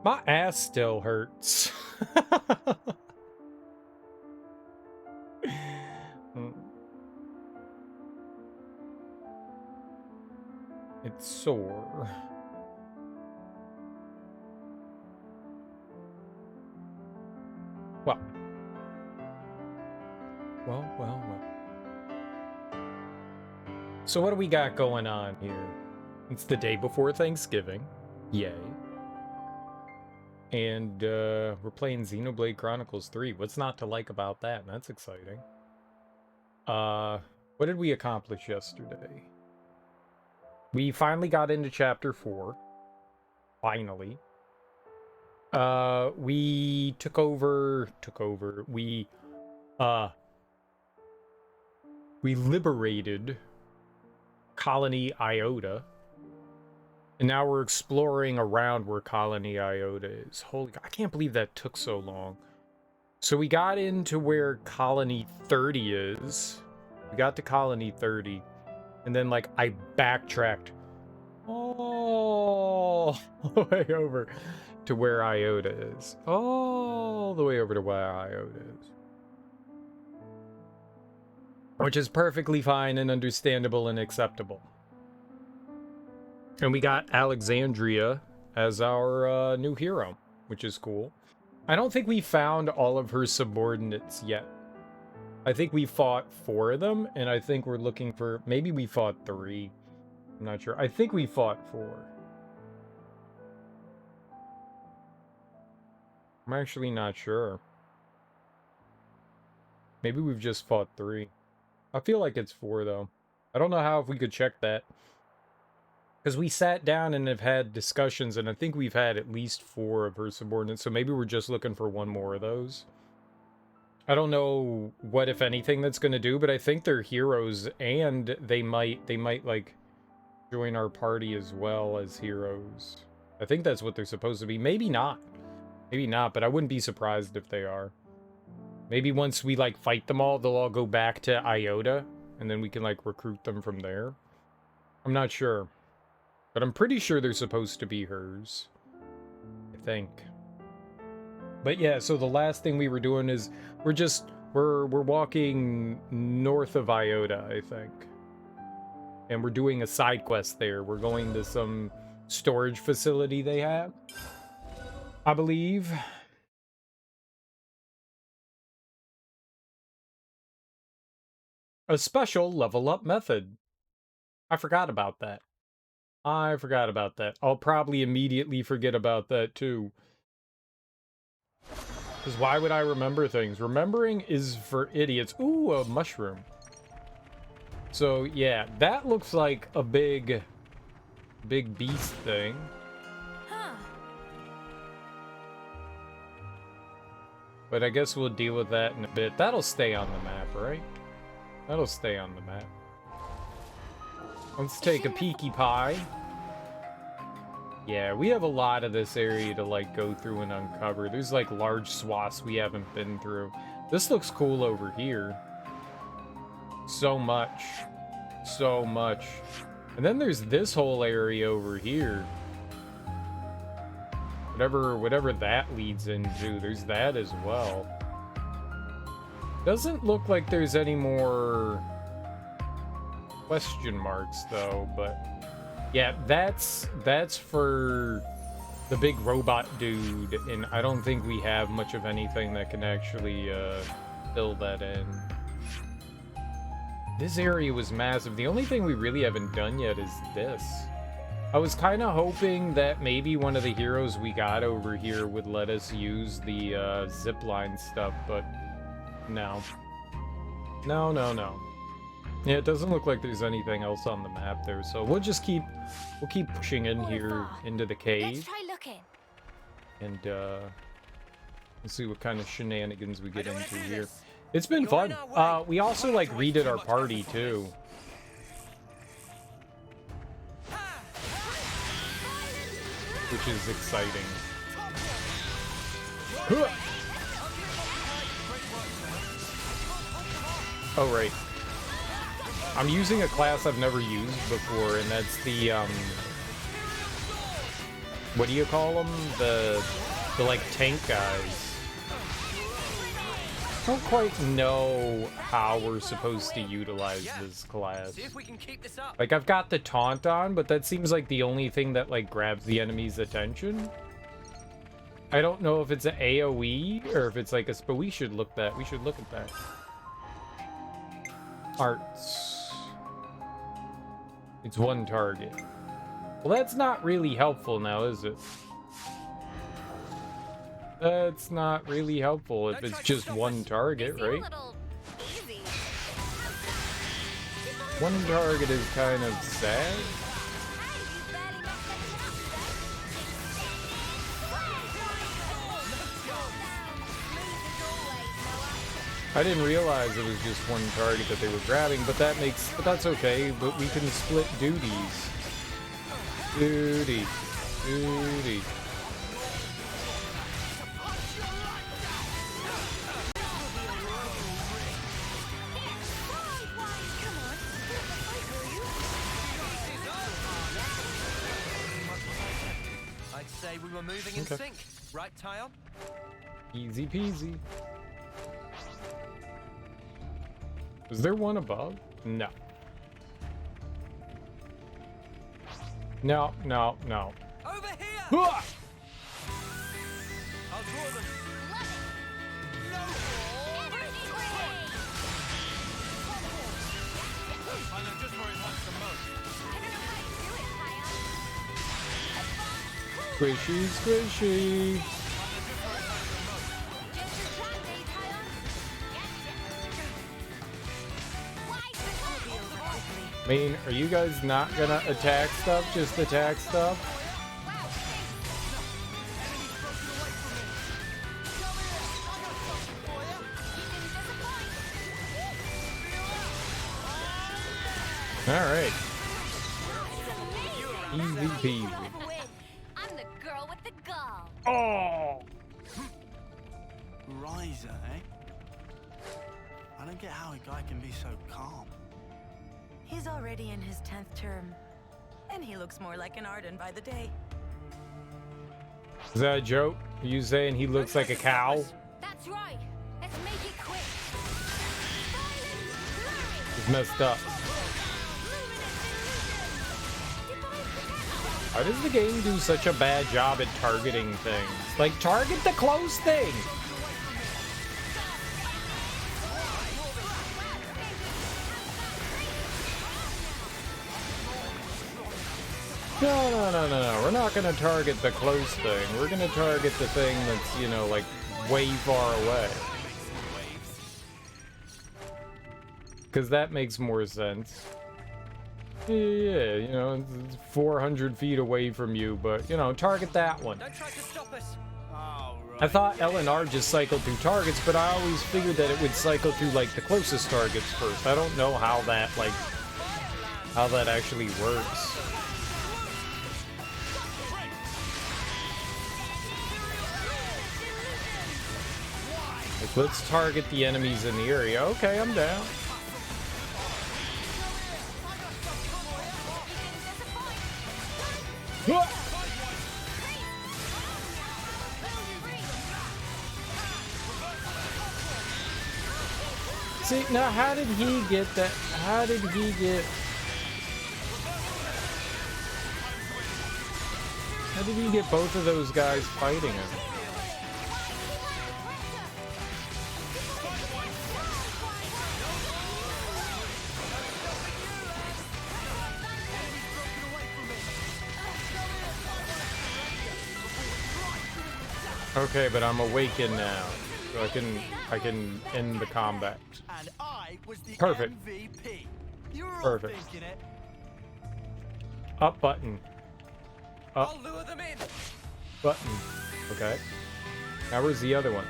My ass still hurts. It's sore. Well. So what do we got going on here? It's the day before Thanksgiving. Yay. And we're playing Xenoblade Chronicles 3. What's not to like about that? That's exciting. What did we accomplish yesterday? We finally got into chapter 4. Finally. We took over. We liberated Colony Iota. And now we're exploring around where Colony Iota is. Holy God, I can't believe that took so long. So we got into where Colony 30 is. We got to Colony 30. And then, like, I backtracked all the way over to where Iota is. All the way over to where Iota is. Which is perfectly fine and understandable and acceptable. And we got Alexandria as our new hero, which is cool. I don't think we found all of her subordinates yet. I think we fought 4 of them, and I think we're looking for... Maybe we fought 3. I'm not sure. I think we fought 4. I'm actually not sure. Maybe we've just fought 3. I feel like it's 4, though. I don't know how if we could check that. Because we sat down and have had discussions, and I think we've had at least 4 of her subordinates, so maybe we're just looking for 1 more of those. I don't know what, if anything, that's going to do, but I think they're heroes, and they might, like, join our party as well as heroes. I think that's what they're supposed to be. Maybe not. Maybe not, but I wouldn't be surprised if they are. Maybe once we, like, fight them all, they'll all go back to Iota, and then we can, like, recruit them from there. I'm not sure. But I'm pretty sure they're supposed to be hers. I think. But yeah, so the last thing we were doing is we're walking north of Iota, I think. And we're doing a side quest there. We're going to some storage facility they have, I believe. A special level up method. I forgot about that. I'll probably immediately forget about that too. Because why would I remember things? Remembering is for idiots. Ooh, a mushroom. So yeah, that looks like a big beast thing. Huh. But I guess we'll deal with that in a bit. That'll stay on the map, right? That'll stay on the map. Let's take a peeky pie. Yeah, we have a lot of this area to, like, go through and uncover. There's, like, large swaths we haven't been through. This looks cool over here. So much. So much. And then there's this whole area over here. Whatever that leads into, there's that as well. Doesn't look like there's any more question marks, though, but... Yeah, that's for the big robot dude, and I don't think we have much of anything that can actually fill that in. This area was massive. The only thing we really haven't done yet is this. I was kind of hoping that maybe one of the heroes we got over here would let us use the zipline stuff, but no. No. Yeah, it doesn't look like there's anything else on the map there, so we'll keep pushing in here into the cave. Let's try looking. And let's see what kind of shenanigans we get into here. It's been fun. We also like redid our party too. Which is exciting. Oh right. I'm using a class I've never used before, and that's the what do you call them? The like tank guys. I don't quite know how we're supposed to utilize this class. See if we can keep this up. Like, I've got the taunt on, but that seems like the only thing that, like, grabs the enemy's attention. I don't know if it's an AoE or if it's like a... But we should look at that. Arts. It's one target. Well, that's not really helpful now, is it? That's not really helpful if it's just one target, right? One target is kind of sad. I didn't realize it was just one target that they were grabbing, but that's okay, but we can split duties. Duty. I'd say we were moving in sync, right, Tyon? Easy peasy. Is there one above? No. No. Over here! Hooah! I'll draw them. I know just where it hurts the most. Squishy. I mean, are you guys not gonna attack stuff? Just attack stuff? Alright. Easy peasy. I'm the girl with the gall. Oh! Riser, eh? I don't get how a guy can be so calm. He's already in his 10th term, and he looks more like an Arden by the day. Is that a joke? Are you saying he looks like a cow? That's right. Let's make it quick. He's messed up. Why does the game do such a bad job at targeting things? Like, target the close thing! No. We're not gonna target the close thing. We're gonna target the thing that's, you know, like, way far away. Because that makes more sense. Yeah, you know, it's 400 feet away from you, but, you know, target that one. Don't try to stop us. I thought LNR just cycled through targets, but I always figured that it would cycle through, like, the closest targets first. I don't know how that, like, how that actually works. Like, let's target the enemies in the area. Okay, I'm down. See, now how did he get that? How did he get both of those guys fighting him? Okay, but I'm awakened now, so I can end the combat. And I was the Perfect. MVP. You were all Perfect. thinking it. Up button. Up I'll lure them in. button. Okay. Now where's the other one?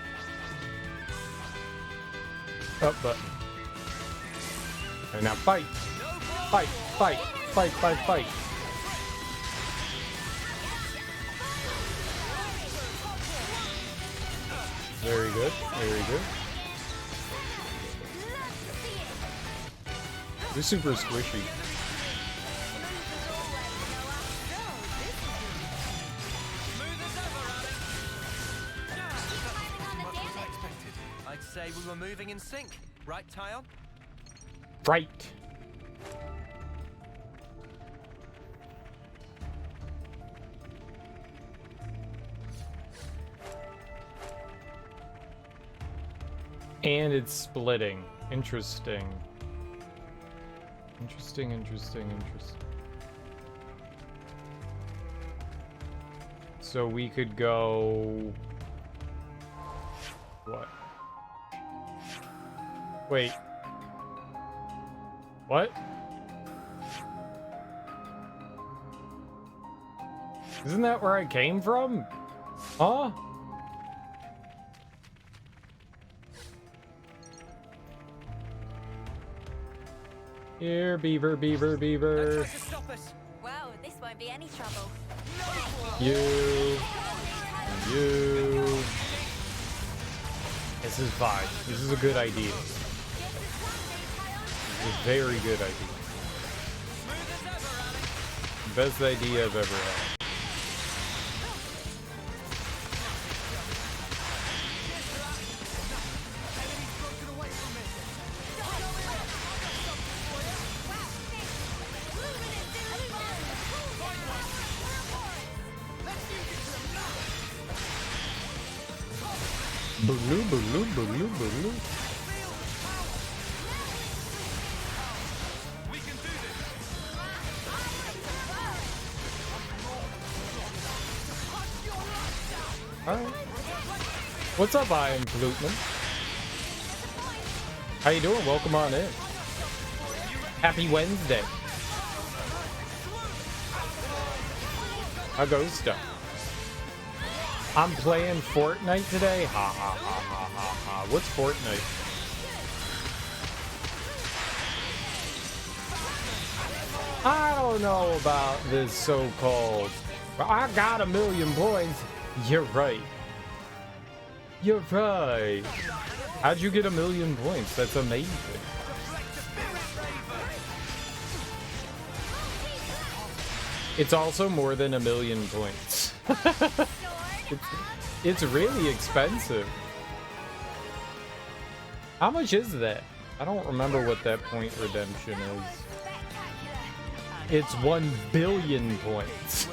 Up button. Okay, now fight. Fight. Very good. They're super squishy. moving in sync, right, Tyon? Right. And it's splitting. Interesting. Interesting. So we could go... What? Wait. What? Isn't that where I came from? Huh? Here, beaver. Don't try to stop us. Wow, this won't be any trouble. You. This is fine. This is a good idea. This is a very good idea. Best idea I've ever had. Blue. Alright. What's up, I am Flutman? How you doing? Welcome on in. Happy Wednesday. How goes stuff? I'm playing Fortnite today. Ha. What's Fortnite? I don't know about this so-called. I got 1,000,000 points. You're right. How'd you get 1,000,000 points? That's amazing. It's also more than 1,000,000 points. It's really expensive. How much is that? I don't remember what that point redemption is. It's 1 billion points.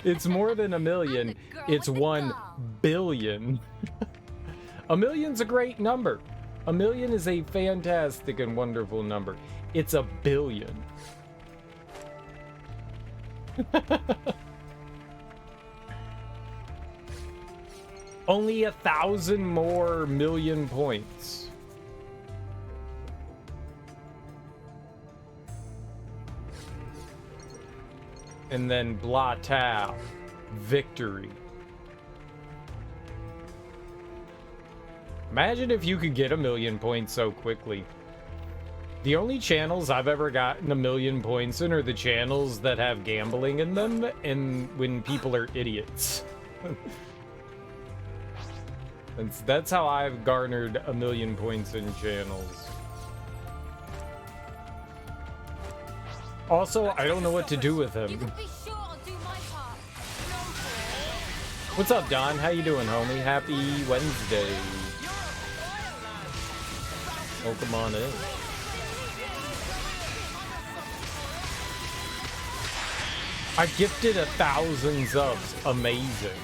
It's more than 1,000,000. It's 1 billion. 1,000,000's a great number. 1,000,000 is a fantastic and wonderful number. It's 1 billion. Only 1,000 more million points. And then plateau, victory. Imagine if you could get 1,000,000 points so quickly. The only channels I've ever gotten 1,000,000 points in are the channels that have gambling in them and when people are idiots. That's how I've garnered 1,000,000 points in channels. Also, I don't know what to do with You him. can be sure I'll do my part. What's up, Don? How you doing, homie? Happy Wednesday. Welcome on in. I gifted 1,000 subs. Amazing.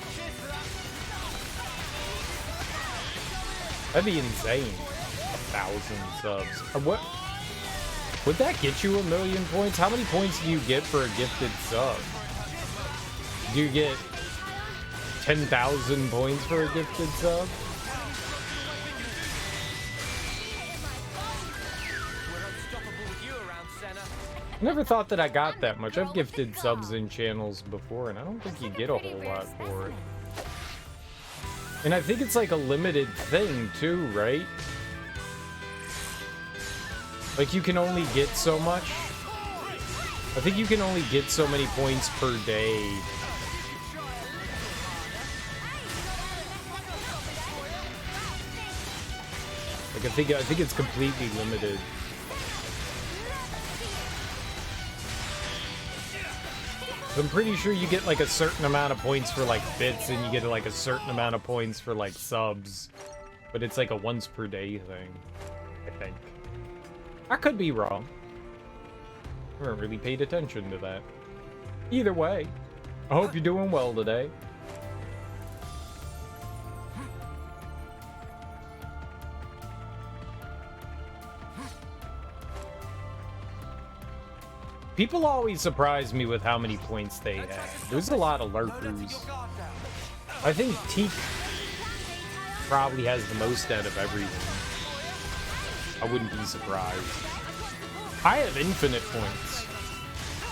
That'd be insane. 1,000 subs. What? Would that get you 1,000,000 points? How many points do you get for a gifted sub? Do you get 10,000 points for a gifted sub? We're unstoppable with you around, Senna. Never thought that I got that much. I've gifted subs in channels before, and I don't think you get a whole lot for it. And I think it's like a limited thing too, right? Like you can only get so much. I think you can only get so many points per day. Like I think it's completely limited. I'm pretty sure you get like a certain amount of points for like bits, and you get like a certain amount of points for like subs. But it's like a once per day thing, I think. I could be wrong. I haven't really paid attention to that. Either way, I hope you're doing well today. People always surprise me with how many points they have. There's a lot of lurkers. I think Teak probably has the most out of everyone. I wouldn't be surprised. I have infinite points.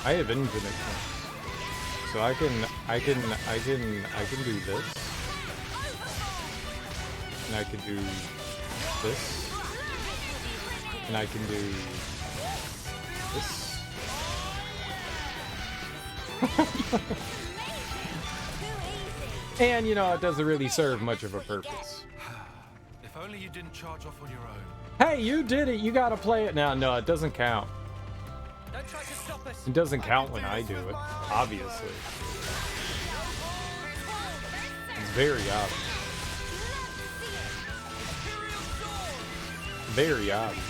I have infinite points. So I can do this. And I can do this. And I can do this. And you know, it doesn't really serve much of a purpose. If only you didn't charge off on your own. Hey, you did it. You gotta play it now. No, it doesn't count. Don't try to stop us. It doesn't count when I do it, obviously. It's very obvious. Very obvious.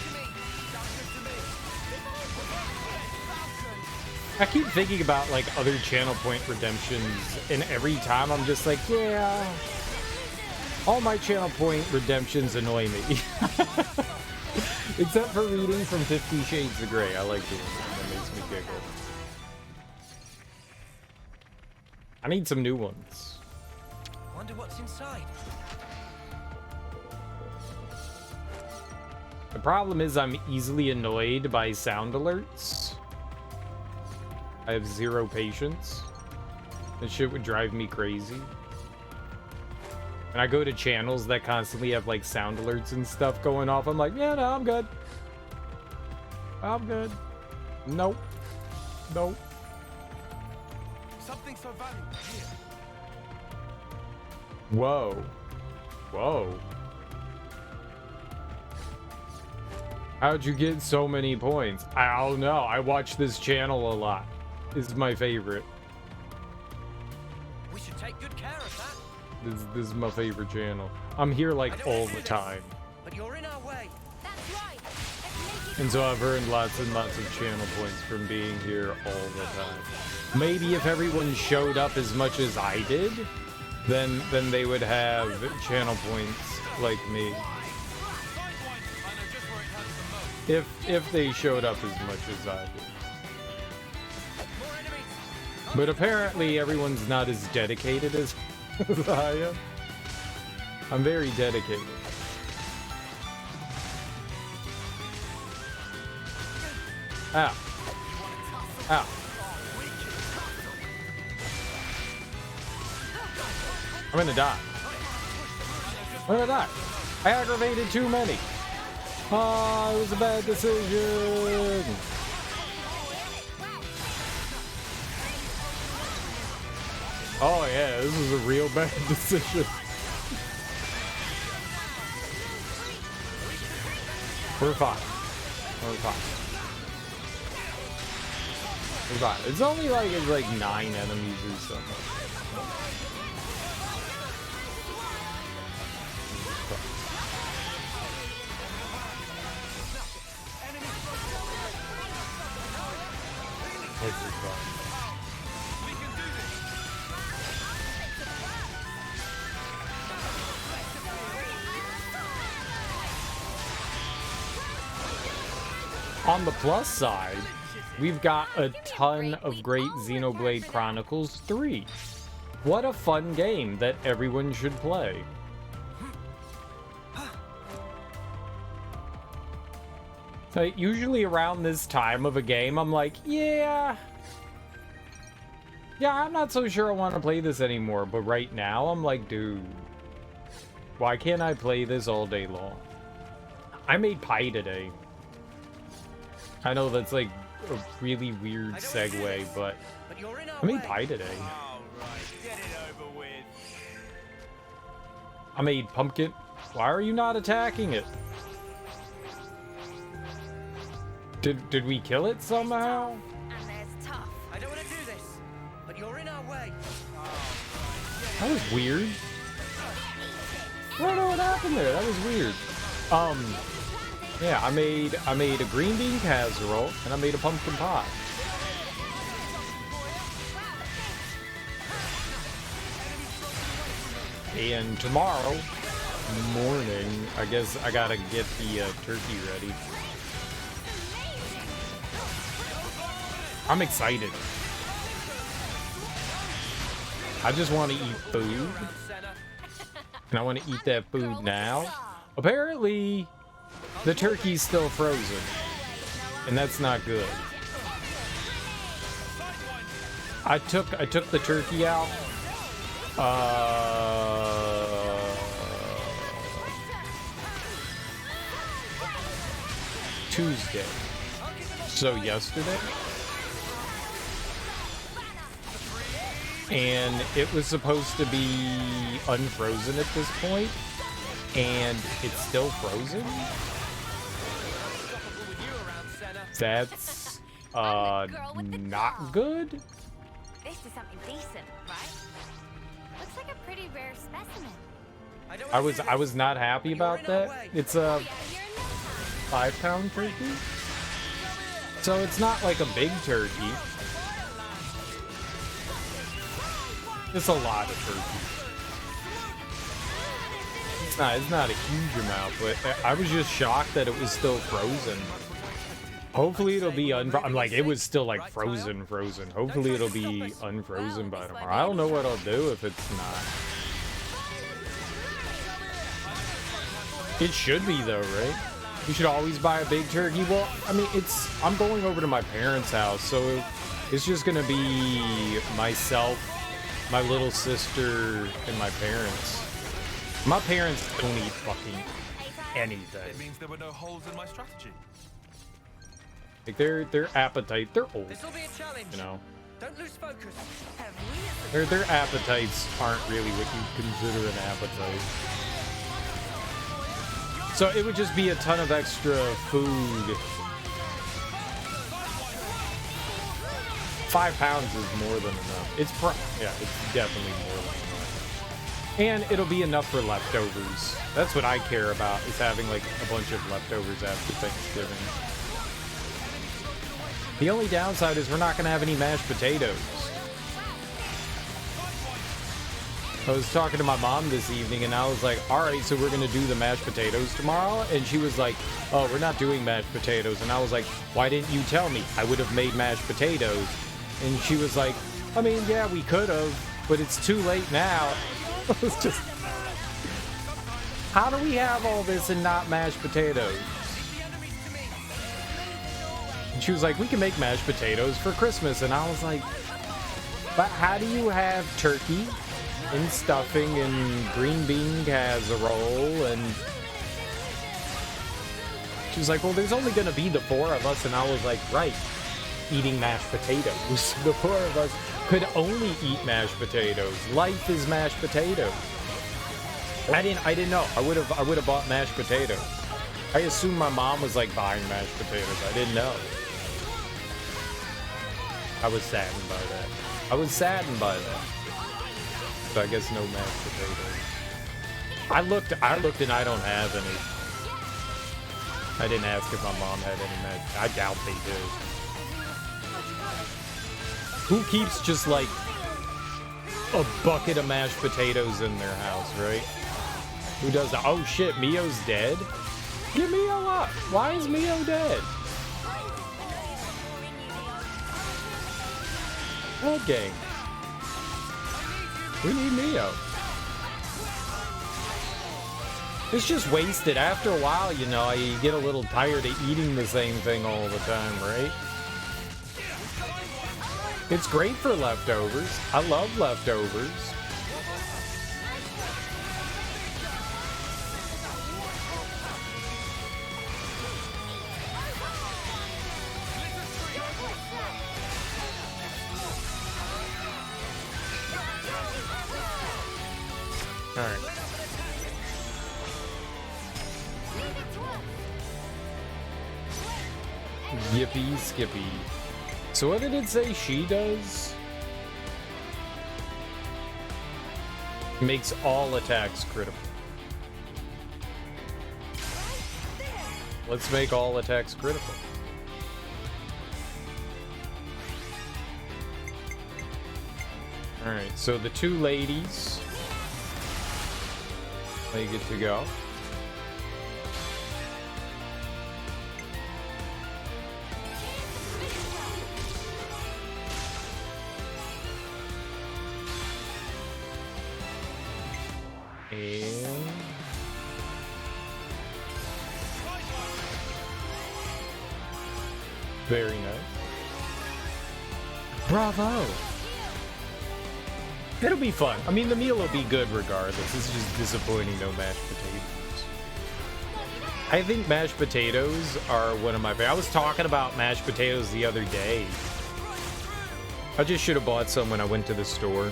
I keep thinking about like other channel point redemptions, and every time I'm just like, yeah, all my channel point redemptions annoy me. Except for reading from 50 Shades of Grey. I like doing that. That makes me giggle. I need some new ones. Wonder what's inside. The problem is I'm easily annoyed by sound alerts. I have zero patience. That shit would drive me crazy. And I go to channels that constantly have like sound alerts and stuff going off. I'm like, yeah, no, I'm good. I'm good. Nope. Nope. Something so valuable here. Whoa. Whoa. How'd you get so many points? I don't know. I watch this channel a lot. This is my favorite. We should take good care of that. This is my favorite channel. I'm here like all the time. But you're in our way. That's right. Let's make it And so I've earned lots and lots of channel points from being here all the time. Maybe if everyone showed up as much as I did, then they would have channel points like me. If they showed up as much as I did. But apparently everyone's not as dedicated as I am. I'm very dedicated. Ow. Ow. I'm gonna die. I'm gonna die. I aggravated too many. Oh, it was a bad decision. Oh yeah, this was a real bad decision. We're fine. We're fine. We're fine. It's only like, it's like 9 enemies or something. This is fun. On the plus side, we've got a ton of great Xenoblade Chronicles 3. What a fun game that everyone should play. Like, usually around this time of a game, I'm like, yeah, I'm not so sure I want to play this anymore. But right now, I'm like, dude, why can't I play this all day long? I made pie today. I know that's like a really weird segue, but I made pie today. Get it over with. I made pumpkin. Why are you not attacking it? Did we kill it somehow? and there's tough. I don't want to do this, but you're in our way. That was weird. I don't know what happened there. That was weird. Yeah, I made a green bean casserole and I made a pumpkin pie. And tomorrow morning, I guess I gotta get the turkey ready. I'm excited. I just want to eat food. And I want to eat that food now. Apparently, the turkey's still frozen. And that's not good. I took the turkey out. Tuesday. So yesterday. And it was supposed to be unfrozen at this point, and it's still frozen. That's not good. This is something decent, right? Looks like a pretty rare specimen. I was not happy about that. It's a 5-pound turkey, so it's not like a big turkey. It's a lot of turkey. It's not a huge amount, but I was just shocked that it was still frozen. Hopefully it'll be I'm like, it was still like frozen. Hopefully it'll be unfrozen by tomorrow. I don't know what I'll do if it's not. It should be though, right? You should always buy a big turkey. Well, I mean, I'm going over to my parents' house, so it's just gonna be myself, my little sister, and my parents. My parents don't eat fucking anything. It means there were no holes in my strategy. Like their appetite, they're old, This'll be a challenge. you know. Don't lose focus. Their appetites aren't really what you consider an appetite. So it would just be a ton of extra food. 5 pounds is more than enough. It's definitely more than enough. And it'll be enough for leftovers. That's what I care about, is having like a bunch of leftovers after Thanksgiving. The only downside is we're not gonna have any mashed potatoes. I was talking to my mom this evening and I was like, all right, so we're gonna do the mashed potatoes tomorrow? And she was like, oh, we're not doing mashed potatoes. And I was like, why didn't you tell me? I would have made mashed potatoes. And she was like, I mean, yeah, we could have, but it's too late now. It was just, how do we have all this and not mashed potatoes? And she was like, we can make mashed potatoes for Christmas. And I was like, but how do you have turkey and stuffing and green bean casserole? And she was like, well, there's only going to be the 4 of us. And I was like, right, eating mashed potatoes. The 4 of us could only eat mashed potatoes. Life is mashed potatoes. I didn't know. I would have bought mashed potatoes. I assumed my mom was like buying mashed potatoes. I didn't know. I was saddened by that. So I guess no mashed potatoes. I looked and I don't have any. I didn't ask if my mom had any mashed. I doubt they do. Who keeps just like a bucket of mashed potatoes in their house, right? Who does that? Oh shit, Mio's dead? Get Mio up! Why is Mio dead? Blood gang. We need Mio. It's just wasted. After a while, you know, you get a little tired of eating the same thing all the time, right? It's great for leftovers. I love leftovers. All right. Yippee skippy. So what did it say she does? Makes all attacks critical. Let's make all attacks critical. Alright, so the two ladies, they get to go. And very nice. Bravo! It'll be fun. I mean, the meal will be good regardless. It's just disappointing no mashed potatoes. I think mashed potatoes are one of my favorites. I was talking about mashed potatoes the other day. I just should have bought some when I went to the store.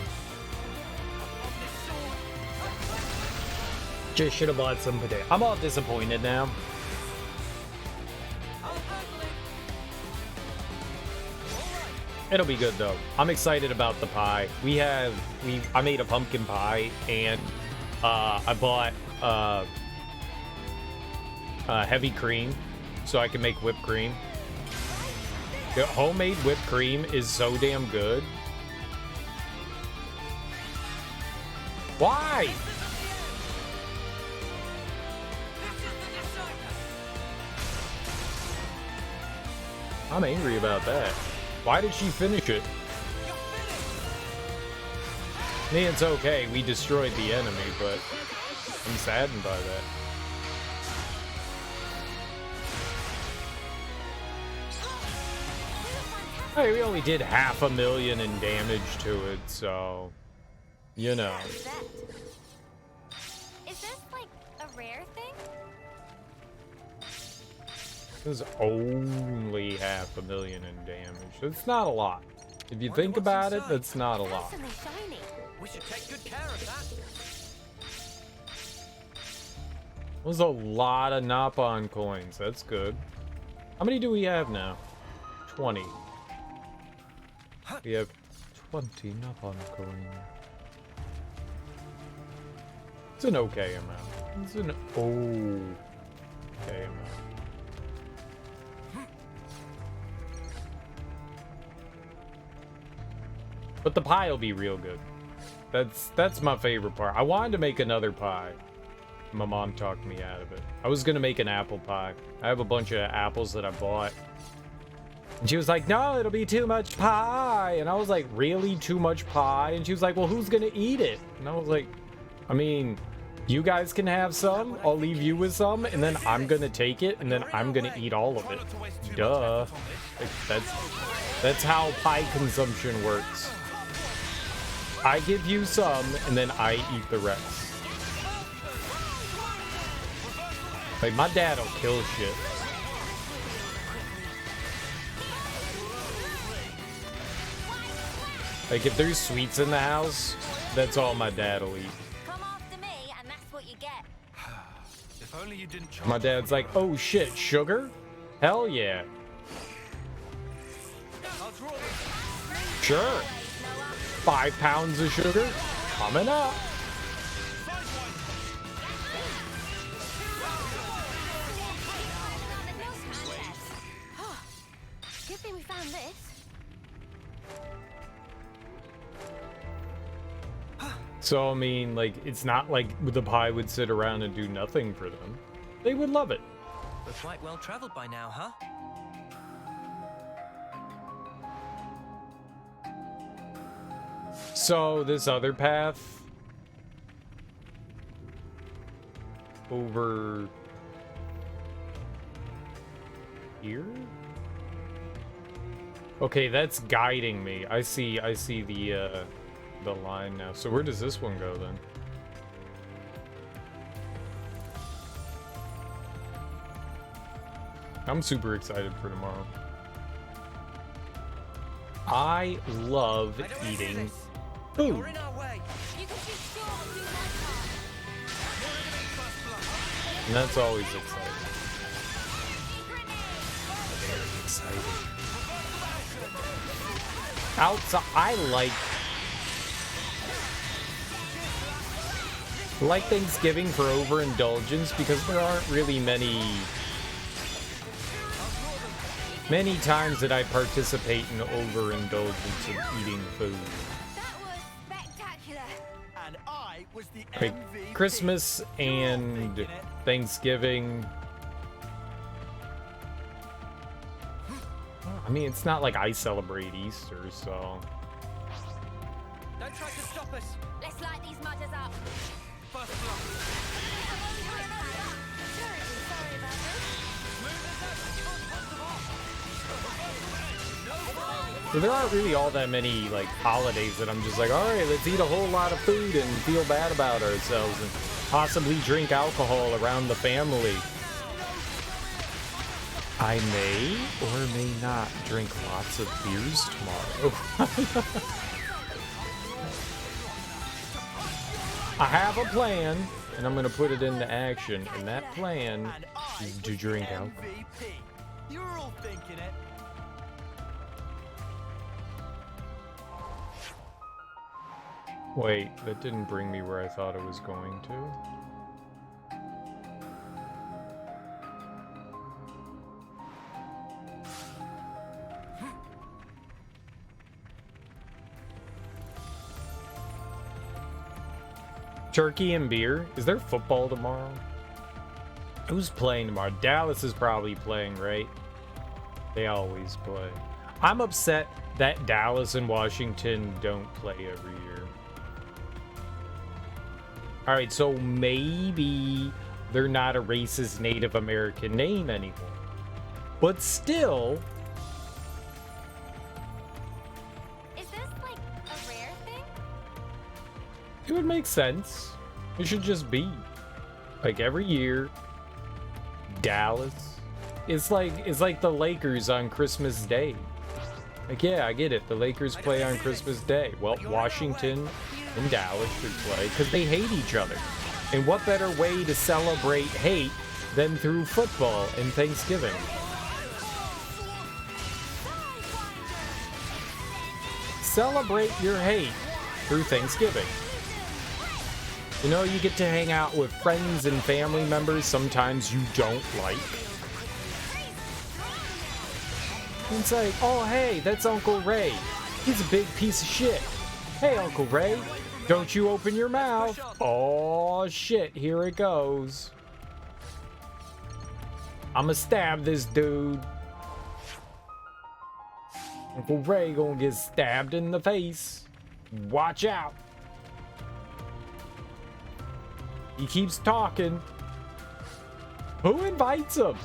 Just should have bought some potatoes. I'm all disappointed now. It'll be good though. I'm excited about the pie. I made a pumpkin pie and I bought heavy cream so I can make whipped cream. The homemade whipped cream is so damn good. Why? I'm angry about that. Why did she finish it? I mean, it's okay. We destroyed the enemy, but I'm saddened by that. Hey, we only did 500,000 in damage to it, so you know. Is this like a rare thing? This is only 500,000 in damage. It's not a lot. If you think about it, that's not a lot. Shiny. We should take good care of that. There's a lot of Napon coins. That's good. How many do we have now? 20. We have 20 Napon coins. It's an okay amount. It's an okay amount. But the pie will be real good. That's my favorite part. I wanted to make another pie. My mom talked me out of it. I was gonna make an apple pie. I have a bunch of apples that I bought. And she was like, no, it'll be too much pie. And I was like, really? Too much pie? And she was like, well, who's gonna eat it? And I was like, I mean, you guys can have some. I'll leave you with some. And then I'm gonna take it. And then I'm gonna eat all of it. Duh. Like, that's how pie consumption works. I give you some, and then I eat the rest. Like, my dad'll kill shit. Like, if there's sweets in the house, that's all my dad'll eat. Come after me, and that's what you get. If only you didn't My dad's like, oh shit, sugar? Hell yeah. Sure. 5 pounds of sugar coming up. Good thing we found this. So, I mean, like, it's not like the pie would sit around and do nothing for them. They would love it. We're quite well traveled by now, huh? So, this other path over here? Okay, that's guiding me. I see the line now. So where does this one go then? I'm super excited for tomorrow. I love eating food. You're in our way. You can shoot short and do my part. And that's always exciting. Very exciting. Outside, I like Thanksgiving for overindulgence because there aren't really many Many times that I participate in overindulgence of eating food. That was spectacular. And I was the Like MVP. Christmas You're all and thinking it. Thanksgiving. I mean, it's not like I celebrate Easter, so. Don't try to stop us. Let's light these mudders up. First blood. Sorry about this. So there aren't really all that many like holidays that I'm just like, all right, let's eat a whole lot of food and feel bad about ourselves and possibly drink alcohol around the family. I may or may not drink lots of beers tomorrow. I have a plan, and I'm gonna put it into action, and that plan And I is was to the drink alcohol. MVP. You're all thinking it. Wait, that didn't bring me where I thought it was going to. Turkey and beer? Is there football tomorrow? Who's playing tomorrow? Dallas is probably playing, right? They always play. I'm upset that Dallas and Washington don't play every year. Alright, so maybe they're not a racist Native American name anymore. But still, Is this like a rare thing? it would make sense. It should just be. Like every year, Dallas. It's like the Lakers on Christmas Day. Like, yeah, I get it. The Lakers play on Christmas Day. Well, Washington and Dallas should play because they hate each other. And what better way to celebrate hate than through football and Thanksgiving? Celebrate your hate through Thanksgiving. You know, you get to hang out with friends and family members sometimes you don't like. It's like, oh, hey, that's Uncle Ray. He's a big piece of shit. Hey, Uncle Ray, don't you open your mouth. Oh, shit, here it goes. I'ma stab this dude. Uncle Ray gonna get stabbed in the face. Watch out. He keeps talking. Who invites him?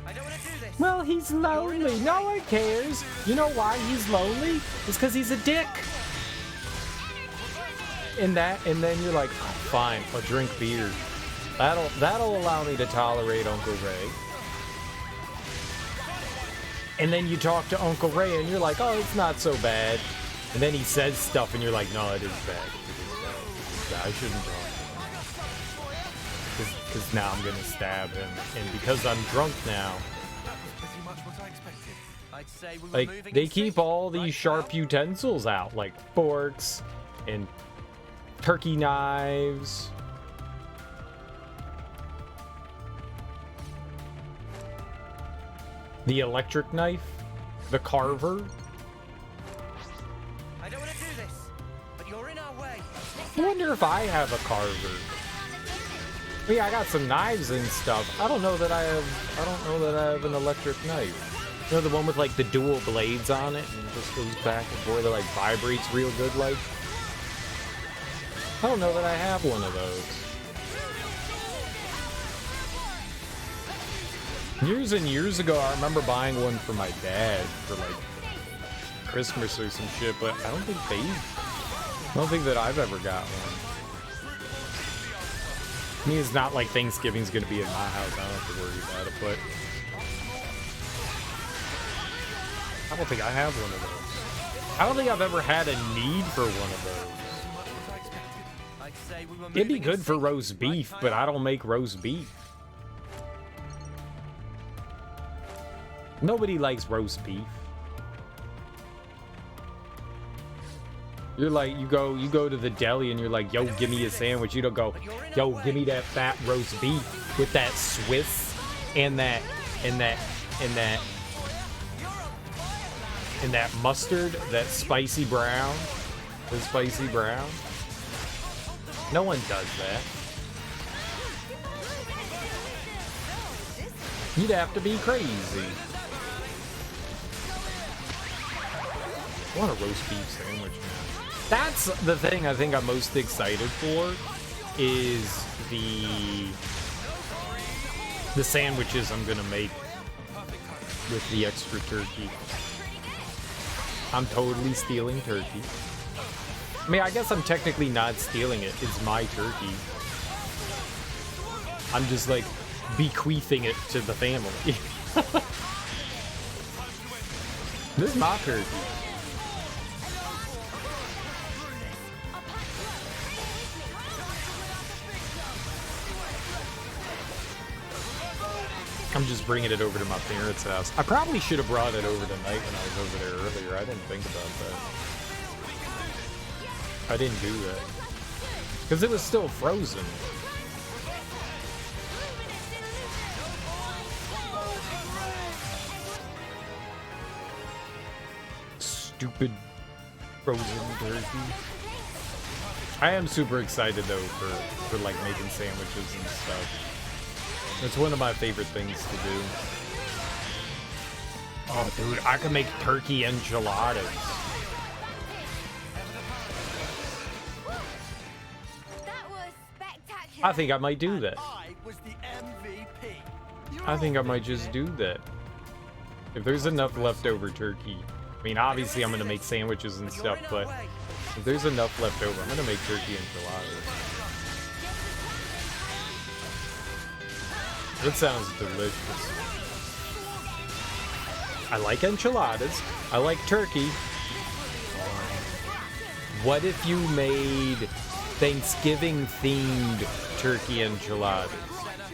I don't want to do this. Well, he's lonely. No one cares. You know why he's lonely? It's because he's a dick. And then you're like, oh, fine, I'll drink beer. That'll allow me to tolerate Uncle Ray. And then you talk to Uncle Ray and you're like, oh, it's not so bad. And then he says stuff and you're like, no, it is bad. It is bad. I shouldn't talk to him. Because now I'm going to stab him. And because I'm drunk now, Pretty much what I expected. I'd say we were like, moving they in keep sync, all right, these sharp pal? utensils out, like forks and turkey knives. The electric knife, the carver. I don't want to do this, but you're in our way. I wonder if I have a carver. Yeah, I got some knives and stuff. I don't know that I have an electric knife. You know, the one with like the dual blades on it and it just goes back and forth. It like vibrates real good like. I don't know that I have one of those. Years and years ago, I remember buying one for my dad for like Christmas or some shit, but I don't think that I've ever got one. I mean, it's not like Thanksgiving's gonna be in my house. I don't have to worry about it, but I don't think I have one of those. I don't think I've ever had a need for one of those. I'd say we were It'd be moving in good for sync, roast right, beef, pal? but I don't make roast beef. Nobody likes roast beef. You're like, you go to the deli and you're like, yo, give me a sandwich. You don't go, yo, give me that fat roast beef with that Swiss and that And that mustard, that spicy brown, the spicy brown. No one does that. You'd have to be crazy. I want a roast beef sandwich now. That's the thing I think I'm most excited for, is the sandwiches I'm gonna make with the extra turkey. I'm totally stealing turkey. I mean, I guess I'm technically not stealing it. It's my turkey. I'm just like bequeathing it to the family. This is my turkey. I'm just bringing it over to my parents' house. I probably should have brought it over tonight when I was over there earlier. I didn't think about that. I didn't do that. Because it was still frozen. Stupid frozen turkey. I am super excited though for like making sandwiches and stuff. It's one of my favorite things to do. Oh, dude, I can make turkey enchiladas. That was spectacular. I think I might do that. I was the MVP. I think I might just do that. If there's enough leftover turkey. I mean, obviously I'm gonna make sandwiches and stuff, but if there's enough left over, I'm gonna make turkey enchiladas. That sounds delicious. I like enchiladas. I like turkey. What if you made Thanksgiving-themed turkey enchiladas?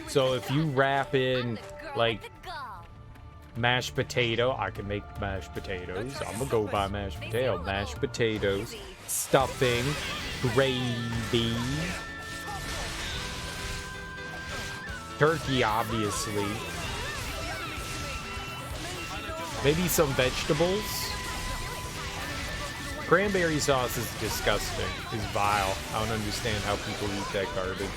So if you wrap in, like, mashed potato, I can make mashed potatoes. I'm gonna go buy mashed potato. Mashed potatoes, stuffing, gravy. Turkey, obviously. Maybe some vegetables. Cranberry sauce is disgusting. It's vile. I don't understand how people eat that garbage.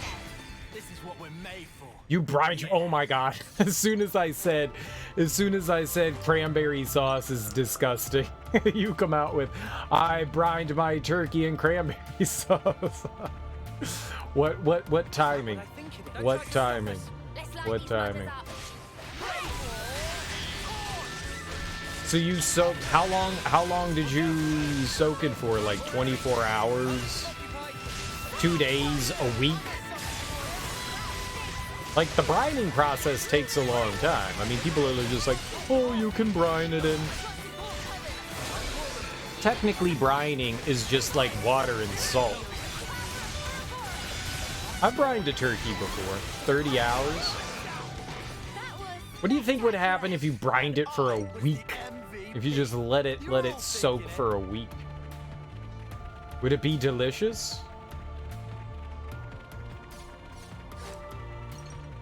This is what we're made for. You brine. Oh my god. As soon as I said cranberry sauce is disgusting, you come out with, I brined my turkey in cranberry sauce. What timing? What timing? What timing? So you soak, how long did you soak it for? Like 24 hours? 2 days? A week? Like, the brining process takes a long time. I mean, people are just like, oh, you can brine it in. Technically, brining is just like water and salt. I've brined a turkey before. 30 hours. What do you think would happen if you brined it for a week? If you just let it soak for a week? Would it be delicious?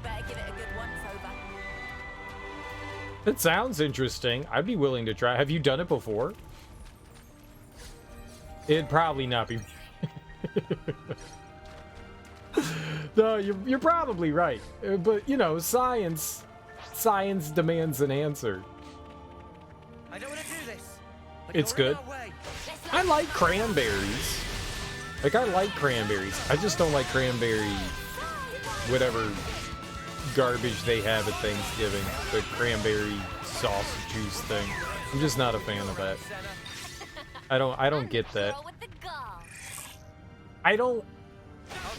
Better give it a good once over. It sounds interesting. I'd be willing to try. Have you done it before? It'd probably not be. No, you're probably right. But, you know, science demands an answer. I don't want to do this. It's good. I like cranberries. Like, I like cranberries. I just don't like cranberry, whatever garbage they have at Thanksgiving. The cranberry sauce juice thing. I'm just not a fan of that. I don't get that.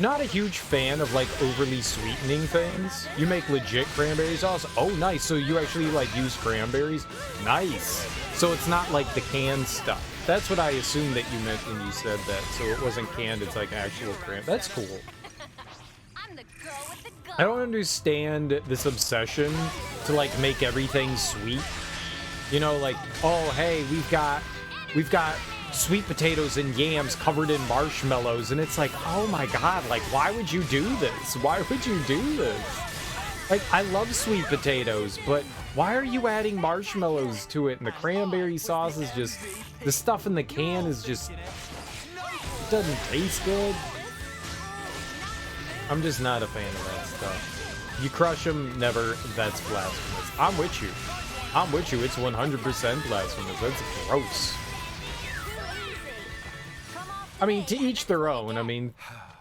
Not a huge fan of, like, overly sweetening things. You make legit cranberry sauce? Oh, nice. So you actually, like, use cranberries? Nice. So it's not like the canned stuff. That's what I assumed that you meant when you said that. So it wasn't canned, it's like actual cran. That's cool. I don't understand this obsession to, like, make everything sweet. You know, like, oh, hey, we've got sweet potatoes and yams covered in marshmallows, and it's like, oh my god, like, why would you do this? Why would you do this? Like, I love sweet potatoes, but Why are you adding marshmallows to it? And the cranberry sauce is just... The stuff in the can is just... It doesn't taste good. I'm just not a fan of that stuff. You crush them, never. That's blasphemous. I'm with you. I'm with you. It's 100% blasphemous. That's gross. I mean, to each their own. I mean,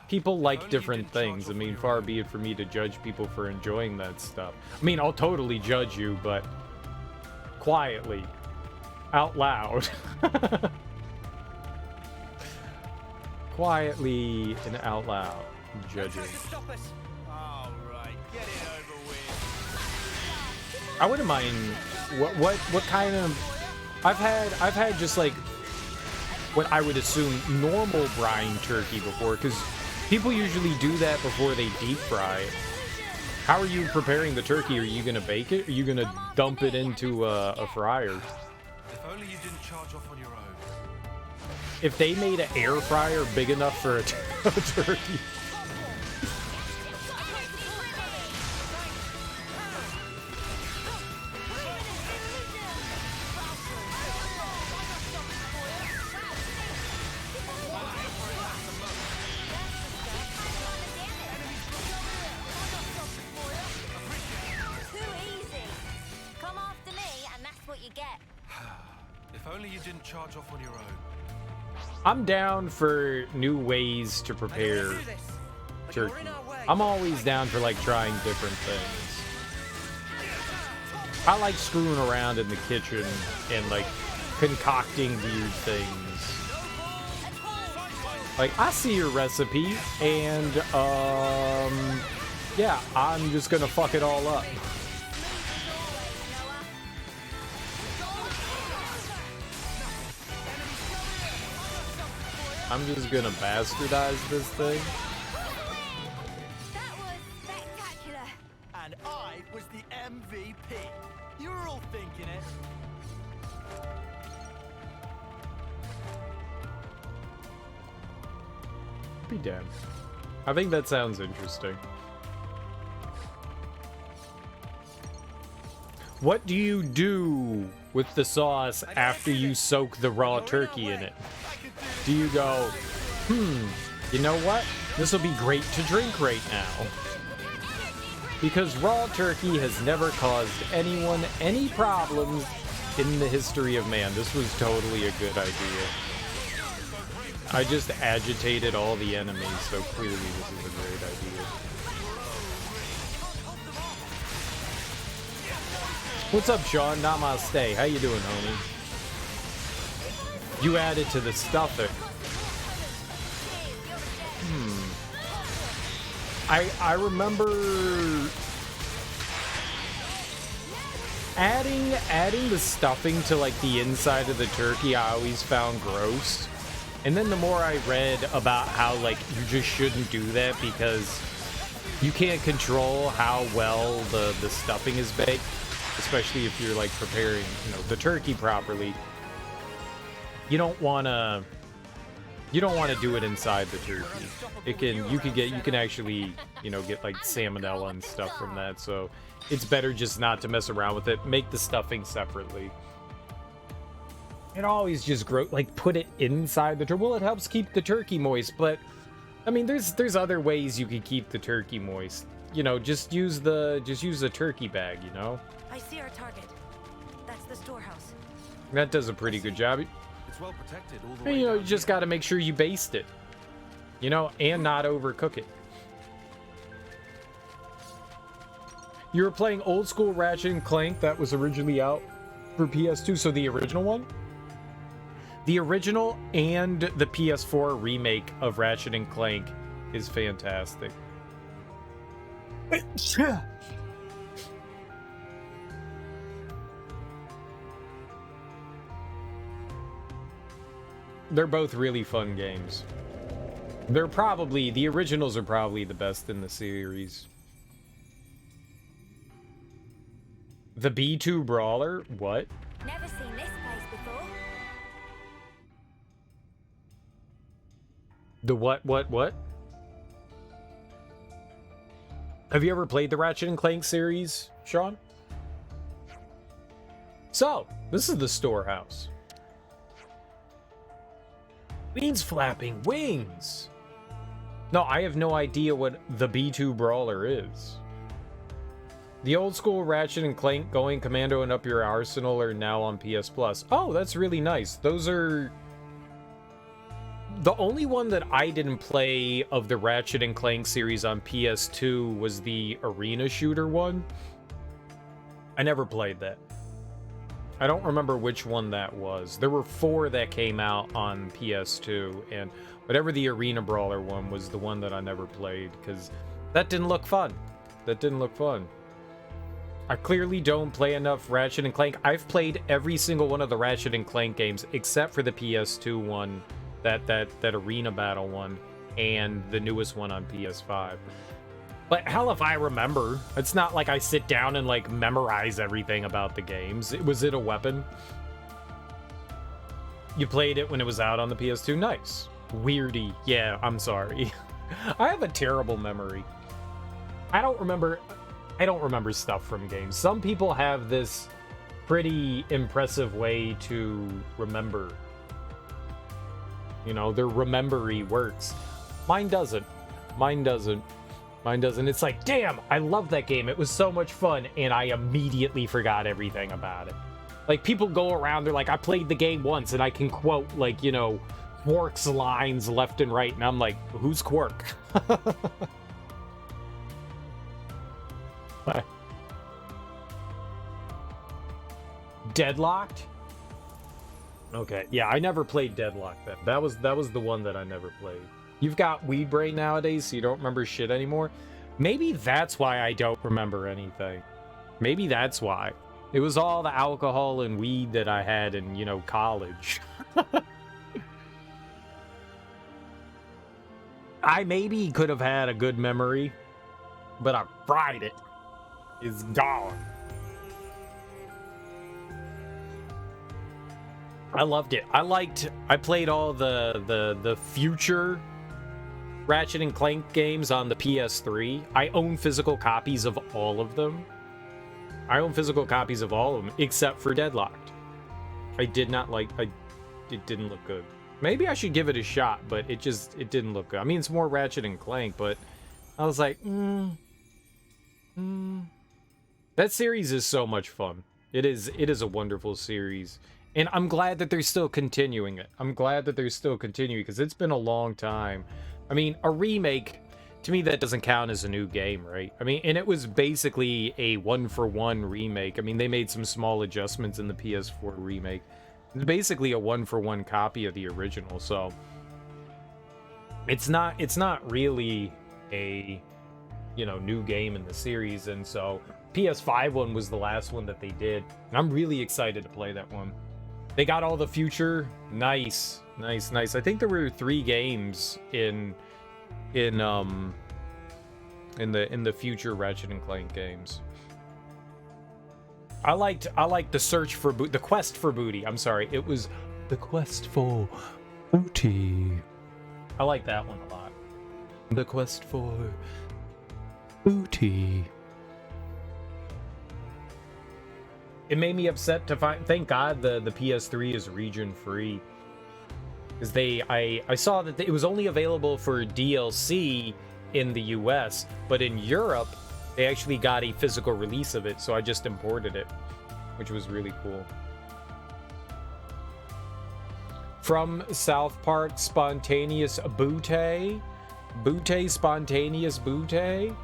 people like different things. I mean, far be it for me to judge people for enjoying that stuff. I mean, I'll totally judge you, but quietly, out loud. Quietly and out loud, judging. I wouldn't mind. What kind of? I've had just like what I would assume normal brine turkey before, because people usually do that before they deep fry it. How are you preparing the turkey? Are you gonna bake it? Are you gonna dump it into a fryer? If only you didn't charge off on your own. If they made an air fryer big enough for a turkey. If only you didn't charge off on your own. I'm down for new ways to prepare turkey. I'm always down for like trying different things. I like screwing around in the kitchen and like concocting weird things. Like, I see your recipe and yeah, I'm just gonna fuck it all up. I'm just gonna bastardize this thing. That was spectacular. And I was the MVP. You were all thinking it. Be damned. I think that sounds interesting. What do you do with the sauce after you soak the raw turkey in it? Do you go, you know what? This will be great to drink right now. Because raw turkey has never caused anyone any problems in the history of man. This was totally a good idea. I just agitated all the enemies, so clearly this is a great idea. What's up, Sean? Namaste. How you doing, homie? You added to the stuffing. I remember adding the stuffing to like the inside of the turkey. I always found gross. And then the more I read about how like you just shouldn't do that because you can't control how well the stuffing is baked, especially if you're like preparing, the turkey properly. You don't want to do it inside the turkey. You can actually, get like salmonella and stuff from that. So it's better just not to mess around with it. Make the stuffing separately. It always just put it inside the turkey. Well, it helps keep the turkey moist, but I mean, there's other ways you can keep the turkey moist. Just use the turkey bag, I see our target. That's the storehouse. That does a pretty good job. It's well protected all the And, way you down just here. got to make sure you baste it, and not overcook it. You were playing old school Ratchet and Clank that was originally out for PS2, so the original one? The original and the PS4 remake of Ratchet and Clank is fantastic. They're both really fun games. The originals are probably the best in the series. The B2 Brawler? What? Never seen this place before. The what? Have you ever played the Ratchet and Clank series, Sean? So, this is the storehouse. Means flapping wings. No, I have no idea what the B2 Brawler is. The old school Ratchet and Clank Going Commando and Up Your Arsenal are now on PS Plus. Oh, that's really nice. Those are... The only one that I didn't play of the Ratchet and Clank series on PS2 was the arena shooter one. I never played that. I don't remember which one that was. There were 4 that came out on PS2, and whatever the arena brawler one was the one that I never played, because that didn't look fun. That didn't look fun. I clearly don't play enough Ratchet and Clank. I've played every single one of the Ratchet and Clank games except for the PS2 one, that arena battle one, and the newest one on PS5. But hell if I remember. It's not like I sit down and like memorize everything about the games. Was it a weapon? You played it when it was out on the PS2? Nice. Weirdy. Yeah, I'm sorry. I have a terrible memory. I don't remember stuff from games. Some people have this pretty impressive way to remember. You know, their remembery works. Mine doesn't. Mine doesn't. Mine doesn't. It's like, damn, I love that game. It was so much fun, and I immediately forgot everything about it. Like, people go around, they're like, I played the game once, and I can quote, like, you know, Quark's lines left and right, and I'm like, who's Quark? Deadlocked? Okay, yeah, I never played Deadlocked then. That was the one that I never played. You've got weed brain nowadays, so you don't remember shit anymore? Maybe that's why I don't remember anything. Maybe that's why. It was all the alcohol and weed that I had in, you know, college. I maybe could have had a good memory, but I fried it. It's gone. I loved it. I played all the future Ratchet and Clank games on the PS3. I own physical copies of all of them. Except for Deadlocked. It didn't look good. Maybe I should give it a shot, but it didn't look good. I mean, it's more Ratchet and Clank, but I was like, That series is so much fun. It is a wonderful series. And I'm glad that they're still continuing it. Because it's been a long time. I mean, a remake, to me, that doesn't count as a new game, right? I mean, and it was basically a one-for-one remake. I mean, they made some small adjustments in the PS4 remake. It's basically a one-for-one copy of the original, so it's not really a, you know, new game in the series. And so PS5 one was the last one that they did. And I'm really excited to play that one. They got all the future. Nice. I think there were 3 games in the future Ratchet and Clank games. I liked the search for the quest for booty. I'm sorry, it was the quest for booty. I like that one a lot. The quest for booty. It made me upset to find. Thank God the PS3 is region free. Because I saw that it was only available for DLC in the US, but in Europe they actually got a physical release of it, so I just imported it, which was really cool. From South Park, Spontaneous Booty. Spontaneous Booty.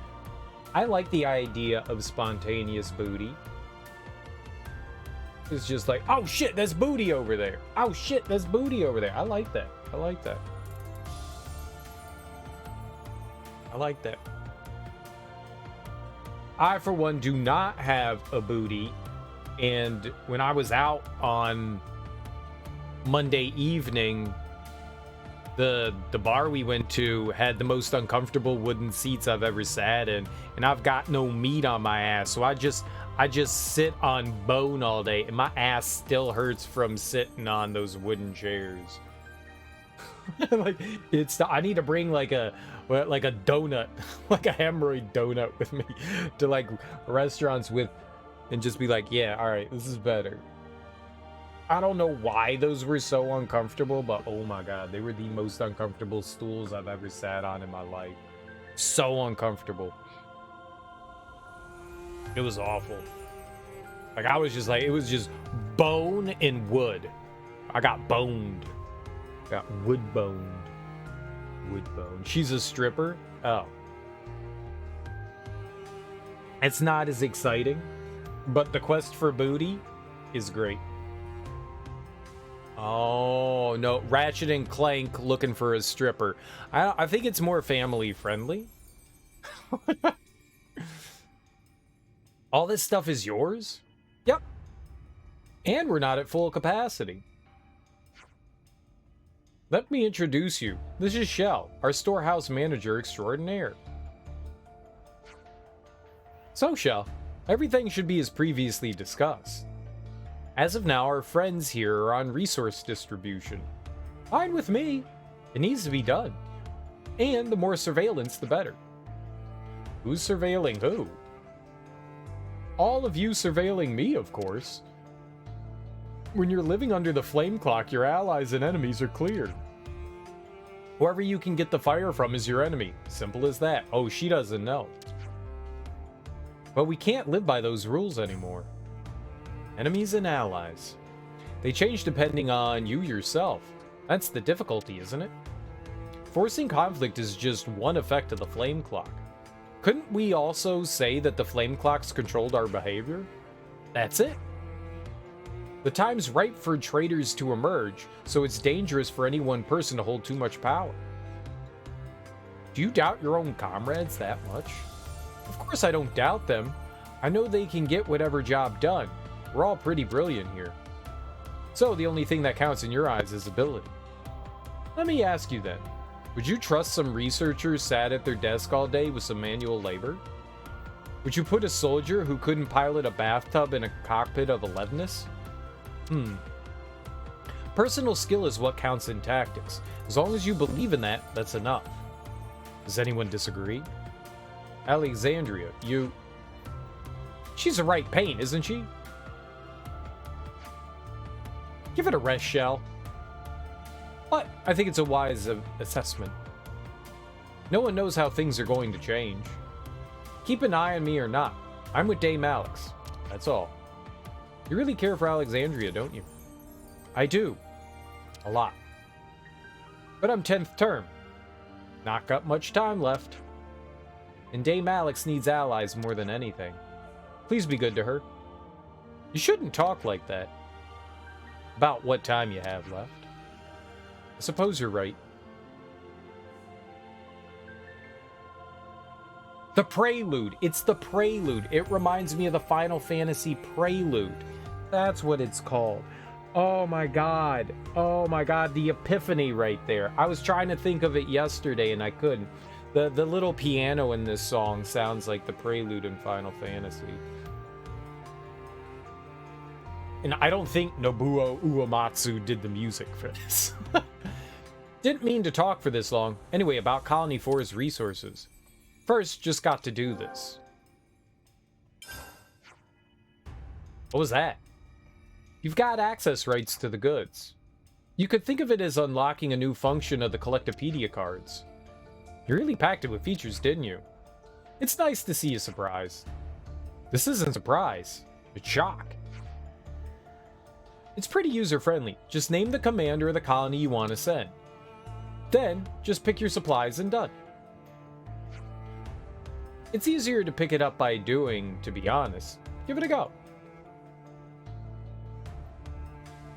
I like the idea of spontaneous booty. It's just like, oh shit, there's booty over there. Oh shit, there's booty over there. I like that. I, for one, do not have a booty. And when I was out on Monday evening, the bar we went to had the most uncomfortable wooden seats I've ever sat in, and I've got no meat on my ass, so I just sit on bone all day, and my ass still hurts from sitting on those wooden chairs. Like, I need to bring like a donut, like a hemorrhoid donut with me to like restaurants with, and just be like, yeah, all right, this is better. I don't know why those were so uncomfortable, but oh my god, they were the most uncomfortable stools I've ever sat on in my life. So uncomfortable. It was awful. Like, I was just like, it was just bone and wood. I got boned. Got wood boned. Wood boned. She's a stripper? Oh. It's not as exciting, but the quest for booty is great. Oh, no. Ratchet and Clank looking for a stripper. I think it's more family friendly. All this stuff is yours? Yep. And we're not at full capacity. Let me introduce you. This is Shell, our storehouse manager extraordinaire. So, Shell, everything should be as previously discussed. As of now, our friends here are on resource distribution. Fine with me. It needs to be done. And the more surveillance, the better. Who's surveilling who? All of you surveilling me, of course. When you're living under the flame clock, your allies and enemies are cleared. Whoever you can get the fire from is your enemy. Simple as that. Oh, she doesn't know. But we can't live by those rules anymore. Enemies and allies. They change depending on you yourself. That's the difficulty, isn't it? Forcing conflict is just one effect of the flame clock. Couldn't we also say that the flame clocks controlled our behavior? That's it. The time's ripe for traitors to emerge, so it's dangerous for any one person to hold too much power. Do you doubt your own comrades that much? Of course I don't doubt them. I know they can get whatever job done. We're all pretty brilliant here. So the only thing that counts in your eyes is ability. Let me ask you then, would you trust some researchers sat at their desk all day with some manual labor? Would you put a soldier who couldn't pilot a bathtub in a cockpit of Elevenus? Personal skill is what counts in tactics. As long as you believe in that, that's enough. Does anyone disagree? Alexandria, She's a right pain, isn't she? Give it a rest, Shell. But I think it's a wise assessment. No one knows how things are going to change. Keep an eye on me or not. I'm with Dame Alex. That's all. You really care for Alexandria, don't you? I do. A lot. But I'm 10th term. Not got much time left. And Dame Alex needs allies more than anything. Please be good to her. You shouldn't talk like that. About what time you have left. I suppose you're right. The Prelude. It's the Prelude. It reminds me of the Final Fantasy Prelude. That's what it's called. Oh my god. Oh my god. The epiphany right there. I was trying to think of it yesterday and I couldn't. The little piano in this song sounds like the Prelude in Final Fantasy. And I don't think Nobuo Uematsu did the music for this. Didn't mean to talk for this long. Anyway, about Colony 4's resources. First, just got to do this. What was that? You've got access rights to the goods. You could think of it as unlocking a new function of the collectopaedia cards. You really packed it with features, didn't you? It's nice to see you surprised. This isn't surprise. It's shock. It's pretty user-friendly. Just name the commander of the colony you want to send. Then, just pick your supplies and done. It's easier to pick it up by doing, to be honest. Give it a go.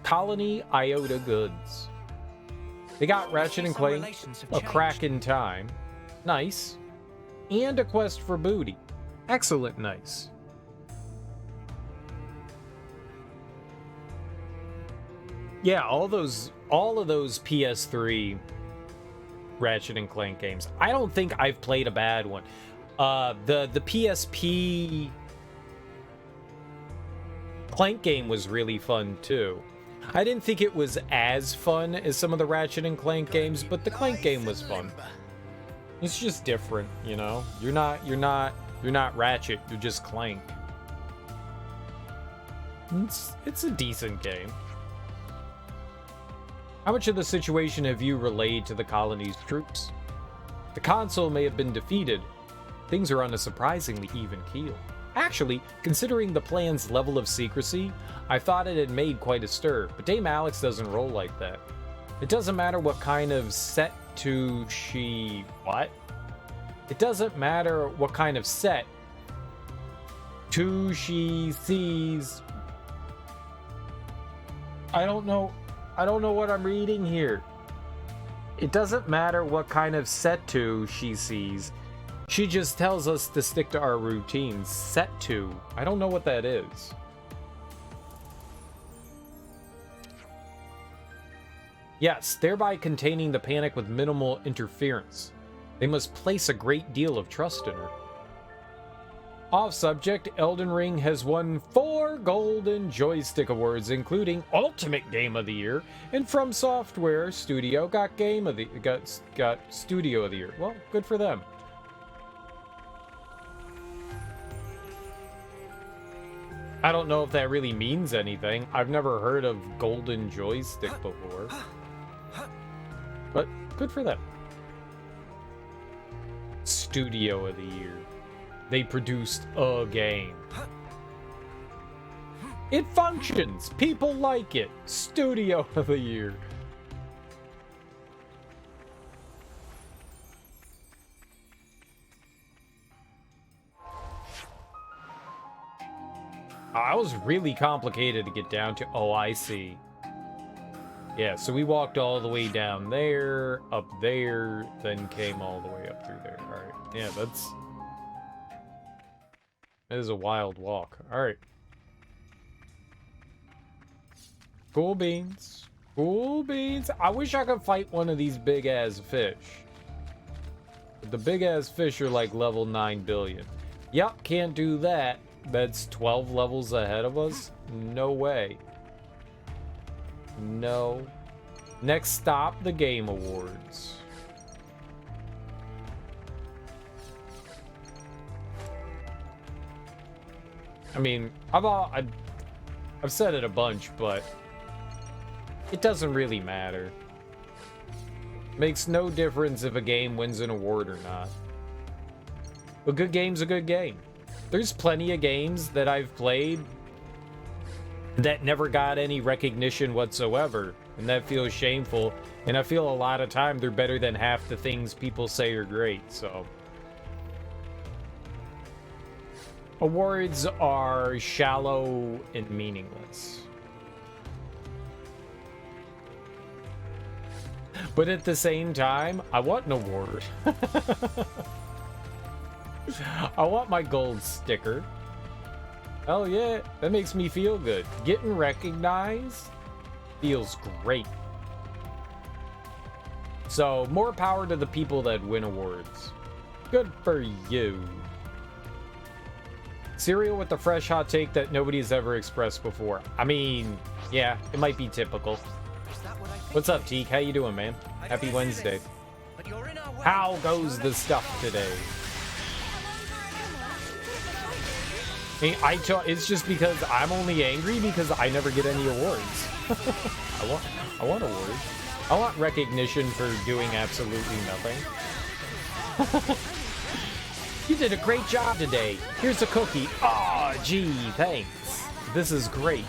Colony Iota Goods. They got Ratchet and Clank, a crack in time. Nice. And a quest for booty. Excellent nice. Yeah, all of those PS3 Ratchet and Clank games. I don't think I've played a bad one. The PSP Clank game was really fun too. I didn't think it was as fun as some of the Ratchet and Clank games, but the Clank game was fun. It's just different, you know. You're not Ratchet, you're just Clank. It's a decent game. How much of the situation have you relayed to the colony's troops? The consul may have been defeated. Things are on a surprisingly even keel. Actually, considering the plan's level of secrecy, I thought it had made quite a stir, but Dame Alex doesn't roll like that. It doesn't matter what kind of set to she... What? It doesn't matter what kind of set to she sees... I don't know what I'm reading here. It doesn't matter what kind of set to she sees. She just tells us to stick to our routines. Set to. I don't know what that is. Yes, thereby containing the panic with minimal interference. They must place a great deal of trust in her. Off subject, Elden Ring has won 4 Golden Joystick Awards, including Ultimate Game of the Year, and From Software Studio got Studio of the Year. Well, good for them. I don't know if that really means anything. I've never heard of Golden Joystick before. But good for them. Studio of the Year. They produced a game. It functions. People like it. Studio of the Year. It was really complicated to get down to. Oh, I see. Yeah, so we walked all the way down there, up there, then came all the way up through there. All right. Yeah, that is a wild walk. All right. Cool beans. Cool beans. I wish I could fight one of these big-ass fish. But the big-ass fish are like level 9 billion. Yup, can't do that. That's 12 levels ahead of us? No way. No. Next stop, the Game Awards. I mean, I've said it a bunch, but it doesn't really matter. Makes no difference if a game wins an award or not. A good game's a good game. There's plenty of games that I've played that never got any recognition whatsoever, and that feels shameful. And I feel a lot of time they're better than half the things people say are great, so. Awards are shallow and meaningless. But at the same time, I want an award. I want my gold sticker. Hell yeah, that makes me feel good. Getting recognized feels great. So, more power to the people that win awards. Good for you. Cereal with the fresh hot take that nobody's ever expressed before. I mean, yeah, it might be typical. What's up, Teak? How you doing, man? Happy Wednesday. How goes the stuff today? It's just because I'm only angry because I never get any awards. I want awards. I want recognition for doing absolutely nothing. You did a great job today. Here's a cookie. Aw, oh, gee, thanks. This is great.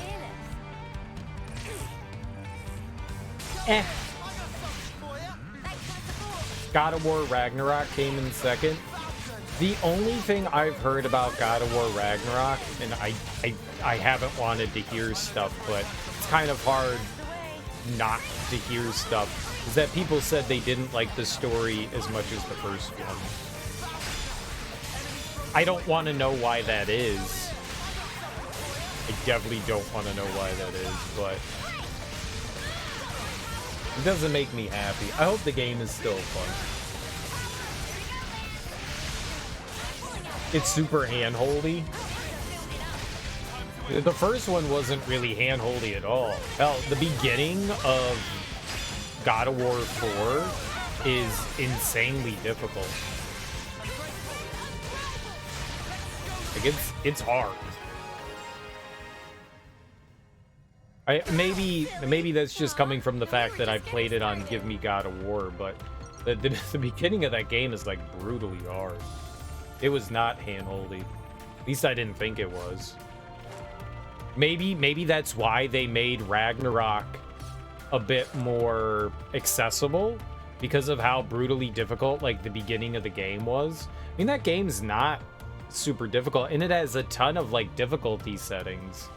God of War Ragnarok came in second. The only thing I've heard about God of War Ragnarok, and I haven't wanted to hear stuff, but it's kind of hard not to hear stuff, is that people said they didn't like the story as much as the first one. I don't want to know why that is. I definitely don't want to know why that is, but it doesn't make me happy. I hope the game is still fun. It's super hand-holdy. The first one wasn't really hand-holdy at all. Hell, the beginning of God of War 4 is insanely difficult. Like, it's hard. Maybe that's just coming from the fact that I played it on Give Me God of War, but the beginning of that game is like brutally hard. It was not handholdy. At least I didn't think it was. Maybe that's why they made Ragnarok a bit more accessible, because of how brutally difficult like the beginning of the game was. I mean, that game's not super difficult, and it has a ton of like difficulty settings.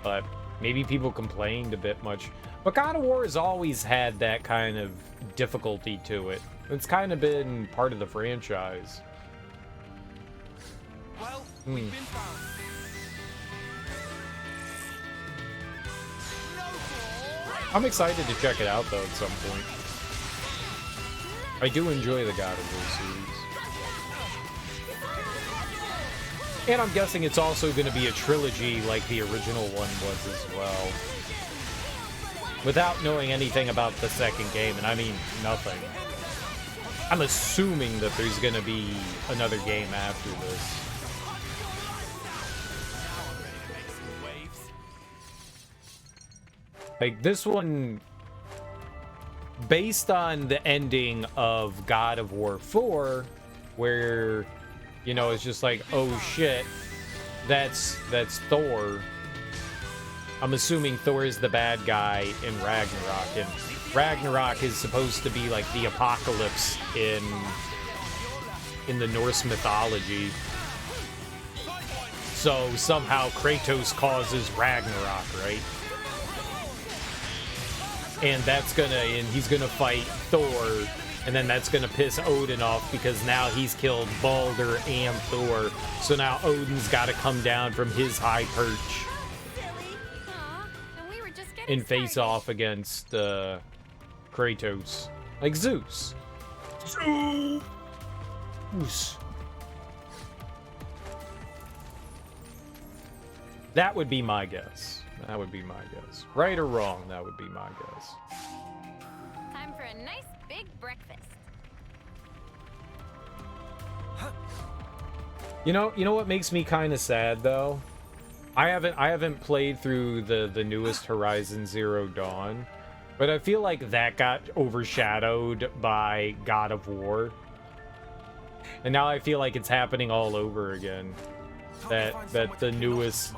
But maybe people complained a bit much. But God of War has always had that kind of difficulty to it. It's kind of been part of the franchise. Well, we've been found. I'm excited to check it out, though, at some point. I do enjoy the God of War series. And I'm guessing it's also going to be a trilogy like the original one was as well. Without knowing anything about the second game, and I mean nothing. I'm assuming that there's going to be another game after this. Like, this one, based on the ending of God of War 4, where, you know, it's just like, oh shit, that's Thor. I'm assuming Thor is the bad guy in Ragnarok, and Ragnarok is supposed to be like the apocalypse in the Norse mythology. So somehow Kratos causes Ragnarok, right? And he's gonna fight Thor, and then that's gonna piss Odin off because now he's killed Baldur and Thor. So now Odin's gotta come down from his high perch and face off against Kratos, like Zeus. Zeus. That would be my guess. That would be my guess. Right or wrong, that would be my guess. Time for a nice big breakfast. You know what makes me kind of sad though? I haven't played through the newest Horizon Zero Dawn, but I feel like that got overshadowed by God of War. And now I feel like it's happening all over again. That the newest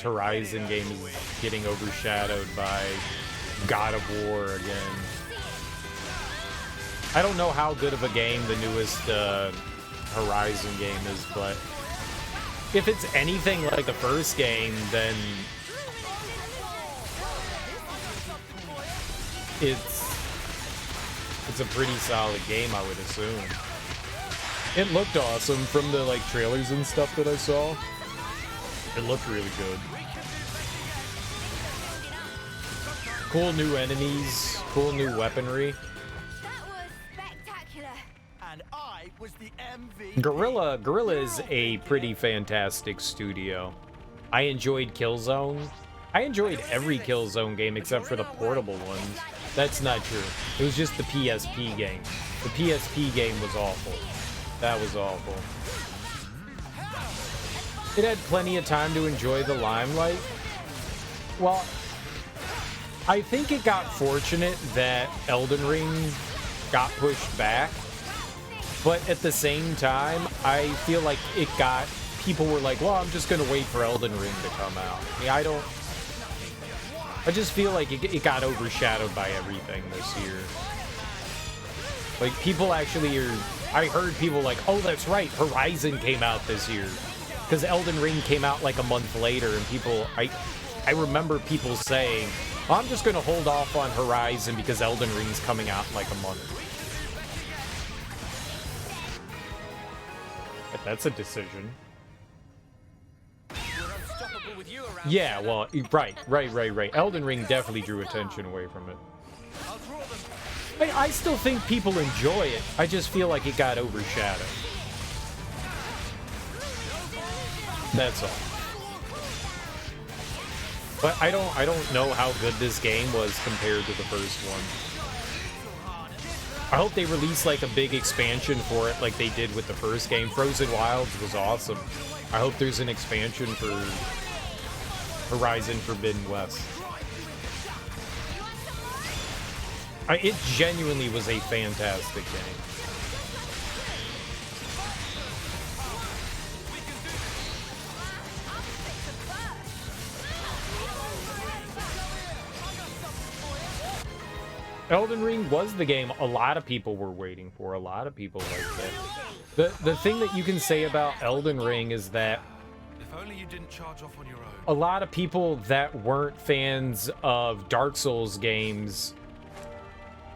Horizon game is getting overshadowed by God of War again. I don't know how good of a game the newest Horizon game is, but if it's anything like the first game, then it's a pretty solid game, I would assume. It looked awesome from the like trailers and stuff that I saw. It looked really good. Cool new enemies, cool new weaponry. That was spectacular. And I was the MVP. Guerrilla is a pretty fantastic studio. I enjoyed Killzone. I enjoyed every Killzone game except for the portable ones. That's not true. It was just the PSP game. The PSP game was awful. That was awful. It had plenty of time to enjoy the limelight. Well, I think it got fortunate that Elden Ring got pushed back. But at the same time, I feel like people were like, well, I'm just going to wait for Elden Ring to come out. I mean, I just feel like it got overshadowed by everything this year. Like, people actually I heard people like, oh, that's right, Horizon came out this year. Because Elden Ring came out like a month later, and I remember people saying, well, I'm just going to hold off on Horizon because Elden Ring's coming out in like a month. But that's a decision. Yeah, well, right. Elden Ring definitely drew attention away from it. I still think people enjoy it. I just feel like it got overshadowed. That's all. But I don't know how good this game was compared to the first one. I hope they release like a big expansion for it like they did with the first game. Frozen Wilds was awesome. I hope there's an expansion for Horizon Forbidden West. It genuinely was a fantastic game. Elden Ring was the game a lot of people were waiting for. A lot of people liked it. The thing that you can say about Elden Ring is that If only you didn't charge off on your own. a lot of people that weren't fans of Dark Souls games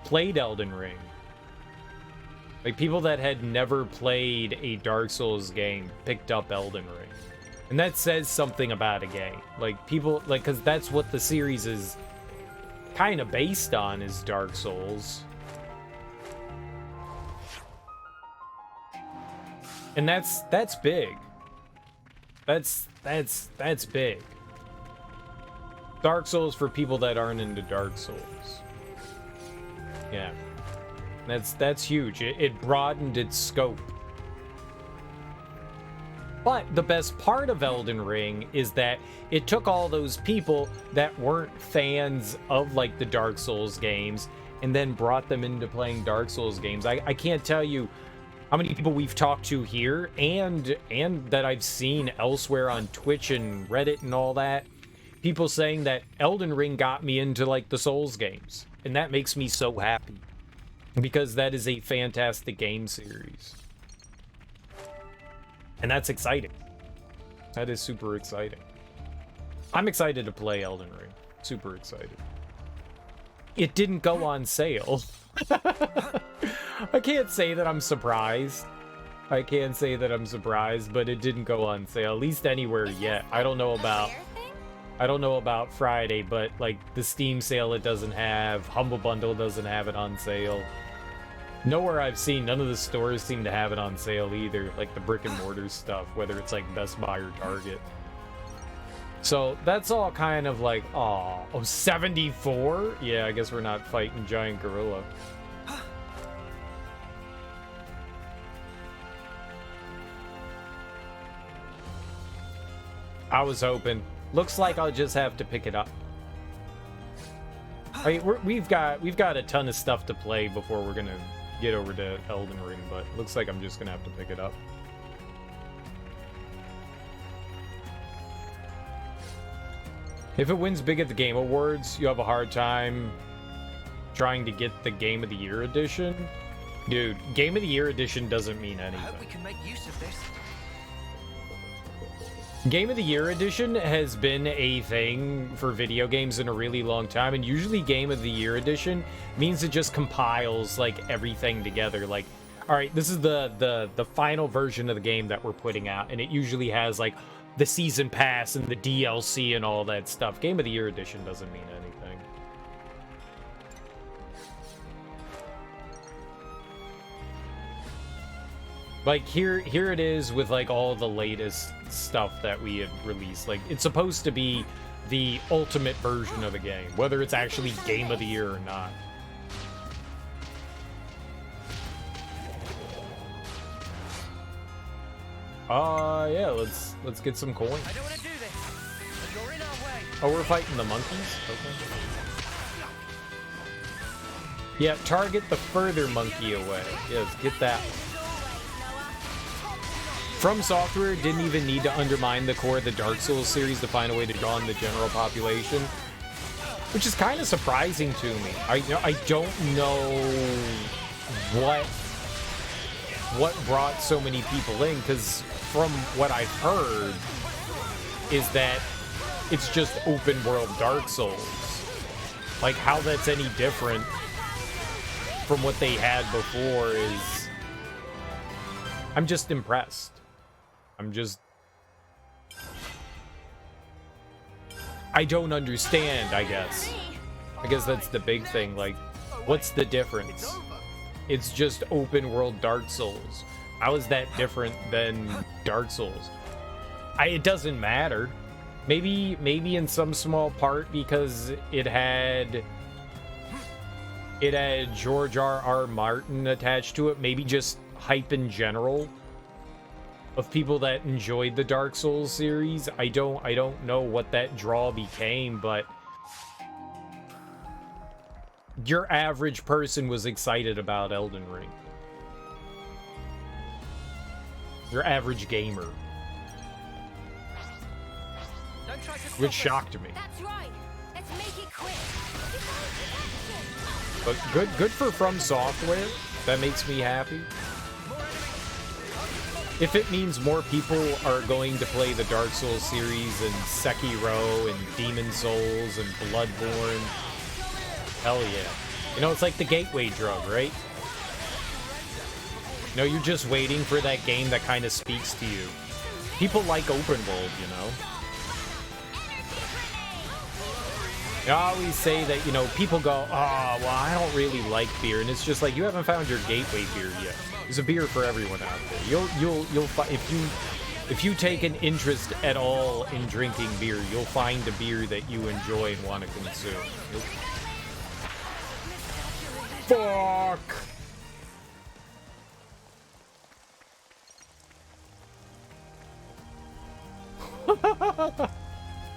played Elden Ring. Like, people that had never played a Dark Souls game picked up Elden Ring. And that says something about a game. Like, people, like, because that's what the series is kind of based on, is Dark Souls. And that's big. That's big. Dark Souls for people that aren't into Dark Souls. Yeah. That's huge. It broadened its scope. But the best part of Elden Ring is that it took all those people that weren't fans of, like, the Dark Souls games and then brought them into playing Dark Souls games. I can't tell you how many people we've talked to here and that I've seen elsewhere on Twitch and Reddit and all that. People saying that Elden Ring got me into, like, the Souls games. And that makes me so happy. Because that is a fantastic game series. And that's exciting. That is super exciting. I'm excited to play Elden Ring. Super excited. It didn't go on sale. I can't say that I'm surprised. I can't say that I'm surprised, but it didn't go on sale, at least anywhere yet. I don't know about Friday, but, like, the Steam sale it doesn't have, Humble Bundle doesn't have it on sale. Nowhere I've seen, none of the stores seem to have it on sale either, like the brick and mortar stuff, whether it's like Best Buy or Target. So that's all kind of like, oh, 74? Yeah, I guess we're not fighting giant gorilla. I was hoping. Looks like I'll just have to pick it up. I mean, we've got a ton of stuff to play before we're gonna get over to Elden Ring, but looks like I'm just gonna have to pick it up. If it wins big at the Game Awards, you have a hard time trying to get the Game of the Year edition. Dude, Game of the Year edition doesn't mean anything. I hope we can make use of this. Game of the Year edition has been a thing for video games in a really long time, and usually Game of the Year edition means it just compiles, like, everything together. Like, all right, this is the final version of the game that we're putting out, and it usually has, like, the season pass and the DLC and all that stuff. Game of the Year edition doesn't mean anything. Like, here it is with, like, all the latest stuff that we had released. Like, it's supposed to be the ultimate version of the game, whether it's actually Game of the Year or not. Yeah, let's get some coins. I don't want to do this, but you're in our way. Oh, we're fighting the monkeys? Okay. Yeah, target the further monkey away. Yes, get that. From Software didn't even need to undermine the core of the Dark Souls series to find a way to draw in the general population, which is kind of surprising to me. I don't know what brought so many people in, because from what I've heard is that it's just open world Dark Souls. Like, how that's any different from what they had before is... I'm just impressed. I don't understand, I guess. I guess that's the big thing. Like, what's the difference? It's just open world Dark Souls. How is that different than Dark Souls? It doesn't matter. Maybe in some small part because it had George R.R. Martin attached to it. Maybe just hype in general. of people that enjoyed the Dark Souls series. I don't know what that draw became, but your average person was excited about Elden Ring. Your average gamer. Don't try to stop Which us. shocked me. That's right. Let's make it quick. But good for From Software. That makes me happy. If it means more people are going to play the Dark Souls series and Sekiro and Demon Souls and Bloodborne, hell yeah. You know, it's like the gateway drug, right? You know, you're just waiting for that game that kind of speaks to you. People like open world, you know? I always say that, you know, people go, oh, well, I don't really like beer. And it's just like, you haven't found your gateway beer yet. There's a beer for everyone out there. You'll find, if you take an interest at all in drinking beer, you'll find a beer that you enjoy and want to consume. Fuck!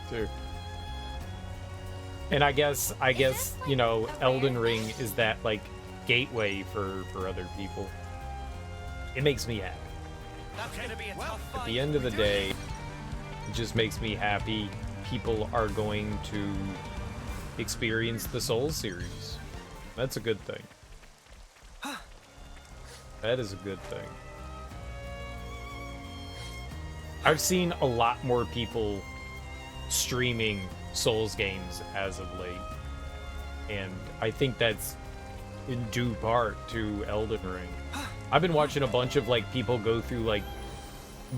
Dude. And I guess, you know, Elden Ring is that, like, gateway for other people. It makes me happy. That's gonna be a tough At fight. the end of the day, it just makes me happy people are going to experience the Souls series. That's a good thing. That is a good thing. I've seen a lot more people streaming Souls games as of late, and I think that's in due part to Elden Ring. I've been watching a bunch of like people go through like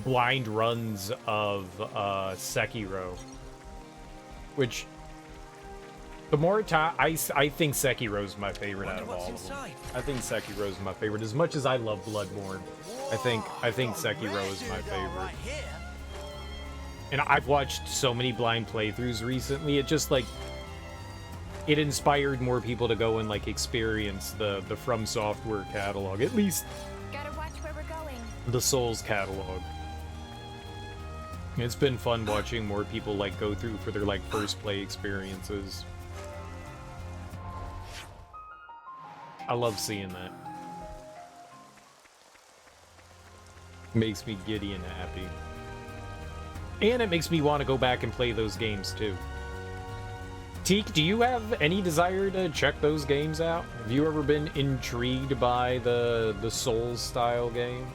blind runs of Sekiro, which the more time I think Sekiro's my favorite out Wonder of what's all of them. inside. I think Sekiro's my favorite. As much as I love Bloodborne, I think Sekiro is my favorite. Right here. And I've watched so many blind playthroughs recently. It just like it inspired more people to go and like experience the From Software catalog, at least Gotta watch where we're going. the Souls catalog. It's been fun watching more people like go through for their like first play experiences. I love seeing that. Makes me giddy and happy. And it makes me want to go back and play those games too. Teak, do you have any desire to check those games out? Have you ever been intrigued by the Souls style game?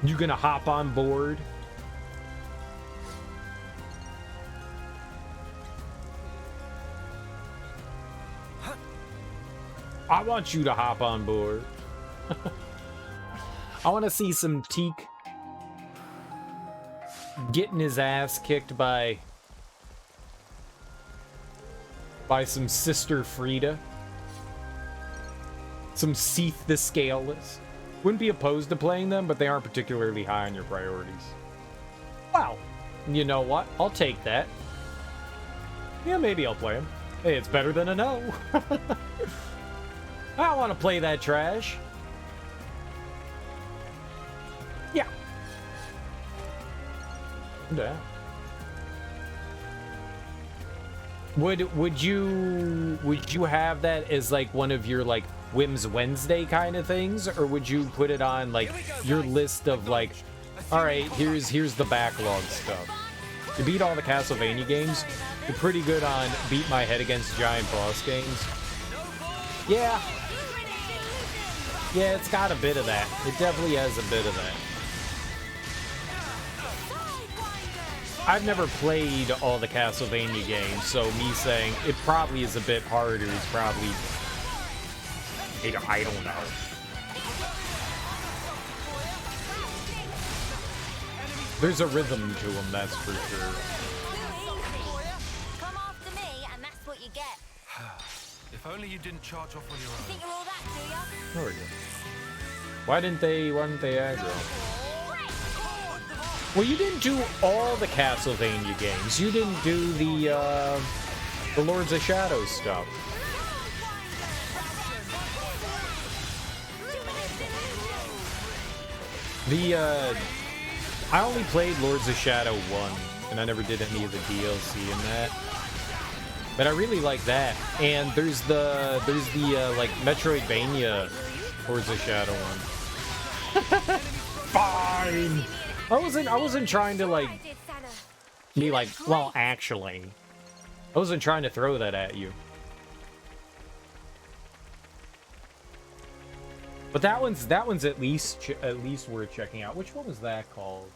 You gonna hop on board? I want you to hop on board. I want to see some Teak getting his ass kicked by some Sister Frida. Some Seath the Scaleless. Wouldn't be opposed to playing them, but they aren't particularly high on your priorities. Wow. You know what? I'll take that. Yeah, maybe I'll play them. Hey, it's better than a no. I don't want to play that trash. Yeah. Yeah. Would you have that as like one of your like Whims Wednesday kind of things, or would you put it on like your list of like, all right, here's the backlog stuff. You beat all the Castlevania games. You're pretty good on beat my head against giant boss games. Yeah. Yeah, it's got a bit of that. It definitely has a bit of that. I've never played all the Castlevania games, so me saying it probably is a bit harder is probably... I don't know. There's a rhythm to them, that's for sure. Come after me, and that's what you get. If only you didn't charge off on your own. Think you're all that, do ya? There we go. Why didn't they aggro? Well, you didn't do all the Castlevania games. You didn't do the Lords of Shadow stuff. I only played Lords of Shadow 1, and I never did any of the DLC in that. But I really like that. And there's the like Metroidvania Lords of Shadow one. Fine. I wasn't trying to like be like, well, actually. I wasn't trying to throw that at you. But that one's at least worth checking out. Which one was that called?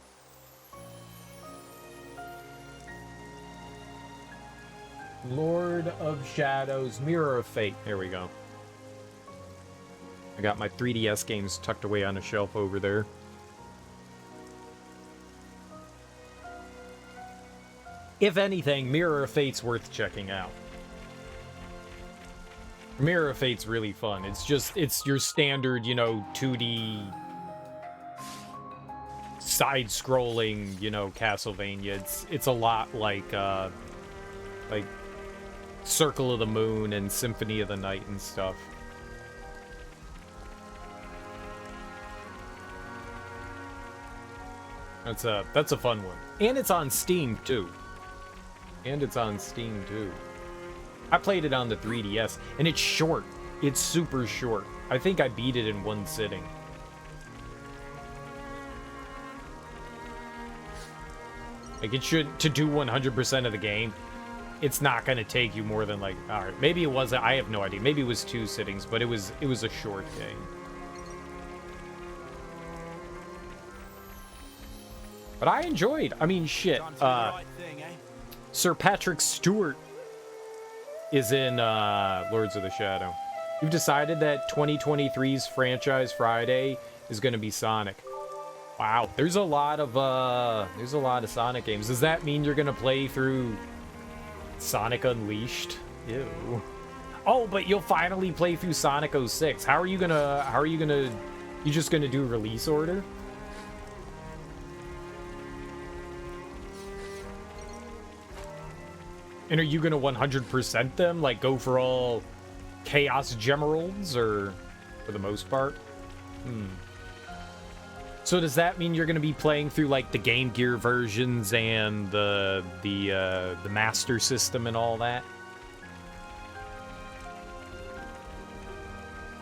Lord of Shadows, Mirror of Fate. There we go. I got my 3DS games tucked away on a shelf over there. If anything, Mirror of Fate's worth checking out. Mirror of Fate's really fun. It's your standard, you know, 2D side-scrolling, you know, Castlevania. It's a lot like Circle of the Moon and Symphony of the Night and stuff. That's a fun one. And it's on Steam too. I played it on the 3DS, and it's short. It's super short. I think I beat it in one sitting. Like, it should, to do 100% of the game, it's not going to take you more than, like, alright, maybe it was, I have no idea. Maybe it was 2 sittings, but it was a short game. But I enjoyed, I mean, shit, Sir Patrick Stewart is in Lords of the Shadow. You've decided that 2023's franchise Friday is going to be Sonic. Wow, there's a lot of Sonic games. Does that mean you're going to play through Sonic Unleashed? Ew. Oh, but you'll finally play through Sonic 06. You just gonna do release order? And are you gonna 100% them? Like, go for all Chaos Gemeralds, or for the most part? So does that mean you're gonna be playing through, like, the Game Gear versions and the Master System and all that?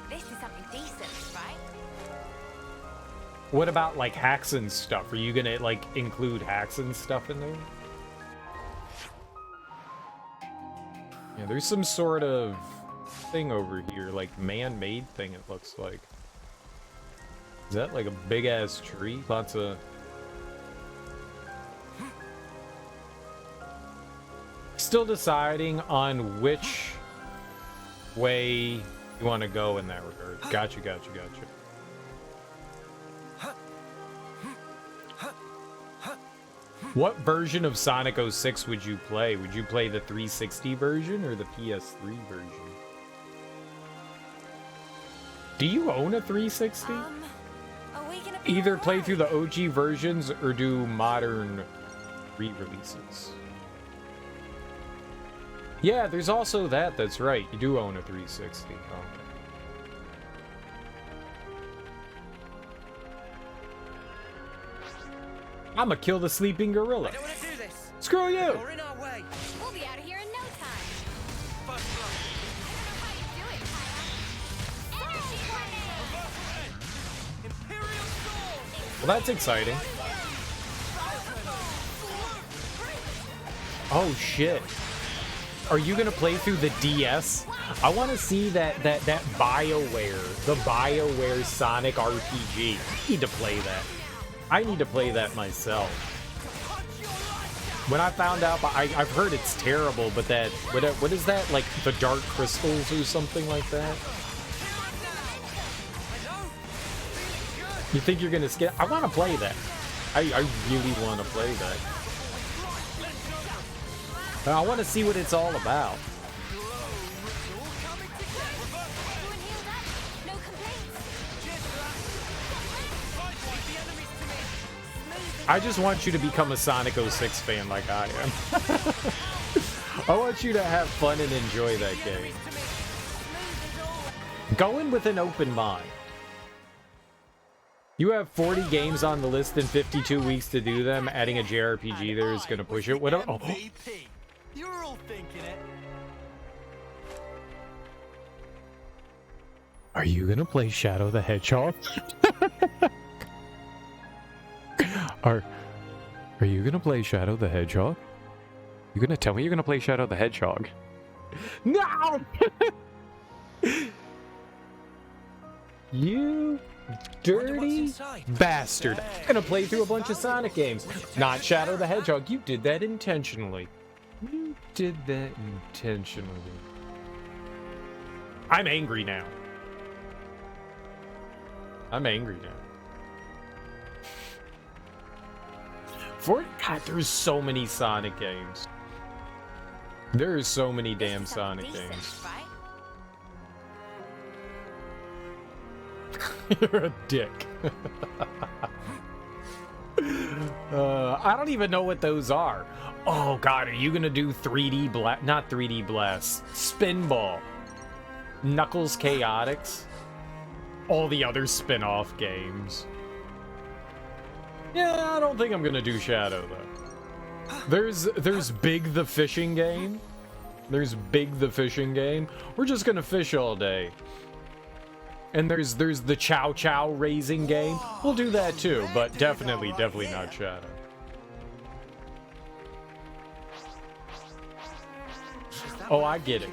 This is something decent, right? What about, like, hacks and stuff? Are you gonna, like, include hacks and stuff in there? Yeah, there's some sort of thing over here, like man-made thing, it looks like. Is that like a big-ass tree? Lots of... Still deciding on which way you want to go in that regard. Gotcha. What version of Sonic 06 would you play? Would you play the 360 version or the PS3 version? Do you own a 360? Either play through the OG versions or do modern re-releases. Yeah, there's also that. That's right. You do own a 360. Okay. I'ma kill the sleeping gorilla. I don't want to do this. Screw you! You're in our way. We'll be out of here in no time. First blood. I don't know how you do it, Kaya. Energy grenade! Imperial sword. Well, that's exciting. Oh shit! Are you gonna play through the DS? I want to see that BioWare, the BioWare Sonic RPG. I need to play that. I need to play that myself. When I found out, I've heard it's terrible, but that, what is that? Like the Dark Crystals or something like that? You think you're gonna skip? I want to play that. I really want to play that. I want to see what it's all about. I just want you to become a Sonic 06 fan like I am. I want you to have fun and enjoy that game. Go in with an open mind. You have 40 games on the list in 52 weeks to do them. Adding a JRPG there is gonna push it. What? Oh. MVP. You're all thinking it. Are you gonna play Shadow the Hedgehog? Are you gonna play Shadow the Hedgehog? You gonna tell me you're gonna play Shadow the Hedgehog? No! You dirty bastard. I'm gonna play through a bunch of Sonic games. Not Shadow the Hedgehog. You did that intentionally. You did that intentionally. I'm angry now. I'm angry now. God, there's so many Sonic games. There's so many damn Sonic games. You're a dick. I don't even know what those are. Oh god, are you gonna do 3D Blast? Not 3D Blast. Spinball. Knuckles Chaotix. All the other spin-off games. Yeah, I don't think I'm gonna do Shadow though. There's Big the Fishing Game. There's Big the Fishing Game. We're just gonna fish all day. And there's the Chow Chow raising game. We'll do that too, but definitely not Shadow. Oh, I get it.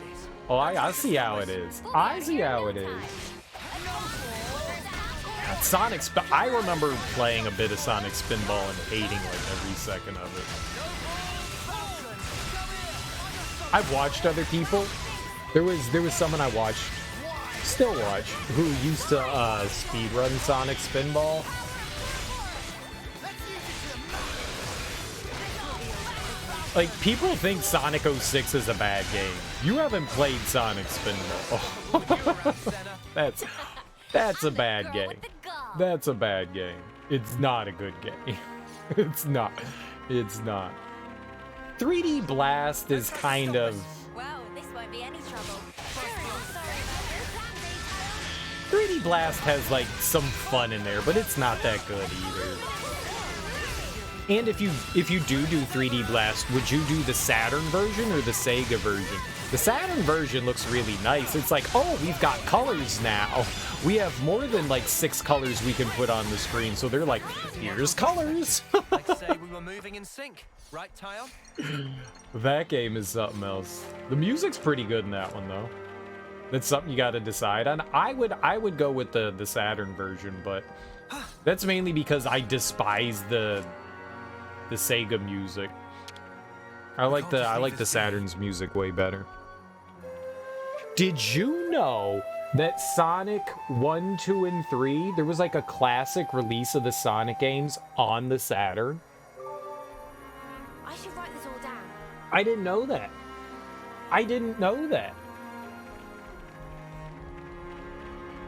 Oh, I see how it is. I see how it is. Sonic I remember playing a bit of Sonic Spinball and hating like every second of it. I've watched other people. There was someone I watched, still watch, who used to speedrun Sonic Spinball. Like, people think Sonic 06 is a bad game. You haven't played Sonic Spinball. That's a bad game. That's a bad game. It's not a good game. It's not. 3D Blast is kind of... Well, this won't be any trouble. 3D Blast has, like, some fun in there, but it's not that good either. And if you do 3D Blast, would you do the Saturn version or the Sega version? The Saturn version looks really nice. It's like, oh, we've got colors now. We have more than like 6 colors we can put on the screen. So they're like, here's colors. Like to say we were moving in sync, right, Tyon? That game is something else. The music's pretty good in that one though. That's something you got to decide on. I would go with the Saturn version, but that's mainly because I despise the Sega music. I like the Saturn's music way better. Did you know that Sonic 1, 2, and 3, there was like a classic release of the Sonic games on the Saturn? I should write this all down. I didn't know that. I didn't know that.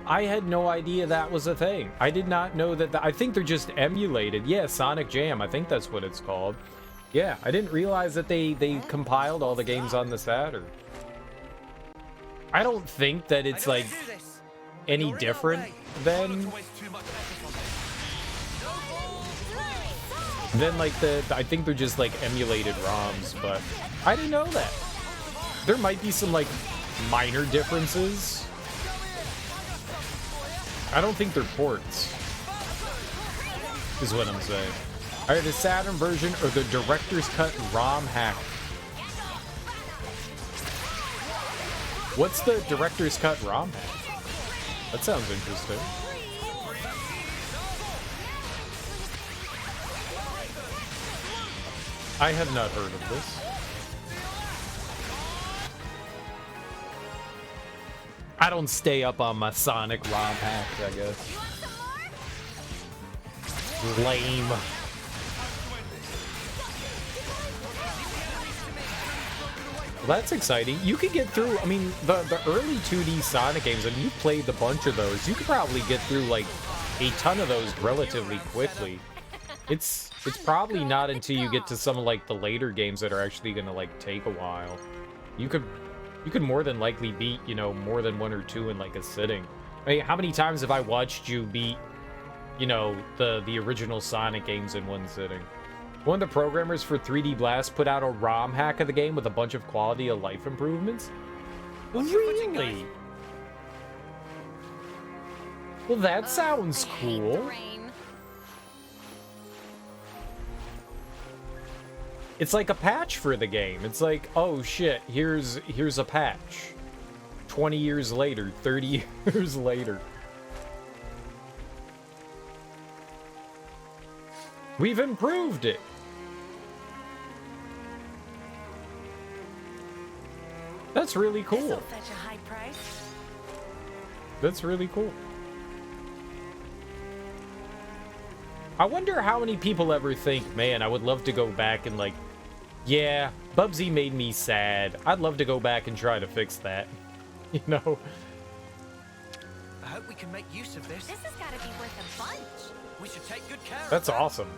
I had no idea that was a thing. I did not know that. I think they're just emulated. Yeah, Sonic Jam. I think that's what it's called. Yeah, I didn't realize that they compiled all the games on the Saturn. I don't think that it's like any different than like I think they're just like emulated ROMs, but I didn't know that. There might be some like minor differences. I don't think they're ports, is what I'm saying. Either the Saturn version or the Director's Cut ROM hack. What's the Director's Cut ROM hack? That sounds interesting. I have not heard of this. I don't stay up on my Sonic ROM hacks, I guess. Lame. Well, that's exciting. You could get through, I mean, the early 2D Sonic games, and you played a bunch of those, you could probably get through, like, a ton of those relatively quickly. It's probably not until you get to some of, like, the later games that are actually gonna, like, take a while. You could more than likely beat, you know, more than 1 or 2 in, like, a sitting. I mean, how many times have I watched you beat you know, the original Sonic games in one sitting. One of the programmers for 3D Blast put out a ROM hack of the game with a bunch of quality of life improvements. Really? Well, that sounds cool. It's like a patch for the game. It's like, oh shit, here's a patch. 20 years later, 30 years later. We've improved it. That's really cool. This'll fetch a high price. That's really cool. I wonder how many people ever think, man, I would love to go back and like, yeah, Bubsy made me sad. I'd love to go back and try to fix that. You know? I hope we can make use of this. This has got to be worth a bunch. We should take good care of That's that. awesome.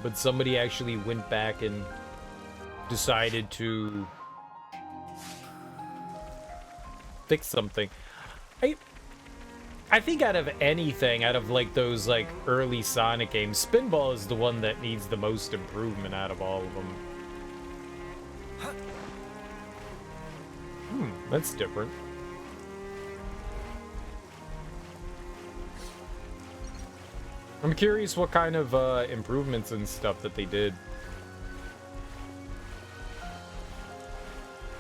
But somebody actually went back and decided to fix something. I think out of anything, out of like those like early Sonic games, Spinball is the one that needs the most improvement out of all of them. That's different. I'm curious what kind of improvements and stuff that they did.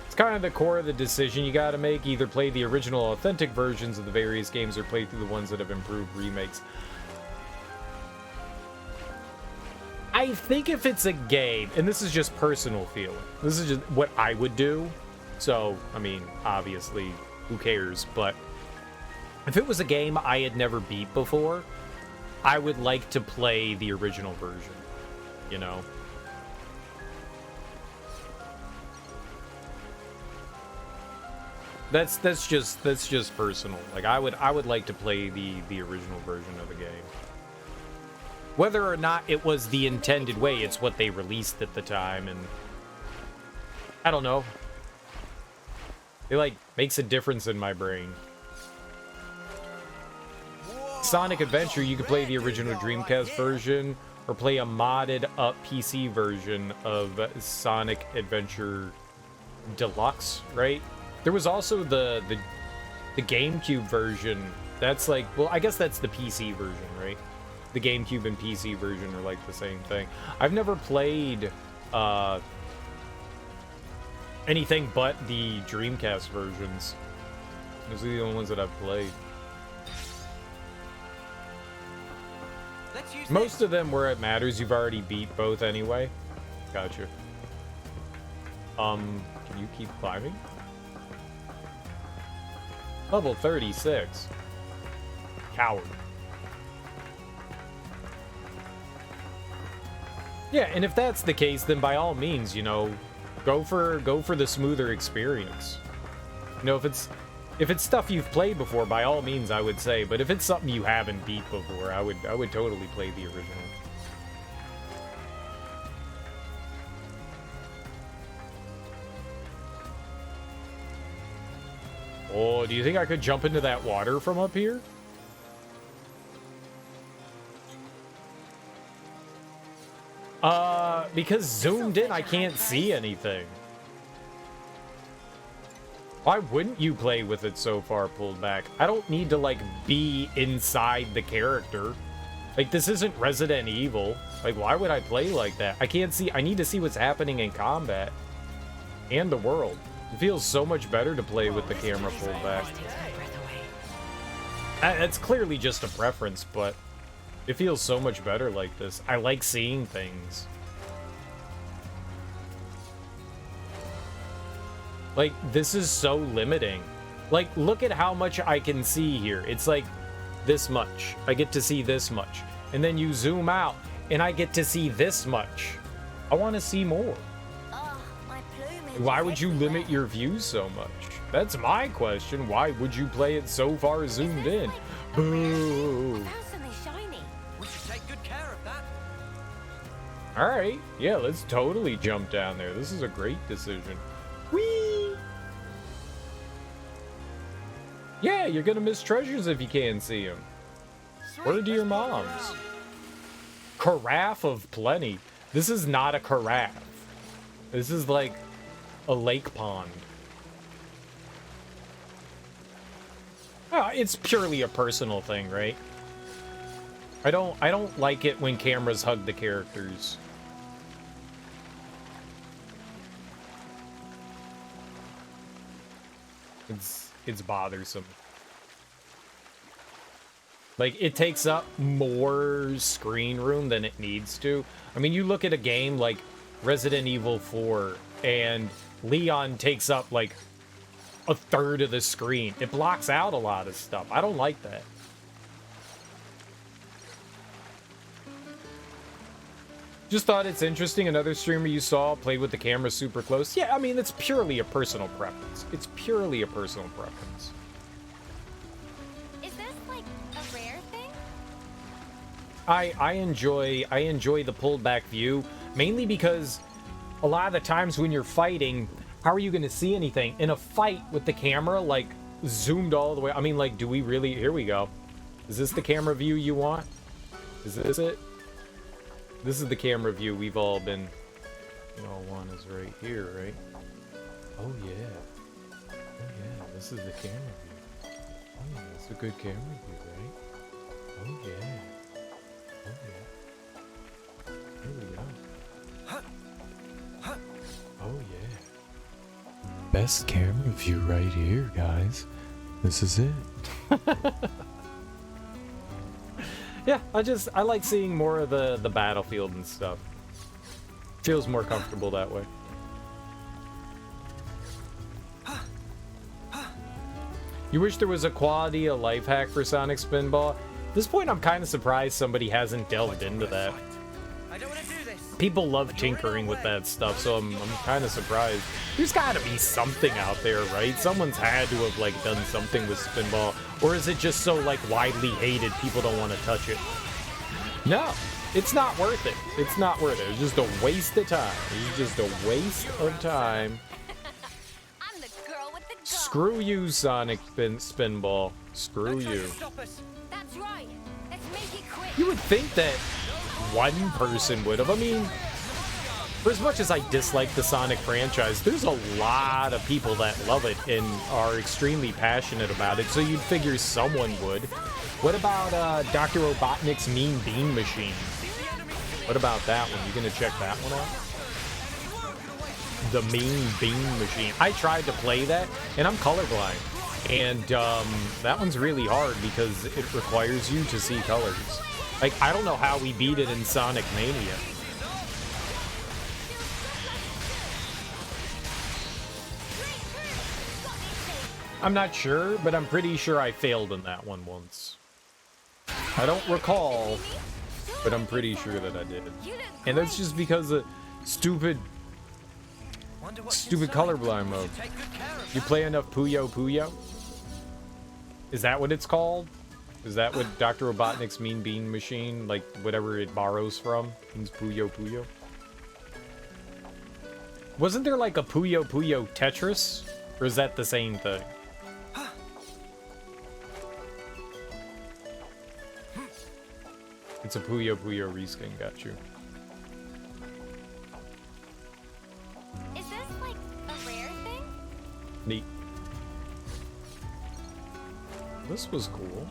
It's kind of the core of the decision you gotta make. Either play the original authentic versions of the various games or play through the ones that have improved remakes. I think if it's a game, and this is just personal feeling, this is just what I would do. So, I mean, obviously, who cares? But if it was a game I had never beat before, I would like to play the original version, you know? That's just personal. Like I would like to play the original version of the game. Whether or not it was the intended way, it's what they released at the time, and I don't know. It like makes a difference in my brain. Sonic Adventure, you can play the original Dreamcast version or play a modded up PC version of Sonic Adventure Deluxe, right? There was also the GameCube version. That's like, well, I guess that's the PC version, right? The GameCube and PC version are like the same thing. I've never played anything but the Dreamcast versions. Those are the only ones that I've played. Let's use Most of them, where it matters, you've already beat both anyway. Gotcha. Can you keep climbing? Level 36. Coward. Yeah, and if that's the case, then by all means, you know, go for the smoother experience. You know, if it's stuff you've played before, by all means, I would say. But if it's something you haven't beat before, I would totally play the original. Oh, do you think I could jump into that water from up here? Because zoomed in, I can't see anything. Why wouldn't you play with it so far pulled back? I don't need to, like, be inside the character. Like, this isn't Resident Evil. Like, why would I play like that? I can't see. I need to see what's happening in combat. And the world. It feels so much better to play with the camera pulled back. That's clearly just a preference, but it feels so much better like this. I like seeing things. Like, this is so limiting. Like, look at how much I can see here. It's like this much. I get to see this much. And then you zoom out, and I get to see this much. I want to see more. Why would you limit your views so much? That's my question. Why would you play it so far zoomed in? Boo! We should take good care of that. Alright, yeah, let's totally jump down there. This is a great decision. Whee! you're gonna miss treasures if you can't see them. Word to your moms. Carafe of plenty. This is not a carafe. This is like a lake pond. It's purely a personal thing, right? I don't like it when cameras hug the characters. It's bothersome. Like, it takes up more screen room than it needs to. I mean, you look at a game like Resident Evil 4, and Leon takes up, like, a third of the screen. It blocks out a lot of stuff. I don't like that. Just thought it's interesting. Another streamer you saw played with the camera super close. Yeah, I mean, it's purely a personal preference. It's purely a personal preference. Is this like a rare thing? I enjoy the pulled back view, mainly because a lot of the times when you're fighting, how are you going to see anything in a fight with the camera like zoomed all the way? I mean, like, do we really? Here we go. Is this the camera view you want? Is this it? This is the camera view we've all been, you all want is right here, right? Oh yeah. Oh yeah, this is the camera view. Oh yeah, it's a good camera view, right? Oh yeah. Oh yeah. Here we go. Oh yeah. Best camera view right here, guys. This is it. Yeah, I like seeing more of the battlefield and stuff. Feels more comfortable that way. You wish there was a quality of life hack for Sonic Spinball? At this point, I'm kind of surprised somebody hasn't delved into that. I don't want to do this. People love tinkering with that stuff, so I'm kind of surprised. There's got to be something out there, right? Someone's had to have like done something with Spinball, or is it just so like widely hated people don't want to touch it? No, it's not worth it. It's not worth it. It's just a waste of time. It's just a waste of time. I'm the girl with the gun. Screw you, Sonic Spinball. Screw Don't try you. to stop us. That's right. Let's make it quick. You would think that one person would have. I mean, for as much as I dislike the Sonic franchise, there's a lot of people that love it and are extremely passionate about it, so you'd figure someone would. What about Dr. Robotnik's Mean Bean Machine? What about that one? You gonna check that one out? The Mean Bean Machine. I tried to play that, and I'm colorblind. And that one's really hard because it requires you to see colors. Like, I don't know how we beat it in Sonic Mania. I'm not sure, but I'm pretty sure I failed in that one once. I don't recall, but I'm pretty sure that I did. And that's just because of stupid colorblind mode. Take good care of You play enough Puyo Puyo? Is that what it's called? Is that what Dr. Robotnik's Mean Bean Machine, like whatever it borrows from, means Puyo Puyo? Wasn't there like a Puyo Puyo Tetris? Or is that the same thing? It's a Puyo Puyo reskin, got you. Is this like a rare thing? Neat. This was cool.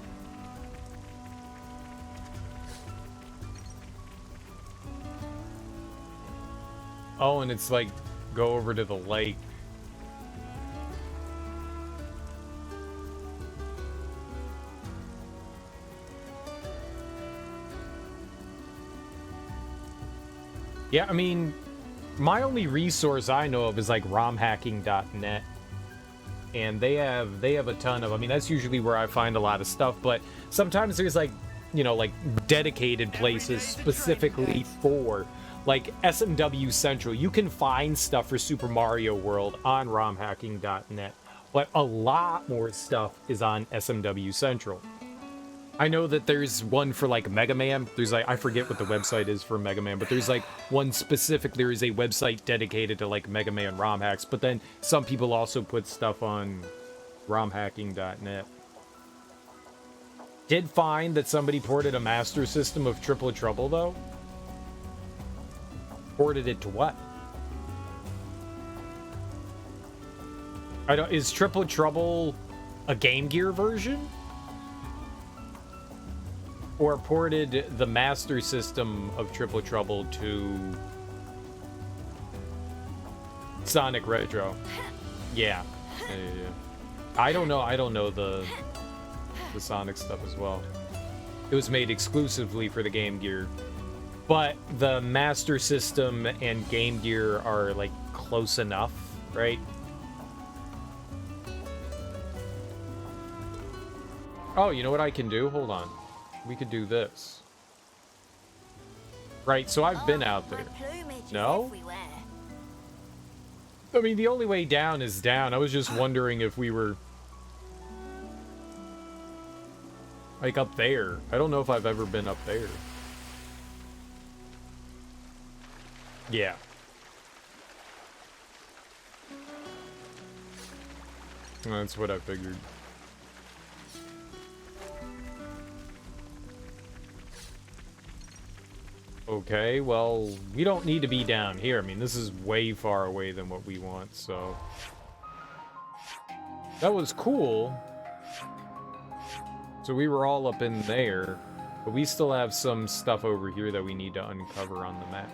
Oh, and it's like, go over to the lake. Yeah, I mean, my only resource I know of is like romhacking.net. And they have a ton of, I mean, that's usually where I find a lot of stuff, but sometimes there's like, you know, like dedicated places specifically for like SMW Central. You can find stuff for Super Mario World on romhacking.net, but a lot more stuff is on SMW Central. I know that there's one for like Mega Man. There's like, I forget what the website is for Mega Man, but there's like one specific, there is a website dedicated to like Mega Man ROM hacks, but then some people also put stuff on romhacking.net. Did find that somebody ported a Master System of Triple Trouble, though. Ported it to what? I don't. Is Triple Trouble a Game Gear version? Or ported the Master System of Triple Trouble to Sonic Retro? Yeah. I don't know. I don't know the Sonic stuff as well. It was made exclusively for the Game Gear. But the Master System and Game Gear are, like, close enough, right? Oh, you know what I can do? Hold on. We could do this. Right, so I've been out there. No? I mean, the only way down is down. I was just wondering if we were... like, up there. I don't know if I've ever been up there. Yeah. That's what I figured. Okay, well, we don't need to be down here. I mean, this is way far away than what we want, so... That was cool. So we were all up in there, but we still have some stuff over here that we need to uncover on the map.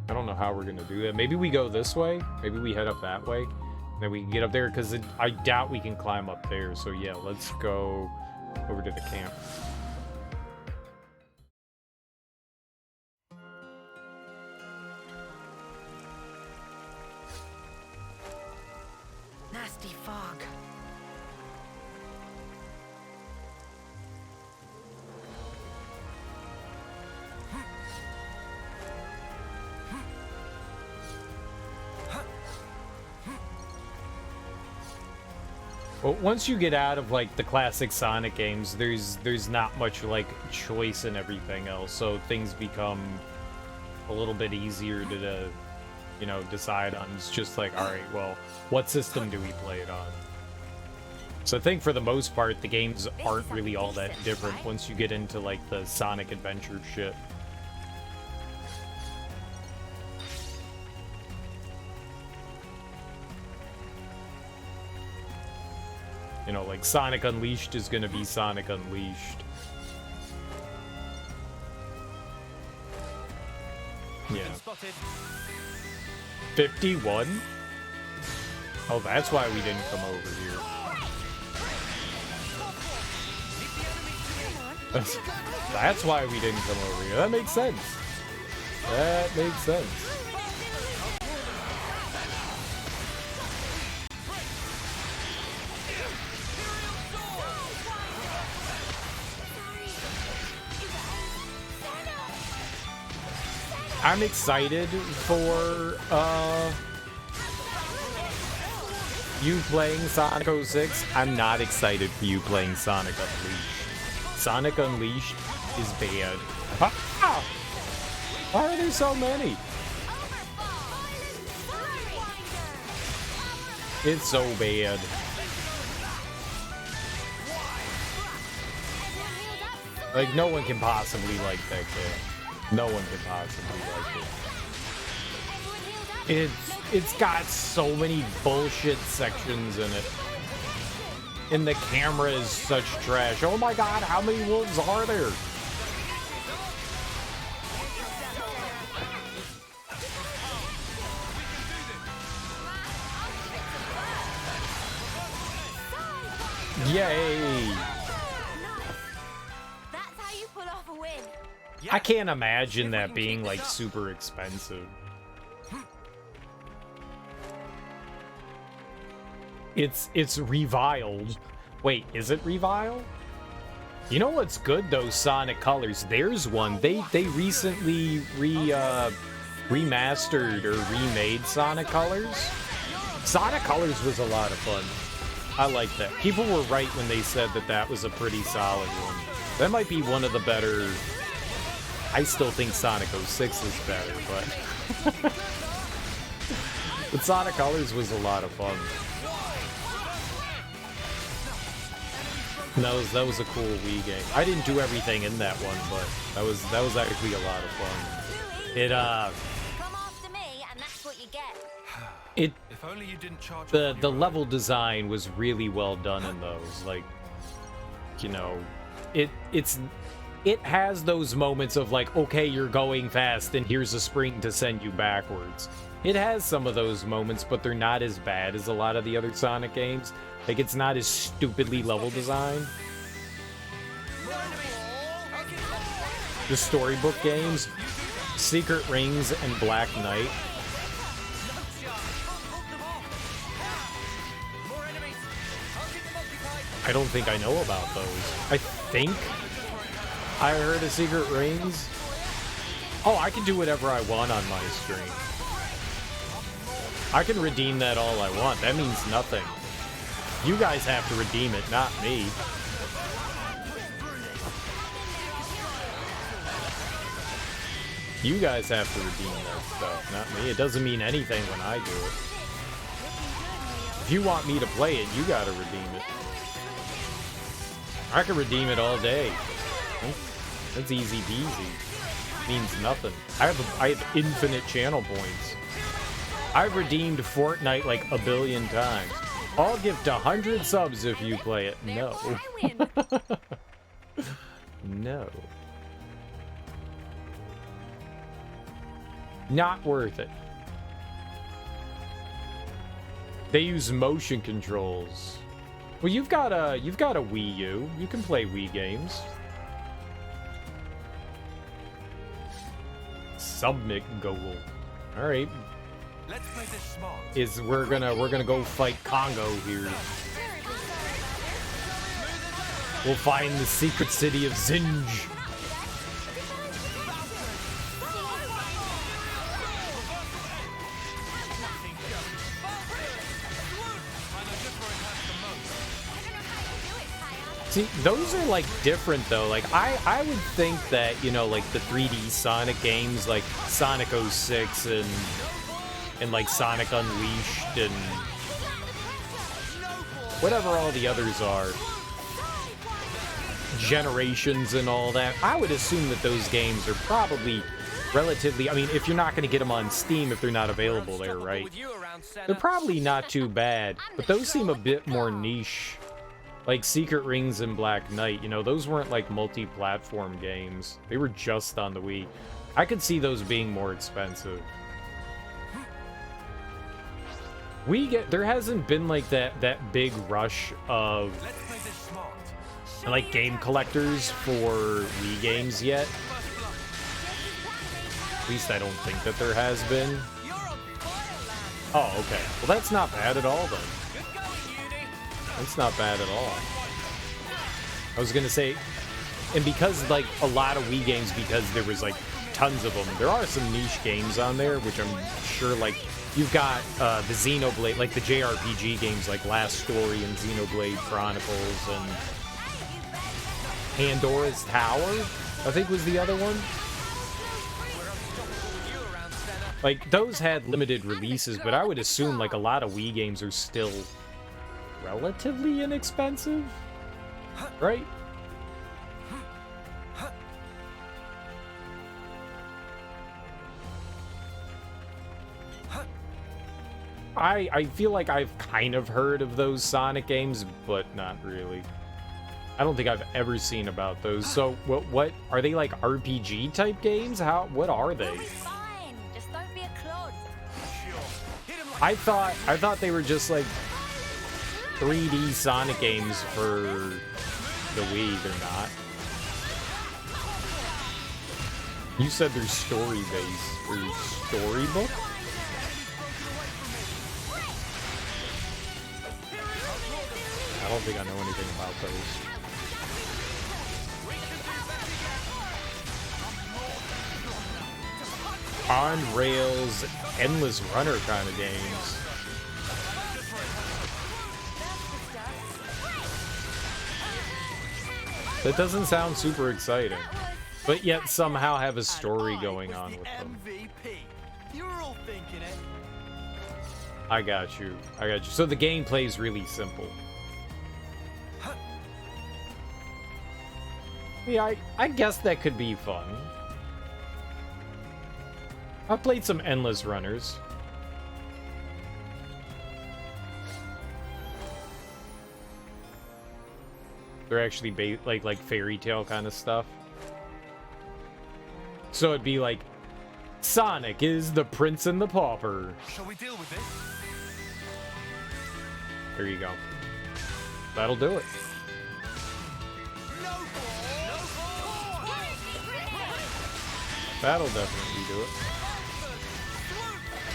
I don't know how we're gonna do that. Maybe we go this way. Maybe we head up that way. And then we can get up there, because I doubt we can climb up there. So yeah, let's go over to the camp. Nasty fog. Well, once you get out of, like, the classic Sonic games, there's not much, like, choice in everything else, so things become a little bit easier to you know, decide on. It's just like, alright, well, what system do we play it on? So I think for the most part, the games aren't really all that different once you get into, like, the Sonic Adventure shit. You know, like, Sonic Unleashed is gonna be Sonic Unleashed. Yeah. 51? Oh, that's why we didn't come over here. That's why we didn't come over here. That makes sense. That makes sense. I'm excited for you playing Sonic 06. I'm not excited for you playing Sonic Unleashed. Sonic Unleashed is bad. Ah! Why are there so many? It's so bad. Like, no one can possibly like that game. No one can possibly like it. It's got so many bullshit sections in it. And the camera is such trash. Oh my god, how many wolves are there? Yay! That's how you pull off a win. I can't imagine that being, like, super expensive. It's reviled. Wait, is it reviled? You know what's good though? Sonic Colors. There's one. They recently remastered or remade Sonic Colors. Sonic Colors was a lot of fun. I like that. People were right when they said that that was a pretty solid one. That might be one of the better I still think Sonic 06 is better, but... but Sonic Colors was a lot of fun. And that was a cool Wii game. I didn't do everything in that one, but that was actually a lot of fun. It Come after me, and that's what you get. If only you didn't charge off the on your level own. design was really well done in those. Like, you know, it has those moments of like, okay, you're going fast, and here's a spring to send you backwards. It has some of those moments, but they're not as bad as a lot of the other Sonic games. Like, it's not as stupidly level designed. The storybook games, Secret Rings and Black Knight. I don't think I know about those. I think I heard of Secret Rings. Oh, I can do whatever I want on my stream. I can redeem that all I want. That means nothing. You guys have to redeem it, not me. You guys have to redeem that stuff, not me. It doesn't mean anything when I do it. If you want me to play it, you gotta redeem it. I can redeem it all day. That's easy peasy. Means nothing. I have infinite channel points. I've redeemed Fortnite like a billion times. I'll gift 100 subs if you play it. No. No. Not worth it. They use motion controls. Well, you've got a Wii U. You can play Wii games. Submit goal. All right. Let's play this smart. We're gonna go fight Congo here. We'll find the secret city of Zinj. See, those are like different though. Like I would think that, you know, like the 3D Sonic games like Sonic 06 and like Sonic Unleashed and whatever all the others are, Generations and all that, I would assume that those games are probably relatively, I mean, if you're not going to get them on Steam if they're not available there, right? They're probably not too bad, but those seem a bit more niche. Like Secret Rings and Black Knight, you know, those weren't like multi-platform games. They were just on the Wii. I could see those being more expensive. There hasn't been like that big rush of like game collectors for Wii games yet. At least I don't think that there has been. Oh, okay. Well, that's not bad at all then. That's not bad at all. I was gonna say, and because like a lot of Wii games, because there was like tons of them, there are some niche games on there, which I'm sure like you've got the Xenoblade, like the JRPG games like Last Story and Xenoblade Chronicles and Pandora's Tower, I think was the other one. Like those had limited releases, but I would assume like a lot of Wii games are still relatively inexpensive, right? I feel like I've kind of heard of those Sonic games, but not really. I don't think I've ever seen about those. So what are they, like RPG type games? What are they? Fine, just don't be a clod. I thought they were just like 3D Sonic games for the Wii. They're not. You said they're story-based or storybook? I don't think I know anything about those. On rails, endless runner kind of games. That doesn't sound super exciting. but yet somehow have a story going on with them. MVP. You were all thinking it. I got you. I got you. So the gameplay is really simple. Yeah, I guess that could be fun. I've played some Endless Runners. They're actually like fairy tale kind of stuff. So it'd be like, Sonic is the Prince and the Pauper. Shall we deal with this? There you go. That'll do it. That'll definitely do it.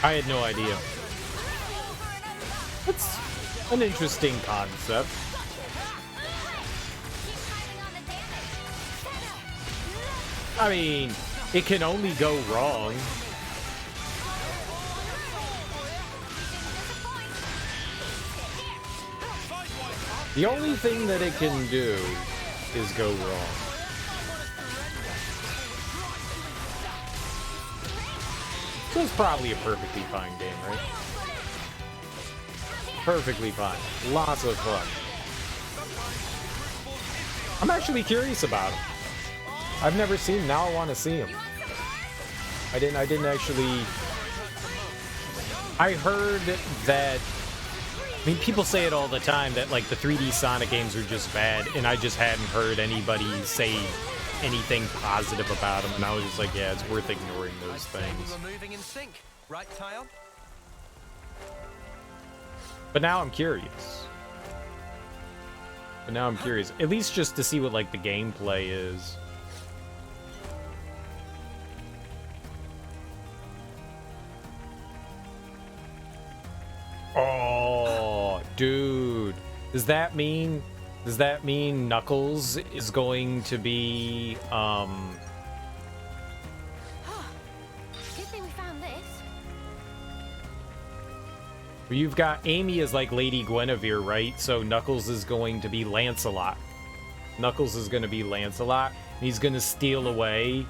I had no idea. That's an interesting concept. I mean, it can only go wrong. The only thing that it can do is go wrong. So it's probably a perfectly fine game, right? Perfectly fine. Lots of fun. I'm actually curious about him. I've never seen him. Now I want to see him. I didn't actually... I heard that... I mean, people say it all the time that, like, the 3D Sonic games are just bad, and I just hadn't heard anybody say anything positive about them, and I was just like, yeah, it's worth ignoring those things. We're moving in sync, right, Tyon? But now I'm curious. At least just to see what, like, the gameplay is. Oh, dude. Does that mean Knuckles is going to be, Good thing we found this. You've got Amy as like Lady Guinevere, right? So Knuckles is going to be Lancelot. He's gonna steal away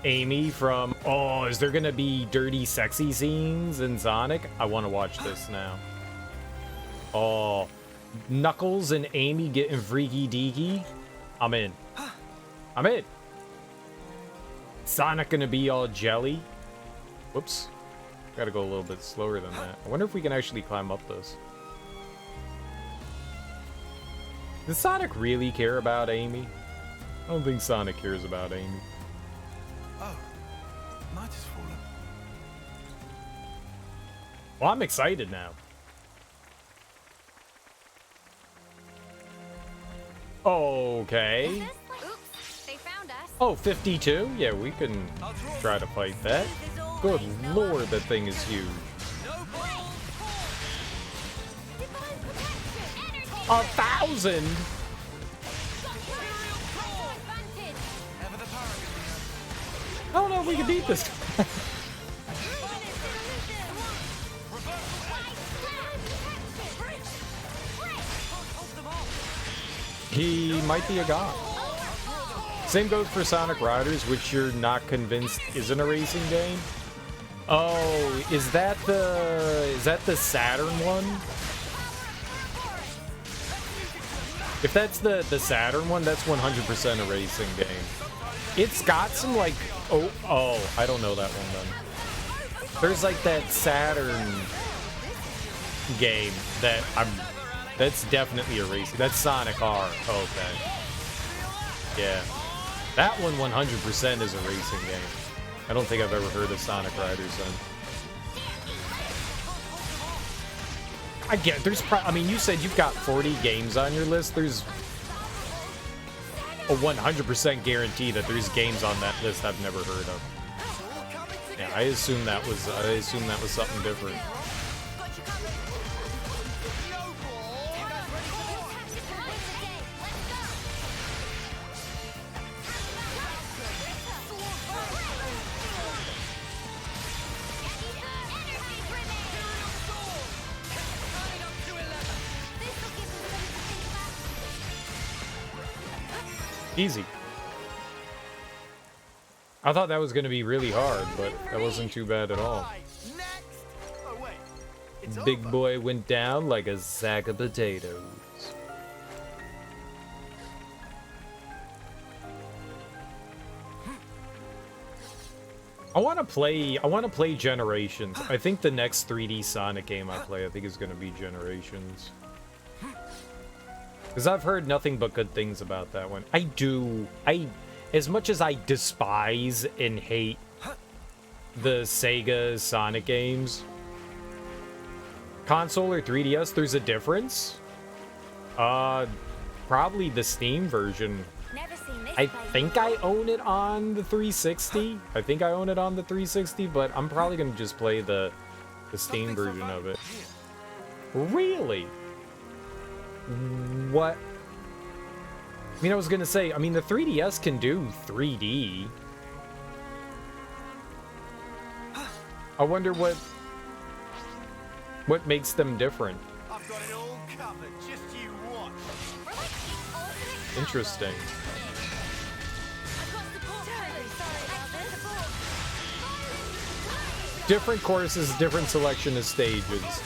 Amy from... Oh, is there gonna be dirty, sexy scenes in Sonic? I want to watch this now. Oh, Knuckles and Amy getting freaky deaky. I'm in. Sonic gonna be all jelly. Whoops. Gotta go a little bit slower than that. I wonder if we can actually climb up this. Does Sonic really care about Amy? I don't think Sonic cares about Amy. Oh, night has fallen. Well, I'm excited now. Okay. Oops, they found us. Oh, 52? Yeah, we can try to fight that. Good lord, that thing is huge. 1,000? I don't know if we can beat this. He might be a god. Same goes for Sonic Riders, which you're not convinced isn't a racing game. Oh, is that the Saturn one? If that's the Saturn one, that's 100% a racing game. It's got some like oh, I don't know that one then. There's like that Saturn game that's definitely a racing. That's Sonic R. Oh, okay. Yeah. That one 100% is a racing game. I don't think I've ever heard of Sonic Riders then. I get I mean, you said you've got 40 games on your list. There's a 100% guarantee that there's games on that list I've never heard of. Yeah, I assume that was something different. Easy. I thought that was going to be really hard, but that wasn't too bad at all. Right, next. Oh wait, it's Big over. boy went down like a sack of potatoes. I want to play Generations. I think the next 3D Sonic game I play, I think is going to be Generations. Because I've heard nothing but good things about that one. As much as I despise and hate the Sega Sonic games, console or 3DS, there's a difference. Probably the Steam version. Never seen this I place think I own it on the 360. I think I own it on the 360, but I'm probably gonna just play the Steam version of it. Really? What? I mean, I was gonna say, I mean, the 3DS can do 3D. I wonder what makes them different. I've got it all covered. Just you watch. We're like the ultimate Interesting. Different courses, different selection of stages.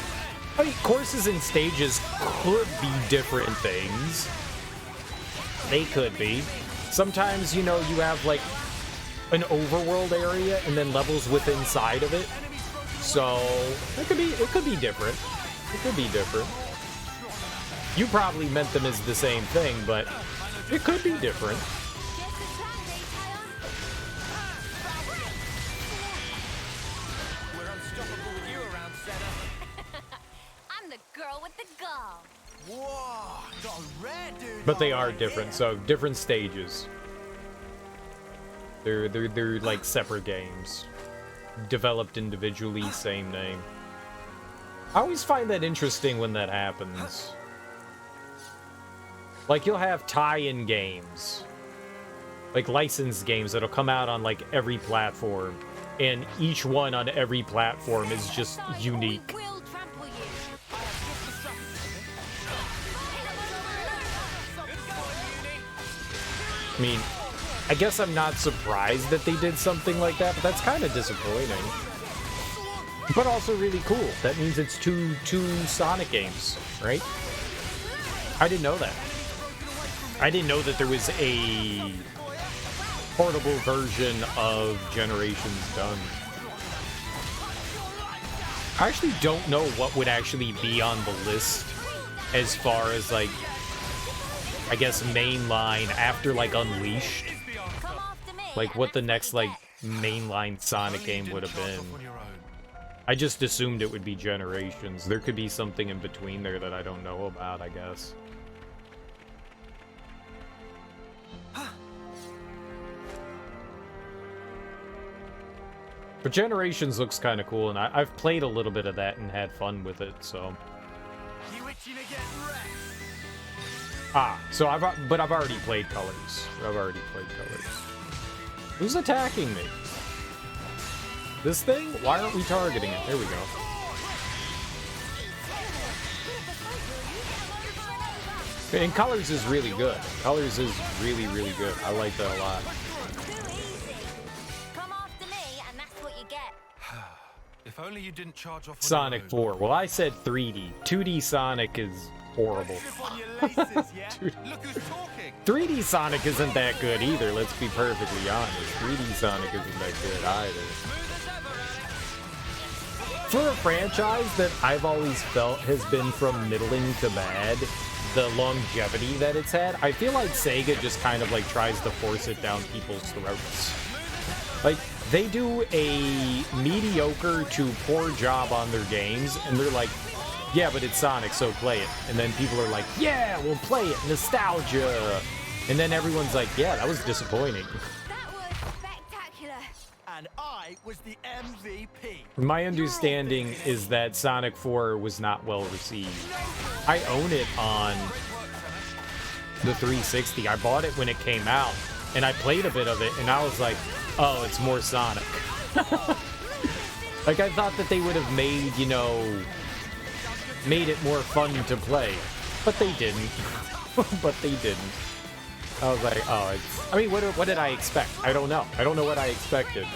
I mean, courses and stages could be different things. They could be. Sometimes, you know, you have like an overworld area and then levels within inside of it. So it could be different. It could be different. You probably meant them as the same thing, but it could be different. We're unstoppable with you around, Senna. I'm the girl with the gall. Whoa, got a rare dude. But they are right different, here. so different stages. They're like separate games. Developed individually, same name. I always find that interesting when that happens. Like, you'll have tie-in games. Like, licensed games that'll come out on, like, every platform. And each one on every platform is just unique. We will trample you. I mean, I guess I'm not surprised that they did something like that, but that's kind of disappointing. But also really cool. That means it's two Sonic games, right? I didn't know that. I didn't know that there was a portable version of Generations done. I actually don't know what would actually be on the list as far as, like, I guess mainline after, like, Unleashed. Come after me. Like, and what the that's next, like, mainline Sonic Only you game would didn't have charge been. off on your own. I just assumed it would be Generations. There could be something in between there that I don't know about, I guess. But Generations looks kind of cool, and I've played a little bit of that and had fun with it, so... You itching to get wrecked? So I've already played Colors. I've already played Colors. Who's attacking me? This thing? Why aren't we targeting it? There we go. And Colors is really good. Colors is really, really good. I like that a lot. too easy. Come after me, and that's what you get. If only you didn't charge off on Sonic your own. 4. Well, I said 3D. 2D Sonic is horrible. Slip on your laces, yeah? Dude. Look who's talking. 3D Sonic isn't that good either, let's be perfectly honest. 3D Sonic isn't that good either. For a franchise that I've always felt has been from middling to bad, the longevity that it's had, I feel like Sega just kind of like tries to force it down people's throats. Like, they do a mediocre to poor job on their games, and they're like, yeah, but it's Sonic, so play it. And then people are like, yeah, we'll play it, nostalgia. And then everyone's like, yeah, that was disappointing. That was spectacular. And I was the MVP. My understanding is that Sonic 4 was not well received. I own it on the 360. I bought it when it came out, and I played a bit of it, and I was like, oh, it's more Sonic. Like, I thought that they would have made, you know, made it more fun to play. But they didn't. But they didn't. I was like, oh, it's... I mean, what did I expect? I don't know. I don't know what I expected.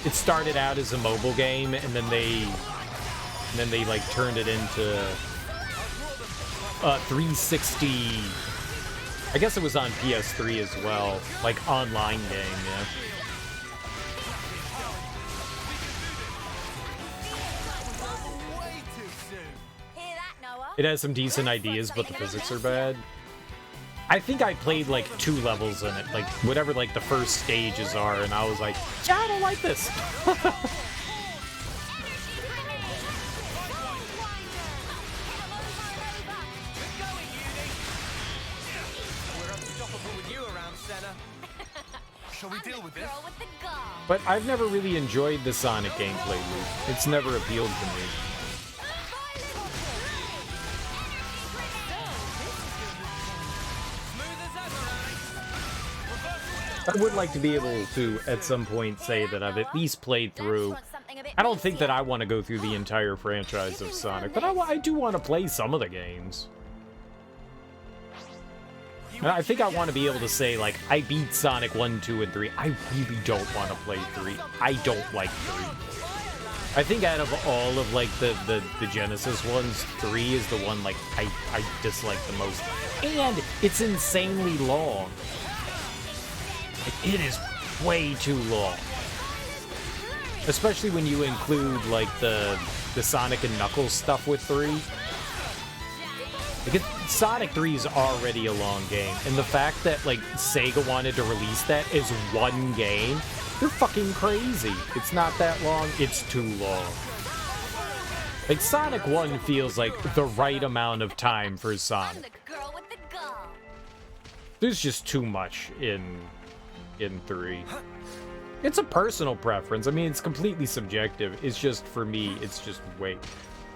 It started out as a mobile game, and then they like turned it into 360. I guess it was on PS3 as well, like online game, yeah. It has some decent ideas, but the physics are bad. I think I played like 2 levels in it, like whatever like the first stages are, and I was like, yeah, I don't like this. Shall we deal with this? But I've never really enjoyed the Sonic gameplay loop. It's never appealed to me. I would like to be able to, at some point, say that I've at least played through. I don't think that I want to go through the entire franchise of Sonic, but I do want to play some of the games. And I think I want to be able to say, like, I beat Sonic 1, 2, and 3. I really don't want to play 3. I don't like 3. I think out of all of, like, the Genesis ones, 3 is the one, like, I dislike the most. And it's insanely long. Like, it is way too long. Especially when you include, like, the Sonic and Knuckles stuff with 3. Like, Sonic 3 is already a long game, and the fact that, like, Sega wanted to release that as one game, they're fucking crazy. It's not that long, it's too long. Like, Sonic 1 feels like the right amount of time for Sonic. There's just too much in 3. It's a personal preference. I mean, it's completely subjective. It's just, for me, it's just way...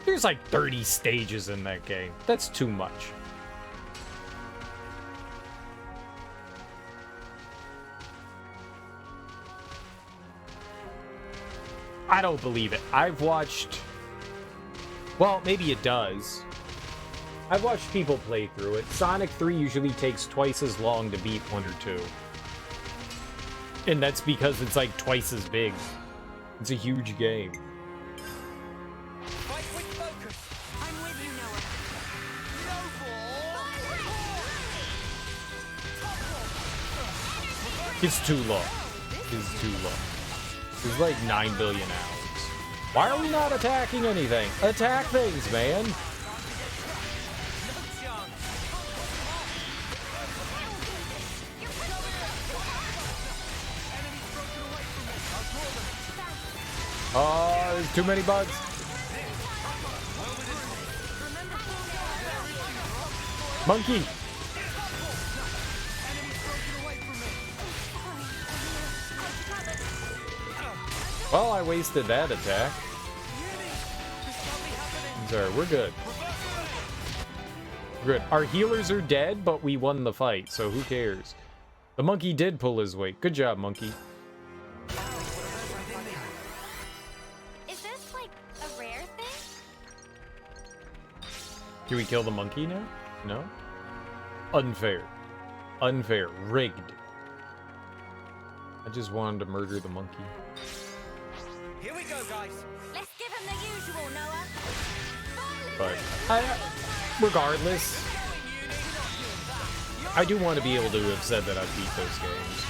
There's like 30 stages in that game. That's too much. I don't believe it. I've watched... Well, maybe it does. I've watched people play through it. Sonic 3 usually takes twice as long to beat 1 or 2. And that's because it's like twice as big. It's a huge game. It's too long. It's too long. It's like 9 billion hours. Why are we not attacking anything? Attack things, man! Oh, there's too many bugs. Monkey! Well, I wasted that attack. Sorry, we're good. We're good. Our healers are dead, but we won the fight, so who cares? The monkey did pull his weight. Good job, monkey. Is this like a rare thing? Can we kill the monkey now? No? Unfair. Unfair. Rigged. I just wanted to murder the monkey. Here we go, guys. Let's give him the usual, Noah. But, regardless, I do want to be able to have said that I've beat those games.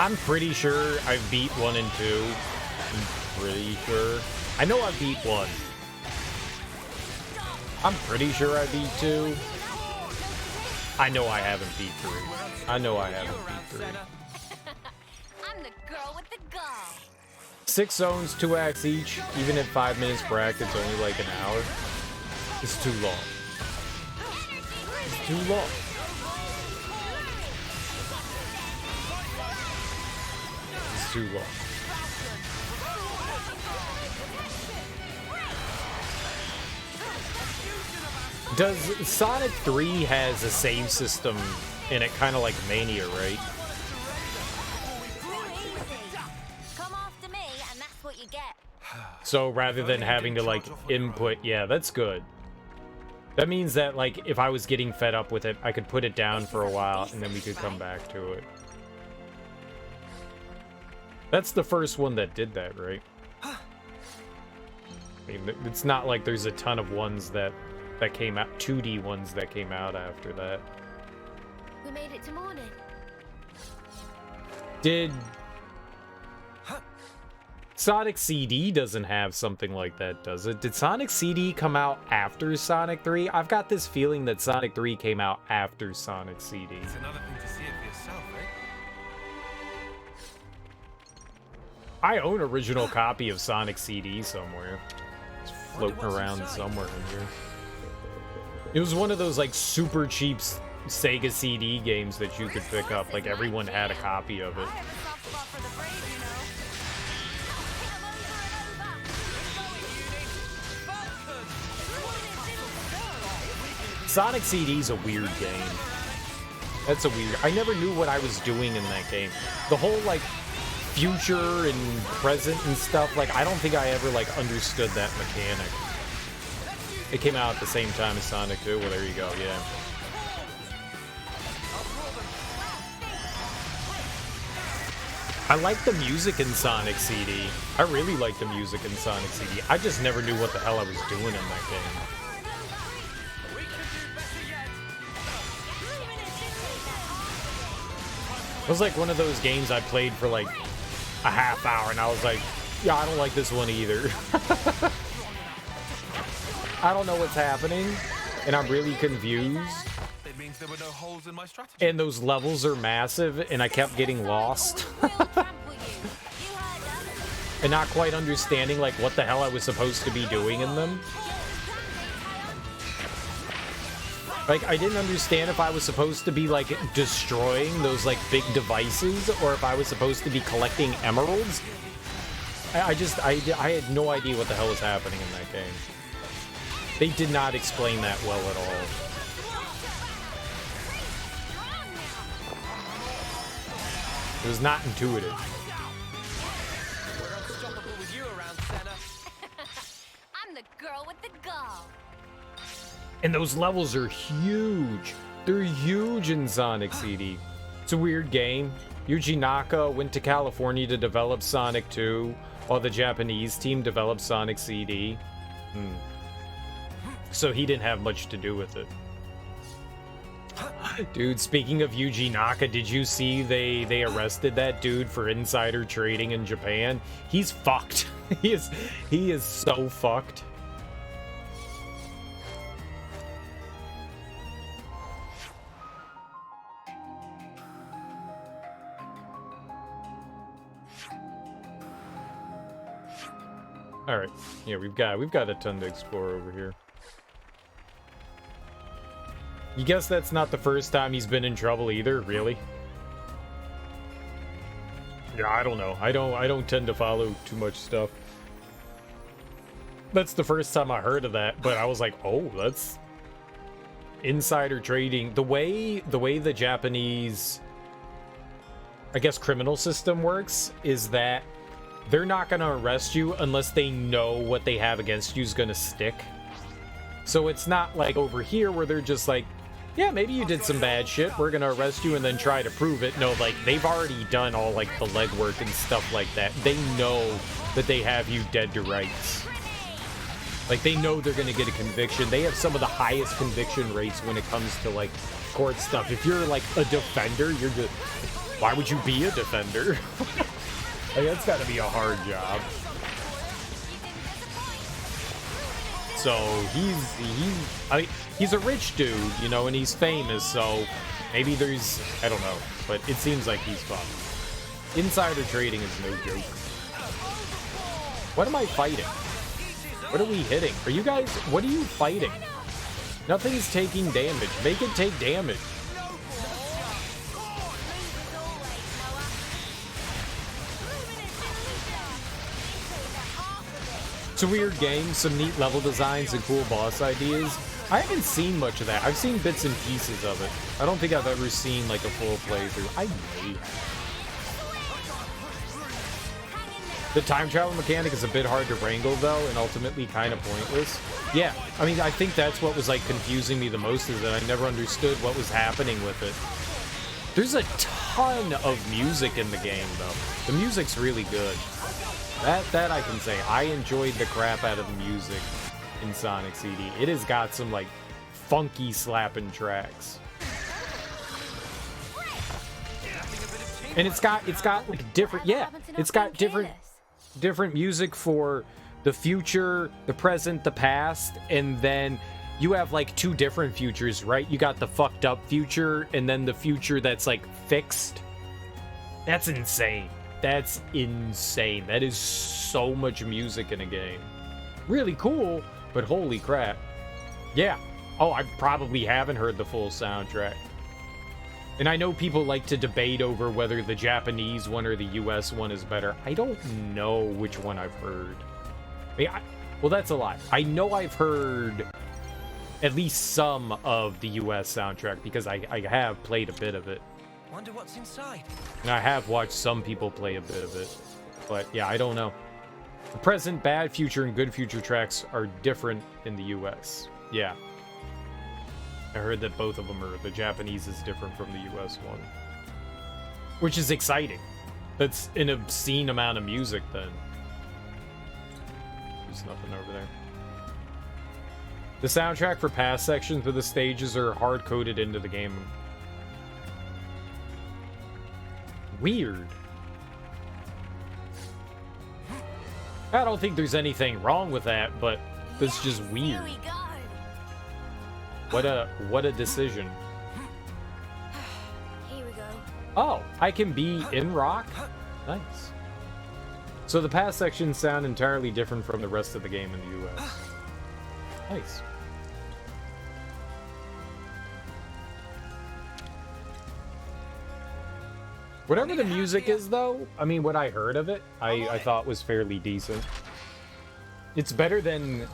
I'm pretty sure I've beat 1 and 2. I'm pretty sure. I know I beat 1. I'm pretty sure I beat 2. I know I haven't beat 3. I know I haven't beat 3. I'm the girl with the gall. 6 zones, 2 acts each, even at 5 minutes per act, it's only like an hour. It's too long. It's too long. It's too long. Does Sonic 3 has a save system in it, kind of like Mania, right? Come after me, and that's what you get. So rather than having to like input, yeah, that's good. That means that like if I was getting fed up with it, I could put it down for a while and then we could come back to it. That's the first one that did that, right? I mean, it's not like there's a ton of ones that came out, 2D ones that came out after that. We made it to morning. Did Sonic CD doesn't have something like that, does it? Did Sonic CD come out after Sonic 3? I've got this feeling that Sonic 3 came out after Sonic CD. It's another thing to see it for yourself, eh? I own an original copy of Sonic CD somewhere. It's floating around somewhere in here. It was one of those like super cheap Sega CD games that you could pick up. Like everyone had a copy of it. Sonic CD's a weird game. That's a weird... I never knew what I was doing in that game. The whole, like, future and present and stuff, like, I don't think I ever, like, understood that mechanic. It came out at the same time as Sonic 2. Well, there you go, yeah. I like the music in Sonic CD. I really like the music in Sonic CD. I just never knew what the hell I was doing in that game. It was like one of those games I played for like a half hour and I was like, yeah, I don't like this one either. I don't know what's happening and I'm really confused. It means there were no holes in my strategy. And those levels are massive and I kept getting lost. And not quite understanding like what the hell I was supposed to be doing in them. Like, I didn't understand if I was supposed to be, like, destroying those, like, big devices, or if I was supposed to be collecting emeralds. I had no idea what the hell was happening in that game. They did not explain that well at all. It was not intuitive. We're unstoppable with you around, Senna. I'm the girl with the gall. And those levels are huge. They're huge in Sonic CD. It's a weird game. Yuji Naka went to California to develop Sonic 2, while the Japanese team developed Sonic CD. So he didn't have much to do with it. Dude, speaking of Yuji Naka, did you see they arrested that dude for insider trading in Japan? He's fucked. He is so fucked. All right, yeah, we've got a ton to explore over here. You guess that's not the first time he's been in trouble either, really? Yeah, I don't know. I don't tend to follow too much stuff. That's the first time I heard of that, but I was like, oh, that's insider trading. The way the Japanese, I guess, criminal system works is that they're not going to arrest you unless they know what they have against you is going to stick. So it's not like over here where they're just like, yeah, maybe you did some bad shit, we're going to arrest you and then try to prove it. No, like, they've already done all, like, the legwork and stuff like that. They know that they have you dead to rights. Like, they know they're going to get a conviction. They have some of the highest conviction rates when it comes to, like, court stuff. If you're, like, a defender, you're just... Why would you be a defender? Like, that's got to be a hard job. So he's a rich dude, you know, and he's famous. So maybe there's, I don't know, but it seems like he's fun. Insider trading is no joke. What am I fighting? What are we hitting? Are you guys? What are you fighting? Nothing's taking damage. Make it take damage. It's a weird game, some neat level designs and cool boss ideas. I haven't seen much of that. I've seen bits and pieces of it. I don't think I've ever seen like a full playthrough. I may have. The time travel mechanic is a bit hard to wrangle, though, and ultimately kind of pointless. Yeah, I mean, I think that's what was, like, confusing me the most, is that I never understood what was happening with it. There's a ton of music in the game, though. The music's really good. That I can say. I enjoyed the crap out of the music in Sonic CD. It has got some, like, funky slapping tracks. And it's got like different, yeah, it's got different music for the future, the present, the past, and then you have like two different futures, right? You got the fucked up future and then the future that's like fixed. That's insane. That's insane. That is so much music in a game. Really cool, but holy crap. Yeah. Oh, I probably haven't heard the full soundtrack. And I know people like to debate over whether the Japanese one or the US one is better. I don't know which one I've heard. I mean, well, that's a lie. I know I've heard at least some of the US soundtrack because I have played a bit of it. Wonder what's inside. And I have watched some people play a bit of it. But yeah, I don't know. The present, bad future, and good future tracks are different in the US. Yeah. I heard that both of them are, the Japanese is different from the US one. Which is exciting. That's an obscene amount of music then. There's nothing over there. The soundtrack for past sections of the stages are hard-coded into the game. Weird. I don't think there's anything wrong with that, but it's just weird. What a decision. Here we go. Oh, I can be in rock? Nice. So the past sections sound entirely different from the rest of the game in the US. Nice. Whatever the music is, though, I mean, what I heard of it, I thought was fairly decent. It's better than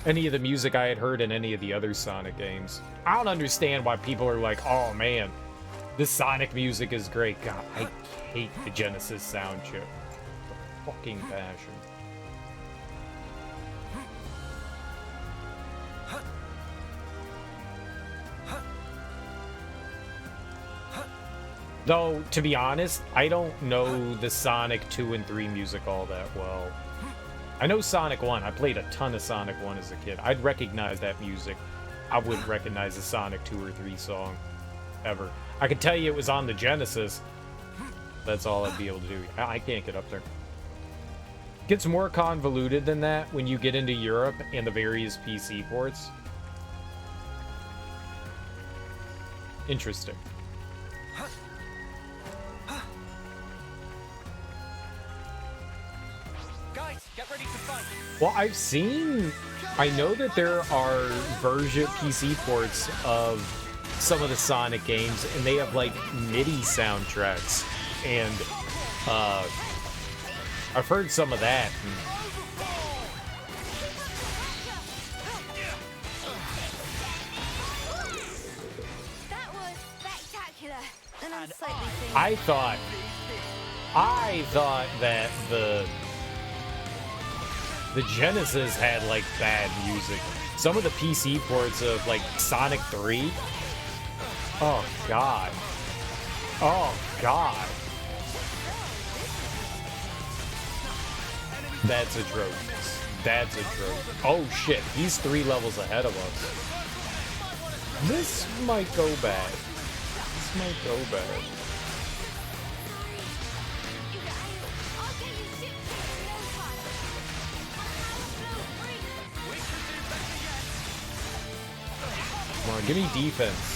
any of the music I had heard in any of the other Sonic games. I don't understand why people are like, oh man, this Sonic music is great. God, I hate the Genesis sound chip. The fucking passion. Though, to be honest, I don't know the Sonic 2 and 3 music all that well. I know Sonic 1. I played a ton of Sonic 1 as a kid. I'd recognize that music. I wouldn't recognize a Sonic 2 or 3 song. Ever. I could tell you it was on the Genesis. That's all I'd be able to do. I can't get up there. It gets more convoluted than that when you get into Europe and the various PC ports. Interesting. Get ready to fight. Well, I know that there are version PC ports of some of the Sonic games, and they have like MIDI soundtracks, and I've heard some of that. That was spectacular. And I'm slightly I thought that the Genesis had like bad music. Some of the PC ports of like Sonic 3. Oh god. Oh god. That's a trope. That's a trope. Oh shit, he's 3 levels ahead of us. This might go bad. This might go bad. Come on, give me defense.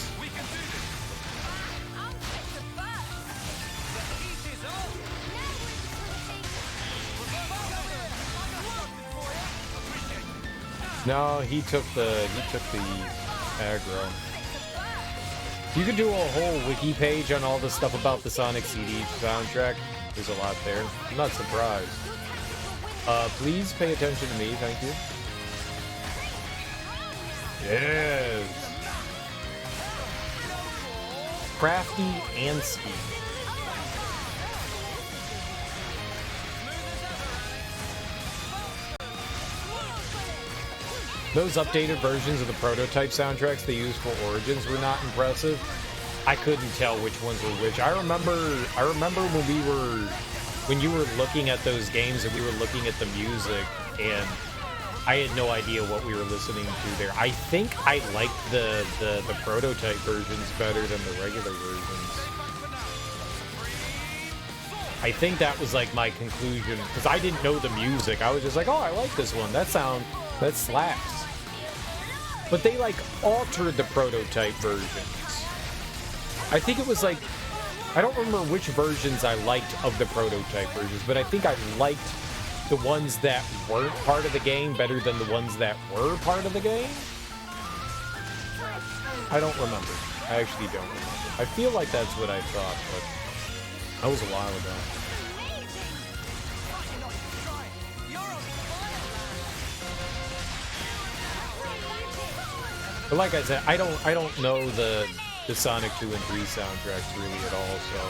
No, he took the aggro. You could do a whole wiki page on all the stuff about the Sonic CD soundtrack. There's a lot there. I'm not surprised. Please pay attention to me, thank you. Yes. Crafty and speed. those updated versions of the prototype soundtracks they used for Origins were not impressive. I couldn't tell which ones were which. I remember when you were looking at those games and we were looking at the music, and I had no idea what we were listening to there. I think I liked the prototype versions better than the regular versions. I think that was like my conclusion, because I didn't know the music. I was just like, oh, I like this one. That slaps. But they like altered the prototype versions. I think it was like, I don't remember which versions I liked of the prototype versions, but I think I liked the ones that weren't part of the game better than the ones that were part of the game. I don't remember. I actually don't remember. I feel like that's what I thought, but that was a while ago. But like I said, I don't know the Sonic 2 and 3 soundtracks really at all, so.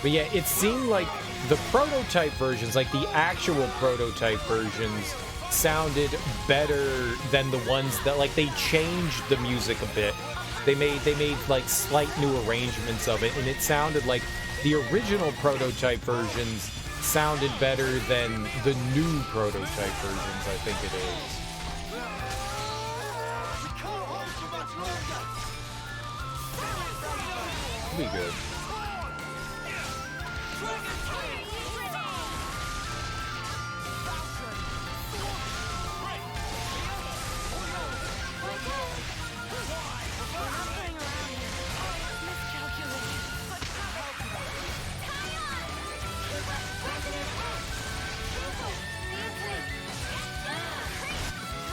But yeah, it seemed like the prototype versions, like the actual prototype versions, sounded better than the ones that, like, they changed the music a bit. They made like slight new arrangements of it, and it sounded like the original prototype versions sounded better than the new prototype versions, I think it is. It'll be good.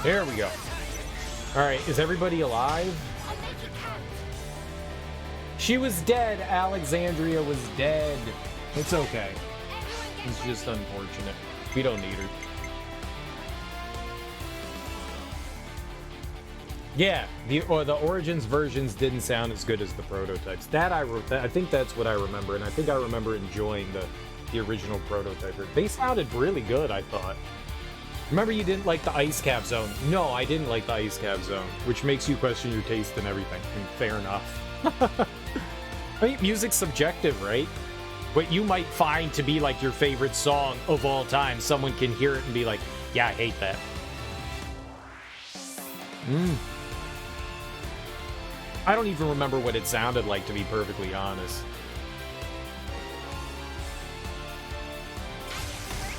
There we go. Alright, is everybody alive? She was dead. Alexandria was dead. It's okay. It's just unfortunate. We don't need her. Yeah, the Origins versions didn't sound as good as the prototypes. I think that's what I remember, and I think I remember enjoying the original prototype. They sounded really good, I thought. Remember you didn't like the Ice Cap Zone? No, I didn't like the Ice Cap Zone, which makes you question your taste in everything, and fair enough. I mean, music's subjective, right? What you might find to be like your favorite song of all time, someone can hear it and be like, yeah, I hate that. I don't even remember what it sounded like, to be perfectly honest.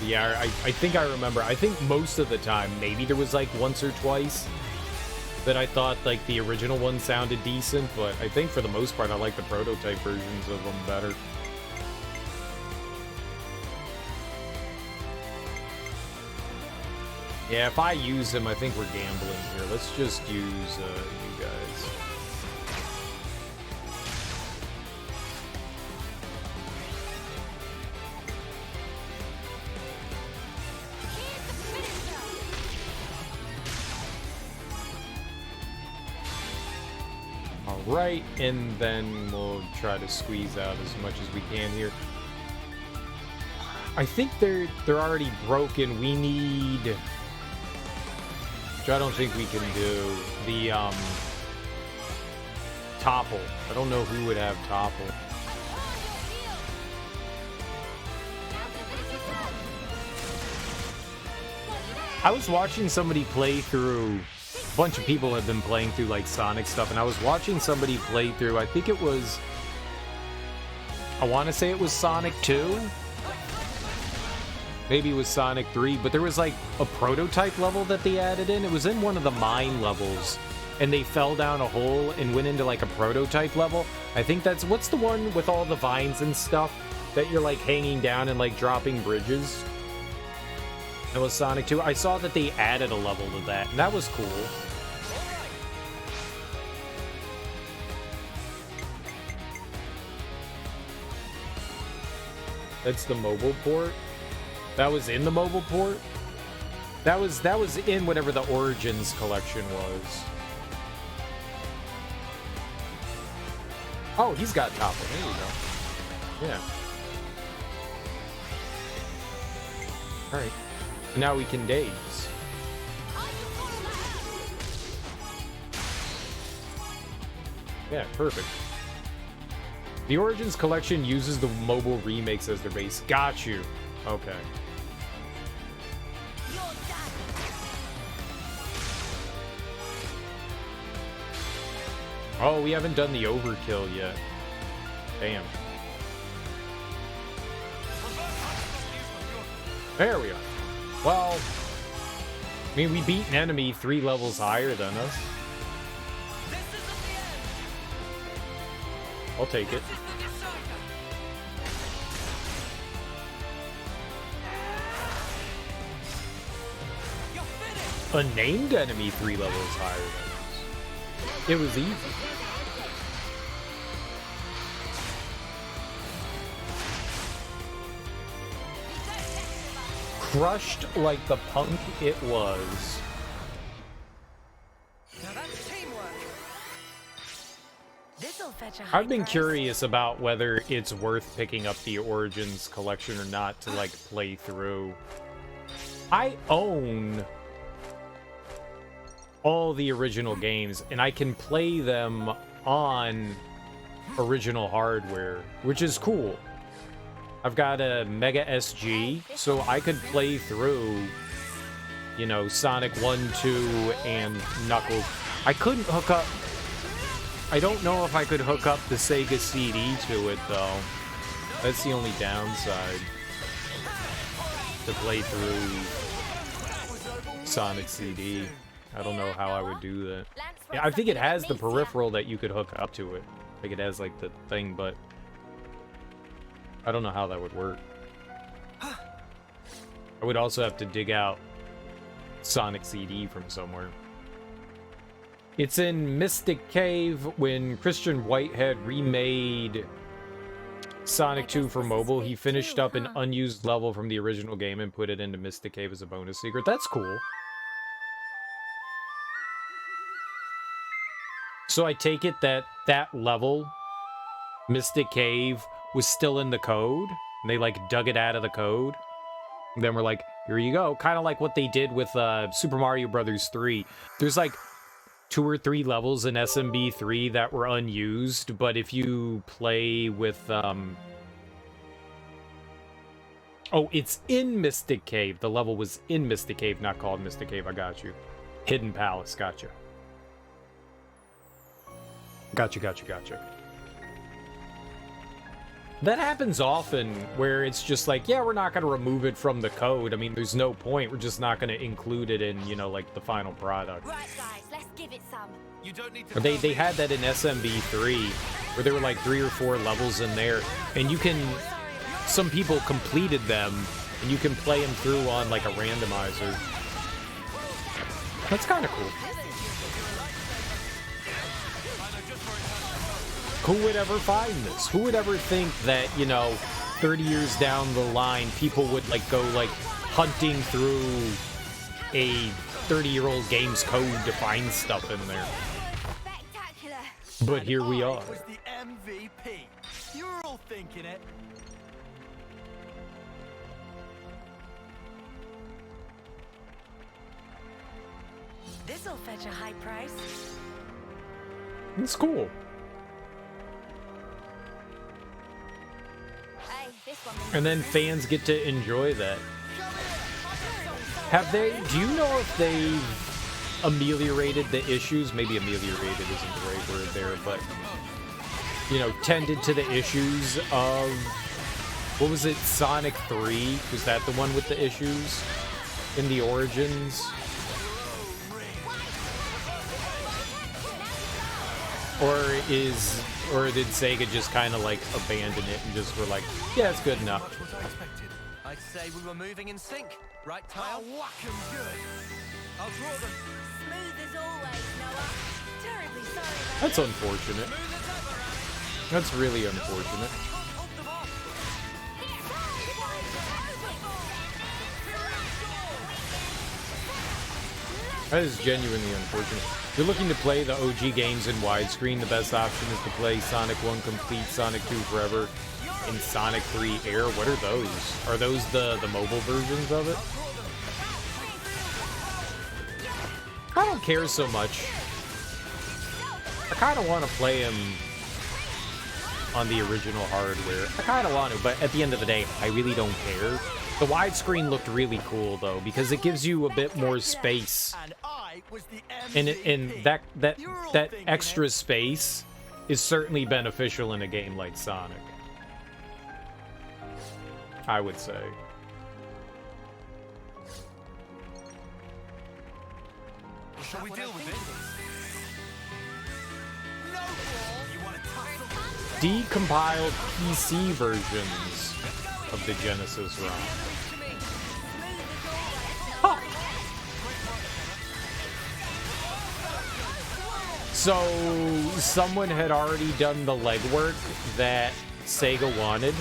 Yeah, I think I remember. I think most of the time, maybe there was like once or twice that I thought like the original one sounded decent, but I think for the most part I like the prototype versions of them better. Yeah, if I use them, I think we're gambling here. Let's just use you guys. Right, and then we'll try to squeeze out as much as we can here. I think they're already broken. We need, which I don't think we can do, the topple. I don't know who would have topple. I was watching somebody play through. A bunch of people have been playing through like Sonic stuff, and I was watching somebody play through, I think it was, I want to say it was Sonic 2, maybe it was Sonic 3, but there was like a prototype level that they added in. It was in one of the mine levels, and they fell down a hole and went into like a prototype level. I think that's, what's the one with all the vines and stuff that you're like hanging down and like dropping bridges? That was Sonic 2. I saw that they added a level to that, and that was cool. That's the mobile port. That was in the mobile port? That was in whatever the Origins collection was. Oh, he's got topple. There you go. Yeah. Alright. Now we can daze. Yeah, perfect. The Origins collection uses the mobile remakes as their base. Got you. Okay. Oh, we haven't done the overkill yet. Damn. There we are. Well, I mean, we beat an enemy 3 levels higher than us. I'll take it. A named enemy 3 levels higher than us. It was easy. Crushed like the punk it was. Now that's teamwork. This'll fetch a high I've been price. curious about whether it's worth picking up the Origins collection or not to, like, play through. I own all the original games, and I can play them on original hardware, which is cool. I've got a Mega SG, so I could play through, you know, Sonic 1, 2, and Knuckles. I couldn't hook up... I don't know if I could hook up the Sega CD to it, though. That's the only downside. To play through Sonic CD. I don't know how I would do that. Yeah, I think it has the peripheral that you could hook up to it. Like, it has, like, the thing, but... I don't know how that would work. I would also have to dig out Sonic CD from somewhere. It's in Mystic Cave. When Christian Whitehead remade Sonic 2 for mobile, he finished up an unused level from the original game and put it into Mystic Cave as a bonus secret. That's cool. So I take it that that level, Mystic Cave, was still in the code, and they, like, dug it out of the code. And then we're like, here you go. Kind of like what they did with Super Mario Brothers 3. There's, like, 2 or 3 levels in SMB 3 that were unused, but if you play with, Oh, it's in Mystic Cave. The level was in Mystic Cave, not called Mystic Cave. I got you. Hidden Palace. Gotcha. Gotcha. That happens often, where it's just like, yeah, we're not going to remove it from the code. I mean, there's no point. We're just not going to include it in, you know, like, the final product. Right, guys, let's give it some. You don't need to. They had that in SMB3, where there were, like, 3 or 4 levels in there, and you can... Some people completed them, and you can play them through on, like, a randomizer. That's kind of cool. Who would ever find this? Who would ever think that, you know, 30 years down the line, people would, like, go, like, hunting through a 30-year-old game's code to find stuff in there? Spectacular. But here we are. Was the MVP. You were all thinking it. This'll fetch a high price. It's cool. Hey, this one. And then fans get to enjoy that. Have they... Do you know if they've ameliorated the issues? Maybe ameliorated isn't the right word there, but... You know, tended to the issues of... What was it? Sonic 3? Was that the one with the issues? In the Origins? Or did Sega just kind of, like, abandon it and just were like, yeah, it's good enough? Much was I expected. I'd say we were moving in sync, right, I'll Tile? whack 'em good. I'll draw them. Smooth as always, Noah. Terribly sorry about That's unfortunate. Smooth as ever, Ash. That's really unfortunate. Hold them off. That is genuinely unfortunate. If you're looking to play the OG games in widescreen, the best option is to play Sonic 1 Complete, Sonic 2 Forever, and Sonic 3 Air. What are those? Are those the mobile versions of it? I don't care so much. I kind of want to play him on the original hardware. I kind of want to, but at the end of the day, I really don't care. The widescreen looked really cool though, because it gives you a bit more space, and that extra space is certainly beneficial in a game like Sonic, I would say. Shall we deal with this? Decompiled PC versions of the Genesis ROM. Huh. So someone had already done the legwork that Sega wanted.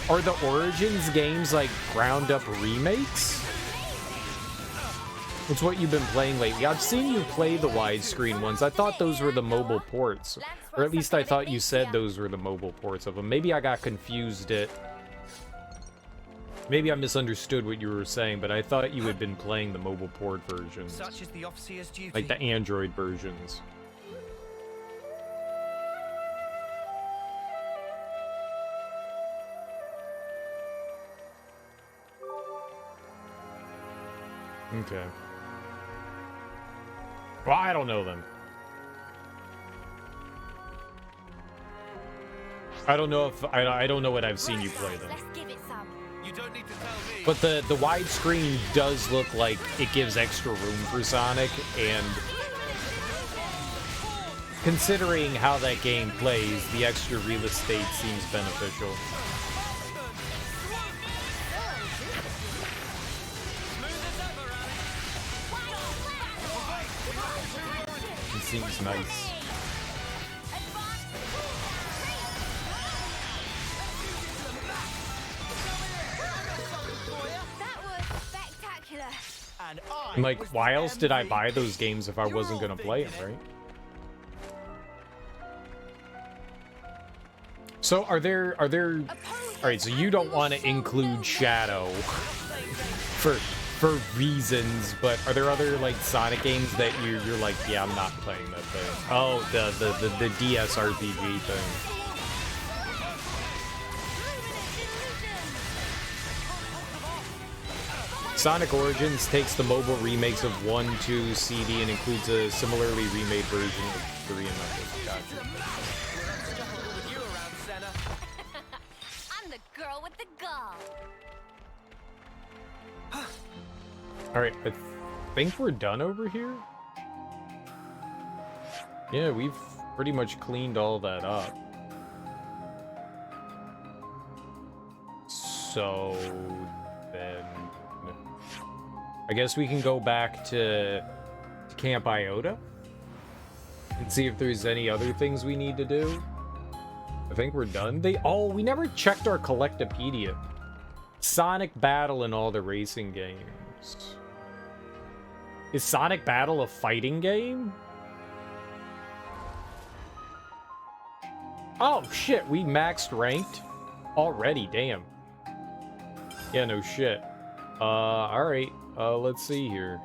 Are the Origins games like ground up remakes? It's what you've been playing lately. I've seen you play the widescreen ones. I thought those were the mobile ports. Or at least I thought you said those were the mobile ports of them. Maybe I got confused maybe I misunderstood what you were saying, but I thought you had been playing the mobile port versions. Such is the officer's duty. Like the Android versions. Okay. Well, I don't know then. I don't know if I don't know what I've seen you play them. Let's give it some. You don't need to tell me. But the widescreen does look like it gives extra room for Sonic, and considering how that game plays, the extra real estate seems beneficial. It seems nice. That was spectacular. And I'm like, why else did I buy those games if I wasn't gonna play them, right? So are there all right, so you don't want to include Shadow for reasons, but are there other like Sonic games that you're like, yeah, I'm not playing that thing? Oh, the DS RPG thing. Sonic Origins takes the mobile remakes of 1, 2, CD and includes a similarly remade version of 3 and Knuckles. Gotcha. I'm the girl with the gall. Alright, I think we're done over here. Yeah, we've pretty much cleaned all that up. So then I guess we can go back to Camp Iota and see if there's any other things we need to do. I think we're done. We never checked our collectopaedia. Sonic Battle in all the racing games. Is Sonic Battle a fighting game? Oh shit, we maxed ranked already, damn. Yeah, no shit. Alright. Let's see here.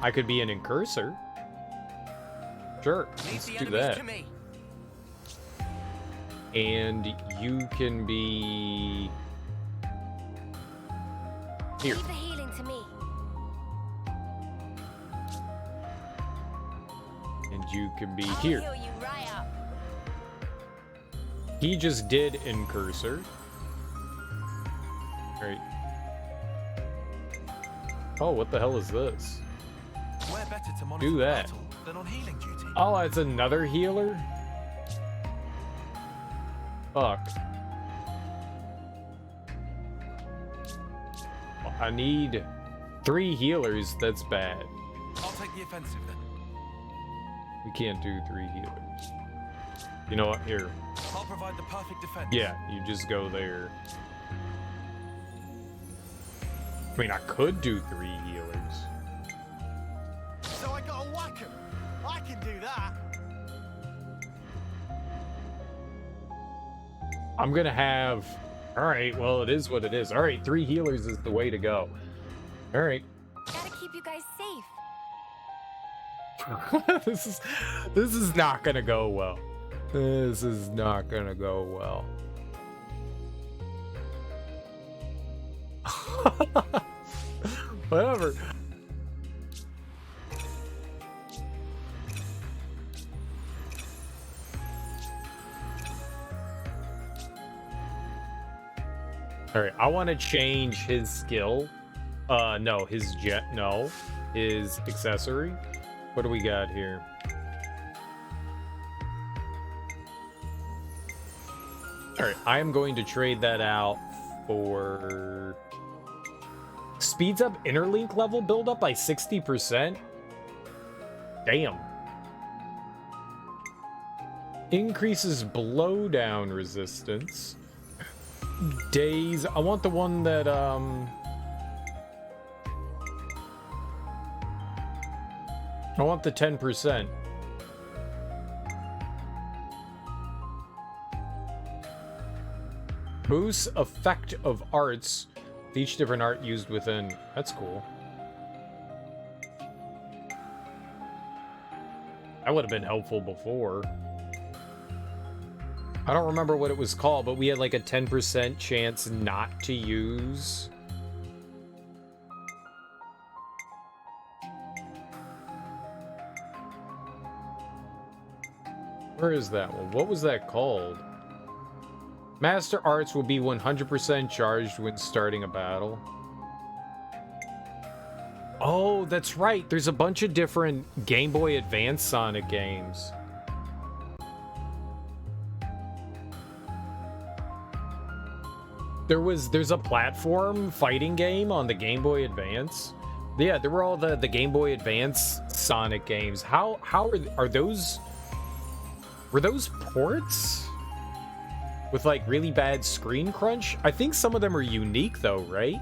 I could be an incursor. Sure, let's do that. And you can be here. Leave the healing to me. And you can be I'll here. heal you right up. He just did incursor. Alright. Oh, what the hell is this? Where better to monitor Do that. battle than on healing duty? Oh, it's another healer? Fuck. I need 3 healers, that's bad. I'll take the offensive then. We can't do 3 healers. You know what? Here. I'll provide the perfect defense. Yeah, you just go there. I mean, I could do 3 healers. So I gotta whack him. I can do that. I'm gonna have... Alright, well, it is what it is. Alright, 3 healers is the way to go. Alright. Gotta keep you guys safe. This is not gonna go well. This is not gonna go well. Whatever. All right, I want to change his skill. No, his his accessory. What do we got here? All right, I am going to trade that out for speeds up interlink level build up by 60%. Damn. Increases blowdown resistance. Days. I want the one that I want the 10%. Boosts effect of arts with each different art used within. That's cool. That would have been helpful before. I don't remember what it was called, but we had like a 10% chance not to use. Where is that one? What was that called? Master Arts will be 100% charged when starting a battle. Oh, that's right. There's a bunch of different Game Boy Advance Sonic games. There's a platform fighting game on the Game Boy Advance. Yeah, there were all the Game Boy Advance Sonic games. How are those? Were those ports? With like really bad screen crunch? I think some of them are unique though, right?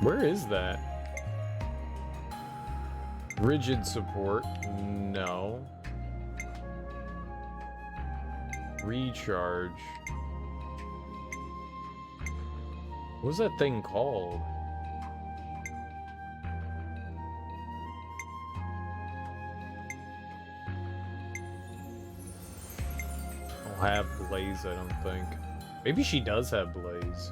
Where is that? Rigid support? No. Recharge. What was that thing called? Have Blaze, I don't think. Maybe she does have Blaze.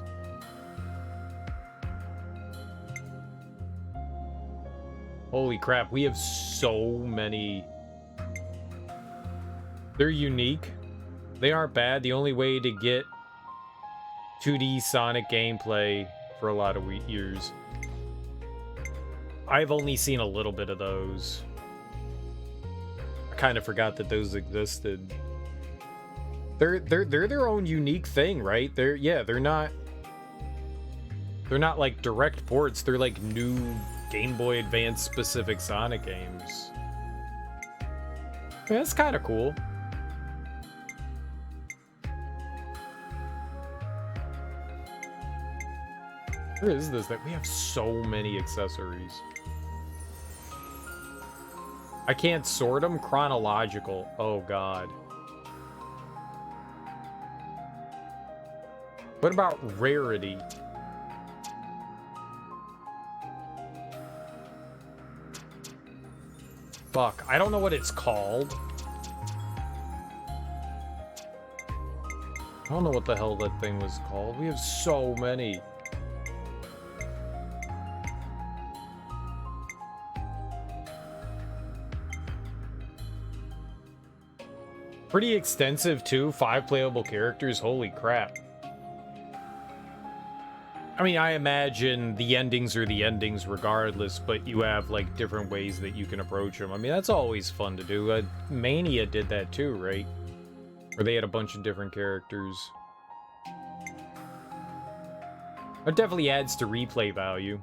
Holy crap, we have so many. They're unique. They aren't bad. The only way to get 2D Sonic gameplay for a lot of years. I've only seen a little bit of those. I kind of forgot that those existed. They're their own unique thing, right? They're not like direct ports. They're like new Game Boy Advance specific Sonic games. Yeah, that's kind of cool. Where is this? That we have so many accessories. I can't sort them chronological. Oh god. What about rarity? Fuck, I don't know what it's called. I don't know what the hell that thing was called. We have so many. Pretty extensive too, 5 playable characters, holy crap. I mean, I imagine the endings are the endings regardless, but you have, like, different ways that you can approach them. I mean, that's always fun to do. Mania did that too, right? Where they had a bunch of different characters. It definitely adds to replay value.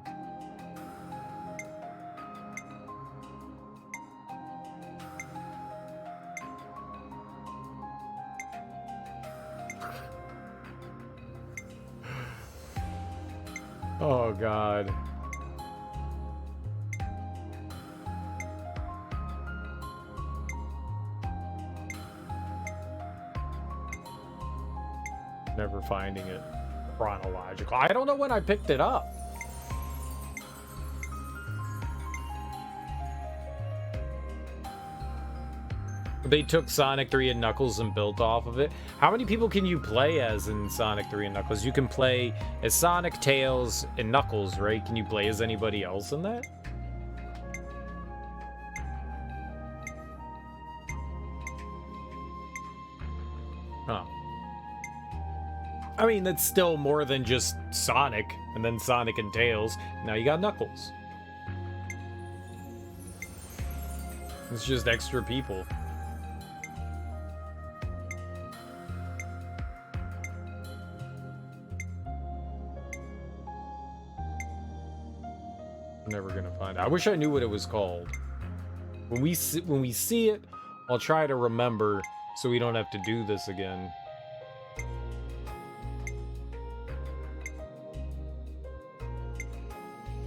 Oh, God. Never finding it chronological. I don't know when I picked it up. They took Sonic 3 and Knuckles and built off of it. How many people can you play as in Sonic 3 and Knuckles? You can play as Sonic, Tails, and Knuckles, right? Can you play as anybody else in that? Huh. I mean, that's still more than just Sonic, and then Sonic and Tails. Now you got Knuckles. It's just extra people. Never gonna find it. I wish I knew what it was called. When we see it, I'll try to remember so we don't have to do this again.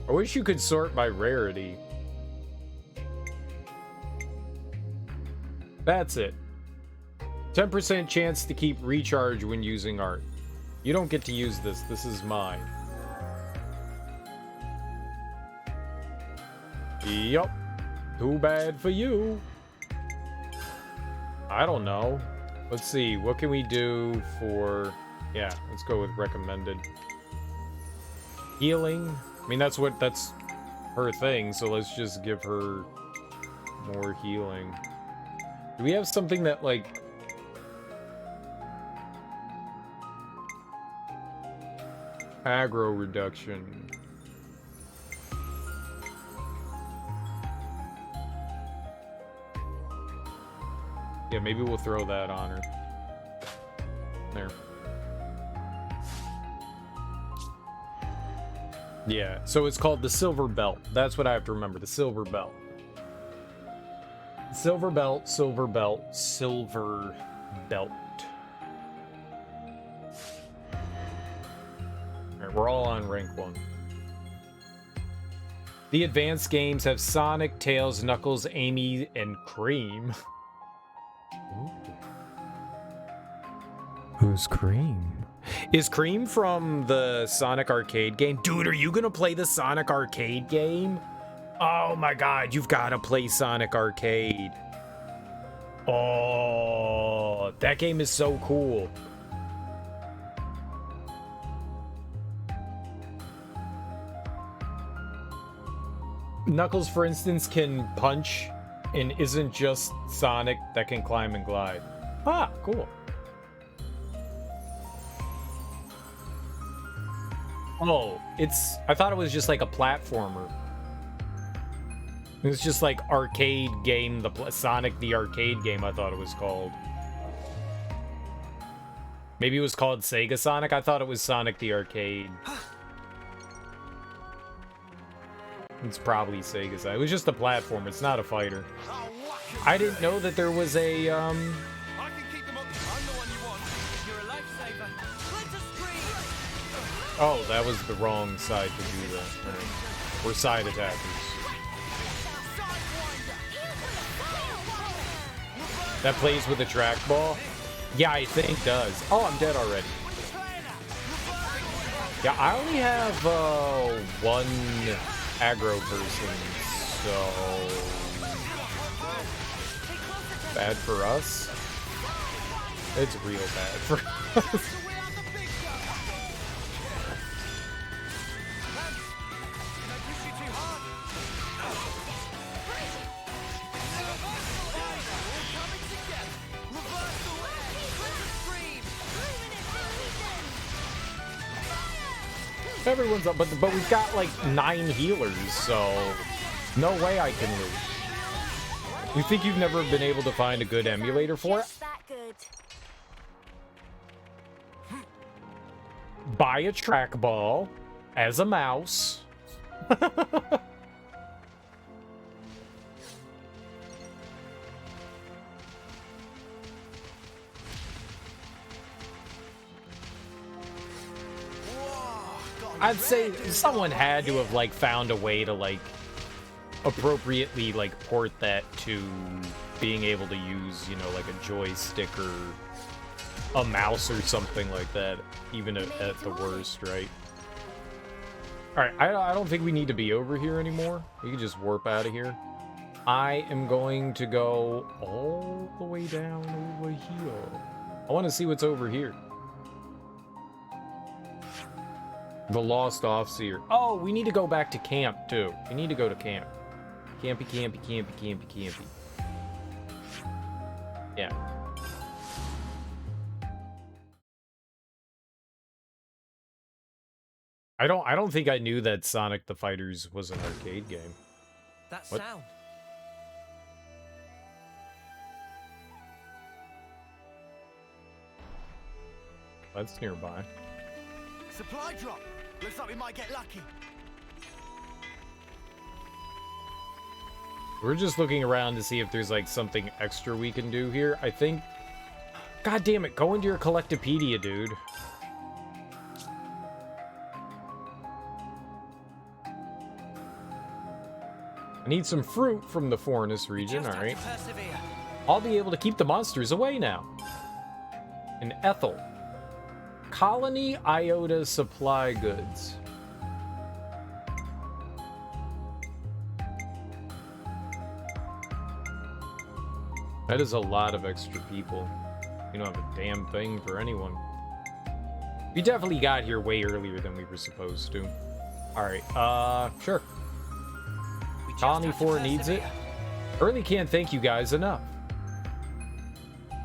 I wish you could sort by rarity. That's it. 10% chance to keep recharge when using art. You don't get to use this. This is mine. Yup. Too bad for you. I don't know. Let's see. What can we do for... Yeah, let's go with recommended. Healing. I mean, that's her thing, so let's just give her more healing. Do we have something that, like... Aggro reduction. Yeah, maybe we'll throw that on her. There. Yeah, so it's called the Silver Belt. That's what I have to remember, the Silver Belt. Silver Belt, Silver Belt, Silver Belt. Alright, we're all on rank 1. The advanced games have Sonic, Tails, Knuckles, Amy, and Cream. Ooh. Who's Cream? Is Cream from the Sonic arcade game? Dude, are you gonna play the Sonic arcade game? Oh my god, you've gotta play Sonic Arcade. Oh, that game is so cool. Knuckles, for instance, can punch and isn't just Sonic that can climb and glide. Ah, cool. Oh, I thought it was just like a platformer. It's just like arcade game, Sonic the arcade game, I thought it was called. Maybe it was called Sega Sonic? I thought it was Sonic the arcade. It's probably Sega Sonic. It was just a platform, it's not a fighter. I didn't know that there was a, I can keep them up. I'm the one you want. You're a lifesaver. Oh, that was the wrong side to do that. Right. We're side attackers. That plays with a trackball? Yeah, I think does. Oh, I'm dead already. Yeah, I only have one aggro person, so bad for us. It's real bad for us. Everyone's up, but we've got like 9 healers, so no way I can lose. You think you've never been able to find a good emulator for it? Buy a trackball, as a mouse. I'd say someone had to have like found a way to like appropriately like port that to being able to use, you know, like a joystick or a mouse or something like that, even at the worst, right? Alright, I don't think we need to be over here anymore. We can just warp out of here. I am going to go all the way down over here. I want to see what's over here. The Lost Offseer. Oh, we need to go back to camp, too. We need to go to camp. Campy, campy, campy, campy, campy. Yeah. I don't think I knew that Sonic the Fighters was an arcade game. That What? sound. That's nearby. Supply drop. Looks like we might get lucky. We're just looking around to see if there's like something extra we can do here. I think... God damn it, go into your collectopaedia, dude. I need some fruit from the Forest region, Just have alright. to persevere. I'll be able to keep the monsters away now. And Ethel. Colony Iota supply goods. That is a lot of extra people. You don't have a damn thing for anyone. We definitely got here way earlier than we were supposed to. Alright, sure. We just Colony have to 4 needs it. persevere. Early can't thank you guys enough.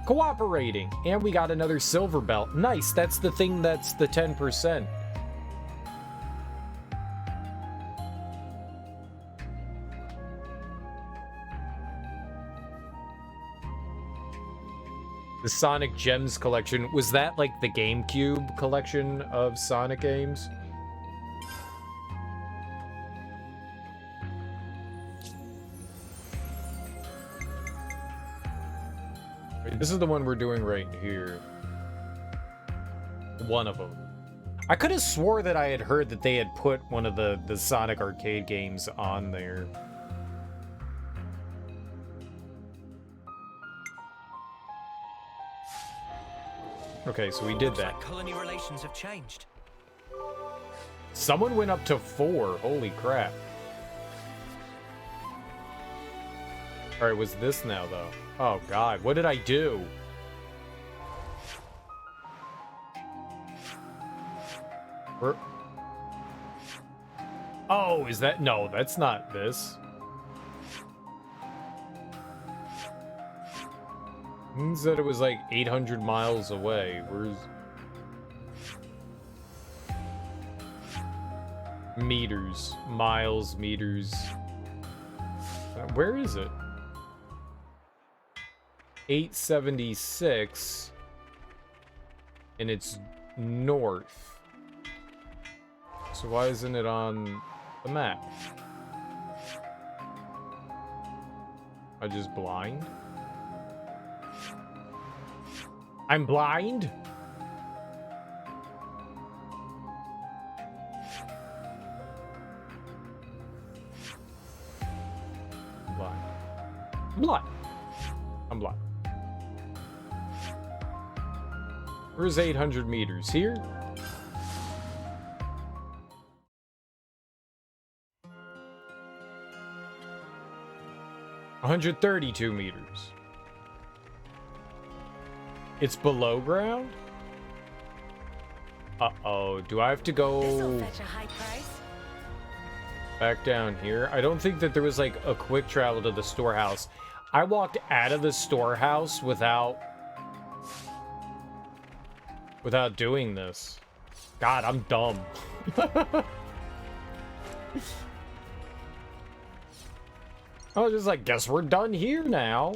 Cooperating. And we got another silver belt. Nice, that's the thing that's the 10%. The Sonic Gems collection. Was that like the GameCube collection of Sonic games? Wait, this is the one we're doing right here. One of them. I could have swore that I had heard that they had put one of the Sonic arcade games on there. Okay, so we did Looks that. like colony relations have changed. Someone went up to 4. Holy crap. Alright, what's this now, though? Oh, God. What did I do? Where... Oh, is that... No, that's not this. It said it was like 800 miles away. Where's... Meters. Miles, meters. Where is it? 876. And it's north. So why isn't it on the map? Am I just blind? I'm blind? I'm blind. I'm blind. I'm blind. Where's 800 meters? Here? $132 meters. It's below ground? Uh-oh. Do I have to This'll go fetch a high price. back down here? I don't think that there was like a quick travel to the storehouse. I walked out of the storehouse without doing this. God, I'm dumb. I was just like, guess we're done here now.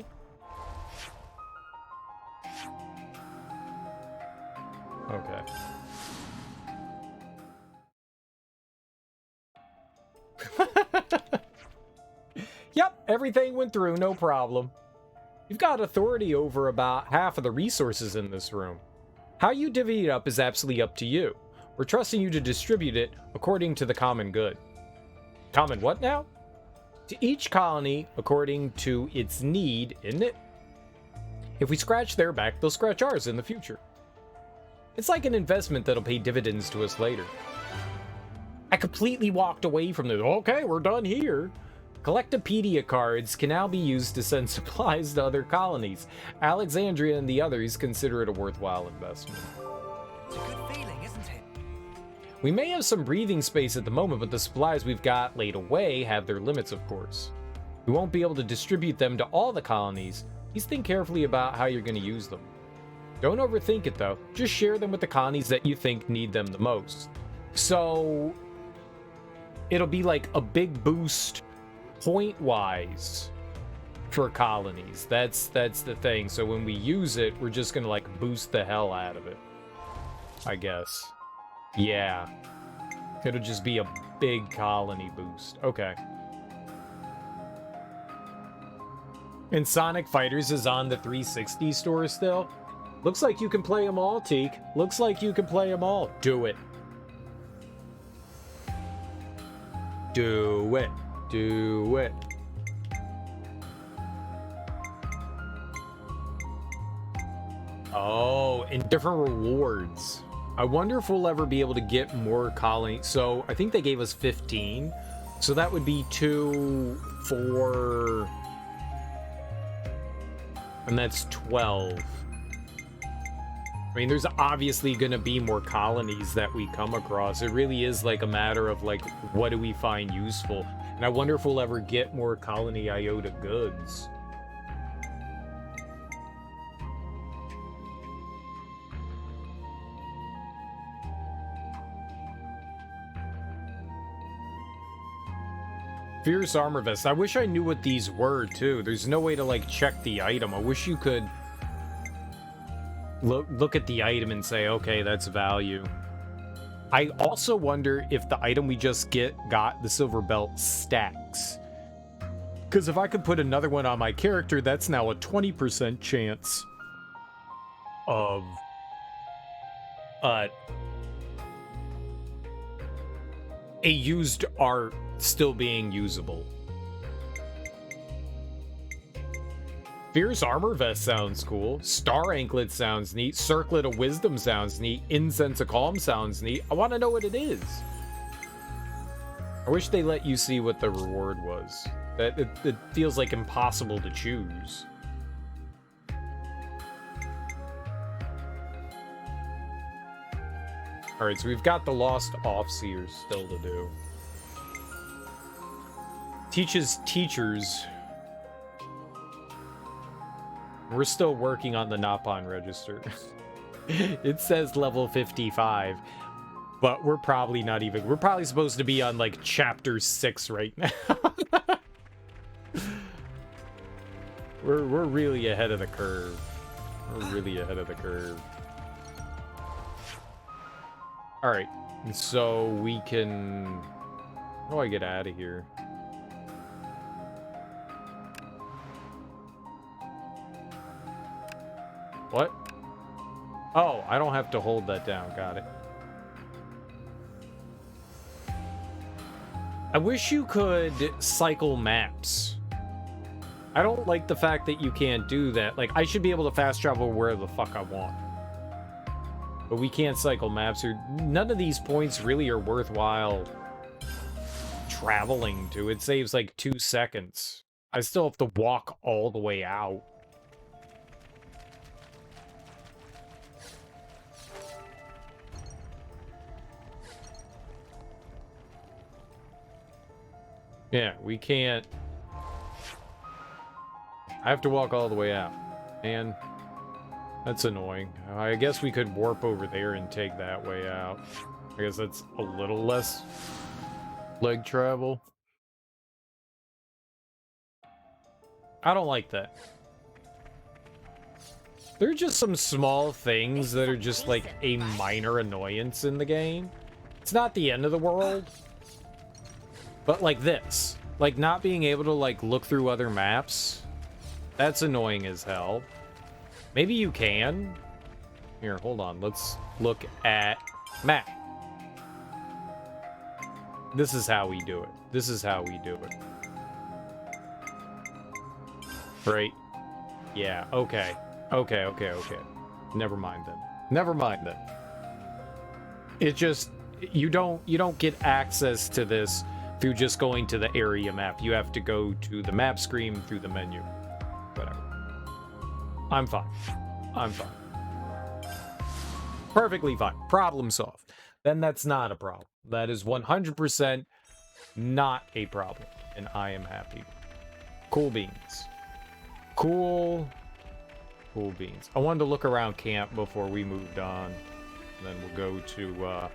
Okay. Yep, everything went through, no problem. You've got authority over about half of the resources in this room. How you divvy it up is absolutely up to you. We're trusting you to distribute it according to the common good. Common what now? To each colony according to its need, isn't it? If we scratch their back, they'll scratch ours in the future. It's like an investment that'll pay dividends to us later. I completely walked away from this. Okay, we're done here. Collectopaedia cards can now be used to send supplies to other colonies. Alexandria and the others consider it a worthwhile investment. It's a good feeling, isn't it? We may have some breathing space at the moment, but the supplies we've got laid away have their limits, of course. We won't be able to distribute them to all the colonies. Please think carefully about how you're going to use them. Don't overthink it, though. Just share them with the colonies that you think need them the most. So, it'll be like a big boost point-wise for colonies. That's the thing. So when we use it, we're just gonna like boost the hell out of it, I guess. Yeah, it'll just be a big colony boost. Okay. And Sonic Fighters is on the 360 store still. Looks like you can play them all, Teak. Looks like you can play them all. Do it. Do it. Do it. Oh, and different rewards. I wonder if we'll ever be able to get more colonies. So I think they gave us 15. So that would be 2, 4, and that's 12. I mean, there's obviously going to be more colonies that we come across. It really is like a matter of like, what do we find useful? And I wonder if we'll ever get more colony iota goods. Fierce armor vest. I wish I knew what these were too. There's no way to like check the item. I wish you could look at the item and say, okay, that's value. I also wonder if the item we just got the silver belt stacks. Because if I could put another one on my character, that's now a 20% chance of a used art still being usable. Fierce armor vest sounds cool. Star anklet sounds neat. Circlet of wisdom sounds neat. Incense of calm sounds neat. I want to know what it is. I wish they let you see what the reward was. That it feels like impossible to choose. Alright, so we've got the Lost Offseers still to do. Teaches teachers. We're still working on the Napon register. It says level 55, but we're probably not even. We're probably supposed to be on like chapter 6 right now. We're really ahead of the curve. We're really ahead of the curve. All right, so we can. How do I get out of here? What? Oh, I don't have to hold that down. Got it. I wish you could cycle maps. I don't like the fact that you can't do that. Like, I should be able to fast travel where the fuck I want. But we can't cycle maps. Or none of these points really are worthwhile traveling to. It saves like 2 seconds. I still have to walk all the way out. Yeah, we can't. I have to walk all the way out. Man, that's annoying. I guess we could warp over there and take that way out. I guess that's a little less leg travel. I don't like that. There are just some small things that are just like a minor annoyance in the game. It's not the end of the world. But like this. Like, not being able to, like, look through other maps. That's annoying as hell. Maybe you can. Here, hold on. Let's look at map. This is how we do it. This is how we do it. Right? Yeah, okay. Okay. Never mind then. Never mind then. It just, you don't get access to this through just going to the area map. You have to go to the map screen through the menu. Whatever. I'm fine. I'm fine. Perfectly fine. Problem solved. Then that's not a problem. That is 100% not a problem. And I am happy. Cool beans. Cool beans. I wanted to look around camp before we moved on. Then we'll go to,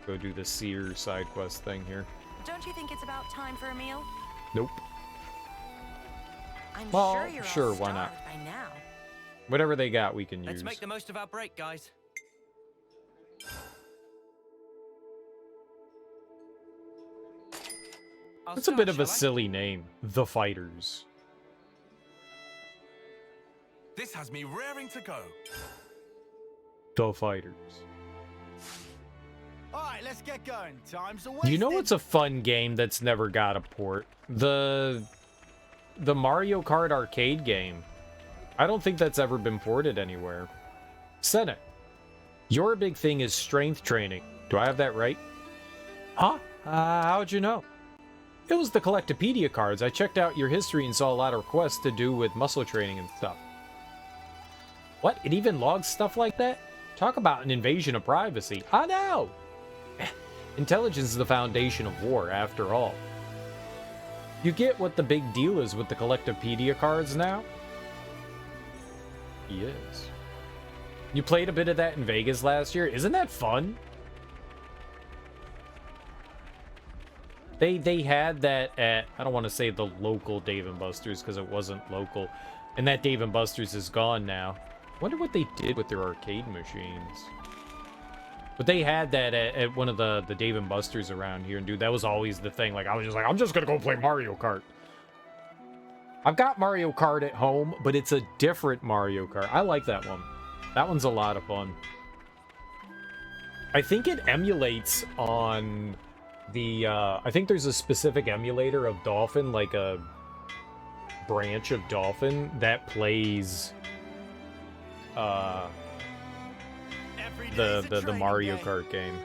go do the seer side quest thing here. Don't you think it's about time for a meal? Nope. I'm Well, sure you're sure, all why not? starved by now. Whatever they got, we can Let's use. make the most of our break, guys. I'll It's a start, bit of a shall I? silly name. The Fighters. This has me raring to go. The Fighters. All right, let's get going. Time's a You know what's a fun game that's never got a port? The Mario Kart arcade game. I don't think that's ever been ported anywhere. Senate, your big thing is strength training. Do I have that right? Huh? How'd you know? It was the collectopaedia cards. I checked out your history and saw a lot of requests to do with muscle training and stuff. What? It even logs stuff like that? Talk about an invasion of privacy. I know! Intelligence is the foundation of war, after all. You get what the big deal is with the collectopaedia cards now? He is. You played a bit of that in Vegas last year. Isn't that fun? They had that at, I don't want to say the local Dave & Buster's because it wasn't local. And that Dave & Buster's is gone now. Wonder what they did with their arcade machines. But they had that at one of the Dave & Buster's around here. And dude, that was always the thing. Like, I was just like, I'm just going to go play Mario Kart. I've got Mario Kart at home, but it's a different Mario Kart. I like that one. That one's a lot of fun. I think it emulates on the, I think there's a specific emulator of Dolphin, like a branch of Dolphin that plays the Mario Kart game.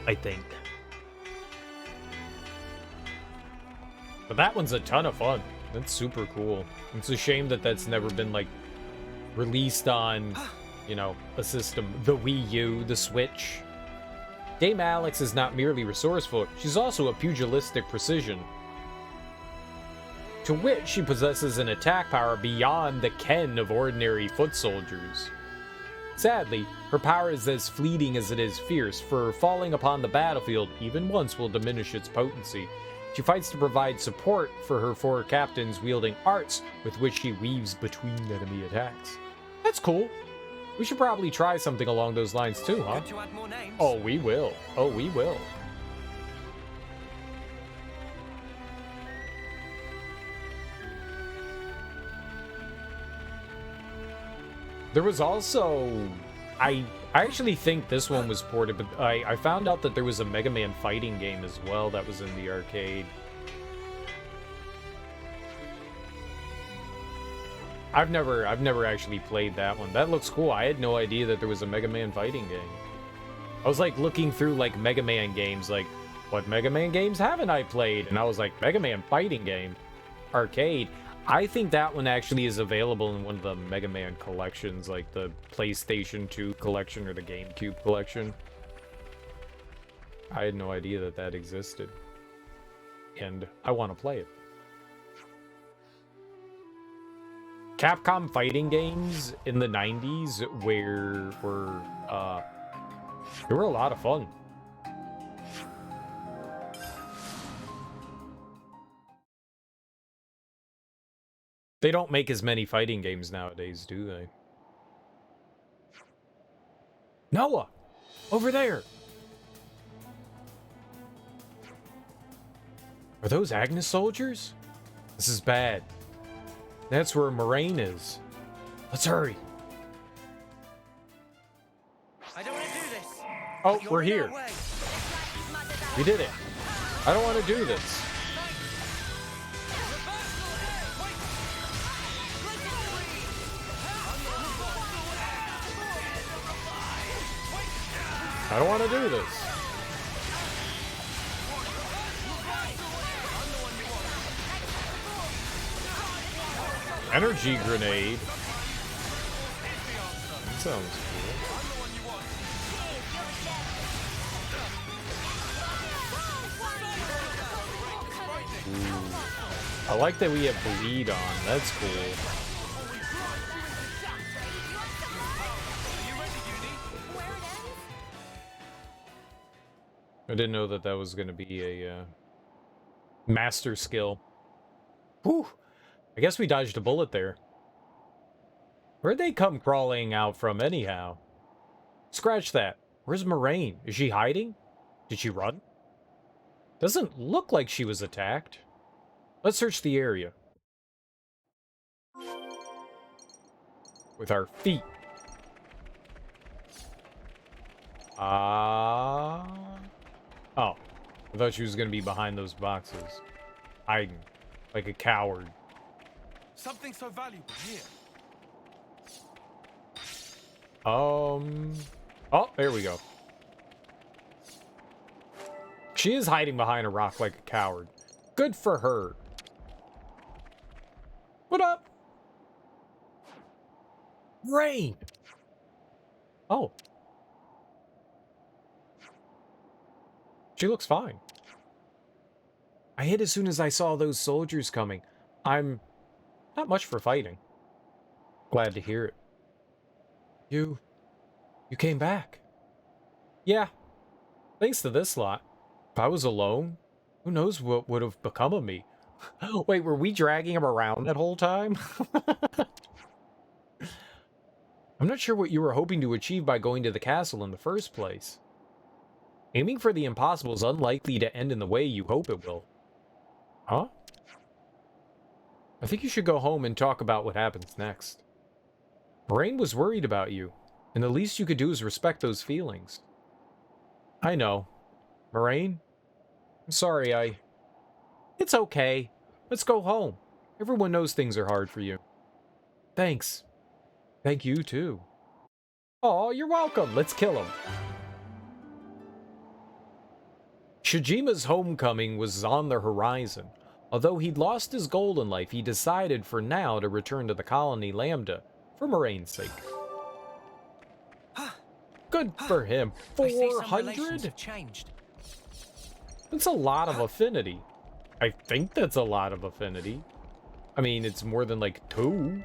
I think. But that one's a ton of fun. That's super cool. It's a shame that that's never been, like, released on, you know, a system. The Wii U, the Switch. Dame Alex is not merely resourceful, she's also a pugilistic precision. To wit, she possesses an attack power beyond the ken of ordinary foot soldiers. Sadly, her power is as fleeting as it is fierce, for falling upon the battlefield even once will diminish its potency. She fights to provide support for her four captains wielding arts with which she weaves between enemy attacks. That's cool. We should probably try something along those lines too, huh? Good to add more names. Oh, we will. Oh, we will. There was also... I actually think this one was ported, but I found out that there was a Mega Man fighting game as well that was in the arcade. I've never actually played that one. That looks cool. I had no idea that there was a Mega Man fighting game. I was like looking through like Mega Man games, like what Mega Man games haven't I played? And I was like, Mega Man fighting game, arcade. I think that one actually is available in one of the Mega Man collections, like the PlayStation 2 collection or the GameCube collection. I had no idea that that existed. And I want to play it. Capcom fighting games in the 90s they were a lot of fun. They don't make as many fighting games nowadays, do they? Noah! Over there! Are those Agnes soldiers? This is bad. That's where Moraine is. Let's hurry. I don't want to do this. Oh, You're we're in our here. way. We did it. I don't want to do this. I don't want to do this. Energy grenade. That sounds cool. Ooh. I like that we have bleed on. That's cool. I didn't know that that was going to be a master skill. Whew. I guess we dodged a bullet there. Where'd they come crawling out from anyhow? Scratch that. Where's Moraine? Is she hiding? Did she run? Doesn't look like she was attacked. Let's search the area. With our feet. Oh. I thought she was going to be behind those boxes. Hiding. Like a coward. Something so valuable here. Oh, there we go. She is hiding behind a rock like a coward. Good for her. What up? Rain. Oh. She looks fine. I hid as soon as I saw those soldiers coming. I'm not much for fighting. Glad to hear it. You came back. Yeah. Thanks to this lot. If I was alone, who knows what would have become of me. Wait, were we dragging him around that whole time? I'm not sure what you were hoping to achieve by going to the castle in the first place. Aiming for the impossible is unlikely to end in the way you hope it will. Huh? I think you should go home and talk about what happens next. Moraine was worried about you, and the least you could do is respect those feelings. I know. Moraine? I'm sorry, It's okay. Let's go home. Everyone knows things are hard for you. Thanks. Thank you, too. Aw, you're welcome. Let's kill him. Shijima's homecoming was on the horizon. Although he'd lost his goal in life, he decided for now to return to the colony Lambda, for Moraine's sake. Good for him. I see some relations 400? have changed. That's a lot of affinity. I think that's a lot of affinity. I mean, it's more than like 2.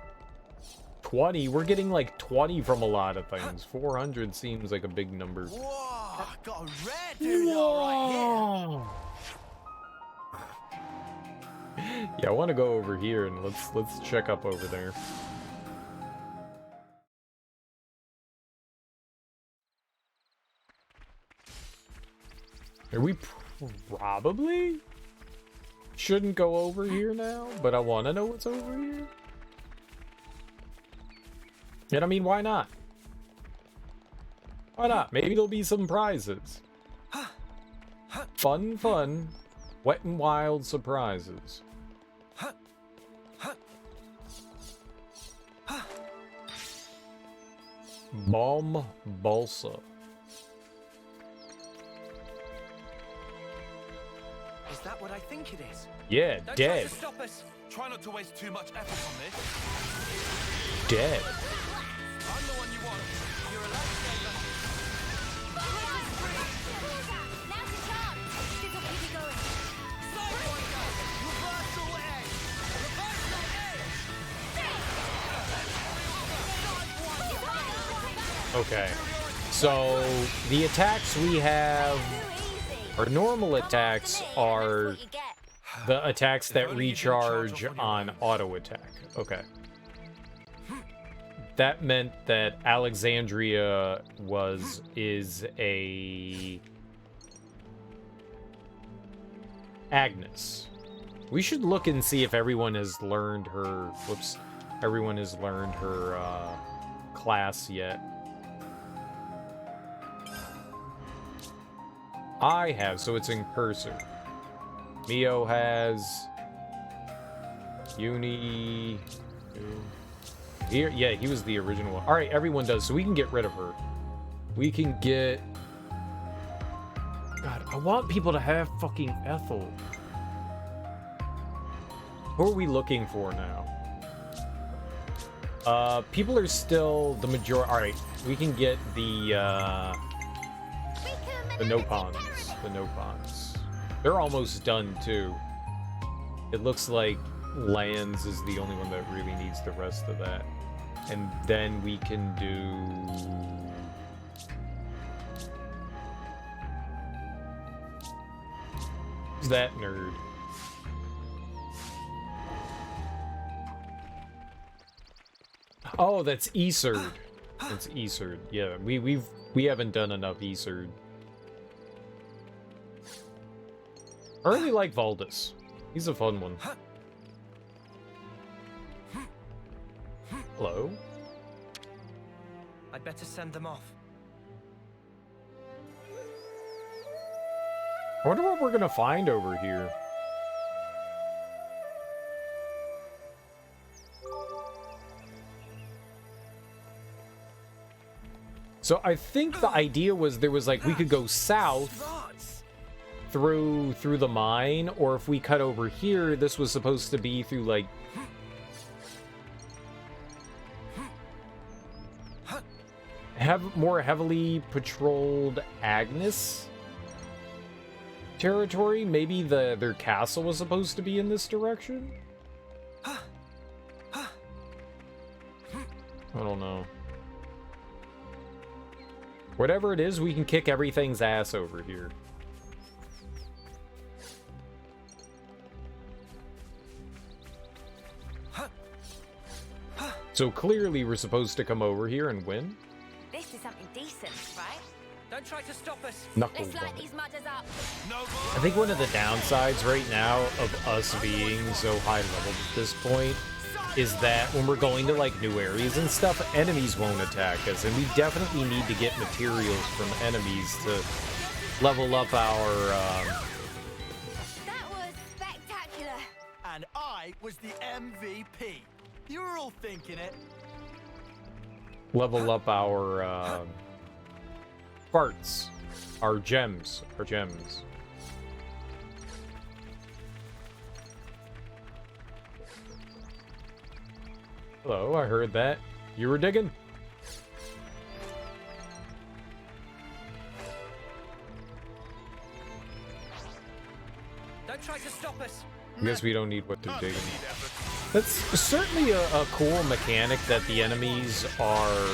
20. We're getting like 20 from a lot of things. 400 seems like a big number. Whoa, got a rare dude right here. Yeah, I want to go over here and let's check up over there. We probably shouldn't go over here now, but I want to know what's over here. And I mean, why not? Why not? Maybe there'll be some prizes. Fun, wet and wild surprises. Bomb Balsa. Is that what I think it is? Yeah, Don't dead. try to stop us. Try not to waste too much effort on this. Dead. I'm the one you want. You're a lifesaver. Now's your chance. This will keep you going. Sidewinder! Reversal edge! Reversal edge! Okay. So, the attacks we have, our normal attacks are the attacks that recharge on auto attack. Okay. That meant that Alexandria is a Agnes. We should look and see if everyone has learned her... Whoops. Everyone has learned her class yet. I have, so it's in cursor. Mio has... Uni... Here, yeah, he was the original one. Alright, everyone does, so we can get rid of her. We can get... God, I want people to have fucking Ethel. Who are we looking for now? People are still the majority. Alright, we can get the Nopons. The Nopons. They're almost done, too. It looks like Lands is the only one that really needs the rest of that. And then we can do... Who's that nerd? Oh, that's Iserd. It's Iserd. Yeah, we haven't done enough Iserd. I really like Valdis. He's a fun one. Hello? I'd better send them off. I wonder what we're gonna find over here. So I think the idea was there was like we could go south through the mine, or if we cut over here, this was supposed to be through like more heavily patrolled Agnes territory. Maybe their castle was supposed to be in this direction. I don't know. Whatever it is, we can kick everything's ass over here. So clearly we're supposed to come over here and win. This is something decent, right? Don't try to stop us. Knuckles Let's light on it. these mudders up. I think one of the downsides right now of us being so high leveled at this point is that when we're going to like new areas and stuff, enemies won't attack us, and we definitely need to get materials from enemies to level up our That was spectacular. And I was the MVP. You were all thinking it. parts, our gems. Hello, I heard that. You were digging? Don't try to stop us. I guess we don't need what they're digging. That's certainly a cool mechanic that the enemies are...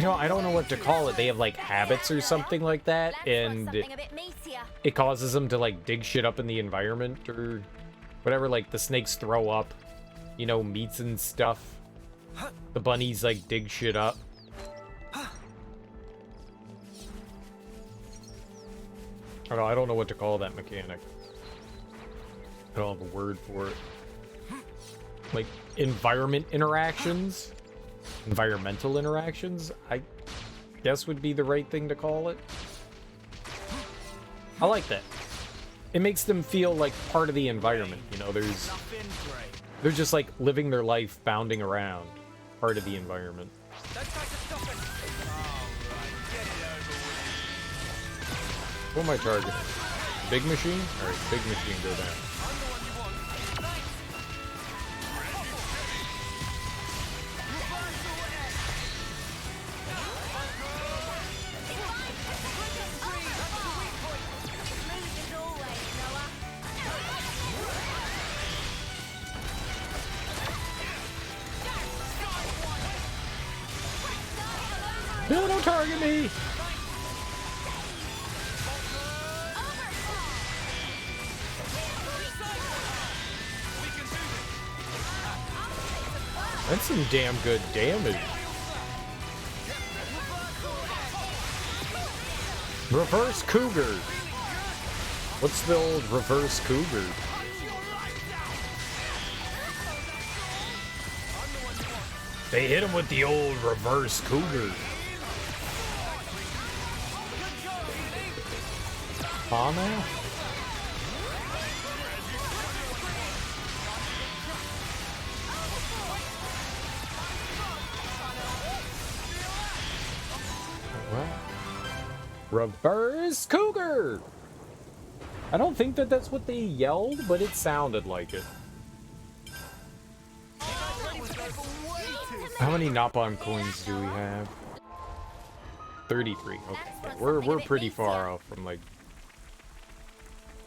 I don't know what to call it. They have like habits or something like that, and Something a bit meatier. it causes them to like dig shit up in the environment or whatever. Like the snakes throw up, you know, meats and stuff. The bunnies like dig shit up. I don't know what to call that mechanic. I don't have a word for it. Like environmental interactions, I guess would be the right thing to call it. I like that. It makes them feel like part of the environment, you know, they're just like living their life bounding around, part of the environment. Don't try to stop us. What am I targeting? Big machine? Alright, big machine, go down. No, don't target me! That's some damn good damage. Reverse cougar. What's the old reverse cougar? They hit him with the old reverse cougar. Huh, man? Reverse cougar! I don't think that that's what they yelled, but it sounded like it. How many Napalm coins do we have? 33. Okay. We're pretty far off from like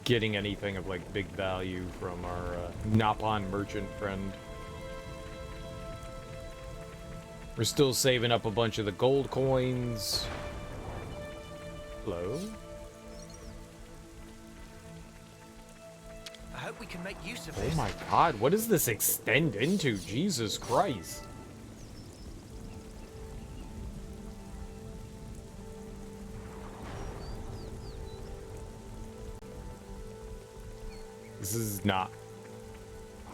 getting anything of like big value from our Napalm merchant friend. We're still saving up a bunch of the gold coins. Hello? I hope we can make use of Oh this. my god, what does this extend into? Jesus Christ. This is not...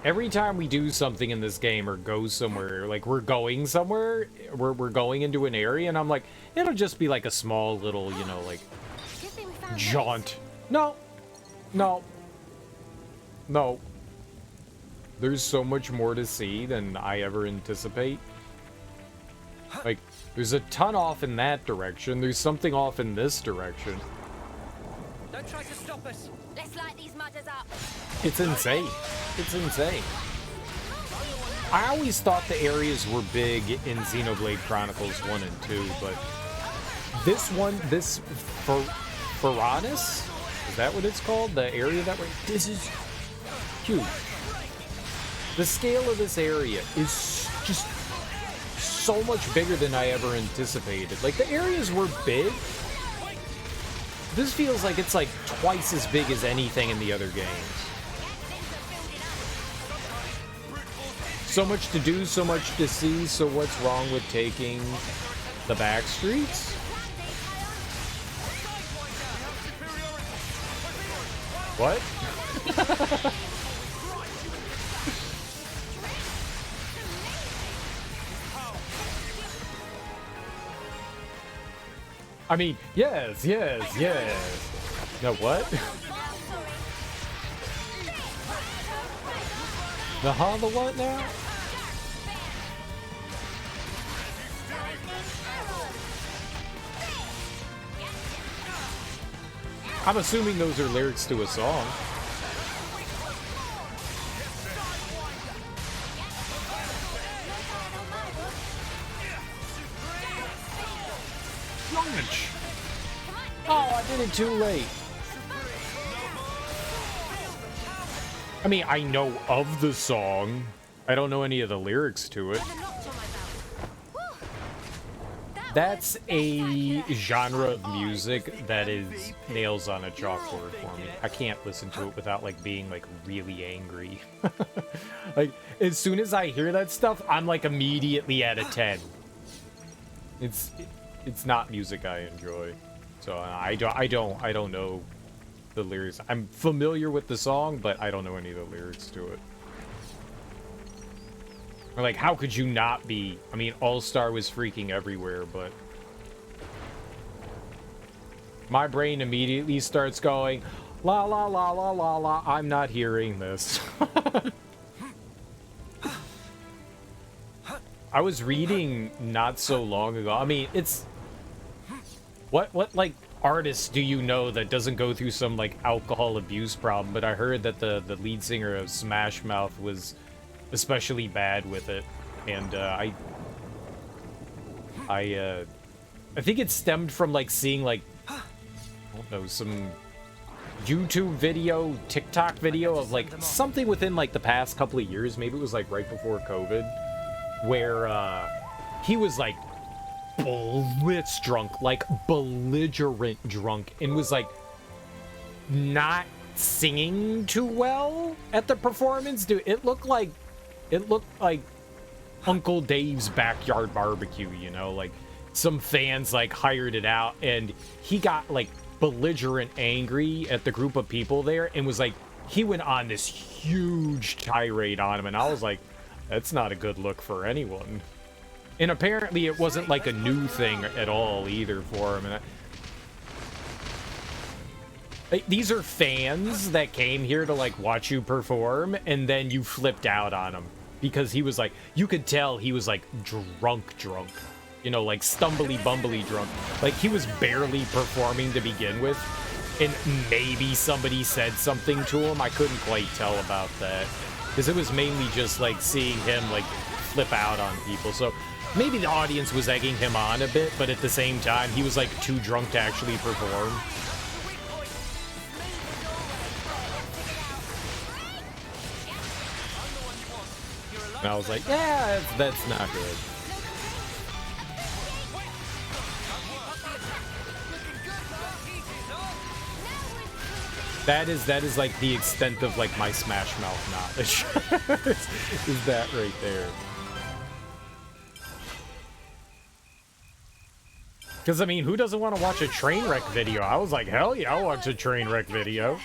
Every time we do something in this game or go somewhere, like we're going somewhere, we're going into an area, and I'm like, it'll just be like a small little, you know, like, Good thing we found jaunt. No. No. No. There's so much more to see than I ever anticipate. Like, there's a ton off in that direction. There's something off in this direction. Don't try to stop us. Let's light these mudders up. It's insane. It's insane. I always thought the areas were big in Xenoblade Chronicles 1 and 2, but this one, this Furanis? Is that what it's called? The area that we're... This is huge. The scale of this area is just so much bigger than I ever anticipated. Like, the areas were big. This feels like it's like twice as big as anything in the other games. So much to do, so much to see, so what's wrong with taking the back streets? What? I mean, yes. No, what? The what now? I'm assuming those are lyrics to a song. Launch! Oh, I did it too late. I mean, I know of the song. I don't know any of the lyrics to it. That's a genre of music that is nails on a chalkboard for me. I can't listen to it without like being like really angry. Like as soon as I hear that stuff, I'm like immediately at a 10. It's not music I enjoy. So I don't know the lyrics. I'm familiar with the song, but I don't know any of the lyrics to it. Or like, how could you not be? I mean, All-Star was freaking everywhere, but my brain immediately starts going, la la la la la la, I'm not hearing this. I was reading not so long ago. I mean, it's what like artist do you know that doesn't go through some like alcohol abuse problem? But I heard that the lead singer of Smash Mouth was especially bad with it, and I think it stemmed from like seeing like I don't know, some YouTube video, TikTok video of like something within like the past couple of years, maybe it was like right before COVID, where he was like blitz drunk, like belligerent drunk, and was like not singing too well at the performance. Dude, it looked like Uncle Dave's backyard barbecue, you know, like some fans like hired it out and he got like belligerent angry at the group of people there and was like, he went on this huge tirade on him and I was like, that's not a good look for anyone. And apparently it wasn't like a new thing at all either for him. And these are fans that came here to like watch you perform and then you flipped out on him because he was like, you could tell he was like drunk, you know, like stumbly bumbly drunk. Like he was barely performing to begin with and maybe somebody said something to him. I couldn't quite tell about that because it was mainly just like seeing him like flip out on people. So maybe the audience was egging him on a bit, but at the same time he was like too drunk to actually perform. And I was like, yeah, that's not good. That is like the extent of like my Smash Mouth knowledge. is that right there. Because, I mean, who doesn't want to watch a train wreck video? I was like, hell yeah, I'll watch a train wreck video.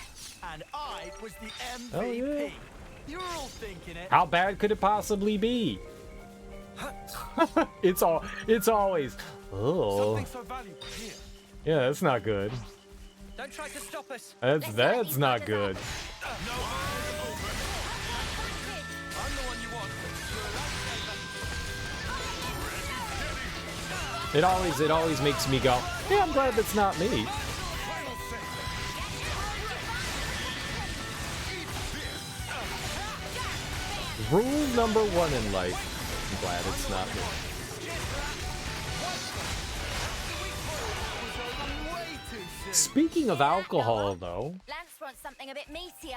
And I was the MVP. Oh, yeah. You're all thinking it. How bad could it possibly be? it's always, oh. Something so valuable here. Yeah, that's not good. Don't try to stop us. That's not good. I'm the one you want. You're a lifesaver. It always makes me go, yeah, I'm glad that's not me. Rule number one in life. I'm glad it's not me. Speaking of alcohol, though, Lance wants something a bit meatier.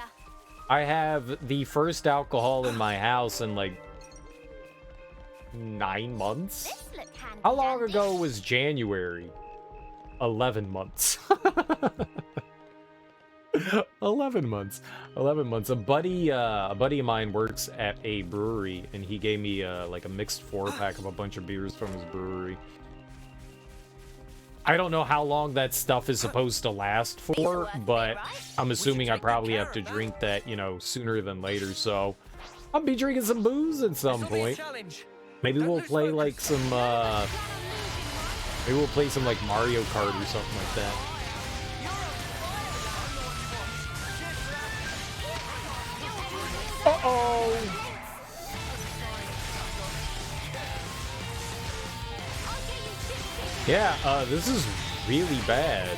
I have the first alcohol in my house in like 9 months. This look handy. How long dandy. ago was January? 11 months. 11 months. 11 months. A buddy of mine works at a brewery, and he gave me like a mixed 4-pack of a bunch of beers from his brewery. I don't know how long that stuff is supposed to last for, but I'm assuming I probably have to drink that, you know, sooner than later. So I'll be drinking some booze at some This'll be a point. challenge. Maybe Don't we'll lose play focus. like some maybe we'll play some like Mario Kart or something like that. Uh-oh! Yeah, this is really bad.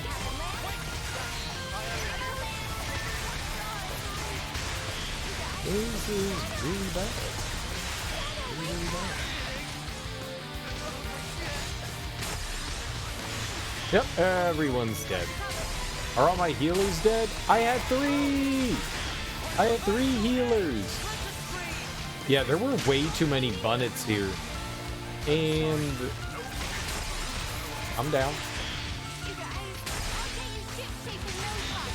This is really bad. Really bad. Yep, everyone's dead. Are all my healers dead? I had 3! I had 3 healers! Yeah, there were way too many bunnets here. And I'm down.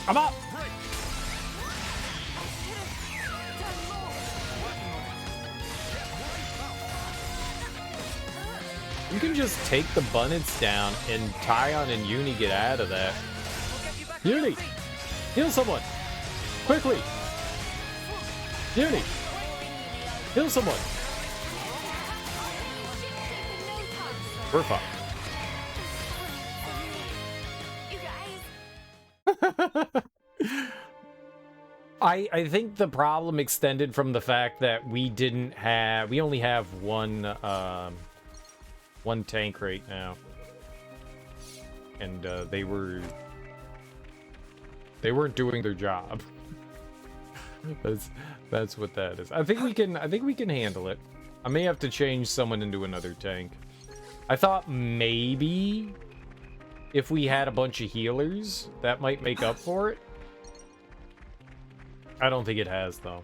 I'm up! You can just take the bunnets down and Tyon and Uni get out of that. Uni! Heal someone! Quickly! Uni! Heal someone! We're fine. I think the problem extended from the fact that we only have one tank right now, and they weren't doing their job. That's what that is. I think we can handle it. I may have to change someone into another tank. I thought maybe if we had a bunch of healers, that might make up for it. I don't think it has, though.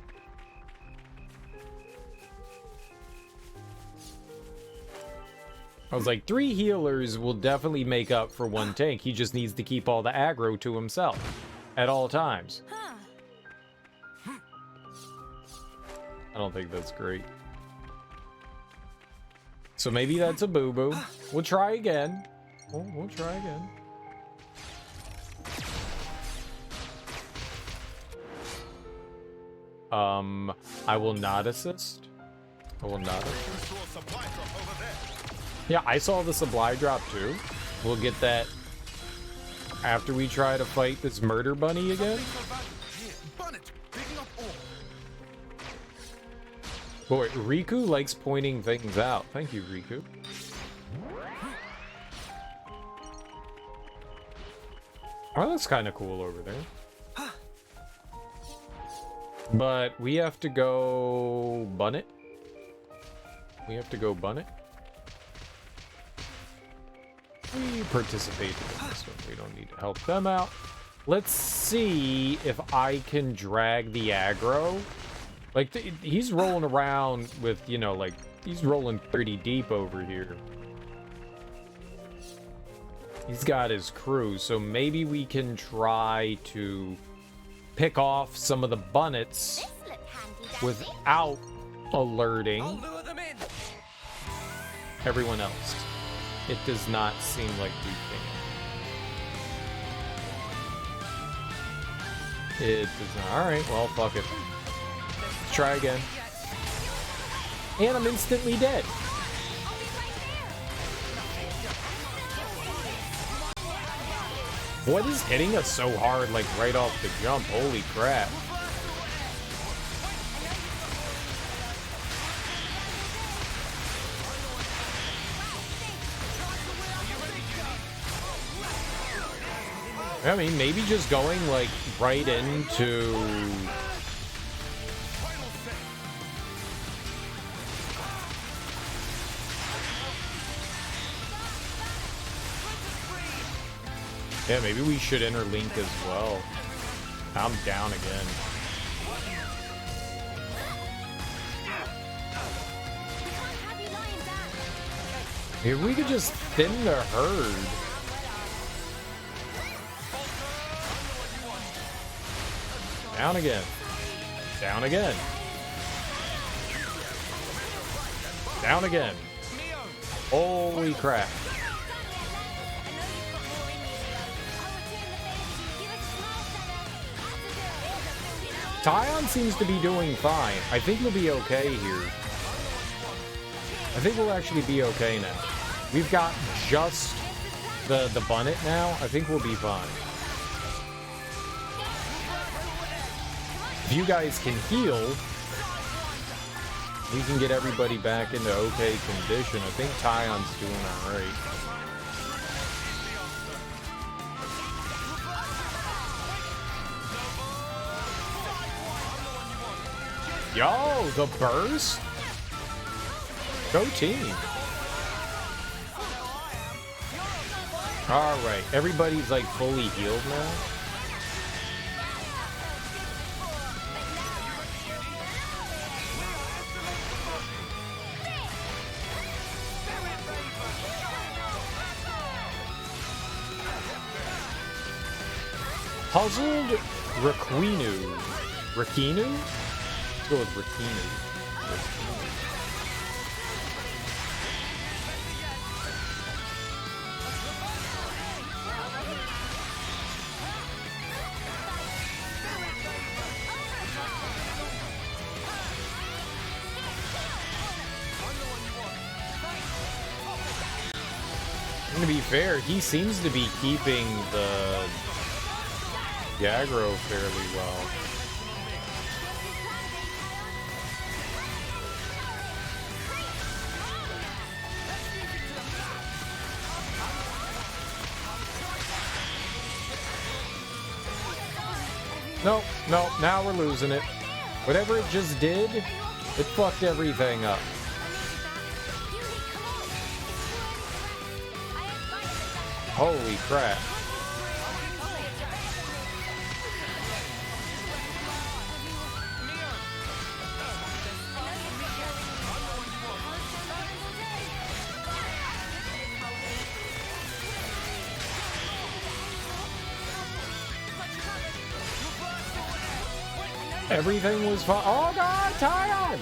I was like, 3 healers will definitely make up for 1 tank. He just needs to keep all the aggro to himself at all times. I don't think that's great. So maybe that's a boo-boo. We'll try again. We'll try again. I will not assist. I will not assist. Yeah, I saw the supply drop too. We'll get that after we try to fight this murder bunny again. Boy, Riku likes pointing things out. Thank you, Riku. Oh, that's kind of cool over there. But we have to go bun it. We have to go bun it. We participated in this one. We don't need to help them out. Let's see if I can drag the aggro. Like, he's rolling around with, you know, like, he's rolling pretty deep over here. He's got his crew, so maybe we can try to pick off some of the bunnets without alerting everyone else. It does not seem like we can. It does not. Alright, well, fuck it. Let's try again. And I'm instantly dead. What is hitting us so hard, like, right off the jump? Holy crap. I mean, maybe just going, like, right into... Yeah, maybe we should interlink as well. I'm down again. If we could just thin the herd. Down again. Down again. Down again. Holy crap. Tyon seems to be doing fine. I think we'll be okay here. I think we'll actually be okay now. We've got just the bunnet now. I think we'll be fine. If you guys can heal, we can get everybody back into okay condition. I think Tyon's doing alright. Yo, the burst? Go team. Alright, everybody's like fully healed now. Puzzled Rakinu. Rakinu? Let's go with Rakinu. To be fair, he seems to be keeping the aggro fairly well. Nope, nope, now we're losing it. Whatever it just did, it fucked everything up. Holy crap. Everything was fine. Oh god, Tyon!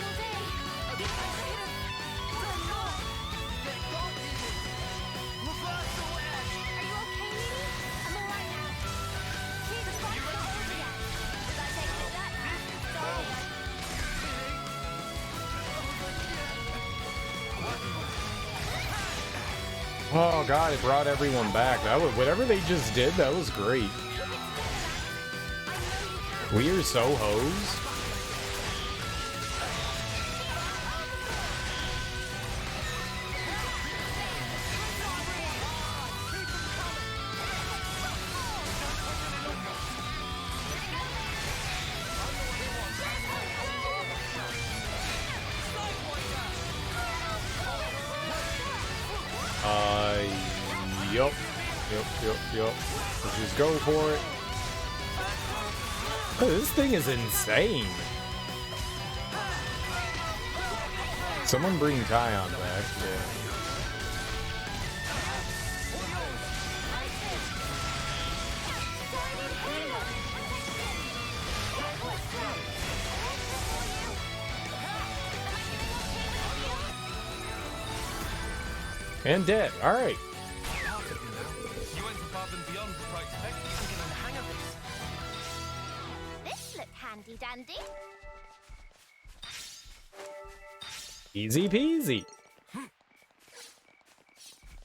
Oh god, it brought everyone back. That was whatever they just did, that was great. We are so hosed. Yup. Let's just go for it. Oh, this thing is insane. Someone bring Tyon back. Yeah. And dead. All right. Handy dandy. Easy peasy.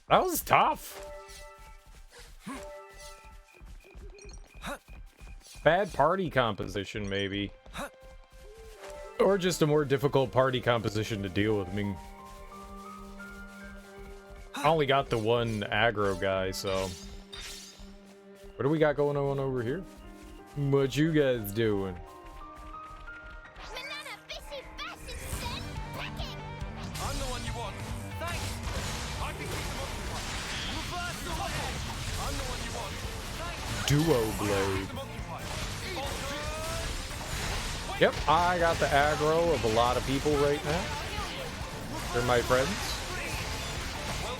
That was tough. Bad party composition, maybe. Or just a more difficult party composition to deal with. I mean, I only got the one aggro guy, so. What do we got going on over here? What you guys doing? I'm the one you want. Thanks. I think we can occupy. Reverse away. I'm the one you want. Thanks. Duo blade. Yep, I got the aggro of a lot of people right now. They're my friends.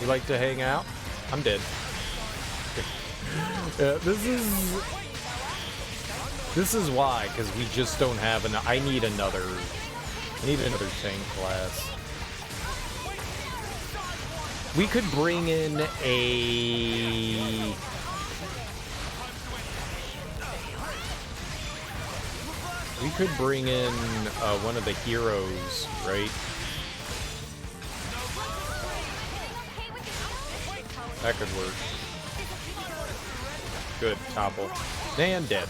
You like to hang out? I'm dead. This is why, because we just don't have an. I need another tank class. We could bring in a. We could bring in one of the heroes, right? That could work. Good, topple. And dead.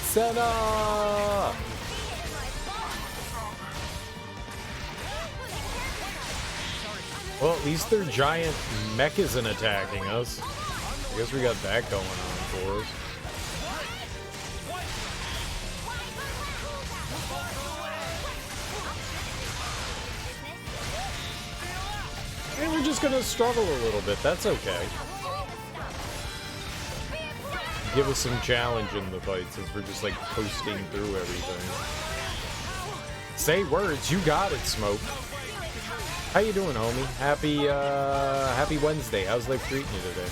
Senna! Well, at least their giant mech isn't attacking us. I guess we got that going on for us. And we're just gonna struggle a little bit. That's okay. Give us some challenge in the fight since we're just like coasting through everything. Say words, you got it, Smoke. How you doing, homie? Happy Wednesday. How's life treating you today?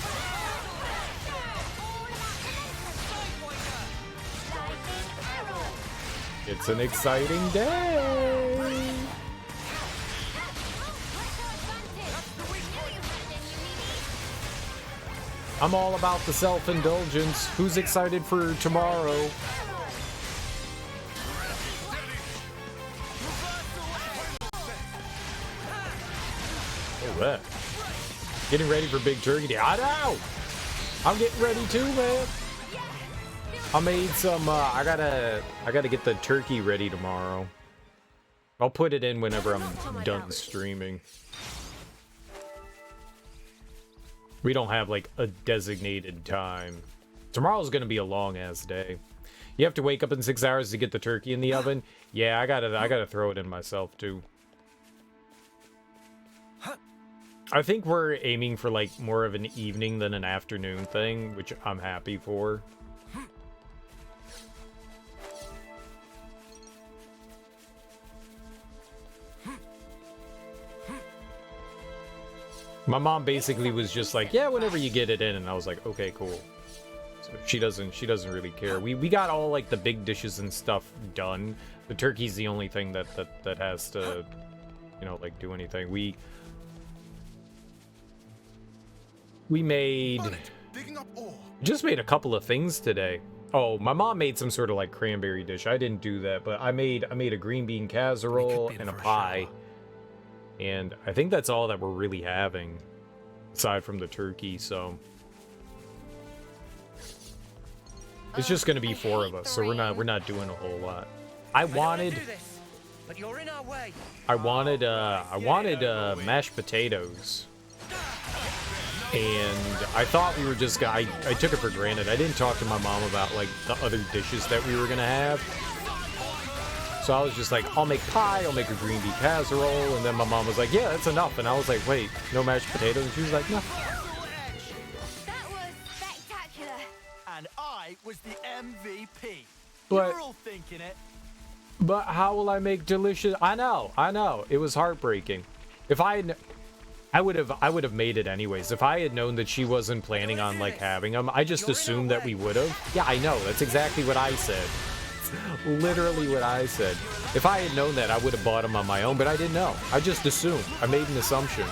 It's an exciting day. I'm all about the self-indulgence. Who's excited for tomorrow? Oh, that. Getting ready for Big Turkey Day. I know! I'm getting ready too, man. I made some, I gotta get the turkey ready tomorrow. I'll put it in whenever I'm done streaming. We don't have, like, a designated time. Tomorrow's gonna be a long-ass day. You have to wake up in 6 hours to get the turkey in the oven? Yeah, I gotta throw it in myself, too. I think we're aiming for, like, more of an evening than an afternoon thing, which I'm happy for. My mom basically was just like, yeah, whenever you get it in, and I was like, okay, cool. So she doesn't really care. We got all like the big dishes and stuff done. The turkey's the only thing that has to, you know, like do anything. We made just made a couple of things today. Oh, my mom made some sort of like cranberry dish. I didn't do that, but I made a green bean casserole and a pie. And I think that's all that we're really having, aside from the turkey, so... It's just gonna be 4 of us, so we're not doing a whole lot. I wanted mashed potatoes. And I thought we were just gonna, I took it for granted. I didn't talk to my mom about like the other dishes that we were gonna have. So I was just like, I'll make pie, I'll make a green bean casserole, and then my mom was like, yeah, that's enough. And I was like, wait, no mashed potatoes? And she was like, no. That was spectacular. And I was the MVP. But- You're all thinking it. But how will I make delicious? I know. It was heartbreaking. If I would have made it anyways. If I had known that she wasn't planning on like having them, I just assumed that we would have. Yeah, I know. That's exactly what I said. Literally what I said. If I had known that, I would have bought them on my own, but I didn't know. I just assumed. I made an assumption.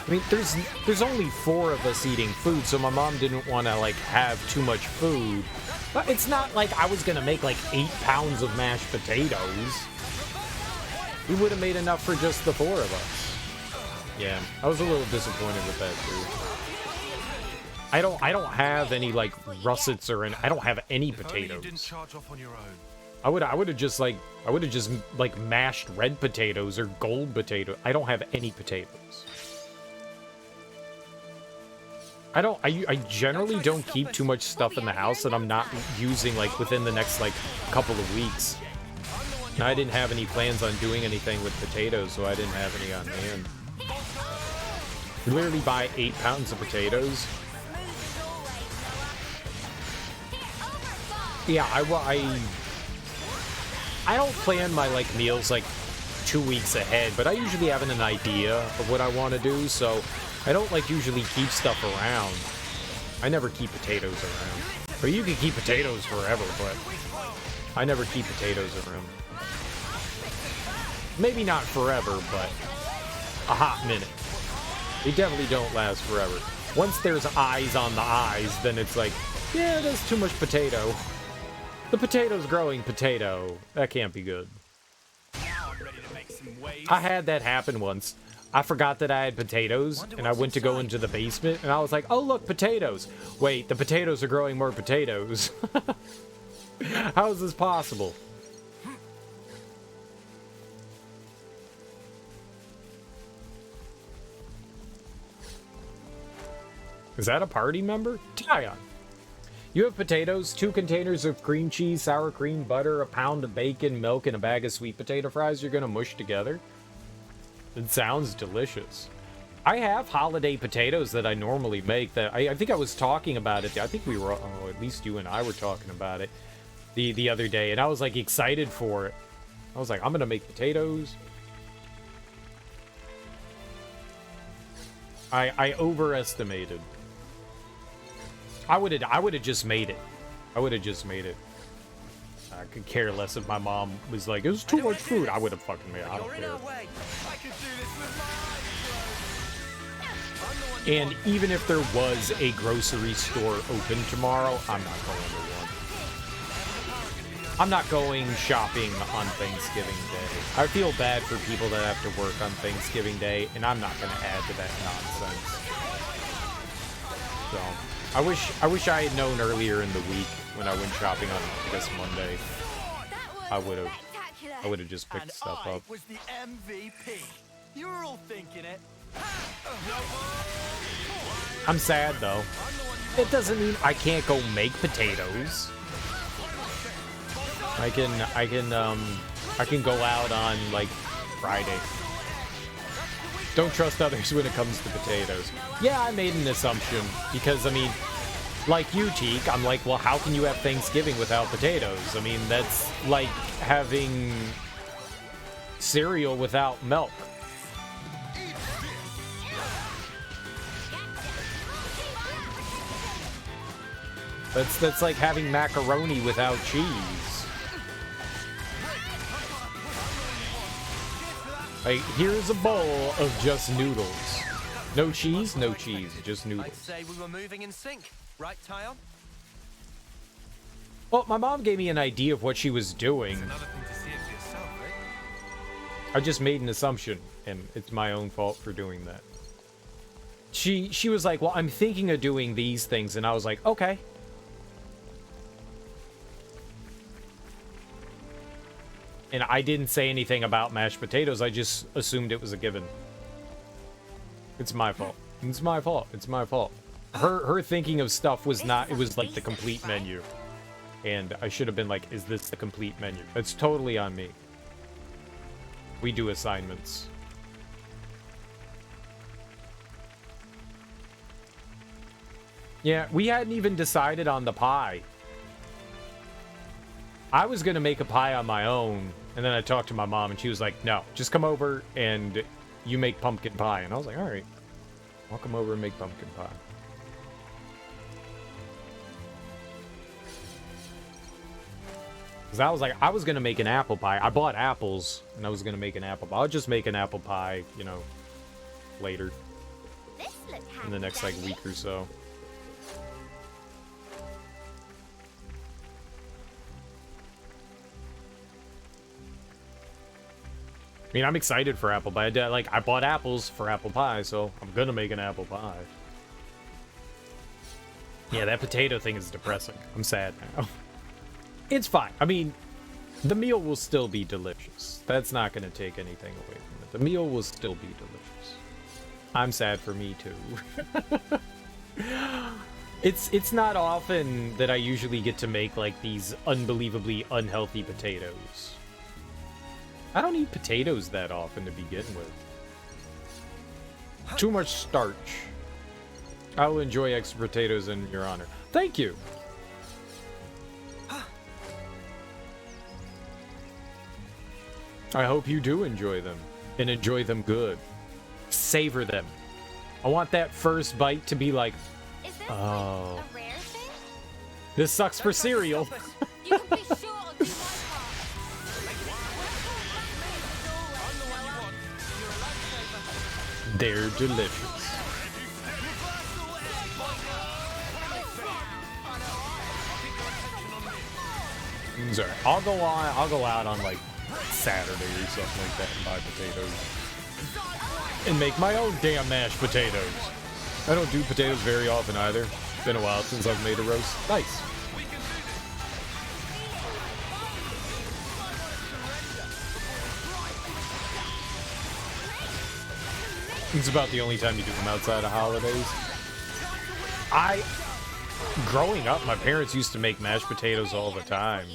I mean, there's only 4 of us eating food, so my mom didn't want to like have too much food. But it's not like I was gonna make like 8 pounds of mashed potatoes. We would have made enough for just the 4 of us. Yeah, I was a little disappointed with that too. I don't have any like russets or I don't have any potatoes. You didn't charge off on your own. I would have just mashed red potatoes or gold potato. I don't have any potatoes. I generally don't keep too much stuff in the house that I'm not using like within the next like couple of weeks. And I didn't have any plans on doing anything with potatoes, so I didn't have any on hand. We literally buy 8 pounds of potatoes. Yeah, I don't plan my like meals like 2 weeks ahead, but I usually have an idea of what I want to do, so I don't like usually keep stuff around. I never keep potatoes around. Or you can keep potatoes forever, but I never keep potatoes around. Maybe not forever, but a hot minute. They definitely don't last forever. Once there's eyes on the eyes, then it's like, yeah, that's too much potato. The potato's growing potato. That can't be good. Now I'm ready to make some waves. I had that happen once. I forgot that I had potatoes, and I went to go into the basement, and I was like, oh, look, potatoes. Wait, the potatoes are growing more potatoes. How is this possible? Is that a party member? Tyon. You have potatoes, 2 containers of cream cheese, sour cream, butter, a pound of bacon, milk, and a bag of sweet potato fries you're gonna mush together? It sounds delicious. I have holiday potatoes that I normally make that I think I was talking about it. I think we were, oh, at least you and I were talking about it the other day, and I was like excited for it. I was like, I'm gonna make potatoes. I overestimated. I would have just made it. I would have just made it. I could care less if my mom was like, it was too much food. I would have fucking made it. I don't You're in care. our way. I could do this with my eyes closed. I'm the one And even if there was a grocery store open tomorrow, I'm not going to one. I'm not going shopping on Thanksgiving Day. I feel bad for people that have to work on Thanksgiving Day, and I'm not going to add to that nonsense. So, I wish I had known earlier in the week when I went shopping on, I guess, Monday. That was I spectacular. would have just picked And stuff I up. was the MVP. You're all thinking it. I'm sad though. It doesn't mean I can't go make potatoes. I can go out on like Friday. Don't trust others when it comes to potatoes. Yeah, I made an assumption because I mean, like you, Teak, I'm like, well, how can you have Thanksgiving without potatoes? I mean, that's like having cereal without milk. That's like having macaroni without cheese. Like, here's a bowl of just noodles. No cheese, no cheese, just I'd noodles. say we were moving in sync, right, Tyon? Well, my mom gave me an idea of what she was doing. Another thing to see it for yourself, I just made an assumption, and it's my own fault for doing that. She was like, well, I'm thinking of doing these things, and I was like, okay. And I didn't say anything about mashed potatoes. I just assumed it was a given. It's my fault. It's my fault. It's my fault. Her thinking of stuff was not, it was like the complete menu. And I should have been like, is this the complete menu? It's totally on me. We do assignments. Yeah, we hadn't even decided on the pie. I was going to make a pie on my own, and then I talked to my mom, and she was like, no, just come over and you make pumpkin pie. And I was like, all right, I'll come over and make pumpkin pie. Because I was like, I was going to make an apple pie. I bought apples, and I was going to make an apple pie. I'll just make an apple pie, you know, later. In the next, like, week or so. I mean, I'm excited for apple pie. I bought apples for apple pie, so I'm gonna make an apple pie. Yeah, that potato thing is depressing. I'm sad now. It's fine. I mean, the meal will still be delicious. That's not gonna take anything away from it. The meal will still be delicious. I'm sad for me, too. It's not often that I usually get to make, like, these unbelievably unhealthy potatoes. I don't eat potatoes that often to begin with. Too much starch. I will enjoy extra potatoes in your honor. Thank you. I hope you do enjoy them, and enjoy them good. Savor them. I want that first bite to be like, oh, A rare thing? this sucks for cereal. You can be sure I'll do my part. They're delicious. Sorry, I'll go out on like Saturday or something like that and buy potatoes. And make my own damn mashed potatoes. I don't do potatoes very often either. It's been a while since I've made a roast. Nice. It's about the only time you do them outside of holidays. Growing up, my parents used to make mashed potatoes all the time.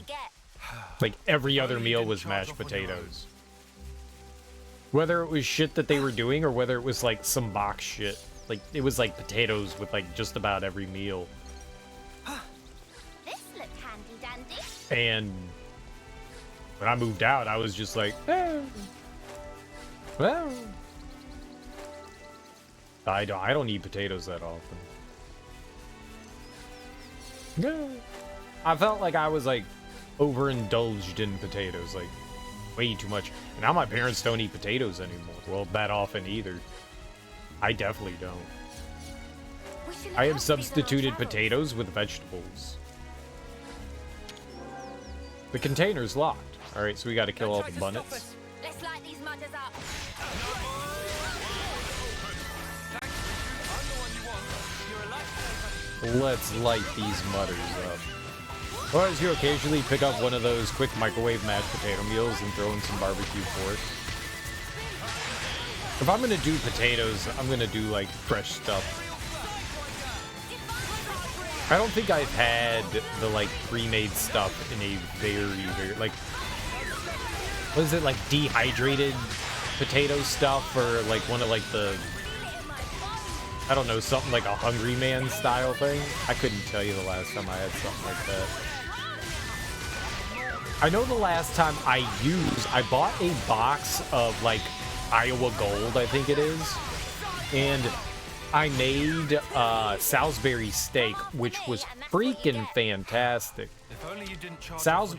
Like, every other meal was mashed potatoes. Whether it was shit that they were doing or whether it was, like, some box shit. Like, it was, like, potatoes with, like, just about every meal. This looked handy dandy. And when I moved out, I was just like, eh. Well, I don't eat potatoes that often. No. I felt like I was, like, overindulged in potatoes, like, way too much. And now my parents don't eat potatoes anymore. Well, that often either. I definitely don't. I have substituted potatoes with vegetables. The container's locked. Alright, so we gotta kill all the bunnets. Let's light these mudders up. Let's light these mutters up. Or as you occasionally pick up one of those quick microwave mashed potato meals and throw in some barbecue pork. If I'm gonna do potatoes, I'm gonna do like fresh stuff. I don't think I've had the like pre-made stuff in a very like, what is it, like dehydrated potato stuff, or like one of like the, I don't know, something like a Hungry Man style thing? I couldn't tell you the last time I had something like that. I know the last time I bought a box of like Iowa Gold, I think it is, and I made Salisbury steak, which was freaking fantastic.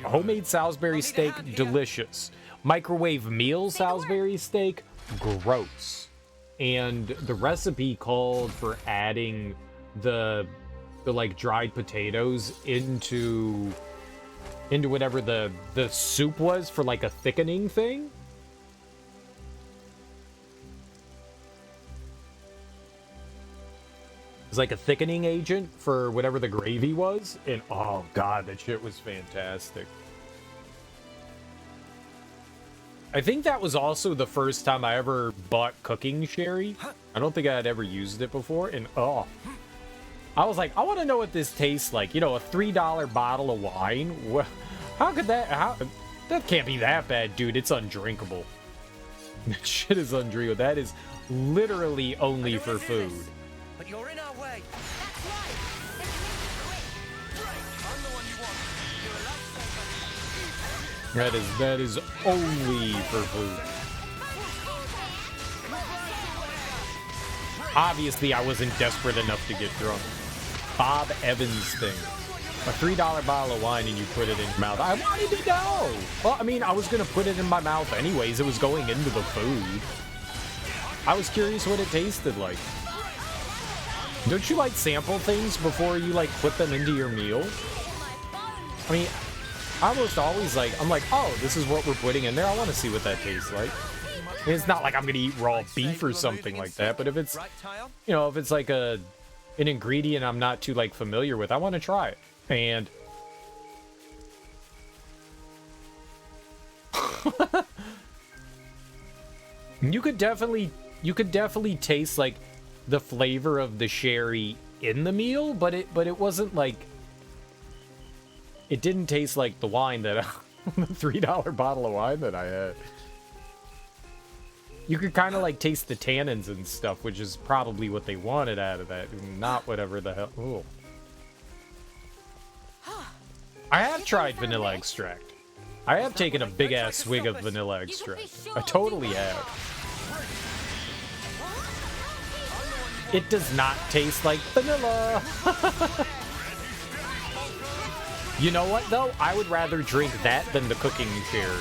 Homemade Salisbury steak, delicious. Microwave meal Salisbury steak, gross. And the recipe called for adding the like dried potatoes into whatever the soup was for like a thickening thing. was like a thickening agent for whatever the gravy was. And oh god, that shit was fantastic. I think that was also the first time I ever bought cooking sherry. I don't think I had ever used it before. And oh, I was like, I want to know what this tastes like. You know, a $3 bottle of wine. How could that, that can't be that bad, dude. It's undrinkable. That shit is undrinkable. That is literally only for food. But you're in our way. That's right. I'm the one you want. You're allowed to say That is only for food. Obviously, I wasn't desperate enough to get drunk. Bob Evans thing. A $3 bottle of wine and you put it in your mouth. I wanted to know. Well, I mean, I was going to put it in my mouth anyways. It was going into the food. I was curious what it tasted like. Don't you like sample things before you like put them into your meal? I mean, I almost always like, I'm like, oh, this is what we're putting in there. I want to see what that tastes like. And it's not like I'm going to eat raw beef or something like that, but if it's, you know, if it's like an ingredient I'm not too like familiar with, I want to try it. And you could definitely taste like the flavor of the sherry in the meal, but it wasn't like, it didn't taste like the wine that the $3 bottle of wine that I had. You could kind of like taste the tannins and stuff, which is probably what they wanted out of that, not whatever the hell. Ooh. I have tried vanilla extract. I have taken a big ass swig of vanilla extract. I totally have. It does not taste like vanilla. You know what though? I would rather drink that than the cooking sherry.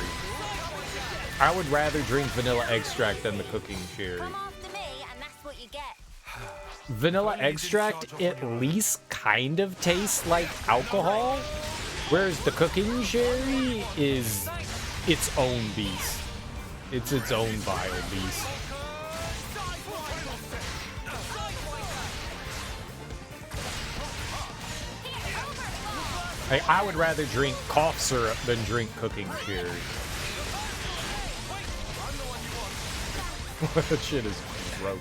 I would rather drink vanilla extract than the cooking sherry. Come after me, and that's what you get. Vanilla extract at least kind of tastes like alcohol, whereas the cooking sherry is its own beast. It's its own vile beast. I would rather drink cough syrup than drink cooking sherry. That shit is gross.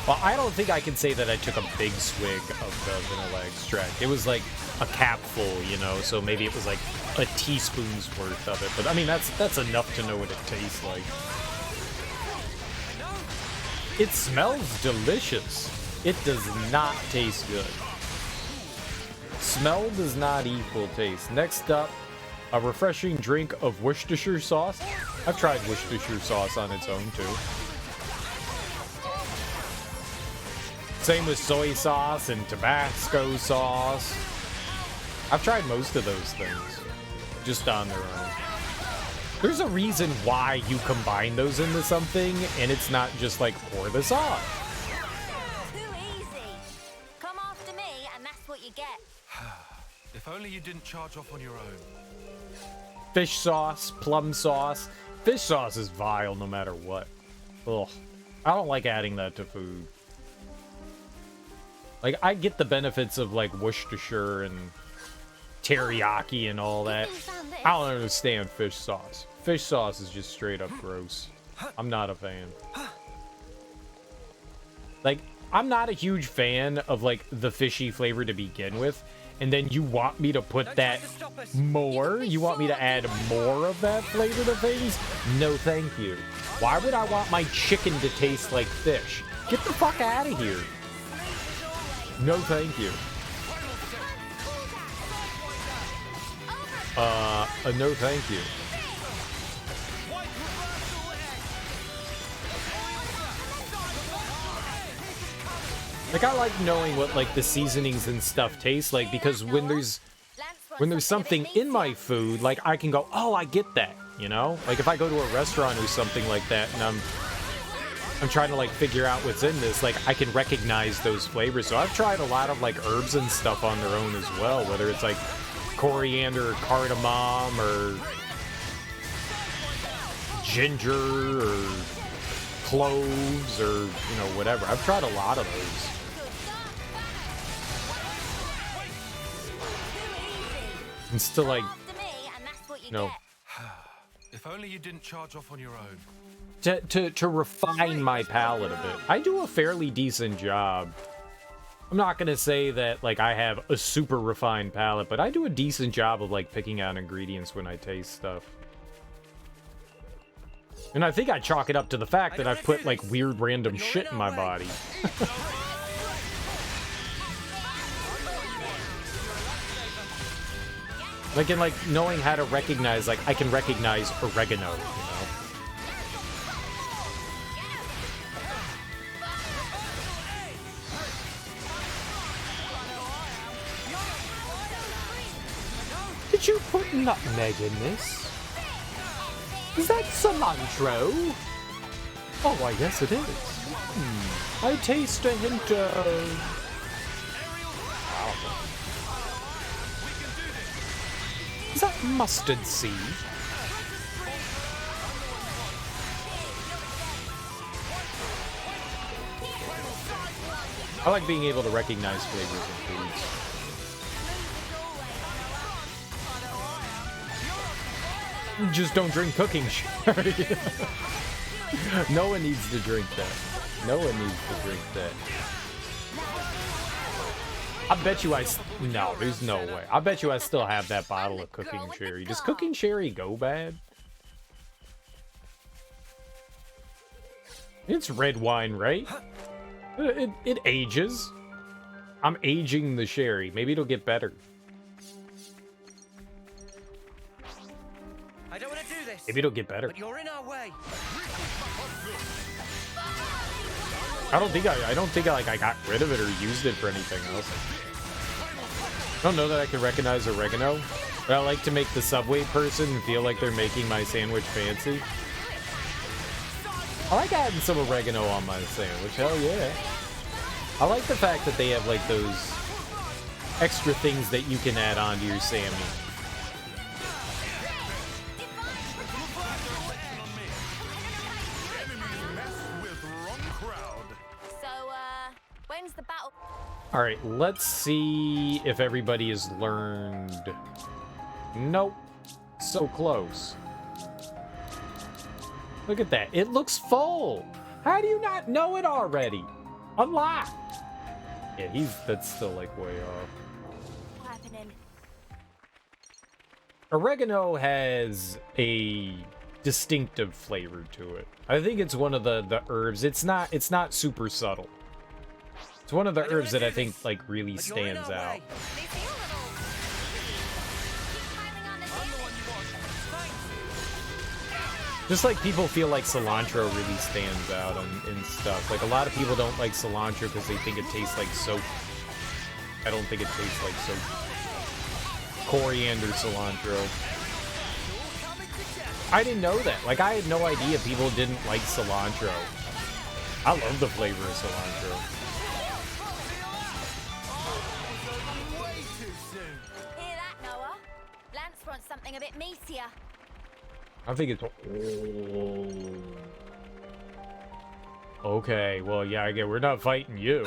Well, I don't think I can say that I took a big swig of the vanilla extract. It was like a capful, you know, so maybe it was like a teaspoon's worth of it. But I mean, that's enough to know what it tastes like. It smells delicious. It does not taste good. Smell does not equal taste. Next up, a refreshing drink of Worcestershire sauce. I've tried Worcestershire sauce on its own too. Same with soy sauce and Tabasco sauce. I've tried most of those things, just on their own. There's a reason why you combine those into something, and it's not just like pour the sauce. Too easy. Come after me, and that's what you get. If only you didn't charge off on your own. Fish sauce, plum sauce. Fish sauce is vile no matter what. Ugh. I don't like adding that to food. Like, I get the benefits of, like, Worcestershire and teriyaki and all that. I don't understand fish sauce. Fish sauce is just straight up gross. I'm not a fan. Like, I'm not a huge fan of, like, the fishy flavor to begin with. And then you want me to put that more? You want me to add more of that flavor to things? No, thank you. Why would I want my chicken to taste like fish? Get the fuck out of here. No, thank you. No, thank you. Like, I like knowing what, like, the seasonings and stuff taste like, because when there's something in my food, like, I can go, oh, I get that, you know? Like, if I go to a restaurant or something like that, and I'm trying to, like, figure out what's in this, like, I can recognize those flavors. So I've tried a lot of, like, herbs and stuff on their own as well, whether it's, like, coriander or cardamom or ginger or cloves or, you know, whatever. I've tried a lot of those. And still, like, After me, and that's what you no. get. If only you didn't charge off on your own. To refine my palate a bit. I do a fairly decent job. I'm not gonna say that, like, I have a super refined palate, but I do a decent job of, like, picking out ingredients when I taste stuff. And I think I chalk it up to the fact that I've put, like, weird random shit in my body. Like, in, like, knowing how to recognize, like, I can recognize oregano, you know? Did you put nutmeg in this? Is that cilantro? Oh, I guess it is. I taste a hint of... Is that mustard seed? I like being able to recognize flavors in foods. Just don't drink cooking sherry. No one needs to drink that. No one needs to drink that. I bet you no, there's no way. I bet you I still have that bottle of cooking sherry. Does cooking sherry go bad? It's red wine, right? It ages. I'm aging the sherry. Maybe it'll get better. I don't want to do this. Maybe it'll get better. But you're in our way. I don't think I got rid of it or used it for anything else. I don't know that I can recognize oregano, but I like to make the Subway person feel like they're making my sandwich fancy. I like adding some oregano on my sandwich, hell yeah. I like the fact that they have, like, those extra things that you can add onto your Sammy. When's the battle? All right, let's see if everybody has learned. Nope. So close. Look at that. It looks full. How do you not know it already? Unlocked. Yeah, that's still, like, way off. What's happening? Oregano has a distinctive flavor to it. I think it's one of the herbs. It's not super subtle. It's one of the herbs that I think, like, really stands out. Just like people feel like cilantro really stands out in stuff. Like, a lot of people don't like cilantro because they think it tastes like soap. I don't think it tastes like soap. Coriander cilantro. I didn't know that. Like, I had no idea people didn't like cilantro. I love the flavor of cilantro. Hear that, Noah? Lance wants something a bit meatier. I think it's... Okay, well, yeah, again, we're not fighting you.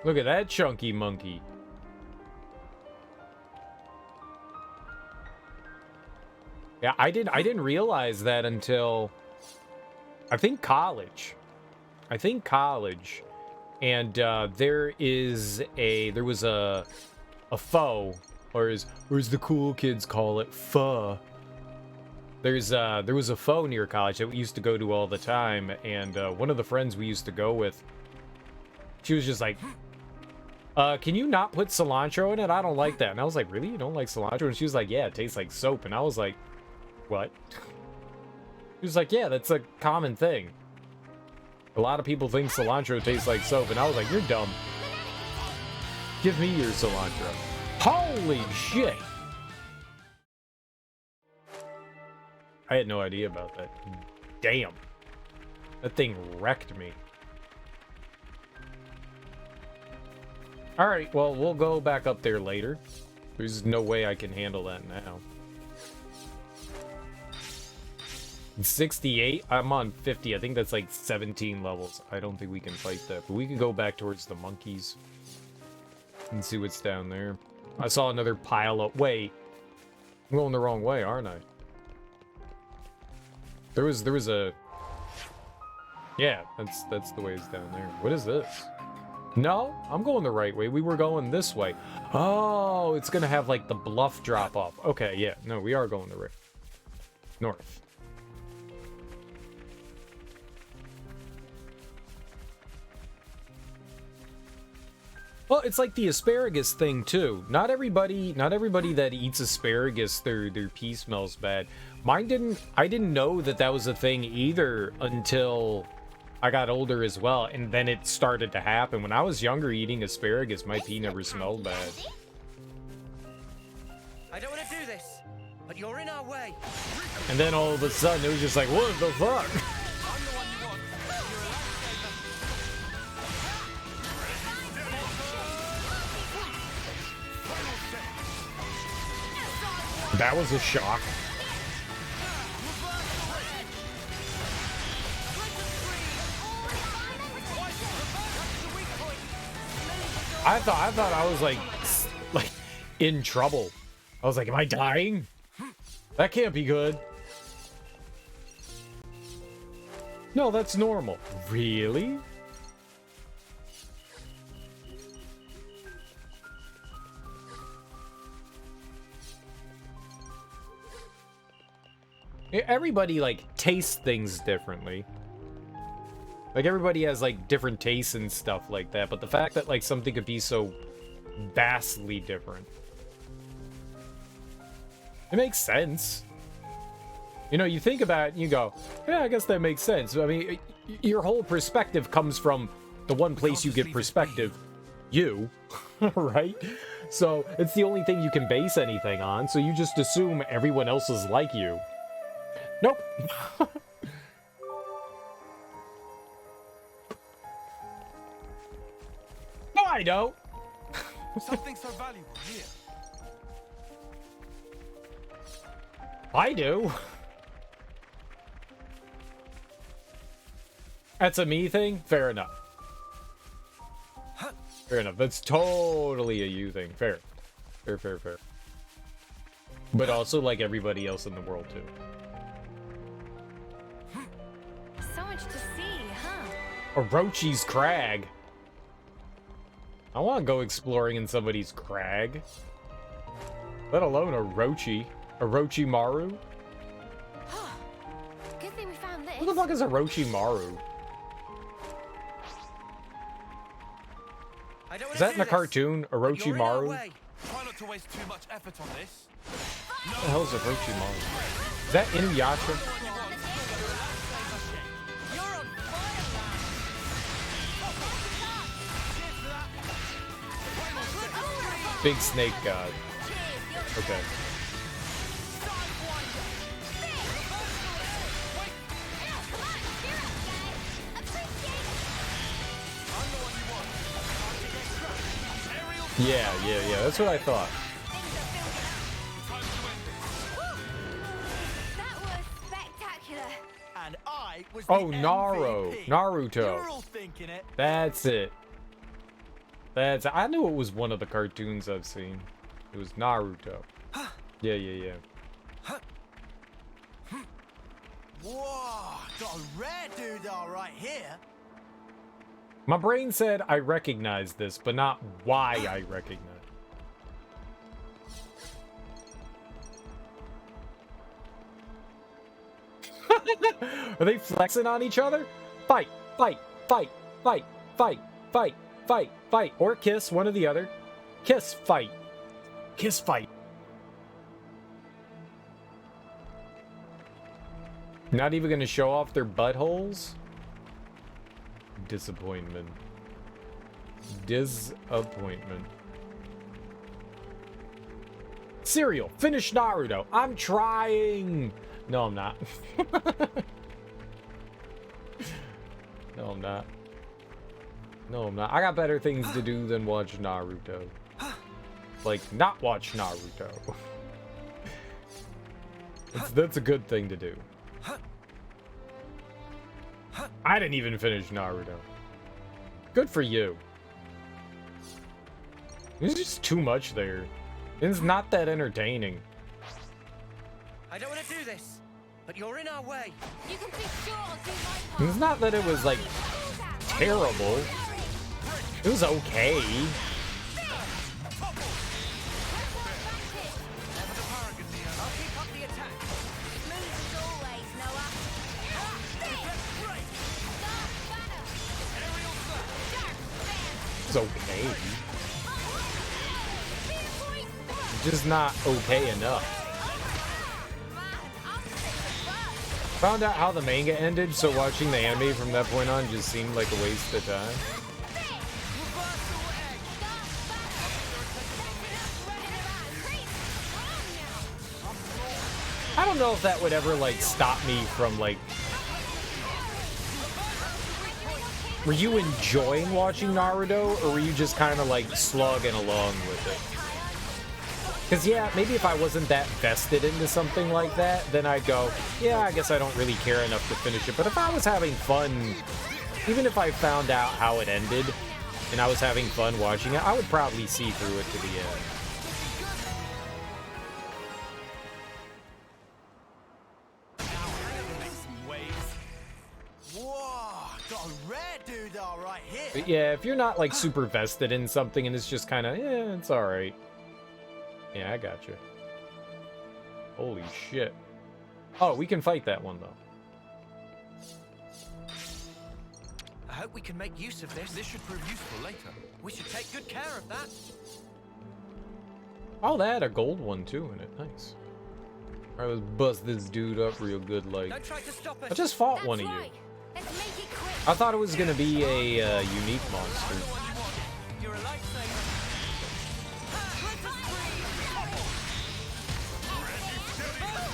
Look at that chunky monkey. Yeah, I didn't realize that until I think college. And there was a foe, or as the cool kids call it, pho. There was a pho near college that we used to go to all the time, and one of the friends we used to go with, she was just like, can you not put cilantro in it? I don't like that. And I was like, really? You don't like cilantro? And she was like, yeah, it tastes like soap. And I was like, what? She was like, yeah, that's a common thing. A lot of people think cilantro tastes like soap. And I was like, you're dumb. Give me your cilantro. Holy shit! I had no idea about that. Damn. That thing wrecked me. Alright, well, we'll go back up there later. There's no way I can handle that now. 68? I'm on 50. I think that's like 17 levels. I don't think we can fight that, but we can go back towards the monkeys and see what's down there. I saw another pile of... Wait. I'm going the wrong way, aren't I? There was a... Yeah, that's the way it's down there. What is this? No, I'm going the right way. We were going this way. Oh, it's gonna have like the bluff drop off. Okay, yeah. No, we are going the right. North. Well, it's like the asparagus thing too. Not everybody that eats asparagus, their pee smells bad. I didn't know that was a thing either until I got older as well, and then it started to happen. When I was younger, eating asparagus, my pee never smelled bad. I don't want to do this, but you're in our way. And then all of a sudden, it was just like, what the fuck? I'm the one you want. You're a lifesaver. That was a shock. I thought I was like in trouble. I was like, am I dying? That can't be good. No, that's normal. Really? Everybody like tastes things differently. Like everybody has like different tastes and stuff like that, but the fact that like something could be so vastly different, it makes sense. You know, you think about it and you go, yeah, I guess that makes sense. I mean, your whole perspective comes from the one place you get perspective, you, right? So it's the only thing you can base anything on, so you just assume everyone else is like you. Nope. No, I don't. Something so valuable here. I do. That's a me thing? Fair enough. Fair enough. That's totally a you thing. Fair. Fair. But also like everybody else in the world too. So much to see, huh? Orochi's crag. I want to go exploring in somebody's crag. Let alone Orochimaru. Good thing we found this. Who the fuck is Orochimaru? I don't Is wanna that in do the this, cartoon, but you're in our Orochimaru? way. Try not to waste too much effort on this. What the hell is Orochimaru? Is that Inuyasha? You're on fire, man. Big snake god. Okay. Yeah. That's what I thought. That was spectacular. And I was Oh, the Naruto. MVP. Naruto. You're all thinking it. That's it. I knew it was one of the cartoons I've seen. It was Naruto. Yeah. Whoa, got a rare dude all right here. My brain said I recognize this, but not why I recognize. Are they flexing on each other? Fight. Or kiss, one or the other. Kiss, fight. Kiss, fight. Not even gonna show off their buttholes? Disappointment. Cereal, finish Naruto. I'm trying. No, I'm not. No, I'm not. I got better things to do than watch Naruto. Like, not watch Naruto. That's a good thing to do. I didn't even finish Naruto. Good for you. There's just too much there. It's not that entertaining. I don't want to do this, but you're in our way. You can be sure I'll do my part. It's not that it was, like, terrible. It was okay. I'll keep up the attack. Smooth as always, Noah. It's okay. Just not okay enough. Found out how the manga ended, so watching the anime from that point on just seemed like a waste of time. I don't know if that would ever, like, stop me from, like... Were you enjoying watching Naruto, or were you just kind of, like, slugging along with it? Because, yeah, maybe if I wasn't that vested into something like that, then I'd go, yeah, I guess I don't really care enough to finish it. But if I was having fun, even if I found out how it ended, and I was having fun watching it, I would probably see through it to the end. Whoa, got a rare dude all right here. But yeah, if you're not, like, super vested in something and it's just kind of, yeah, it's alright. Yeah, I got you. Holy shit. Oh, we can fight that one, though. I hope we can make use of this. This should prove useful later. We should take good care of that. Oh, that had a gold one, too, in it. Nice. Alright, let's bust this dude up real good, like... Don't try to stop us. I just fought That's one of you. right. Let's make it quick. I thought it was gonna be a unique monster. You're a lifesaver.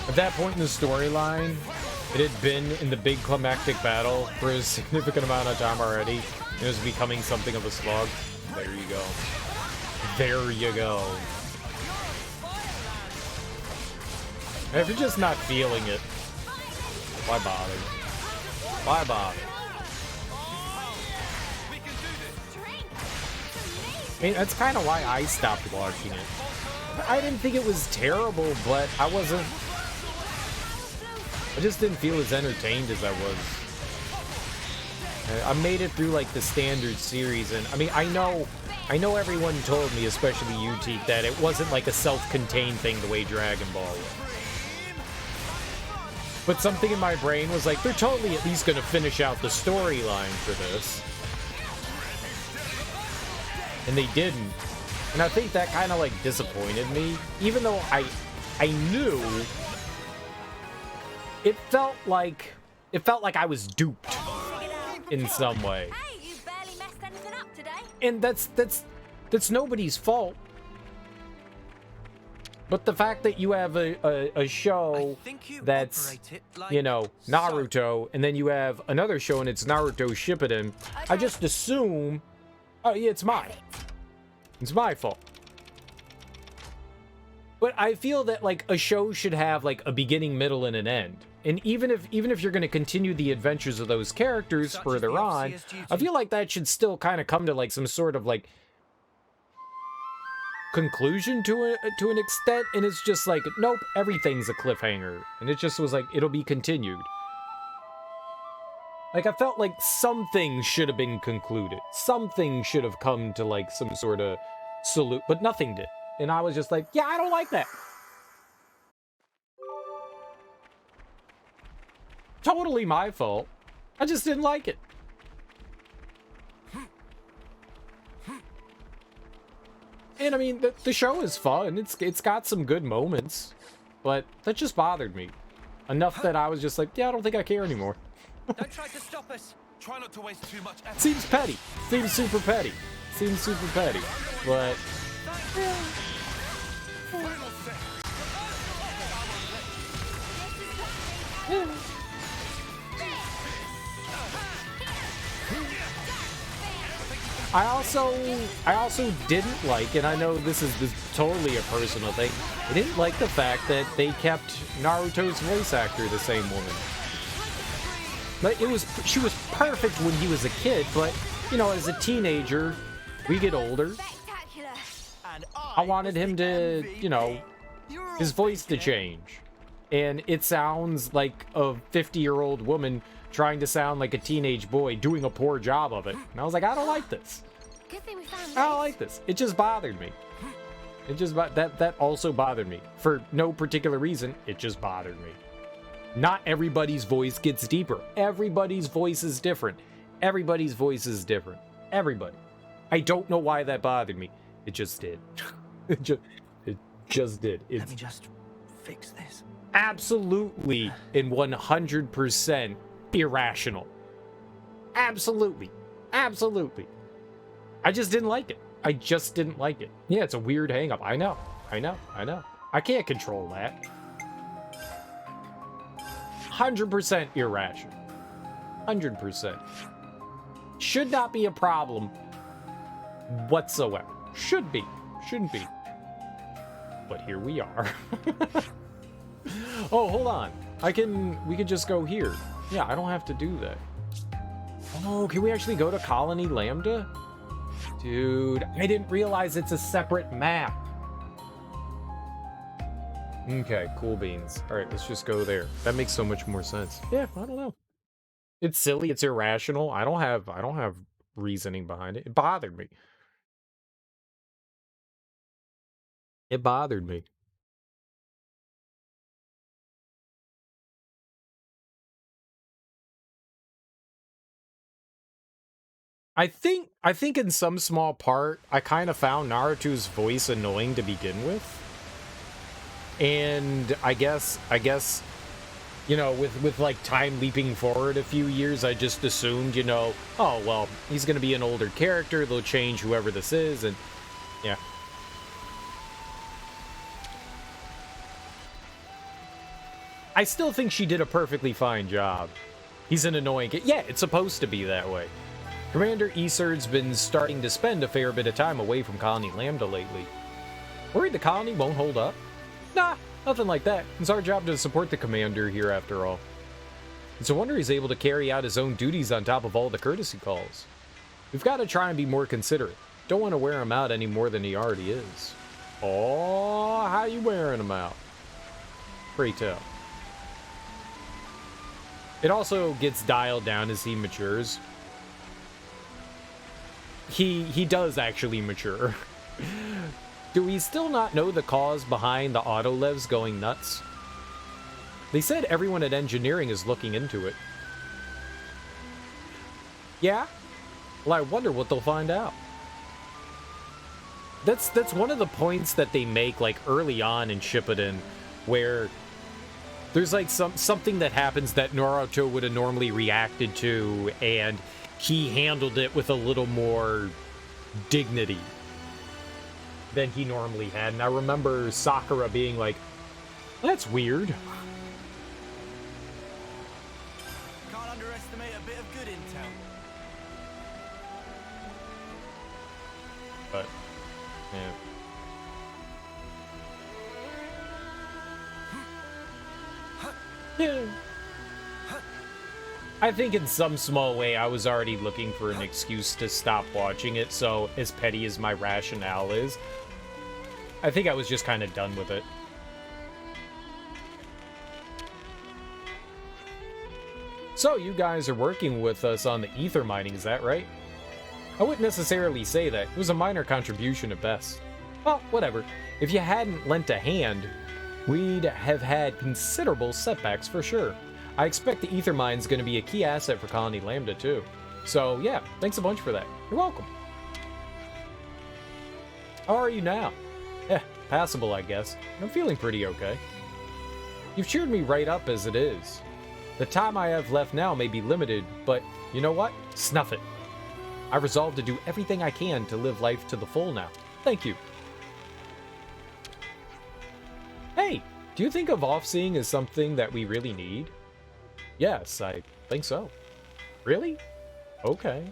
At that point in the storyline, it had been in the big climactic battle for a significant amount of time already. It was becoming something of a slog. There you go. There you go. And if you're just not feeling it, why bother? Why bother? I mean, that's kind of why I stopped watching it. I didn't think it was terrible, but I just didn't feel as entertained as I was. I made it through, like, the standard series, and I mean, I know everyone told me, especially you, Teak, that it wasn't like a self-contained thing the way Dragon Ball was. But something in my brain was like, they're totally at least gonna finish out the storyline for this. And they didn't. And I think that kind of, like, disappointed me. Even though I knew it felt like I was duped in some way. Hey, you barely messed anything up today. And that's nobody's fault. But the fact that you have a show that's, operate it like you know, so. Naruto, and then you have another show and it's Naruto Shippuden, I just assume, oh yeah, it's mine. It's my fault. But I feel that, like, a show should have, like, a beginning, middle, and an end. And even if you're going to continue the adventures of those characters Such further is the on, obvious duty. I feel like that should still kind of come to, like, some sort of, like, conclusion to an extent. And it's just like, nope, everything's a cliffhanger. And it just was like, it'll be continued. Like, I felt like something should have been concluded. Something should have come to, like, some sort of salute, but nothing did. And I was just like, yeah, I don't like that. Totally my fault. I just didn't like it. And I mean, the show is fun. It's got some good moments, but that just bothered me enough that I was just like, yeah, I don't think I care anymore. Don't try to stop us. Try not to waste too much effort. Seems petty. Seems super petty. Seems super petty. But I also didn't like, and I know this is totally a personal thing, I didn't like the fact that they kept Naruto's voice actor the same woman. Like, she was perfect when he was a kid, but, you know, as a teenager, we get older. Spectacular. And I wanted him to, you know, his voice to change. And it sounds like a 50-year-old woman trying to sound like a teenage boy doing a poor job of it. And I was like, I don't like this. Good thing we found I don't like this. It just bothered me. It just that also bothered me. For no particular reason, it just bothered me. Not everybody's voice gets deeper. Everybody's voice is different. Everybody's voice is different. Everybody. I don't know why that bothered me. It just did. it just did. Let It's me just fix this. absolutely and 100% irrational. Absolutely. Absolutely. I just didn't like it. I just didn't like it. Yeah, it's a weird hang-up. I know. I can't control that. 100% irrational. 100%. Should not be a problem whatsoever. Should be. Shouldn't be. But here we are. Oh, hold on. We could just go here. Yeah, I don't have to do that. Oh, can we actually go to Colony Lambda? Dude, I didn't realize it's a separate map. Okay, cool beans. All right, let's just go there. That makes so much more sense. Yeah, I don't know. It's silly. It's irrational. I don't have reasoning behind it. It bothered me. It bothered me. I think in some small part, I kind of found Naruto's voice annoying to begin with. And I guess, you know, with like time leaping forward a few years, I just assumed, you know, oh, well, he's going to be an older character. They'll change whoever this is. And yeah. I still think she did a perfectly fine job. He's an annoying kid. Yeah, it's supposed to be that way. Commander Isard's been starting to spend a fair bit of time away from Colony Lambda lately. Worried the colony won't hold up? Nah, nothing like that. It's our job to support the commander here after all. It's a wonder he's able to carry out his own duties on top of all the courtesy calls. We've got to try and be more considerate. Don't want to wear him out any more than he already is. Oh, how you wearing him out? Pray tell. It also gets dialed down as he matures. He does actually mature. Do we still not know the cause behind the autolevs going nuts? They said everyone at engineering is looking into it. Yeah? Well, I wonder what they'll find out. That's one of the points that they make like early on in Shippuden, where there's like something that happens that Naruto would have normally reacted to, and he handled it with a little more dignity than he normally had. And I remember Sakura being like, that's weird. Can't underestimate a bit of good intel. But, yeah. Yeah. I think in some small way I was already looking for an excuse to stop watching it, so as petty as my rationale is, I think I was just kind of done with it. So you guys are working with us on the ether mining, is that right? I wouldn't necessarily say that. It was a minor contribution at best. Well, whatever. If you hadn't lent a hand, we'd have had considerable setbacks for sure. I expect the ether mine's going to be a key asset for Colony Lambda too. So yeah, thanks a bunch for that. You're welcome. How are you now? Passable, I guess. I'm feeling pretty okay. You've cheered me right up as it is. The time I have left now may be limited, but you know what? Snuff it. I resolve to do everything I can to live life to the full now. Thank you. Hey, do you think evolve-seeing is something that we really need? Yes, I think so. Really? Okay.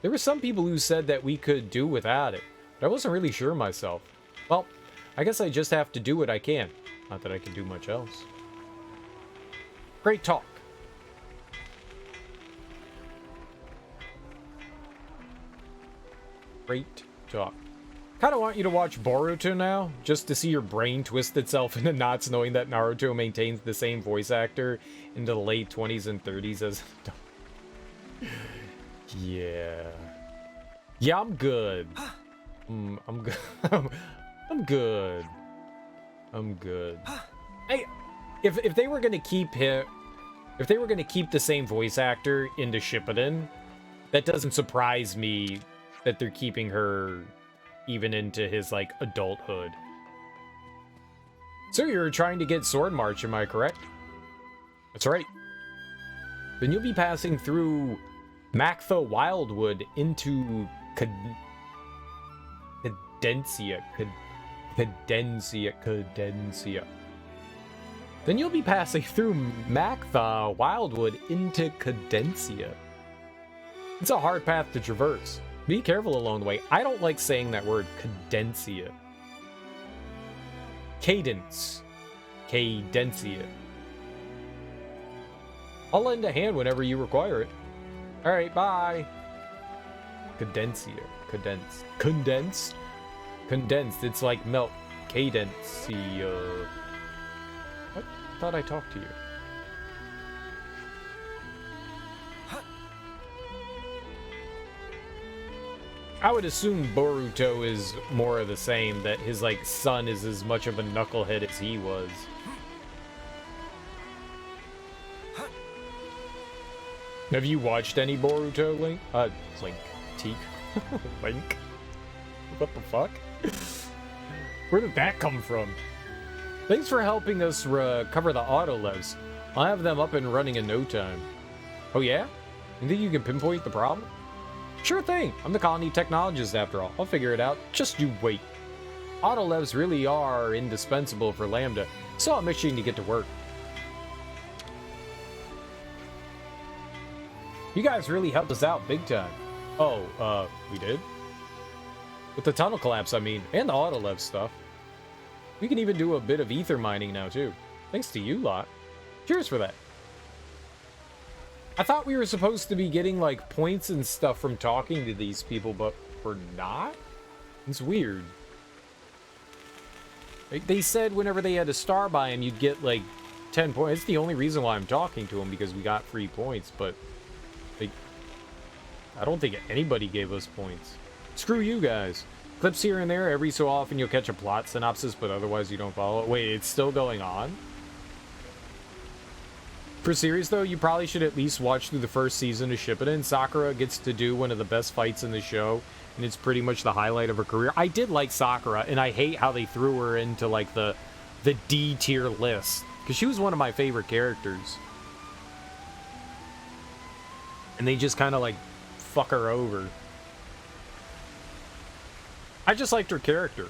There were some people who said that we could do without it, but I wasn't really sure myself. Well, I guess I just have to do what I can. Not that I can do much else. Great talk. Great talk. Kind of want you to watch Boruto now, just to see your brain twist itself into knots knowing that Naruto maintains the same voice actor into the late 20s and 30s as... Yeah. Yeah, I'm good. I'm good. I'm good. I'm good. Hey, if they were gonna keep him... If they were gonna keep the same voice actor into Shippuden, that doesn't surprise me that they're keeping her even into his, like, adulthood. So you're trying to get Sword March, am I correct? That's right. Then you'll be passing through Mactha Wildwood into Cadencia. Then you'll be passing through Mactha Wildwood into Cadencia. It's a hard path to traverse. Be careful along the way. I don't like saying that word, Cadencia. Cadence. Cadencia. I'll lend a hand whenever you require it. Alright, bye. Cadencia. Condensed. Condensed? Condensed. It's like milk. Cadencia. What? I thought I talked to you. I would assume Boruto is more of the same, that his, like, son is as much of a knucklehead as he was. Have you watched any Boruto, Link? Link. Teak. Link? What the fuck? Where did that come from? Thanks for helping us cover the auto-levs. I'll have them up and running in no time. Oh yeah? You think you can pinpoint the problem? Sure thing. I'm the colony technologist after all. I'll figure it out. Just you wait. Auto-levs really are indispensable for Lambda, so I'm itching to get to work. You guys really helped us out big time. Oh, we did? With the tunnel collapse, I mean, and the auto-lev stuff. We can even do a bit of ether mining now, too. Thanks to you lot. Cheers for that. I thought we were supposed to be getting, like, points and stuff from talking to these people, but we're not? It's weird. Like, they said whenever they had a star by him, you'd get, like, 10 points. It's the only reason why I'm talking to him, because we got free points, but... like, I don't think anybody gave us points. Screw you guys. Clips here and there, every so often you'll catch a plot synopsis, but otherwise you don't follow it. Wait, it's still going on? For serious though, you probably should at least watch through the first season of Shippuden. Sakura gets to do one of the best fights in the show, and it's pretty much the highlight of her career. I did like Sakura, and I hate how they threw her into, like, the D tier list, because she was one of my favorite characters. And they just kind of, like, fuck her over. I just liked her character.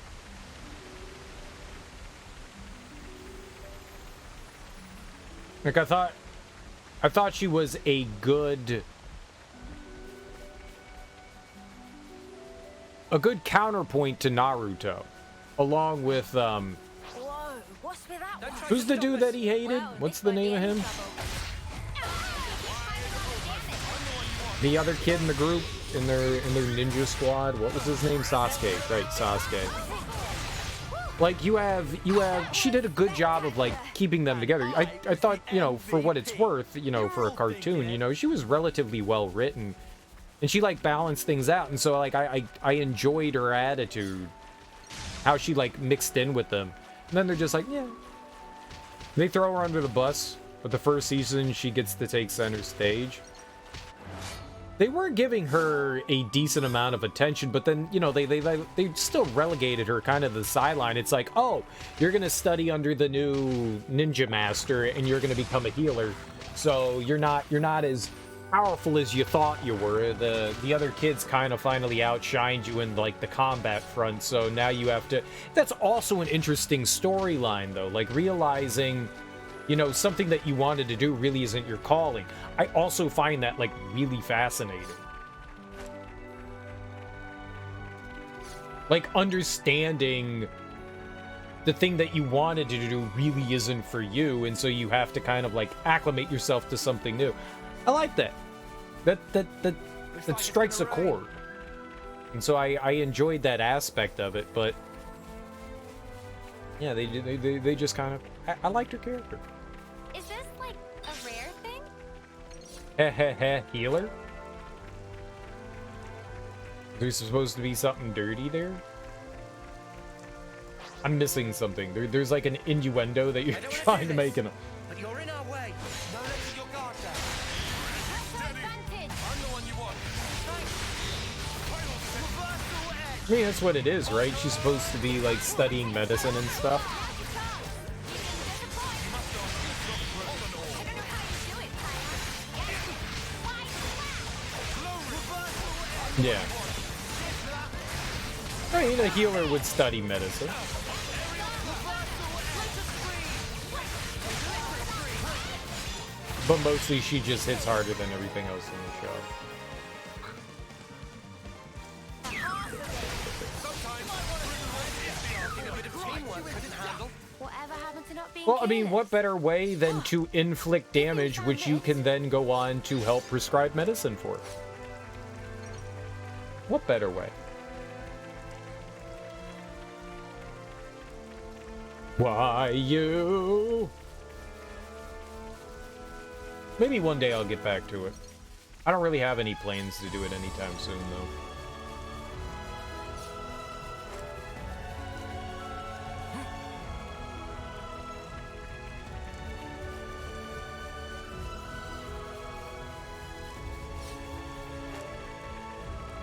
Like, I thought she was a good counterpoint to Naruto, along with Whoa, what's with that one? who's the dude that he hated? Well, What's this the might name be of in him? trouble. The other kid in the group, in their ninja squad. What was his name? Sasuke. Right, Sasuke. Like, you have, she did a good job of, like, keeping them together. I thought, you know, for what it's worth, you know, for a cartoon, you know, she was relatively well written. And she, like, balanced things out. And so, like, I enjoyed her attitude. How she, like, mixed in with them. And then they're just like, yeah. They throw her under the bus. But the first season, she gets to take center stage. They were giving her a decent amount of attention, but then, you know, they still relegated her kind of the sideline. It's like, oh, you're going to study under the new ninja master and you're going to become a healer. So you're not as powerful as you thought you were. The other kids kind of finally outshined you in, like, the combat front. So now you have to... That's also an interesting storyline, though. Like, realizing... you know, something that you wanted to do really isn't your calling. I also find that, like, really fascinating. Like, understanding the thing that you wanted to do really isn't for you, and so you have to kind of, like, acclimate yourself to something new. I like that. That strikes a chord. And so I enjoyed that aspect of it, but yeah, they just kind of I liked her character. Is this like a rare thing? Heh heh heh, healer? There's supposed to be something dirty there? I'm missing something. There's like an innuendo that you're I don't wanna trying do to this, make in a... But you're in our way. No letting your guard down. Personal advantage. I'm the one you want. Thanks. Reversal edge. I mean, that's what it is, right? She's supposed to be like studying medicine and stuff. Yeah. I mean, a healer would study medicine. But mostly she just hits harder than everything else in the show. Whatever happened to not being Well, I mean, what careless? better way than to inflict damage, which you can then go on to help prescribe medicine for? What better way? Why you? Maybe one day I'll get back to it. I don't really have any plans to do it anytime soon, though.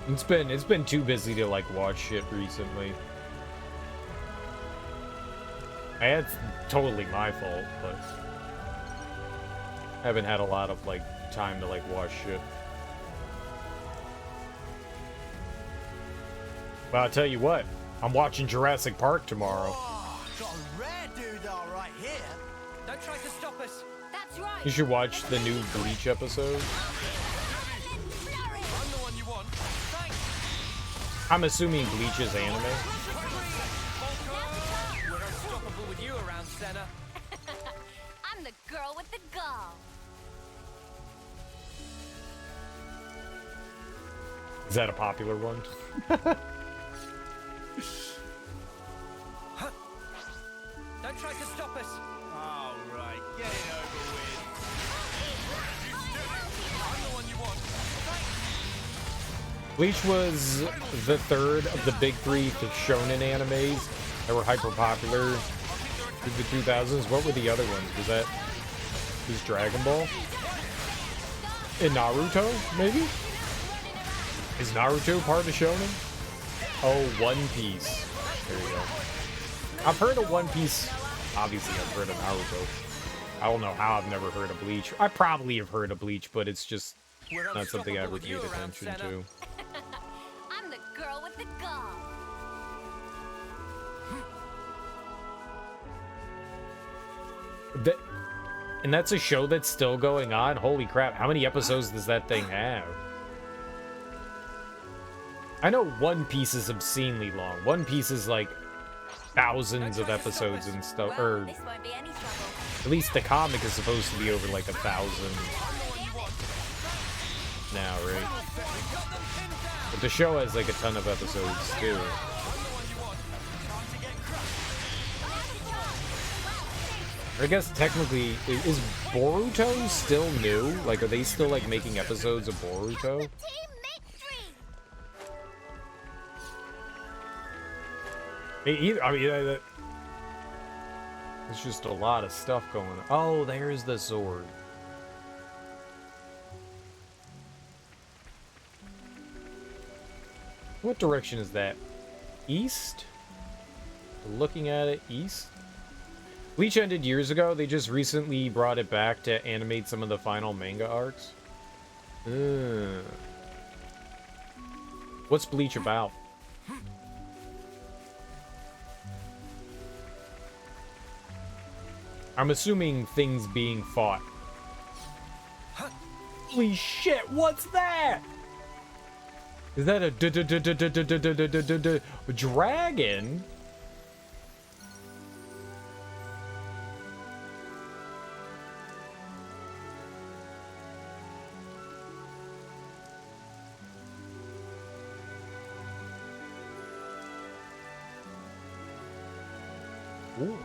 It's been too busy to like watch shit recently. It's totally my fault, but I haven't had a lot of like time to like watch shit. Well, I'll tell you what, I'm watching Jurassic Park tomorrow. Oh, got a rare doodah right here. Don't try to stop us. That's right. You should watch the new Bleach episode. I'm the one you want. Thanks. I'm assuming Bleach is anime. We're unstoppable with you around, Senna. I'm the girl with the gall. Is that a popular one? Don't try to stop us. All right, get it over with. I'm the one you want. Thanks. Bleach was the third of the big three shonen animes that were hyper popular through the 2000s. What were the other ones? Was Dragon Ball? And Naruto, maybe? Is Naruto part of shonen? Oh, One Piece. There you go. I've heard of One Piece. Obviously, I've heard of Naruto. I don't know how I've never heard of Bleach. I probably have heard of Bleach, but it's just We're not something I unstoppable would with you pay around, attention Senna. to. I'm the girl with the gall. And that's a show that's still going on? Holy crap, how many episodes does that thing have? I know One Piece is obscenely long. One Piece is like thousands of episodes and stuff, Well, or this won't be any trouble. at least the comic is supposed to be over like 1,000 now, right? But the show has like a ton of episodes too. I guess technically, is Boruto still new? Like, are they still like making episodes of Boruto? Team victory. I mean, there's just a lot of stuff going on. Oh, there's the sword. What direction is that? East? Looking at it, east? Bleach ended years ago. They just recently brought it back to animate some of the final manga arcs. What's Bleach about? I'm assuming things being fought. Holy shit, what's that? Is that a dragon? Ooh.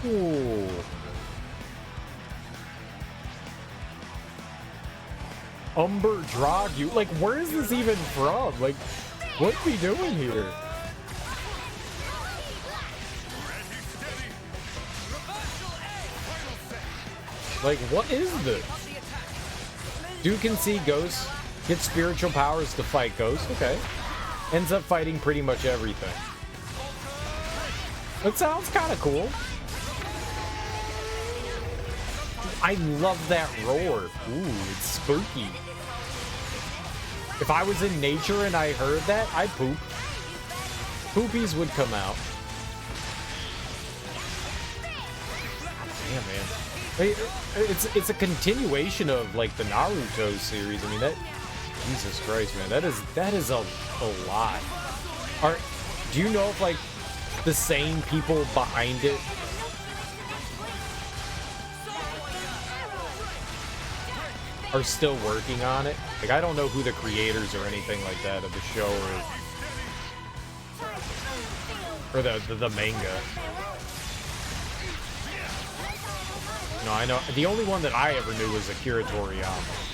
Ooh. Umber Dragu. Like, where is this even from? Like, what are we doing here? Like, what is this? Dude can see ghosts, gets spiritual powers to fight ghosts. Okay. Ends up fighting pretty much everything. That sounds kind of cool. I love that roar. Ooh, it's spooky. If I was in nature and I heard that, I'd poop. Poopies would come out. Damn, man. It's a continuation of like the Naruto series. I mean, that, Jesus Christ, man, that is a lot. Do you know if like the same people behind it are still working on it? Like, I don't know who the creators or anything like that of the show or the manga. No, I know the only one that I ever knew was Akira Toriyama.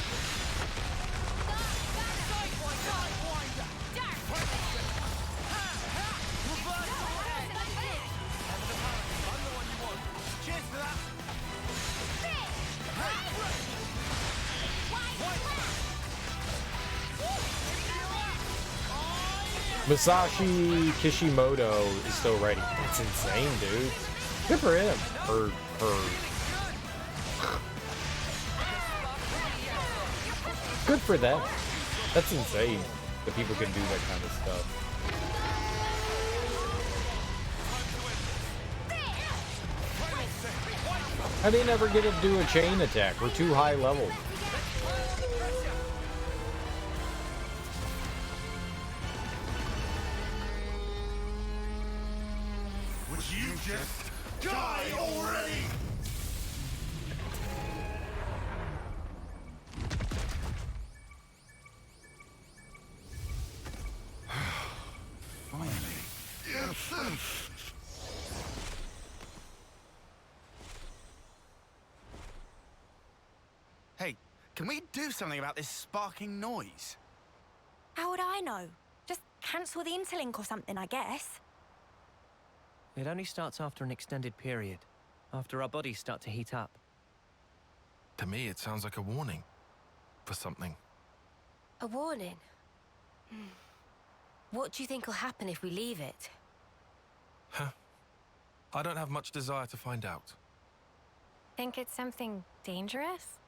Masashi Kishimoto is still writing. That's insane, dude. Good for him. Or her. Good for them. That's insane that people can do that kind of stuff. I didn't ever get to do a chain attack. We're too high level. Would you just die already? Finally. Hey, can we do something about this sparking noise? How would I know? Just cancel the interlink or something, I guess. It only starts after an extended period, after our bodies start to heat up. To me, it sounds like a warning for something. A warning? What do you think will happen if we leave it? Huh? I don't have much desire to find out. Think it's something dangerous?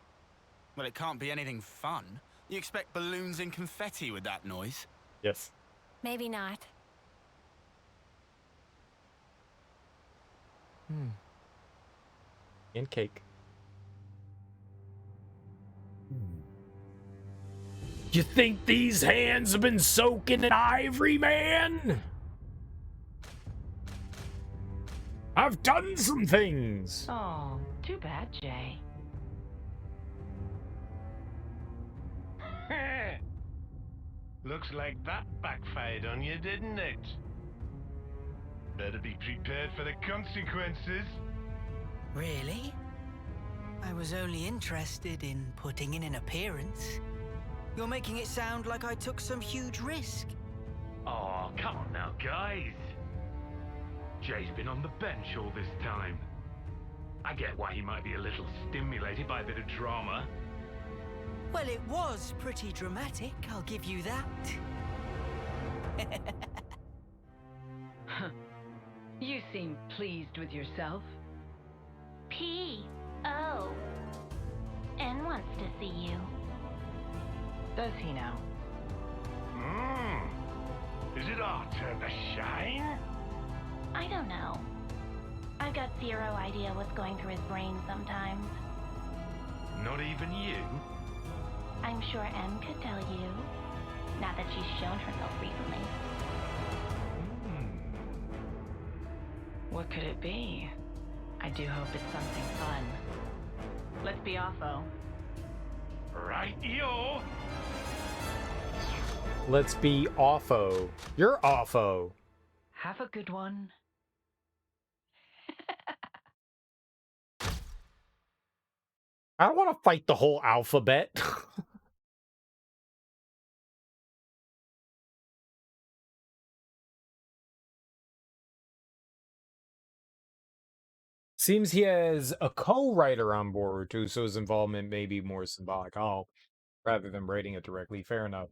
Well, it can't be anything fun. You expect balloons and confetti with that noise? Yes. Maybe not. And cake. You think these hands have been soaking in ivory, man? I've done some things. Oh, too bad, Jay. Looks like that backfired on you, didn't it? Better be prepared for the consequences. Really? I was only interested in putting in an appearance. You're making it sound like I took some huge risk. Oh, come on now, guys. Jay's been on the bench all this time. I get why he might be a little stimulated by a bit of drama. Well, it was pretty dramatic, I'll give you that. You seem pleased with yourself. P.O. N wants to see you. Does he now? Is it our turn to shine? I don't know. I I've got zero idea what's going through his brain sometimes. Not even you? I'm sure Em could tell you. Not that she's shown herself recently. What could it be? I do hope it's something fun. Let's be offo. Right, yo! Let's be offo. You're offo. Have a good one. I don't want to fight the whole alphabet. Seems he has a co-writer on board too, so his involvement may be more symbolic. Oh, rather than writing it directly. Fair enough.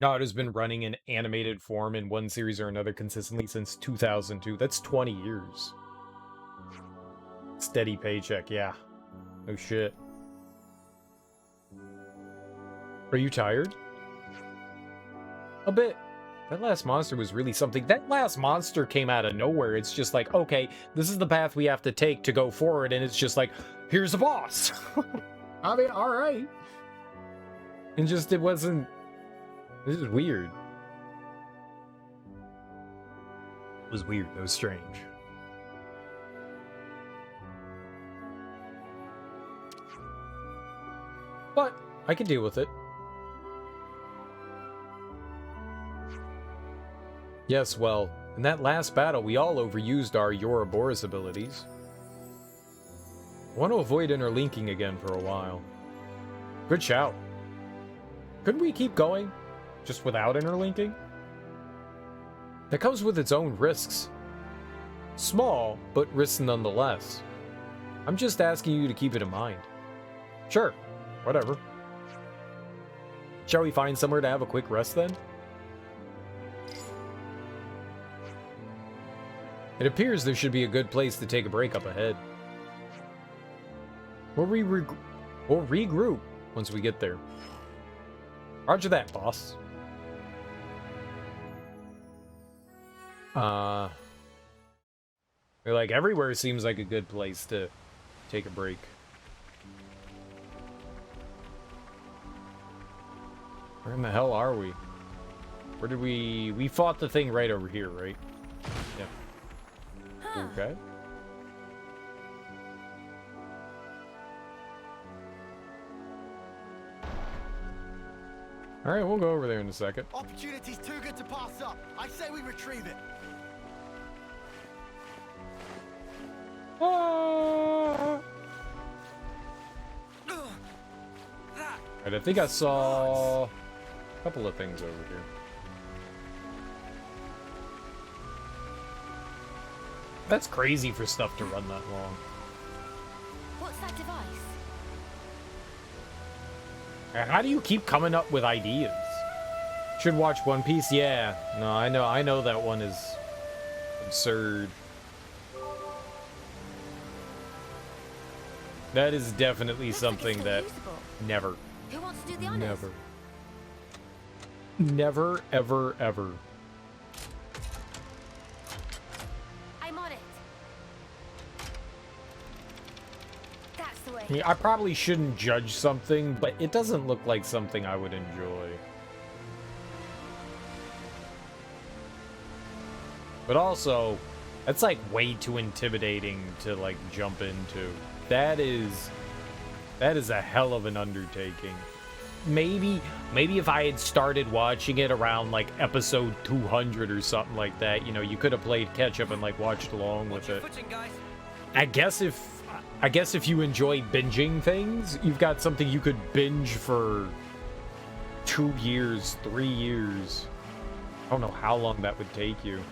No, it has been running in animated form in one series or another consistently since 2002. That's 20 years. Steady paycheck, yeah. No shit. Are you tired? A bit. That last monster was really something. That last monster came out of nowhere. It's just like, okay, this is the path we have to take to go forward, and it's just like, here's a boss. I mean, alright. And just, it wasn't... This is weird. It was weird. It was strange. But I can deal with it. Yes, well, in that last battle, we all overused our Ouroboros abilities. I want to avoid interlinking again for a while. Good shout. Couldn't we keep going? Just without interlinking? That comes with its own risks. Small, but risks nonetheless. I'm just asking you to keep it in mind. Sure, whatever. Shall we find somewhere to have a quick rest then? It appears there should be a good place to take a break up ahead. We'll regroup once we get there. Roger that, boss. Like, everywhere seems like a good place to take a break. Where in the hell are we? Where did we fought the thing right over here, right? Yeah. Okay. All right, we'll go over there in a second. Opportunity's too good to pass up. I say we retrieve it. Right, I think I saw a couple of things over here. That's crazy for stuff to run that long. What's that device? How do you keep coming up with ideas? Should watch One Piece? Yeah. No, I know that one is absurd. That is definitely Looks something like that it's still usable. never. Who wants to do the honors? Never. Never, ever, ever. I'm on it. That's the way. Yeah, I probably shouldn't judge something, but it doesn't look like something I would enjoy. But also, that's like way too intimidating to like jump into. That is a hell of an undertaking. Maybe if I had started watching it around like episode 200 or something like that, you know, you could have played catch up and like watched along with it. I guess if you enjoy binging things, you've got something you could binge for 2 years, 3 years. I don't know how long that would take you.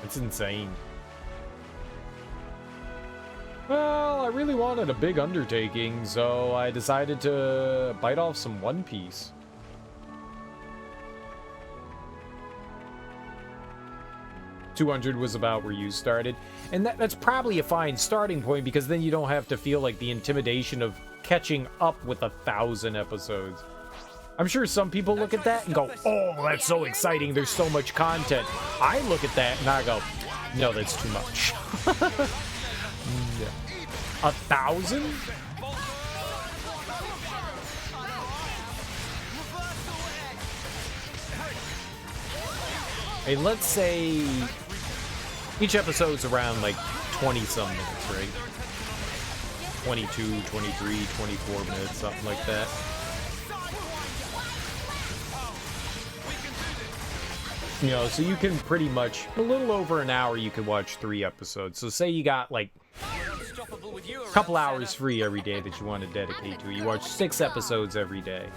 It's insane. Well, I really wanted a big undertaking, so I decided to bite off some One Piece. $200 was about where you started, and that's probably a fine starting point because then you don't have to feel like the intimidation of catching up with 1,000 episodes. I'm sure some people look at that and go, oh, that's so exciting, there's so much content. I look at that and I go, No, that's too much. No. 1,000? Hey, let's say each episode's around like 20-some minutes, right? 22, 23, 24 minutes, something like that. You know, so you can pretty much, a little over an hour, you can watch 3 episodes. So say you got like a couple hours free every day that you want to dedicate to it. You watch 6 episodes every day.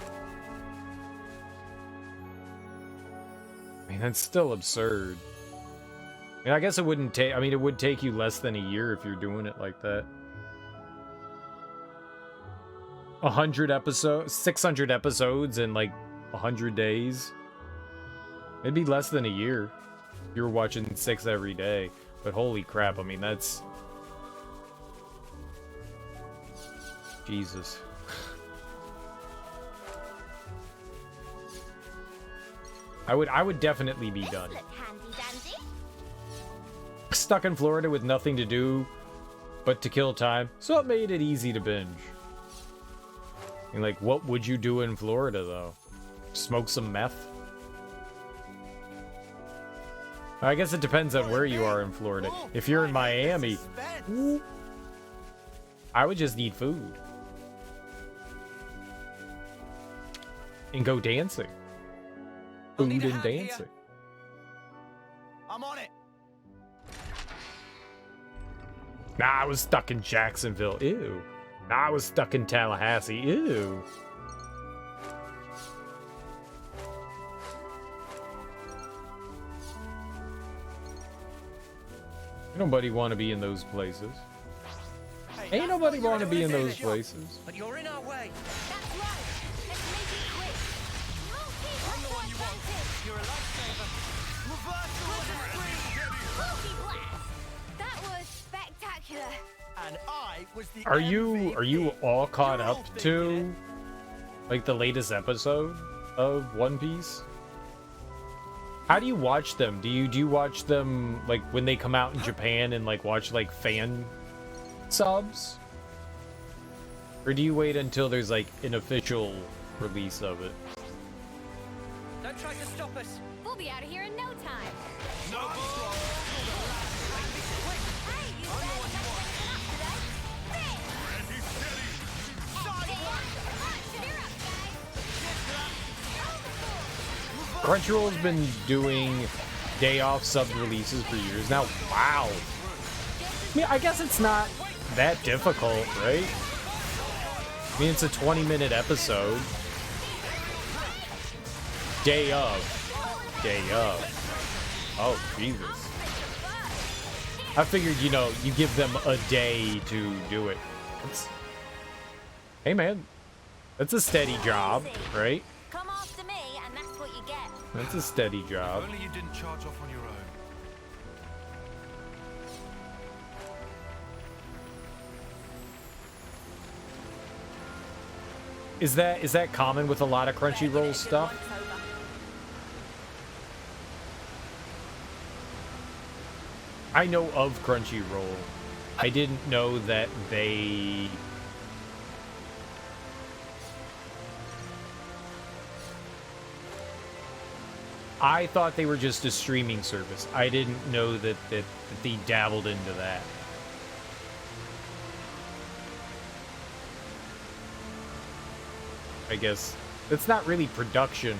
I mean, that's still absurd. I mean, I guess it wouldn't take, I mean, it would take you less than a year if you're doing it like that. 100 episodes, 600 episodes in like 100 days. It'd be less than a year. You're watching 6 every day. But holy crap, I mean, that's... Jesus. I would definitely be done. Stuck in Florida with nothing to do but to kill time, so it made it easy to binge. And like, what would you do in Florida, though? Smoke some meth? I guess it depends on where you are in Florida. If you're in Miami, I would just eat food. And go dancing. Food and dancing. I'm on it. Nah, I was stuck in Jacksonville. Ew. Nah, I was stuck in Tallahassee. Ew. Nobody want to be in those places. Ain't nobody want to be in those places. But you're in our way. That's right. Let's make it quick. I'm the one you want. You're a lifesaver. Multi-blast. That was spectacular. And I was the Are you all caught up to like the latest episode of One Piece? How do you watch them? Do you watch them like when they come out in Japan and like watch like fan subs? Or do you wait until there's like an official release of it? Don't try to stop us. We'll be out of here in no time. No. Hey, you said nothing Crunchyroll's been doing day off sub releases for years now. Wow. I mean, I guess it's not that difficult, right? I mean, it's a 20-minute episode. Day of. Day of. Oh, Jesus. I figured, you know, you give them a day to do it. Hey, man. That's a steady job, right? Come after me, and that's what you get. That's a steady job. Only you didn't charge off on your own. Is that common with a lot of Crunchyroll stuff? I know of Crunchyroll. I didn't know that they... I thought they were just a streaming service. I didn't know that they dabbled into that. I guess it's not really production,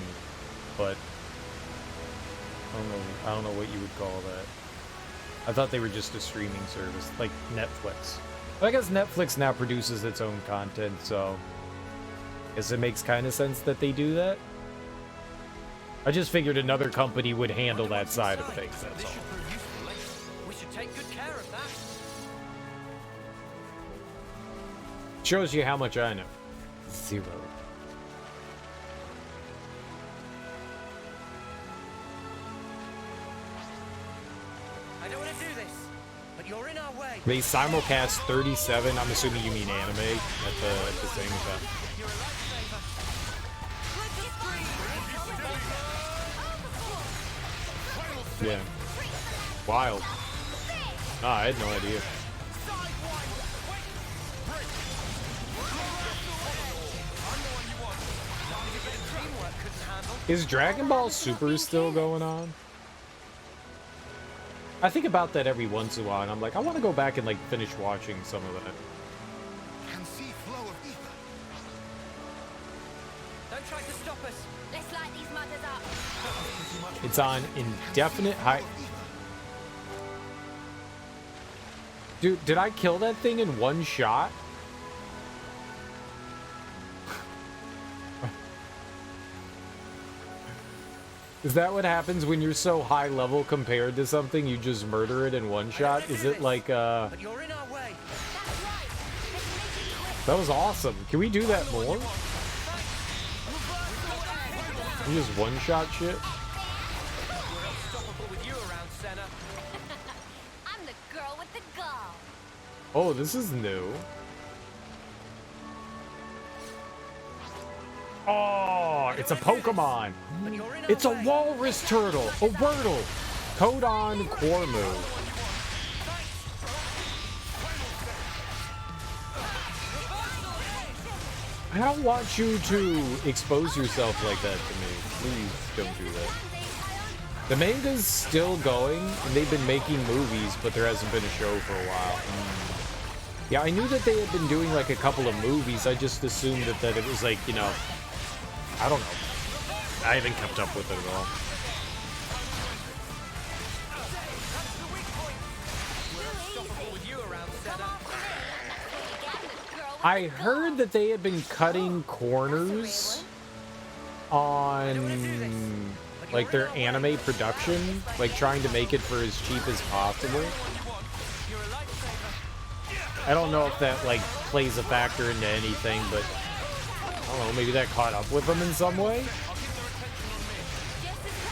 but I don't know what you would call that. I thought they were just a streaming service, like Netflix. But I guess Netflix now produces its own content, so I guess it makes kind of sense that they do that. I just figured another company would handle that side of things, that's all. We should take good care of that. Shows you how much I know. 0. I don't want to do this, but you're in our way. They simulcast 37, I'm assuming you mean anime, at the same time. You're a lifesaver. Yeah. Wild. Ah, I had no idea. Is Dragon Ball Super still going on? I think about that every once in a while, and I'm like, I want to go back and like finish watching some of that. Can see flow of ether. Don't try to stop us. Let's light these mothers up. It's on indefinite high. Dude, did I kill that thing in one shot? Is that what happens when you're so high level compared to something, you just murder it in one shot? Is it like, But you're in our way. That was awesome. Can we do that more? You just one-shot shit? We're unstoppable with you around, Senna. I'm the girl with the gall. Oh, this is new. Oh, it's a Pokemon. But you're in our It's a way. walrus turtle. A Wordle. Codon Cormu. I don't want you to expose yourself like that to me. Please don't do that. The manga's still going, and they've been making movies, but there hasn't been a show for a while. Yeah, I knew that they had been doing like a couple of movies. I just assumed that it was like, you know, I don't know. I haven't kept up with it at all. I heard that they had been cutting corners on like their anime production, like trying to make it for as cheap as possible. I don't know if that like plays a factor into anything, but I don't know, maybe that caught up with them in some way.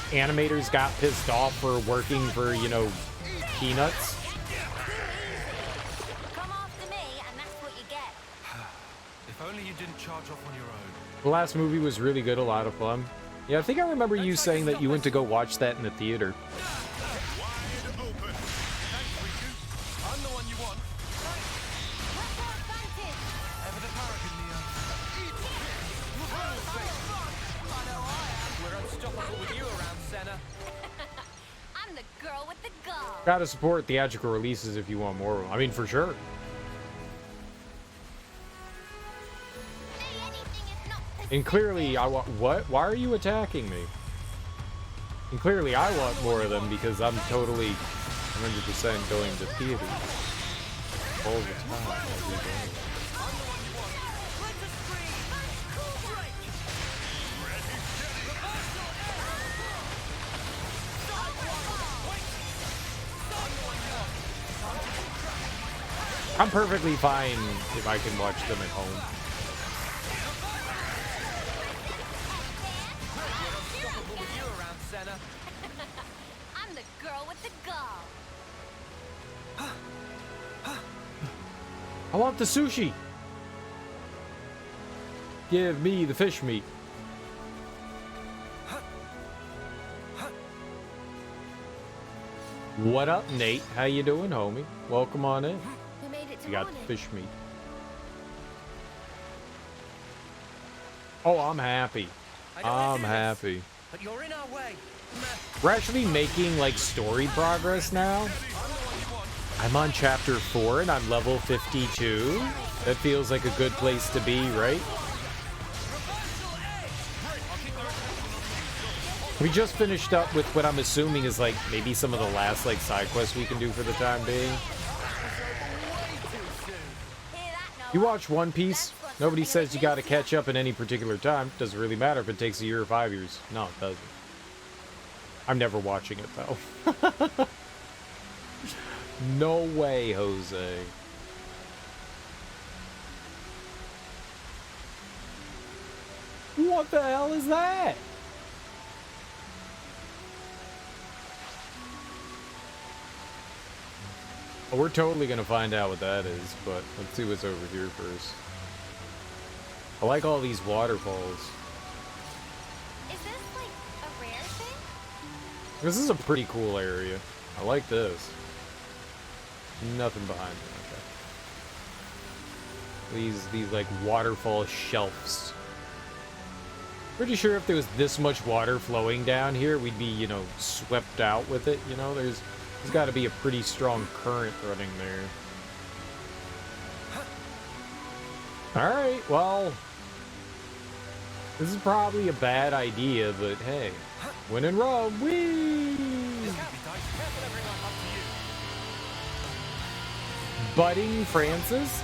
Animators got pissed off for working for, you know, peanuts. Come after me, and that's what you get. If only you didn't charge off on your own. The last movie was really good, a lot of fun. Yeah, I think I remember you saying that you went to go watch that in the theater. Wide open. Thanks, Riku. I'm the one you want. Ever the paragon, Neo. We're unstoppable with you around, Senna. I'm the girl with the gall. Gotta support theatrical releases if you want more of them. I mean, for sure. And clearly, I want... What? Why are you attacking me? And clearly, I want more of them because I'm totally 100% going to theaters all the time. Every day. I'm perfectly fine if I can watch them at home. I'm the girl with the gall. I want the sushi. Give me the fish meat. What up, Nate? How you doing, homie? Welcome on in. We made it to You got the morning. fish meat. Oh, I'm happy. I'm happy. But you're in our way. We're actually making like story progress now. I'm on chapter 4 and I'm level 52. That feels like a good place to be, right? We just finished up with what I'm assuming is like maybe some of the last like side quests we can do for the time being. You watch One Piece? Nobody says you gotta catch up in any particular time. Doesn't really matter if it takes a year or 5 years. No, it doesn't. I'm never watching it though. No way, Jose. What the hell is that? Well, we're totally gonna find out what that is, but let's see what's over here first. I like all these waterfalls. Is this like a rare thing? This is a pretty cool area. I like this. Nothing behind me. Okay. These like waterfall shelves. Pretty sure if there was this much water flowing down here, we'd be, you know, swept out with it. You know, there's got to be a pretty strong current running there. All right, well, this is probably a bad idea, but hey, when in Rome, whee! Budding Francis?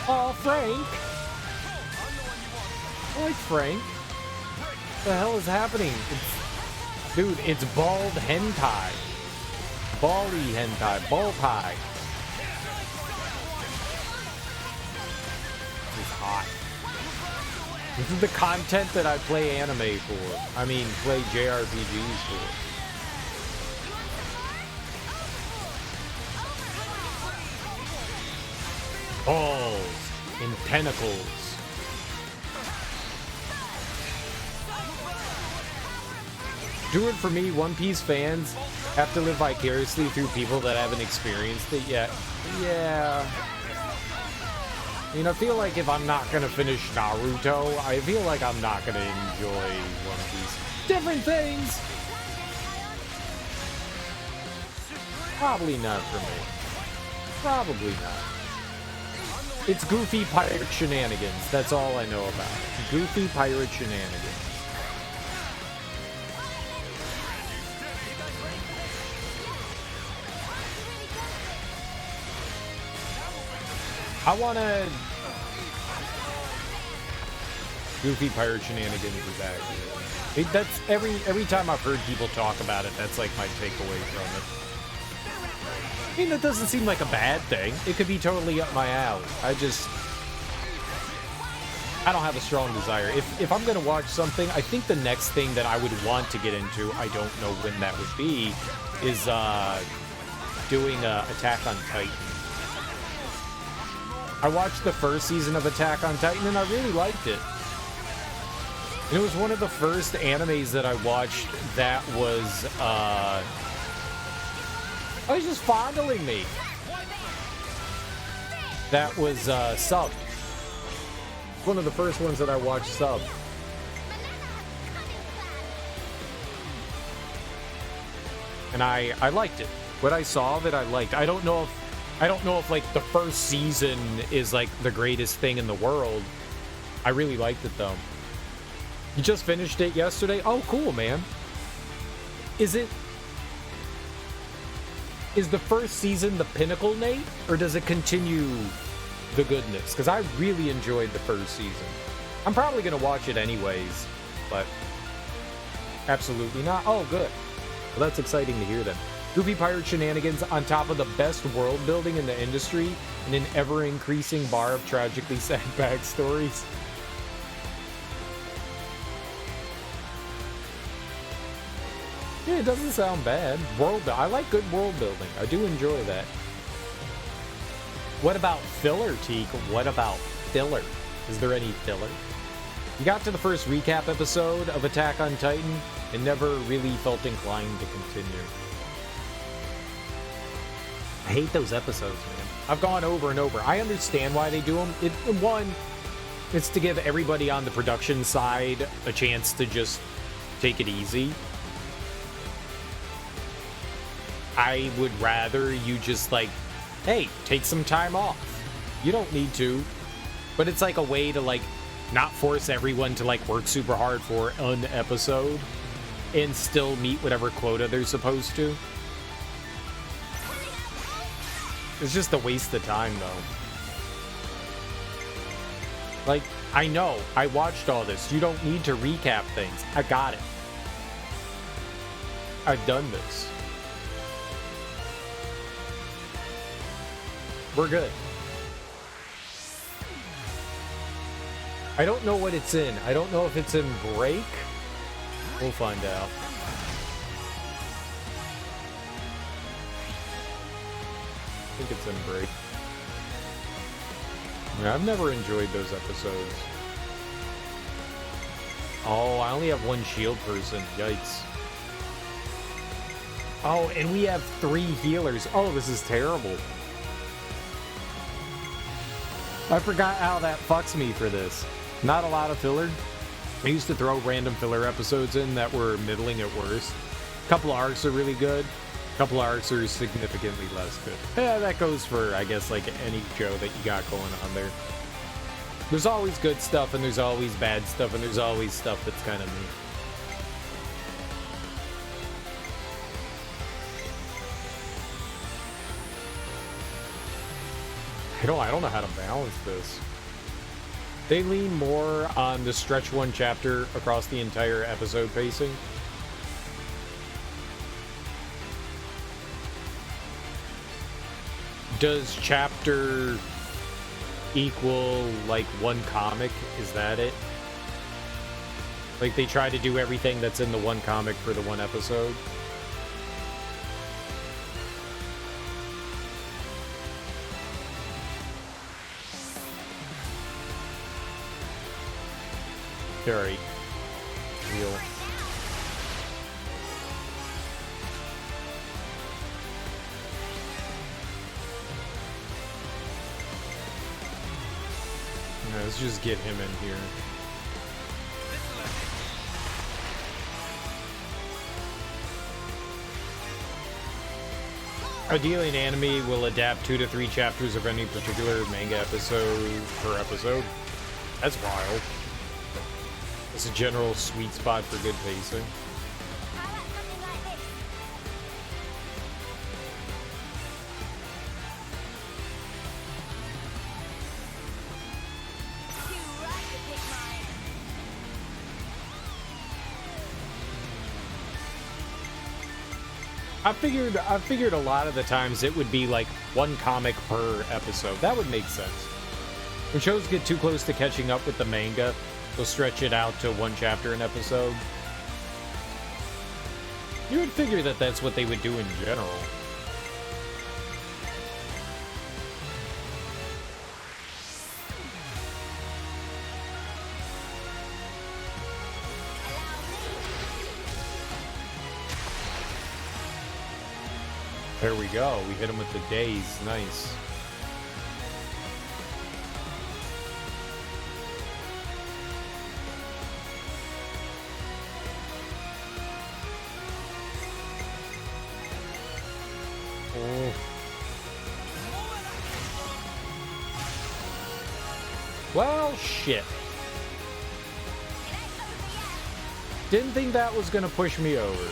Oh, Frank! I like Frank. What the hell is happening? Dude, it's bald hentai. Baldy hentai. Ball pie. It's hot. This is the content that I play anime for. I mean, play JRPGs for. Balls and tentacles. Do it for me. One Piece fans have to live vicariously through people that haven't experienced it yet. Yeah. I mean, I feel like if I'm not gonna finish Naruto, I feel like I'm not gonna enjoy One Piece. Different things! Probably not for me. Probably not. It's goofy pirate shenanigans. That's all I know about it. Goofy pirate shenanigans. I wanna... Goofy pirate shenanigans is accurate. That's every time I've heard people talk about it, that's like my takeaway from it. I mean, that doesn't seem like a bad thing. It could be totally up my alley. I don't have a strong desire. If I'm gonna watch something, I think the next thing that I would want to get into, I don't know when that would be, is doing Attack on Titan. I watched the first season of Attack on Titan and I really liked it. And it was one of the first animes that I watched that was just fondling me. That was sub. One of the first ones that I watched sub. And I liked it. What I saw of it, I liked. I don't know if like the first season is like the greatest thing in the world. I really liked it though. You just finished it yesterday? Oh, cool, man. Is the first season the pinnacle, Nate? Or does it continue the goodness? Because I really enjoyed the first season. I'm probably going to watch it anyways, but absolutely not. Oh, good. Well, that's exciting to hear then. Goofy pirate shenanigans on top of the best world building in the industry and an ever-increasing bar of tragically sad backstories. Yeah, it doesn't sound bad. I like good world building. I do enjoy that. What about filler, Teak? What about filler? Is there any filler? You got to the first recap episode of Attack on Titan and never really felt inclined to continue. I hate those episodes, man. I've gone over and over. I understand why they do them. One, it's to give everybody on the production side a chance to just take it easy. I would rather you just like, hey, take some time off. You don't need to. But it's like a way to like not force everyone to like work super hard for an episode and still meet whatever quota they're supposed to. It's just a waste of time though. Like, I know, I watched all this. You don't need to recap things. I got it. I've done this. We're good. I don't know what it's in. I don't know if it's in break. We'll find out. I think it's in break. Yeah, I've never enjoyed those episodes. Oh, I only have one shield person. Yikes. Oh, and we have 3 healers. Oh, this is terrible. I forgot how that fucks me for this. Not a lot of filler. I used to throw random filler episodes in that were middling at worst. A couple of arcs are really good. A couple of arcs are significantly less good. Yeah, that goes for, I guess, like any show that you got going on there. There's always good stuff, and there's always bad stuff, and there's always stuff that's kind of neat. I don't know how to balance this. They lean more on the stretch one chapter across the entire episode pacing. Does chapter equal like one comic? Is that it? Like they try to do everything that's in the one comic for the one episode? Very real. Yeah, let's just get him in here. Ideally, an anime will adapt 2 to 3 chapters of any particular manga episode per episode. That's wild. It's a general sweet spot for good pacing. How about something like this? Too right to pick mine. I figured a lot of the times it would be like one comic per episode. That would make sense. When shows get too close to catching up with the manga, they'll stretch it out to one chapter an episode. You would figure that that's what they would do in general. There we go. We hit him with the daze. Nice. Oh. Well, shit. Didn't think that was gonna push me over.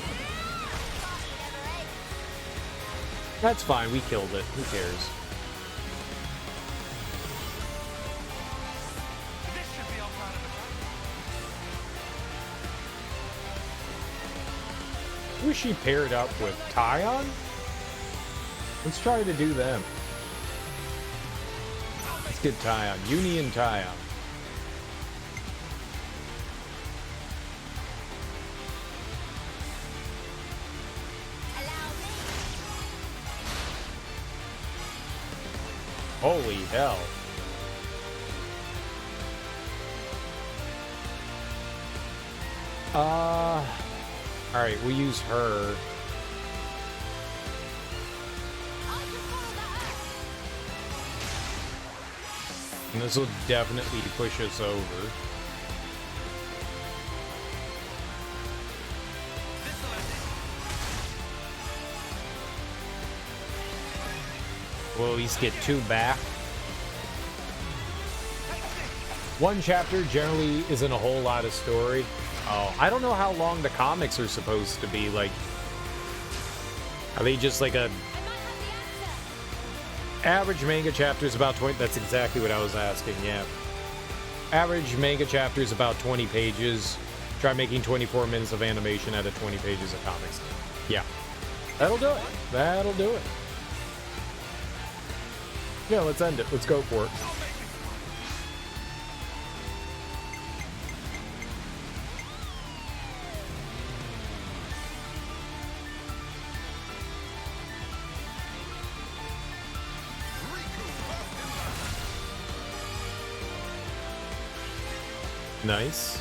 That's fine, we killed it. Who cares? Who is she paired up with? Tyon? Let's try to do them. Let's get Tyon. Uni and Tyon. Holy hell. Alright, we'll use her. And this will definitely push us over. We'll at least get 2 back. One chapter generally isn't a whole lot of story. Oh, I don't know how long the comics are supposed to be. Like, are they just like a average manga chapter is about 20? That's exactly what I was asking. Yeah, average manga chapter is about 20 pages. Try making 24 minutes of animation out of 20 pages of comics. Yeah, that'll do it. That'll do it. Yeah, let's end it. Let's go for it. Nice.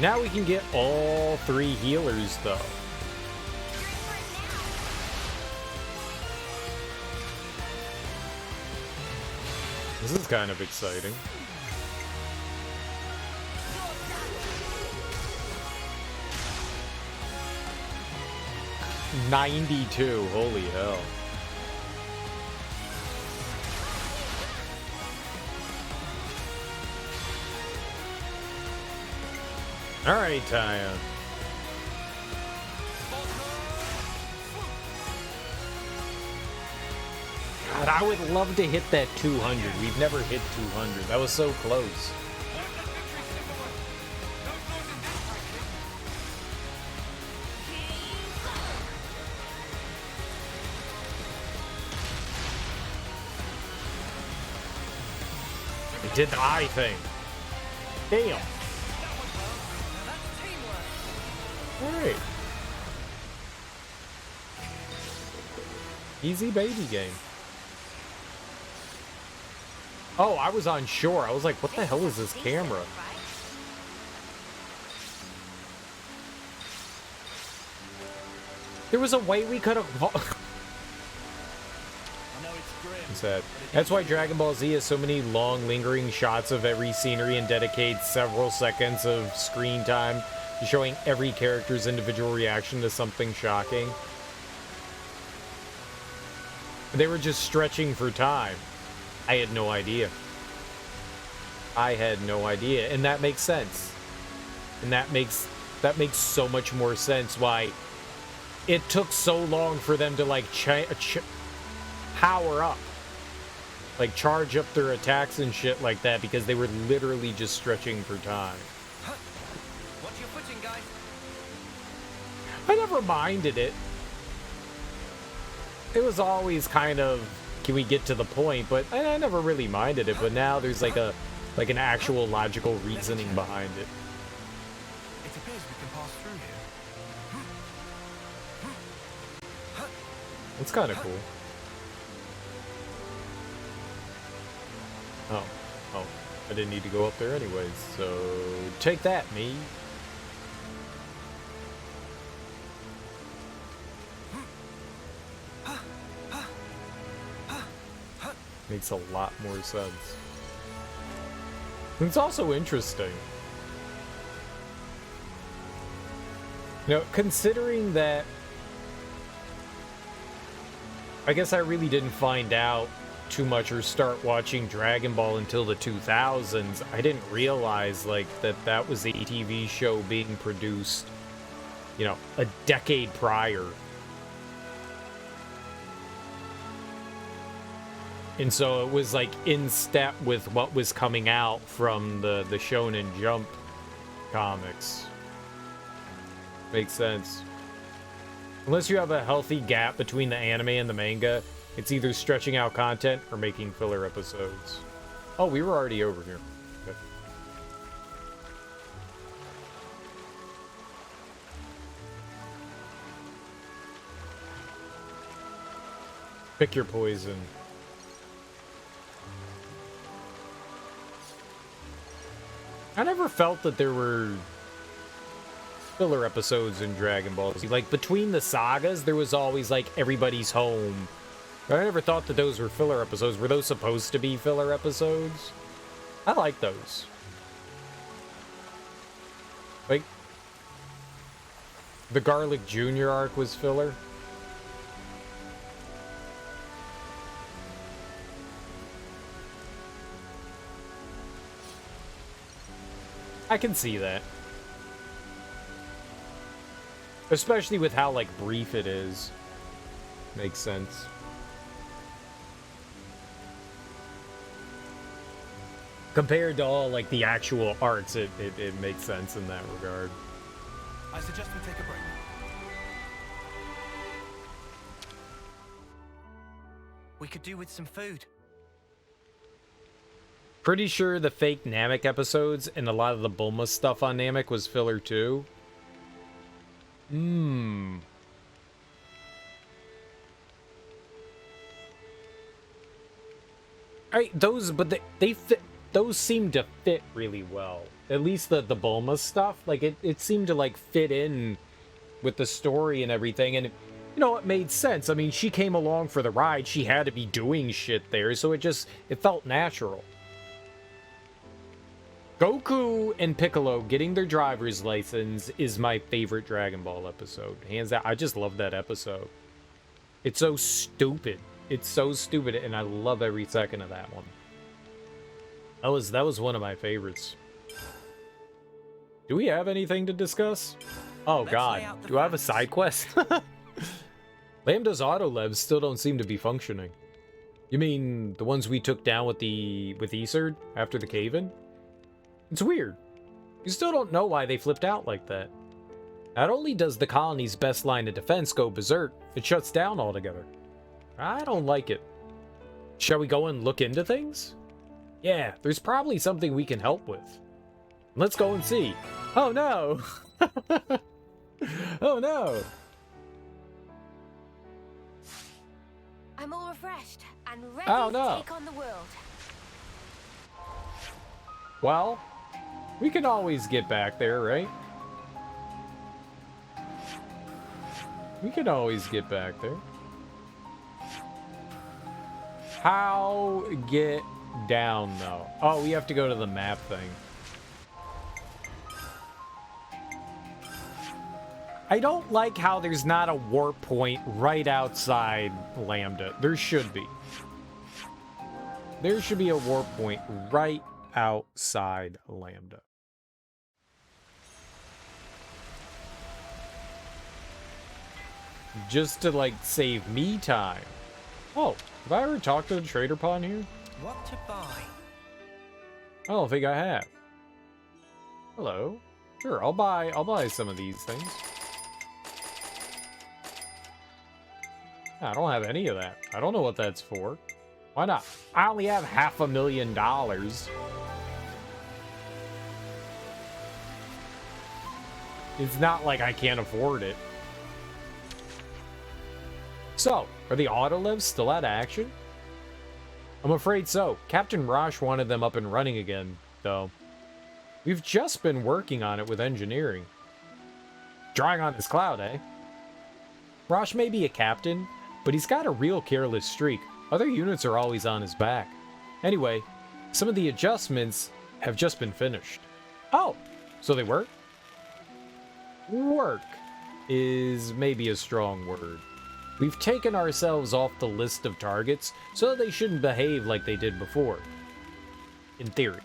Now we can get all 3 healers, though. This is kind of exciting. $92, holy hell. Alright, Taya. God, I would love to hit that 200. We've never hit 200. That was so close. It did the eye thing. Damn. Alright. Easy baby game. Oh, I was on shore. I was like, what the hell is this camera? There was a way we could have... Sad. That's why Dragon Ball Z has so many long, lingering shots of every scenery and dedicates several seconds of screen time to showing every character's individual reaction to something shocking. They were just stretching for time. I had no idea. I had no idea, and that makes sense. And that makes so much more sense why it took so long for them to like power up, like charge up their attacks and shit like that, because they were literally just stretching for time. Watch your footing, guys. I never minded it. It was always kind of, can we get to the point? But I never really minded it. But now there's like an actual logical reasoning behind it. It appears we can pass through here. It's kind of cool. Oh, I didn't need to go up there anyways. So take that, me. Makes a lot more sense. It's also interesting. You know, considering that, I guess I really didn't find out too much or start watching Dragon Ball until the 2000s. I didn't realize like that was a TV show being produced, you know, a decade prior. And so it was like in step with what was coming out from the Shonen Jump comics. Makes sense. Unless you have a healthy gap between the anime and the manga, it's either stretching out content or making filler episodes. Oh, we were already over here. Okay. Pick your poison. I never felt that there were filler episodes in Dragon Ball Z. Like, between the sagas, there was always, like, everybody's home. I never thought that those were filler episodes. Were those supposed to be filler episodes? I like those. Like, the Garlic Jr. arc was filler. I can see that. Especially with how, like, brief it is. Makes sense. Compared to all, like, the actual arcs, it makes sense in that regard. I suggest we take a break. We could do with some food. Pretty sure the fake Namek episodes and a lot of the Bulma stuff on Namek was filler too. Those, but they fit. Those seem to fit really well. At least the Bulma stuff, like it seemed to like fit in with the story and everything. And you know, it made sense. I mean, she came along for the ride. She had to be doing shit there, so it felt natural. Goku and Piccolo getting their driver's license is my favorite Dragon Ball episode. Hands down, I just love that episode. It's so stupid. It's so stupid, and I love every second of that one. That was one of my favorites. Do we have anything to discuss? Oh god, do I have a side quest? Lambda's auto-levs still don't seem to be functioning. You mean the ones we took down with Iserd after the cave-in? It's weird. You still don't know why they flipped out like that. Not only does the colony's best line of defense go berserk, it shuts down altogether. I don't like it. Shall we go and look into things? Yeah, there's probably something we can help with. Let's go and see. Oh no! Oh no! I'm all refreshed and ready Oh, no. to take on the world. Well, we can always get back there, right? We can always get back there. How get down, though? Oh, we have to go to the map thing. I don't like how there's not a warp point right outside Lambda. There should be. There should be a warp point right outside Lambda. Just to, like, save me time. Oh, have I ever talked to the trader pawn here? What to buy? I don't think I have. Hello. Sure, I'll buy some of these things. I don't have any of that. I don't know what that's for. Why not? I only have $500,000. It's not like I can't afford it. So, are the autolivs still out of action? I'm afraid so. Captain Rosh wanted them up and running again, though. We've just been working on it with engineering. Drawing on his cloud, eh? Rosh may be a captain, but he's got a real careless streak. Other units are always on his back. Anyway, some of the adjustments have just been finished. Oh, so they work? Work is maybe a strong word. We've taken ourselves off the list of targets, so they shouldn't behave like they did before. In theory.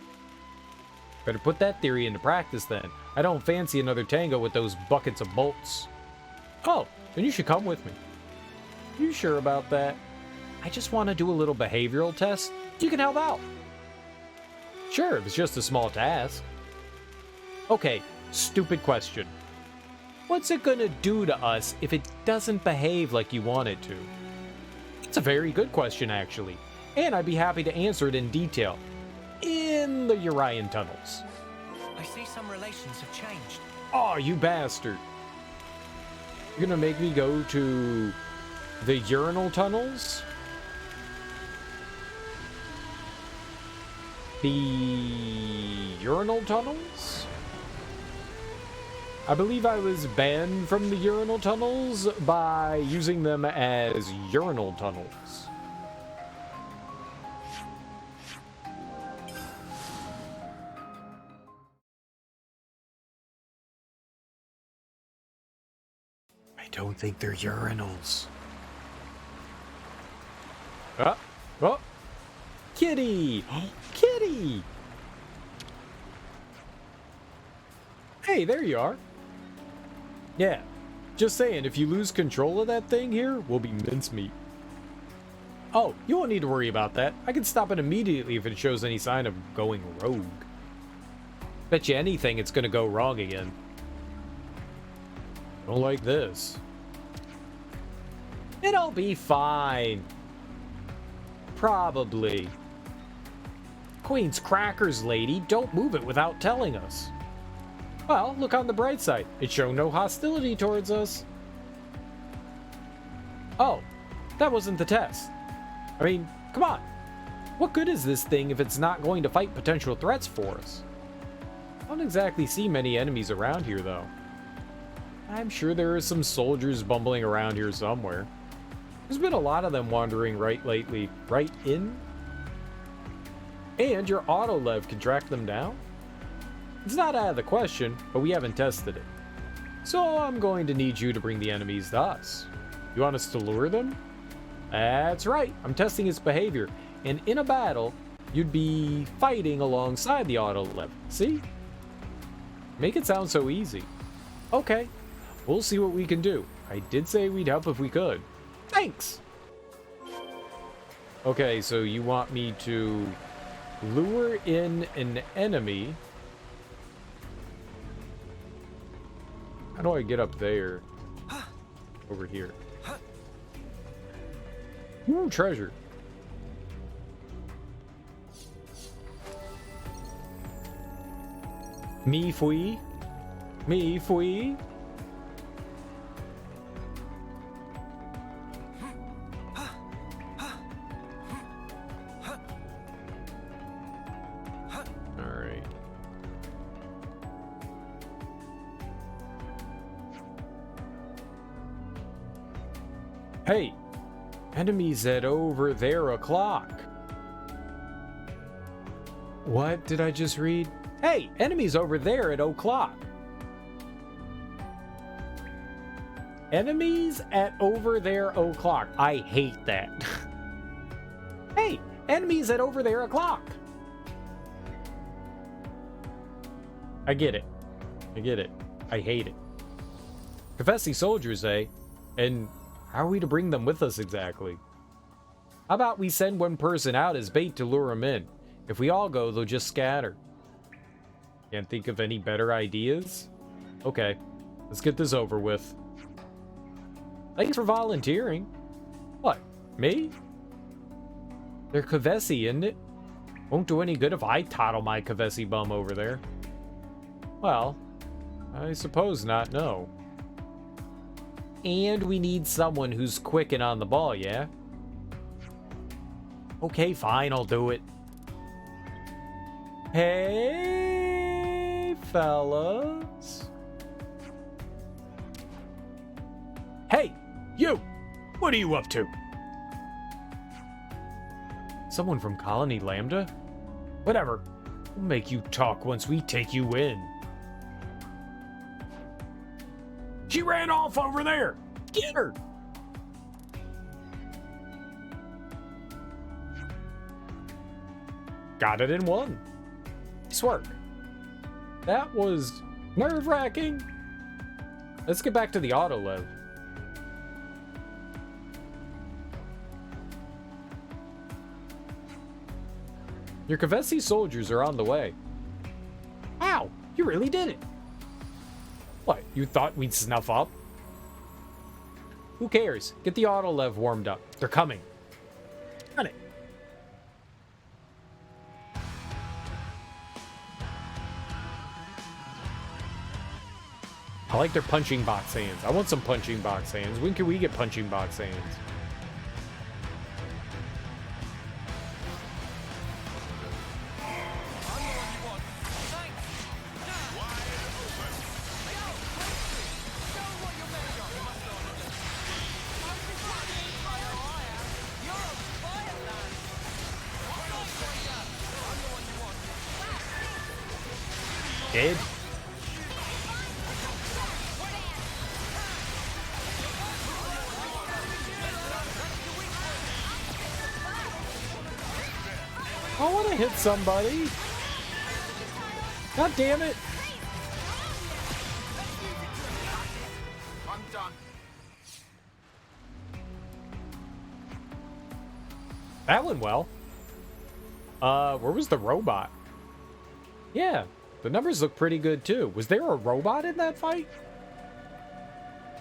Better put that theory into practice then. I don't fancy another tango with those buckets of bolts. Oh, then you should come with me. You sure about that? I just want to do a little behavioral test. You can help out. Sure, if it's just a small task. Okay, stupid question. What's it gonna do to us if it doesn't behave like you want it to? It's a very good question, actually. And I'd be happy to answer it in detail. In the Urian tunnels. I see some relations have changed. Oh, you bastard. You're gonna make me go to the urinal tunnels? The urinal tunnels? I believe I was banned from the urinal tunnels by using them as urinal tunnels. I don't think they're urinals. Oh, Kitty! Kitty! Hey, there you are. Yeah, just saying, if you lose control of that thing here, we'll be mincemeat. Oh, you won't need to worry about that. I can stop it immediately if it shows any sign of going rogue. Bet you anything it's gonna go wrong again. Don't like this. It'll be fine. Probably. Queen's crackers, lady. Don't move it without telling us. Well, look on the bright side. It's shown no hostility towards us. Oh, that wasn't the test. I mean, come on. What good is this thing if it's not going to fight potential threats for us? I don't exactly see many enemies around here, though. I'm sure there are some soldiers bumbling around here somewhere. There's been a lot of them wandering right lately. Right in? And your auto-lev can track them down? It's not out of the question, but we haven't tested it. So I'm going to need you to bring the enemies to us. You want us to lure them? That's right, I'm testing its behavior. And in a battle, you'd be fighting alongside the auto-lev. See? Make it sound so easy. Okay, we'll see what we can do. I did say we'd help if we could. Thanks! Okay, so you want me to lure in an enemy. How do I get up there? Over here. Ooh, treasure. Me fui. Me fui. Alright. Hey! Enemies at over there o'clock. What did I just read? Hey, enemies over there at o'clock. Enemies at over there o'clock. I hate that. Hey, enemies at over there o'clock. I get it. I get it. I hate it. Confessing soldiers, eh? And how are we to bring them with us exactly? How about we send one person out as bait to lure them in? If we all go, they'll just scatter. Can't think of any better ideas? Okay, let's get this over with. Thanks for volunteering. What, me? They're Kavesi, isn't it? Won't do any good if I toddle my Kavesi bum over there. Well, I suppose not, no. And we need someone who's quick and on the ball, yeah? Okay, fine, I'll do it. Hey, fellas. Hey, you! What are you up to? Someone from Colony Lambda? Whatever. We'll make you talk once we take you in. She ran off over there! Get her! Got it in one. Nice work. That was nerve-wracking. Let's get back to the auto-lev. Your Kavesi soldiers are on the way. Wow, you really did it. What, you thought we'd snuff up? Who cares? Get the auto-lev warmed up. They're coming. On it. I like their punching box hands. I want some punching box hands. When can we get punching box hands? Dead? I want to hit somebody. God damn it. I'm done. That went well. Where was the robot? Yeah, the numbers look pretty good too. Was there a robot in that fight?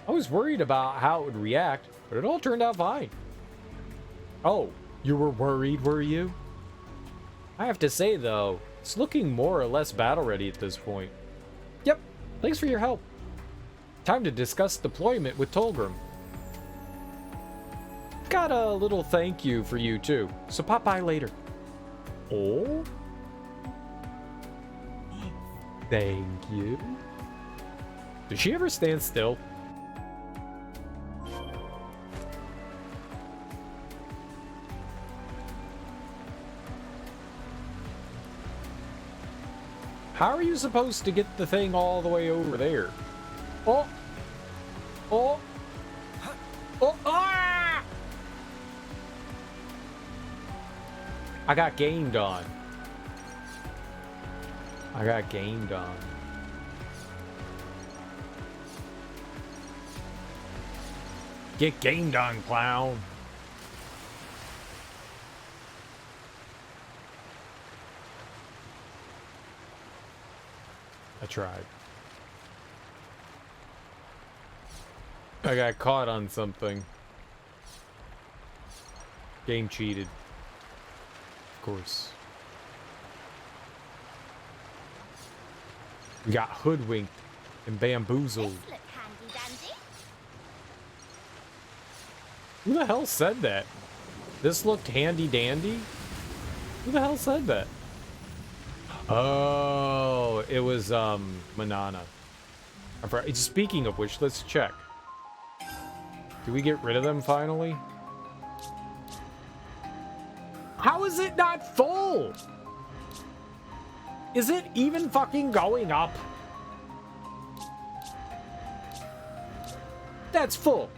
I was worried about how it would react, but it all turned out fine. Oh, you were worried, were you? I have to say though, it's looking more or less battle ready at this point. Yep, thanks for your help. Time to discuss deployment with Tolgrim. Got a little thank you for you too, so pop by later. Oh? Thank you. Does she ever stand still? How are you supposed to get the thing all the way over there? Oh! Oh! Oh! Ah! I got gamed on. I got gamed on. Get gamed on, clown. I tried. I got caught on something. Game cheated. Of course. We got hoodwinked and bamboozled. This look handy dandy. Who the hell said that? This looked handy dandy? Who the hell said that? Oh, it was Manana. Speaking of which, let's check. Do we get rid of them finally? How is it not full? Is it even fucking going up? That's full.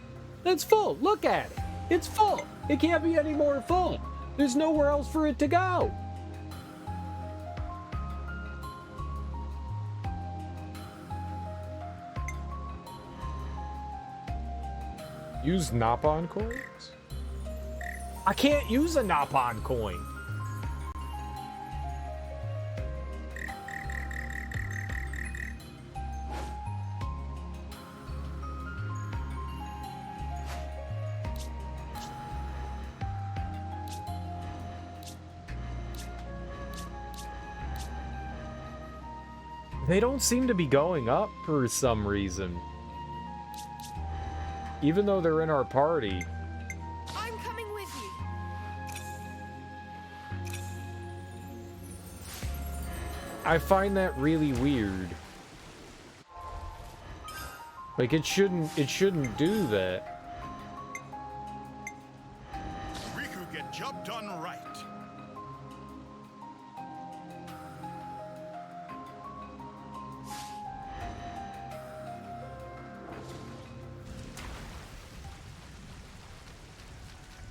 That's full. Look at it. It's full. It can't be any more full. There's nowhere else for it to go. Use Napon coins? I can't use a Napon coin. They don't seem to be going up for some reason. Even though they're in our party. I'm coming with you. I find that really weird. Like it shouldn't do that. Riku get job done right.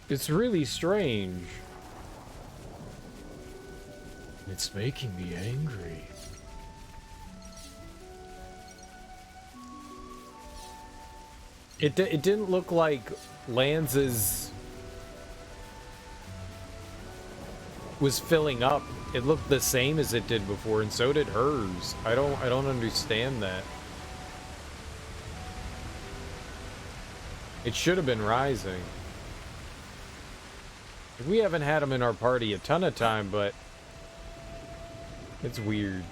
It's really strange. It's making me angry. It didn't look like Lance's was filling up. It looked the same as it did before, and so did hers. I don't understand that. It should have been rising. We haven't had him in our party a ton of time, but it's weird.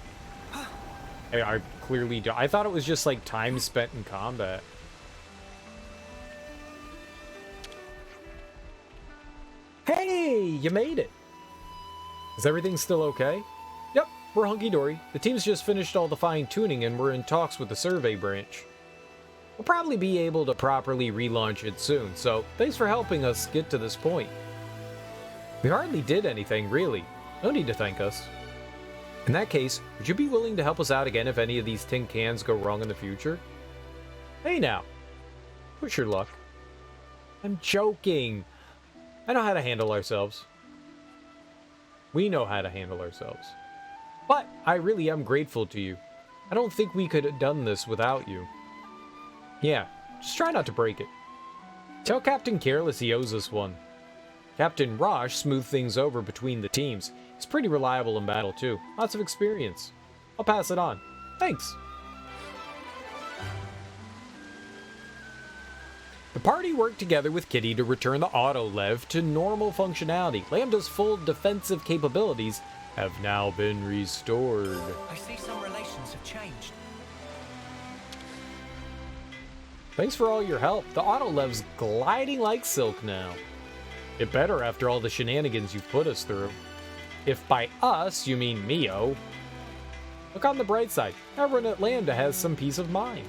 I clearly do. I thought it was just like time spent in combat. Hey, you made it. Is everything still okay? Yep, we're hunky-dory. The team's just finished all the fine-tuning and we're in talks with the survey branch. We'll probably be able to properly relaunch it soon, so thanks for helping us get to this point. We hardly did anything, really. No need to thank us. In that case, would you be willing to help us out again if any of these tin cans go wrong in the future? Hey now. Push your luck. I'm joking. I know how to handle ourselves. We know how to handle ourselves. But I really am grateful to you. I don't think we could have done this without you. Yeah, just try not to break it. Tell Captain Careless he owes us one. Captain Rosh smoothed things over between the teams. He's pretty reliable in battle too. Lots of experience. I'll pass it on. Thanks. The party worked together with Kitty to return the auto-lev to normal functionality. Lambda's full defensive capabilities have now been restored. I see some relations have changed. Thanks for all your help. The auto-lev's gliding like silk now. It better after all the shenanigans you've put us through. If by us, you mean Mio. Look on the bright side. Everyone at Lambda has some peace of mind.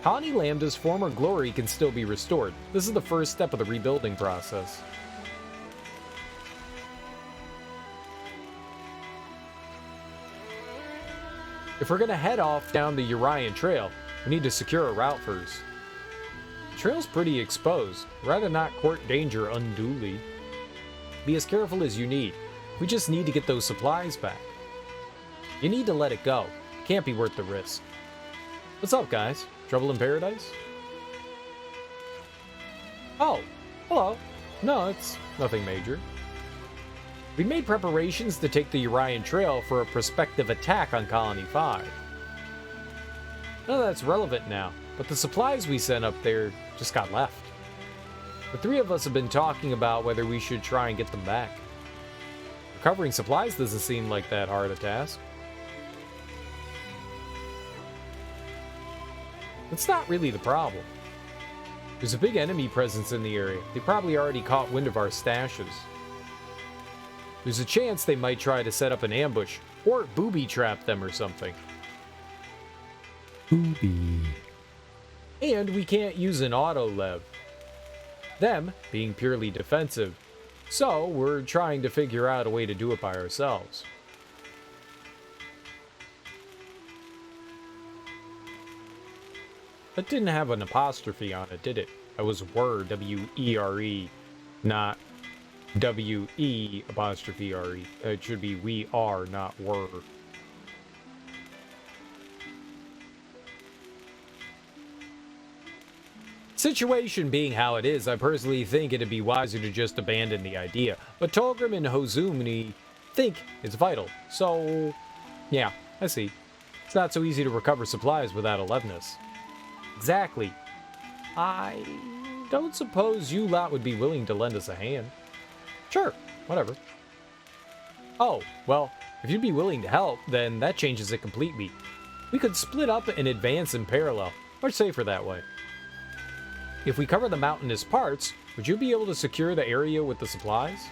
Colony Lambda's former glory can still be restored. This is the first step of the rebuilding process. If we're gonna head off down the Urian Trail, we need to secure a route first. The trail's pretty exposed. Rather not court danger unduly. Be as careful as you need. We just need to get those supplies back. You need to let it go. Can't be worth the risk. What's up, guys? Trouble in paradise? Oh, hello. No, it's nothing major. We made preparations to take the Urian Trail for a prospective attack on Colony 5. None of that's relevant now, but the supplies we sent up there just got left. The three of us have been talking about whether we should try and get them back. Recovering supplies doesn't seem like that hard a task. That's not really the problem. There's a big enemy presence in the area. They probably already caught wind of our stashes. There's a chance they might try to set up an ambush or booby trap them or something. Booby. And we can't use an auto lev. Them being purely defensive. So we're trying to figure out a way to do it by ourselves. That didn't have an apostrophe on it, did it? That was were, W-E-R-E, not W-E apostrophe R-E. It should be we are, not were. Situation being how it is, I personally think it'd be wiser to just abandon the idea. But Tolgrim and Hozumni think it's vital. So, yeah, I see. It's not so easy to recover supplies without Alevnus. Exactly. I don't suppose you lot would be willing to lend us a hand. Sure, whatever. Oh, well, if you'd be willing to help, then that changes it completely. We could split up and advance in parallel. Much safer that way. If we cover the mountainous parts, would you be able to secure the area with the supplies?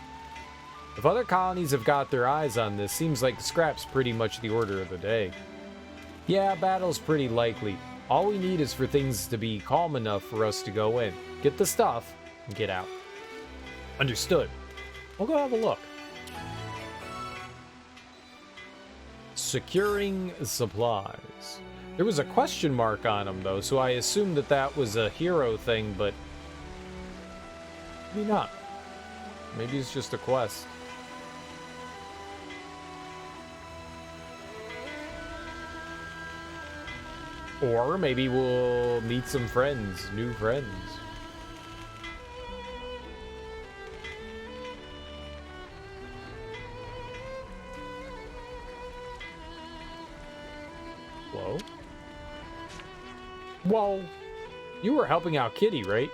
If other colonies have got their eyes on this, seems like scrap's pretty much the order of the day. Yeah, battle's pretty likely. All we need is for things to be calm enough for us to go in, get the stuff, and get out. Understood. We'll go have a look. Securing supplies. There was a question mark on them, though, so I assumed that that was a hero thing, but maybe not. Maybe it's just a quest. Or maybe we'll meet some friends, new friends. Whoa. Whoa. You were helping out Kitty, right?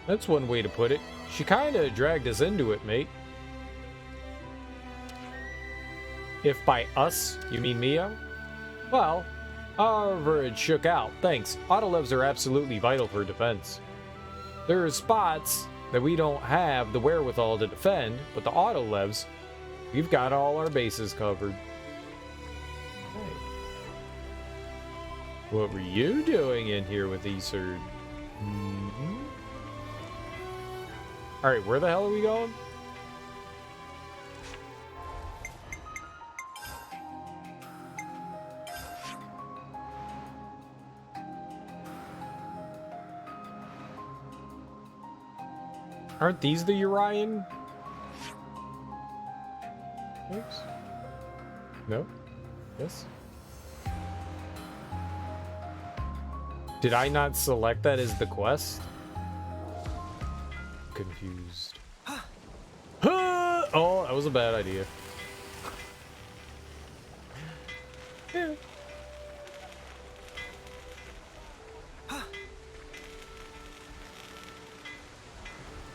That's one way to put it. She kinda dragged us into it, mate. If by us, you mean Mio? Well, however it shook out, thanks. Autolevs are absolutely vital for defense. There are spots that we don't have the wherewithal to defend, but the Autolevs, we've got all our bases covered. Hey. What were you doing in here with Iserd? Alright, where the hell are we going? Aren't these the Urian? Oops. No? Yes? Did I not select that as the quest? Confused. Oh, that was a bad idea. Yeah.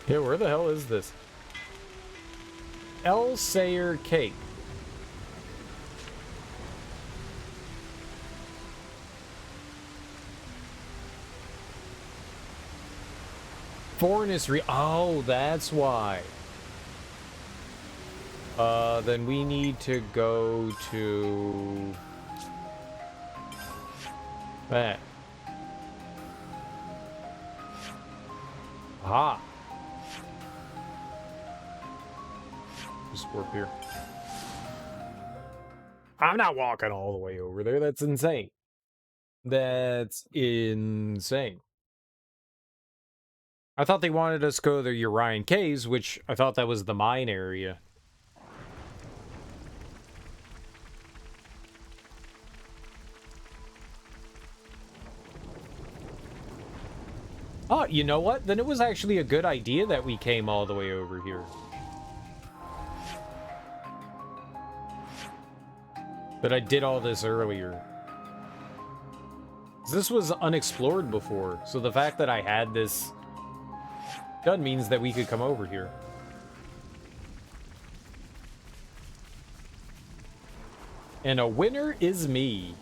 Yeah, where the hell is this? El Sayer Cake. Foreign oh, that's why. Then we need to go to that. Ah. Just warp here. I'm not walking all the way over there. That's insane. That's insane. I thought they wanted us to go to the Urian Caves, which I thought that was the mine area. Oh, you know what? Then it was actually a good idea that we came all the way over here. That I did all this earlier. This was unexplored before, so the fact that I had this gun means that we could come over here. And a winner is me.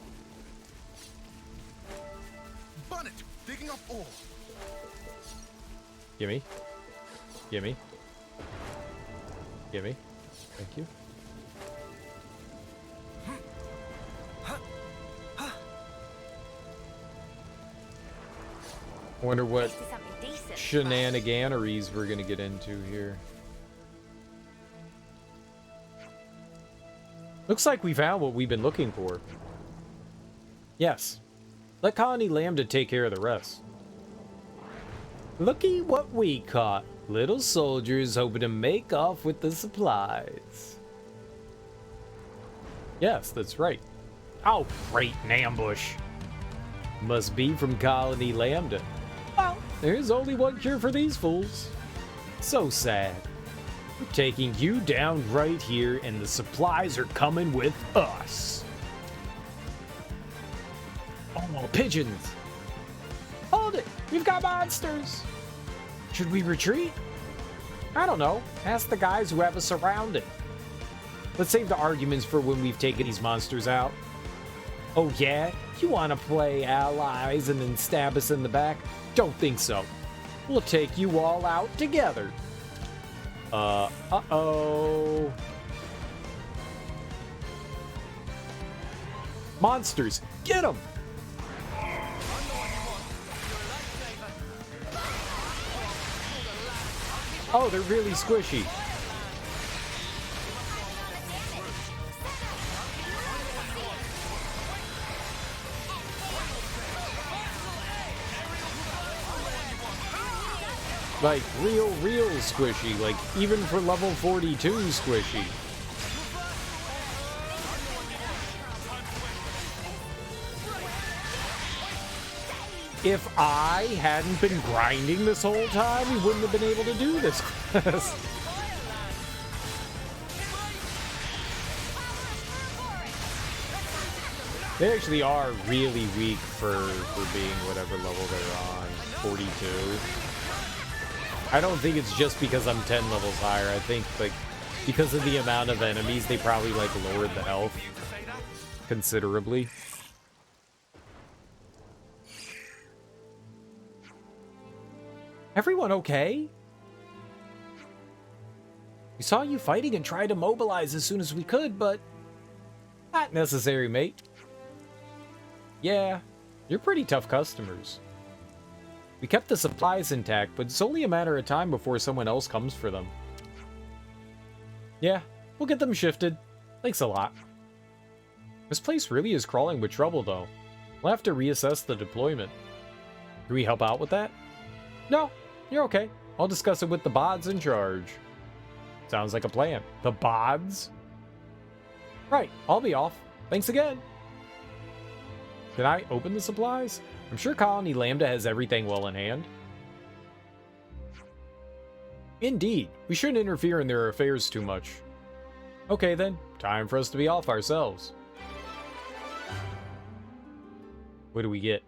Bonnet, digging up ore. Gimme. Gimme. Gimme. Thank you. I wonder what shenaniganeries we're gonna get into here. Looks like we found what we've been looking for. Yes. Let Colony Lambda take care of the rest. Looky what we caught. Little soldiers hoping to make off with the supplies. Yes, that's right. Oh, great, an ambush. Must be from Colony Lambda. Well, there's only one cure for these fools. So sad. We're taking you down right here, and the supplies are coming with us. Oh, pigeons. Hold it. We've got monsters. Should we retreat? I don't know. Ask the guys who have us surrounded. Let's save the arguments for when we've taken these monsters out. Oh yeah? You want to play allies and then stab us in the back? Don't think so. We'll take you all out together. Uh-oh. Monsters, get them! Oh, they're really squishy. Like, real squishy. Like, even for level 42 squishy. If I hadn't been grinding this whole time, we wouldn't have been able to do this quest. They actually are really weak for being whatever level they're on. 42. I don't think it's just because I'm 10 levels higher. I think, like, because of the amount of enemies, they probably, like, lowered the health considerably. Everyone okay? We saw you fighting and tried to mobilize as soon as we could, but not necessary, mate. Yeah, you're pretty tough customers. We kept the supplies intact, but it's only a matter of time before someone else comes for them. Yeah, we'll get them shifted. Thanks a lot. This place really is crawling with trouble, though. We'll have to reassess the deployment. Can we help out with that? No, you're okay. I'll discuss it with the bods in charge. Sounds like a plan. The bods? Right, I'll be off. Thanks again. Can I open the supplies? I'm sure Colony Lambda has everything well in hand. Indeed, we shouldn't interfere in their affairs too much. Okay then, time for us to be off ourselves. What do we get?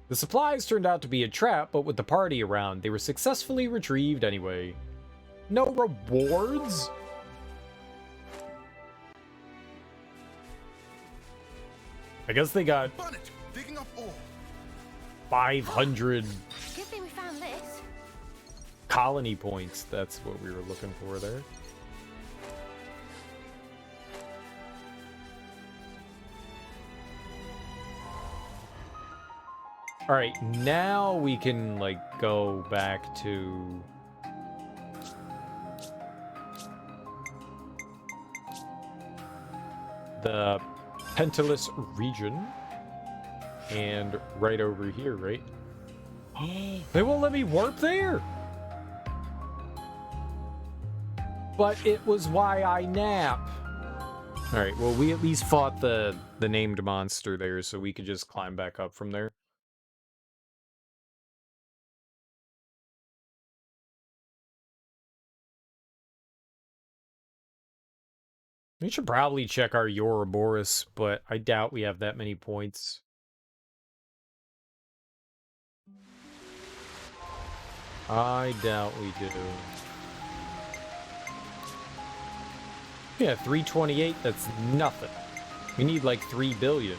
The supplies turned out to be a trap, but with the party around, they were successfully retrieved anyway. No rewards? I guess they got Bonnet, digging up ore. 500 Good thing we found this. colony points. That's what we were looking for there. All right, now we can like go back to the Pentalus region and right over here, right? They won't let me warp there. But it was why I nap. All right, well, we at least fought the named monster there, so we could just climb back up from there. We should probably check our Ouroboros, but I doubt we have that many points. I doubt we do. Yeah, 328, that's nothing. We need like 3 billion.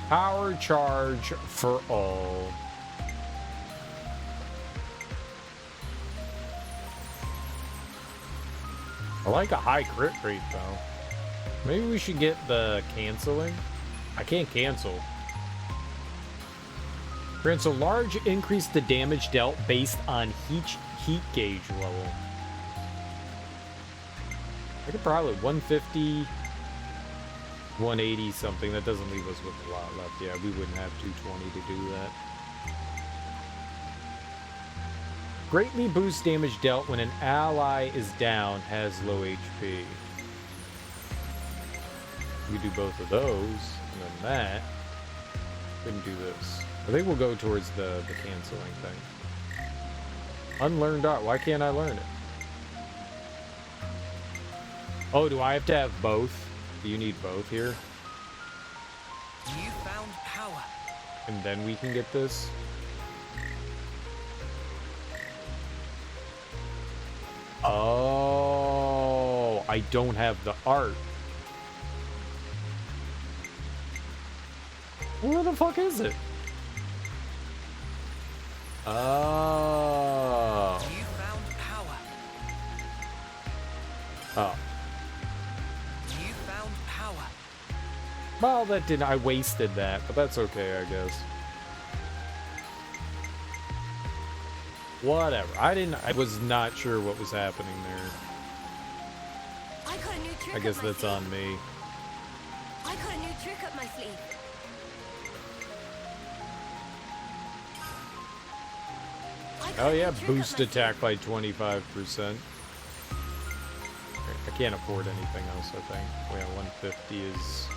Power charge for all. I like a high crit rate, though. Maybe we should get the canceling. I can't cancel. Grants a large increase the damage dealt based on heat gauge level. I could probably 150, 180 something. That doesn't leave us with a lot left. Yeah, we wouldn't have 220 to do that. Greatly boosts damage dealt when an ally is down, has low HP. We do both of those, and then that. Couldn't do this. I think we'll go towards the canceling thing. Unlearned art. Why can't I learn it? Oh, do I have to have both? Do you need both here? You found power. And then we can get this? Oh, I don't have the art. Where the fuck is it? Oh. You found power. Oh. You found power. Well, that didn't. I wasted that, but that's okay, I guess. Whatever. I was not sure what was happening there. I got a new trick I guess up my that's sleeve. on me. I got a new trick up my sleeve. Oh yeah, boost attack by 25%. I can't afford anything else, I think. Oh yeah, 150 is...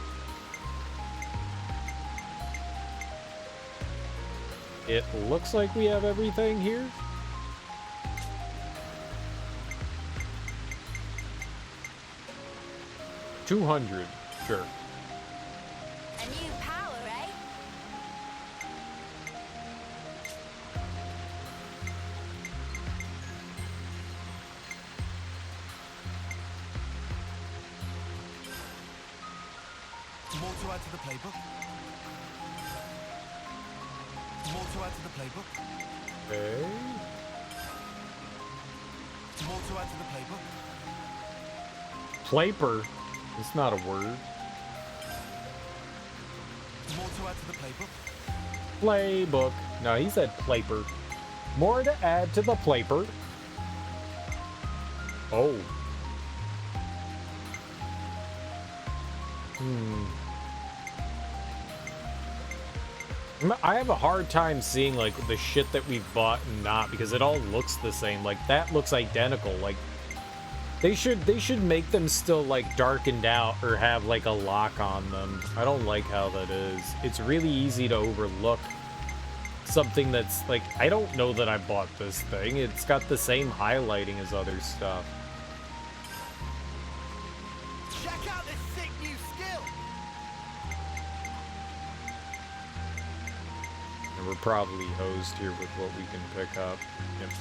It looks like we have everything here. $200, sure. A new power, eh? More to add to the playbook. More to add to the playbook. Okay. More to add to the playbook. Playper. It's not a word. More to add to the playbook. Playbook. No, he said playper. More to add to the playper. Oh. I have a hard time seeing like the shit that we've bought and not, because it all looks the same. Like that looks identical. Like they should make them still like darkened out or have like a lock on them. I don't like how that is. It's really easy to overlook something that's like, I don't know that I bought this thing. It's got the same highlighting as other stuff. Check out this sick new skill. And we're probably hosed here with what we can pick up. Yep.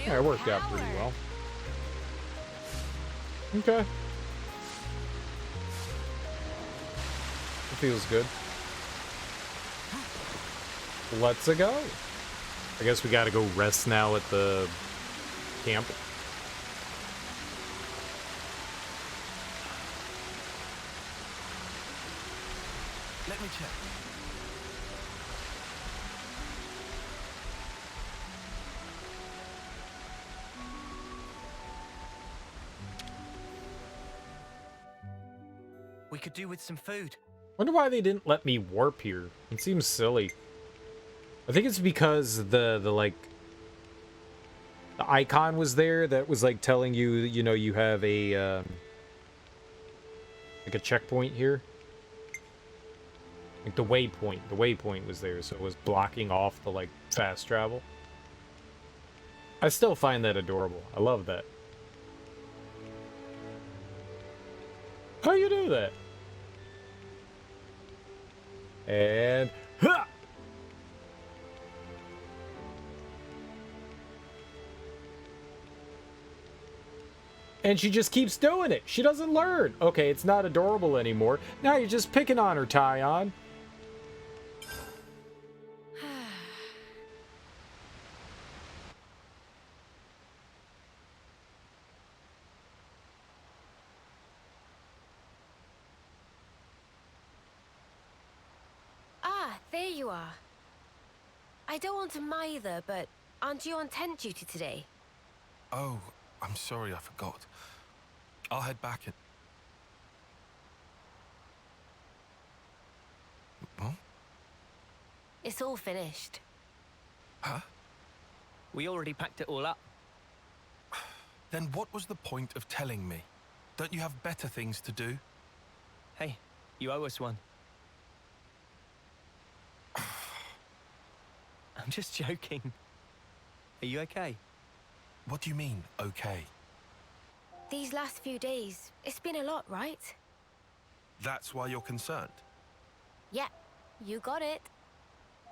Yeah, it worked out pretty well. Okay. It feels good. Let's go. I guess we gotta go rest now at the camp. Let me check. We could do with some food. Wonder why they didn't let me warp here. It seems silly. I think it's because the icon was there that was like telling you, you know, you have a like a checkpoint here. Like the waypoint was there, so it was blocking off the like fast travel. I still find that adorable. I love that. How you do that? And ha! And she just keeps doing it. She doesn't learn. Okay, it's not adorable anymore. Now you're just picking on her, Tyon. Ah, there you are. I don't want to mither, but aren't you on tent duty today? Oh, I'm sorry, I forgot. I'll head back in. Huh? It's all finished. Huh? We already packed it all up. Then what was the point of telling me? Don't you have better things to do? Hey, you owe us one. I'm just joking. Are you okay? What do you mean, okay? These last few days, it's been a lot, right? That's why you're concerned? Yeah, you got it.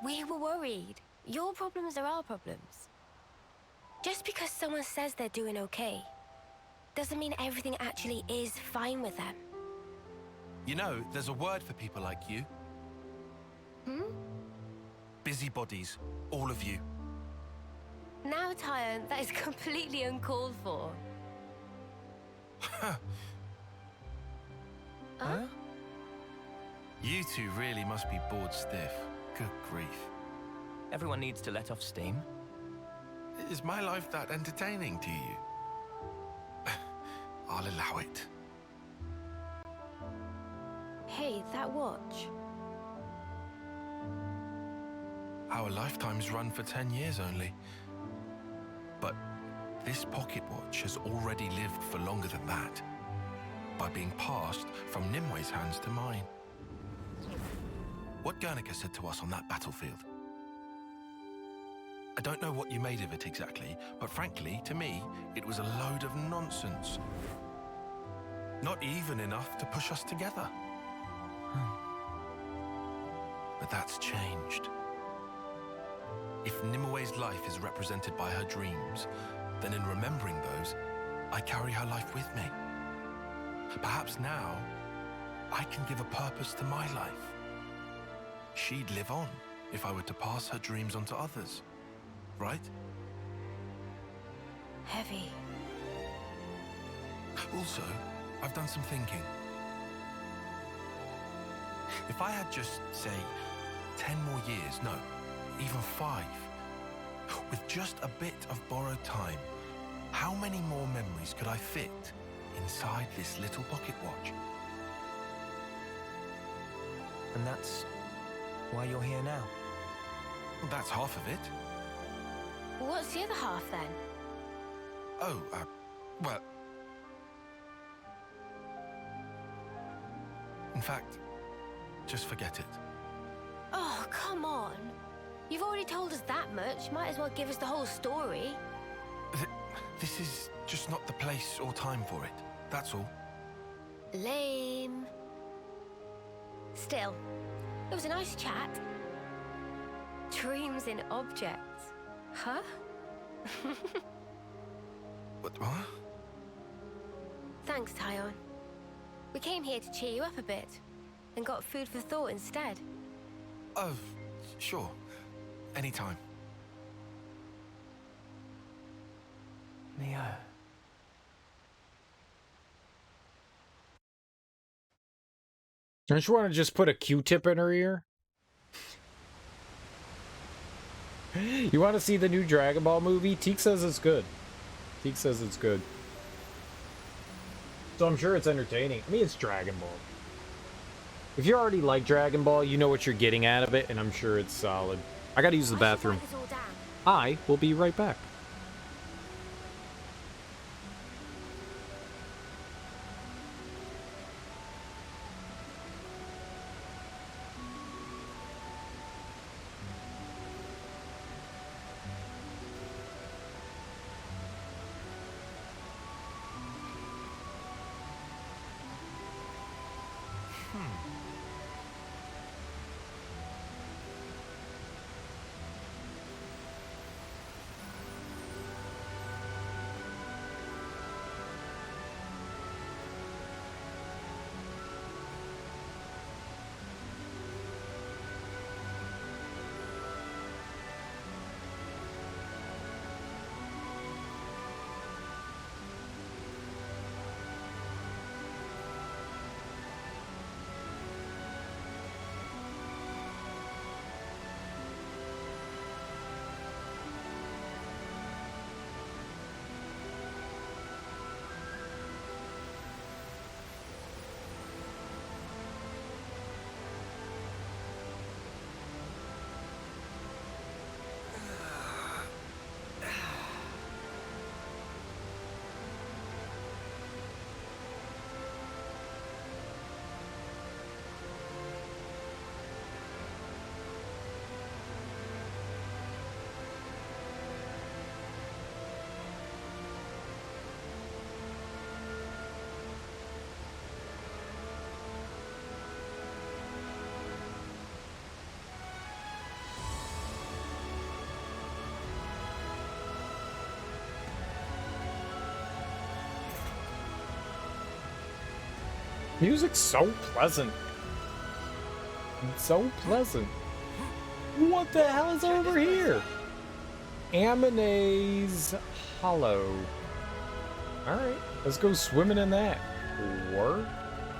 We were worried. Your problems are our problems. Just because someone says they're doing okay, doesn't mean everything actually is fine with them. You know, there's a word for people like you. Hmm? Busybodies, all of you. Now, Tyon, that is completely uncalled for. Huh? Huh? You two really must be bored stiff. Good grief. Everyone needs to let off steam. Is my life that entertaining to you? I'll allow it. Hey, that watch. Our lifetimes run for 10 years only. But this pocket watch has already lived for longer than that, by being passed from Nimwe's hands to mine. What Guernica said to us on that battlefield? I don't know what you made of it exactly, but frankly, to me, it was a load of nonsense. Not even enough to push us together. But that's changed. If Nimwe's life is represented by her dreams, then in remembering those, I carry her life with me. Perhaps now, I can give a purpose to my life. She'd live on if I were to pass her dreams on to others, right? Heavy. Also, I've done some thinking. If I had just, say, 10 more years, no, even 5, with just a bit of borrowed time, how many more memories could I fit inside this little pocket watch? And that's why you're here now. That's half of it. What's the other half then? Oh, well... In fact, just forget it. Oh, come on. You've already told us that much. Might as well give us the whole story. This is just not the place or time for it. That's all. Lame. Still, it was a nice chat. Dreams in objects. Huh? What? Thanks, Tyon. We came here to cheer you up a bit, and got food for thought instead. Oh, sure. Anytime. Neo. Don't you want to just put a Q-tip in her ear? You want to see the new Dragon Ball movie? Teek says it's good. Teek says it's good. So I'm sure it's entertaining. I mean, it's Dragon Ball. If you already like Dragon Ball, you know what you're getting out of it, and I'm sure it's solid. I gotta use the bathroom. I will be right back. Music's so pleasant. It's so pleasant. What the hell is over here? Aminae's Hollow. Alright, let's go swimming in that.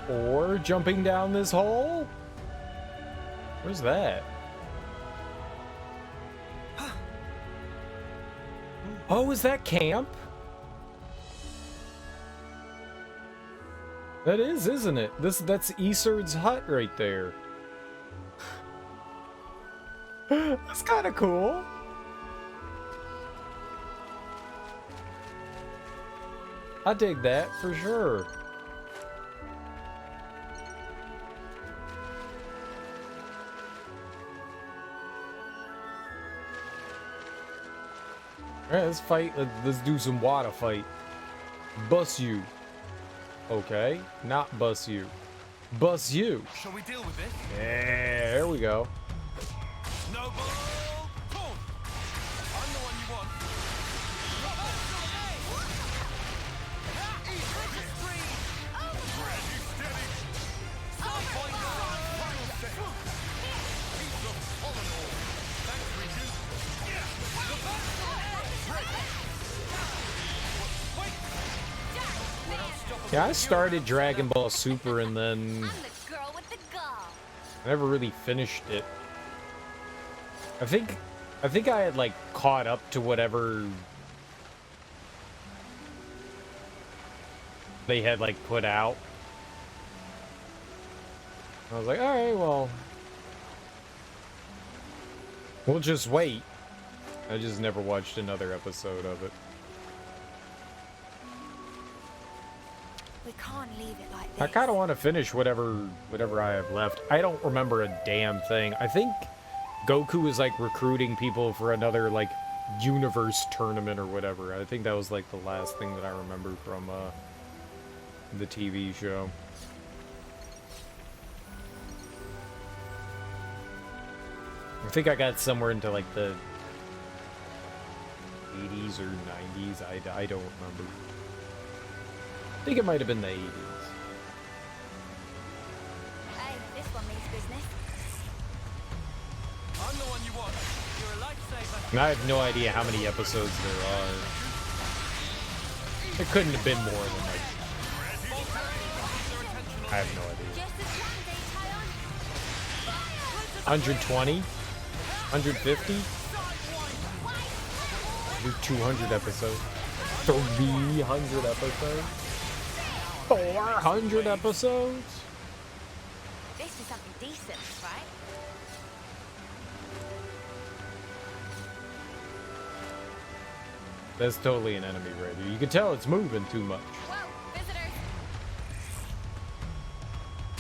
Or jumping down this hole? Where's that? Oh, is that camp? That is, isn't it? That's Isard's hut right there. That's kind of cool. I dig that for sure. Alright, let's fight. Let's do some water fight. Bust you. Okay, not bust you. Bust you. Shall we deal with this? Yeah, there we go. Snowball! Boom! I'm the one you want. Yeah, I started Dragon Ball Super and then I never really finished it. I think I had like caught up to whatever they had like put out. I was like, all right, well, we'll just wait. I just never watched another episode of it. We can't leave it like this. I kind of want to finish whatever I have left. I don't remember a damn thing. I think Goku is like recruiting people for another like universe tournament or whatever. I think that was like the last thing that I remember from the TV show. I think I got somewhere into like the 80s or 90s. I don't remember. I think it might have been the 80s. Hey, this one means business. I'm the one you want. You're a lifesaver. And I have no idea how many episodes there are. It couldn't have been more than like... I have no idea. 120? 150? 200 episodes? 300 episodes? 400 episodes? This is something decent, right? That's totally an enemy right here. You can tell it's moving too much. Whoa, visitors!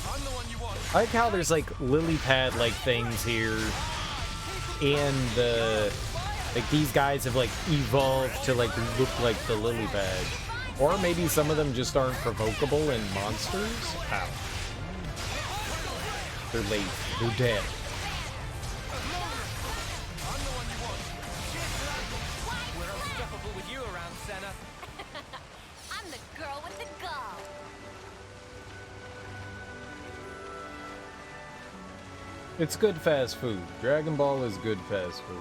I'm the one you want. I like how there's like lily pad like things here, and like these guys have like evolved to like look like the lily pad, or maybe some of them just aren't provocable and monsters. Ow. They're late. They're dead. We're unstoppable with you around, Senna. I'm the girl with the gall. It's good fast food. Dragon Ball is good fast food.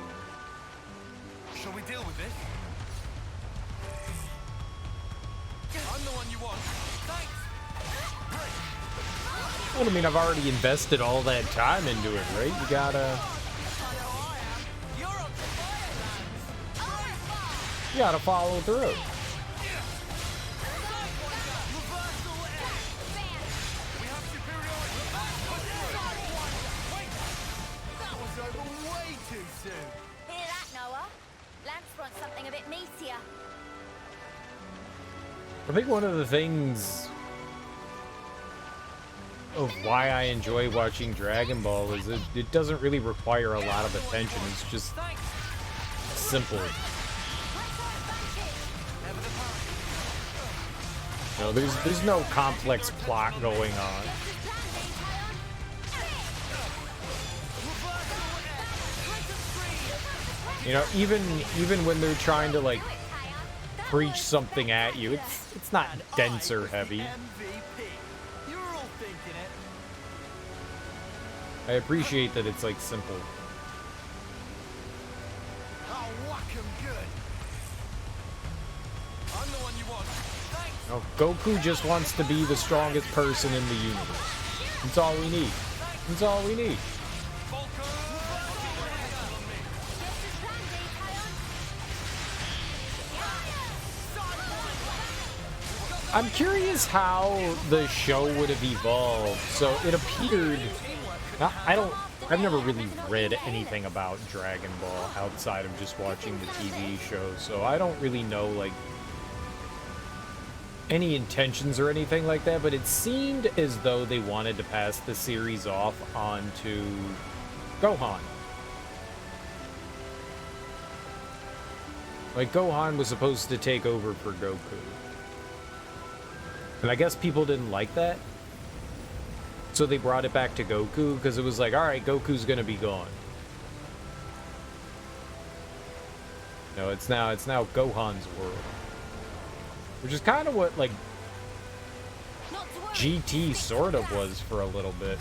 Shall we deal with this? I'm the one you want. Thanks. Well, I mean, I've already invested all that time into it, right? You gotta follow through. Hear that, Noah? Lance wants something a bit meatier. I think one of the things of why I enjoy watching Dragon Ball is it doesn't really require a lot of attention. It's just simple. You know, there's no complex plot going on. You know, even when they're trying to like preach something at you, it's not dense or heavy. I appreciate that it's like simple. No, Goku just wants to be the strongest person in the universe. That's all we need. That's all we need. I'm curious how the show would have evolved. So it appeared... I've never really read anything about Dragon Ball outside of just watching the TV show, so I don't really know, like, any intentions or anything like that, but it seemed as though they wanted to pass the series off onto Gohan. Like, Gohan was supposed to take over for Goku. And I guess people didn't like that. So they brought it back to Goku, because it was like, alright, Goku's gonna be gone. No, it's now Gohan's world. Which is kind of what, like, GT sort of was for a little bit.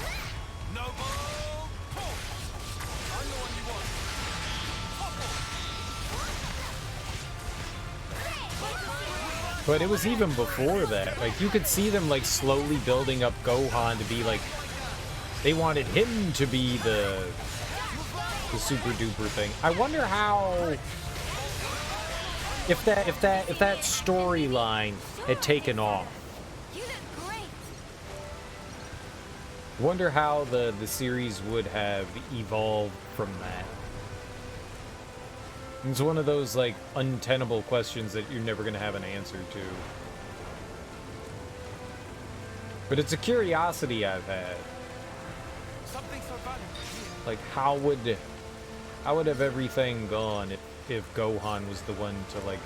But it was even before that. Like, you could see them, like, slowly building up Gohan to be, like... They wanted him to be the super duper thing. I wonder how... If that storyline had taken off. You look great. Wonder how the series would have evolved from that. It's one of those, like, untenable questions that you're never going to have an answer to. But it's a curiosity I've had. Like, how would have everything gone if Gohan was the one to, like,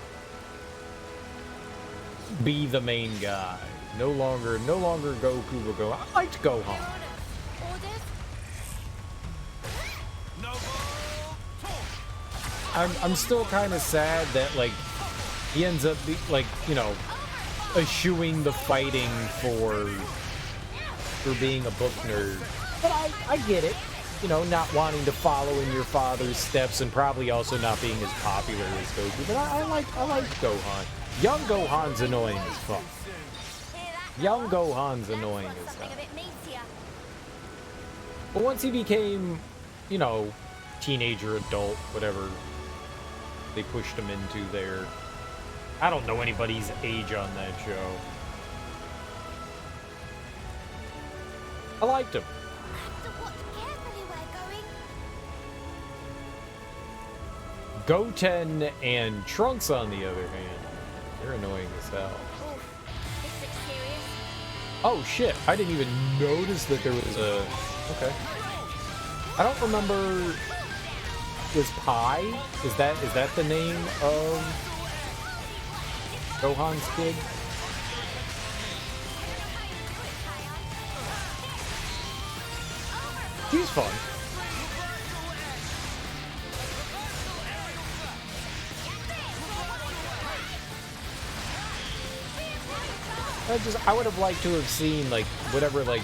be the main guy? No longer Goku will go, I liked Gohan. I'm still kind of sad that like he ends up like, you know, eschewing the fighting for being a book nerd. But I get it. You know, not wanting to follow in your father's steps and probably also not being as popular as Goku. But I like Gohan. Young Gohan's annoying as fuck. Young Gohan's annoying as hell. But once he became, you know, teenager, adult, whatever they pushed him into there. I don't know anybody's age on that show. I liked him. Goten and Trunks, on the other hand, they're annoying as hell. Oh shit, I didn't even notice that there was a... Okay. I don't remember... Was Pi? Is that the name of Gohan's kid? She's fun. I would have liked to have seen, like, whatever, like...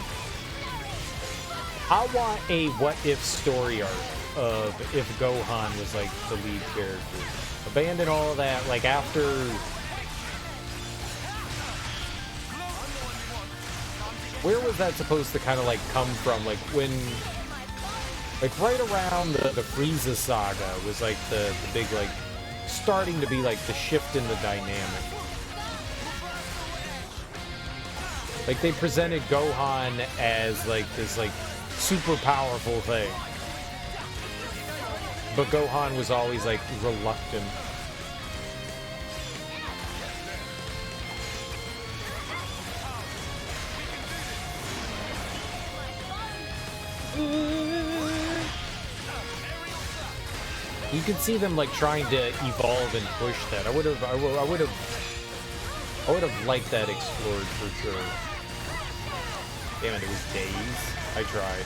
I want a what-if story arc of if Gohan was, like, the lead character. Abandon all that, like, after... Where was that supposed to kind of, like, come from? Like, when... Like, right around the Frieza saga was, like, the big, like... Starting to be, like, the shift in the dynamic. Like, they presented Gohan as, like, this, like, super powerful thing. But Gohan was always, like, reluctant. You could see them, like, trying to evolve and push that. I would have liked that explored for sure. Damn it, it was days. I tried.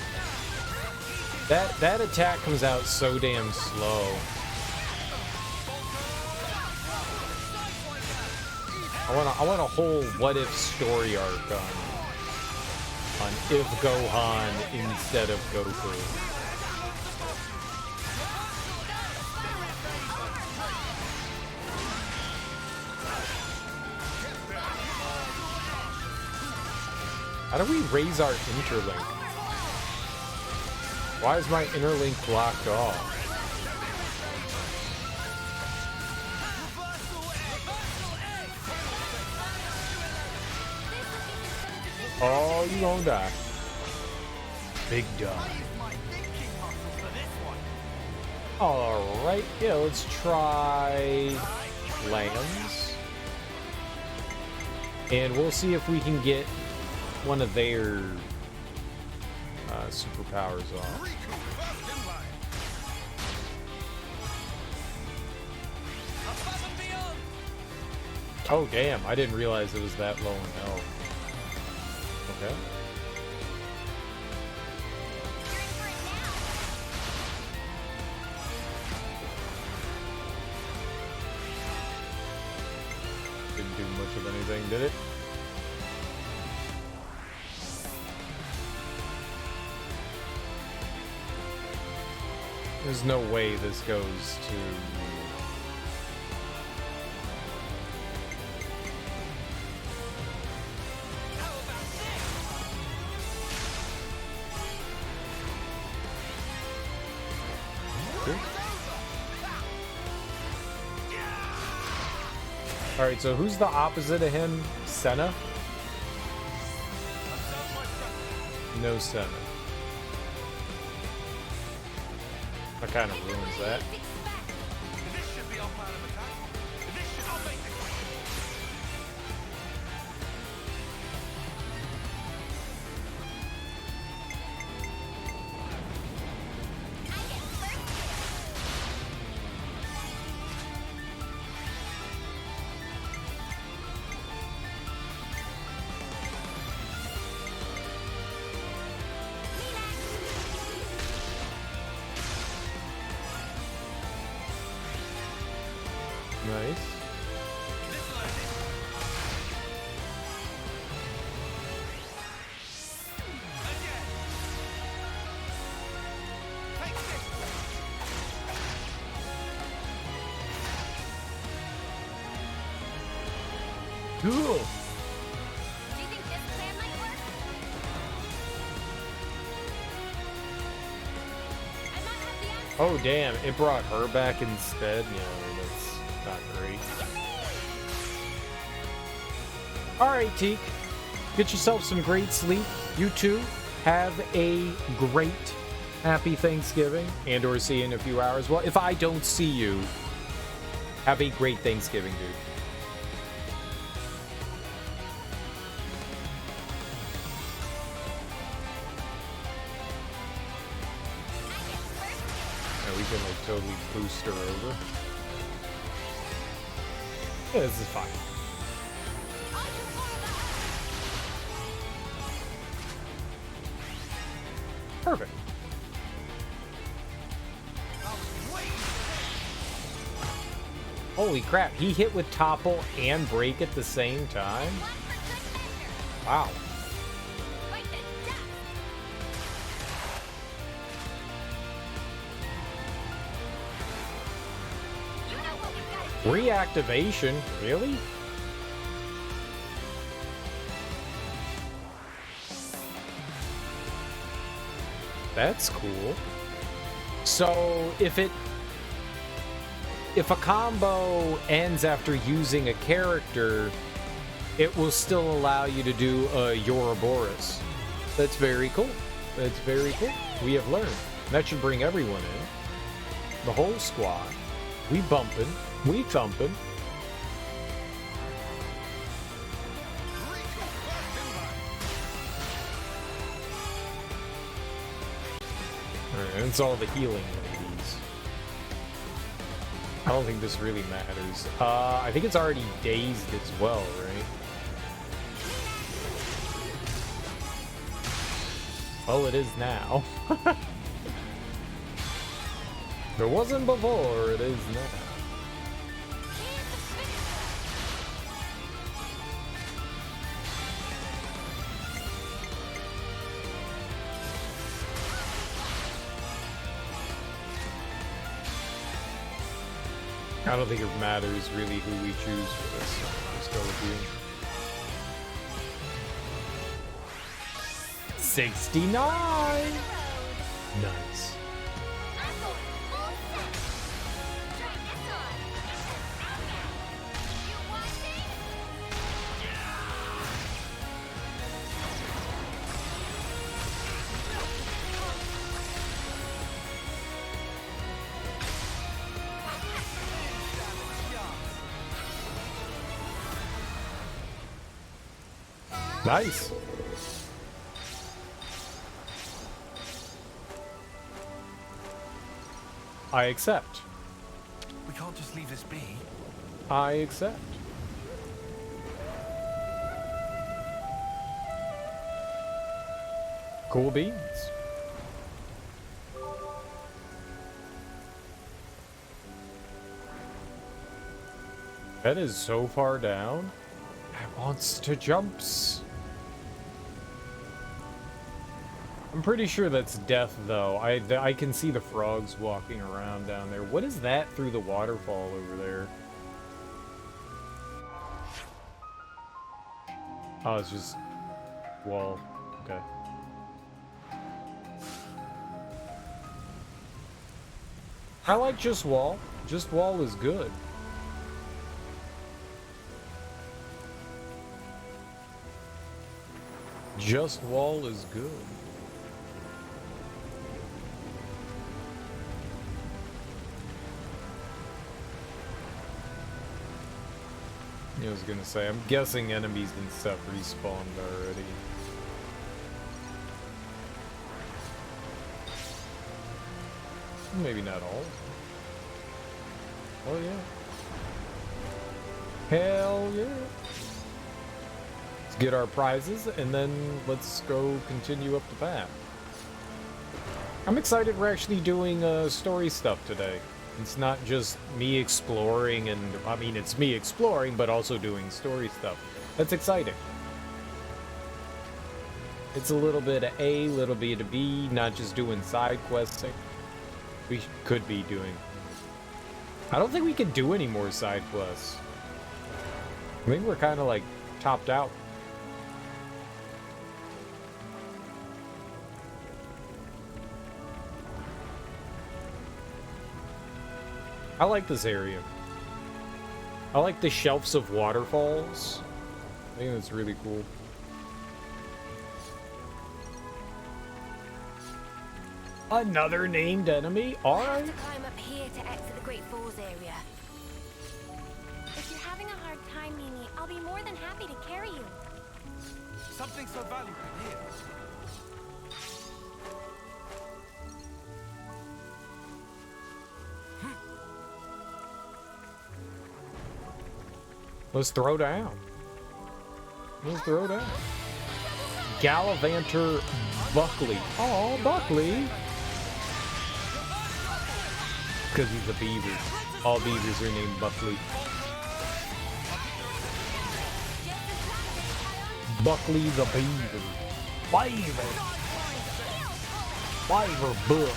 That attack comes out so damn slow. I want a whole what if story arc on if Gohan instead of Goku. How do we raise our interlink? Why is my interlink blocked off? Oh, you gonna die. Big die. Alright, yeah, let's try lands. And we'll see if we can get one of their superpowers off. Oh damn, I didn't realize it was that low in health. Okay. Didn't do much of anything, did it? There's no way this goes to... Okay. Alright, so who's the opposite of him? Senna? No Senna. That kind of ruins that. Nice. Cool. Do you think this plan might work? I might have the answer. Oh damn, it brought her back instead. No, that's not great. Alright, Teak. Get yourself some great sleep. You too. Have a great, happy Thanksgiving. And or see you in a few hours. Well, if I don't see you, have a great Thanksgiving, dude. We can like totally boost her over. Yeah, this is fine. Perfect. Holy crap, he hit with topple and break at the same time? Wow. Reactivation? Really? That's cool. So, if a combo ends after using a character, it will still allow you to do a Ouroboros. That's very cool. That's very cool. We have learned. That should bring everyone in. The whole squad. We bumpin'. We thumping. Alright, it's all the healing ladies. I don't think this really matters. I think it's already dazed as well, right? Well, it is now. If it wasn't before, it is now. I don't think it matters really who we choose for this. Let's go with you. 69! Nice. Nice. I accept. We can't just leave this be. I accept. Cool beans. That is so far down. It wants to jumps. I'm pretty sure that's death, though. I can see the frogs walking around down there. What is that through the waterfall over there? Oh, it's just wall. Okay. I like just wall. Just wall is good. Just wall is good. I was gonna say, I'm guessing enemies and stuff respawned already. Maybe not all. Oh yeah. Hell yeah. Let's get our prizes and then let's go continue up the path. I'm excited we're actually doing story stuff today. It's not just me exploring, and I mean, it's me exploring, but also doing story stuff. That's exciting. It's a little bit of A, little bit of B, not just doing side questing. We could be doing. I don't think we can do any more side quests. I think we're kind of like topped out. I like this area. I like the shelves of waterfalls. I think that's really cool. Another named enemy? Alright. To climb up here to exit the Great Falls area. If you're having a hard time, Mimi, I'll be more than happy to carry you. Something so valuable here. Let's throw down. Let's throw down. Gallivanter Buckley. Oh, Buckley. Because he's a beaver. All beavers are named Buckley. Buckley the beaver. Beaver book.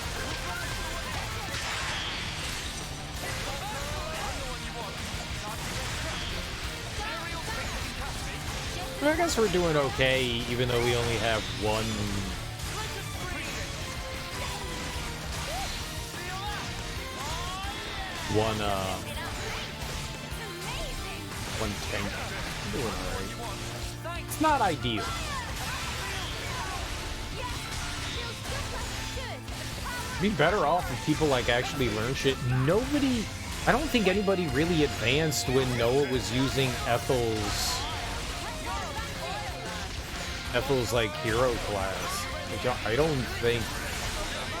I guess we're doing okay, even though we only have one tank. Doing alright. It's not ideal. Be better off if people like actually learn shit. Nobody, I don't think anybody really advanced when Noah was using Ethel's like hero class. Like, I don't think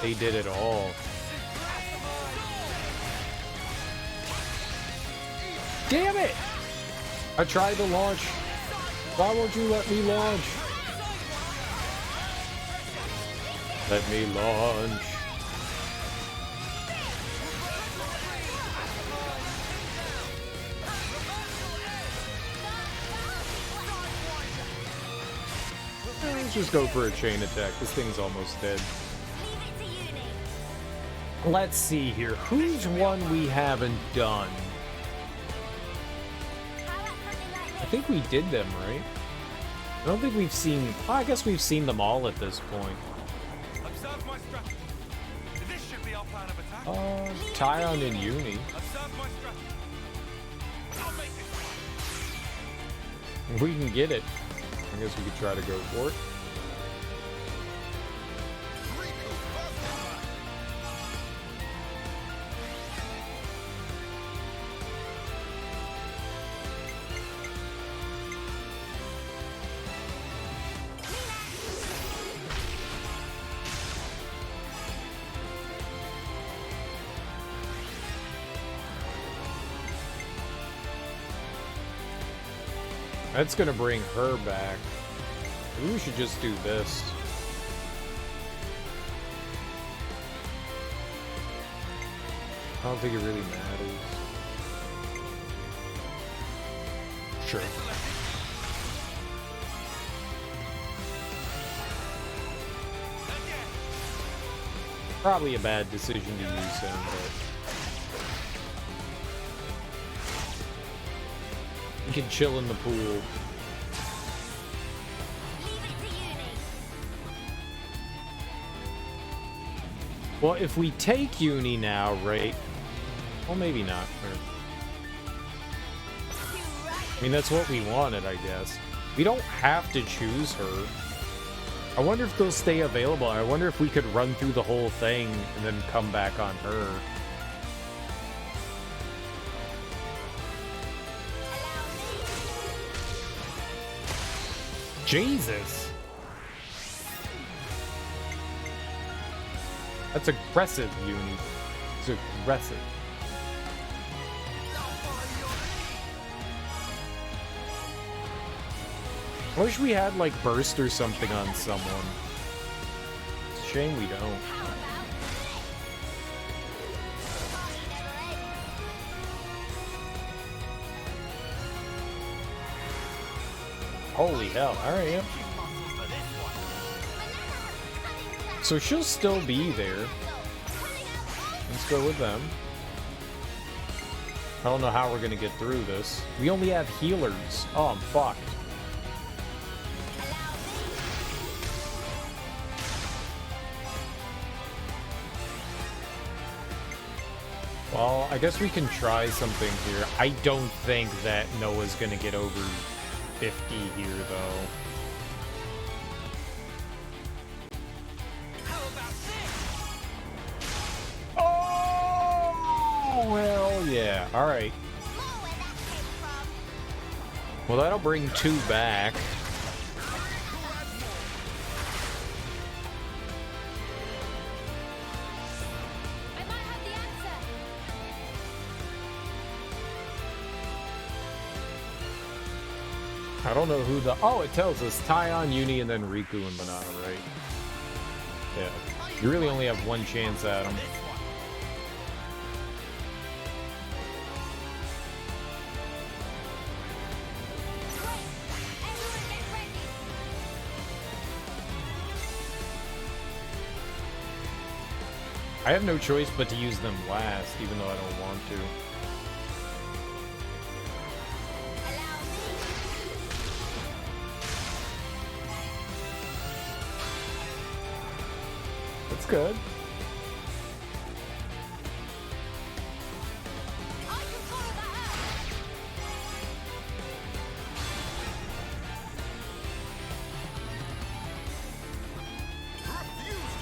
they did at all. Damn it! I tried to launch. Why won't you let me launch? Let me launch. Let's just go for a chain attack. This thing's almost dead. Let's see here. Who's one we haven't done? I think we did them, right? I don't think we've seen... I guess we've seen them all at this point. Observe my strategy. This should be our plan of attack. Tyon and Uni. Observe my strategy. I'll make this. If we can get it, I guess we could try to go for it. That's gonna bring her back. Maybe we should just do this. I don't think it really matters. Sure. Probably a bad decision to use him, but you can chill in the pool. Well, if we take Uni now, right? Well, maybe not. I mean, that's what we wanted, I guess. We don't have to choose her. I wonder if they'll stay available. I wonder if we could run through the whole thing and then come back on her. Jesus! That's aggressive, Uni. It's aggressive. I wish we had, like, burst or something on someone. It's a shame we don't. Holy hell. Alright, yep. So she'll still be there. Let's go with them. I don't know how we're gonna get through this. We only have healers. Oh, I'm fucked. Well, I guess we can try something here. I don't think that Noah's gonna get over 50 here, though. Oh, hell yeah. Alright. Well, that'll bring 2 back. I don't know who the... Oh, it tells us Tyon, Uni, and then Riku and Banana, right? Yeah. You really only have one chance at them. I have no choice but to use them last, even though I don't want to. That's good.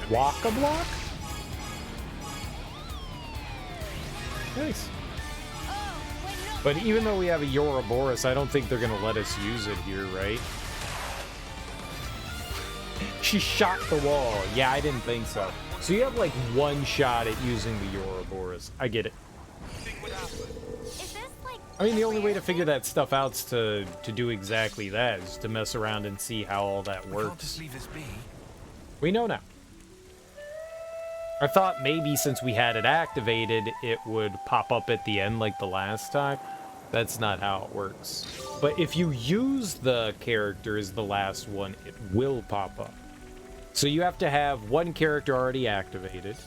Walk-a-block? Nice. But even though we have a Ouroboros, I don't think they're gonna let us use it here, right? She shot the wall. Yeah, I didn't think so. So you have like one shot at using the Ouroboros. I get it. I mean, the only way to figure that stuff out is to do exactly that, is to mess around and see how all that works. We know now. I thought maybe since we had it activated, it would pop up at the end like the last time. That's not how it works. But if you use the character as the last one, it will pop up. So you have to have one character already activated.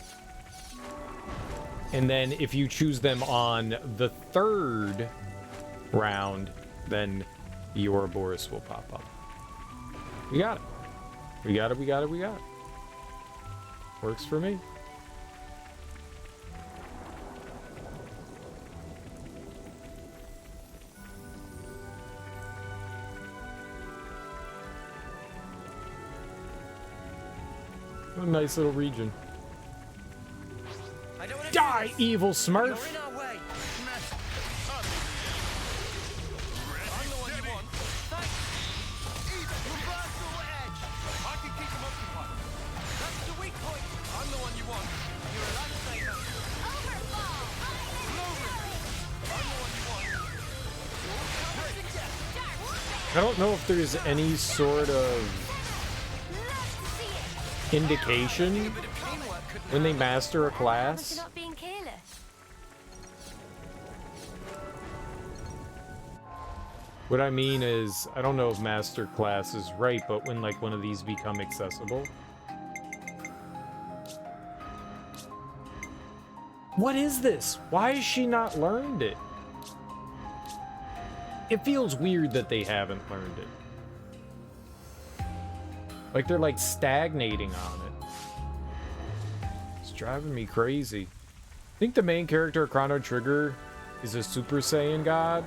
And then if you choose them on the 3rd round, then the Ouroboros will pop up. We got it. We got it, we got it, we got it. Works for me. What a nice little region. Die, evil Smurf! I don't know if there's any sort of indication when they master a class. What I mean is, I don't know if master class is right, but when like one of these become accessible. What is this? Why has she not learned it? It feels weird that they haven't learned it. Like they're like stagnating on it. It's driving me crazy. I think the main character, Chrono Trigger, is a Super Saiyan god.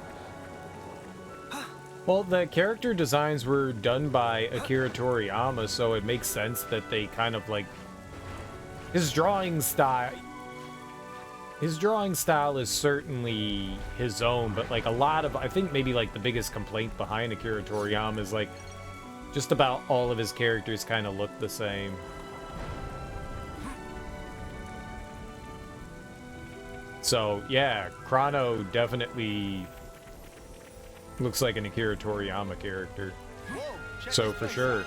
Well, the character designs were done by Akira Toriyama, so it makes sense that they kind of like... His drawing style is certainly his own, but like a lot of... I think maybe like the biggest complaint behind Akira Toriyama is like just about all of his characters kind of look the same. So, yeah, Chrono definitely looks like an Akira Toriyama character. So, for sure,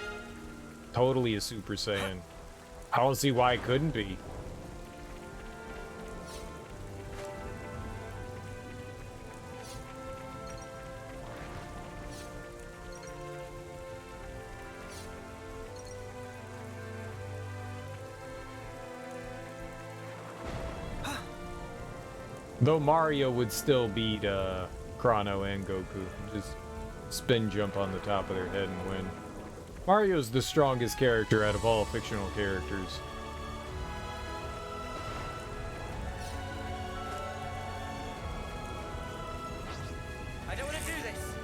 totally a Super Saiyan. I don't see why it couldn't be. Though Mario would still beat Chrono and Goku. Just spin jump on the top of their head and win. Mario's the strongest character out of all fictional characters. I don't want to do this,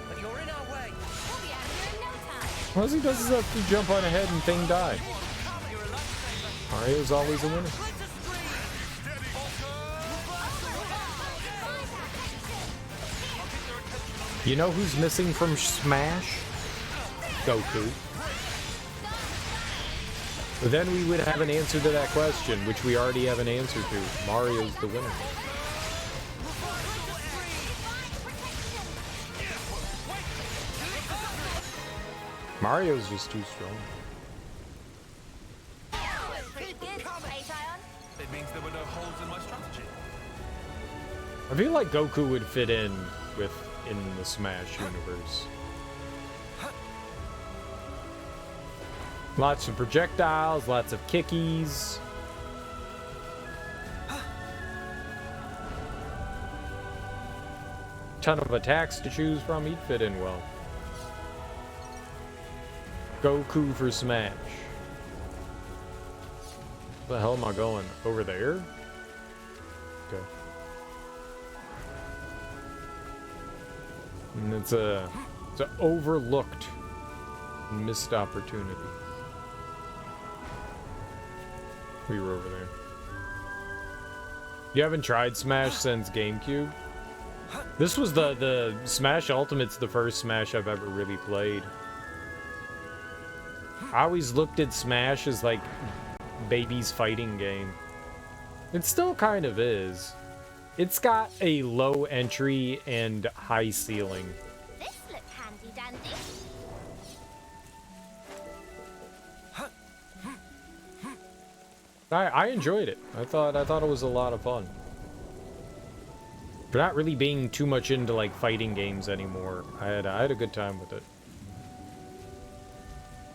but you're in our way. We'll be out of here in no time. All he does is have to jump on ahead and thing die. Mario's always a winner. You know who's missing from Smash? Goku. But then we would have an answer to that question, which we already have an answer to. Mario's the winner. Mario's just too strong. It means there were no holes in my strategy. I feel like Goku would fit in the Smash universe. Lots of projectiles, lots of kickies. Ton of attacks to choose from. He'd fit in well. Goku for Smash. Where the hell am I going? Over there? Okay. And it's an overlooked missed opportunity. We were over there. You haven't tried Smash since GameCube? This was the Smash Ultimate's the first Smash I've ever really played. I always looked at Smash as like baby's fighting game. It still kind of is. It's got a low entry and high ceiling. This looks handy dandy. I enjoyed it. I thought it was a lot of fun. But not really being too much into like fighting games anymore. I had a good time with it.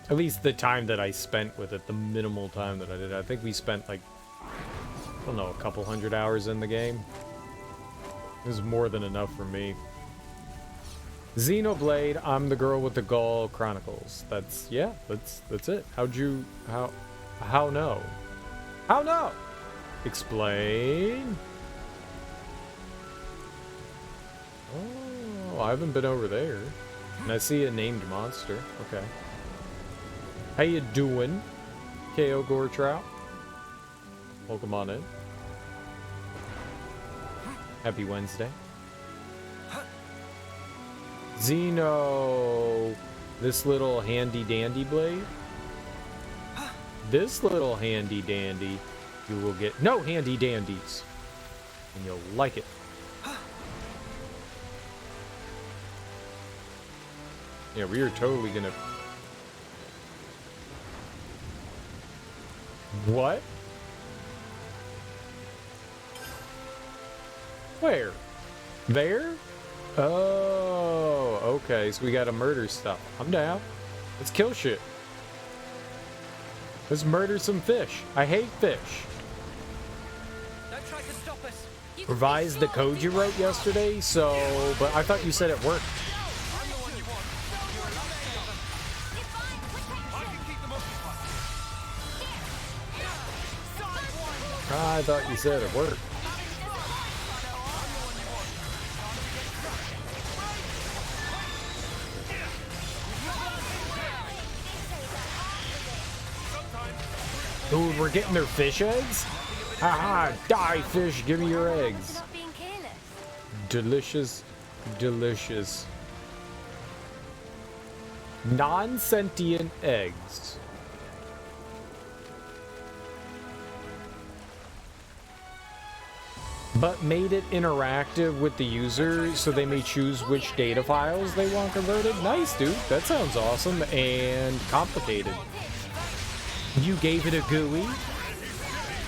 At least the time that I spent with it, the minimal time that I did. I think we spent like, I don't know, a couple 100 hours in the game. It was more than enough for me. Xenoblade, I'm the girl with the Gaul Chronicles. That's it. How no? How no? Explain. Oh, I haven't been over there. And I see a named monster. Okay. How you doing, KO Gore Trout? Welcome on in. Happy Wednesday. Xeno, this little handy dandy blade. This little handy dandy, you will get no handy dandies, and you'll like it. Yeah, we are totally gonna. What? Where? There? Oh, okay. So we gotta murder stuff. I'm down. Let's kill shit. Let's murder some fish. I hate fish. Don't try to stop us. Revised the code you wrote yesterday, but I thought you said it worked. I thought you said it worked. Ooh, we're getting their fish eggs? Haha, die fish, give me your eggs. Not being careless. Delicious, delicious. Non-sentient eggs. But made it interactive with the user so they may choose which data files they want converted. Nice, dude. That sounds awesome and complicated. You gave it a GUI?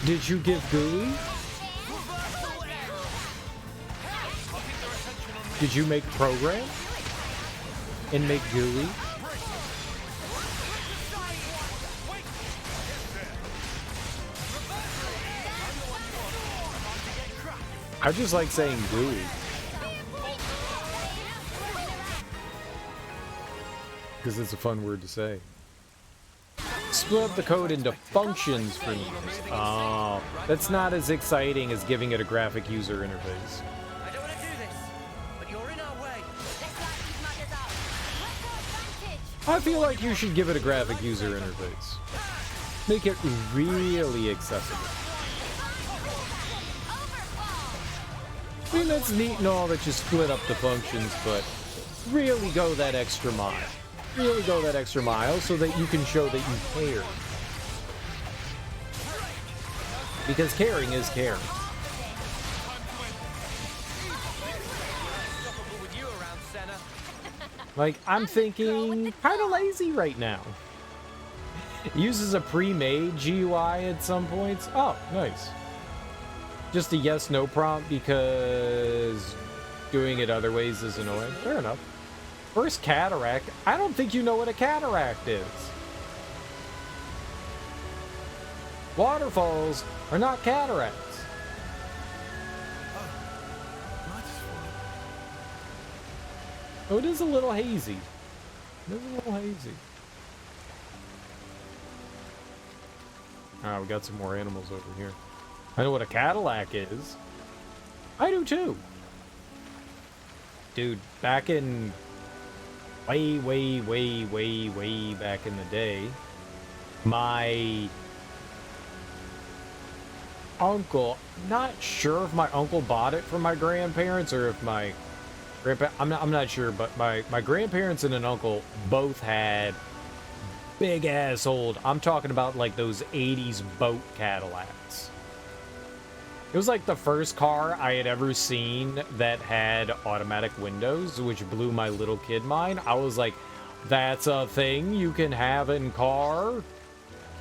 Did you give GUI? Did you make program and make GUI? I just like saying GUI. Because it's a fun word to say. Split up the code into functions for users. Oh, that's not as exciting as giving it a graphic user interface. I don't want to do this, but you're in our way. I feel like you should give it a graphic user interface. Make it really accessible. I mean, that's neat and all that you split up the functions, but really go that extra mile. Really go that extra mile so that you can show that you care. Because caring is caring. Like, I'm thinking kind of lazy right now. It uses a pre-made GUI at some points. Oh, nice. Just a yes/no prompt because doing it other ways is annoying. Fair enough. First cataract. I don't think you know what a cataract is. Waterfalls are not cataracts. Oh, it is a little hazy. It is a little hazy. Ah, we got some more animals over here. I know what a Cadillac is. I do too. Dude, back in way back in the day, my uncle, not sure if my uncle bought it from my grandparents or if my grandpa, I'm not sure, but my grandparents and an uncle both had big ass old, I'm talking about like those 80s boat Cadillacs. It was like the first car I had ever seen that had automatic windows, which blew my little kid mind. I was like, that's a thing you can have in car?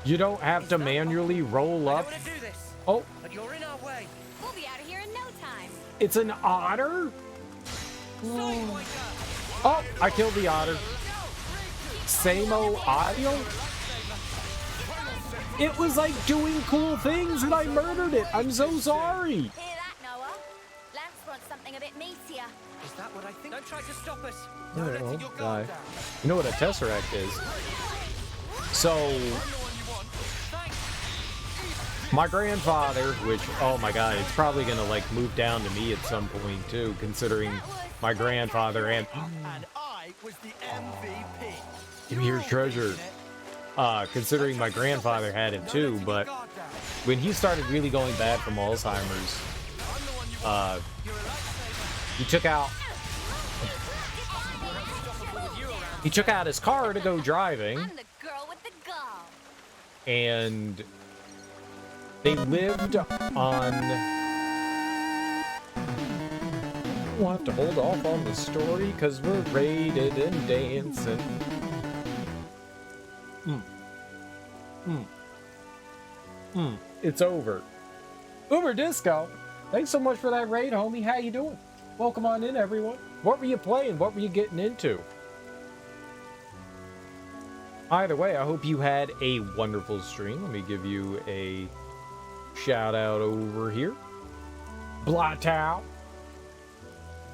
You don't have to manually roll up. Oh, but you're in our way. We'll be out of here in no time. It's an otter? Oh, I killed the otter. Samo audio? It was like doing cool things and I murdered it. I'm so sorry. Hear that, Noah? Lance wants something a bit meatier. Is that what I think? Don't try to stop us. Alright, well, die. You know what a tesseract is? So, my grandfather, which, oh my god, it's probably gonna like move down to me at some point too, considering my grandfather and I was the MVP. give me your treasure. Considering my grandfather had it too, but when he started really going bad from Alzheimer's, he took out his car to go driving, I'm the girl with the gall. and they lived on. We'll have to hold off on the story because we're raided and dancing. It's over. Uber Disco, thanks so much for that raid, homie. How you doing? Welcome on in, everyone. What were you playing? What were you getting into? Either way, I hope you had a wonderful stream. Let me give you a shout out over here. Plateaus.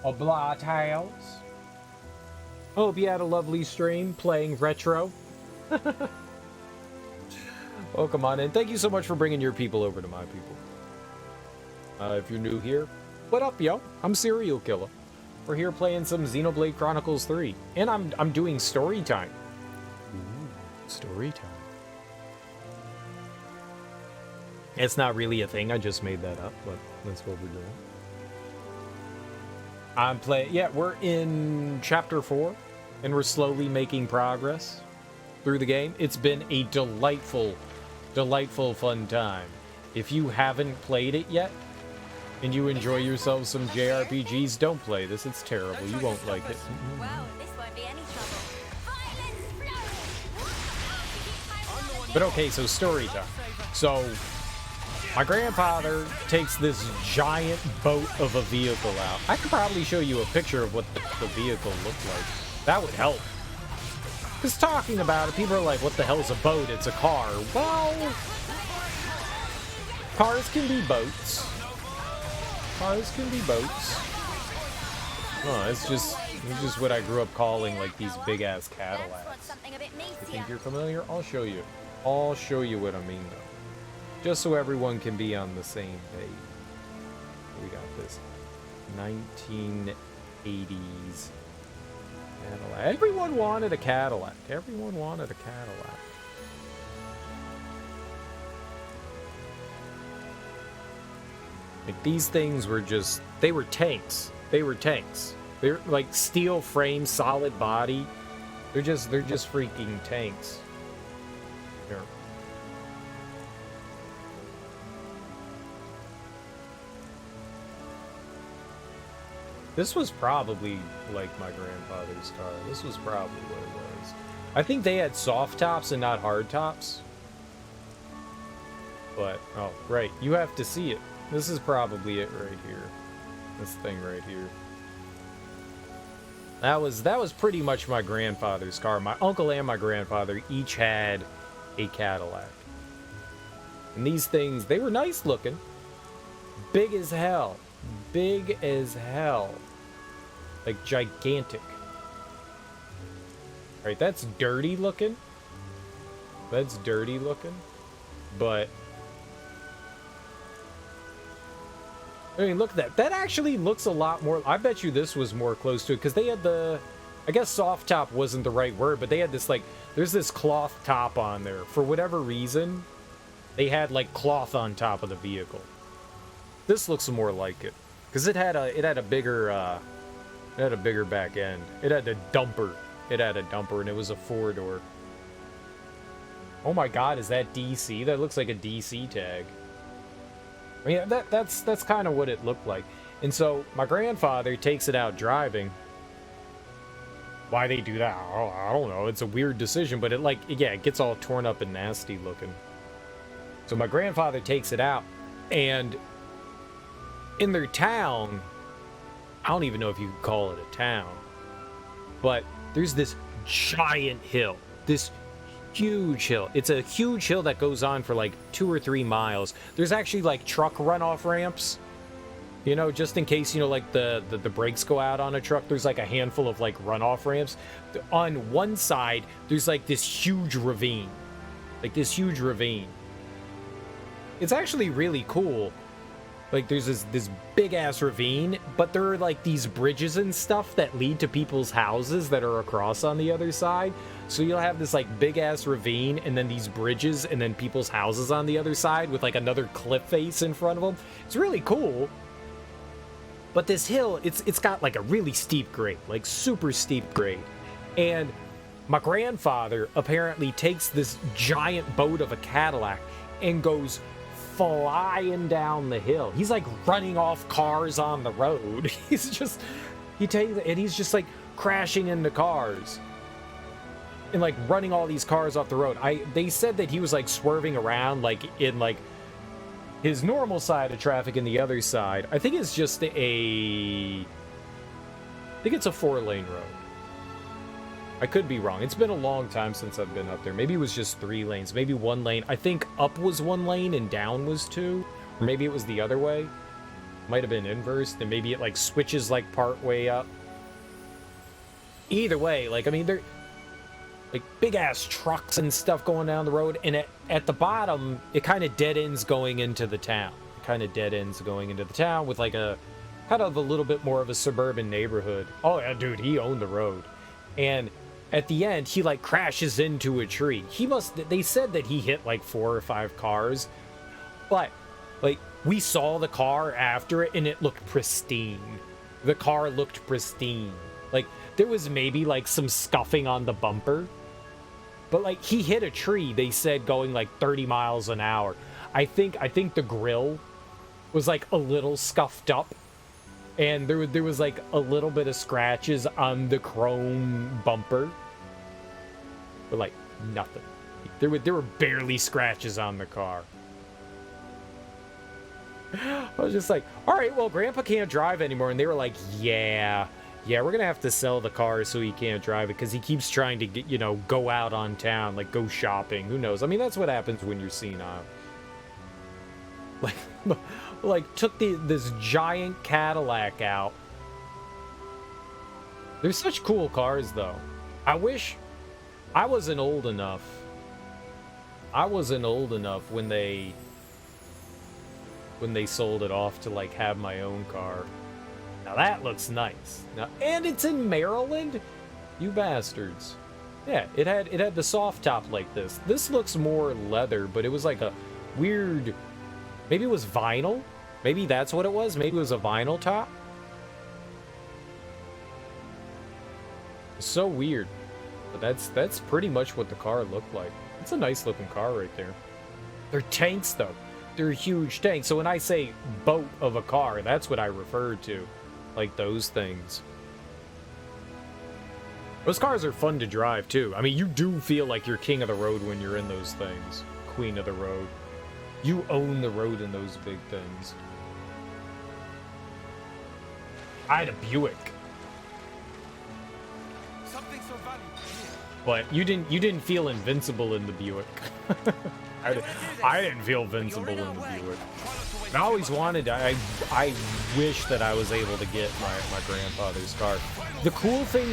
Or Plateaus. Hope you had a lovely stream playing retro. Welcome on in. Thank you so much for bringing your people over to my people. If you're new here, what up, yo? I'm Serial Killer. We're here playing some Xenoblade Chronicles 3. And I'm doing story time. Ooh, story time. It's not really a thing, I just made that up, but that's what we're doing. Yeah, we're in chapter 4, and we're slowly making progress through the game. It's been a delightful fun time. If you haven't played it yet, and you enjoy yourself some JRPGs, don't play this. It's terrible. You won't like it. Well, this won't be any trouble. But okay, so story time. So, my grandfather takes this giant boat of a vehicle out. I could probably show you a picture of what the vehicle looked like. That would help. Because talking about it, people are like, what the hell's a boat? It's a car. Well, cars can be boats. Cars can be boats. Oh, it's just what I grew up calling like these big ass Cadillacs. You think you're familiar? I'll show you. I'll show you what I mean though. Just so everyone can be on the same page. We got this 1980s Cadillac. Everyone wanted a Cadillac. Everyone wanted a Cadillac. Like these things were just, they were tanks. They were tanks. They're like steel frame, solid body. They're just freaking tanks. Here. This was probably like my grandfather's car. This was probably what it was. I think they had soft tops and not hard tops. But, oh, right. You have to see it. This is probably it right here. This thing right here. That was pretty much my grandfather's car. My uncle and my grandfather each had a Cadillac. And these things, they were nice looking. Big as hell. Big as hell. Like gigantic. Right, that's dirty looking. That's dirty looking. But I mean, look at that. That actually looks a lot more. I bet you this was more close to it because they had the, I guess soft top wasn't the right word, but they had this like, there's this cloth top on there. For whatever reason, they had like cloth on top of the vehicle. This looks more like it because it had a bigger back end. It had a dumper. It had a dumper and it was a 4-door. Oh my God, is that DC? That looks like a DC tag. I mean, that's kind of what it looked like. And so my grandfather takes it out driving. Why they do that? I don't know. It's a weird decision, but it gets all torn up and nasty looking. So my grandfather takes it out, and in their town, I don't even know if you could call it a town, but there's this giant hill, this huge hill. It's a huge hill that goes on for like 2 or 3 miles. There's actually like truck runoff ramps, you know, just in case, you know, like the brakes go out on a truck. There's like a handful of like runoff ramps. On one side, there's like this huge ravine, It's actually really cool. Like there's this big ass ravine, but there are like these bridges and stuff that lead to people's houses that are across on the other side. So you'll have this like big ass ravine and then these bridges and then people's houses on the other side with like another cliff face in front of them. It's really cool. But this hill, it's got like a really steep grade, like super steep grade. And my grandfather apparently takes this giant boat of a Cadillac and goes flying down the hill. He's like running off cars on the road. He takes it and he's just like crashing into cars and like running all these cars off the road. They said that he was like swerving around like in like his normal side of traffic and the other side. I think it's just a 4-lane road. I could be wrong. It's been a long time since I've been up there. Maybe it was just 3 lanes, maybe 1 lane. I think up was 1 lane and down was 2, or maybe it was the other way. Might have been inverse, and maybe it like switches like part way up. Either way, like, I mean, they're like big ass trucks and stuff going down the road, and at the bottom, it kind of dead ends going into the town. With like a kind of a little bit more of a suburban neighborhood. Oh yeah, dude, he owned the road. And at the end, he like crashes into a tree. They said that he hit like 4 or 5 cars, but like we saw the car after it and it looked pristine. The car looked pristine. Like there was maybe like some scuffing on the bumper, but like he hit a tree, they said, going like 30 miles an hour. I think the grill was like a little scuffed up. And there was like a little bit of scratches on the chrome bumper. But like nothing. There were barely scratches on the car. I was just like, all right, well, Grandpa can't drive anymore. And they were like, yeah, we're going to have to sell the car so he can't drive it because he keeps trying to get, you know, go out on town, like go shopping. Who knows? I mean, that's what happens when you're senile. Like, like took this giant Cadillac out. They're such cool cars, though. I wish I wasn't old enough. I wasn't old enough when they sold it off to like have my own car. Now that looks nice. Now, and it's in Maryland, you bastards. Yeah, it had the soft top like this. This looks more leather, but it was like a weird. Maybe it was vinyl. Maybe that's what it was. Maybe it was a vinyl top. It's so weird. But that's pretty much what the car looked like. It's a nice looking car right there. They're tanks though. They're huge tanks. So when I say boat of a car, that's what I refer to. Like those things. Those cars are fun to drive too. I mean, you do feel like you're king of the road when you're in those things. Queen of the road. You own the road in those big things. I had a Buick. But you didn't feel invincible in the Buick. I didn't feel invincible in the Buick. I always wanted to, I wish that I was able to get my grandfather's car. The cool thing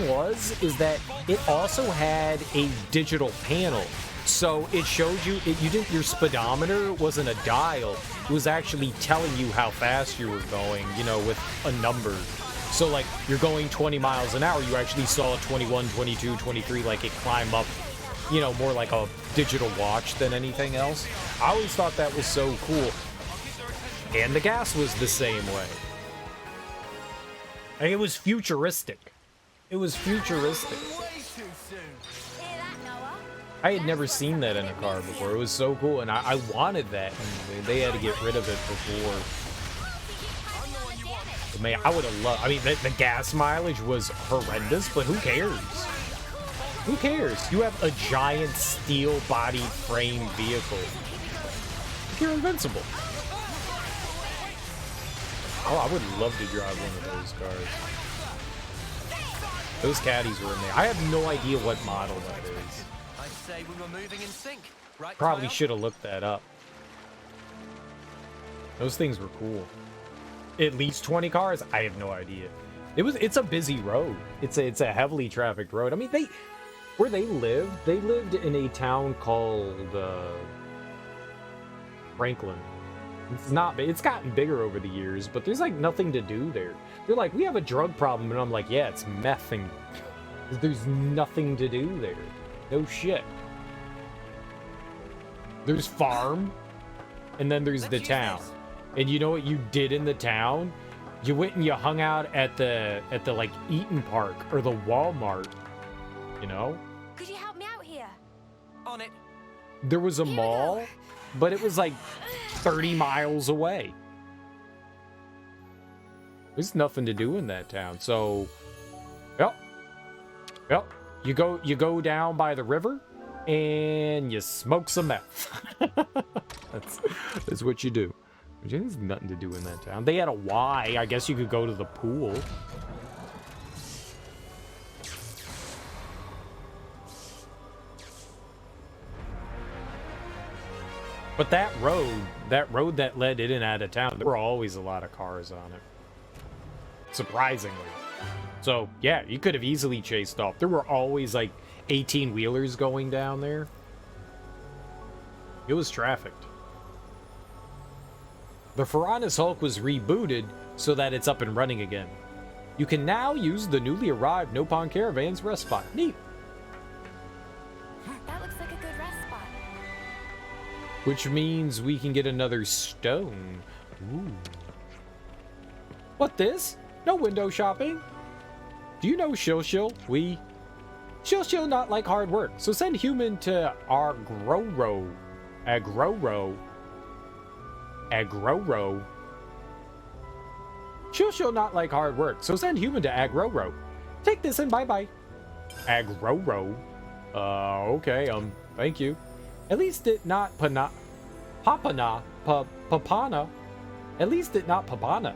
is that it also had a digital panel. So it showed you, your speedometer wasn't a dial. It was actually telling you how fast you were going, you know, with a number. So like you're going 20 miles an hour, you actually saw 21, 22, 23, like it climb up, you know, more like a digital watch than anything else. I always thought that was so cool. And the gas was the same way. And it was futuristic. It was futuristic. I had never seen that in a car before. It was so cool, and I wanted that. And they had to get rid of it before. But man, I would have loved. I mean, the gas mileage was horrendous, but who cares? Who cares? You have a giant steel-bodied frame vehicle. You're invincible. Oh, I would love to drive one of those cars. Those caddies were in there. I have no idea what model that is. I'd say we were moving in sync. Right, probably should have looked that up. Those things were cool. At least 20 cars? I have no idea. It's a busy road. It's a heavily trafficked road. I mean, where they lived in a town called Franklin. It's gotten bigger over the years, but there's like nothing to do there. They're like, we have a drug problem, and I'm like, yeah, it's meth, and there's nothing to do there. No shit. There's farm, and then there's the town. And you know what you did in the town? You went and you hung out at the like Eaton Park or the Walmart. You know? Could you help me out here? On it. There was a mall, but it was like 30 miles away. There's nothing to do in that town. So, yep. You go down by the river and you smoke some meth. That's what you do. There's nothing to do in that town. They had a Y. I guess you could go to the pool. But that road that led in and out of town, there were always a lot of cars on it. Surprisingly. So, yeah, you could have easily chased off. There were always, like, 18-wheelers going down there. It was trafficked. The Piranha's Hulk was rebooted so that it's up and running again. You can now use the newly arrived Nopon Caravan's rest spot. Neat. That looks like a good rest spot. Which means we can get another stone. Ooh. What this? No window shopping? Do you know Shil? Shil not like hard work, so send human to Agroro. Shil not like hard work, so send human to Agroro. Take this and bye-bye. Agroro? Okay, thank you. At least it not Papana. At least it not Papana.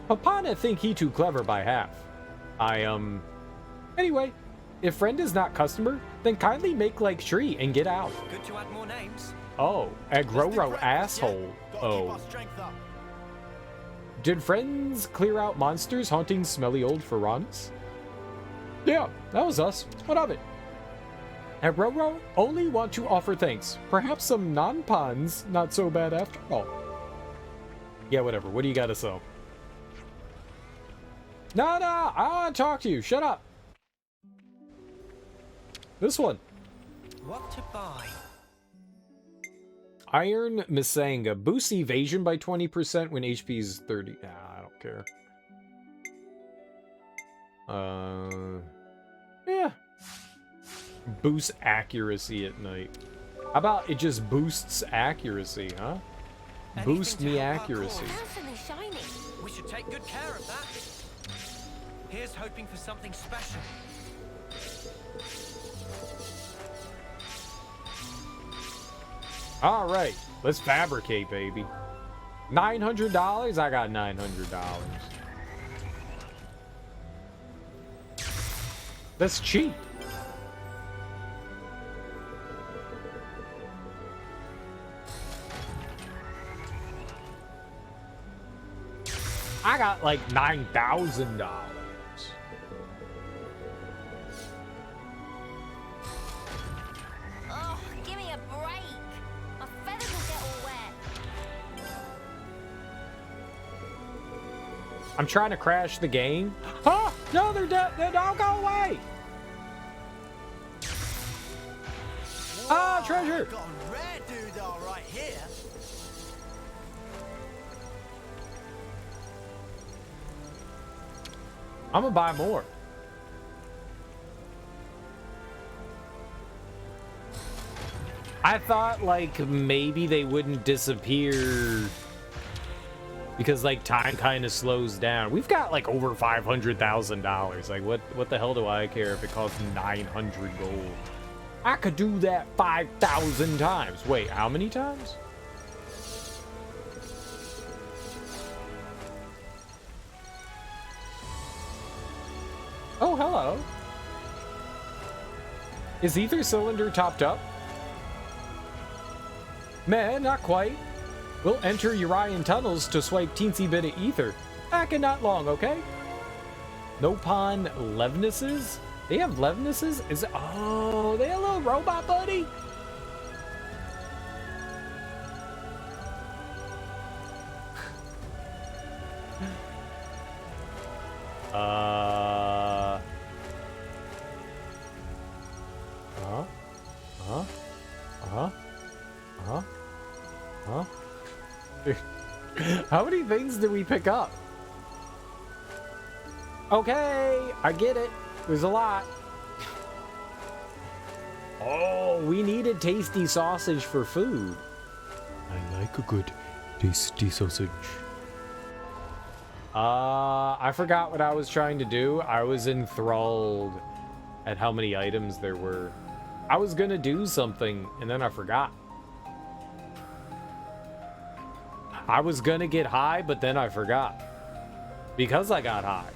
Papana think he too clever by half. Anyway, if friend is not customer, then kindly make like tree and get out. Good to add more names. Oh, Agroro asshole. Oh. Did friends clear out monsters haunting smelly old piranhas? Yeah, that was us. What of it? Agroro, only want to offer thanks. Perhaps some non-puns, not so bad after all. Yeah, whatever. What do you got to sell? No, I want to talk to you. Shut up. This one. What to buy? Iron Misanga. Boosts evasion by 20% when HP is 30. Nah, I don't care. Yeah. Boosts accuracy at night. How about it just boosts accuracy, huh? Boost me accuracy. We should take good care of that. Here's hoping for something special. All right, let's fabricate, baby. $900? I got $900. That's cheap. I got like $9,000. Oh, give me a break. My feathers will get all wet. I'm trying to crash the game. Oh, no, they're dead. They don't go away. Ah, treasure. Got a rare dude all right here. I'm gonna buy more. I thought like maybe they wouldn't disappear because like time kind of slows down. We've got like over $500,000. Like what the hell do I care if it costs 900 gold? I could do that 5,000 times. Wait, how many times? Oh, hello. Is ether cylinder topped up? Meh, not quite. We'll enter Urian tunnels to swipe teensy bit of ether. Back in not long, okay? Nopon Levnesses? They have Levnesses? Oh, they a little robot buddy? How many things did we pick up? Okay, I get it. There's a lot. Oh, we needed tasty sausage for food. I like a good tasty sausage. I forgot what I was trying to do. I was enthralled at how many items there were. I was gonna do something, and then I forgot. I was gonna get high, but then I forgot. Because I got high.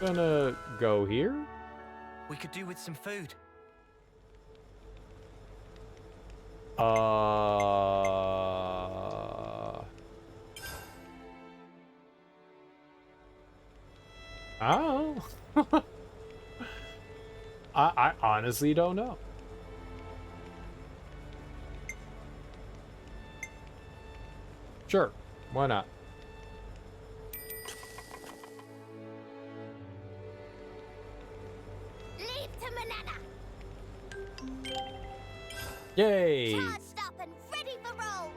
Gonna go here? We could do with some food. Oh. I honestly don't know. Sure, why not? Leave to Manana. Yay! Charged up and ready for rolls.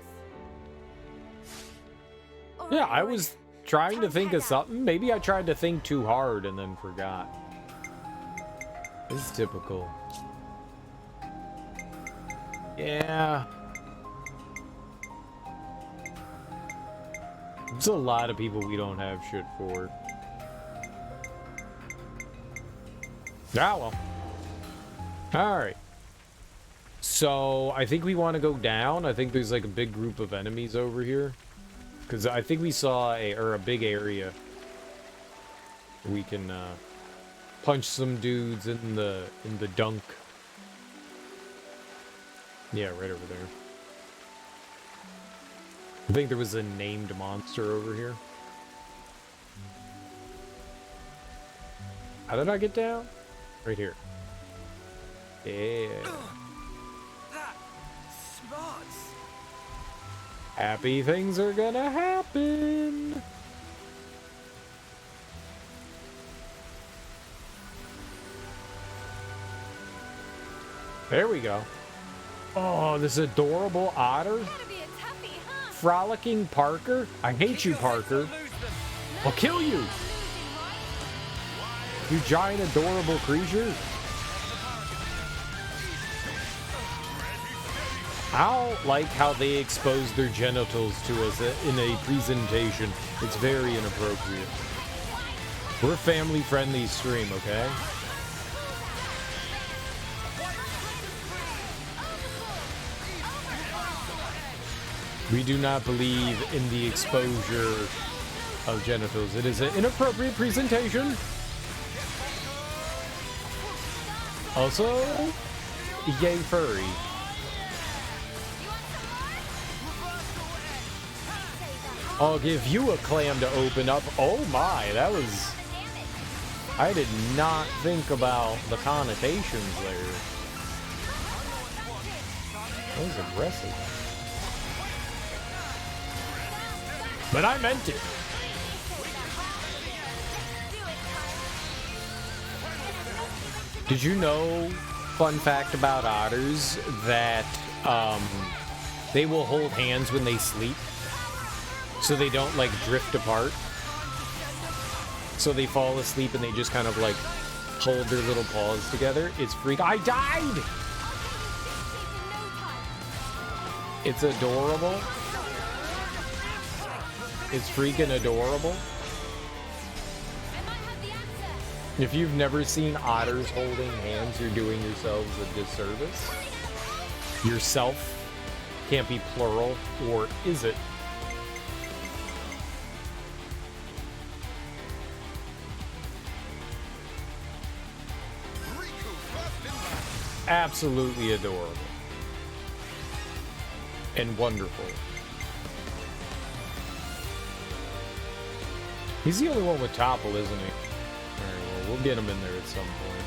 Yeah, I was trying to think of something. Maybe I tried to think too hard and then forgot. This is typical. Yeah. There's a lot of people we don't have shit for. Ah, well. Alright. So, I think we want to go down. I think there's like a big group of enemies over here. Because I think we saw a big area. We can punch some dudes in the dunk. Yeah, right over there. I think there was a named monster over here. How did I get down? Right here. Yeah. That smarts. Happy things are gonna happen. There we go. Oh, this adorable otter. Frolicking Parker. I hate you, Parker. I'll kill you. You giant adorable creature. I like how they expose their genitals to us in a presentation. It's very inappropriate. We're a family-friendly stream, okay? We do not believe in the exposure of genitals. It is an inappropriate presentation. Also, yay furry. I'll give you a clam to open up. Oh my, that was... I did not think about the connotations there. That was aggressive. But I meant it. Did you know, fun fact about otters, that they will hold hands when they sleep so they don't like drift apart? So they fall asleep and they just kind of like hold their little paws together. It's freak. I died! It's adorable. It's freaking adorable. If you've never seen otters holding hands, you're doing yourselves a disservice. Yourself can't be plural, or is it? Absolutely adorable. And wonderful. He's the only one with topple, isn't he? Alright, well, we'll get him in there at some point.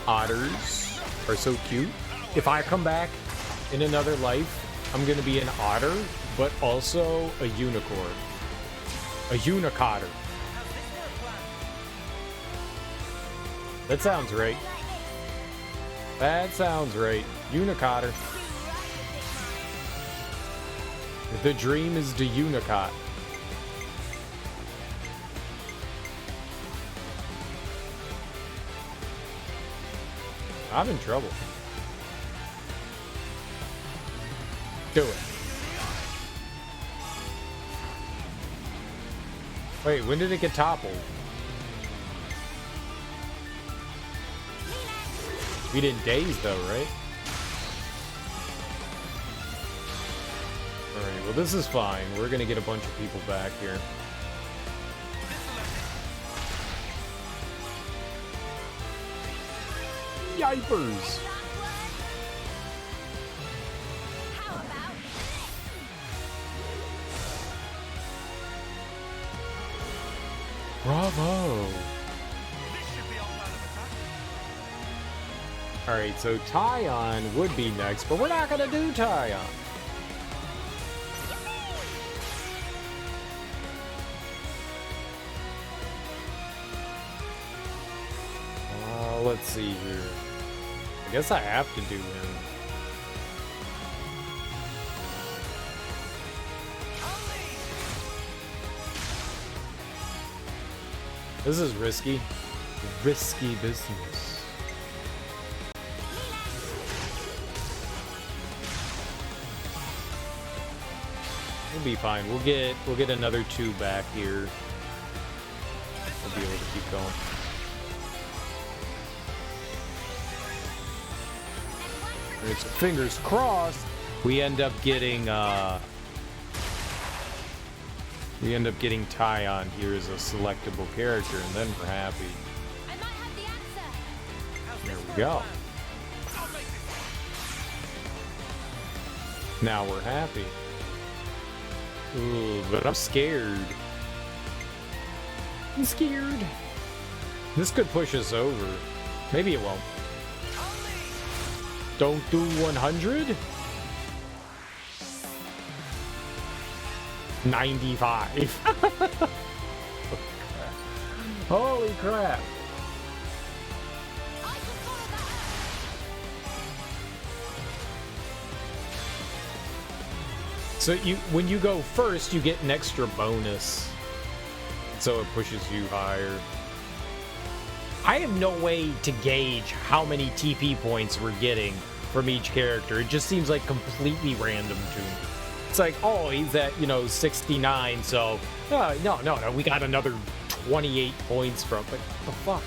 Otters are so cute. If I come back in another life, I'm gonna be an otter, but also a unicorn. A unicotter. That sounds right. That sounds right. Unicotter. The dream is to unicot. I'm in trouble. Do it. Wait, when did it get toppled? We didn't daze though, right? Alright, well this is fine. We're gonna get a bunch of people back here. Yipers! Bravo! Alright, so Tyon would be next, but we're not gonna do Tyon. Let's see here. I guess I have to do him. This is risky. Risky business. We'll be fine. We'll get another 2 back here. We'll be able to keep going. Alright, so fingers crossed, we end up getting Tyon here as a selectable character, and then we're happy. I might have the answer. There we go. Now we're happy. Ooh, but I'm scared. I'm scared. This could push us over. Maybe it won't. Don't do 100? 95. Holy crap. So when you go first, you get an extra bonus. So it pushes you higher. I have no way to gauge how many TP points we're getting from each character. It just seems like completely random to me. It's like, oh, he's at, 69, so... No, we got another 28 points from... But what the fuck?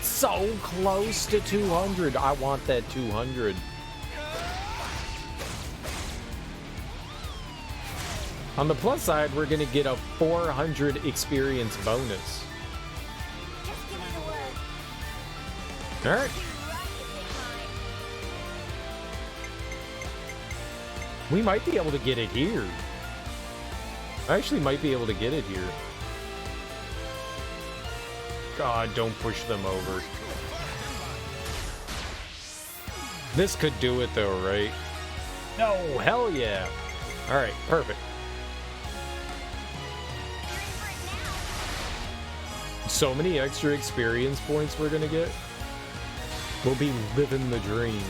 So close to 200. I want that 200. On the plus side, we're gonna get a 400 experience bonus. Just give me the word. Alright. We might be able to get it here. I actually might be able to get it here. God, don't push them over. This could do it though, right? No, hell yeah. Alright, perfect. So many extra experience points we're gonna get. We'll be living the dream.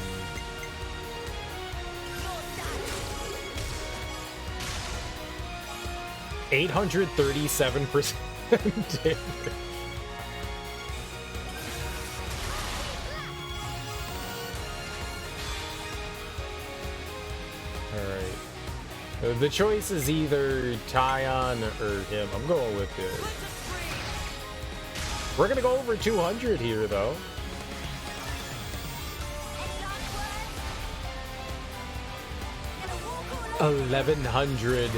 $837% damage. Alright. The choice is either Tyon or him. I'm going with it. We're gonna go over 200 here, though. $1,100.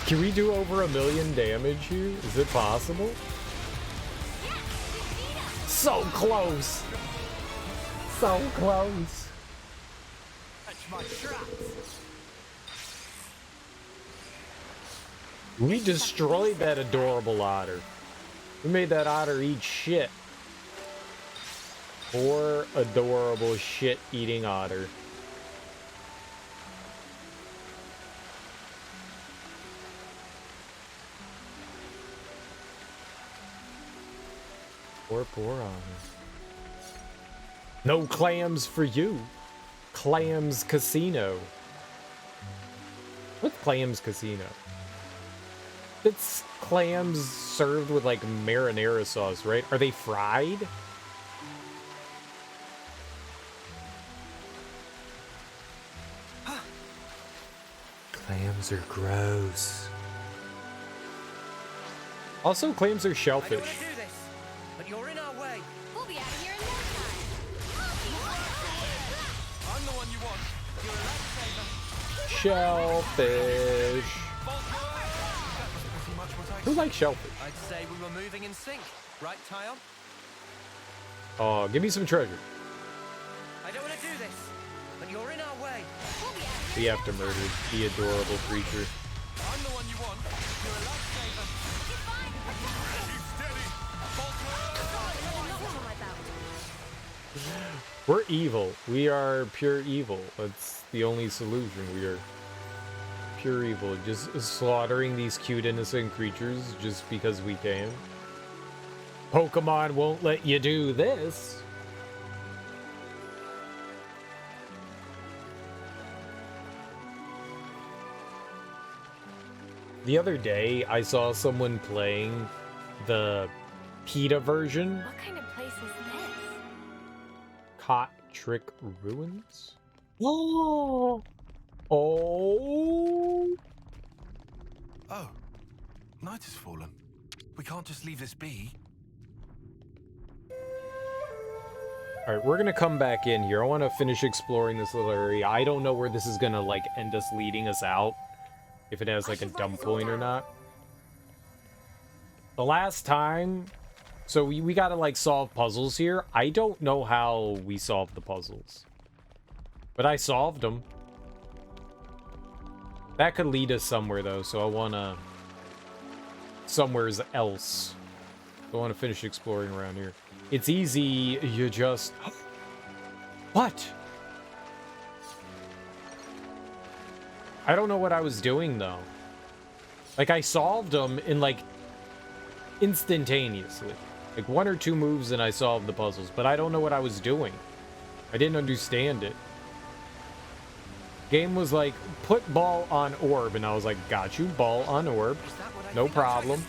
Can we do over 1 million damage here? Is it possible? So close! So close! We destroyed that adorable otter. We made that otter eat shit. Poor adorable shit-eating otter. Poor otter. No clams for you. Clams Casino. What's Clams Casino? It's clams served with like marinara sauce, right? Are they fried? Clams are gross. Also, clams are shellfish. But you're in our way. We'll be out of here in no time. I'm the one you want. You're a lifesaver. Shellfish. Who likes shellfish? I'd say we were moving in sync, right, Tyon? Oh, give me some treasure. I don't want to do this, but you're in our way. We have to murder the adorable creature. I'm the one you want. You're a lifesaver. We're evil. We are pure evil. That's the only solution. We are pure evil. Just slaughtering these cute innocent creatures just because we can. Pokemon won't let you do this. The other day, I saw someone playing the PETA version. What kind of place is this? Trick ruins? Oh! Oh! Oh, night has fallen. We can't just leave this be. Alright, we're gonna come back in here. I want to finish exploring this little area. I don't know where this is gonna, like, end us leading us out. If it has, like, a dump point or not. The last time... So we gotta, like, solve puzzles here. I don't know how we solved the puzzles. But I solved them. That could lead us somewhere, though, so I wanna... somewheres else. I want to finish exploring around here. It's easy, you just... What? I don't know what I was doing, though. Like, I solved them in, like, instantaneously. Like, 1 or 2 moves and I solved the puzzles, but I don't know what I was doing. I didn't understand it. Game was like, put ball on orb, and I was like, got you, ball on orb. No problem.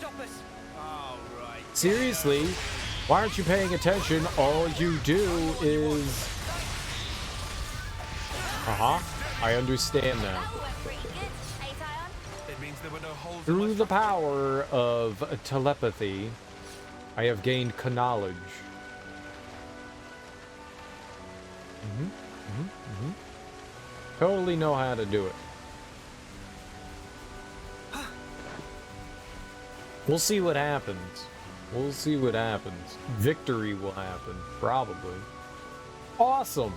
Seriously, why aren't you paying attention? All you do is... I understand now. Through the power of telepathy, I have gained knowledge. Totally know how to do it. We'll see what happens. We'll see what happens. Victory will happen, probably. Awesome.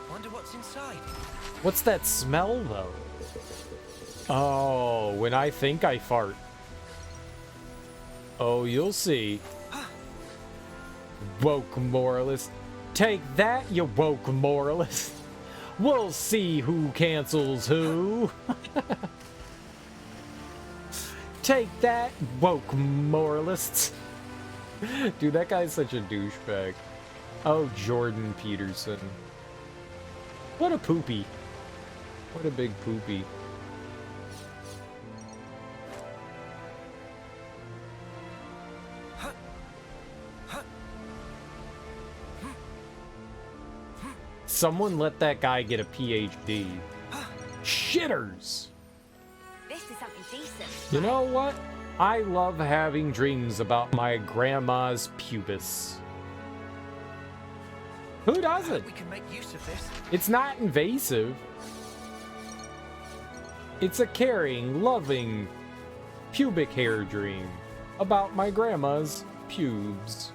Wonder what's inside. What's that smell, though? Oh, when I think I fart. Oh, you'll see. Woke moralist. Take that, you woke moralist. We'll see who cancels who. Take that, woke moralists. Dude, that guy's such a douchebag. Oh, Jordan Peterson. What a poopy. What a big poopy. Someone let that guy get a PhD. Shitters! This is something decent. You know what? I love having dreams about my grandma's pubis. Who doesn't? We can make use of this. It's not invasive. It's a caring, loving, pubic hair dream about my grandma's pubes.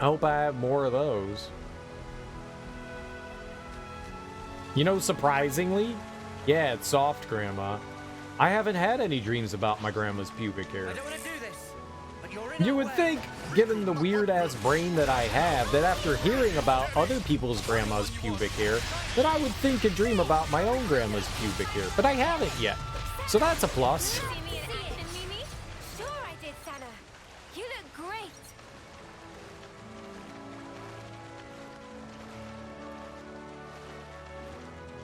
I hope I have more of those. You know, surprisingly, yeah, it's soft, Grandma. I haven't had any dreams about my grandma's pubic hair. I don't want to do this, but you're in You would think, given the weird-ass brain that I have, that after hearing about other people's grandma's pubic hair, that I would think and dream about my own grandma's pubic hair. But I haven't yet. So that's a plus. See me and Mimi? Sure I did, Sana. You look great.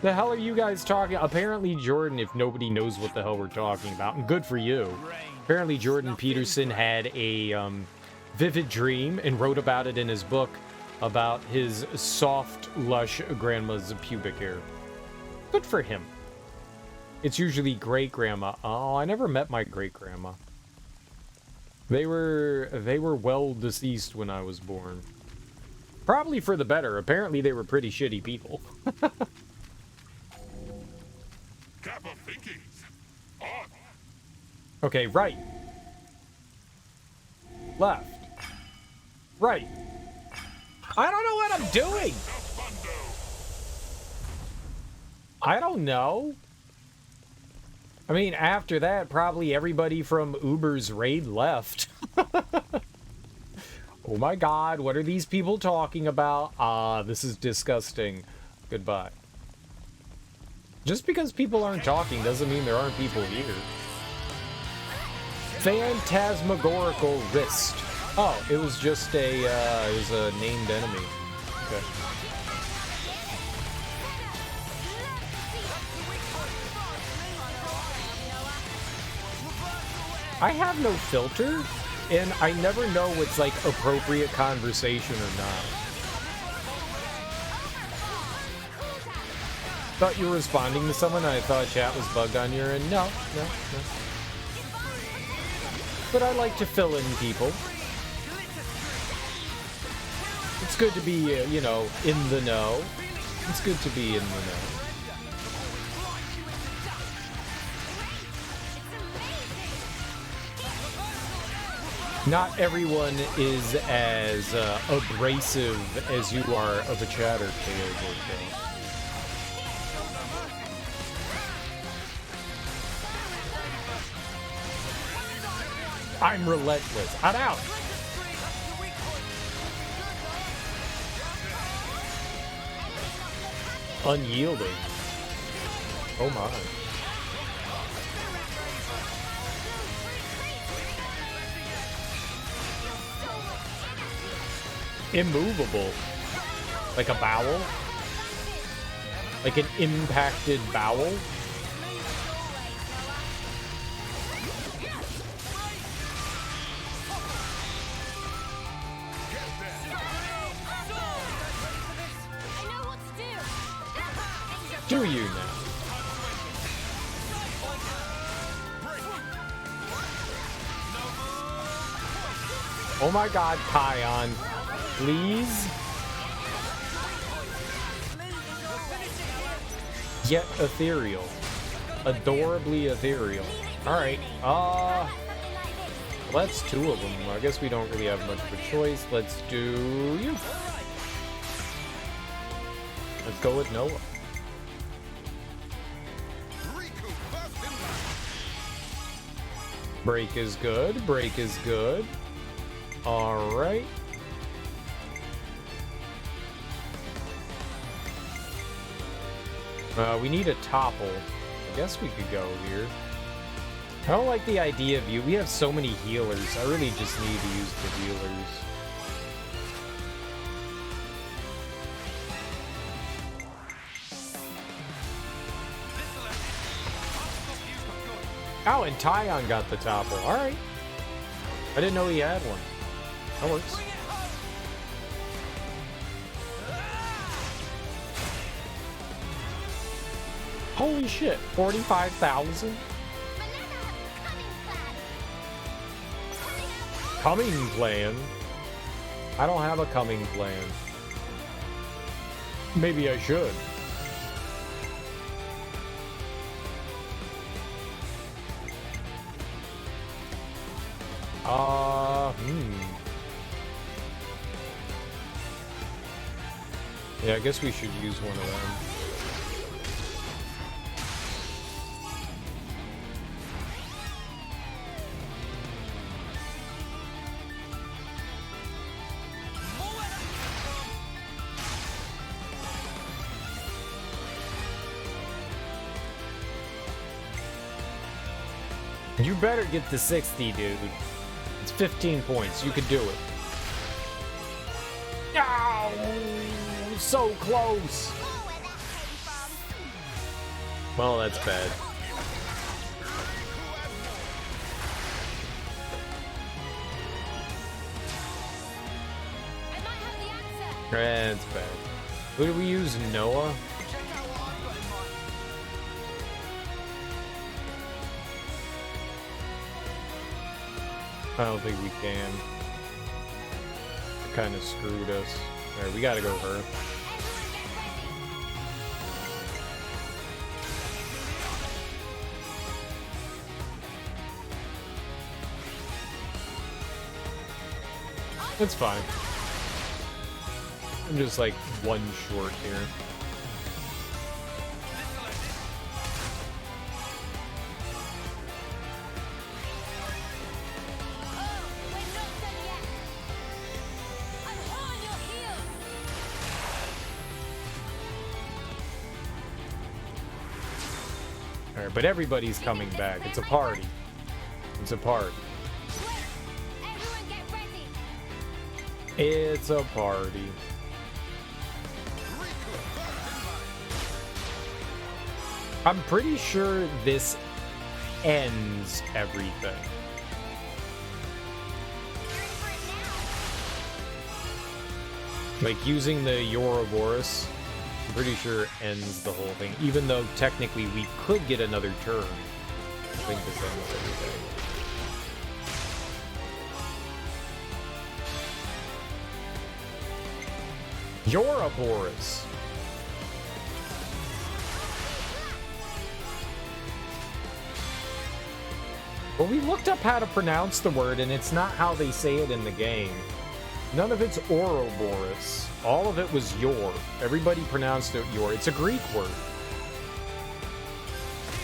The hell are you guys talking? Apparently Jordan, if nobody knows what the hell we're talking about, and good for you. Apparently Jordan Peterson had a vivid dream and wrote about it in his book about his soft, lush grandma's pubic hair. Good for him. It's usually great-grandma. Oh, I never met my great-grandma. They were well deceased when I was born. Probably for the better. Apparently they were pretty shitty people. Okay, right. Left. Right. I don't know what I'm doing. I don't know. I mean, after that, probably everybody from Uber's raid left. Oh my god, what are these people talking about? Ah, this is disgusting. Goodbye. Just because people aren't talking doesn't mean there aren't people here. Phantasmagorical wrist. Oh, it was just a, it was a named enemy. Okay. I have no filter, and I never know what's, like, appropriate conversation or not. Thought you were responding to someone. I thought chat was bugged on your end. No. But I like to fill in people. It's good to be, you know, in the know. It's good to be in the know. Not everyone is as abrasive as you are of a chatter, KO. I'm relentless. I'm out. Unyielding. Oh my. Immovable. Like a bowel? Like an impacted bowel? Do you now? Oh my god, Kion. Please? Yet ethereal. Adorably ethereal. Alright, that's two of them. I guess we don't really have much of a choice. Let's do you. Let's go with Noah. Break is good. Break is good. Alright. We need a topple. I guess we could go here. I don't like the idea of you. We have so many healers. I really just need to use the healers. Oh, and Tyon got the topple. Alright. I didn't know he had one. That works. Holy shit, 45,000? Coming plan? I don't have a coming plan. Maybe I should. Yeah, I guess we should use one of them. You better get the 60, dude. It's 15 points. You could do it. Oh, so close. Well, that's bad. That's bad. Who do we use? Noah? I don't think we can. It kind of screwed us. Alright, we gotta go her. It's fine. I'm just like one short here. Alright, but everybody's coming back. It's a party. It's a party. It's a party. I'm pretty sure this ends everything. Like using the Ouroboros I'm pretty sure it ends the whole thing, even though technically we could get another turn. I think this ends everything. Ouroboros. Well, we looked up how to pronounce the word, and it's not how they say it in the game. None of it's Ouroboros. All of it was Yor. Everybody pronounced it Yor. It's a Greek word.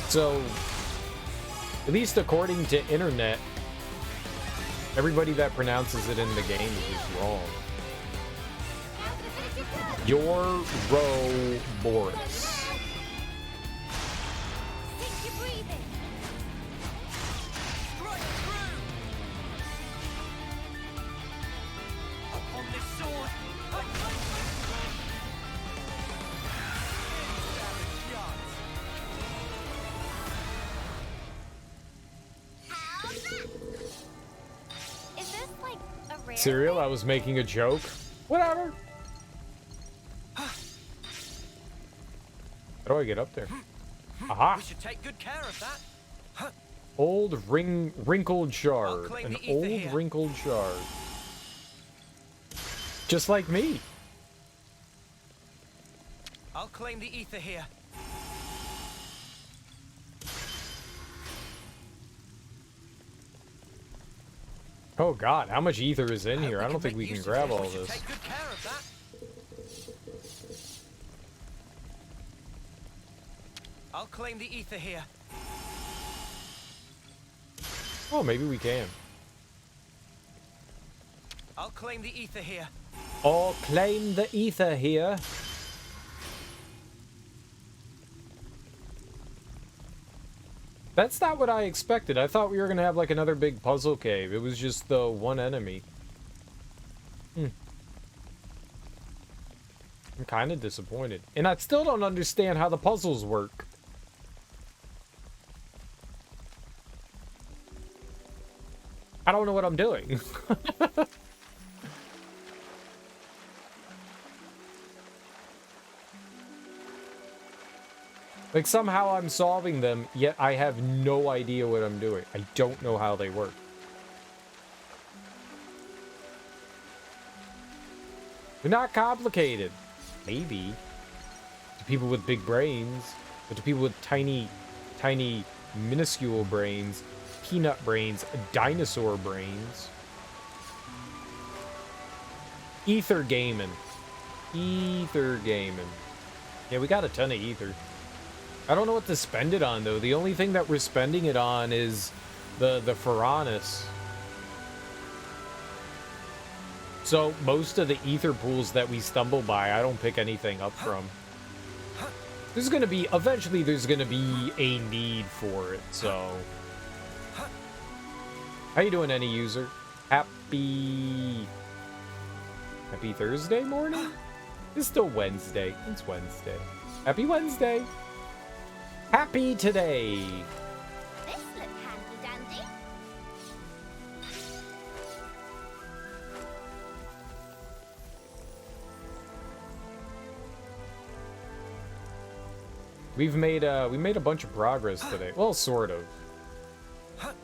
So, at least according to internet, everybody that pronounces it in the game is just wrong. Ouroboros. Cereal, I was making a joke. Whatever. How do I get up there? Aha! We should take good care of that. Old wrinkled shard. An old here. wrinkled shard. Just like me. I'll claim the ether here. Oh god, how much ether is in here? I don't think we can grab all this. Take good care of that. I'll claim the ether here. Oh, maybe we can. I'll claim the ether here. I'll claim the ether here. That's not what I expected. I thought we were gonna have like another big puzzle cave. It was just the one enemy. I'm kind of disappointed. And I still don't understand how the puzzles work. I don't know what I'm doing. Like, somehow I'm solving them, yet I have no idea what I'm doing. I don't know how they work. They're not complicated. Maybe. To people with big brains. But to people with tiny, minuscule brains, peanut brains, dinosaur brains. Ether gaming. Ether gaming. Yeah, we got a ton of ether. I don't know what to spend it on, though. The only thing that we're spending it on is the Furanis. So, most of the ether pools that we stumble by, I don't pick anything up from. There's gonna be, eventually there's gonna be a need for it, so... How you doing, any user? Happy Thursday morning? It's still Wednesday. It's Wednesday. Happy Wednesday! Happy today! This looks handy-dandy. We made a bunch of progress today. Well, sort of.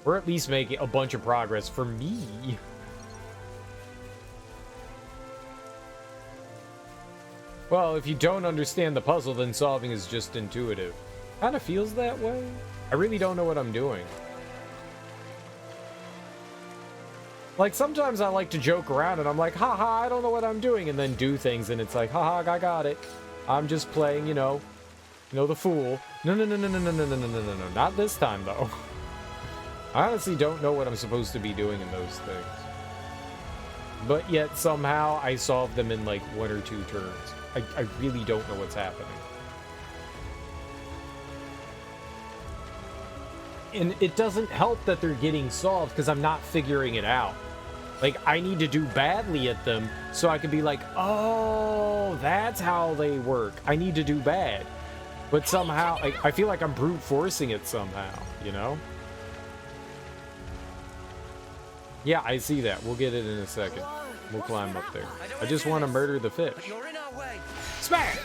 We're at least making a bunch of progress for me. Well, if you don't understand the puzzle, then solving is just intuitive. Kind of feels that way. I really don't know what I'm doing. Like, sometimes I like to joke around and I'm like, haha, I don't know what I'm doing, and then do things and it's like, haha, I got it. I'm just playing, you know, the fool. No, not this time though. I honestly don't know what I'm supposed to be doing in those things. But yet somehow I solve them in like 1 or 2 turns. I really don't know what's happening. And it doesn't help that they're getting solved because I'm not figuring it out. Like, I need to do badly at them so I can be like, oh, that's how they work. I need to do bad. But somehow, I feel like I'm brute forcing it somehow, you know? Yeah, I see that. We'll get it in a second. We'll climb up there. I just want to murder the fish. You're in our way. Smash!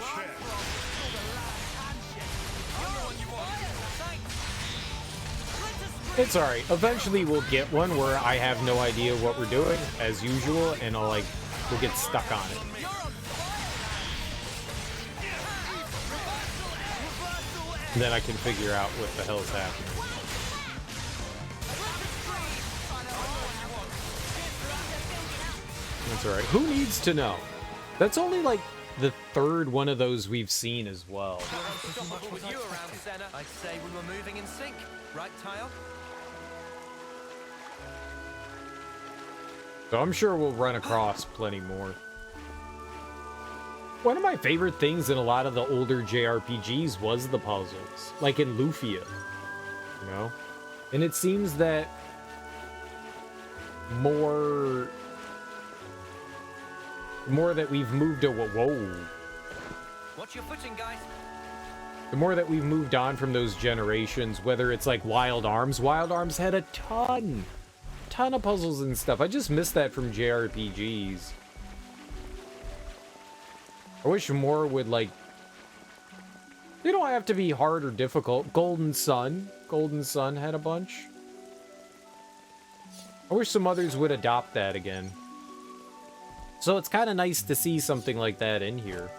It's alright. Eventually we'll get one where I have no idea what we're doing, as usual, and we'll get stuck on it. And then I can figure out what the hell's happening. That's alright. Who needs to know? That's only like the third one of those we've seen as well. With you around, Senna, I'd say we were moving in sync, right, Tile? So I'm sure we'll run across plenty more. One of my favorite things in a lot of the older JRPGs was the puzzles, like in Lufia, you know? And it seems that more that we've moved to whoa. Watch your footing, guys. The more that we've moved on from those generations, whether it's like Wild Arms had a ton of puzzles and stuff. I just miss that from JRPGs. I wish more would, like, they don't have to be hard or difficult. Golden Sun had a bunch. I wish some others would adopt that again. So it's kind of nice to see something like that in here.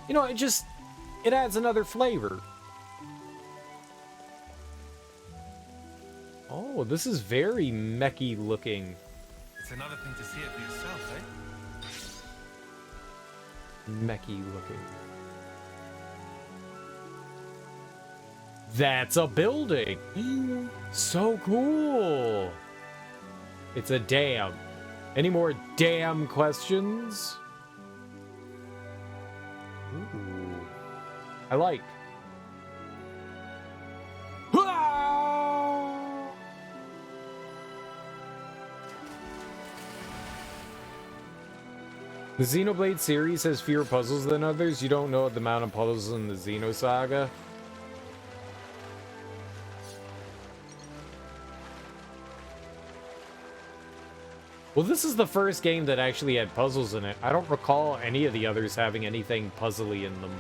You know, it adds another flavor. Oh, this is very mechy looking. It's another thing to see it for yourself, eh? Mechy looking. That's a building! So cool! It's a dam. Any more dam questions? Ooh. I like. The Xenoblade series has fewer puzzles than others. You don't know the amount of puzzles in the Xenosaga. Well, this is the first game that actually had puzzles in it. I don't recall any of the others having anything puzzly in them.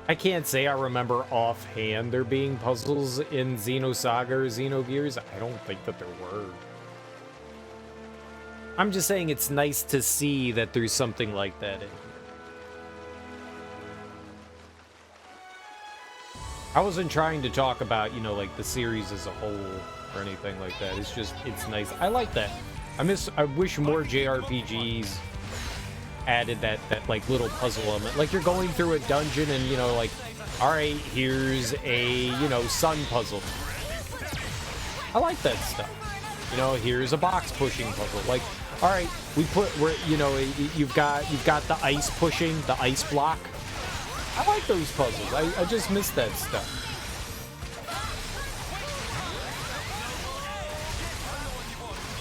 I can't say I remember offhand there being puzzles in Xenosaga or Xenogears. I don't think that there were. I'm just saying it's nice to see that there's something like that in here. I wasn't trying to talk about, you know, like the series as a whole or anything like that. It's just, it's nice. I like that. I wish more JRPGs added that like little puzzle element. Like you're going through a dungeon and, you know, like, all right, here's a, you know, sun puzzle. I like that stuff. You know, here's a box pushing puzzle. Like, all right, you know, you've got the ice pushing, the ice block. I like those puzzles. I just miss that stuff.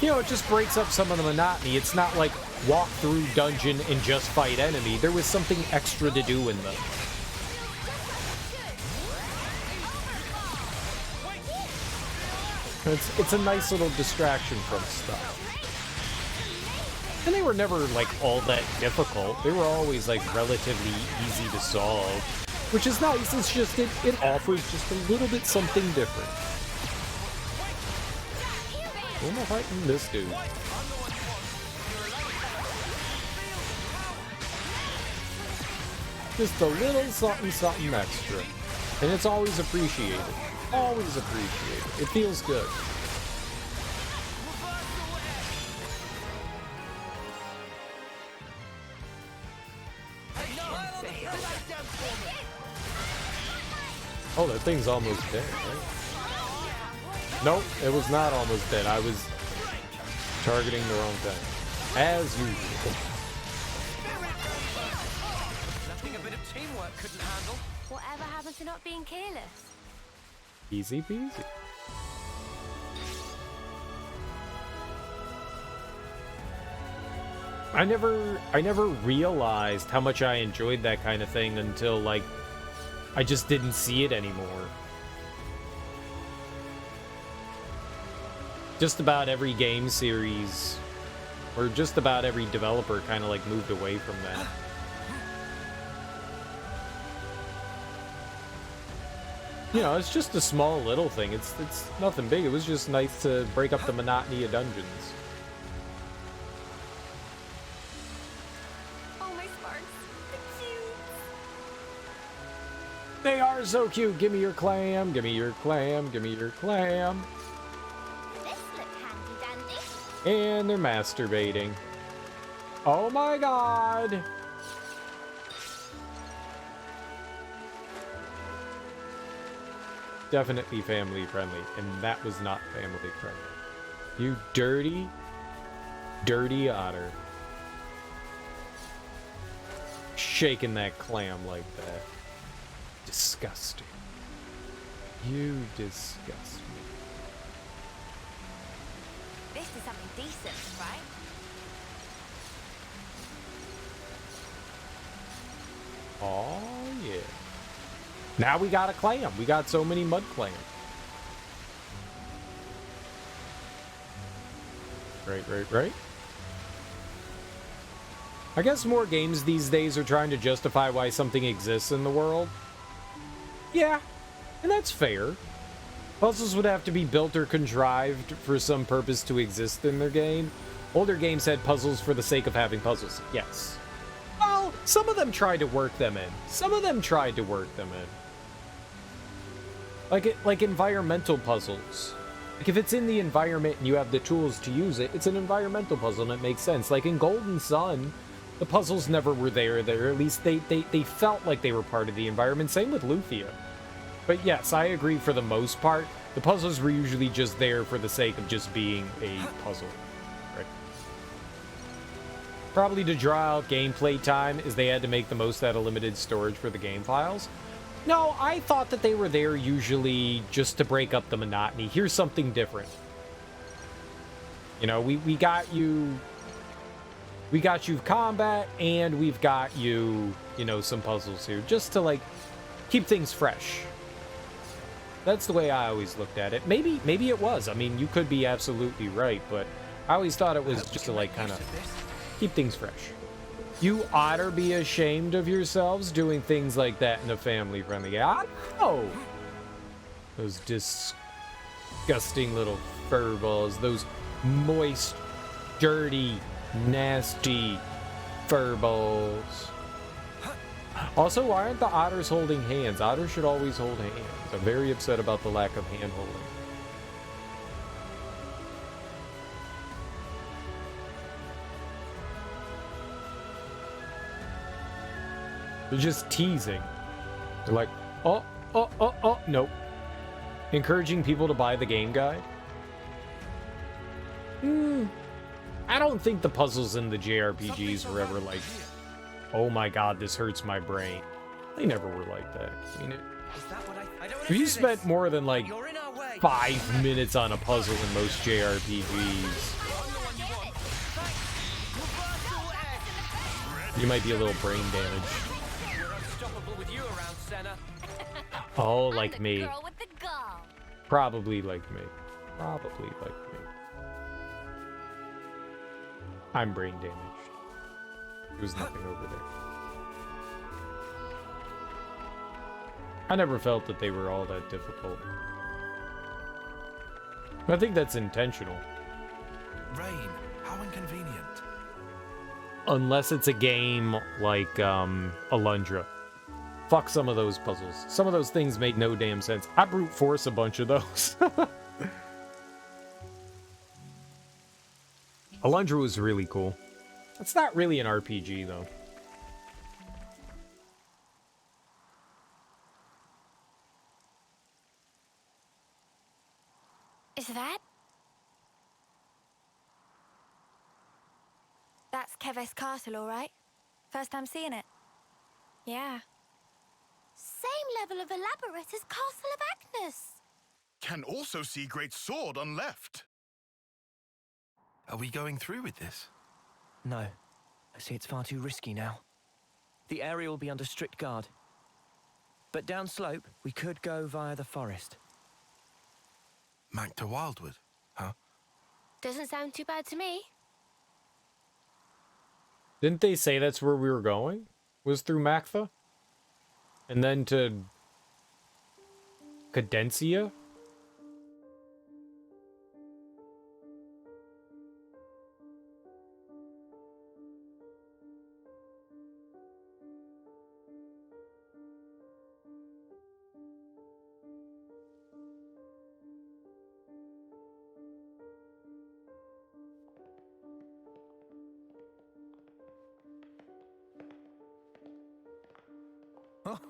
You know, it just breaks up some of the monotony. It's not like walk through dungeon and just fight enemy. There was something extra to do in them. It's a nice little distraction from stuff. And they were never, like, all that difficult. They were always, like, relatively easy to solve. Which is nice. It's just, it offers just a little bit something different. Who am I fighting? This dude. Just a little something extra. And it's always appreciated. Always appreciated. It feels good. Oh, that thing's almost dead, right? Nope, it was not almost dead. I was targeting the wrong thing. As usual. Nothing a bit of teamwork couldn't handle. Whatever happened to not being careless? Easy peasy. I never realized how much I enjoyed that kind of thing until, like, I just didn't see it anymore. Just about every game series Or just about every developer kind of like moved away from that. You know, it's just a small little thing. It's nothing big. It was just nice to break up the monotony of dungeons. Oh, my sparks. They're cute. They are so cute. Give me your clam. Give me your clam. Give me your clam. This looks handy dandy. And they're masturbating. Oh my god. Definitely family friendly, and that was not family friendly. You dirty, dirty otter. Shaking that clam like that. Disgusting. You disgust me. This is something decent, right? Oh yeah. Now we got a clam. We got so many mud clams. Right. I guess more games these days are trying to justify why something exists in the world. Yeah, and that's fair. Puzzles would have to be built or contrived for some purpose to exist in their game. Older games had puzzles for the sake of having puzzles. Yes. Well, some of them tried to work them in. Like environmental puzzles. Like if it's in the environment and you have the tools to use it, it's an environmental puzzle and it makes sense. Like in Golden Sun, the puzzles never were there. At least they felt like they were part of the environment. Same with Lufia. But yes, I agree for the most part. The puzzles were usually just there for the sake of just being a puzzle. Right? Probably to draw out gameplay time, is they had to make the most out of limited storage for the game files. No, I thought that they were there usually just to break up the monotony. Here's something different. You know, we got you combat, and we've got you know, some puzzles here, just to like keep things fresh. That's the way I always looked at it. Maybe it was. I mean, you could be absolutely right, but I always thought it was just to like kind of keep things fresh. You ought to be ashamed of yourselves doing things like that in a family-friendly game. I know. Those disgusting little furballs. Those moist, dirty, nasty furballs. Also, why aren't the otters holding hands? Otters should always hold hands. I'm very upset about the lack of hand holding. They're just teasing. They're like, oh, nope. Encouraging people to buy the game guide? I don't think the puzzles in the JRPGs were ever like, oh my god, this hurts my brain. They never were like that. I mean, if you spent more than like 5 minutes on a puzzle in most JRPGs, you might be a little brain damaged. Oh, like me. Probably like me. I'm brain damaged. There's nothing over there. I never felt that they were all that difficult. I think that's intentional. Rain, how inconvenient. Unless it's a game like Alundra. Fuck some of those puzzles. Some of those things make no damn sense. I brute force a bunch of those. Alundra was really cool. It's not really an RPG, though. Is that? That's Keves Castle, all right? First time seeing it. Yeah. Same level of elaborate as Castle of Agnes. Can also see great sword on left. Are we going through with this? No. I see it's far too risky now. The area will be under strict guard. But downslope, we could go via the forest. Mac to Wildwood, huh? Doesn't sound too bad to me. Didn't they say that's where we were going? Was through Mactha? And then to Cadencia?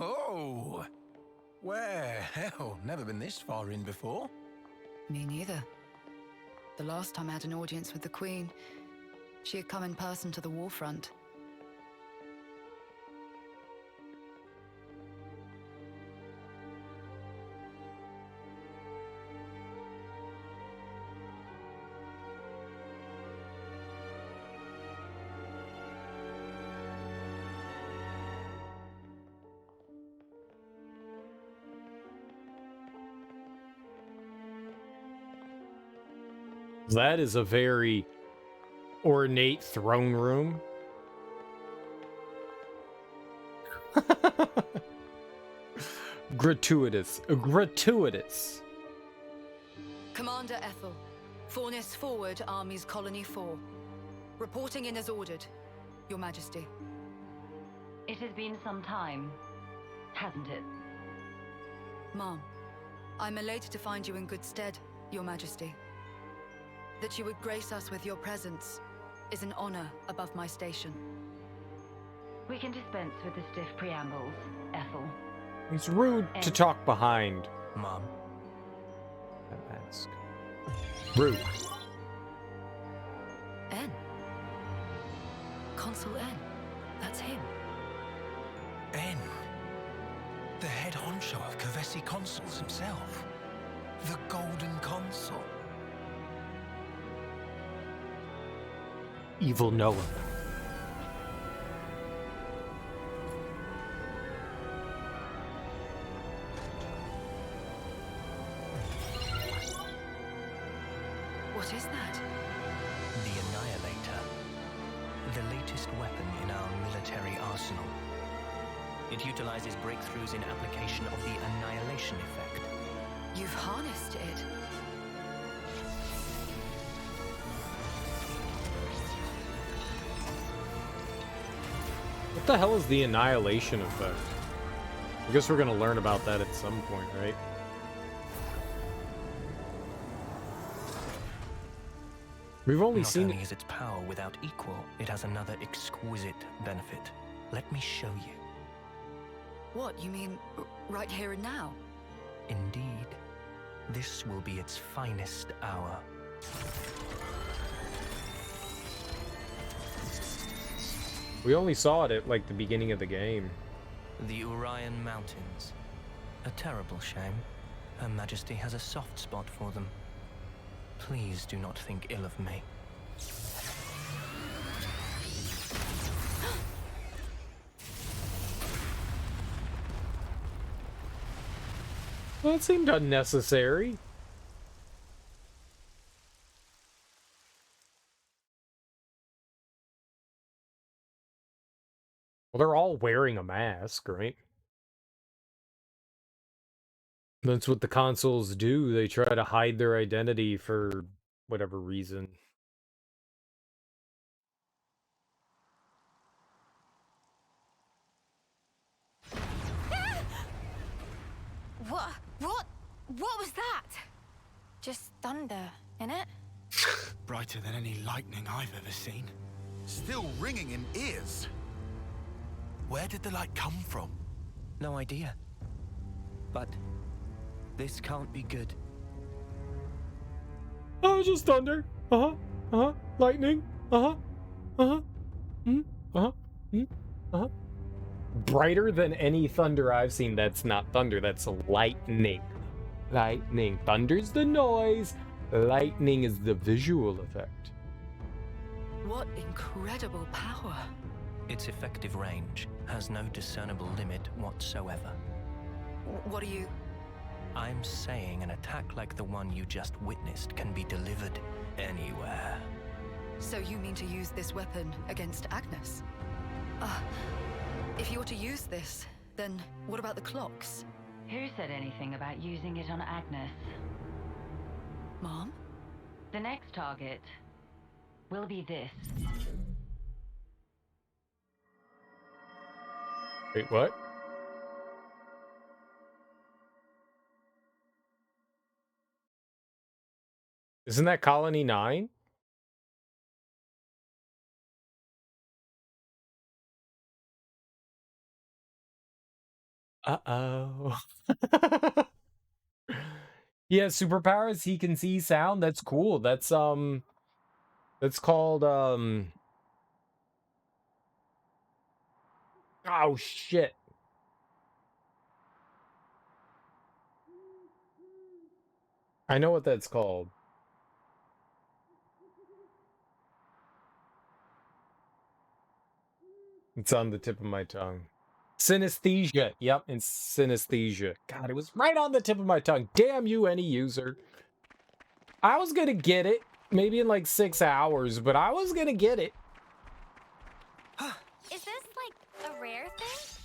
Oh, where? Hell, never been this far in before. Me neither. The last time I had an audience with the Queen, she had come in person to the war front. That is a very ornate throne room. Gratuitous. Gratuitous. Commander Ethel, Fornis forward, Army's Colony 4. Reporting in as ordered, Your Majesty. It has been some time, hasn't it? Ma'am, I'm elated to find you in good stead, Your Majesty. That you would grace us with your presence is an honor above my station. We can dispense with the stiff preambles, Ethel. It's rude to talk behind. Mom. That mask. Rude. N. Consul N. That's him. N. The head honcho of Kavesi Consuls himself. The Golden Consul. Evil Noah. What is that? The Annihilator. The latest weapon in our military arsenal. It utilizes breakthroughs in application of the annihilation effect. You've harnessed it. What the hell is the annihilation effect? I guess we're gonna learn about that at some point, right? We've only Not seen only is its power without equal, it has another exquisite benefit. Let me show you. What, you mean right here and now? Indeed. This will be its finest hour. We only saw it at, like, the beginning of the game. The Orion Mountains. A terrible shame. Her Majesty has a soft spot for them. Please do not think ill of me. Well, it seemed unnecessary. Well, they're all wearing a mask, right? That's what the consoles do. They try to hide their identity for whatever reason. What was that? Just thunder, innit? Brighter than any lightning I've ever seen. Still ringing in ears. Where did the light come from? No idea. But this can't be good. Oh, just thunder. Uh-huh. Uh-huh. Lightning. Uh-huh. Uh-huh. Uh-huh. Uh-huh. Brighter than any thunder I've seen. That's not thunder. That's lightning. Lightning. Thunder's the noise. Lightning is the visual effect. What incredible power. Its effective range has no discernible limit whatsoever. What are you... I'm saying an attack like the one you just witnessed can be delivered anywhere. So you mean to use this weapon against Agnes? If you were to use this, then what about the clocks? Who said anything about using it on Agnes? Mom? The next target will be this. Wait, what? Isn't that Colony 9? Uh-oh. Yeah, superpowers, he can see sound. That's cool. That's called oh shit. I know what that's called. It's on the tip of my tongue. Synesthesia. Yep, it's synesthesia. God, it was right on the tip of my tongue. Damn you, any user. I was gonna get it. Maybe in like 6 hours, but I was gonna get it. Is this like a rare thing?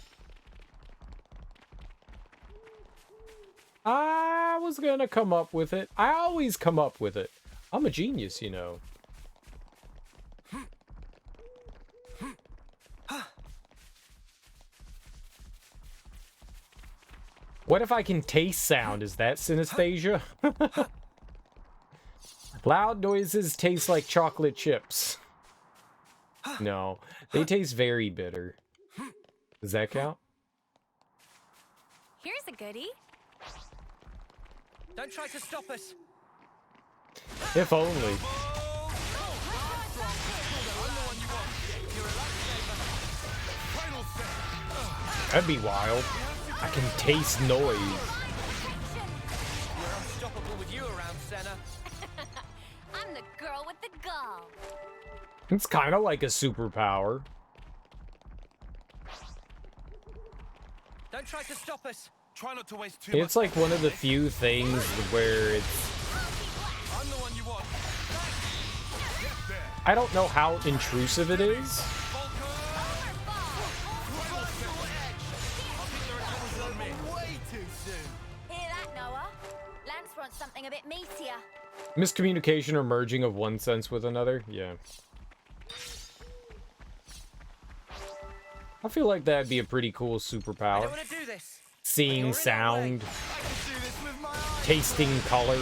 I was gonna come up with it. I always come up with it. I'm a genius, you know. What if I can taste sound? Is that synesthesia? Loud noises taste like chocolate chips. No, they taste very bitter. Does that count? Here's a goodie. Don't try to stop us. If only. That'd be wild. I can taste noise. We're unstoppable with you around, Senna. I'm the girl with the gall. It's kind of like a superpower. Don't try to stop us. Try not to waste too much. It's like one of the few things where it's... I'm the one you want. I don't know how intrusive it is. Hear that, Noah? Lance wants something a bit meatier. Miscommunication or merging of one sense with another? Yeah. I feel like that'd be a pretty cool superpower. I don't want to do this. Seeing sound, tasting color.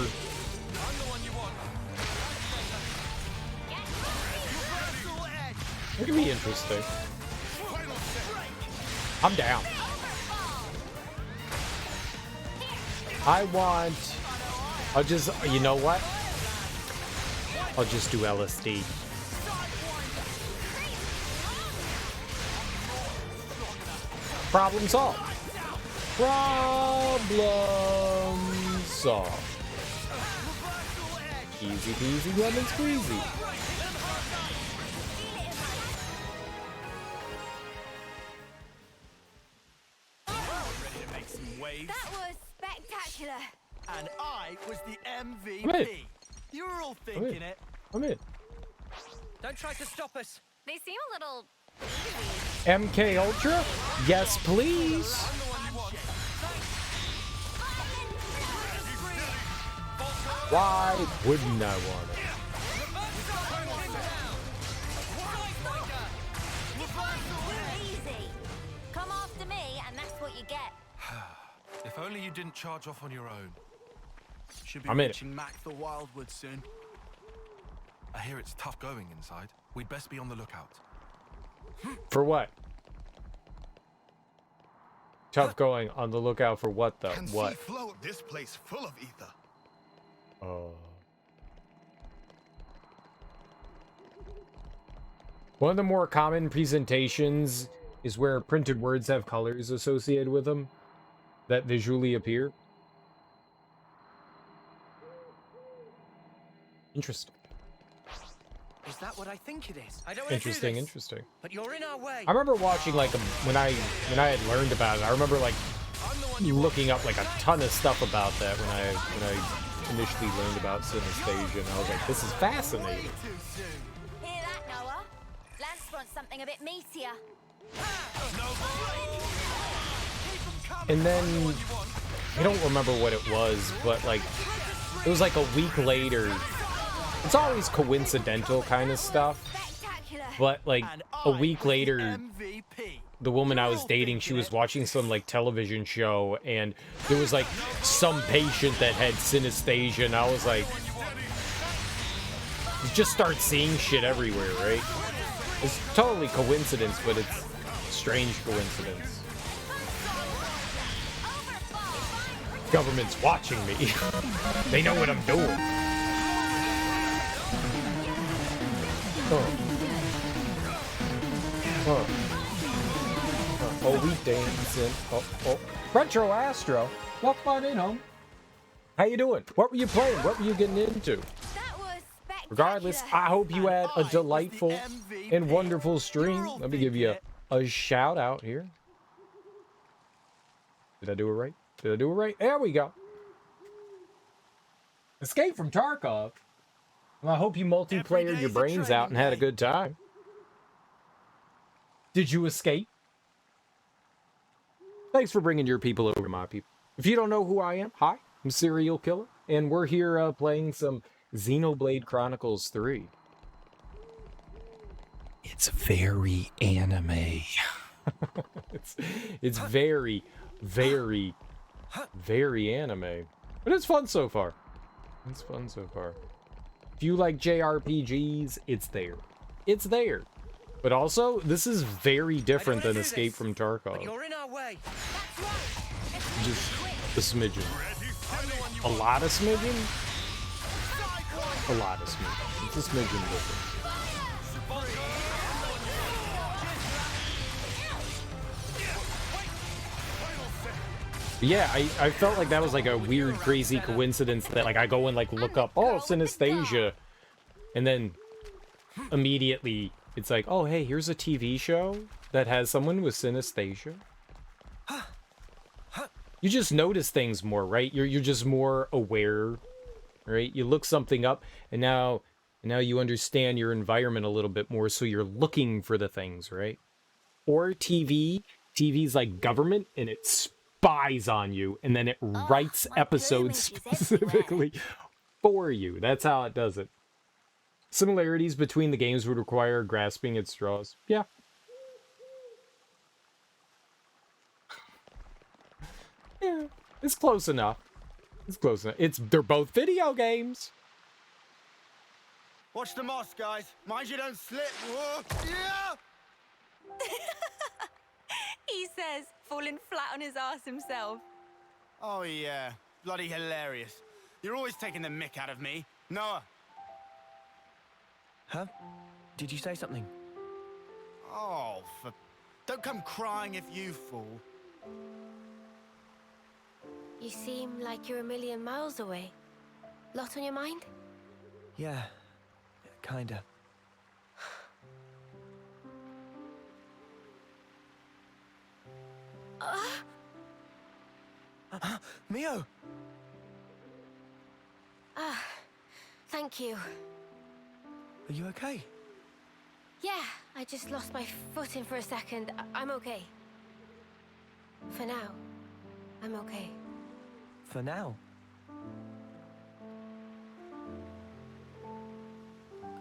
It could be interesting. I'm down. I'll just, you know what? I'll just do LSD. Problem solved. Problem solved. Easy peasy lemon squeezy. Ready to make some waves? That was spectacular. And I was the I'm in. MVP. You were all thinking it. I'm in. Don't try to stop us. They seem a little MK Ultra? Yes, please. Why wouldn't I want it? easy. Come after me, and that's what you get. If only you didn't charge off on your own. Should be I'm in it. reaching Mac the Wildwood soon. I hear it's tough going inside. We'd best be on the lookout. For what? Tough going. On the lookout for what, though? Can What? see float this place full of ether. Oh. One of the more common presentations is where printed words have colors associated with them that visually appear. Interesting. Is that what I think it is? I don't want to do Interesting, this, interesting. but you're in our way. I remember watching like when I had learned about it. I remember like looking up like a ton of stuff about that when I initially learned about synesthesia, and I was like, this is fascinating. want something a bit meatier. And then, I don't remember what it was, but like, it was like a week later. It's always coincidental kind of stuff. But like, a week later, the woman I was dating, she was watching some like television show, and there was like some patient that had synesthesia, and I was like, you just start seeing shit everywhere, right? It's totally coincidence, but it's strange coincidence. Government's watching me. They know what I'm doing. Oh, we dancing. Oh. Retro Astro. Welcome on in, home. How you doing? What were you playing? What were you getting into? Regardless, I hope you had a delightful and wonderful stream. Let me give you a shout out here. Did I do it right? Did I do it right? There we go. Escape from Tarkov. Well, I hope you multiplayered your brains out and had a good time. Did you escape? Thanks for bringing your people over, my people. If you don't know who I am, hi, I'm Serial Killer, and we're here playing some Xenoblade Chronicles 3. It's very anime. it's very, very, very anime. But it's fun so far. It's fun so far. If you like JRPGs, it's there. It's there. But also, this is very different than Escape from Tarkov. You're in our way. Just a smidgen. A lot of smidgen? A lot of smidgen. It's a smidgen different. But yeah, I felt like that was like a weird, crazy coincidence that like I go and like look up, oh, synesthesia, and then immediately it's like, oh, hey, here's a TV show that has someone with synesthesia. You just notice things more, right? You're just more aware, right? You look something up, and now you understand your environment a little bit more, so you're looking for the things, right? Or TV's like government, and it spies on you, and then it writes episodes specifically for you. That's how it does it. Similarities between the games would require grasping at straws. Yeah. Yeah, it's close enough. It's close enough. They're both video games. Watch the moss, guys. Mind you don't slip. Whoa. Yeah! He says, falling flat on his ass himself. Oh, yeah. Bloody hilarious. You're always taking the mick out of me. Noah. Huh? Did you say something? Oh, don't come crying if you fall. You seem like you're a million miles away. Lot on your mind? Yeah, kinda. Mio! Thank you. Are you okay? Yeah, I just lost my footing for a second. I'm okay. For now, I'm okay. For now?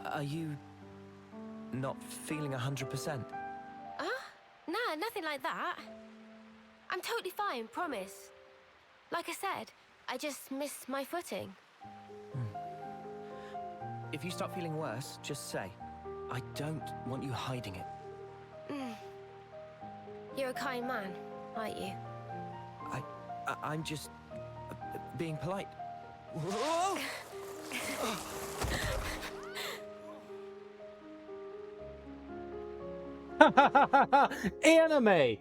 Are you not feeling 100%? Nah, nothing like that. I'm totally fine, promise. Like I said, I just missed my footing. If you start feeling worse, just say. I don't want you hiding it. You're a kind man, aren't you? I'm just being polite. Anime!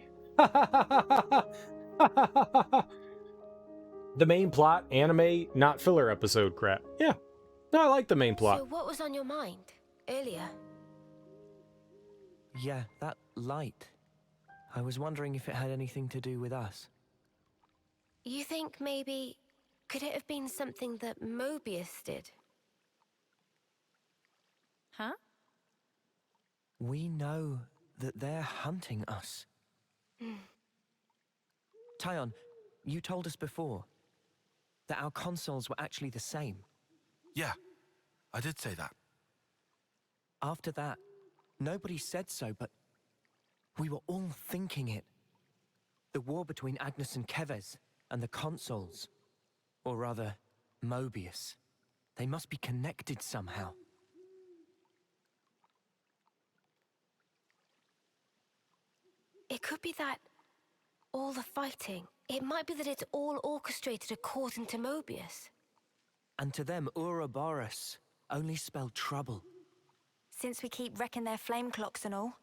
The main plot, anime, not filler episode crap. Yeah. No, I like the main plot. So what was on your mind earlier? Yeah, that light. I was wondering if it had anything to do with us. You think maybe... could it have been something that Mobius did? Huh? We know that they're hunting us. Tyon, you told us before that our consoles were actually the same. Yeah, I did say that. After that, nobody said so, but we were all thinking it. The war between Agnes and Kevez and the consoles, or rather, Mobius. They must be connected somehow. It could be that all the fighting, it might be that it's all orchestrated according to Mobius. And to them, Ouroboros only spelled trouble. Since we keep wrecking their flame clocks and all.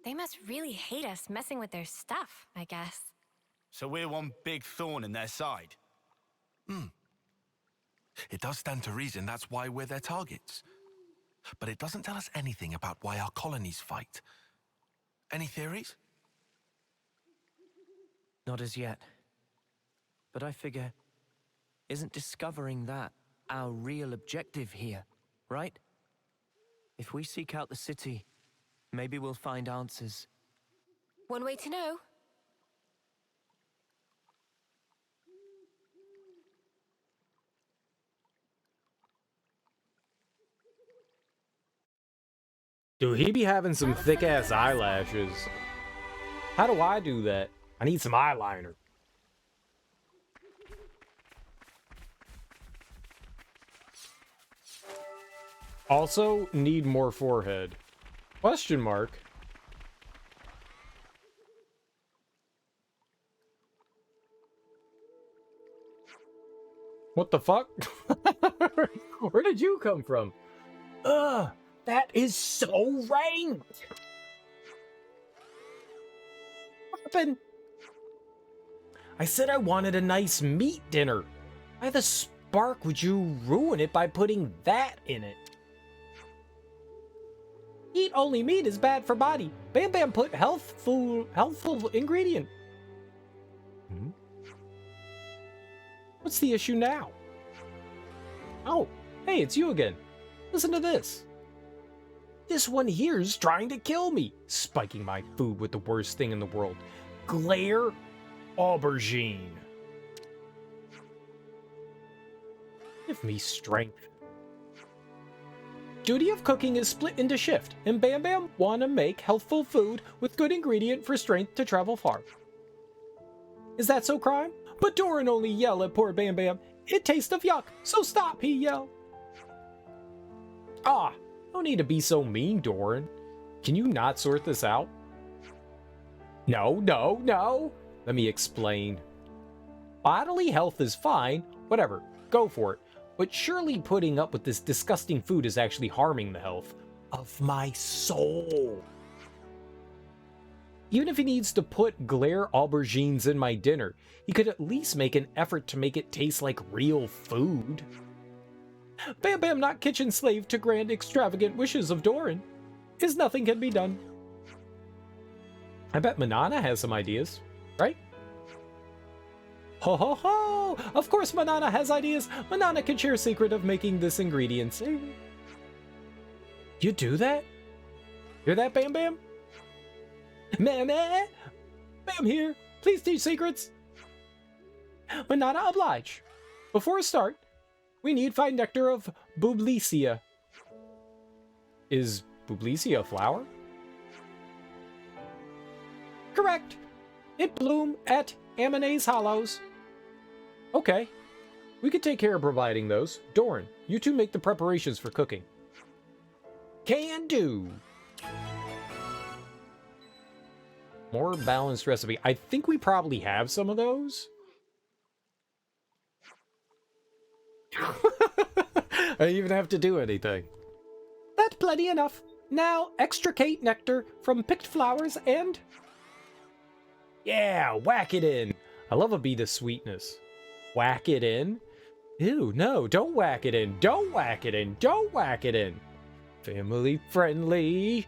They must really hate us messing with their stuff, I guess. So we're one big thorn in their side. It does stand to reason that's why we're their targets. But it doesn't tell us anything about why our colonies fight. Any theories? Not as yet. But I figure, isn't discovering that our real objective here, right? If we seek out the city, maybe we'll find answers. One way to know. Dude, he be having some thick-ass eyelashes. How do I do that? I need some eyeliner. Also, need more forehead. Question mark. What the fuck? Where did you come from? Ugh, that is so ranked. What happened? I said I wanted a nice meat dinner. Why the spark would you ruin it by putting that in it? Eat only meat is bad for body. Bam Bam put healthful ingredient. What's the issue now? Oh, hey, it's you again. Listen to this. This one here's trying to kill me, spiking my food with the worst thing in the world. Glare aubergine. Give me strength. Duty of cooking is split into shift, and Bam Bam wanna make healthful food with good ingredient for strength to travel far. Is that so crime? But Doran only yell at poor Bam Bam. It tastes of yuck, so stop, he yell. Ah, no need to be so mean, Doran. Can you not sort this out? No. Let me explain. Bodily health is fine, whatever, go for it. But surely putting up with this disgusting food is actually harming the health of my soul. Even if he needs to put glare aubergines in my dinner, he could at least make an effort to make it taste like real food. Bam Bam not kitchen slave to grand extravagant wishes of Doran. Is nothing can be done. I bet Manana has some ideas, right? Ho ho ho! Of course Manana has ideas! Manana can share secret of making this ingredients. You do that? Hear that, Bam Bam? Meh. Bam here! Please teach secrets! Manana oblige. Before a start, we need find nectar of Bublicia. Is Bublicia a flower? Correct! It bloom at Amanese Hollows. Okay. We could take care of providing those. Doran, you two make the preparations for cooking. Can do! More balanced recipe. I think we probably have some of those. I don't even have to do anything. That's plenty enough. Now extricate nectar from picked flowers and... Yeah, whack it in. I love a beat of sweetness. Whack it in? Ew, no, don't whack it in. Don't whack it in. Don't whack it in. Family friendly.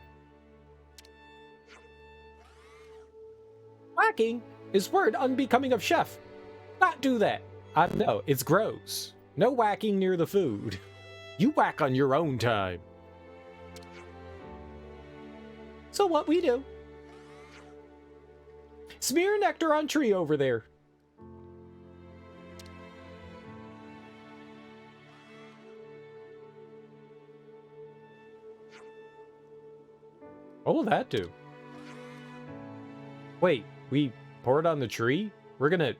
Whacking is word unbecoming of chef. Not do that. I know, it's gross. No whacking near the food. You whack on your own time. So what we do? Smear nectar on tree over there. What will that do? Wait, we pour it on the tree? We're gonna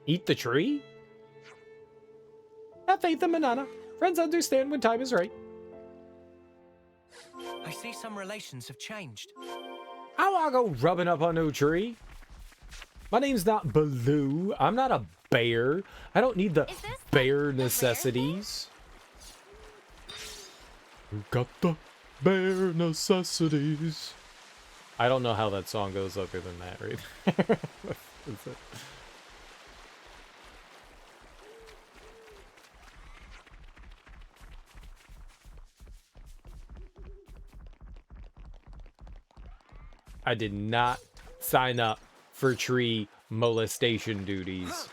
eat the tree? Have faith in Manana. Friends understand when time is right. I see some relations have changed. I wanna go rubbing up on no tree. My name's not Baloo. I'm not a bear. I don't need the bear necessities. We got the bare necessities. I don't know how that song goes other than that, right? That's it. I did not sign up for tree molestation duties.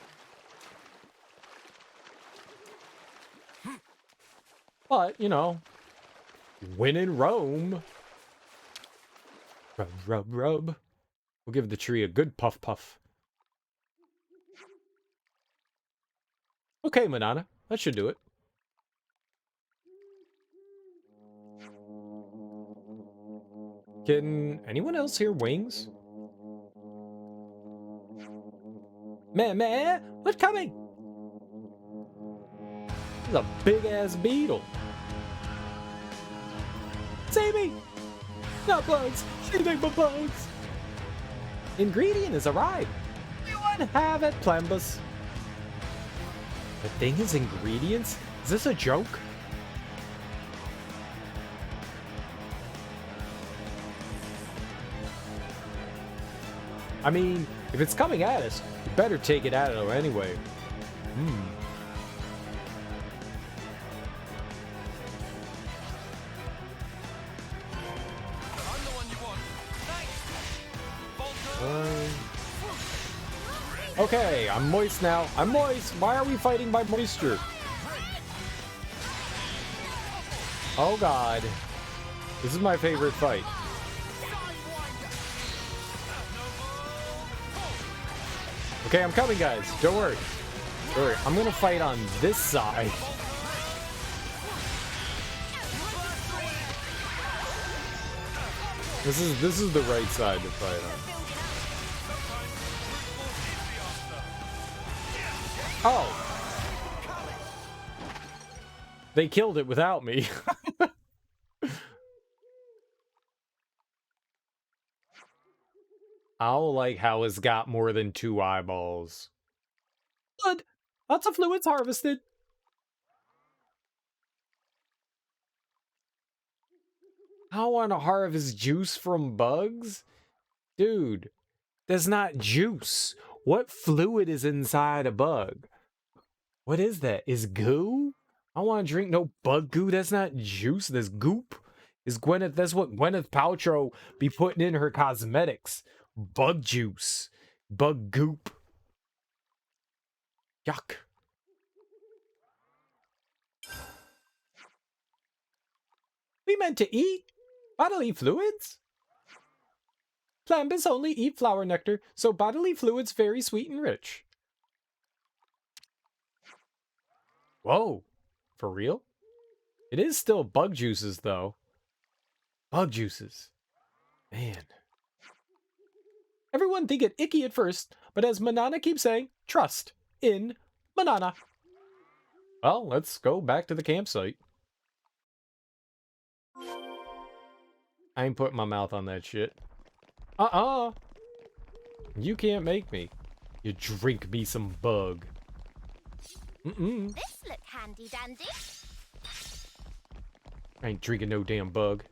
But, you know, when in Rome. Rub, rub, rub. We'll give the tree a good puff, puff. Okay, Manana. That should do it. Can anyone else hear wings? Meh, what's coming? There's a big-ass beetle. Save me! Not bugs! Anything but bugs! Ingredient has arrived. Anyone have it, Plambus? The thing is ingredients? Is this a joke? I mean, if it's coming at us, we better take it at it anyway. Okay, I'm moist now. I'm moist. Why are we fighting by moisture? Oh god. This is my favorite fight. Okay, I'm coming, guys. Don't worry. Don't worry. I'm gonna fight on this side. This is the right side to fight on. Oh. They killed it without me. I don't like how it's got more than 2 eyeballs. Good. Lots of fluids harvested. I want to harvest juice from bugs? Dude, that's not juice. What fluid is inside a bug? What is that? Is goo? I don't want to drink no bug goo. That's not juice. That's goop. That's what Gwyneth Paltrow be putting in her cosmetics. Bug juice. Bug goop. Yuck. We meant to eat bodily fluids? Plambus only eat flower nectar, so bodily fluids very sweet and rich. Whoa. For real? It is still bug juices, though. Bug juices. Man. Everyone think it icky at first, but as Manana keeps saying, trust in Manana. Well, let's go back to the campsite. I ain't putting my mouth on that shit. You can't make me. You drink me some bug. This look handy dandy. I ain't drinking no damn bug.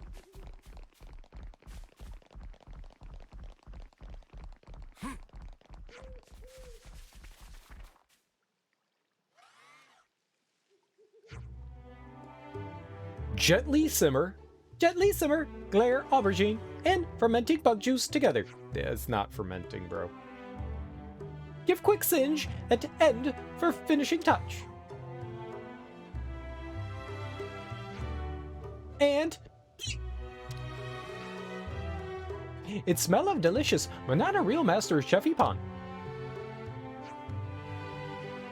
Gently simmer, glare, aubergine, and fermenting bug juice together. Yeah, it's not fermenting, bro. Give quick singe at end for finishing touch. And It smell of delicious, but not a real master of chefy-pon.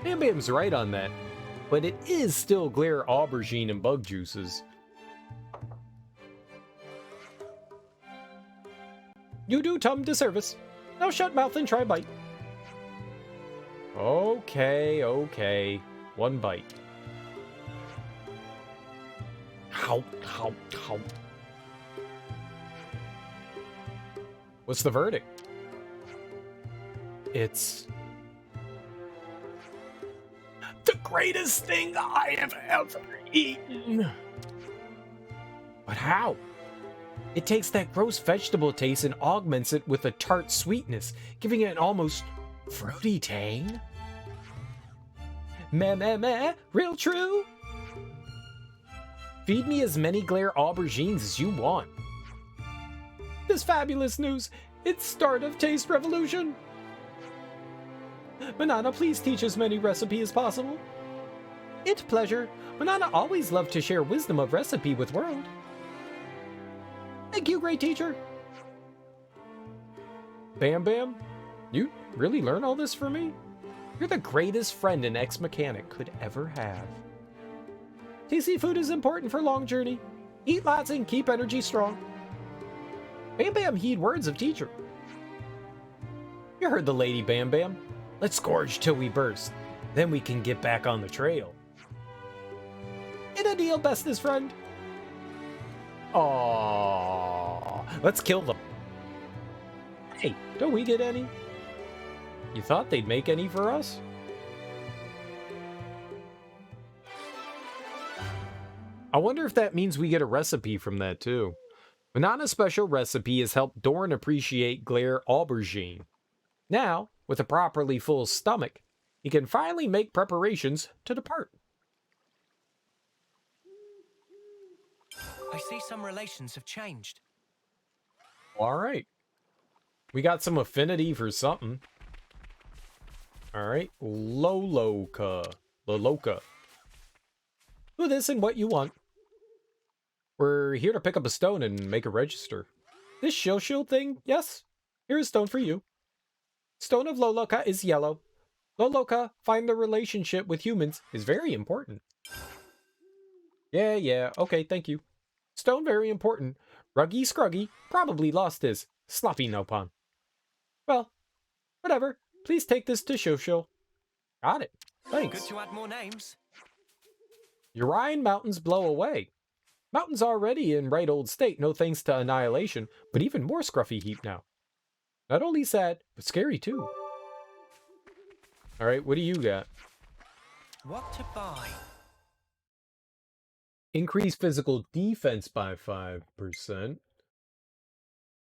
Bam Bam's right on that, but it is still glare aubergine and bug juices. You do Tum disservice. Now shut mouth and try bite. Okay, okay. One bite. Ow, ow, ow. What's the verdict? It's the greatest thing I have ever eaten. But how? It takes that gross vegetable taste and augments it with a tart sweetness, giving it an almost fruity tang. Meh, meh, meh, real true? Feed me as many glare aubergines as you want. This fabulous news, it's start of taste revolution. Banana, please teach as many recipes as possible. It's pleasure. Banana always loved to share wisdom of recipe with world. Thank you, great teacher. Bam Bam, you really learn all this for me? You're the greatest friend an ex-mechanic could ever have. Tasty food is important for long journey. Eat lots and keep energy strong. Bam Bam heed words of teacher. You heard the lady, Bam Bam. Let's gorge till we burst. Then we can get back on the trail. In a deal, bestest friend. Aww. Let's kill them. Hey, don't we get any? You thought they'd make any for us? I wonder if that means we get a recipe from that too. Banana's special recipe has helped Dorn appreciate glare aubergine. Now, with a properly full stomach, he can finally make preparations to depart. I see some relations have changed. Alright. We got some affinity for something. Alright. Loloka. Loloka. Who this and what you want? We're here to pick up a stone and make a register. This shield thing? Yes. Here's a stone for you. Stone of Loloka is yellow. Loloka, find the relationship with humans is very important. Yeah, okay, thank you. Stone very important. Ruggy Scruggy probably lost his sloppy nopon. Well, whatever. Please take this to Shosho. Got it. Thanks. Good to add more names. Urian mountains blow away. Mountains already in right old state, no thanks to annihilation, but even more scruffy heap now. Not only sad, but scary too. Alright, what do you got? What to buy? Increase physical defense by 5%.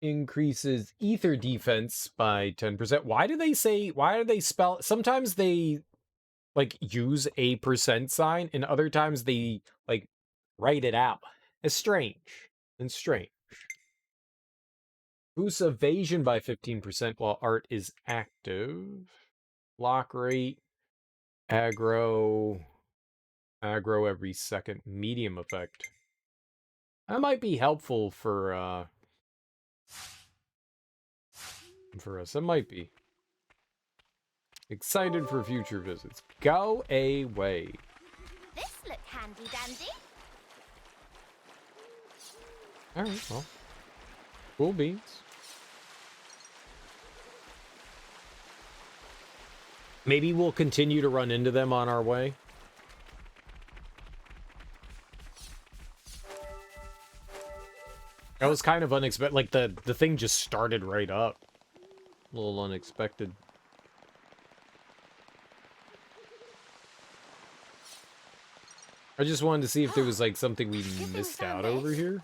Increases ether defense by 10%. Why do they spell... Sometimes they, like, use a % sign, and other times they, like, write it out. It's strange. Boosts evasion by 15% while art is active. Block rate. Aggro every second. Medium effect. That might be helpful for us. That might be. Excited for future visits. Go away. This look handy dandy. Alright, well. Cool beans. Maybe we'll continue to run into them on our way. That was kind of unexpected. Like, the thing just started right up. A little unexpected. I just wanted to see if there was, like, something we missed out over here.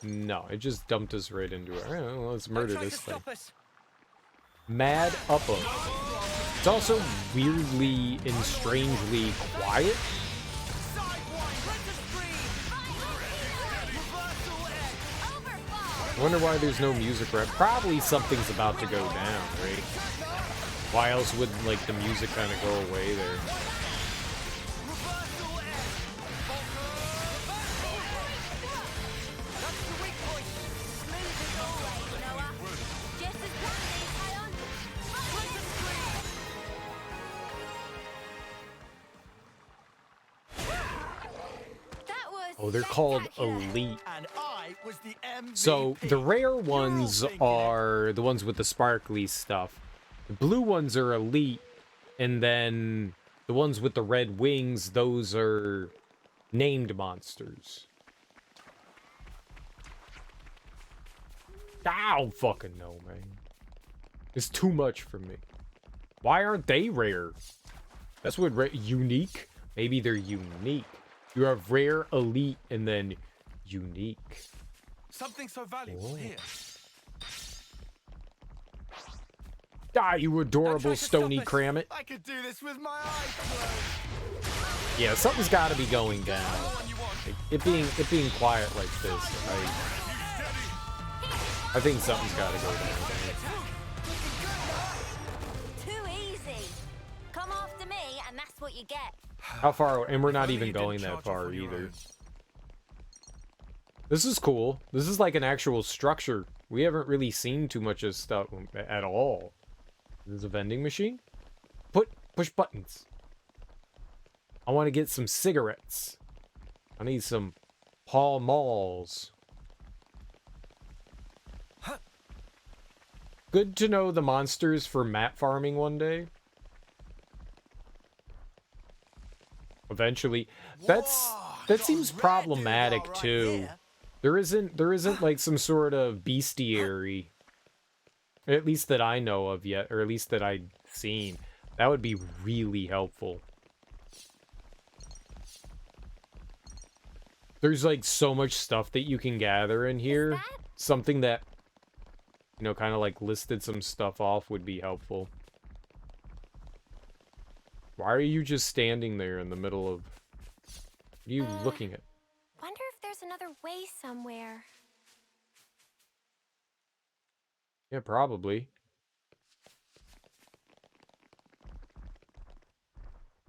No, it just dumped us right into it. Alright, well, let's murder this thing. Mad Up'em. It's also weirdly and strangely quiet. I wonder why there's no music right. Probably something's about to go down, right? Why else would, like, the music kind of go away there? Oh, they're called elite. And I was the MVP. So the rare ones are the ones with the sparkly stuff. The blue ones are elite, and then the ones with the red wings, those are named monsters. I don't fucking know, man. It's too much for me. Why aren't they rare? That's what unique? Maybe they're unique. You have rare, elite, and then unique. Something so valuable here. Die, you adorable stony crammet. I could do this with my eyes closed. Yeah, something's got to be going down. Like, it being quiet like this. I think something's got to go down. Too easy. Come after me, and that's what you get. How far? And we're not even going that far either. This is cool. This is like an actual structure. We haven't really seen too much of stuff at all. There's a vending machine. Push buttons. I want to get some cigarettes. I need some Pall Malls. Good to know the monsters for map farming one day. Eventually. That seems problematic too. There isn't like some sort of bestiary. At least that I know of yet, or at least that I've seen. That would be really helpful. There's like so much stuff that you can gather in here. Something that, you know, kind of like listed some stuff off would be helpful. Why are you just standing there in the middle of... What are you looking at? Wonder if there's another way somewhere. Yeah, probably.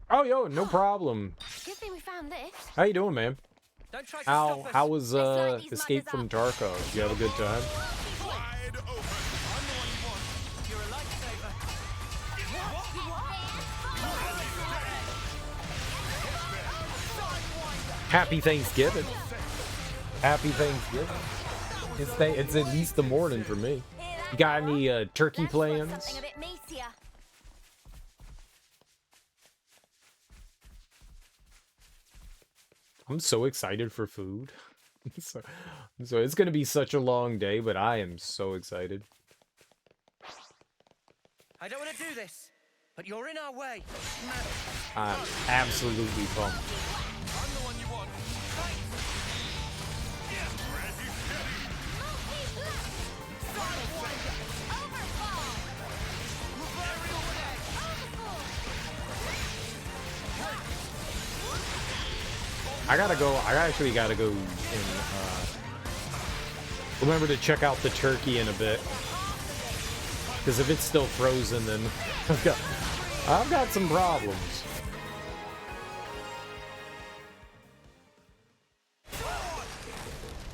Oh, yo, no problem. Good thing we found this. How you doing, man? How was Escape from Tarkov? Did you have a good time? Happy Thanksgiving. Happy Thanksgiving. It's at least the morning for me. You got any turkey plans? I'm so excited for food. so it's gonna be such a long day, but I am so excited. I don't want to do this, but you're in our way. I'm absolutely pumped. I'm the one you want. I actually gotta go and remember to check out the turkey in a bit. Because if it's still frozen, then I've got some problems.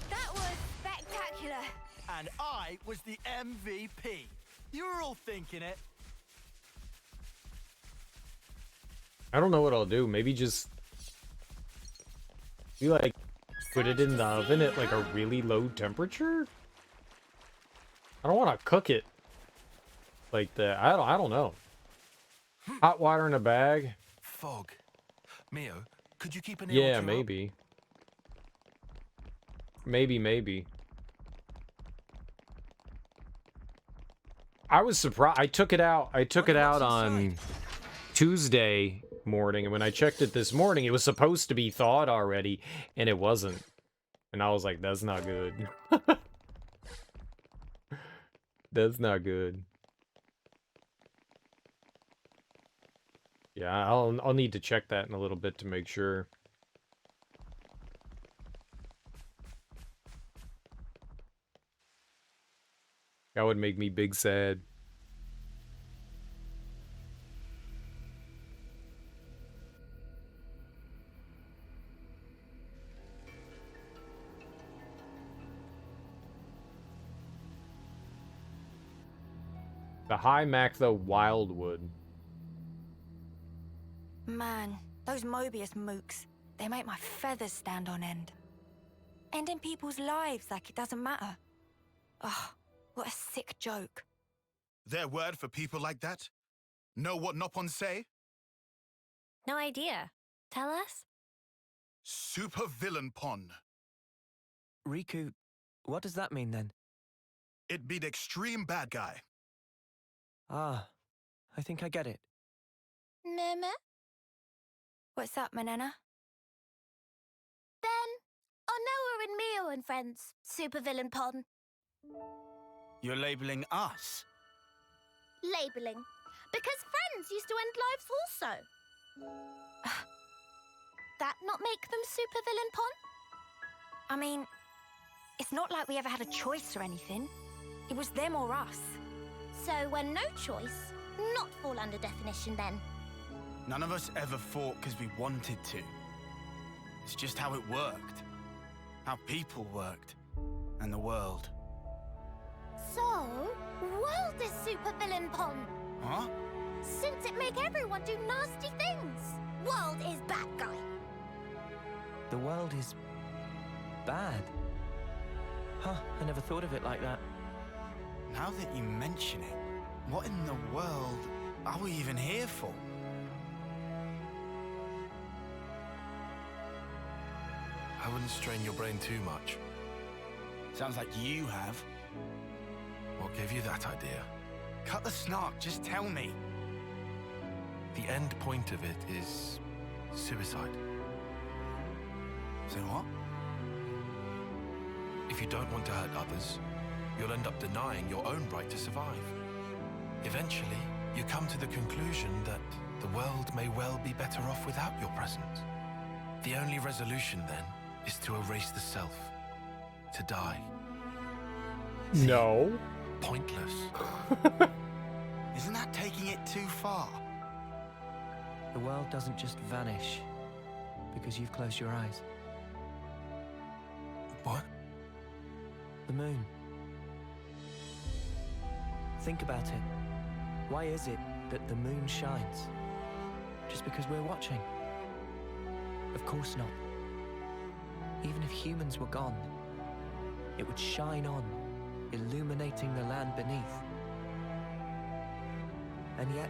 That was spectacular. And I was the MVP. You were all thinking it. I don't know what I'll do. Maybe just put it in the oven at like a really low temperature. I don't want to cook it like that. I don't know. Hot water in a bag. Fog. Mio, could you keep an Yeah, maybe. Maybe. I was surprised. I took it out on Tuesday morning, and when I checked it this morning, it was supposed to be thawed already, and it wasn't. And I was like, that's not good. That's not good. Yeah, I'll need to check that in a little bit to make sure. That would make me big sad. The High Mactha Wildwood. Man, those Mobius mooks, they make my feathers stand on end. Ending people's lives like it doesn't matter. Oh, what a sick joke. Their word for people like that? Know what Nopon say? No idea. Tell us? Super villain pon. Riku, what does that mean then? It be the extreme bad guy. Ah, I think I get it. Meme? What's up, Manana? Then, Onoa and Mio and friends, supervillain pon. You're labeling us? Labeling. Because friends used to end lives also. That not make them supervillain pon? I mean, it's not like we ever had a choice or anything. It was them or us. So when no choice, not fall under definition then. None of us ever fought because we wanted to. It's just how it worked. How people worked. And the world. So, world is supervillain pon. Huh? Since it make everyone do nasty things. World is bad guy. The world is bad. Huh, I never thought of it like that. Now that you mention it, what in the world are we even here for? I wouldn't strain your brain too much. Sounds like you have. What gave you that idea? Cut the snark, just tell me. The end point of it is suicide. So what? If you don't want to hurt others, you'll end up denying your own right to survive. Eventually, you come to the conclusion that the world may well be better off without your presence. The only resolution then is to erase the self, to die. No. Pointless. Isn't that taking it too far? The world doesn't just vanish because you've closed your eyes. What? The moon. Think about it. Why is it that the moon shines? Just because we're watching? Of course not. Even if humans were gone, it would shine on, illuminating the land beneath. And yet,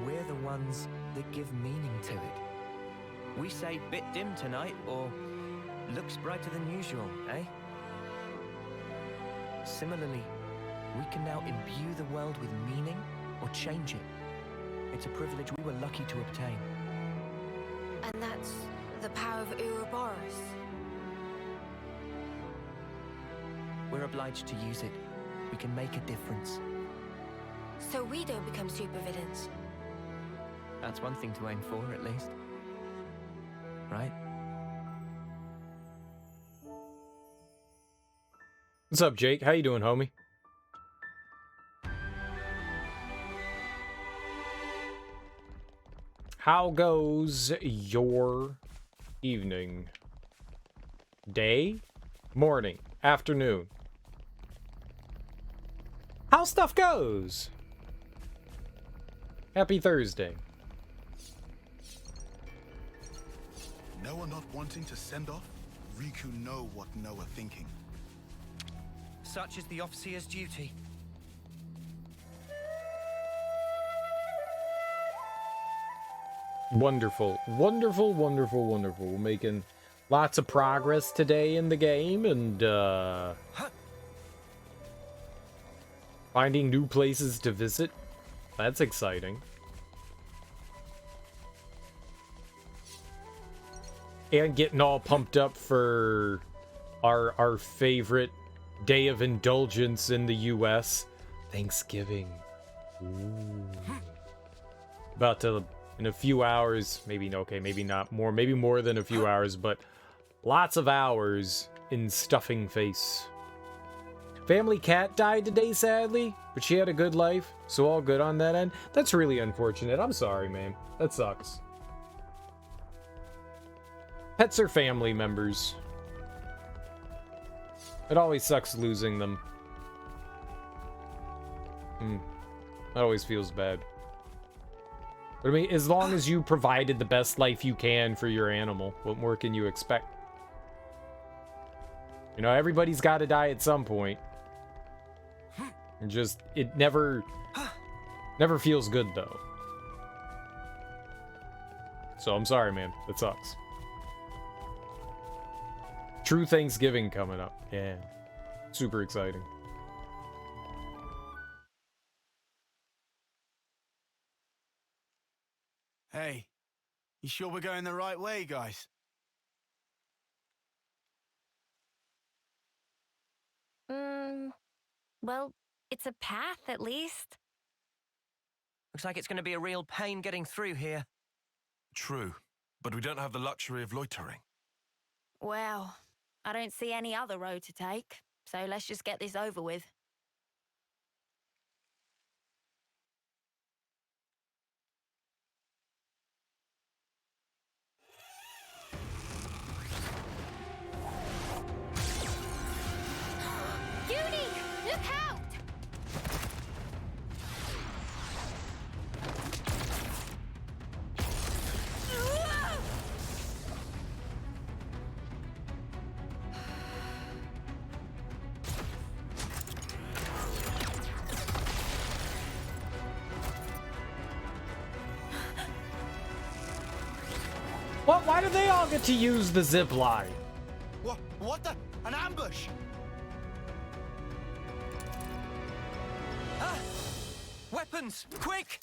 we're the ones that give meaning to it. We say bit dim tonight, or looks brighter than usual, eh? Similarly, we can now imbue the world with meaning or change it. It's a privilege we were lucky to obtain. And that's the power of Ouroboros. We're obliged to use it. We can make a difference. So we don't become supervillains. That's one thing to aim for, at least. Right? What's up, Jake? How you doing, homie? How goes your evening? Day? Morning? Afternoon? How stuff goes? Happy Thursday. Noah not wanting to send off? Riku know what Noah thinking. Such is the officer's duty. Wonderful, wonderful, wonderful, wonderful. We're making lots of progress today in the game, and finding new places to visit. That's exciting. And getting all pumped up for our favorite day of indulgence in the US, Thanksgiving. Ooh. About to, in a few hours, maybe not more, maybe more than a few hours, but lots of hours in stuffing face. Family cat died today, sadly, but she had a good life, so all good on that end. That's really unfortunate. I'm sorry, man. That sucks. Pets are family members. It always sucks losing them. That always feels bad. But I mean, as long as you provided the best life you can for your animal, what more can you expect? You know, everybody's got to die at some point. And just, it never feels good, though. So I'm sorry, man. That sucks. True Thanksgiving coming up. Yeah. Super exciting. Hey, you sure we're going the right way, guys? Well, it's a path at least. Looks like it's going to be a real pain getting through here. True, but we don't have the luxury of loitering. Well, I don't see any other road to take, so let's just get this over with. Uni, look out! What? Why do they all get to use the zip line? What the? An ambush! Ah! Weapons! Quick!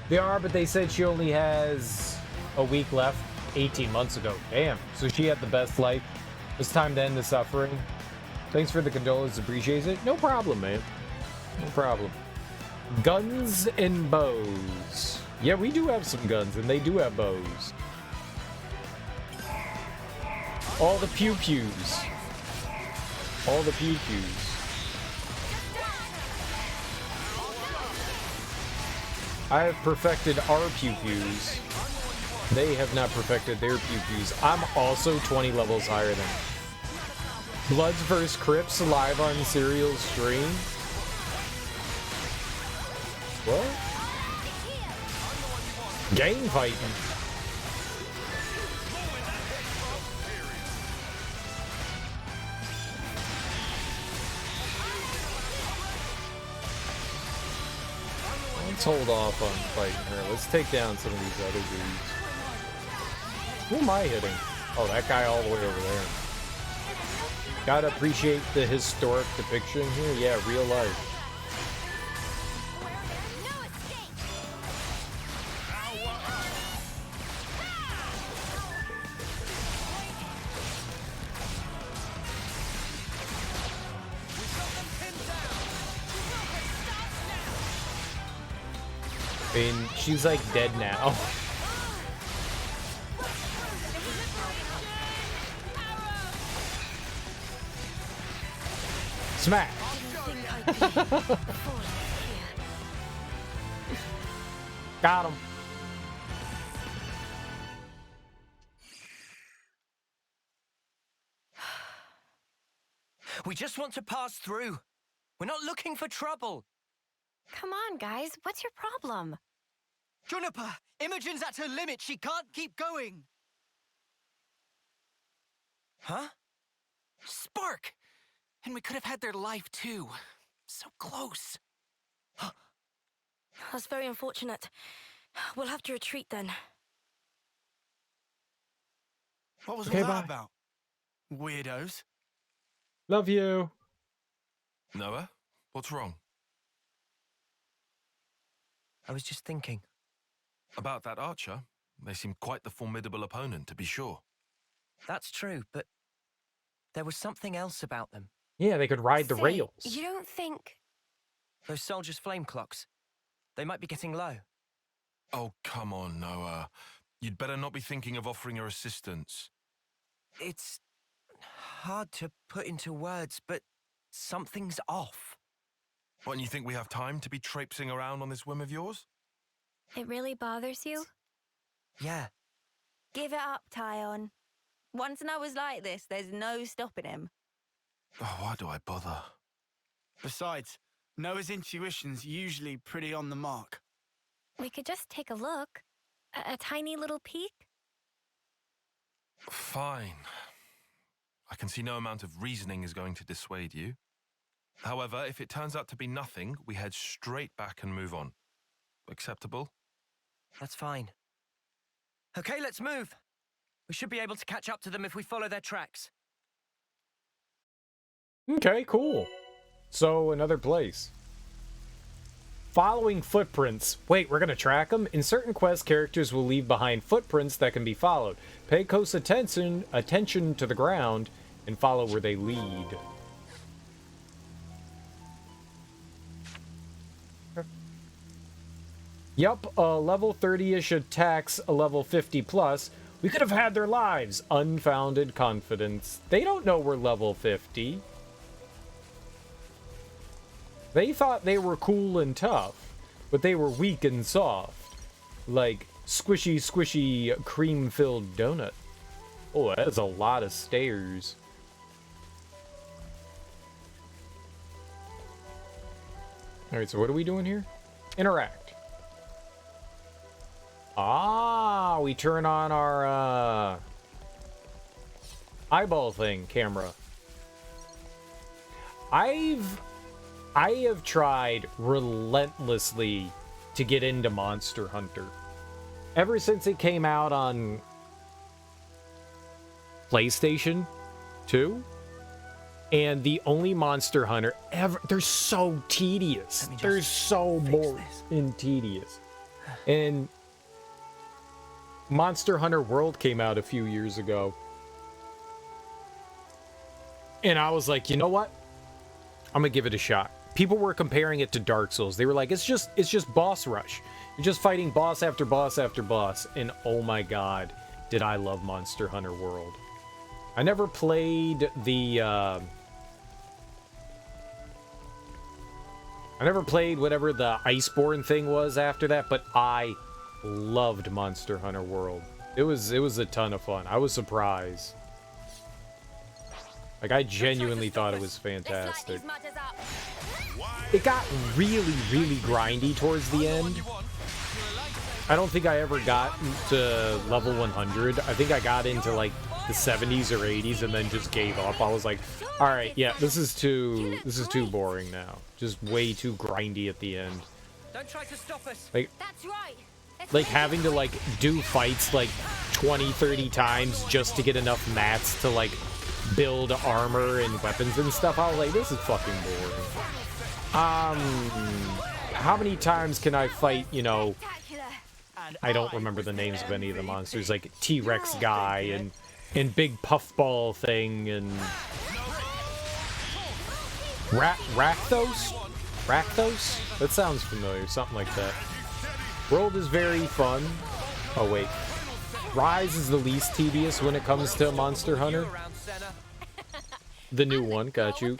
They are, but they said she only has a week left 18 months ago. Damn. So she had the best life. It's time to end the suffering. Thanks for the condolences. Appreciate it. No problem, man. No problem. Guns and bows. Yeah, we do have some guns, and they do have bows. All the pew-pews. All the pew-pews. I have perfected our pew-pews. They have not perfected their pew-pews. I'm also 20 levels higher than them. Bloods vs. Crips live on Serial's stream? What? Gang fighting. Let's hold off on fighting her. Let's take down some of these other dudes. Who am I hitting? Oh, that guy all the way over there. Gotta appreciate the historic depiction here. Yeah, real life. I mean, she's like dead now. Smack! Got him. We just want to pass through. We're not looking for trouble. Come on, guys. What's your problem? Juniper, Imogen's at her limit. She can't keep going. Huh? Spark! And we could have had their life too. So close. That's very unfortunate. We'll have to retreat then. What was Okay, all that bye. about? Weirdos. Love you. Noah, what's wrong? I was just thinking. About that archer? They seem quite the formidable opponent, to be sure. That's true, but there was something else about them. Yeah, they could ride the Say, rails. You don't think... Those soldiers' flame clocks. They might be getting low. Oh, come on, Noah. You'd better not be thinking of offering her assistance. It's hard to put into words, but something's off. What, and you think we have time to be traipsing around on this whim of yours? It really bothers you? Yeah. Give it up, Tyon. Once Noah's like this, there's no stopping him. Oh, why do I bother? Besides, Noah's intuition's usually pretty on the mark. We could just take a look. A tiny little peek? Fine. I can see no amount of reasoning is going to dissuade you. However, if it turns out to be nothing, we head straight back and move on. Acceptable? That's fine. Okay, let's move. We should be able to catch up to them if we follow their tracks. Okay, cool. So, another place. Following footprints. Wait, we're gonna track them? In certain quests, characters will leave behind footprints that can be followed. Pay close attention to the ground and follow where they lead. Yup, a level 30-ish attacks a level 50 plus. We could have had their lives. Unfounded confidence. They don't know we're level 50. They thought they were cool and tough, but they were weak and soft. Like squishy, squishy, cream-filled donut. Oh, that is a lot of stairs. Alright, so what are we doing here? Interact. Ah, we turn on our eyeball thing camera. I have tried relentlessly to get into Monster Hunter. Ever since it came out on PlayStation 2. And the only Monster Hunter ever... They're so tedious. They're so boring and tedious. And Monster Hunter World came out a few years ago. And I was like, you know what? I'm gonna give it a shot. People were comparing it to Dark Souls. They were like, it's just boss rush. You're just fighting boss after boss after boss. And oh my god, did I love Monster Hunter World. I never played the I never played whatever the Iceborne thing was after that, but I loved Monster Hunter World. It was a ton of fun. I was surprised. Like, I genuinely thought it was fantastic. It got really, really grindy towards the end. I don't think I ever got to level 100. I think I got into, like, the 70s or 80s and then just gave up. I was like, all right, yeah, this is too boring now. Just way too grindy at the end. Don't try to stop us. Like having to like do fights like 20, 30 times just to get enough mats to like build armor and weapons and stuff. I was like, this is fucking boring. How many times can I fight, you know, I don't remember the names of any of the monsters, like T-Rex guy and big puffball thing and Rakthos? Rakthos? That sounds familiar, something like that. World is very fun. Oh wait. Rise is the least tedious when it comes to Monster Hunter. The new one, got you.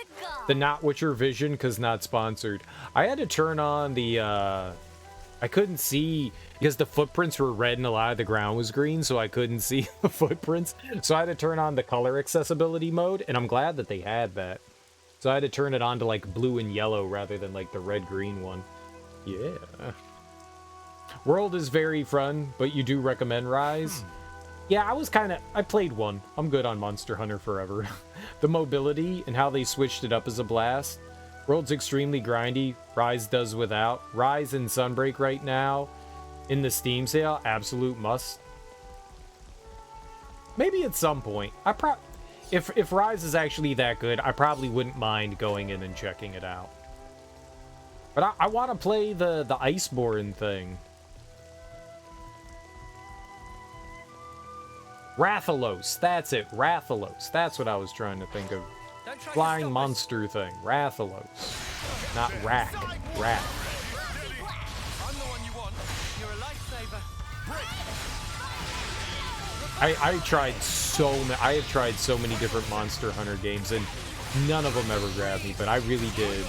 The Not Witcher Vision, because not sponsored. I had to turn on the, I couldn't see, because the footprints were red and a lot of the ground was green, so I couldn't see the footprints. So I had to turn on the color accessibility mode, and I'm glad that they had that. So I had to turn it on to, like, blue and yellow rather than, like, the red-green one. Yeah. World is very fun, but you do recommend Rise? Yeah, I played one. I'm good on Monster Hunter Forever. The mobility and how they switched it up is a blast. World's extremely grindy. Rise does without. Rise and Sunbreak right now in the Steam sale, absolute must. Maybe at some point. If Rise is actually that good, I probably wouldn't mind going in and checking it out. But I want to play the Iceborne thing. Rathalos, that's it, Rathalos. That's what I was trying to think of. Flying monster thing, Rathalos. Not Rack, Rat. I have tried so many different Monster Hunter games and none of them ever grabbed me, but I really did.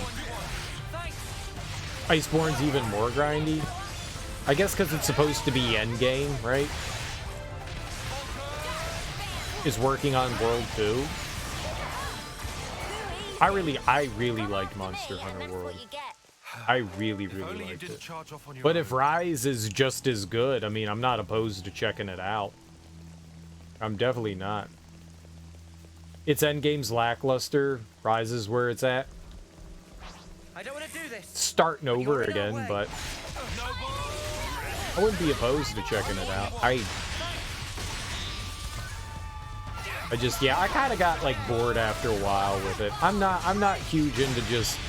Iceborne's even more grindy. I guess because it's supposed to be endgame, right? Is working on World 2. I really liked Monster Hunter World. I really liked it. But if Rise is just as good, I mean, I'm not opposed to checking it out. I'm definitely not. Its endgame's lackluster. Rise is where it's at. I don't want to do this. Starting over again, but I wouldn't be opposed to checking it out. I just, yeah, I kind of got like bored after a while with it. I'm not huge into just,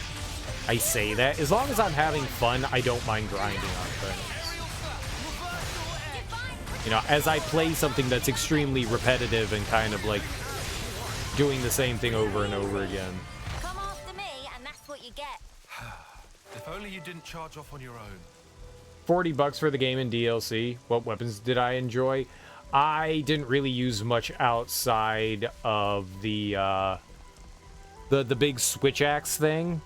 I say that. As long as I'm having fun, I don't mind grinding on things. You know, as I play something that's extremely repetitive and kind of like doing the same thing over and over again. Come after me, and that's what you get. If only you didn't charge off on your own. $40 for the game and DLC. What weapons did I enjoy? I didn't really use much outside of the big switch axe thing.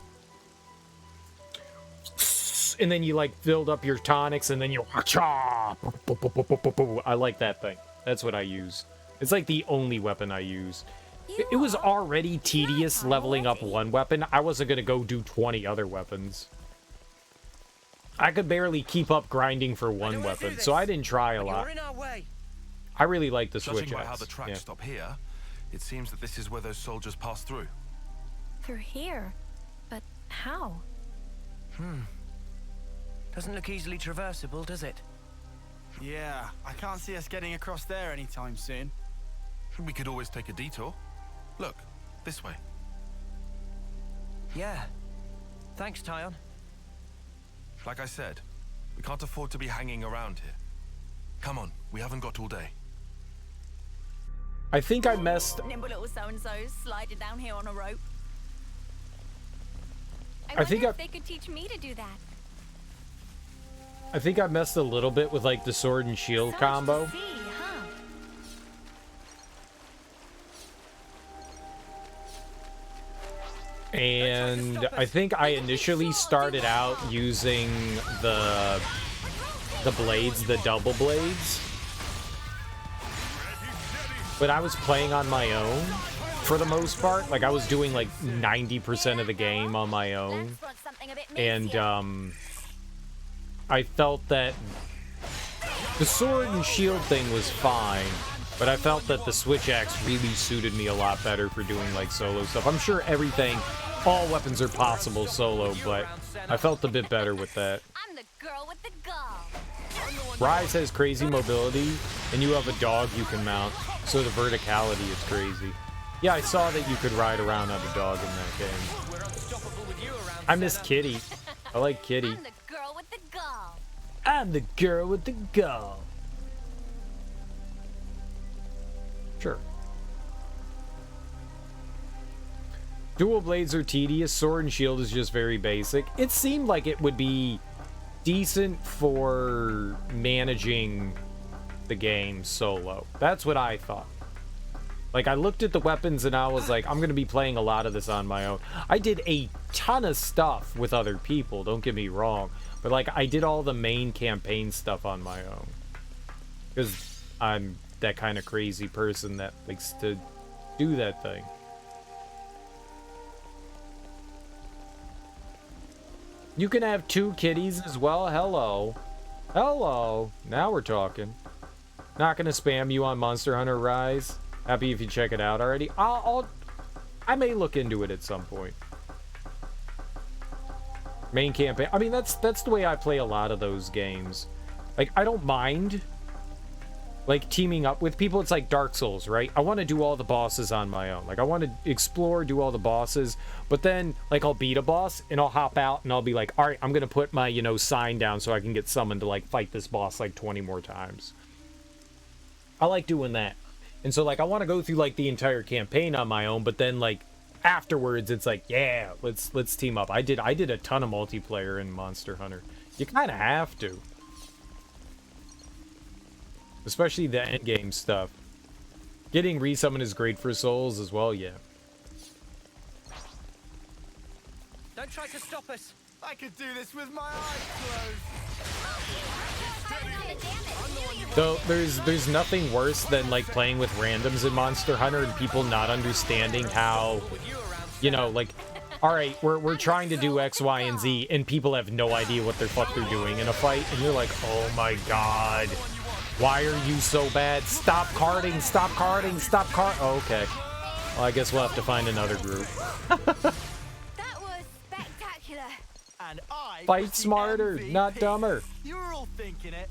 And then you like build up your tonics and then you I like that thing. That's what I use. It's like the only weapon I use. It was already tedious leveling up one weapon. I wasn't gonna go do 20 other weapons. I could barely keep up grinding for one weapon, so I didn't try a lot. I really like the switch Judging by axe. how the tracks stop here, it seems that this is where those soldiers passed through. Through here? But how? Doesn't look easily traversable, does it? Yeah, I can't see us getting across there anytime soon. We could always take a detour. Look, this way. Yeah. Thanks, Tyon. Like I said, we can't afford to be hanging around here. Come on, we haven't got all day. I think I messed... Nimble little so-and-so's sliding down here on a rope. I think if they could teach me to do that. I think I messed a little bit with like the sword and shield combo. And I think I initially started out using the blades, the double blades. But I was playing on my own for the most part. Like I was doing like 90% of the game on my own. And I felt that the sword and shield thing was fine, but I felt that the switch axe really suited me a lot better for doing like solo stuff. I'm sure all weapons are possible solo, but I felt a bit better with that. I'm the girl with the gall. Rise has crazy mobility, and you have a dog you can mount, so the verticality is crazy. Yeah, I saw that you could ride around on a dog in that game. I miss Kitty. I like Kitty. I'm the girl with the gall. I'm the girl with the gall. Sure. Dual blades are tedious. Sword and shield is just very basic. It seemed like it would be decent for managing the game solo. That's what I thought. Like, I looked at the weapons and I was like, I'm going to be playing a lot of this on my own. I did a ton of stuff with other people, don't get me wrong. But, like, I did all the main campaign stuff on my own. Because I'm that kind of crazy person that likes to do that thing. You can have 2 kitties as well. Hello. Hello. Now we're talking. Not going to spam you on Monster Hunter Rise. Happy if you check it out already. I may look into it at some point. Main campaign. I mean, that's the way I play a lot of those games. Like, I don't mind, like, teaming up with people. It's like Dark Souls, right? I want to do all the bosses on my own. Like, I want to explore, do all the bosses. But then, like, I'll beat a boss, and I'll hop out, and I'll be like, all right, I'm going to put my, sign down so I can get summoned to, like, fight this boss, like, 20 more times. I like doing that. And so, like, I want to go through, like, the entire campaign on my own, but then, like, afterwards, it's like, yeah, let's team up. I did a ton of multiplayer in Monster Hunter. You kind of have to. Especially the endgame stuff. Getting resummoned is great for souls as well, yeah. Don't try to stop us. I could do this with my eyes closed. Though there's nothing worse than like playing with randoms in Monster Hunter and people not understanding how You know, like, all right, we're trying to do X, Y, and Z, and people have no idea what the fuck they're doing in a fight, and you're like, oh my god, why are you so bad? Stop carding, stop carding, stop card. Oh, okay. Well, I guess we'll have to find another group. That was spectacular. And I Fight smarter, not dumber. You're all thinking it.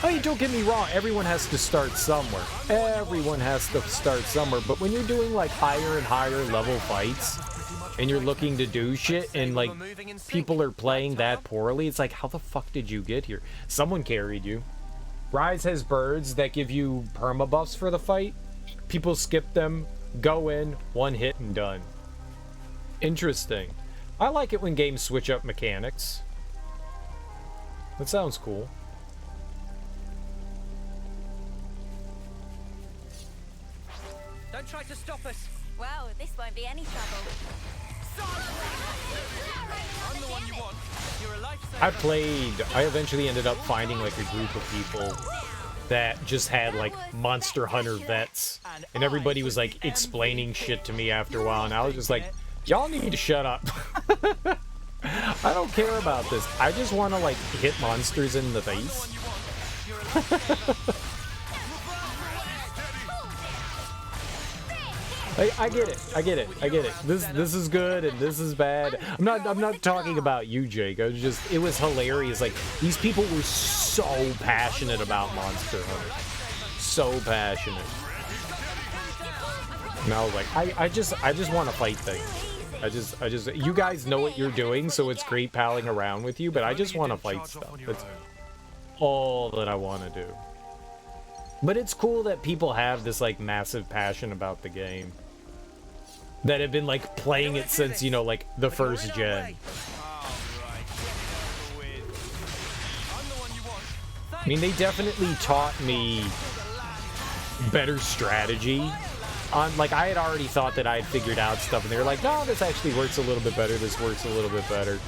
I mean, don't get me wrong, everyone has to start somewhere. Everyone has to start somewhere, but when you're doing like higher and higher level fights, and you're looking to do shit, and like people are playing that poorly, it's like, how the fuck did you get here? Someone carried you. Rise has birds that give you perma buffs for the fight. People skip them, go in, one hit and done. Interesting. I like it when games switch up mechanics. That sounds cool. Don't try to stop us. Well, this won't be any trouble. I'm the one you want. You're a lifesaver. I eventually ended up finding like a group of people that just had like Monster Hunter vets, and everybody was like explaining shit to me after a while, and I was just like, y'all need to shut up. I don't care about this. I just want to like hit monsters in the face. I get it. I get it. I get it. This is good and this is bad. I'm not talking about you, Jake. It was hilarious. Like, these people were so passionate about Monster Hunter. So passionate. And I was like, I just want to fight things. You guys know what you're doing, so it's great palling around with you, but I just want to fight stuff. That's all that I want to do. But it's cool that people have this like massive passion about the game, that have been like playing it since, you know, like the first gen. I mean, they definitely taught me better strategy. Like, I had already thought that I had figured out stuff, and they were like, no, this actually works a little bit better, this works a little bit better.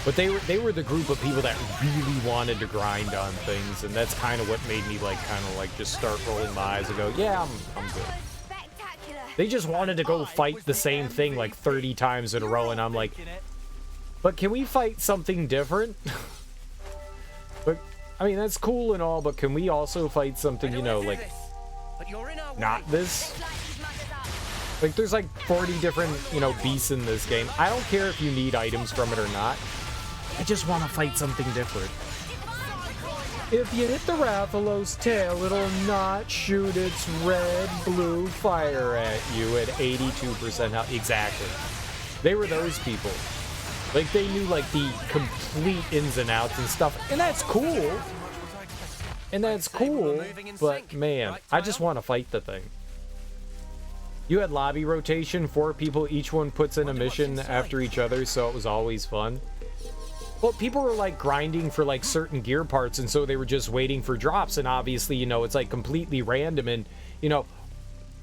But they were the group of people that really wanted to grind on things, and that's kind of what made me like kind of like just start rolling my eyes and go, yeah, I'm good. They just wanted to go fight the same thing like 30 times in a row, and I'm like, but can we fight something different? But I mean, that's cool and all, but can we also fight something, you know, like not this? Like, there's like 40 different, you know, beasts in this game. I don't care if you need items from it or not. I just want to fight something different. If you hit the Rathalos' tail, it'll not shoot its red, blue fire at you at 82% health. Exactly. They were those people. Like, they knew, like, the complete ins and outs and stuff. And that's cool. And that's cool. But, man, I just want to fight the thing. You had lobby rotation, 4 people, each one puts in a mission after each other, so it was always fun. Well, people were like grinding for like certain gear parts, and so they were just waiting for drops, and obviously, you know, it's like completely random, and, you know,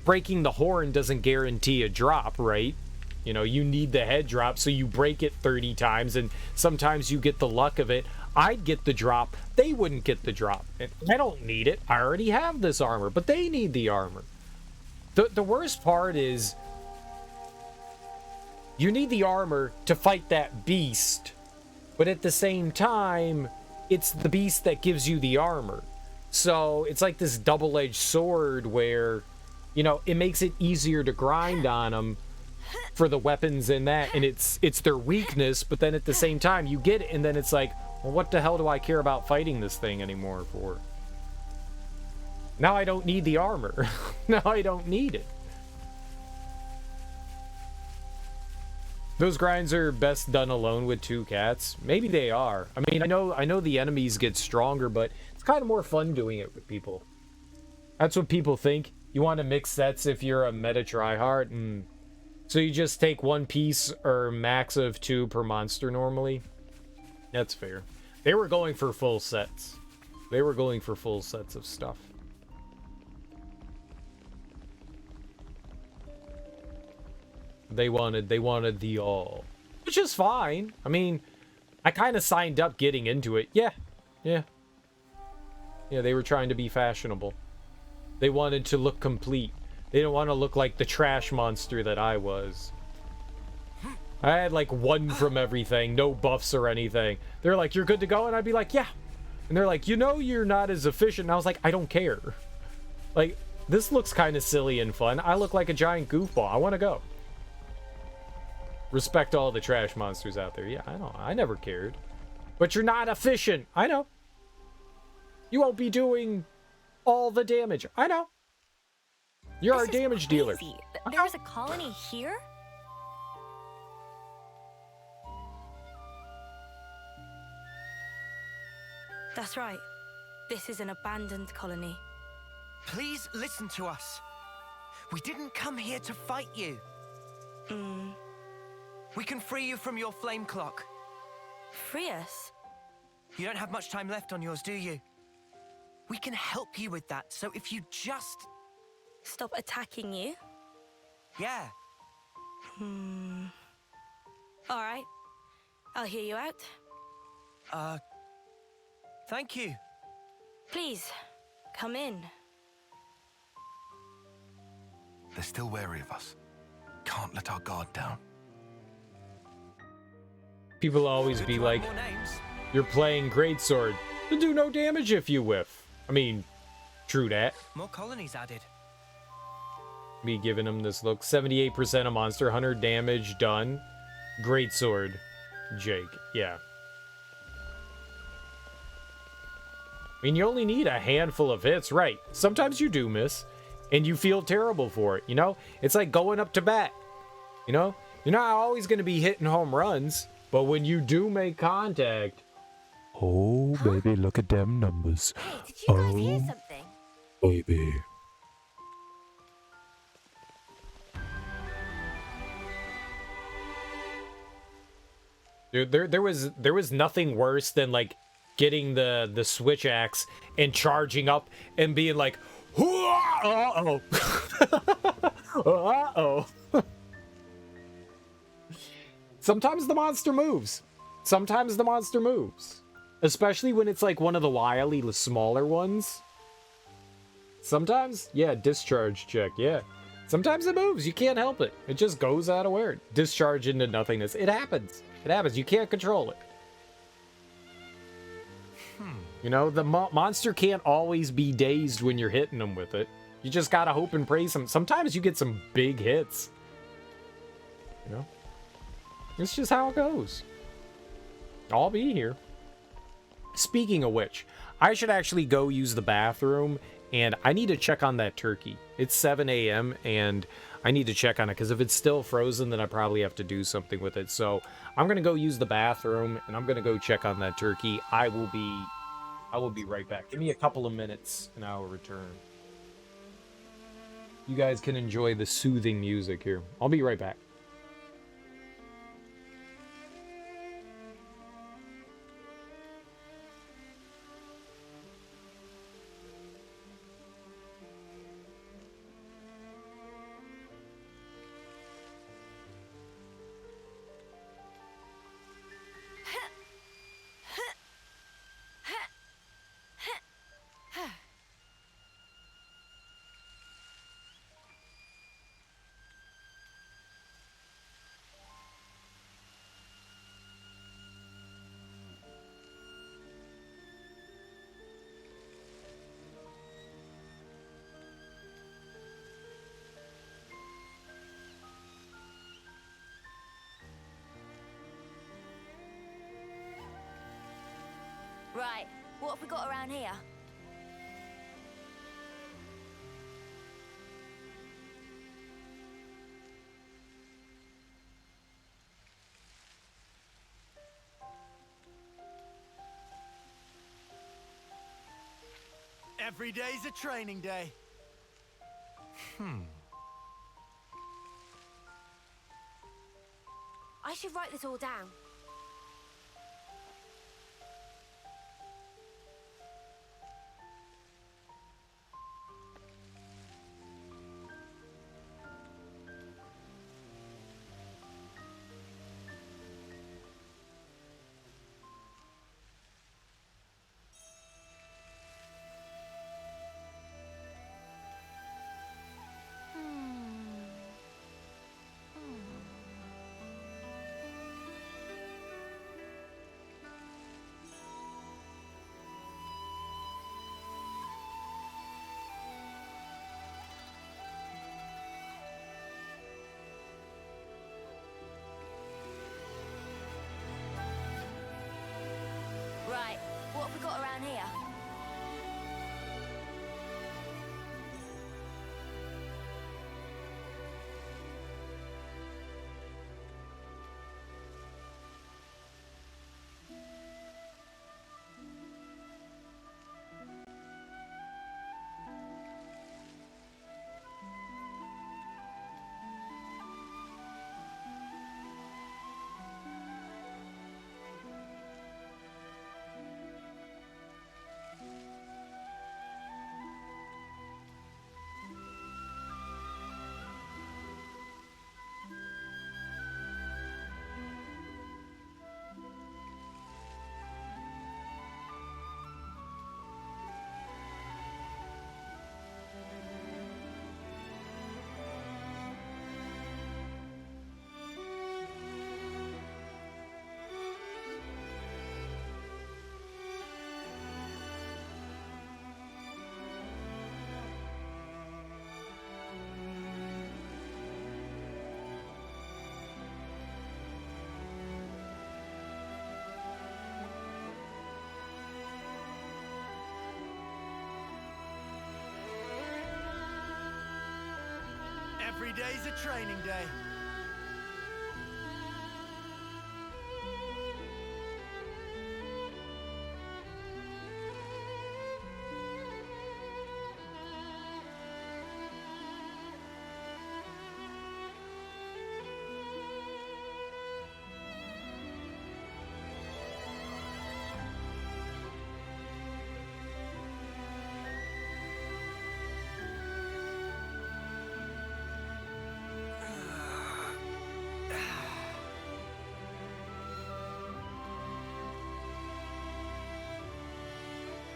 breaking the horn doesn't guarantee a drop, right? You know, you need the head drop, so you break it 30 times, and sometimes you get the luck of it. I'd get the drop, they wouldn't get the drop. And I don't need it, I already have this armor, but they need the armor. The worst part is, you need the armor to fight that beast, but at the same time, it's the beast that gives you the armor. So it's like this double-edged sword where, you know, it makes it easier to grind on them for the weapons and that, and it's their weakness, but then at the same time, you get it, and then it's like, well, what the hell do I care about fighting this thing anymore for? Now I don't need the armor. Now I don't need it. Those grinds are best done alone with 2 cats. Maybe they are. I mean, I know the enemies get stronger, but it's kind of more fun doing it with people. That's what people think. You want to mix sets if you're a meta tryhard, so you just take 1 piece or max of 2 per monster normally. That's fair. They were going for full sets. They were going for full sets of stuff. They wanted the all, which is fine. I mean, I kind of signed up getting into it. Yeah, they were trying to be fashionable. They wanted to look complete. They didn't want to look like the trash monster that I was. I had like one from everything, no buffs or anything. They're like, you're good to go? And I'd be like, yeah. And they're like, you know you're not as efficient. And I was like, I don't care. Like, this looks kind of silly and fun. I look like a giant goofball. I want to go. Respect all the trash monsters out there. Yeah, I know. I never cared. But you're not efficient. I know. You won't be doing all the damage. I know. You're our damage dealer. There's a colony here? That's right. This is an abandoned colony. Please listen to us. We didn't come here to fight you. We can free you from your flame clock. Free us? You don't have much time left on yours, do you? We can help you with that, so if you just... Stop attacking you? Yeah. Alright. I'll hear you out. Thank you. Please, come in. They're still wary of us. Can't let our guard down. People always be like, you're playing greatsword. You'll do no damage if you whiff. I mean, true that. More colonies added. Me giving him this look. 78% of monster, 100 damage, done. Greatsword. Jake, yeah. I mean, you only need a handful of hits, right? Sometimes you do miss, and you feel terrible for it, you know? It's like going up to bat, you know? You're not always going to be hitting home runs, but when you do make contact... Oh, baby, look at them numbers. Hey, did you guys hear something? Baby. Dude, there was nothing worse than, like, getting the switch axe and charging up and being like, uh-oh. Uh-oh. Sometimes the monster moves. Sometimes the monster moves. Especially when it's like one of the wily smaller ones. Sometimes, yeah, discharge check, yeah. Sometimes it moves, you can't help it. It just goes out of where. Discharge into nothingness. It happens. It happens, you can't control it. You know, the monster can't always be dazed when you're hitting them with it. You just gotta hope and pray sometimes you get some big hits. You know? It's just how it goes. I'll be here. Speaking of which, I should actually go use the bathroom, and I need to check on that turkey. It's 7 a.m., and I need to check on it, because if it's still frozen, then I probably have to do something with it. So I'm going to go use the bathroom, and I'm going to go check on that turkey. I will be right back. Give me a couple of minutes, and I will return. You guys can enjoy the soothing music here. I'll be right back. Right, what have we got around here? Every day's a training day. I should write this all down. What have we got around here? Every day's a training day.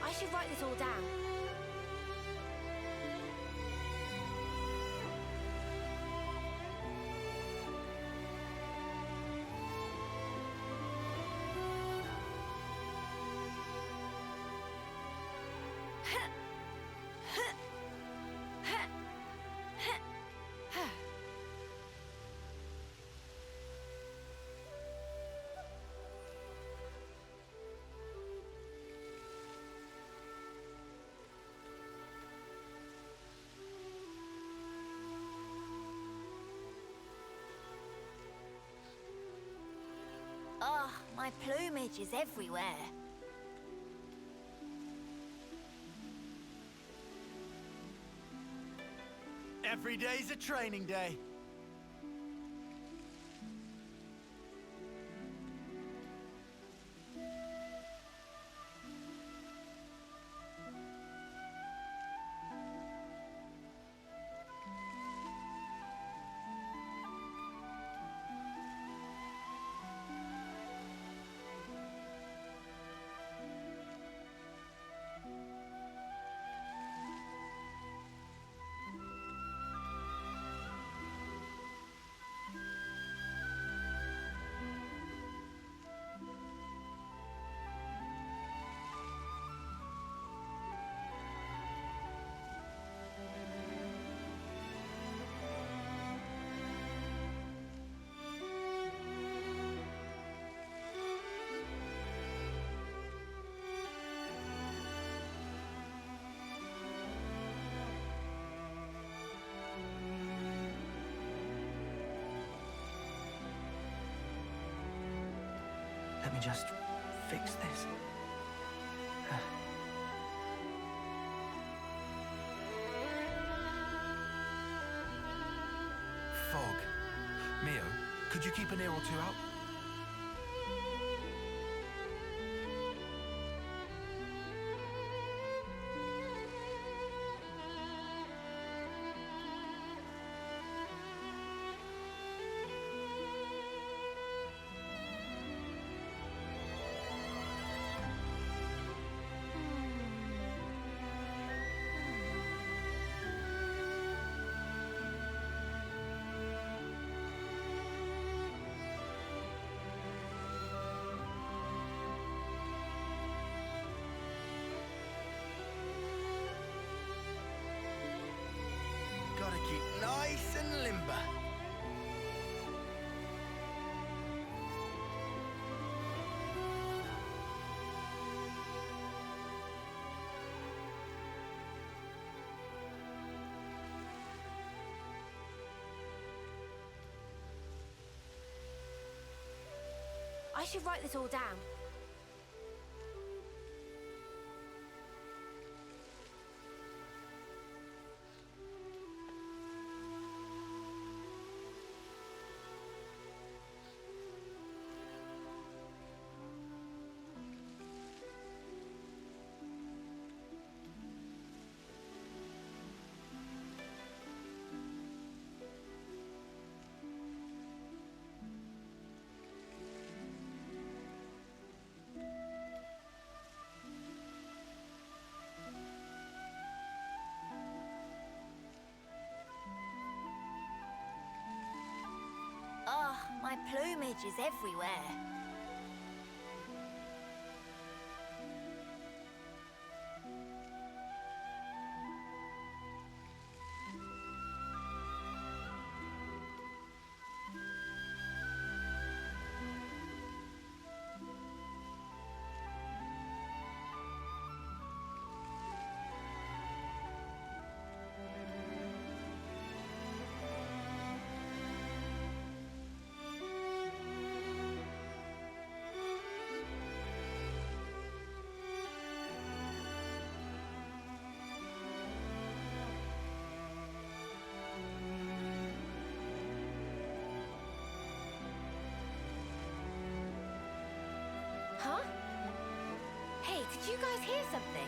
I should write this all down. Oh, my plumage is everywhere. Every day's a training day. Let me just fix this. Fog. Mio, could you keep an ear or two out? I should write this all down. Oh, my plumage is everywhere. Huh? Hey, did you guys hear something?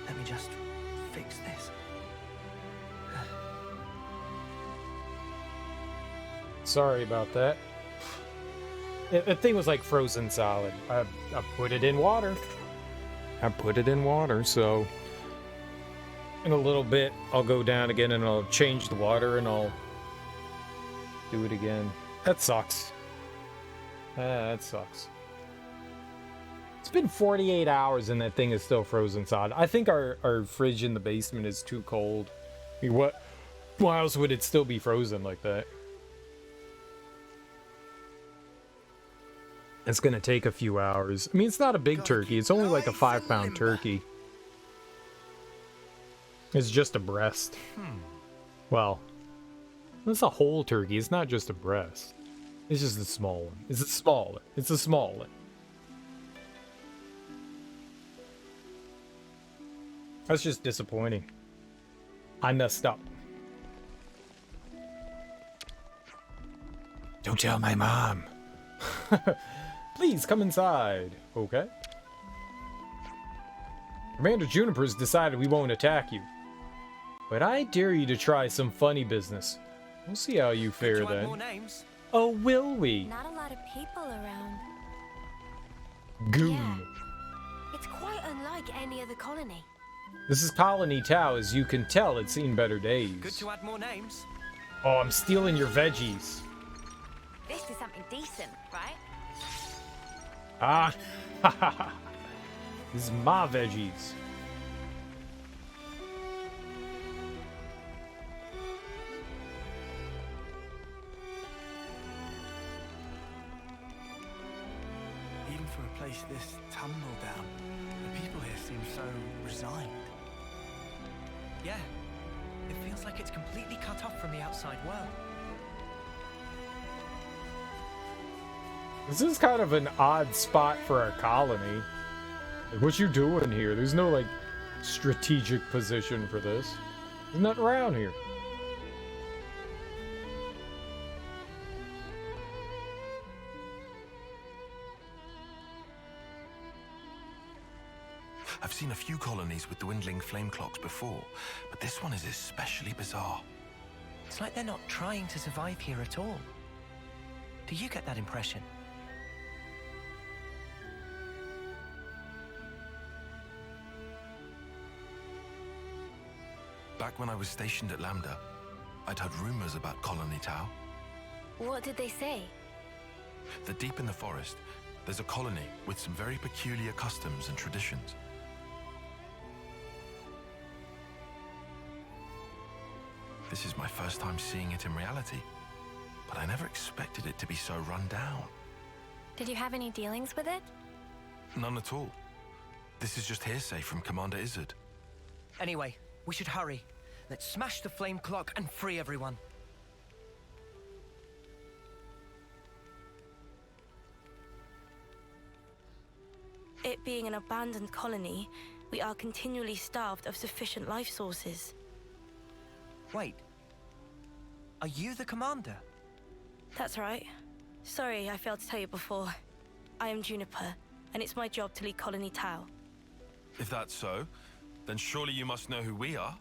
Let me just fix this. Sorry about that. That thing was like frozen solid. I put it in water. So in a little bit I'll go down again and I'll change the water and I'll do it again. That sucks. That sucks. It's been 48 hours and that thing is still frozen solid. I think our fridge in the basement is too cold. I mean, why else would it still be frozen like that? It's gonna take a few hours. I mean, it's not a big turkey. It's only like a 5-pound turkey. It's just a breast. Well, it's a whole turkey. It's not just a breast. It's just a small one. It's a small one. That's just disappointing. I messed up. Don't tell my mom. Please come inside. Okay. Commander Juniper's decided we won't attack you. But I dare you to try some funny business. We'll see how you fare then. More names? Oh, will we? Not a lot of people around. Goom. Yeah. It's quite unlike any other colony. This is Colony Tau. As you can tell, it's seen better days. Good to add more names. Oh, I'm stealing your veggies. This is something decent, right? Ah, this is my veggies. Even for a place this tumble down, the people here seem so resigned. Yeah, it feels like it's completely cut off from the outside world. This is kind of an odd spot for a colony. Like, what you doing here? There's no, like, strategic position for this. There's nothing around here. I've seen a few colonies with dwindling flame clocks before, but this one is especially bizarre. It's like they're not trying to survive here at all. Do you get that impression? Back when I was stationed at Lambda, I'd heard rumors about Colony Tau. What did they say? That deep in the forest, there's a colony with some very peculiar customs and traditions. This is my first time seeing it in reality, but I never expected it to be so run down. Did you have any dealings with it? None at all. This is just hearsay from Commander Izzard. Anyway, we should hurry. Let's smash the flame clock and free everyone. It being an abandoned colony, we are continually starved of sufficient life sources. Wait. Are you the commander? That's right. Sorry, I failed to tell you before. I am Juniper, and it's my job to lead Colony Tau. If that's so, then surely you must know who we are.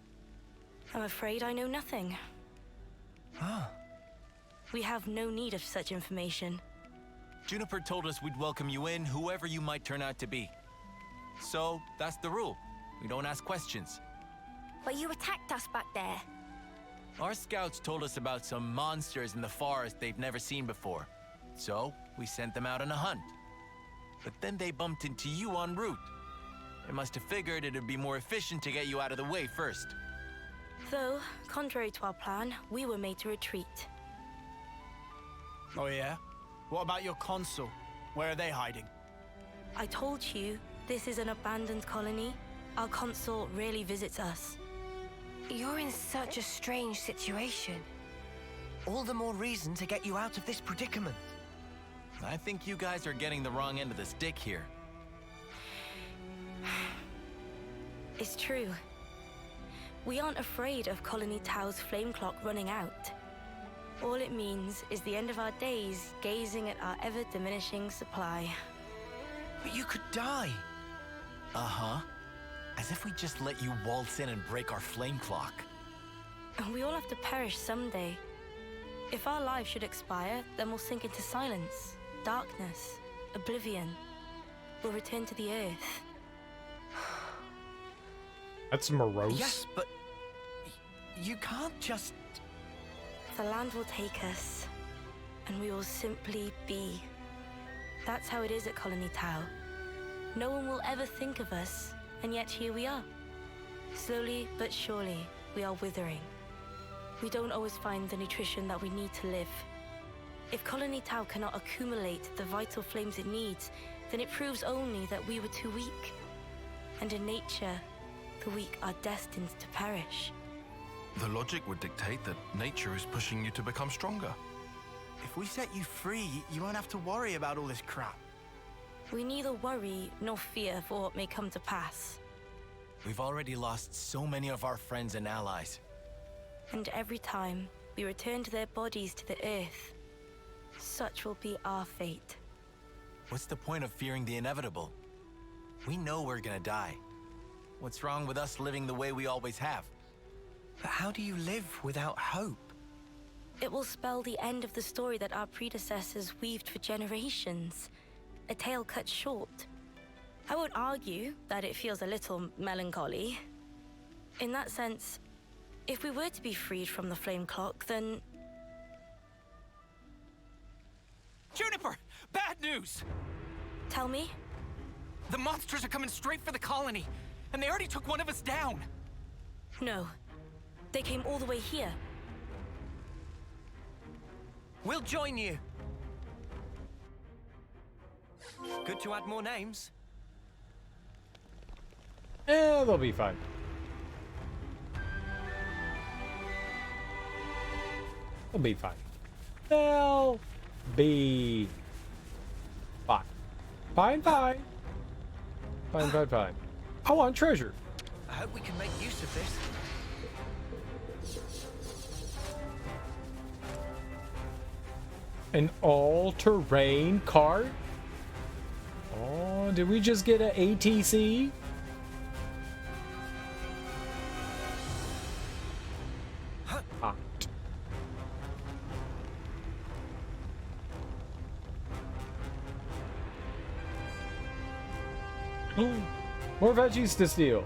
I'm afraid I know nothing. Ah. We have no need of such information. Juniper told us we'd welcome you in, whoever you might turn out to be. So, that's the rule. We don't ask questions. But you attacked us back there. Our scouts told us about some monsters in the forest they've never seen before. So, we sent them out on a hunt. But then they bumped into you en route. They must have figured it'd be more efficient to get you out of the way first. Though, contrary to our plan, we were made to retreat. Oh yeah? What about your consul? Where are they hiding? I told you, this is an abandoned colony. Our consul rarely visits us. You're in such a strange situation. All the more reason to get you out of this predicament. I think you guys are getting the wrong end of the stick here. It's true. We aren't afraid of Colony Tau's flame clock running out. All it means is the end of our days gazing at our ever-diminishing supply. But you could die. Uh-huh. As if we just let you waltz in and break our flame clock. We all have to perish someday. If our lives should expire, then we'll sink into silence, darkness, oblivion. We'll return to the earth. That's morose. Yes, but you can't just... The land will take us, and we will simply be. That's how it is at Colony Tau. No one will ever think of us, and yet here we are. Slowly but surely, we are withering. We don't always find the nutrition that we need to live. If Colony Tau cannot accumulate the vital flames it needs, then it proves only that we were too weak. And in nature, the weak are destined to perish. The logic would dictate that nature is pushing you to become stronger. If we set you free, you won't have to worry about all this crap. We neither worry nor fear for what may come to pass. We've already lost so many of our friends and allies. And every time we return their bodies to the earth, such will be our fate. What's the point of fearing the inevitable? We know we're gonna die. What's wrong with us living the way we always have? But how do you live without hope? It will spell the end of the story that our predecessors weaved for generations. A tale cut short. I won't argue that it feels a little melancholy. In that sense, if we were to be freed from the flame clock, then... Juniper! Bad news! Tell me? The monsters are coming straight for the colony, and they already took one of us down! No. They came all the way here. We'll join you. Good to add more names. Eh, they'll be fine. They'll be fine. They'll be fine. Fine, fine. Fine, fine, fine. I want treasure. I hope we can make use of this. An all-terrain cart? Oh, did we just get an ATC? Hot. More veggies to steal.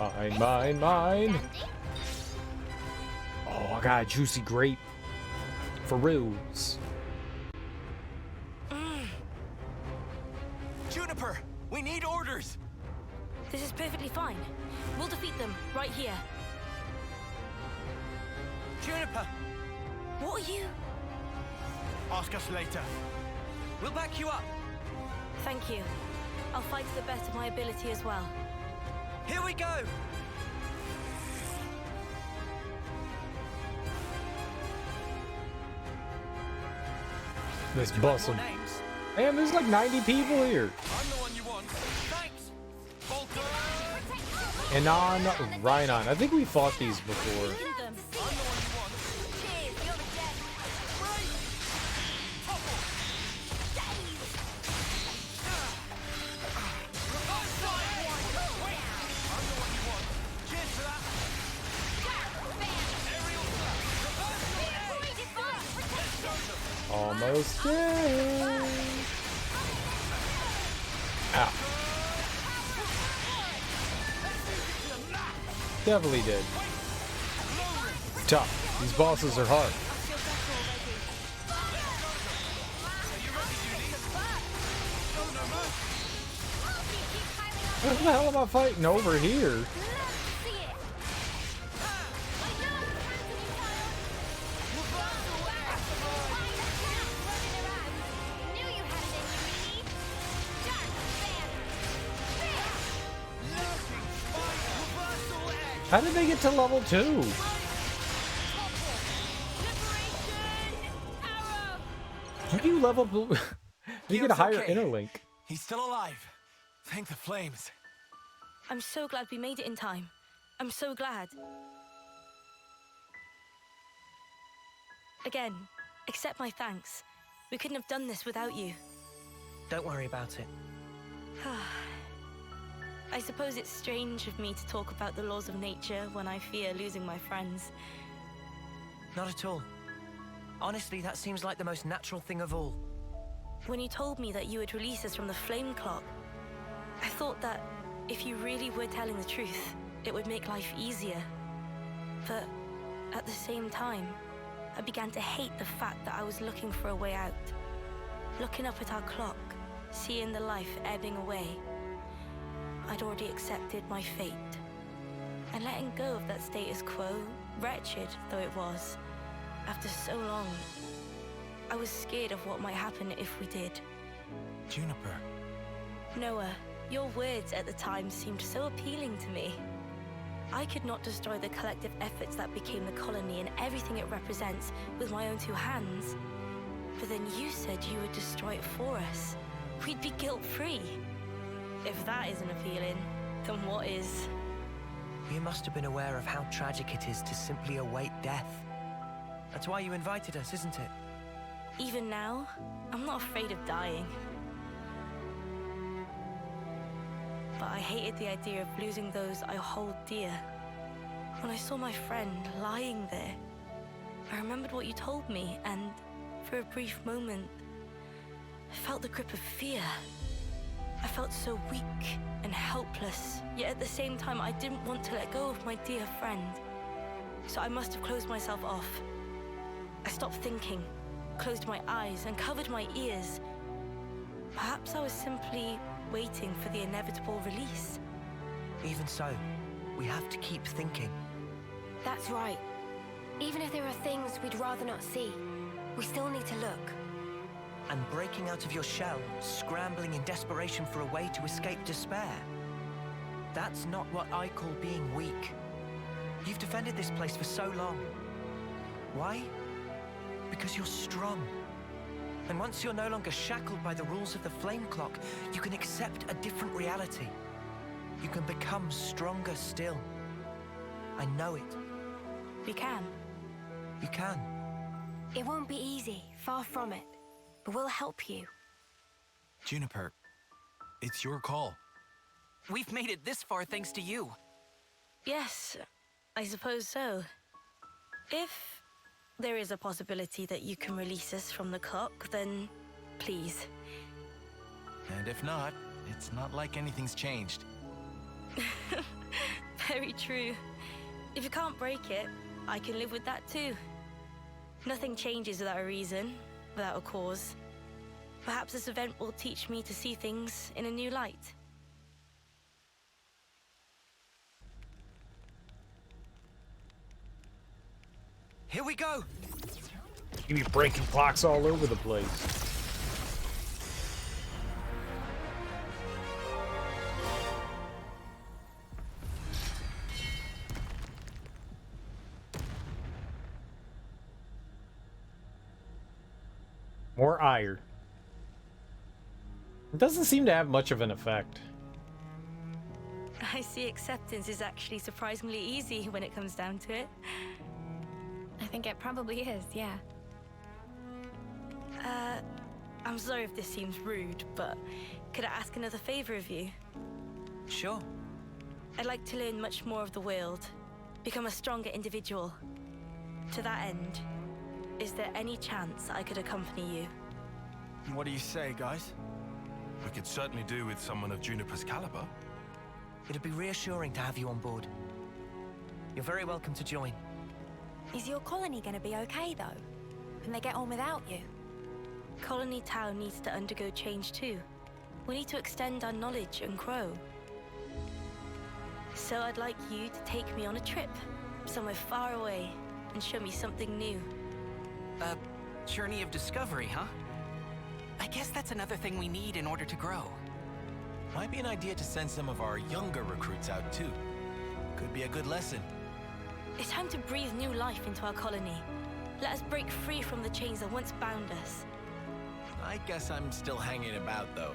Mine. Oh, I got a juicy grape. For reals. Juniper, we need orders. This is perfectly fine. We'll defeat them right here. Juniper! What are you? Ask us later. We'll back you up. Thank you. I'll fight to the best of my ability as well. Here we go! This bustle. Man, there's like 90 people here. I'm the one you want. Thanks! Anon, Rhinon. I think we fought these before. Almost dead. Ow. Definitely did. Tough. These bosses are hard. What the hell am I fighting over here? How did they get to level 2? How do you level? You get a higher interlink. He's still alive. Thank the flames. I'm so glad we made it in time. I'm so glad. Again, accept my thanks. We couldn't have done this without you. Don't worry about it. I suppose it's strange of me to talk about the laws of nature when I fear losing my friends. Not at all. Honestly, that seems like the most natural thing of all. When you told me that you would release us from the flame clock, I thought that if you really were telling the truth, it would make life easier. But at the same time, I began to hate the fact that I was looking for a way out. Looking up at our clock, seeing the life ebbing away, I'd already accepted my fate. And letting go of that status quo, wretched though it was, after so long, I was scared of what might happen if we did. Juniper. Noah, your words at the time seemed so appealing to me. I could not destroy the collective efforts that became the colony and everything it represents with my own two hands. But then you said you would destroy it for us. We'd be guilt-free. If that isn't appealing, then what is? You must have been aware of how tragic it is to simply await death. That's why you invited us, isn't it? Even now, I'm not afraid of dying. But I hated the idea of losing those I hold dear. When I saw my friend lying there, I remembered what you told me, and for a brief moment, I felt the grip of fear. I felt so weak and helpless, yet at the same time I didn't want to let go of my dear friend. So I must have closed myself off. I stopped thinking, closed my eyes and covered my ears. Perhaps I was simply waiting for the inevitable release. Even so, we have to keep thinking. That's right. Even if there are things we'd rather not see, we still need to look. And breaking out of your shell, scrambling in desperation for a way to escape despair. That's not what I call being weak. You've defended this place for so long. Why? Because you're strong. And once you're no longer shackled by the rules of the flame clock, you can accept a different reality. You can become stronger still. I know it. We can. You can. It won't be easy, far from it. But we'll help you. Juniper, it's your call. We've made it this far thanks to you. Yes, I suppose so. If there is a possibility that you can release us from the clock, then please. And if not, it's not like anything's changed. Very true. If you can't break it, I can live with that too. Nothing changes without a reason, without a cause. Perhaps this event will teach me to see things in a new light. Here we go! You be breaking clocks all over the place. More ire. It doesn't seem to have much of an effect. I see acceptance is actually surprisingly easy when it comes down to it. I think it probably is, yeah. I'm sorry if this seems rude, but could I ask another favor of you? Sure. I'd like to learn much more of the world, become a stronger individual. To that end, is there any chance I could accompany you? What do you say, guys? We could certainly do with someone of Juniper's caliber. It'd be reassuring to have you on board. You're very welcome to join. Is your colony gonna be okay, though? Can they get on without you? Colony Town needs to undergo change too. We need to extend our knowledge and grow. So I'd like you to take me on a trip, somewhere far away, and show me something new. A journey of discovery, huh? I guess that's another thing we need in order to grow. Might be an idea to send some of our younger recruits out too. Could be a good lesson. It's time to breathe new life into our colony. Let us break free from the chains that once bound us. I guess I'm still hanging about though.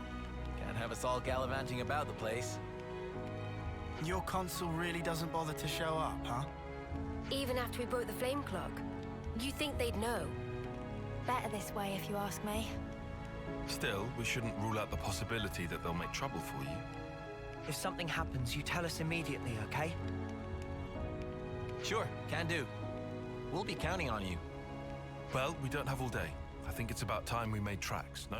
Can't have us all gallivanting about the place. Your consul really doesn't bother to show up, huh? Even after we broke the flame clock? You think they'd know? Better this way, if you ask me. Still, we shouldn't rule out the possibility that they'll make trouble for you. If something happens, you tell us immediately, okay? Sure, can do. We'll be counting on you. Well, we don't have all day. I think it's about time we made tracks, no?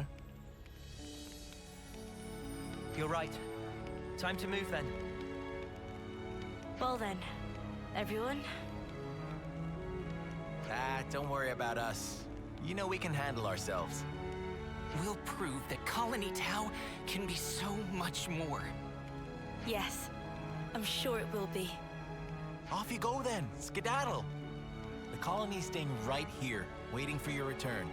You're right. Time to move then. Well then, everyone. Don't worry about us. You know we can handle ourselves. We'll prove that Colony Tau can be so much more. Yes, I'm sure it will be. Off you go then, skedaddle. The colony's staying right here, waiting for your return.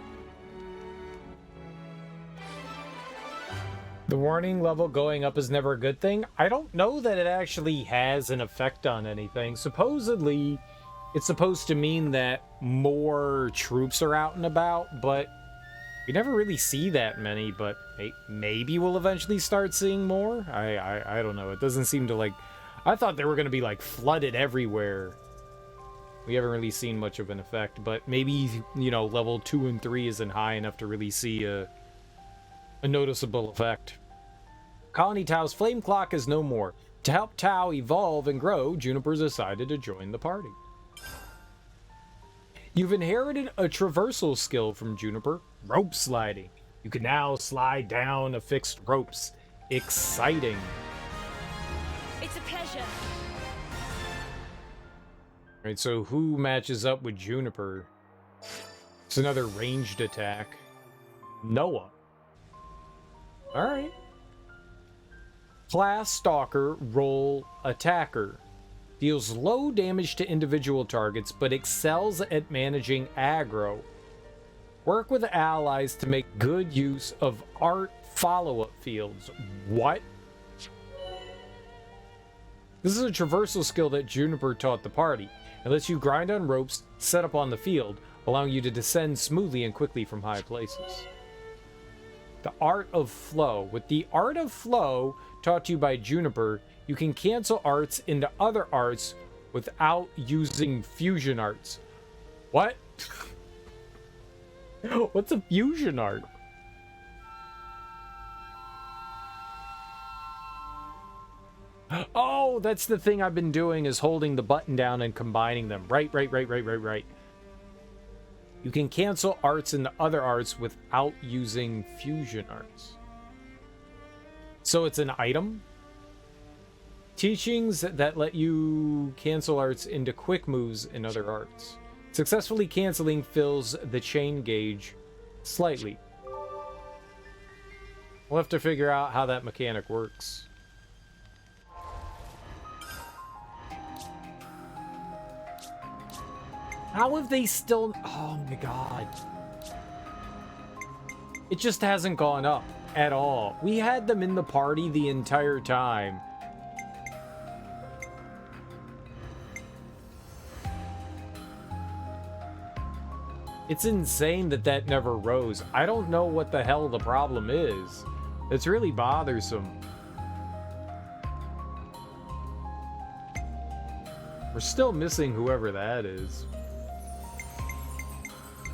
The warning level going up is never a good thing. I don't know that it actually has an effect on anything. Supposedly, it's supposed to mean that more troops are out and about, but we never really see that many, but maybe we'll eventually start seeing more? I don't know. It doesn't seem to, like... I thought they were going to be, like, flooded everywhere. We haven't really seen much of an effect, but maybe, you know, level 2 and 3 isn't high enough to really see a noticeable effect. Colony Tau's flame clock is no more. To help Tau evolve and grow, Juniper's decided to join the party. You've inherited a traversal skill from Juniper, rope sliding. You can now slide down affixed ropes. Exciting. It's a pleasure. Alright, so who matches up with Juniper? It's another ranged attack. Noah. Alright. Class Stalker, role Attacker. Deals low damage to individual targets, but excels at managing aggro. Work with allies to make good use of art follow-up fields. What? This is a traversal skill that Juniper taught the party. It lets you grind on ropes set up on the field, allowing you to descend smoothly and quickly from high places. The Art of Flow. With the Art of Flow taught to you by Juniper, you can cancel arts into other arts without using fusion arts. What? What's a fusion art? Oh, that's the thing I've been doing, is holding the button down and combining them. Right. You can cancel arts into other arts without using fusion arts. So it's an item? Teachings that let you cancel arts into quick moves in other arts. Successfully canceling fills the chain gauge slightly. We'll have to figure out how that mechanic works. How have they still... Oh my god. It just hasn't gone up at all. We had them in the party the entire time. It's insane that that never rose. I don't know what the hell the problem is. It's really bothersome. We're still missing whoever that is.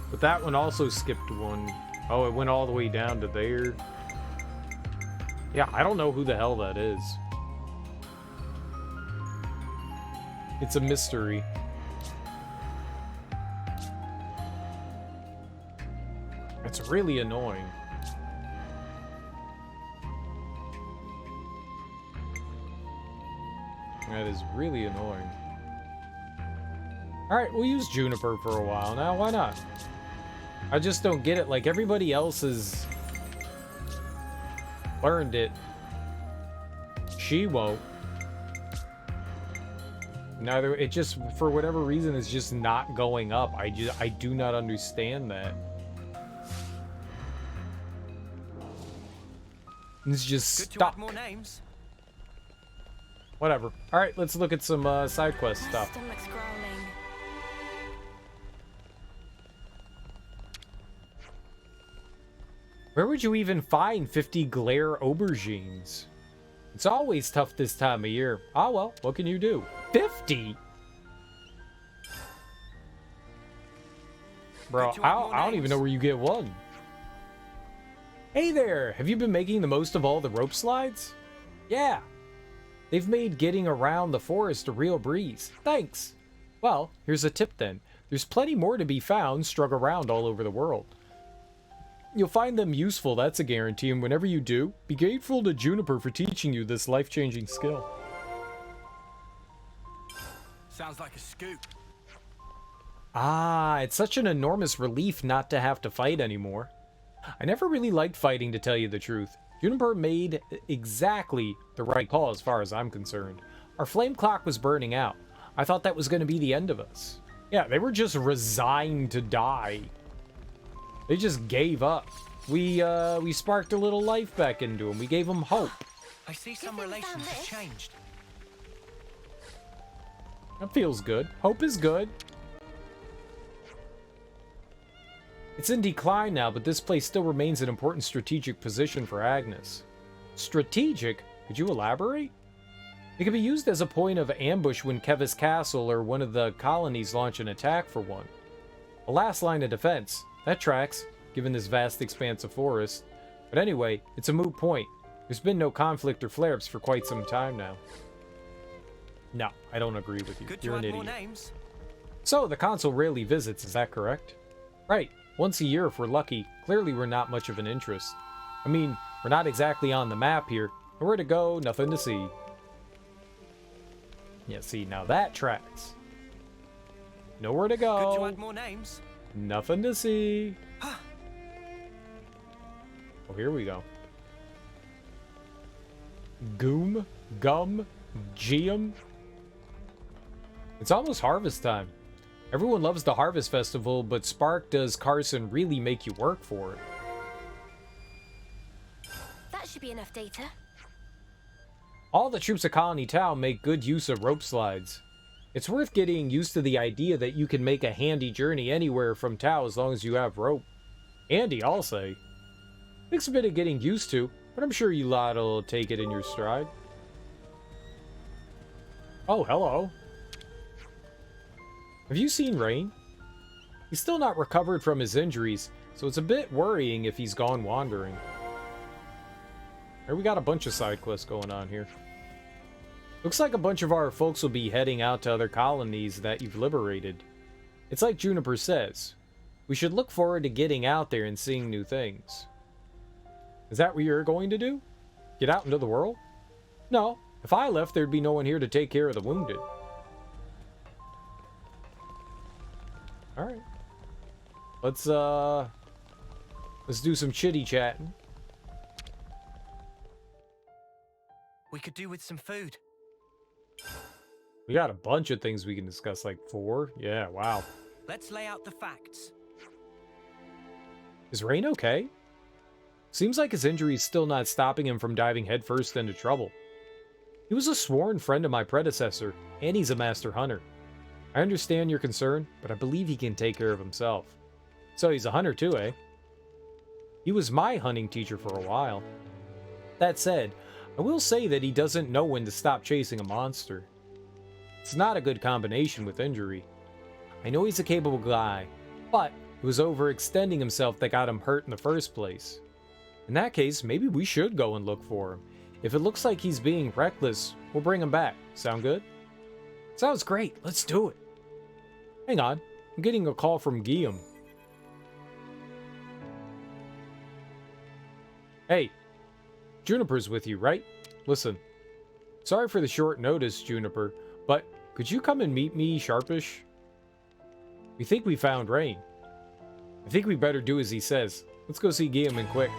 But that one also skipped one. Oh, it went all the way down to there. Yeah, I don't know who the hell that is. It's a mystery. It's really annoying. That is really annoying. Alright, we'll use Juniper for a while now. Why not? I just don't get it. Like, everybody else has learned it. She won't. Neither. It just, for whatever reason, is just not going up. I do not understand that. It's just stuck. More names. Whatever. Alright, let's look at some side quest stuff. Where would you even find 50 glare aubergines? It's always tough this time of year. Ah, well, what can you do? 50? Bro, I don't even know where you get one. Hey there! Have you been making the most of all the rope slides? Yeah. They've made getting around the forest a real breeze. Thanks. Well, here's a tip then. There's plenty more to be found strung around all over the world. You'll find them useful, that's a guarantee, and whenever you do, be grateful to Juniper for teaching you this life-changing skill. Sounds like a scoop. Ah, it's such an enormous relief not to have to fight anymore. I never really liked fighting, to tell you the truth. Juniper made exactly the right call as far as I'm concerned. Our flame clock was burning out. I thought that was going to be the end of us. Yeah, they were just resigned to die. They just gave up. We sparked a little life back into them. We gave them hope. I see some relations have changed. That feels good. Hope is good. It's in decline now, but this place still remains an important strategic position for Agnes. Strategic? Could you elaborate? It can be used as a point of ambush when Kevis Castle or one of the colonies launch an attack for one. A last line of defense. That tracks, given this vast expanse of forest. But anyway, it's a moot point. There's been no conflict or flare-ups for quite some time now. No, I don't agree with you. You're an idiot. Names. So, the consul rarely visits, is that correct? Right. Once a year if we're lucky. Clearly we're not much of an interest. I mean, we're not exactly on the map here. Nowhere to go, nothing to see. Yeah, see, now that tracks. Nowhere to go. Could you add more names? Nothing to see. Oh, here we go. Goom, gum, geum. It's almost harvest time. Everyone loves the Harvest Festival, but Spark, does Carson really make you work for it? That should be enough data. All the troops of Colony Town make good use of rope slides. It's worth getting used to the idea that you can make a handy journey anywhere from Tau as long as you have rope. Handy, I'll say. Takes a bit of getting used to, but I'm sure you lot will take it in your stride. Oh, hello. Have you seen Rain? He's still not recovered from his injuries, so it's a bit worrying if he's gone wandering. Here we got a bunch of side quests going on here. Looks like a bunch of our folks will be heading out to other colonies that you've liberated. It's like Juniper says. We should look forward to getting out there and seeing new things. Is that what you're going to do? Get out into the world? No, If I left, there'd be no one here to take care of the wounded. Alright. Let's do some chitty chatting. We could do with some food. We got a bunch of things we can discuss, like 4. Yeah, wow. Let's lay out the facts. Is Rain okay? Seems like his injury is still not stopping him from diving headfirst into trouble. He was a sworn friend of my predecessor, and he's a master hunter. I understand your concern, but I believe he can take care of himself. So he's a hunter too, eh? He was my hunting teacher for a while. That said, I will say that he doesn't know when to stop chasing a monster. It's not a good combination with injury. I know he's a capable guy, but it was overextending himself that got him hurt in the first place. In that case, maybe we should go and look for him. If it looks like he's being reckless, we'll bring him back. Sound good? Sounds great. Let's do it. Hang on. I'm getting a call from Guillaume. Hey. Juniper's with you, right? Listen. Sorry for the short notice, Juniper, but could you come and meet me sharpish? We think we found Rain. I think we better do as he says. Let's go see Guillaume and quick.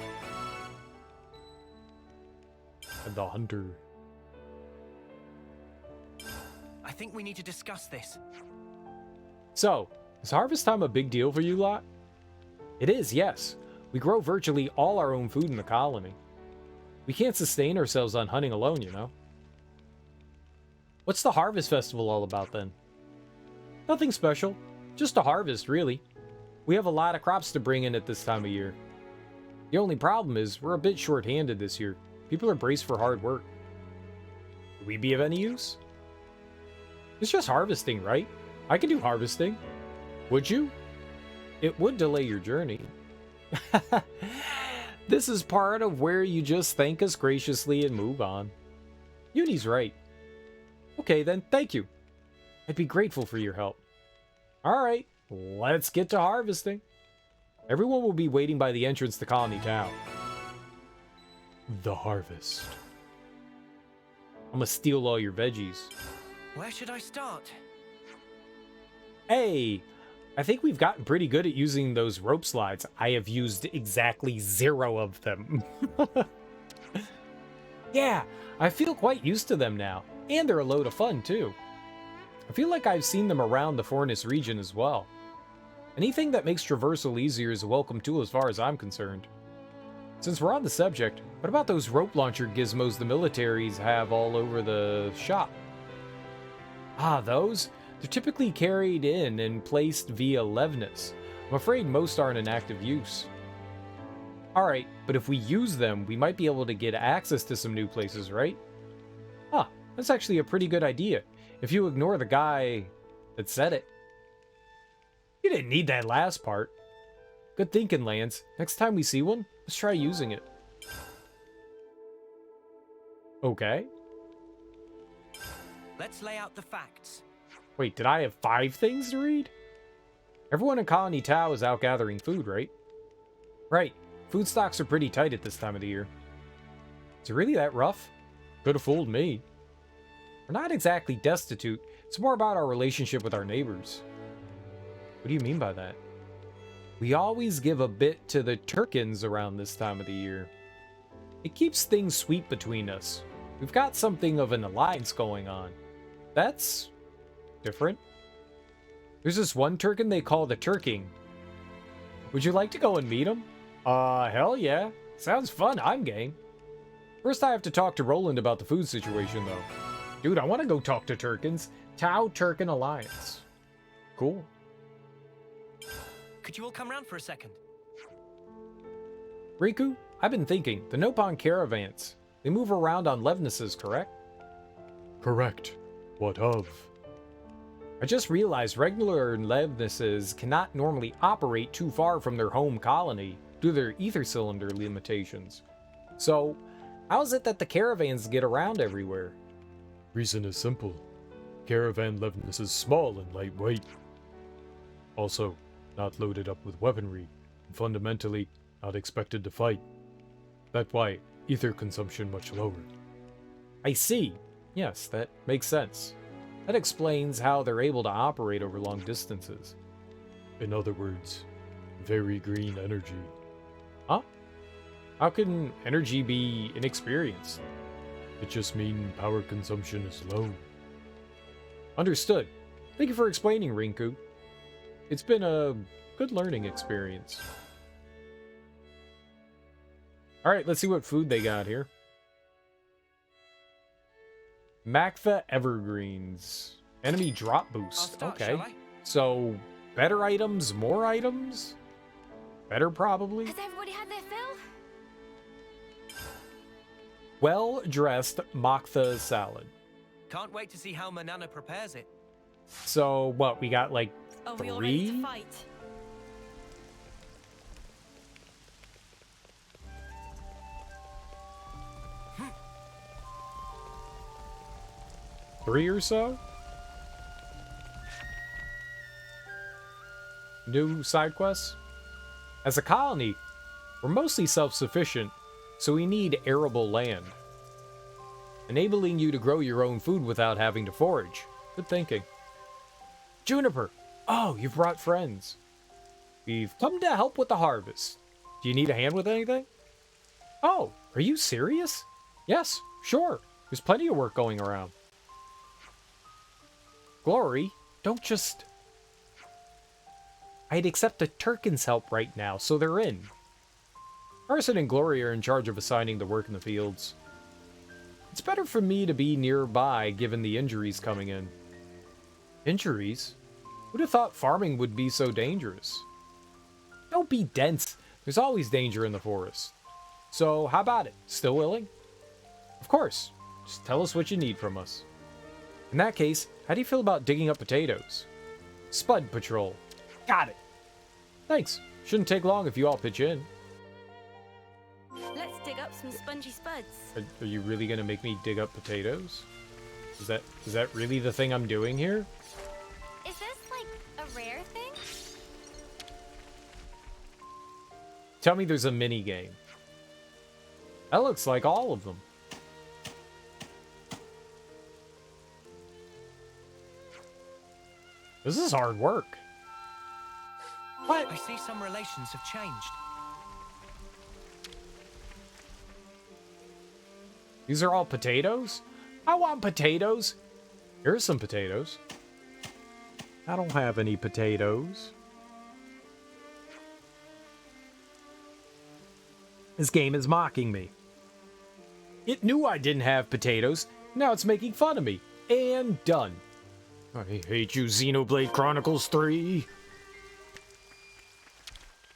And the hunter. I think we need to discuss this. So, is harvest time a big deal for you lot? It is, yes. We grow virtually all our own food in the colony. We can't sustain ourselves on hunting alone, you know? What's the harvest festival all about then? Nothing special. Just a harvest, really. We have a lot of crops to bring in at this time of year. The only problem is we're a bit short-handed this year. People are braced for hard work. Would we be of any use? It's just harvesting, right? I can do harvesting. Would you? It would delay your journey. This is part of where you just thank us graciously and move on. Uni's right. Okay then, thank you. I'd be grateful for your help. Alright, let's get to harvesting. Everyone will be waiting by the entrance to Colony Town. The harvest. I'm gonna steal all your veggies. Where should I start? Hey, I think we've gotten pretty good at using those rope slides. I have used exactly 0 of them. Yeah, I feel quite used to them now. And they're a load of fun, too. I feel like I've seen them around the Fornus region as well. Anything that makes traversal easier is a welcome tool as far as I'm concerned. Since we're on the subject, what about those rope launcher gizmos the militaries have all over the shop? Ah, those? They're typically carried in and placed via Levnus. I'm afraid most aren't in active use. Alright, but if we use them, we might be able to get access to some new places, right? Huh, that's actually a pretty good idea, if you ignore the guy that said it. You didn't need that last part. Good thinking, Lance. Next time we see one, let's try using it. Okay. Let's lay out the facts. Wait, did I have 5 things to read? Everyone in Colony Tau is out gathering food, right? Right. Food stocks are pretty tight at this time of the year. Is it really that rough? Could have fooled me. We're not exactly destitute. It's more about our relationship with our neighbors. What do you mean by that? We always give a bit to the Turkins around this time of the year. It keeps things sweet between us. We've got something of an alliance going on. That's different. There's this one Turkin they call the Turking. Would you like to go and meet him? Hell yeah. Sounds fun, I'm game. First I have to talk to Roland about the food situation though. Dude, I want to go talk to Turkins. Tau Turkin Alliance. Cool. Could you all come round for a second? Riku, I've been thinking, the Nopon caravans, they move around on Levnuses, correct? Correct. What of? I just realized regular Levnuses cannot normally operate too far from their home colony due to their ether cylinder limitations. So, how is it that the caravans get around everywhere? Reason is simple. Caravan Levnus is small and lightweight. Also, not loaded up with weaponry, and fundamentally not expected to fight. That's why ether consumption much lower. I see. Yes, that makes sense. That explains how they're able to operate over long distances. In other words, very green energy. Huh? How can energy be inexperienced? It just means power consumption is low. Understood. Thank you for explaining, Rinku. It's been a good learning experience. Alright, let's see what food they got here. Mactha Evergreens. Enemy drop boost. Okay. So, better items, more items? Better, probably. Has everybody had their fill? Well-dressed Mactha salad. Can't wait to see how Manana prepares it. So, what, we got, like, Are we all ready to 3? fight? Three or so? New side quests? As a colony, we're mostly self-sufficient, so we need arable land. Enabling you to grow your own food without having to forage. Good thinking. Juniper! Oh, you've brought friends. We've come to help with the harvest. Do you need a hand with anything? Oh, are you serious? Yes, sure. There's plenty of work going around. Glory, don't just... I'd accept a Turkin's help right now, so they're in. Carson and Glory are in charge of assigning the work in the fields. It's better for me to be nearby, given the injuries coming in. Injuries? Who'd have thought farming would be so dangerous? Don't be dense. There's always danger in the forest. So, how about it? Still willing? Of course. Just tell us what you need from us. In that case, how do you feel about digging up potatoes? Spud Patrol. Got it. Thanks. Shouldn't take long if you all pitch in. Let's dig up some spongy spuds. Are you really gonna make me dig up potatoes? Is that really the thing I'm doing here? Is this like a rare thing? Tell me there's a mini game. That looks like all of them. This is hard work. What? I see some relations have changed. These are all potatoes? I want potatoes. Here's some potatoes. I don't have any potatoes. This game is mocking me. It knew I didn't have potatoes. Now it's making fun of me. And done. I hate you, Xenoblade Chronicles 3.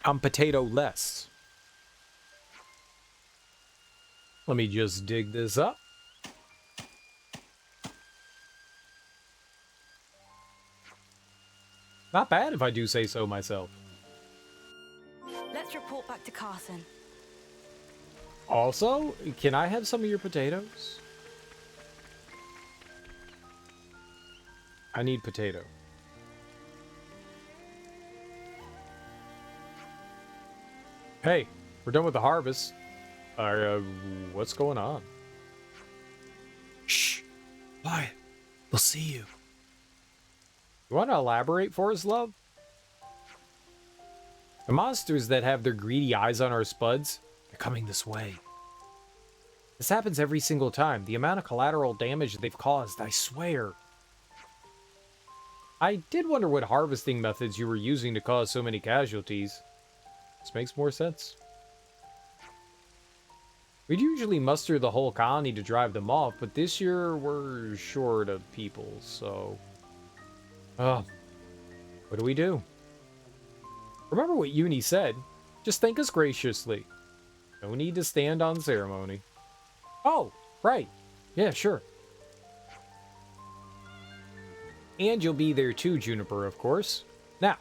I'm potato-less. Let me just dig this up. Not bad if I do say so myself. Let's report back to Carson. Also, can I have some of your potatoes? I need potato. Hey, we're done with the harvest. What's going on? Shh. Quiet. We'll see you. You want to elaborate for us, love? The monsters that have their greedy eyes on our spuds, they're coming this way. This happens every single time. The amount of collateral damage they've caused, I swear. I did wonder what harvesting methods you were using to cause so many casualties. This makes more sense. We'd usually muster the whole colony to drive them off, but this year we're short of people, so... what do we do? Remember what Uni said. Just thank us graciously. No need to stand on ceremony. Oh, right. Yeah, sure. And you'll be there too, Juniper, of course. Now,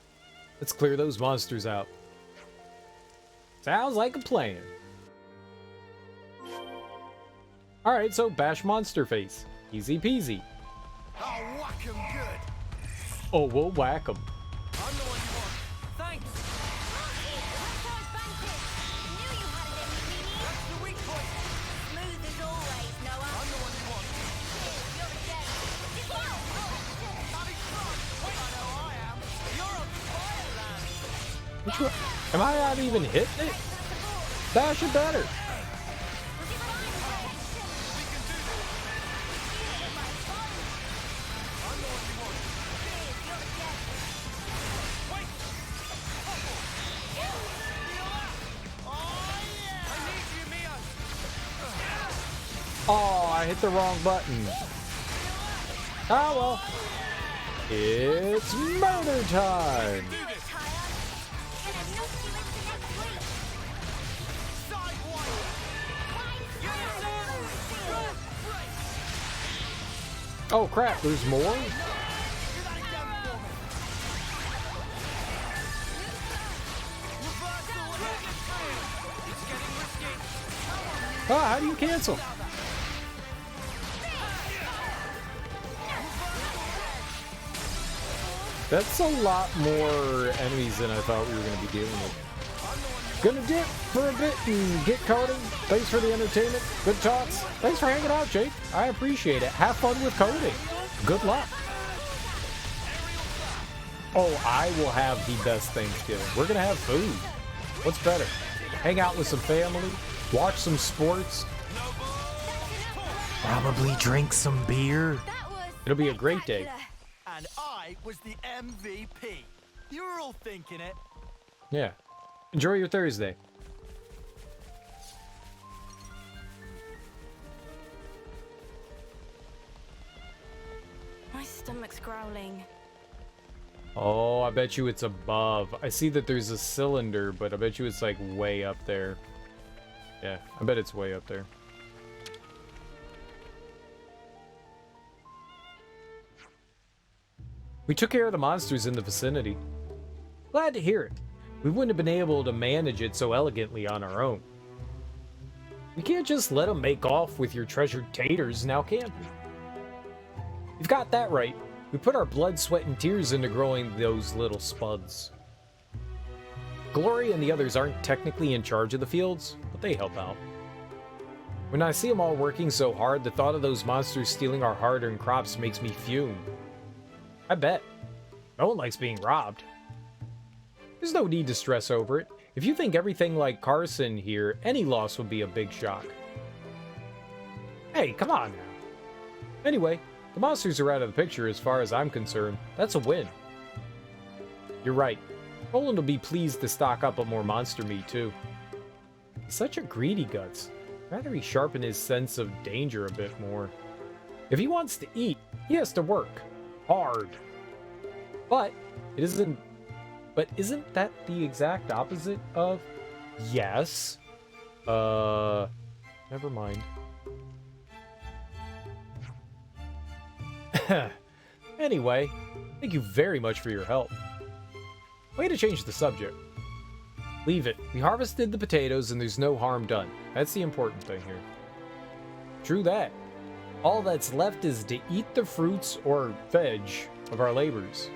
let's clear those monsters out. Sounds like a plan. Alright, so bash monster face. Easy peasy. I'll whack him good. Oh, we'll whack him. I'm the one you want. Thanks. That's the weak point. Smooth as always, Noah. I'm the one you want. Am I not even hitting it? Dash it better. Oh, I hit the wrong button. Ah, well. It's murder time. Oh crap, there's more? Ah, how do you cancel? That's a lot more enemies than I thought we were going to be dealing with. Gonna dip for a bit and get coding. Thanks for the entertainment. Good talks. Thanks for hanging out, Jake. I appreciate it. Have fun with coding. Good luck. Oh, I will have the best Thanksgiving. We're going to have food. What's better? Hang out with some family. Watch some sports. Probably drink some beer. It'll be a great day. And I was the MVP. You were all thinking it. Yeah. Enjoy your Thursday. My stomach's growling. Oh, I bet you it's above. I see that there's a cylinder, but I bet you it's like way up there. Yeah, I bet it's way up there. We took care of the monsters in the vicinity. Glad to hear it. We wouldn't have been able to manage it so elegantly on our own. We can't just let them make off with your treasured taters, now can we? You've got that right. We put our blood, sweat, and tears into growing those little spuds. Glory and the others aren't technically in charge of the fields, but they help out. When I see them all working so hard, the thought of those monsters stealing our hard-earned crops makes me fume. I bet. No one likes being robbed. There's no need to stress over it. If you think everything like Carson here, any loss would be a big shock. Hey, come on now. Anyway, the monsters are out of the picture as far as I'm concerned. That's a win. You're right. Roland will be pleased to stock up on more monster meat, too. He's such a greedy guts. Rather he sharpen his sense of danger a bit more. If he wants to eat, he has to work. Hard. But isn't that the exact opposite of yes? Never mind. Anyway, thank you very much for your help. Way to change the subject. Leave it. We harvested the potatoes and there's no harm done. That's the important thing here. True that. All that's left is to eat the fruits or veg of our labors.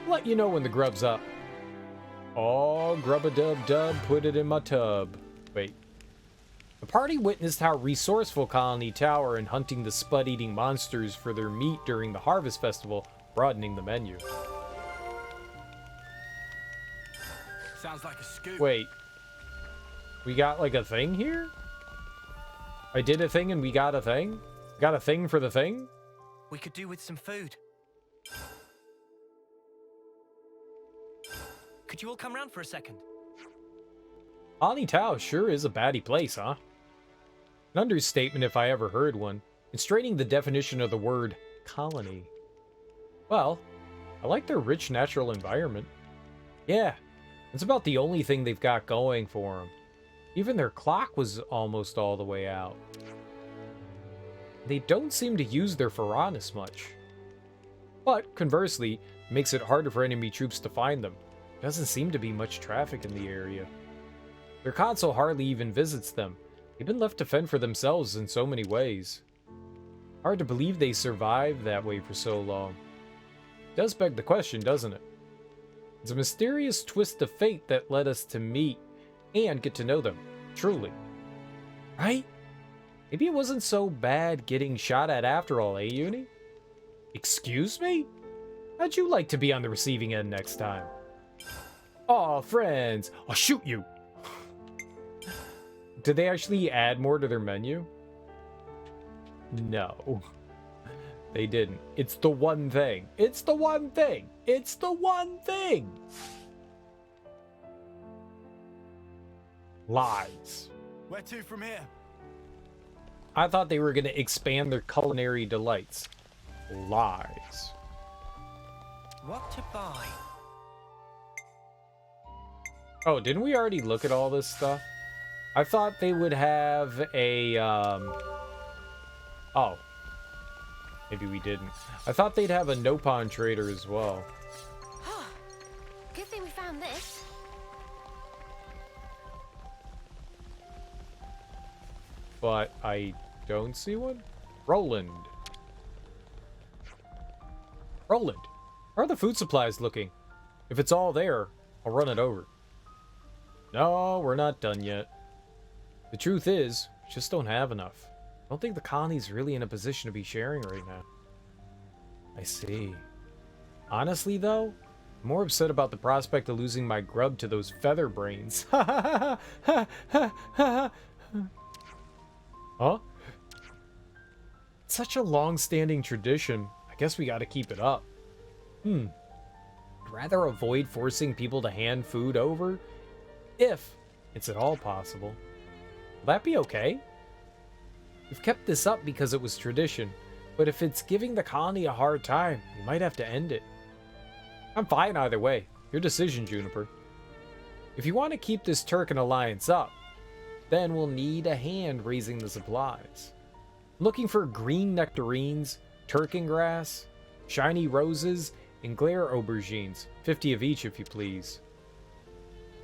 I'll let you know when the grub's up. Oh, grub-a-dub-dub, put it in my tub. Wait. The party witnessed how resourceful Colony Tower in hunting the spud-eating monsters for their meat during the Harvest Festival, broadening the menu. Sounds like a scoop. Wait. We got like a thing here? I did a thing and we got a thing? Got a thing for the thing? We could do with some food. Could you all come round for a second? Colony Tower sure is a batty place, huh? An understatement if I ever heard one. It's straining the definition of the word colony. Well, I like their rich natural environment. Yeah, it's about the only thing they've got going for them. Even their clock was almost all the way out. They don't seem to use their Faranis much. But, conversely, it makes it harder for enemy troops to find them. Doesn't seem to be much traffic in the area. Their console hardly even visits them. They've been left to fend for themselves in so many ways. Hard to believe they survived that way for so long. Does beg the question, doesn't it? It's a mysterious twist of fate that led us to meet and get to know them, truly. Right? Maybe it wasn't so bad getting shot at after all, eh, Uni? Excuse me? How'd you like to be on the receiving end next time? Aw, friends. I'll shoot you. Did they actually add more to their menu? No. They didn't. It's the one thing. It's the one thing. It's the one thing. Lies. Where to from here? I thought they were going to expand their culinary delights. Lies. What to buy? Oh, didn't we already look at all this stuff? I thought they would have a, Oh. Maybe we didn't. I thought they'd have a no-pawn trader as well. Good thing we found this. But I don't see one. Roland. Roland, how are the food supplies looking? If it's all there, I'll run it over. No, we're not done yet. The truth is, we just don't have enough. I don't think the colony's really in a position to be sharing right now. I see. Honestly, though, I'm more upset about the prospect of losing my grub to those feather brains. Huh? It's such a long-standing tradition. I guess we gotta keep it up. I'd rather avoid forcing people to hand food over, if it's at all possible. Will that be okay? We've kept this up because it was tradition, but if it's giving the colony a hard time, we might have to end it. I'm fine either way. Your decision, Juniper. If you want to keep this Turk alliance up, then we'll need a hand raising the supplies. I'm looking for green nectarines, Turken grass, shiny roses, and glare aubergines. 50 of each, if you please.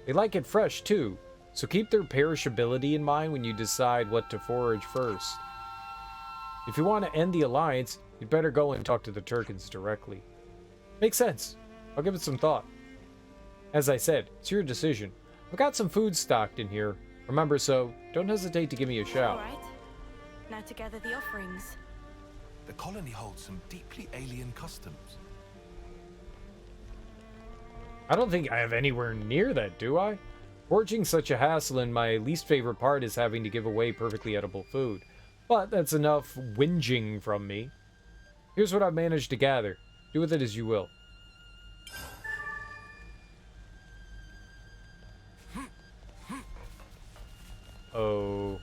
They like it fresh, too, so keep their perishability in mind when you decide what to forage first. If you want to end the alliance, you'd better go and talk to the Turkens directly. Makes sense. I'll give it some thought. As I said, it's your decision. I've got some food stocked in here. Remember, so don't hesitate to give me a shout. All right. Now to gather the offerings. The colony holds some deeply alien customs. I don't think I have anywhere near that, do I? Forging such a hassle, and my least favorite part is having to give away perfectly edible food. But that's enough whinging from me. Here's what I've managed to gather. Do with it as you will. Oh.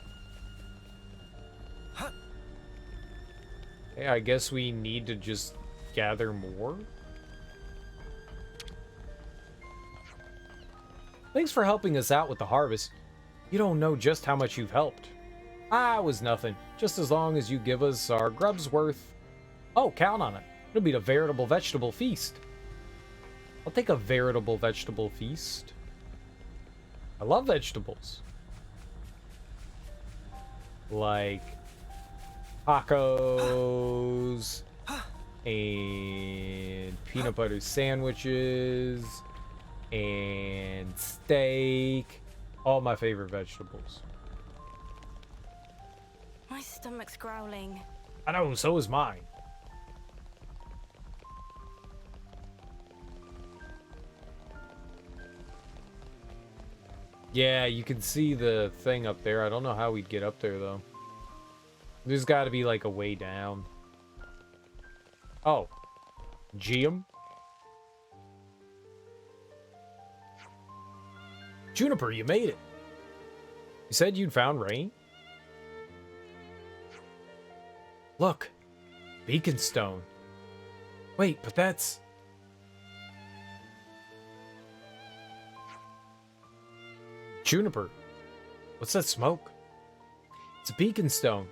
Hey, I guess we need to just gather more? Thanks for helping us out with the harvest. You don't know just how much you've helped. Ah, it was nothing. Just as long as you give us our grub's worth. Oh, count on it. It'll be a veritable vegetable feast. I'll take a veritable vegetable feast. I love vegetables. Like tacos and peanut butter sandwiches and steak. All my favorite vegetables. My stomach's growling. I know, so is mine. Yeah, you can see the thing up there. I don't know how we'd get up there, though. There's got to be, like, a way down. Oh. Geum? Juniper, you made it. You said you'd found rain? Look. Beacon stone. Wait, but that's... Juniper. What's that smoke? It's a beacon stone.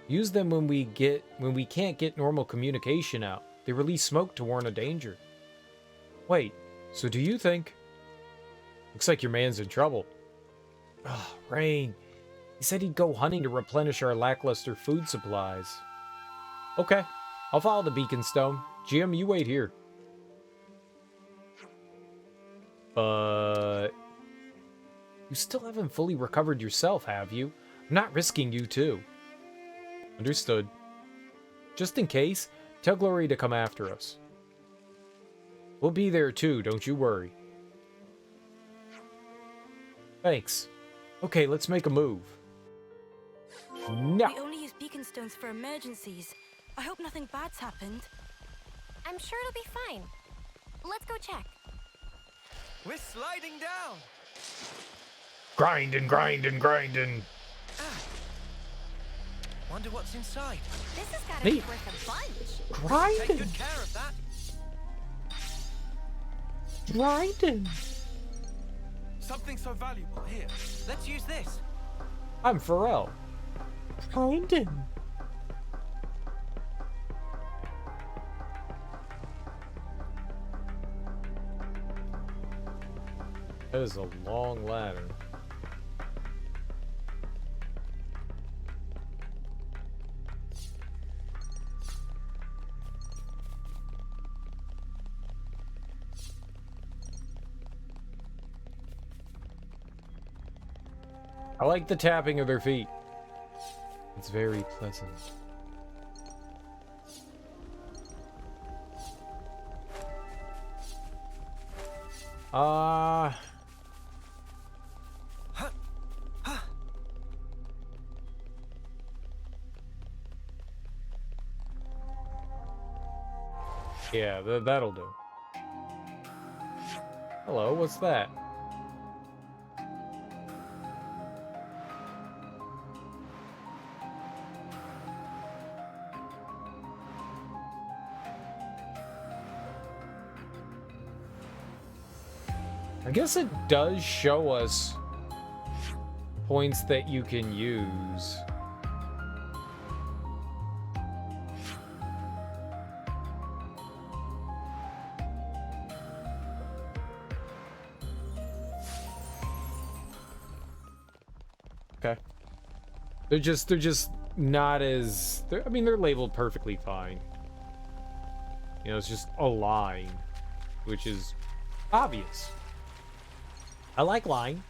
Use them when we can't get normal communication out. They release smoke to warn of danger. Wait, so do you think... Looks like your man's in trouble. Oh, Rain. He said he'd go hunting to replenish our lackluster food supplies. Okay, I'll follow the beacon stone. Jim, you wait here. But... You still haven't fully recovered yourself, have you? I'm not risking you, too. Understood. Just in case, tell Glory to come after us. We'll be there, too, don't you worry. Thanks. Okay, let's make a move. No. We only use beacon stones for emergencies. I hope nothing bad's happened. I'm sure it'll be fine. Let's go check. We're sliding down. Grinding, grinding, grinding. Wonder what's inside. This has got to Neat. be worth a bunch. Grinding. Take good care of that. Grinding. Something so valuable here. Let's use this. I'm Pharrell. Grinding. That is a long ladder. I like the tapping of their feet. It's very pleasant. Yeah, that'll do. Hello, what's that? I guess it does show us points that you can use. Okay. They're just not as, I mean, they're labeled perfectly fine. You know, it's just a line, which is obvious. I like line.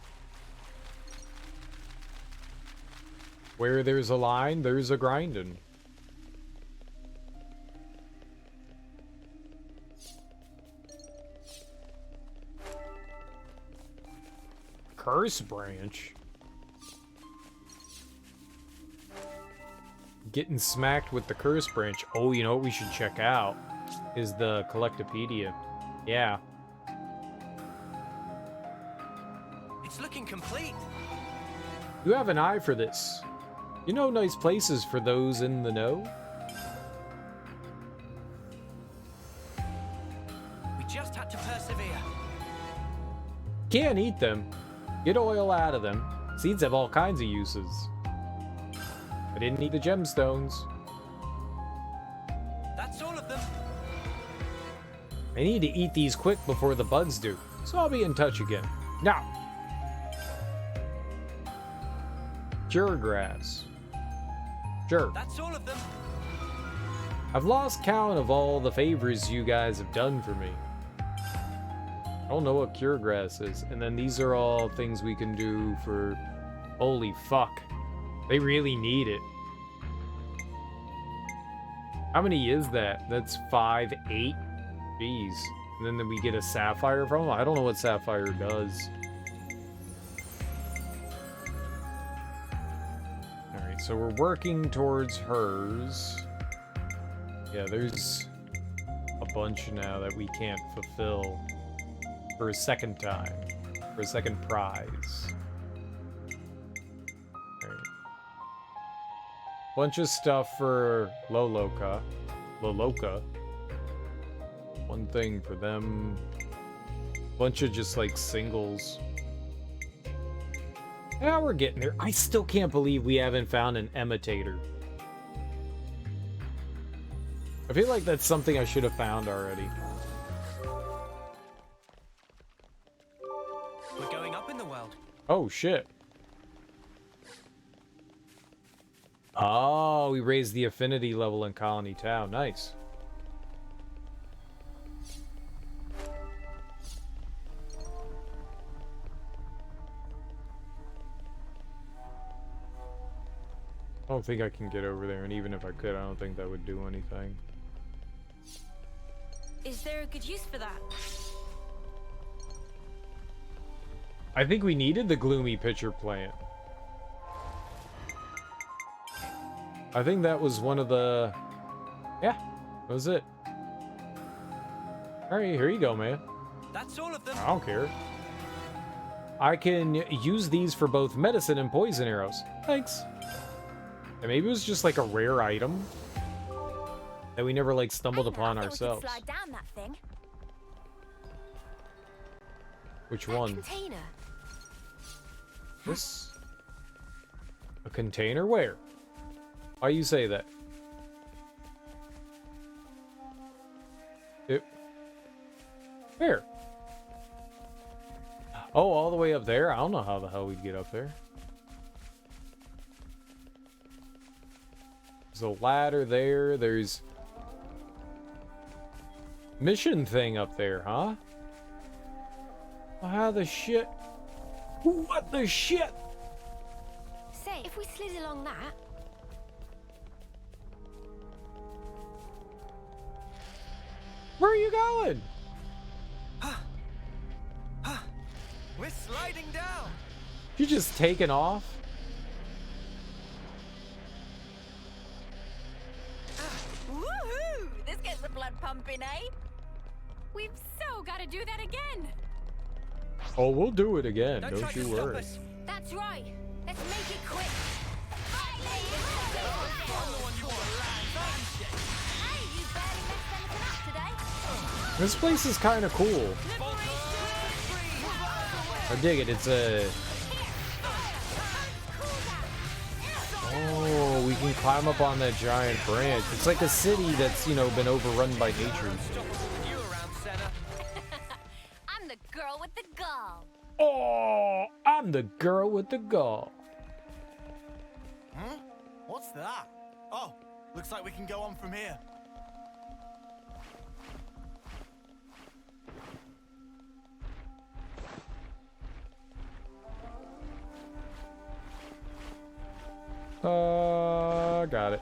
Where there's a line, there's a grindin'. Curse branch. Getting smacked with the curse branch. Oh, you know what we should check out is the collectopaedia. Yeah. It's looking complete. You have an eye for this. You know nice places for those in the know? We just had to persevere. Can't eat them. Get oil out of them. Seeds have all kinds of uses. I didn't need the gemstones. That's all of them. I need to eat these quick before the bugs do, so I'll be in touch again. Now. Cure grass. Sure. That's all of them. I've lost count of all the favors you guys have done for me. I don't know what cure grass is. And then these are all things we can do for... Holy fuck. They really need it. How many is that? That's 5, 8? Jeez. And then we get a sapphire from them? I don't know what sapphire does. Alright, so we're working towards hers. Yeah, there's a bunch now that we can't fulfill for a second time. For a second prize. Alright. Bunch of stuff for Loloka. One thing for them. Bunch of just like singles. Yeah, we're getting there. I still can't believe we haven't found an imitator. I feel like that's something I should have found already. We're going up in the world. Oh, shit. Oh, we raised the affinity level in Colony Town. Nice. I don't think I can get over there, and even if I could, I don't think that would do anything. Is there a good use for that? I think we needed the gloomy pitcher plant. I think that was one of the... Yeah, that was it. Alright, here you go, man. That's all of them. I don't care. I can use these for both medicine and poison arrows. Thanks. And maybe it was just like a rare item that we never like stumbled upon ourselves. Slide down that thing. Which one? Container. This? A container? Where? Why you say that? It... Where? Oh, all the way up there? I don't know how the hell we'd get up there. There's a ladder there. There's... mission thing up there, huh? Well, how the shit? What the shit? Say, if we slid along that... Where are you going? We're sliding down. You just taking off? Woohoo! This gets the blood pumping, eh? We've so got to do that again. Oh, we'll do it again. Don't you worry. That's right. Let's make it quick. This place is kind of cool. I dig it. It's a... Oh, we can climb up on that giant branch. It's like a city that's, you know, been overrun by nature. I'm the girl with the gall. Oh, I'm the girl with the gall. Huh? What's that? Oh, looks like we can go on from here. Got it.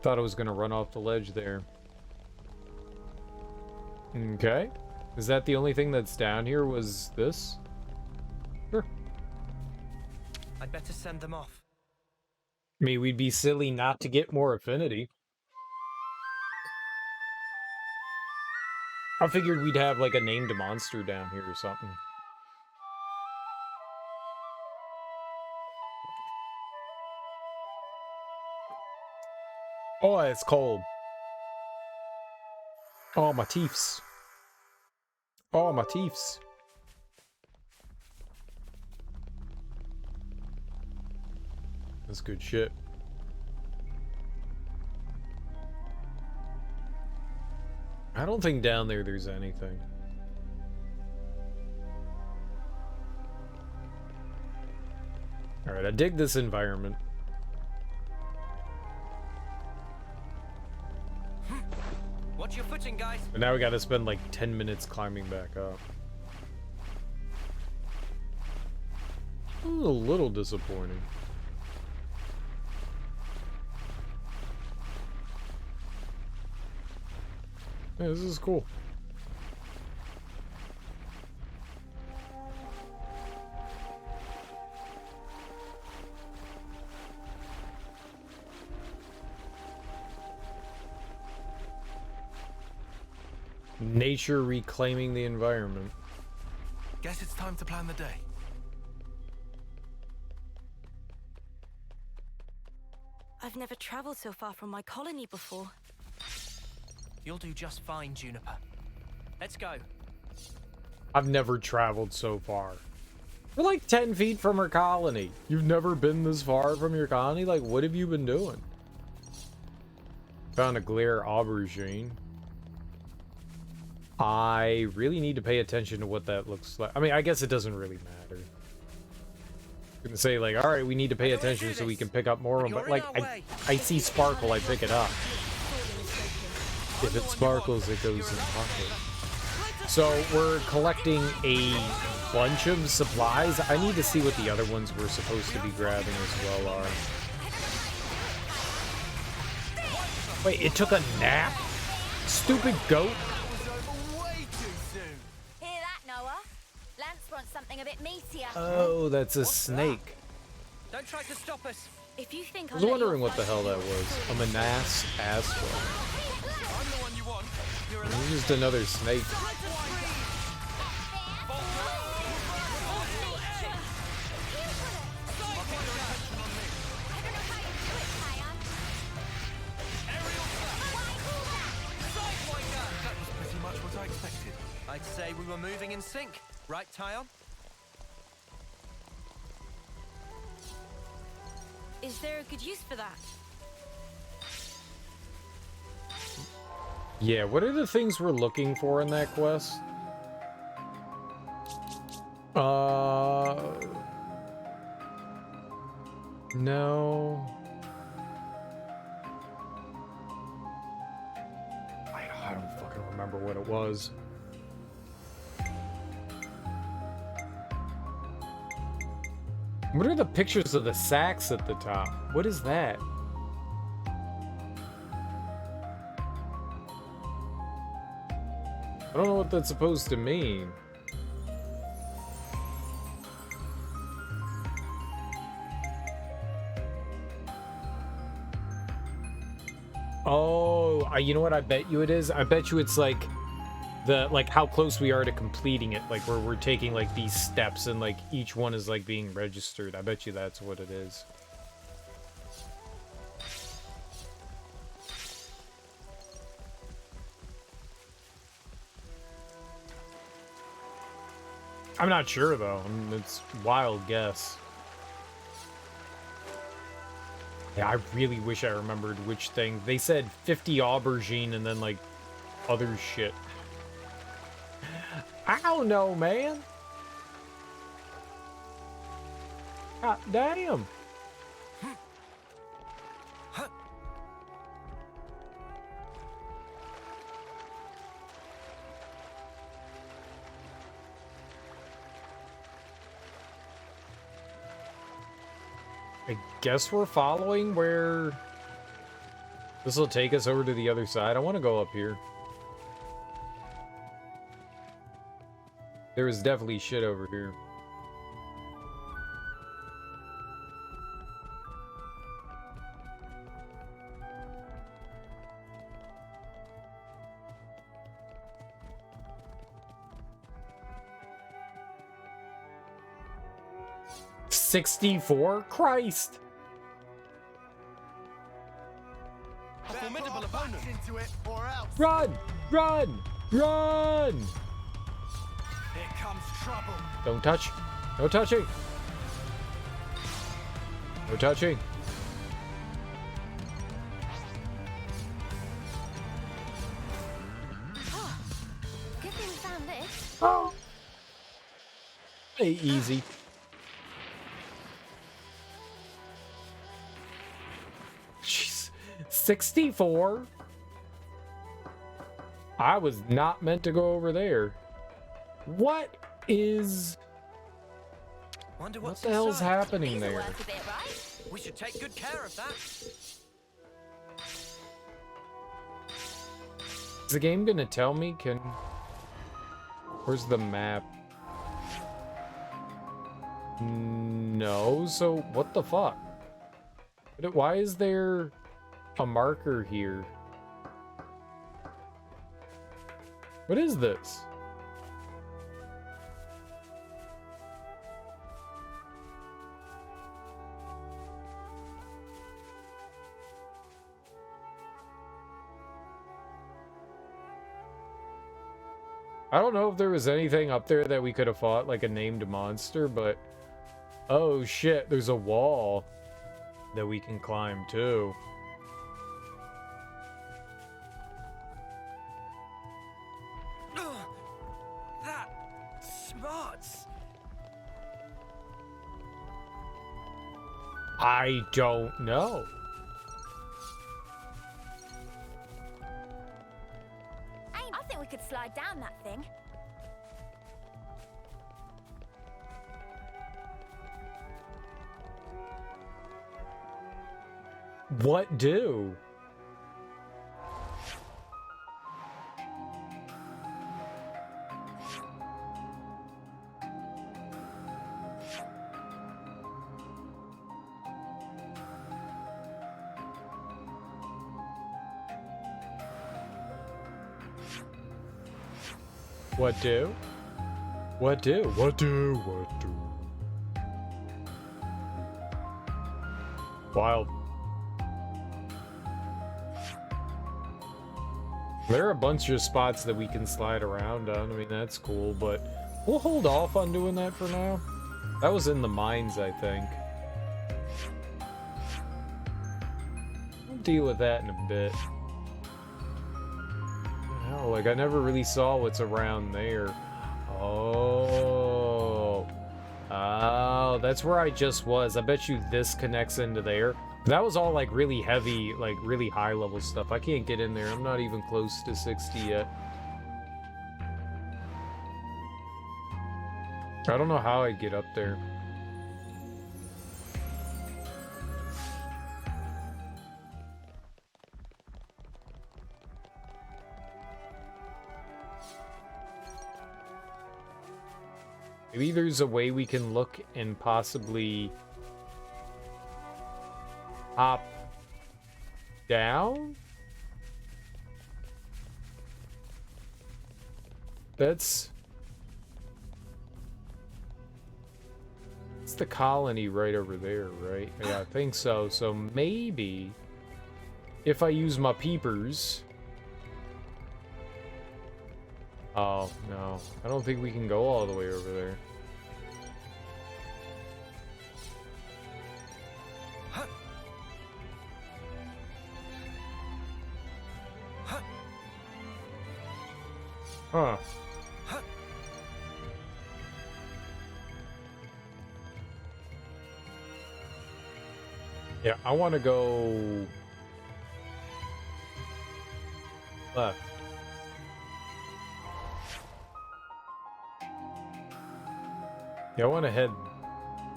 Thought I was gonna run off the ledge there. Okay. Is that the only thing that's down here was this? Sure. I'd better send them off. I mean, we'd be silly not to get more affinity. I figured we'd have like a named monster down here or something. Oh, it's cold. Oh, my teeths. Oh, my teeths. That's good shit. I don't think down there there's anything. Alright, I dig this environment. Watch your footing, guys. But now we gotta spend like 10 minutes climbing back up. A little disappointing. Yeah, this is cool. Nature reclaiming the environment. Guess it's time to plan the day. I've never traveled so far from my colony before. You'll do just fine, Juniper. Let's go. I've never traveled so far. We're like 10 feet from our colony. You've never been this far from your colony? Like, what have you been doing? Found a glare aubergine. I really need to pay attention to what that looks like. I mean, I guess it doesn't really matter. I'm gonna say, like, alright, we need to pay attention so we can pick up more of them, but, like, I see sparkle, I pick it up. If it sparkles, it goes in pocket. So, we're collecting a bunch of supplies. I need to see what the other ones we're supposed to be grabbing as well are. Wait, it took a nap? Stupid goat. bit meatier. Oh, that's a snake. Don't try to stop us. If you think I was wondering what the hell that was. A Manas Astral. I'm the one you want. You're It's just another snake. Pretty much what I expected. I'd say we were moving in sync, right, Tyon? Is there a good use for that? Yeah, what are the things we're looking for in that quest? No. I don't fucking remember what it was. What are the pictures of the sacks at the top? What is that? I don't know what that's supposed to mean. Oh, you know what I bet you it is? I bet you it's like how close we are to completing it, like where we're taking like these steps and like each one is like being registered. I bet you that's what it is. I'm not sure though. I mean, it's a wild guess. Yeah, I really wish I remembered which thing. They said 50 aubergine and then like other shit. I don't know, man. God damn. I guess we're following where this will take us over to the other side. I want to go up here. There is definitely shit over here. $64? Christ! A formidable opponent. Into it, or else. Run! Run! Run! Here comes trouble. Don't touch. No touching. No touching. Oh, good thing we found this. Oh. Hey, easy. Jeez. 64? I was not meant to go over there. What is... Wonder What what's the hell's inside. happening there? We should take good care of that. Is the game gonna tell me? Where's the map? No, so what the fuck? Why is there a marker here? What is this? I don't know if there was anything up there that we could have fought, like a named monster, but... Oh shit, there's a wall that we can climb too. That smarts. I don't know. I think we could slide down that thing. What do? What do? What do? What do? What do? Wild. There are a bunch of spots that we can slide around on. I mean, that's cool, but we'll hold off on doing that for now. That was in the mines, I think. We'll deal with that in a bit. Oh, like, I never really saw what's around there. Oh. Oh, that's where I just was. I bet you this connects into there. That was all, like, really heavy, like, really high-level stuff. I can't get in there. I'm not even close to 60 yet. I don't know how I'd get up there. Maybe there's a way we can look and possibly hop down? That's the colony right over there, right? Yeah, I think so. So maybe if I use my peepers. Oh, no. I don't think we can go all the way over there. Huh. Yeah, I want to go left. Yeah, I want to head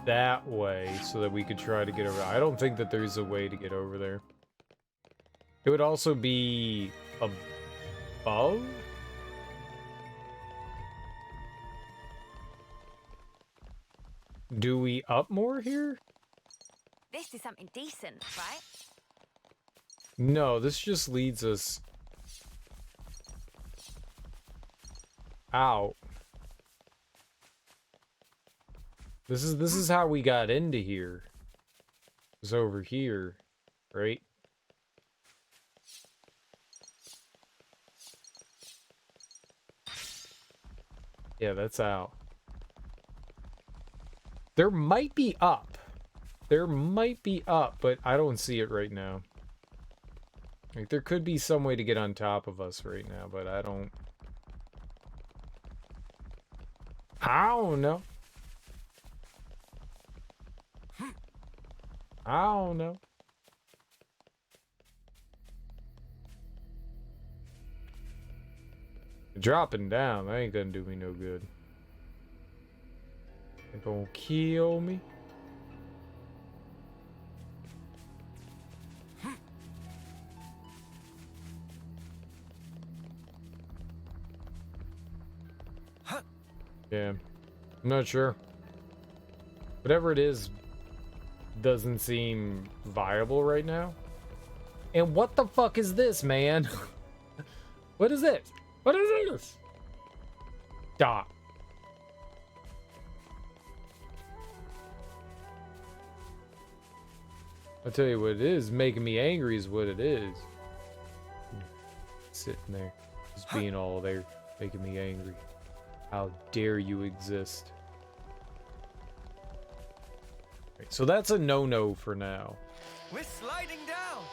that way so that we could try to get over. I don't think that there's a way to get over there. It would also be above? Do we up more here? This is something decent, right? No, this just leads us out. This is how we got into here. It's over here, right? Yeah, that's out. There might be up. There might be up, but I don't see it right now. Like, there could be some way to get on top of us right now, but I don't know. I don't know. Dropping down, that ain't gonna do me no good. It gonna kill me. Yeah, I'm not sure. Whatever it is doesn't seem viable right now. And what the fuck is this, man? What is it? What is this? Stop. I'll tell you what it is. Making me angry is what it is. Sitting there. Just being all there. Making me angry. How dare you exist? Right, so that's a no-no for now. We're sliding down.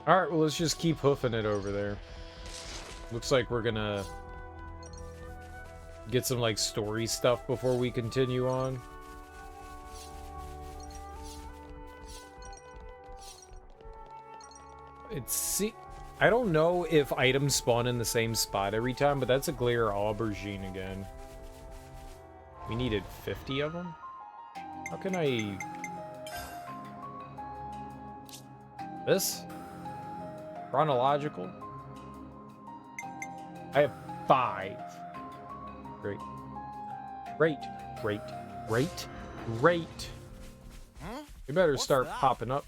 Alright, well, let's just keep hoofing it over there. Looks like we're gonna get some, like, story stuff before we continue on. I don't know if items spawn in the same spot every time, but that's a glare aubergine again. We needed 50 of them? How can I... This? Chronological? I have 5. Great. Great. Great. Great. Great. You better start popping up.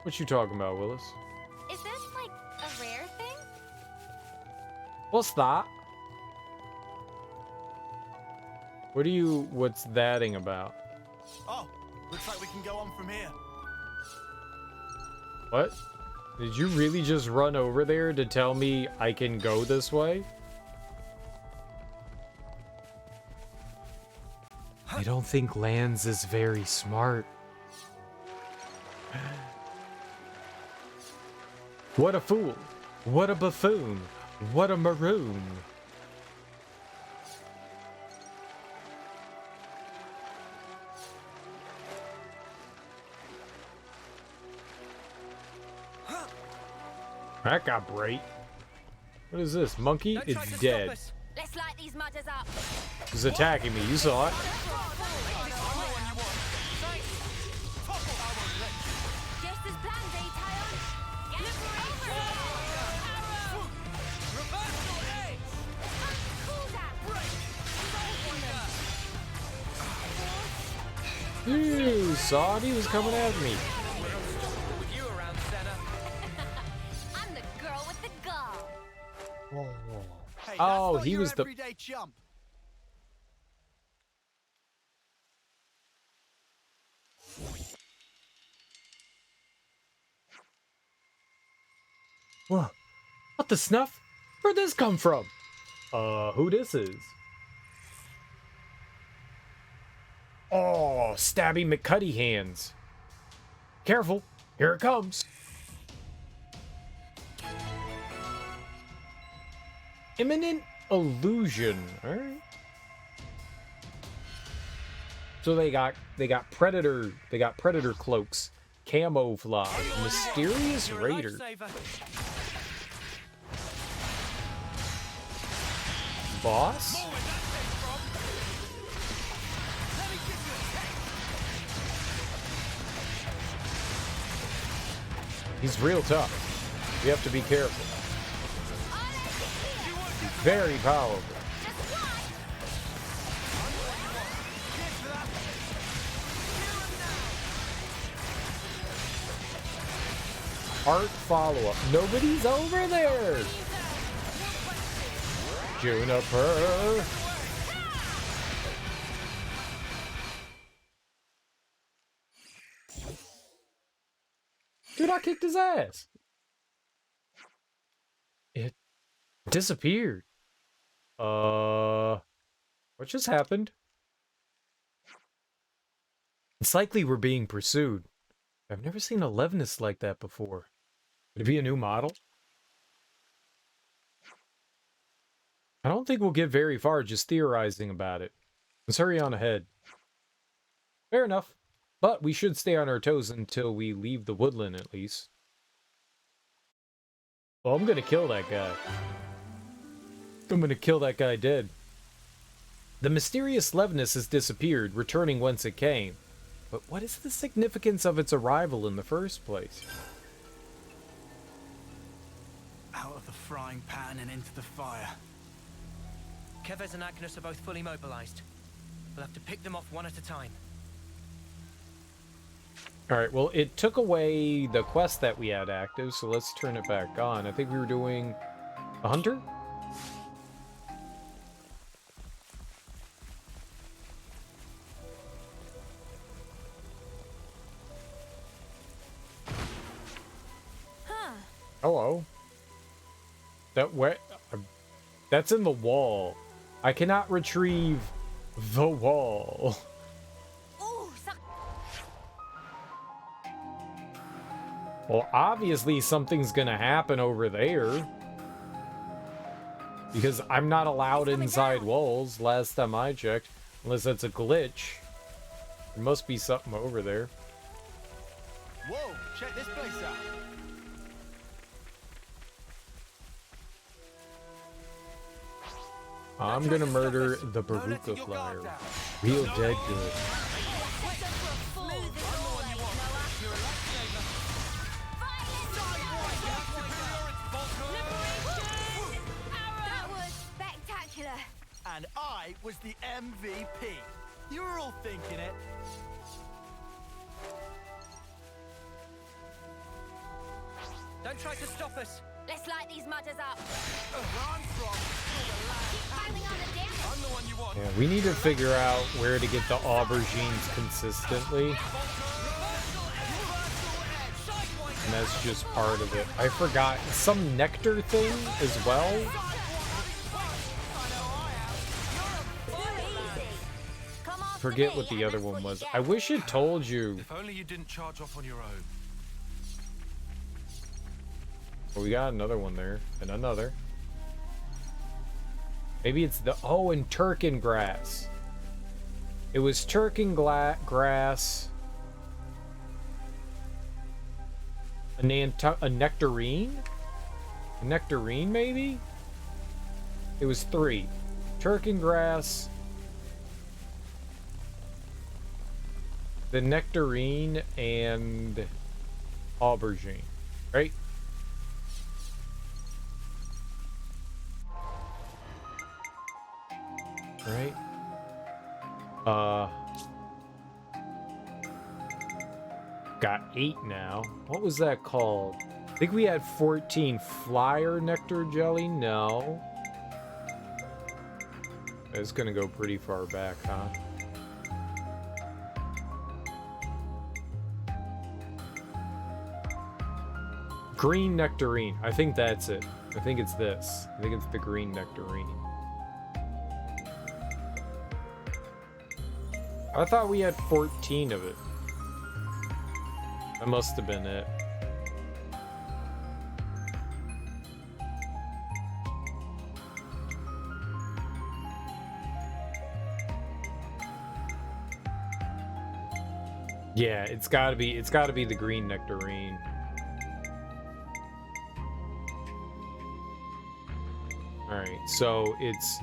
What you talking about, Willis? Is this like a rare thing? What's that? What's thatting about? Oh, looks like we can go on from here. What? Did you really just run over there to tell me I can go this way? I don't think Lands is very smart. What a fool. What a buffoon. What a maroon. That got bright. What is this? Monkey? It's dead. Let's light these mudders up. He's attacking me. You saw it. Just as planned, Tayon. Get You saw it? He was coming at me. I'm the girl with the gall. Hey, Oh, he was the everyday chump. Whoa. What the snuff? Where'd this come from? Who this is? Oh, Stabby McCuddy hands. Careful, here it comes. Imminent illusion. All right. So they got predator cloaks, camouflage, mysterious raider. Boss? He's real tough. You have to be careful. He's very powerful. Art follow-up. Nobody's over there. Juniper. Dude, I kicked his ass. It disappeared. What just happened? It's likely we're being pursued. I've never seen a Levinus like that before. Could it be a new model? I don't think we'll get very far just theorizing about it. Let's hurry on ahead. Fair enough. But we should stay on our toes until we leave the woodland, at least. Well, I'm gonna kill that guy. I'm gonna kill that guy dead. The mysterious Levinus has disappeared, returning whence it came. But what is the significance of its arrival in the first place? Out of the frying pan and into the fire. Kevez and Agnes are both fully mobilized. We'll have to pick them off one at a time. Alright, well, it took away the quest that we had active, so let's turn it back on. I think we were doing a hunter? Hello. That's in the wall. I cannot retrieve the wall. Well, obviously something's gonna happen over there. Because I'm not allowed inside walls, last time I checked. Unless that's a glitch. There must be something over there. Whoa, check this place out. I'm gonna murder the Baruka flyer. Real dead good. That was spectacular. And I was the MVP. You were all thinking it. Don't try to stop us. Let's light these mudders up. I'm the one you want. Yeah, we need to figure out where to get the aubergines consistently. And that's just part of it. I forgot some nectar thing as well. Forget what the other one was. I wish it told you. If only you didn't charge off on your own. Well, we got another one there, and another. Maybe it's the... Oh, and Turkin grass. It was Turkin grass. A nectarine? A nectarine, maybe? It was 3. Turkin grass. The nectarine and aubergine, right? Right? Got 8 now. What was that called? I think we had 14. Flyer nectar jelly? No. It's gonna go pretty far back, huh? Green nectarine. I think that's it. I think it's this. I think it's the green nectarine. I thought we had 14 of it. That must have been it. Yeah, it's gotta be the green nectarine. Alright, so it's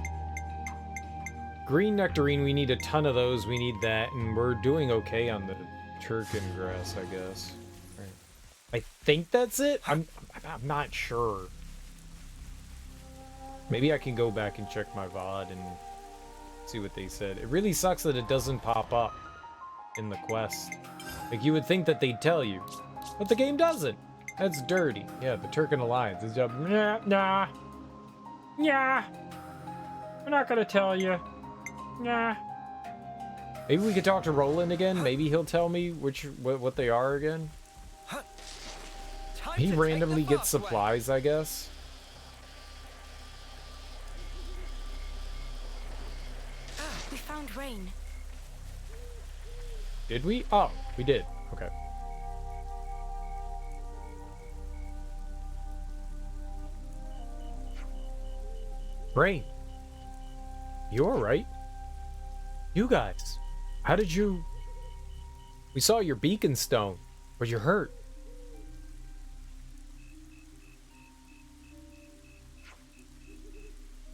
green nectarine, we need a ton of those, we need that, and we're doing okay on the Turkin grass, I guess. Right. I think that's it? I'm not sure. Maybe I can go back and check my VOD and see what they said. It really sucks that it doesn't pop up in the quest. Like, you would think that they'd tell you, but the game doesn't. That's dirty. Yeah, the Turkin Alliance is just, nah. Yeah, we're not gonna tell you. Nah. Maybe we could talk to Roland again. Maybe he'll tell me what they are again. He randomly gets supplies, I guess. We found rain. Did we? Oh, we did. Okay. Rain. You alright? You guys. How did you... We saw your beacon stone, but you're hurt.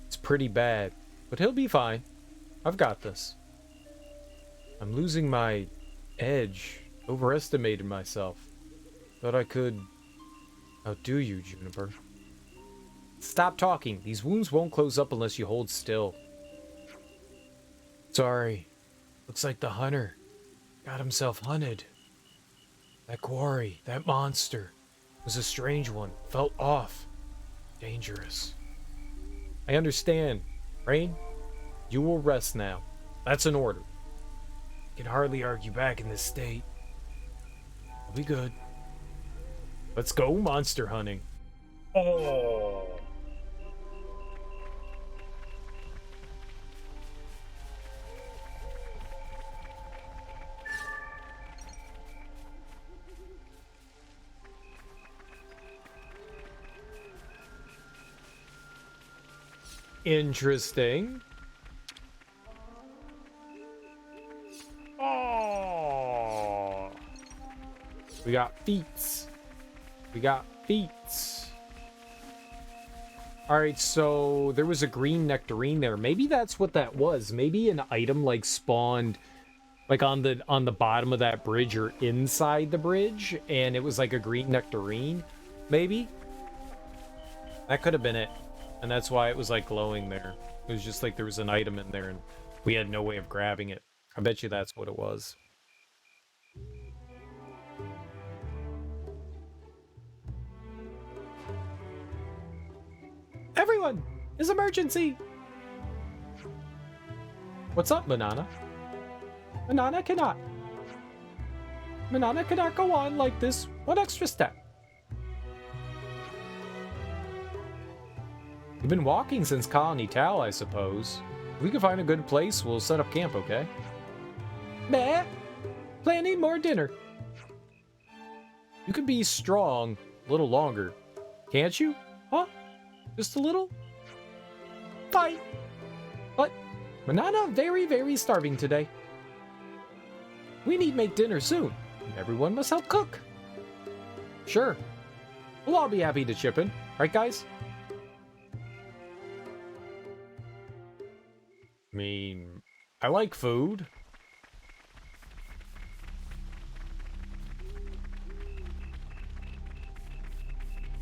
It's pretty bad, but he'll be fine. I've got this. I'm losing my edge. Overestimated myself. Thought I could outdo you, Juniper. Stop talking. These wounds won't close up unless you hold still. Sorry. Looks like the hunter got himself hunted. That quarry, that monster, was a strange one. Felt off. Dangerous. I understand. Rain, you will rest now. That's an order. I can hardly argue back in this state. I'll be good. Let's go monster hunting. Oh. Interesting. Oh. We got feats. We got feats. Alright, so there was a green nectarine there. Maybe that's what that was. Maybe an item like spawned like on the bottom of that bridge or inside the bridge, and it was like a green nectarine. Maybe. That could have been it. And that's why it was like glowing there. It was just like there was an item in there and we had no way of grabbing it. I bet you that's what it was. Everyone! It's emergency! What's up, Manana? Manana cannot go on like this. One extra step. You've been walking since Colony Tal, I suppose. If we can find a good place, we'll set up camp, okay? Meh! Planning more dinner. You can be strong a little longer. Can't you? Huh? Just a little? Fine. But Manana very, very starving today. We need make dinner soon. Everyone must help cook. Sure. We'll all be happy to chip in. Right, guys? I mean, I like food.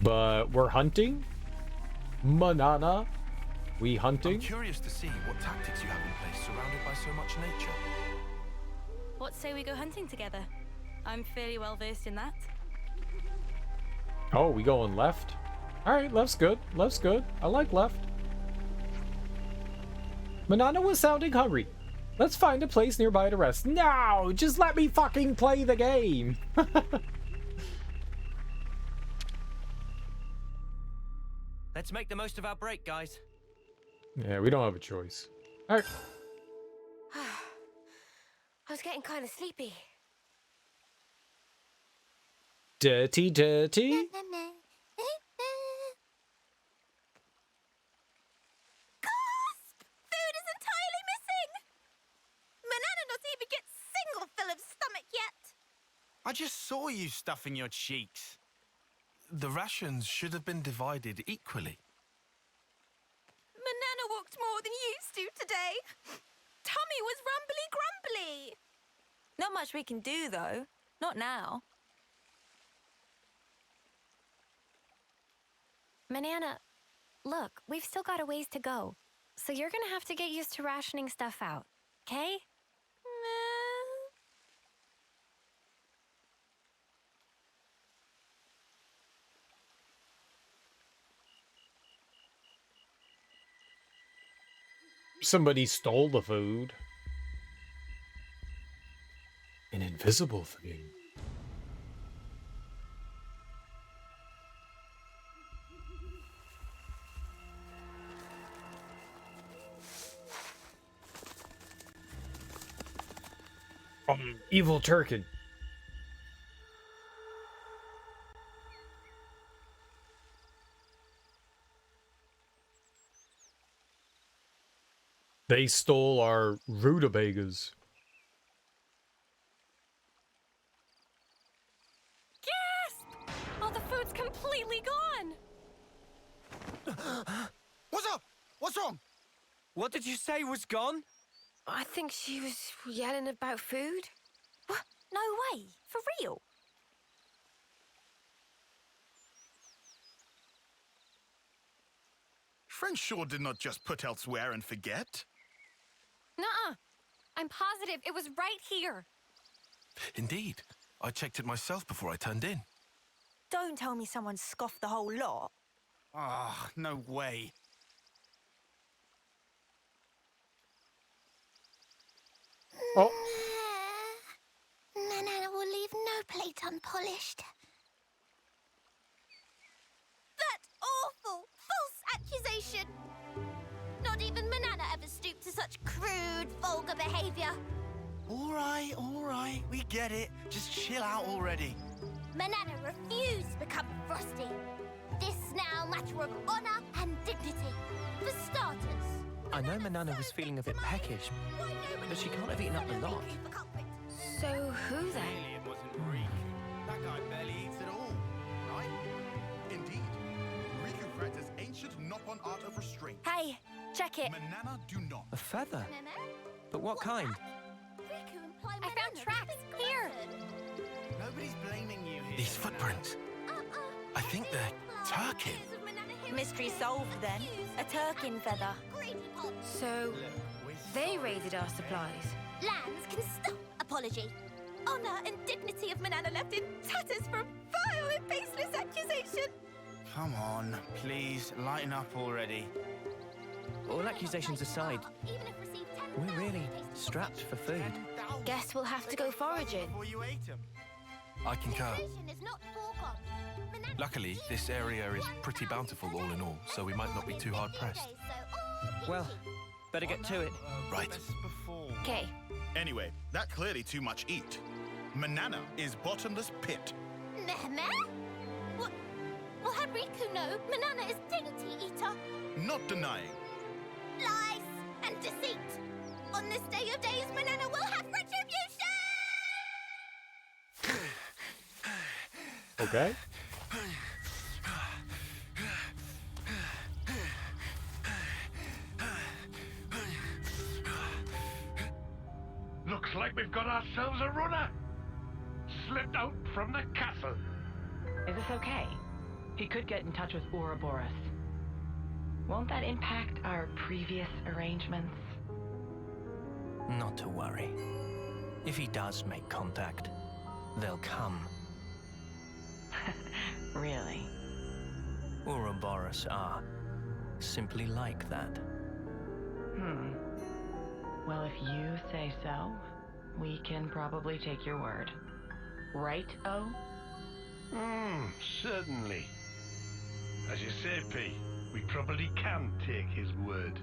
But we're hunting? Manana? We hunting? I'm curious to see what tactics you have in place surrounded by so much nature. What say we go hunting together? I'm fairly well versed in that. Oh, we going left? Alright, left's good. Left's good. I like left. Manana was sounding hungry. Let's find a place nearby to rest. No! Just let me fucking play the game! Let's make the most of our break, guys. Yeah, we don't have a choice. Alright. I was getting kind of sleepy. Dirty, dirty. Gasp! Food is entirely missing! Manana not even get single fill of stomach yet! I just saw you stuffing your cheeks. The rations should have been divided equally. Manana walked more than used to today. Tummy was rumbly grumbly. Not much we can do, though. Not now. Manana, look, we've still got a ways to go. So you're gonna have to get used to rationing stuff out, okay? Somebody stole the food. An invisible thing. Evil Turkin. They stole our rutabagas. Gasp! All the food's completely gone! What's up? What's wrong? What did you say was gone? I think she was yelling about food. What? No way. For real? Friend sure did not just put elsewhere and forget. Nuh-uh. I'm positive it was right here. Indeed. I checked it myself before I turned in. Don't tell me someone scoffed the whole lot. Ah, no way. Oh. Manana will leave no plate unpolished. That awful, false accusation! Not even Manana ever stooped to such crude, vulgar behavior. All right, we get it. Just chill out already. Manana refused to become frosty. This now matter of honor and dignity. For starters. I know Manana was feeling a bit peckish, but she can't have eaten up a lot. So who then? Clearly it wasn't Riku. That guy barely eats at all, right? Indeed. Riku practiced ancient knock-on art of restraint. Hey, check it. Manana do not. A feather? But what kind? I found tracks here. Nobody's blaming you here. These footprints. I think they're Turkin. Mystery solved then. A Turkin feather. So, they raided our supplies. Lands can stop apology. Honor and dignity of Manana left in tatters from vile and baseless accusation. Come on, please, lighten up already. All accusations aside, we're really strapped for food. Guess we'll have to go foraging. I concur. Luckily, this area is pretty bountiful all in all, so we might not be too hard pressed. Well, better get to it. Right. Okay. Anyway, that clearly too much eat. Manana is bottomless pit. Meh? Well, had Riku know Manana is dainty eater? Not denying. Lies and deceit. On this day of days, Manana will have retribution! Okay. Looks like we've got ourselves a runner. Slipped out from the castle. Is this okay? He could get in touch with Ouroboros. Won't that impact our previous arrangements? Not to worry. If he does make contact, they'll come. Really? Ouroboros are simply like that. Well, if you say so, we can probably take your word. Right, O? Certainly. As you say, P, we probably can take his word.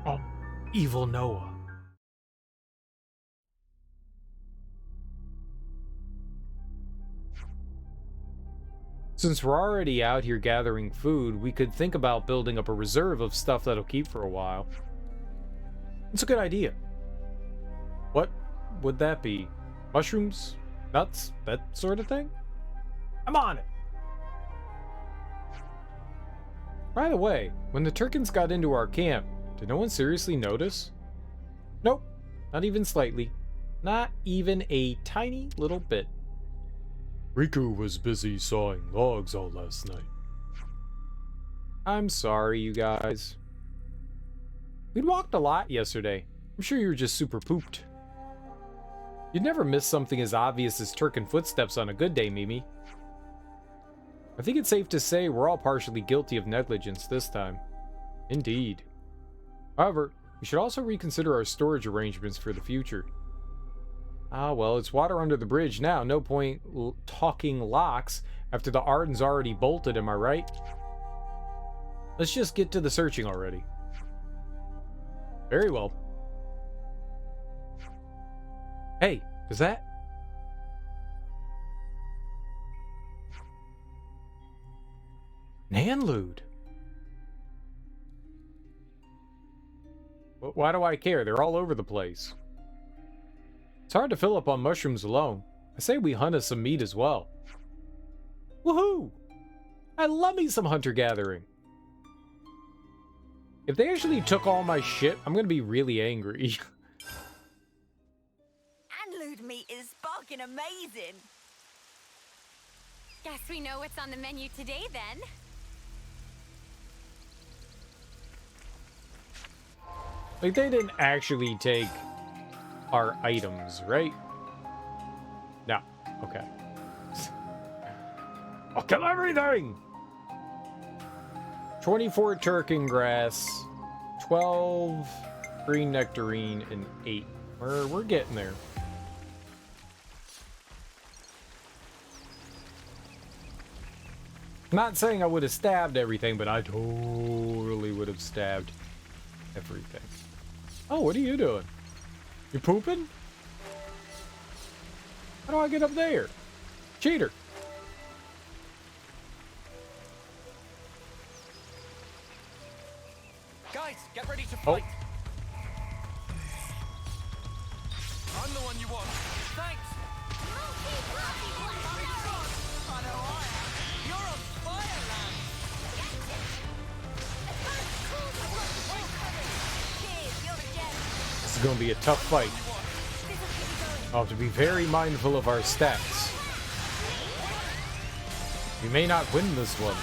Oh, evil Noah. Since we're already out here gathering food, we could think about building up a reserve of stuff that'll keep for a while. It's a good idea. What would that be? Mushrooms? Nuts? That sort of thing? I'm on it! By the way, when the Turkins got into our camp, did no one seriously notice? Nope. Not even slightly. Not even a tiny little bit. Riku was busy sawing logs all last night. I'm sorry, you guys. We'd walked a lot yesterday. I'm sure you were just super pooped. You'd never miss something as obvious as Turkin footsteps on a good day, Mimi. I think it's safe to say we're all partially guilty of negligence this time. Indeed. However, we should also reconsider our storage arrangements for the future. Ah, well, it's water under the bridge now. No point talking locks after the Arden's already bolted, am I right? Let's just get to the searching already. Very well. Hey, is that... Nanlude. Why do I care? They're all over the place. It's hard to fill up on mushrooms alone. I say we hunt us some meat as well. Woohoo! I love me some hunter-gathering. If they actually took all my shit, I'm gonna be really angry. Nanlude meat is sparking amazing. Guess we know what's on the menu today, then. Like, they didn't actually take our items, right? No. Okay. I'll kill everything! 24 Turkin grass, 12 green nectarine, and 8. We're getting there. Not saying I would have stabbed everything, but I totally would have stabbed everything. Oh, what are you doing? You pooping? How do I get up there? Cheater. Guys, get ready to fight. I'm the one you want. Thanks. You're on fire, lad. This is going to be a tough fight. I'll have to be very mindful of our stats. We may not win this one.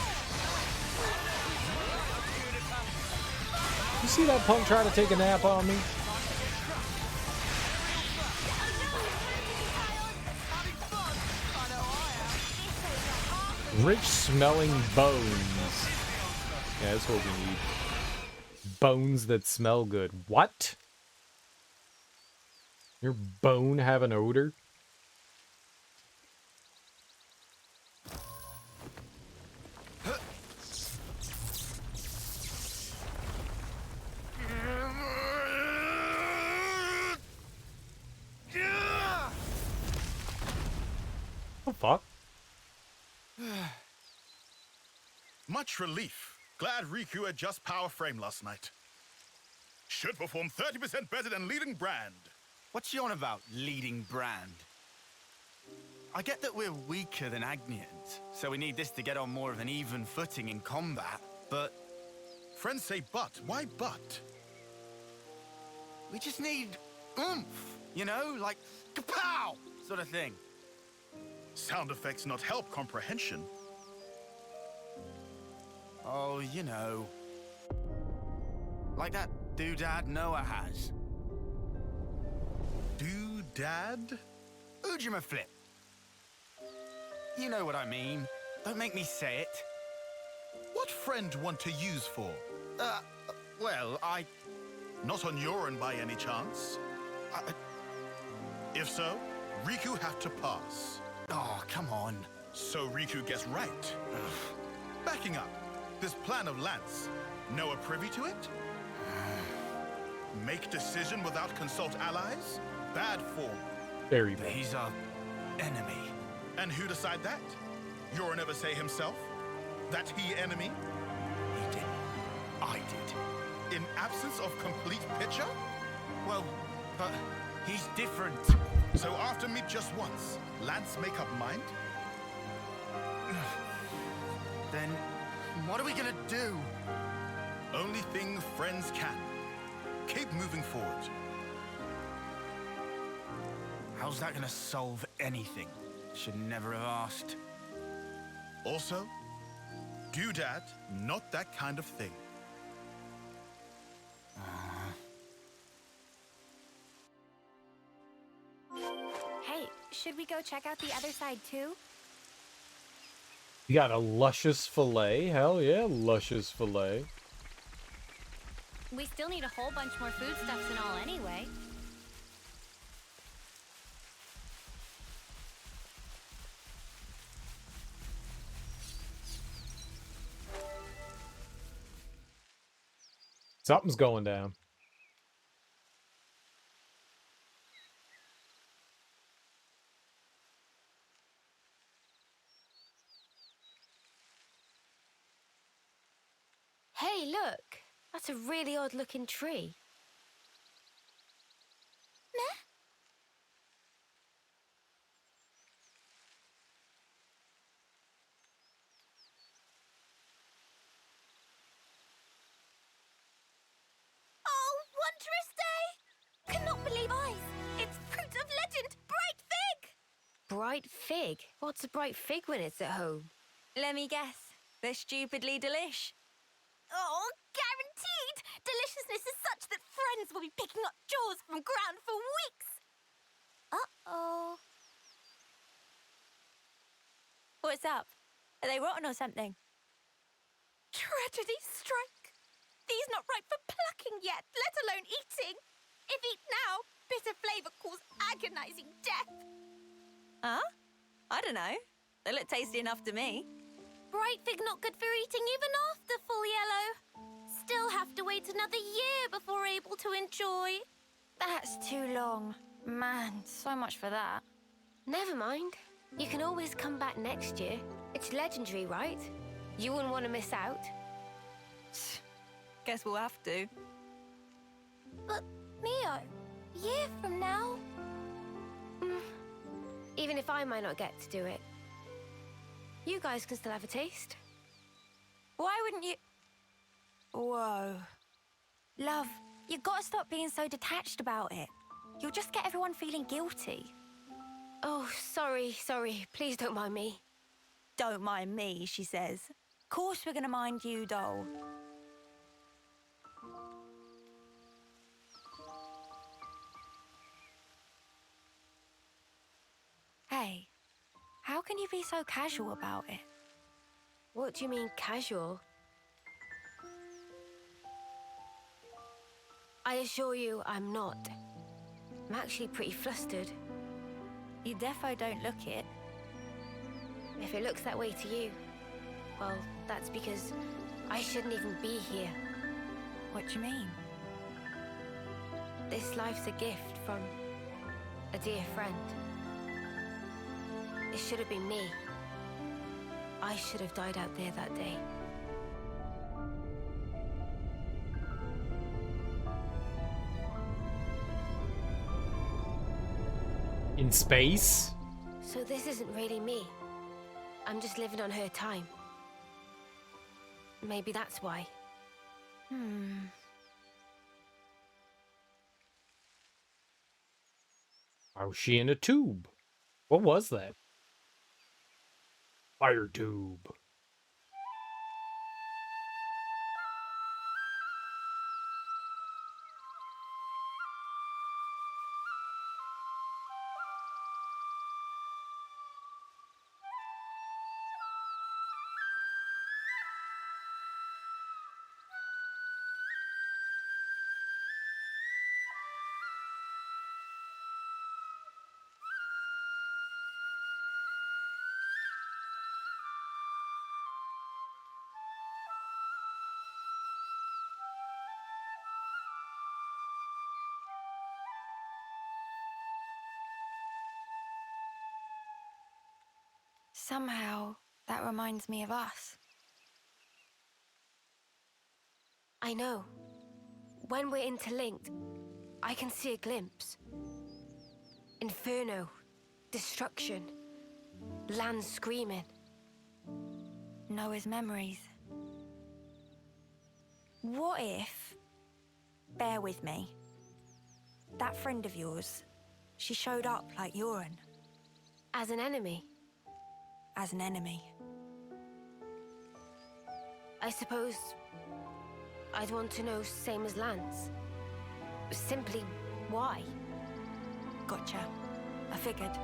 You see that punk try to take a nap on me? Rich smelling bones. Yeah, that's what we need. Bones that smell good. What? Your bone have an odor? Oh, fuck. Much relief. Glad Riku adjust power frame last night. Should perform 30% better than leading brand. What's you on about, leading brand? I get that we're weaker than Agnians, so we need this to get on more of an even footing in combat, but... Friends say but. Why but? We just need oomph, you know? Like, kapow! Sort of thing. Sound effects not help comprehension. Oh, you know. Like that doodad Noah has. Doodad? Ujima flip. You know what I mean. Don't make me say it. What friend want to use for? Well, Not on your end by any chance? If so, Riku have to pass. Oh, come on. So Riku gets right. Backing up, this plan of Lance, Noah privy to it? Make decision without consult allies? Bad form. Very bad. He's our enemy. And who decide that? You'll never say himself? That he enemy? He did. I did. In absence of complete picture? Well, but he's different. So after meet just once, Lance make up mind? Then what are we gonna do? Only thing friends can. Keep moving forward. How's that gonna solve anything? Should never have asked. Also, doodad, not that kind of thing. Hey, should we go check out the other side too? You got a luscious fillet? Hell yeah, luscious fillet. We still need a whole bunch more foodstuffs and all anyway. Something's going down. Hey, look! That's a really odd-looking tree. Meh? Oh, wondrous day! Cannot believe eyes! It's fruit of legend, bright fig! Bright fig? What's a bright fig when it's at home? Let me guess. They're stupidly delish. Oh, guaranteed! Deliciousness is such that friends will be picking up jaws from ground for weeks! Uh-oh. What's up? Are they rotten or something? Tragedy strike! These not ripe for plucking yet, let alone eating. If eat now, bitter flavour cause agonizing death. Huh? I don't know. They look tasty enough to me. Bright fig not good for eating even after full yellow. Still have to wait another year before able to enjoy. That's too long. Man, so much for that. Never mind. You can always come back next year. It's legendary, right? You wouldn't want to miss out. Guess we'll have to. But, Mio, year from now... Even if I might not get to do it, you guys can still have a taste. Why wouldn't you... Whoa. Love, you gotta stop being so detached about it. You'll just get everyone feeling guilty. Oh, sorry. Please don't mind me. Don't mind me, she says. Of course we're gonna mind you, doll. Hey, how can you be so casual about it? What do you mean, casual? I assure you, I'm not. I'm actually pretty flustered. You defo don't look it. If it looks that way to you, well, that's because I shouldn't even be here. What do you mean? This life's a gift from a dear friend. It should have been me. I should have died out there that day. In space? So this isn't really me. I'm just living on her time. Maybe that's why. Why was she in a tube? What was that? Fire tube. Somehow, that reminds me of us. I know. When we're interlinked, I can see a glimpse. Inferno, destruction, land screaming. Noah's memories. What if, bear with me, that friend of yours, she showed up like Yoren? As an enemy? As an enemy. I suppose I'd want to know, same as Lance. Simply why? Gotcha. I figured.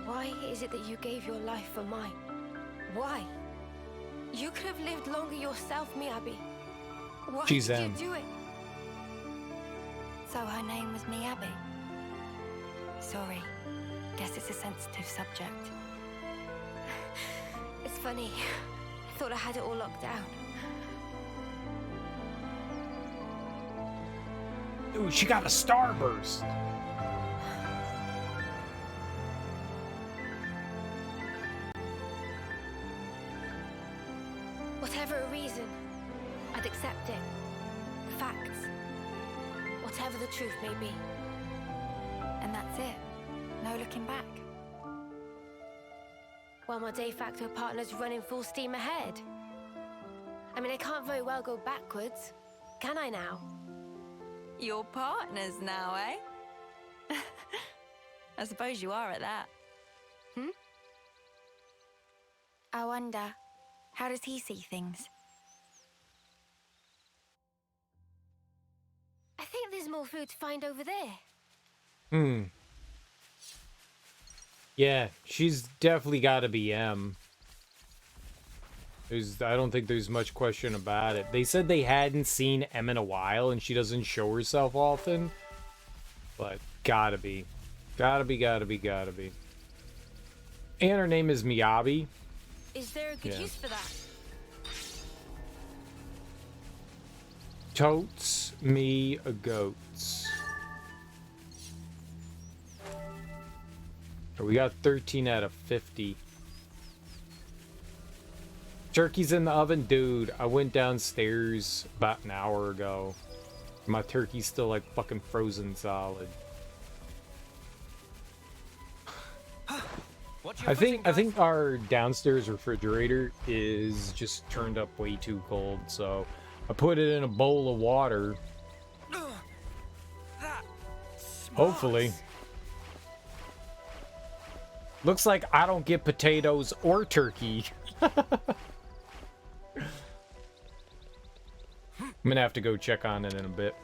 Why is it that you gave your life for mine? Why? You could have lived longer yourself, Miyabi. Why She's did you do it? So her name was Miyabi? Sorry. Guess it's a sensitive subject. It's funny. I thought I had it all locked down. Ooh, she got a starburst. Whatever a reason, I'd accept it. Facts. Whatever the truth may be. And that's it. No looking back. Well, my de facto partner's running full steam ahead. I mean, I can't very well go backwards, can I now? You're partners now, eh? I suppose you are at that. I wonder, how does he see things? I think there's more food to find over there. Yeah, she's definitely got to be M. I don't think there's much question about it. They said they hadn't seen M in a while, and she doesn't show herself often. But gotta be. Gotta be. And her name is Miyabi. Is there a good use for that? Totes me a goats. We got 13 out of 50. Turkey's in the oven, dude. I went downstairs about an hour ago. My turkey's still like fucking frozen solid. I think our downstairs refrigerator is just turned up way too cold, so I put it in a bowl of water. Hopefully. Looks like I don't get potatoes or turkey. I'm gonna have to go check on it in a bit.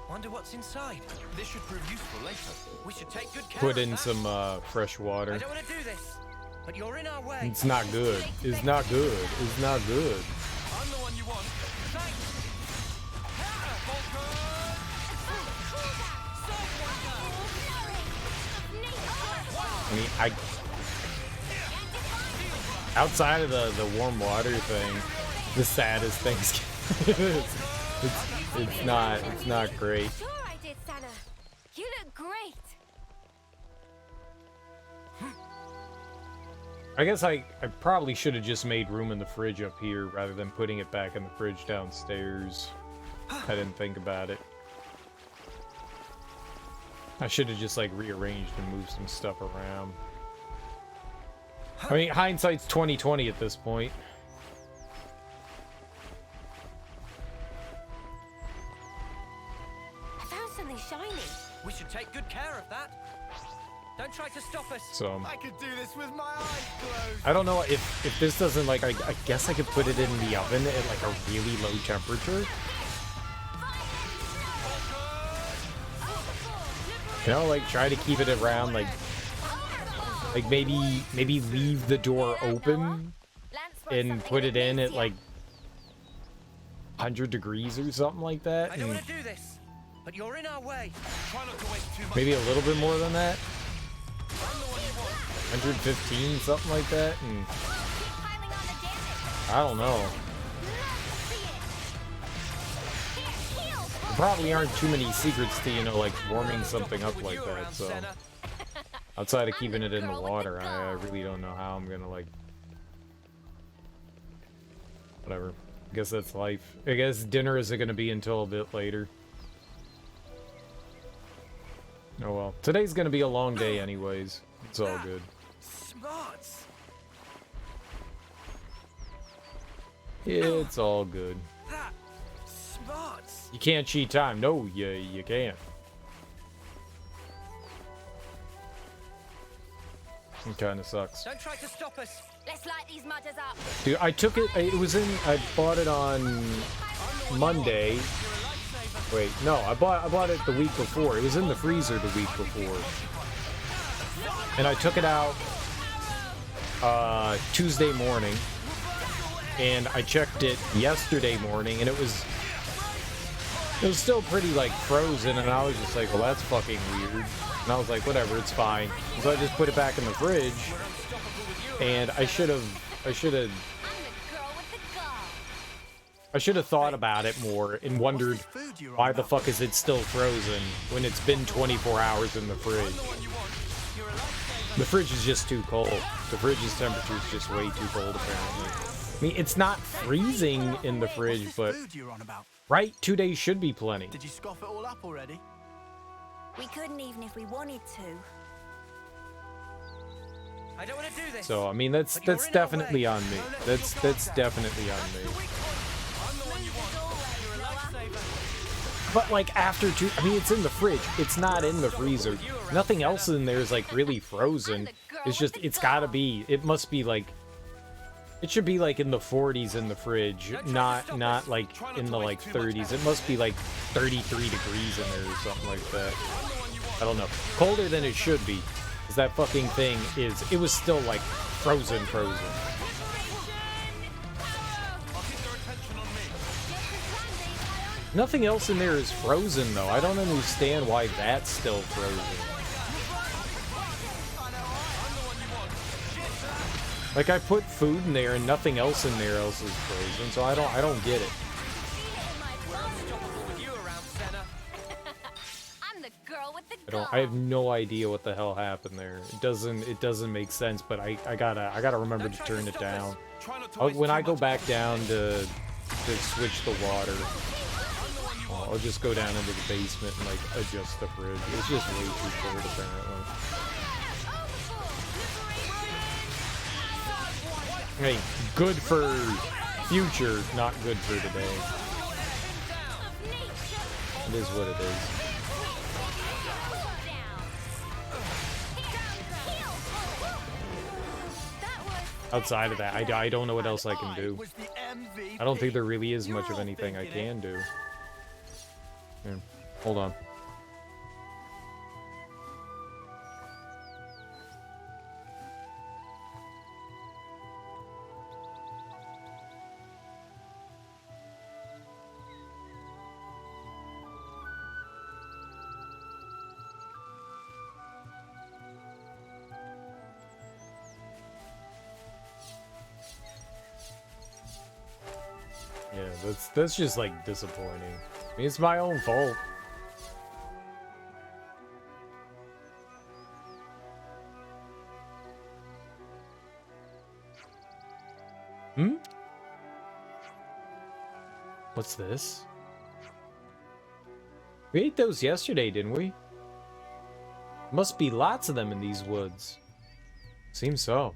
Wonder what's inside. This should prove useful later. We should take good care Put of in that. some fresh water. I don't want to do this. but you're in our way. It's not good. It's not good. It's not good. I'm the one you want. I mean, outside of the warm water thing, the saddest things. it's not great. Sure I did, Sana. You look great. I guess I probably should have just made room in the fridge up here rather than putting it back in the fridge downstairs. I didn't think about it. I should have just like rearranged and moved some stuff around. I mean, hindsight's 20/20 at this point. I found something shiny. We should take good care of that. Don't try to stop us. So I could do this with my eyes closed. I don't know if this doesn't like I guess I could put it in the oven at like a really low temperature. You know, like try to keep it around like maybe leave the door open and put it in at like 100 degrees or something like that. I don't want to do this, but you're in our way. Try not to waste too much. Maybe a little bit more than that. 115, something like that. And I don't know. There probably aren't too many secrets to, you know, like warming something up like that, so outside of keeping it in the water, I really don't know how I'm gonna like whatever. I guess that's life. I guess dinner isn't gonna be until a bit later. Oh well. Today's gonna be a long day anyways. It's all good. Smarts. It's all good. Smarts. You can't cheat time. No, you can't. It kind of sucks. Don't try to stop us. Let's light these mudders up. Dude, I took it. It was in. I bought it on Monday. Wait, no, I bought it the week before. It was in the freezer the week before, and I took it out Tuesday morning, and I checked it yesterday morning, and it was still pretty like frozen, and I was just like, well, that's fucking weird. And I was like, whatever, it's fine. So I just put it back in the fridge, and I should have thought about it more and wondered why the fuck is it still frozen when it's been 24 hours in the fridge. The fridge is just too cold. The fridge's temperature is just way too cold, apparently. I mean, it's not freezing in the fridge, but right, 2 days should be plenty. Did you scoff it all up already? We couldn't even if we wanted to. I don't want to do this. So I mean, that's definitely on me. That's definitely on me. But like after I mean, it's in the fridge. It's not in the freezer. Nothing else in there is like really frozen. It's just, it's gotta be. It must be like, it should be like in the 40s in the fridge, not like in the like 30s. It must be like 33 degrees in there or something like that. I don't know. Colder than it should be. Cause that fucking thing it was still like frozen. Nothing else in there is frozen though. I don't understand why that's still frozen. Like I put food in there and nothing else in there else is frozen, so I don't get it. I have no idea what the hell happened there. It doesn't make sense, but I gotta remember to turn it down. When I go back down to switch the water, I'll just go down into the basement and like adjust the fridge. It's just way too cold apparently. Hey, good for future, not good for today. It is what it is. Outside of that, I don't know what else I can do. I don't think there really is much of anything I can do. Here, hold on. that's just like disappointing. I mean, it's my own fault. Hmm? What's this? We ate those yesterday, didn't we? Must be lots of them in these woods. Seems so.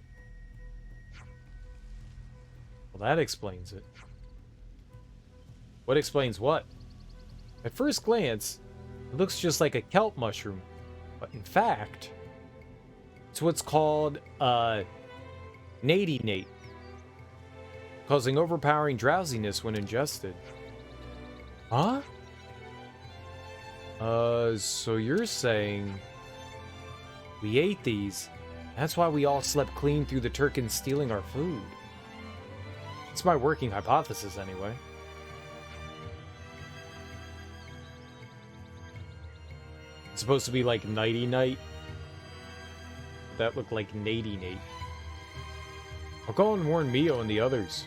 Well, that explains it. What explains what? At first glance, it looks just like a kelp mushroom. But in fact, it's what's called, nati-nate, causing overpowering drowsiness when ingested. Huh? So you're saying we ate these, that's why we all slept clean through the Turkins stealing our food. It's my working hypothesis, anyway. It's supposed to be like nighty-night. That looked like nati-nate. I'll go and warn Mio and the others.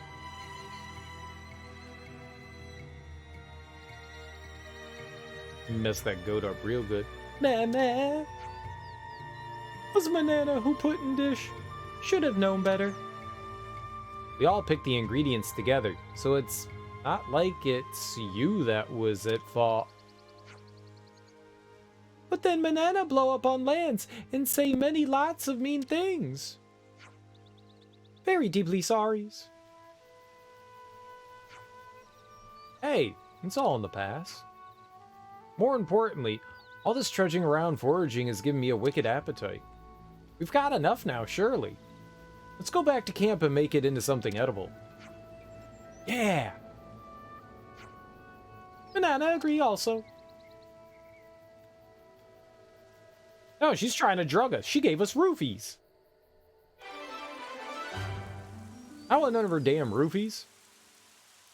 Messed that goat up real good. Nana! Was my Nana who put in dish? Should have known better. We all picked the ingredients together, so it's not like it's you that was at fault. But then Manana blow up on lands and say many lots of mean things. Very deeply sorry. Hey, it's all in the past. More importantly, all this trudging around foraging has given me a wicked appetite. We've got enough now, surely. Let's go back to camp and make it into something edible. Yeah! Banana agree also. No, she's trying to drug us. She gave us roofies. I want none of her damn roofies.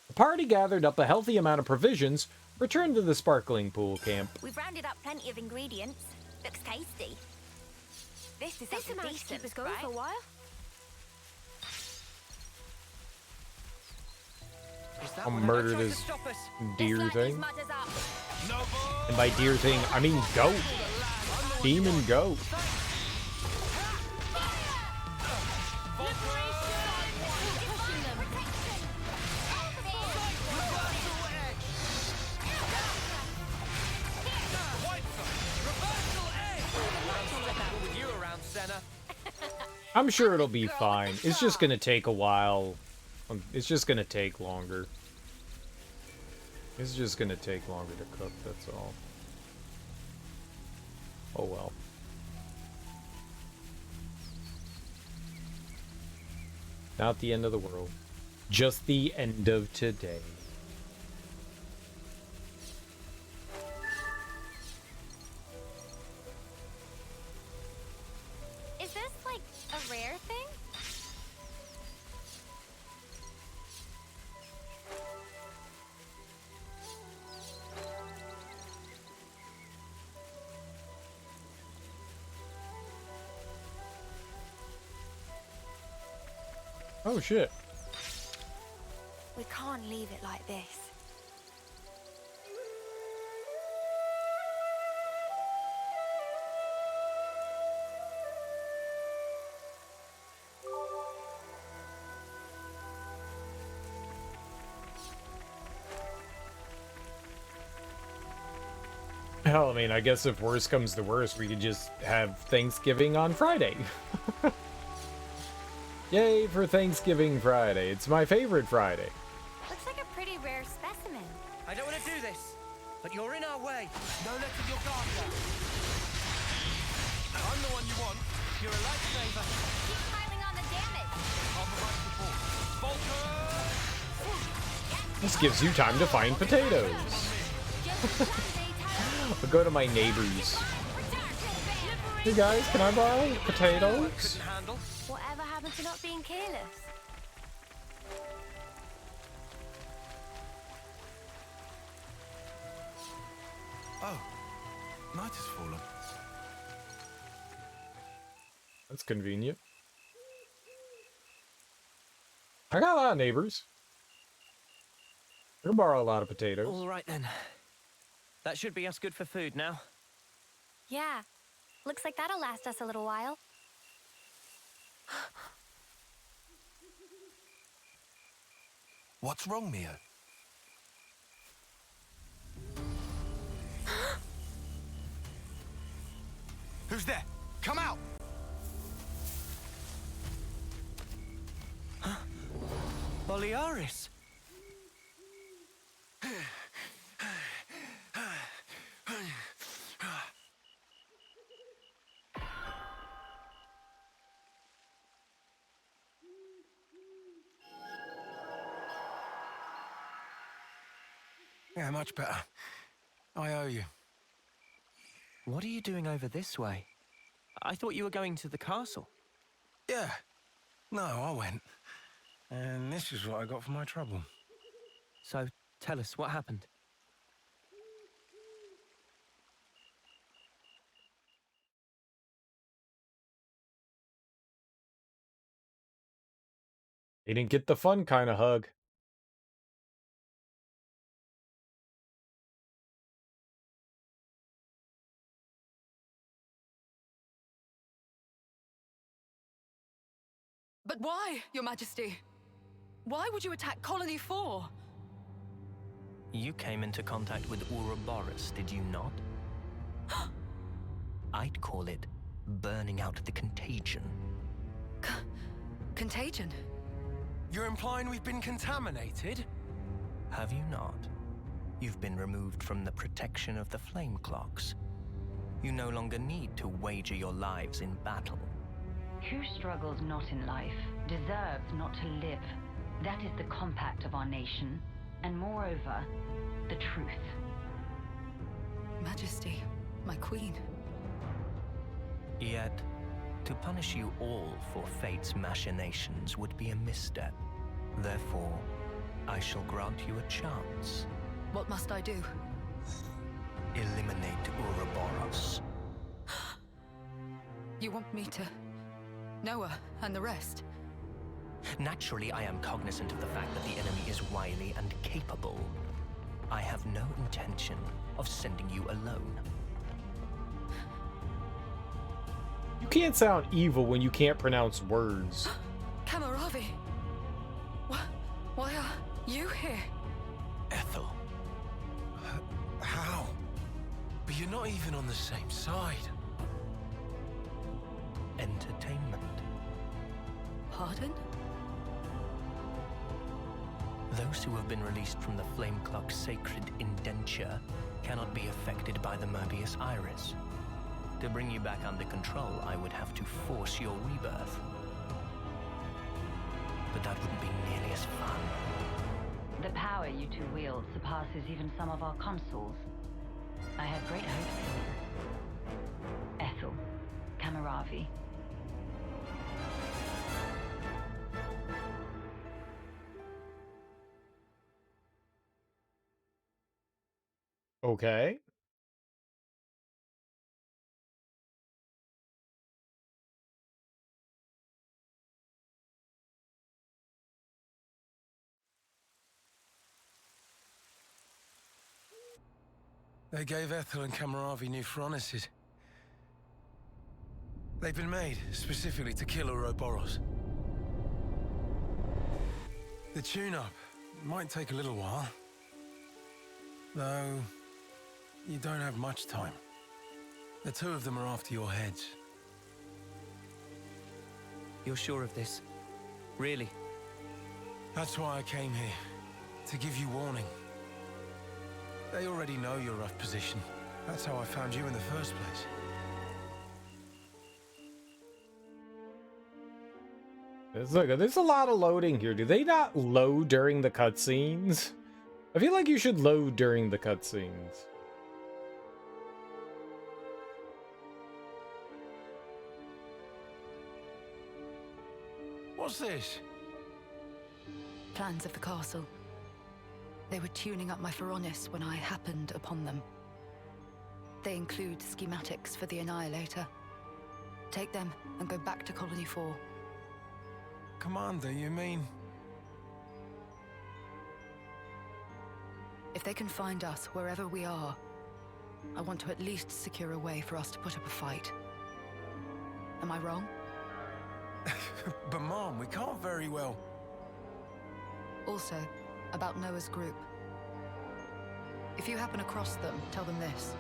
The party gathered up a healthy amount of provisions, returned to the sparkling pool camp. We've rounded up plenty of ingredients. Looks tasty. This is something amount decent, to keep us going right? for a while. I'll murder this deer thing. And by deer thing, I mean goat. Demon goat. I'm sure it'll be fine. It's just gonna take a while. It's just gonna take longer. It's just gonna take longer to cook, that's all. Oh well. Not the end of the world. Just the end of today. Is this like a rare thing? Oh shit. We can't leave it like this. Hell, I mean, I guess if worse comes to worse, we could just have Thanksgiving on Friday. Yay for Thanksgiving Friday. It's my favorite Friday. Looks like a pretty rare specimen. I don't want to do this, but you're in our way. No letting your guard down. I'm the one you want. You're a lifesaver. Keep piling on the damage. I'll provide support. Vulture! This gives you time to find potatoes. I'll go to my neighbors. Hey guys, can I buy potatoes? Whatever happened to not being careless? Oh, night has fallen. That's convenient. I got a lot of neighbors. I can borrow a lot of potatoes. All right then. That should be us good for food now. Yeah. Looks like that'll last us a little while. What's wrong, Mio? Who's there? Come out! Boliaris! Yeah, much better. I owe you. What are you doing over this way? I thought you were going to the castle. Yeah. No, I went. And this is what I got for my trouble. So, tell us, what happened? They didn't get the fun kind of hug. But why, Your Majesty? Why would you attack Colony 4? You came into contact with Ouroboros, did you not? I'd call it burning out the contagion. Contagion? You're implying we've been contaminated? Have you not? You've been removed from the protection of the flame clocks. You no longer need to wager your lives in battle. Who struggles not in life deserves not to live. That is the compact of our nation, and moreover, the truth. Majesty, my queen. Yet, to punish you all for fate's machinations would be a misstep. Therefore, I shall grant you a chance. What must I do? Eliminate Ouroboros. You want me to... Noah and the rest? Naturally, I am cognizant of the fact that the enemy is wily and capable. I have no intention of sending you alone. You can't sound evil when you can't pronounce words. Kamaravi! Why are you here? Ethel. How? But you're not even on the same side. Entertainment. Pardon? Those who have been released from the Flame Clock's sacred indenture cannot be affected by the Mobius Iris. To bring you back under control, I would have to force your rebirth. But that wouldn't be nearly as fun. The power you two wield surpasses even some of our consuls. I have great hopes for you. Ethel, Kamaravi. Okay. They gave Ethel and Kamaravi new furnaces. They've been made specifically to kill Ouroboros. The tune-up might take a little while. Though, you don't have much time. The two of them are after your heads. You're sure of this? Really? That's why I came here. To give you warning. They already know your rough position. That's how I found you in the first place. There's a lot of loading here. Do they not load during the cutscenes? I feel like you should load during the cutscenes. What's this? Plans of the castle. They were tuning up my Pharonis when I happened upon them. They include schematics for the Annihilator. Take them and go back to Colony 4. Commander, you mean? If they can find us wherever we are, I want to at least secure a way for us to put up a fight. Am I wrong? But Mom, we can't very well... Also, about Noah's group. If you happen across them, tell them this.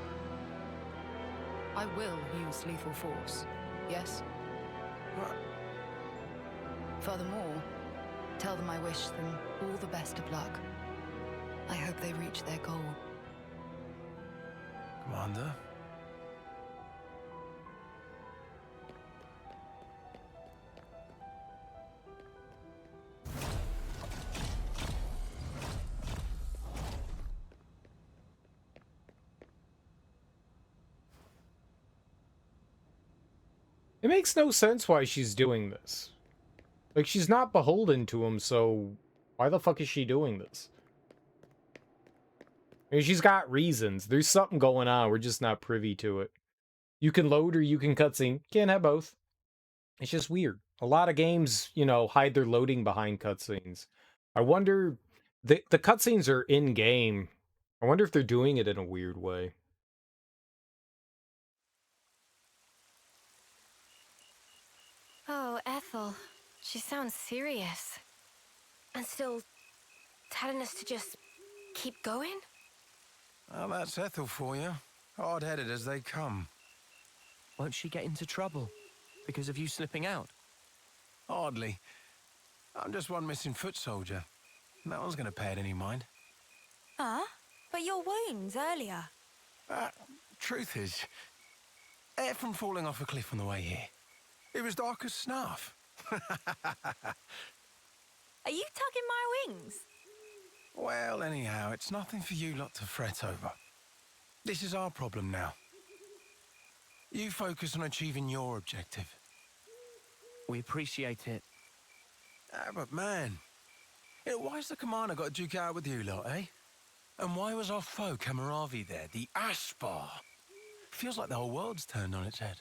I will use lethal force, yes? What? Furthermore, tell them I wish them all the best of luck. I hope they reach their goal. Commander? It makes no sense why she's doing this. Like, she's not beholden to him, so why the fuck is she doing this? I mean, she's got reasons. There's something going on. We're just not privy to it. You can load or you can cutscene. Can't have both. It's just weird. A lot of games, you know, hide their loading behind cutscenes. I wonder... The cutscenes are in-game. I wonder if they're doing it in a weird way. Oh, Ethel. She sounds serious. And still telling us to just keep going? Well, that's Ethel for you. Hard-headed as they come. Won't she get into trouble because of you slipping out? Hardly. I'm just one missing foot soldier. No one's going to pay it any mind. Huh? But your wounds earlier. Truth is, air from falling off a cliff on the way here. It was dark as snuff. Are you tugging my wings? Well, anyhow, it's nothing for you lot to fret over. This is our problem now. You focus on achieving your objective. We appreciate it. But man, why's the commander got to duke it out with you lot, eh? And why was our foe Kamaravi there, the Ashbar? Feels like the whole world's turned on its head.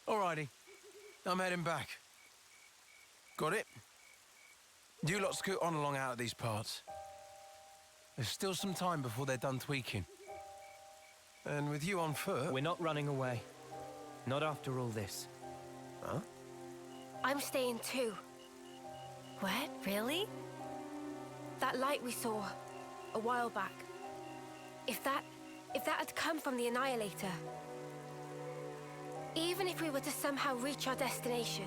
Alrighty, I'm heading back. Got it? You lot scoot on along out of these parts. There's still some time before they're done tweaking. And with you on foot... We're not running away. Not after all this. Huh? I'm staying too. What? Really? That light we saw a while back. If that had come from the Annihilator, even if we were to somehow reach our destination,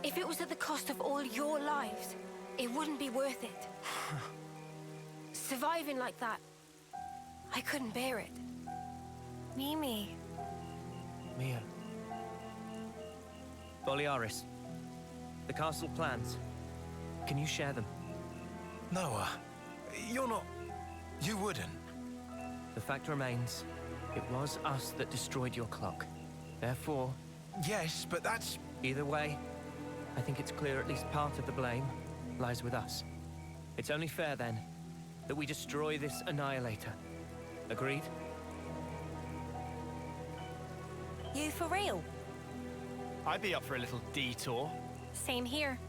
if it was at the cost of all your lives, it wouldn't be worth it. Surviving like that, I couldn't bear it. Mimi. Mia. Boliaris. The castle plans. Can you share them? Noah, you're not... You wouldn't. The fact remains, it was us that destroyed your clock. Therefore... Yes, but that's... Either way, I think it's clear at least part of the blame lies with us. It's only fair, then, that we destroy this Annihilator. Agreed? You for real? I'd be up for a little detour. Same here.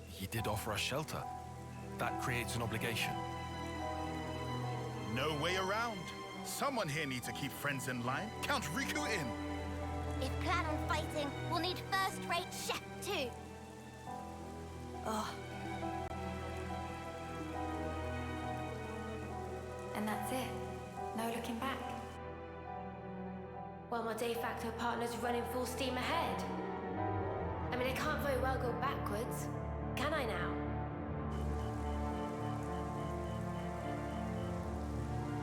He did offer us shelter. That creates an obligation. No way around. Someone here needs to keep friends in line. Count Riku in. If plan on fighting, we'll need first-rate chef too. Oh. And that's it. No looking back. Well, my de facto partner's running full steam ahead. I mean, I can't very well go backwards, can I now?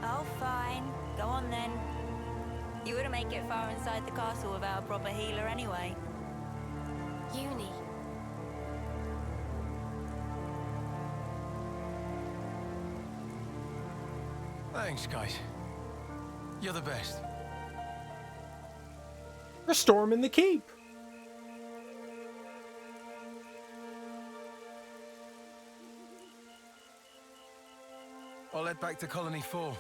Oh, fine. Go on then. You wouldn't make it far inside the castle without a proper healer anyway. Uni. Thanks, guys. You're the best. We're storming the keep. I'll head back to Colony 4,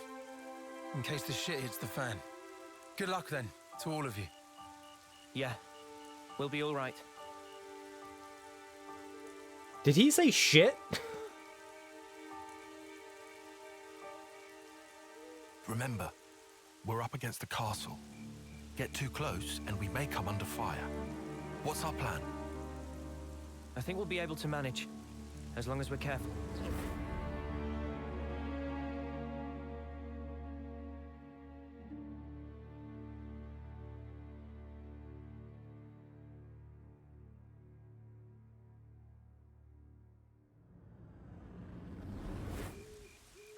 in case the shit hits the fan. Good luck then, to all of you. Yeah, we'll be all right. Did he say shit? Remember, we're up against the castle. Get too close and we may come under fire. What's our plan? I think we'll be able to manage, as long as we're careful.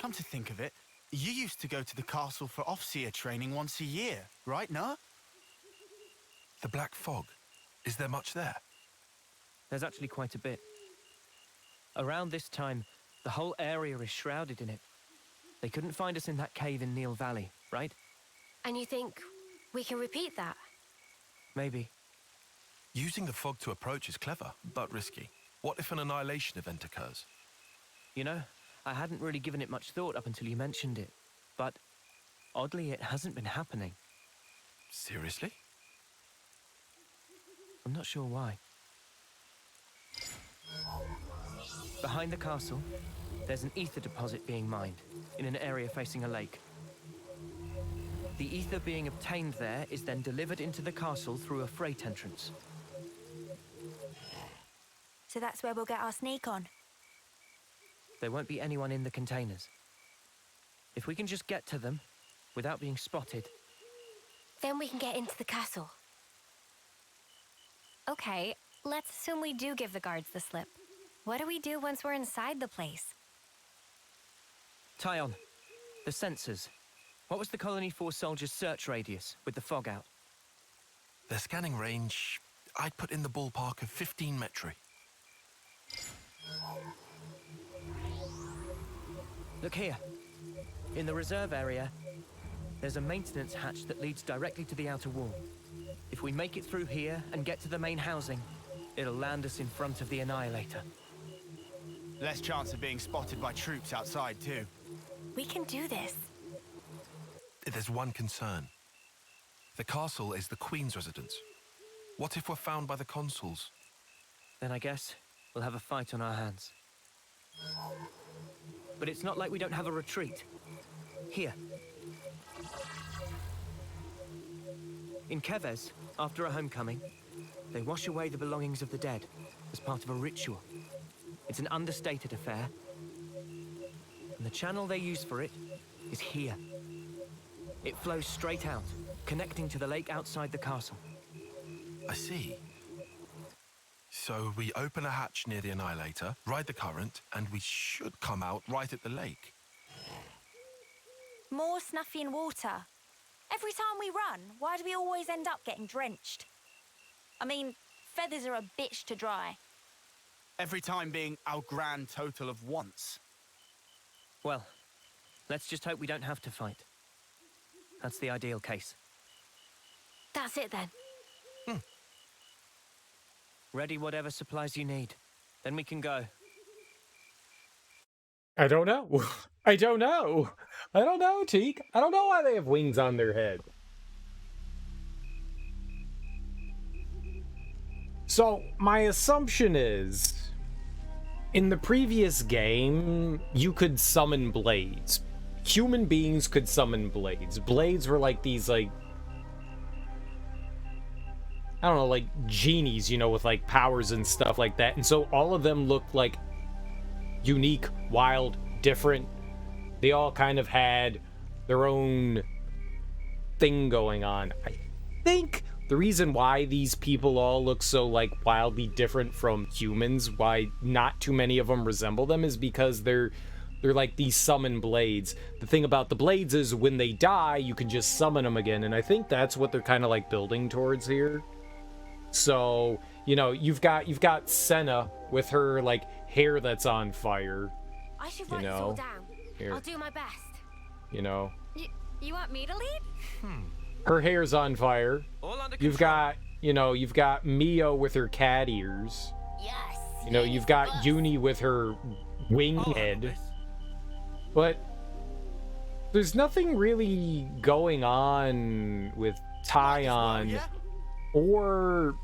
Come to think of it, you used to go to the castle for Offseer training once a year, right, no? The Black Fog. Is there much there? There's actually quite a bit. Around this time, the whole area is shrouded in it. They couldn't find us in that cave in Neil Valley, right? And you think we can repeat that? Maybe. Using the fog to approach is clever, but risky. What if an annihilation event occurs? You know, I hadn't really given it much thought up until you mentioned it. But, oddly, it hasn't been happening. Seriously? I'm not sure why. Behind the castle, there's an ether deposit being mined, in an area facing a lake. The ether being obtained there is then delivered into the castle through a freight entrance. So that's where we'll get our sneak on. There won't be anyone in the containers. If we can just get to them, without being spotted... Then we can get into the castle. Okay, let's assume we do give the guards the slip. What do we do once we're inside the place? Tyon, the sensors. What was the Colony 4 soldiers' search radius with the fog out? Their scanning range, I'd put in the ballpark of 15 metri. Look here. In the reserve area, there's a maintenance hatch that leads directly to the outer wall. If we make it through here and get to the main housing, it'll land us in front of the Annihilator. Less chance of being spotted by troops outside, too. We can do this. There's one concern. The castle is the Queen's residence. What if we're found by the consuls? Then I guess we'll have a fight on our hands. But it's not like we don't have a retreat. Here. In Keves, after a homecoming, they wash away the belongings of the dead as part of a ritual. It's an understated affair. And the channel they use for it is here. It flows straight out, connecting to the lake outside the castle. I see. So we open a hatch near the Annihilator, ride the current, and we should come out right at the lake. More Snuffy and water. Every time we run, why do we always end up getting drenched? I mean, feathers are a bitch to dry. Every time being our grand total of once. Well, let's just hope we don't have to fight. That's the ideal case. That's it then. Ready whatever supplies you need. Then we can go. I don't know. I don't know. I don't know, Teak. I don't know why they have wings on their head. So, my assumption is, in the previous game, you could summon blades. Human beings could summon blades. Blades were like these, like, I don't know, like genies, you know, with like powers and stuff like that. And so all of them looked like unique, wild, different. They all kind of had their own thing going on. I think the reason why these people all look so like wildly different from humans, why not too many of them resemble them, is because they're like these summon blades. The thing about the blades is when they die, you can just summon them again. And I think that's what they're kind of like building towards here. So, you know, you've got Senna with her like hair that's on fire. I should write this all down. Here. I'll do my best. You know. You want me to lead? Her hair's on fire. You've got Mio with her cat ears. Yes. You know, you've got Uni with her wing head. But there's nothing really going on with Tyon or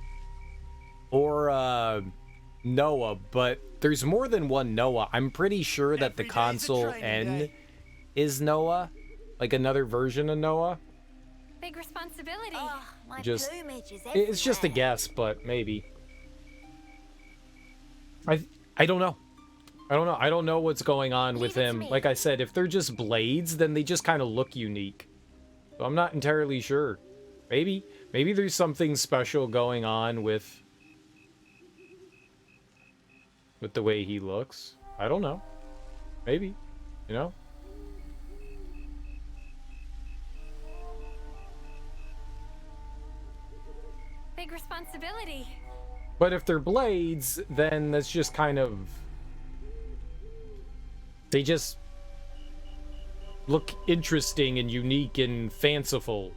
Noah, but there's more than one Noah. I'm pretty sure that the console N is Noah. Like another version of Noah? Big responsibility. My Just plumage is it's just a everywhere. guess, but maybe. I don't know. I don't know what's going on with him. Like I said, if they're just blades, then they just kind of look unique. So I'm not entirely sure. Maybe there's something special going on with the way he looks. I don't know. Maybe, you know? Big responsibility. But if they're blades, then that's just kind of... They just look interesting and unique and fanciful.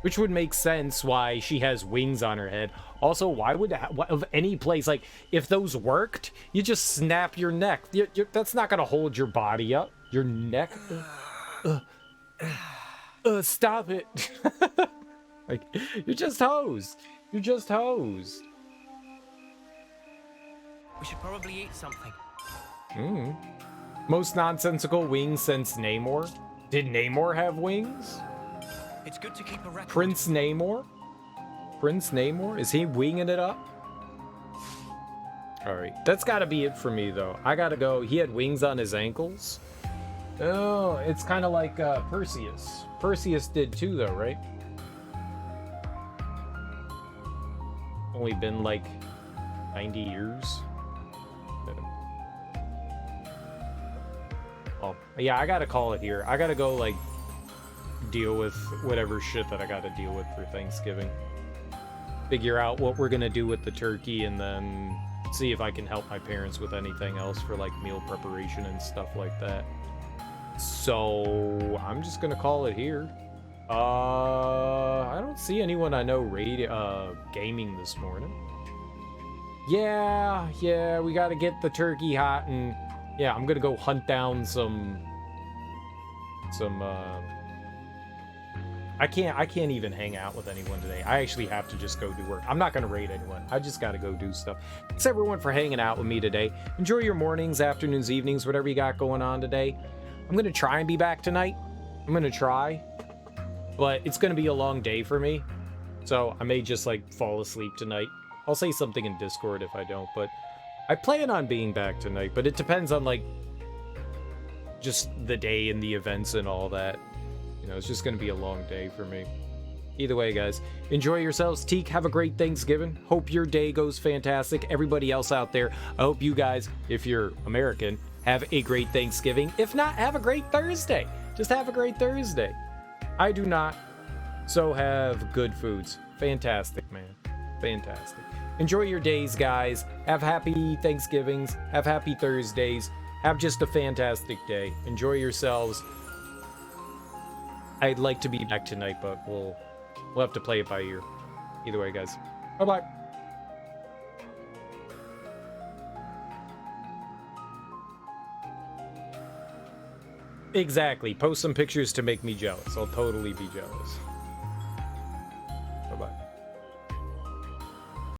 Which would make sense why she has wings on her head. Also, why would... of any place, like, if those worked, you just snap your neck. That's not going to hold your body up. Your neck? Stop it. Like, you're just hosed. You're just hosed. We should probably eat something. Most nonsensical wings since Namor. Did Namor have wings? It's good to keep a record. Prince Namor? Prince Namor? Is he winging it up? Alright, that's gotta be it for me, though. I gotta go. He had wings on his ankles. Oh, it's kind of like Perseus. Perseus did too, though, right? Only been like 90 years. Oh, yeah, I gotta call it here. I gotta go, like, deal with whatever shit that I gotta deal with for Thanksgiving. Figure out what we're gonna do with the turkey, and then see if I can help my parents with anything else for, like, meal preparation and stuff like that. So, I'm just gonna call it here. I don't see anyone I know gaming this morning. Yeah, we gotta get the turkey hot, and yeah, I'm gonna go hunt down some I can't even hang out with anyone today. I actually have to just go do work. I'm not gonna raid anyone. I just gotta go do stuff. Thanks everyone for hanging out with me today. Enjoy your mornings, afternoons, evenings, whatever you got going on today. I'm gonna try and be back tonight. I'm gonna try. But it's going to be a long day for me, so I may just, like, fall asleep tonight. I'll say something in Discord if I don't, but I plan on being back tonight, but it depends on, like, just the day and the events and all that. You know, it's just going to be a long day for me. Either way, guys, enjoy yourselves. Teak, have a great Thanksgiving. Hope your day goes fantastic. Everybody else out there, I hope you guys, if you're American, have a great Thanksgiving. If not, have a great Thursday. Just have a great Thursday. I do not, so have good foods. Fantastic, man. Fantastic. Enjoy your days, guys. Have happy Thanksgivings. Have happy Thursdays. Have just a fantastic day. Enjoy yourselves. I'd like to be back tonight, but we'll have to play it by ear. Either way, guys. Bye-bye. Exactly. Post some pictures to make me jealous. I'll totally be jealous.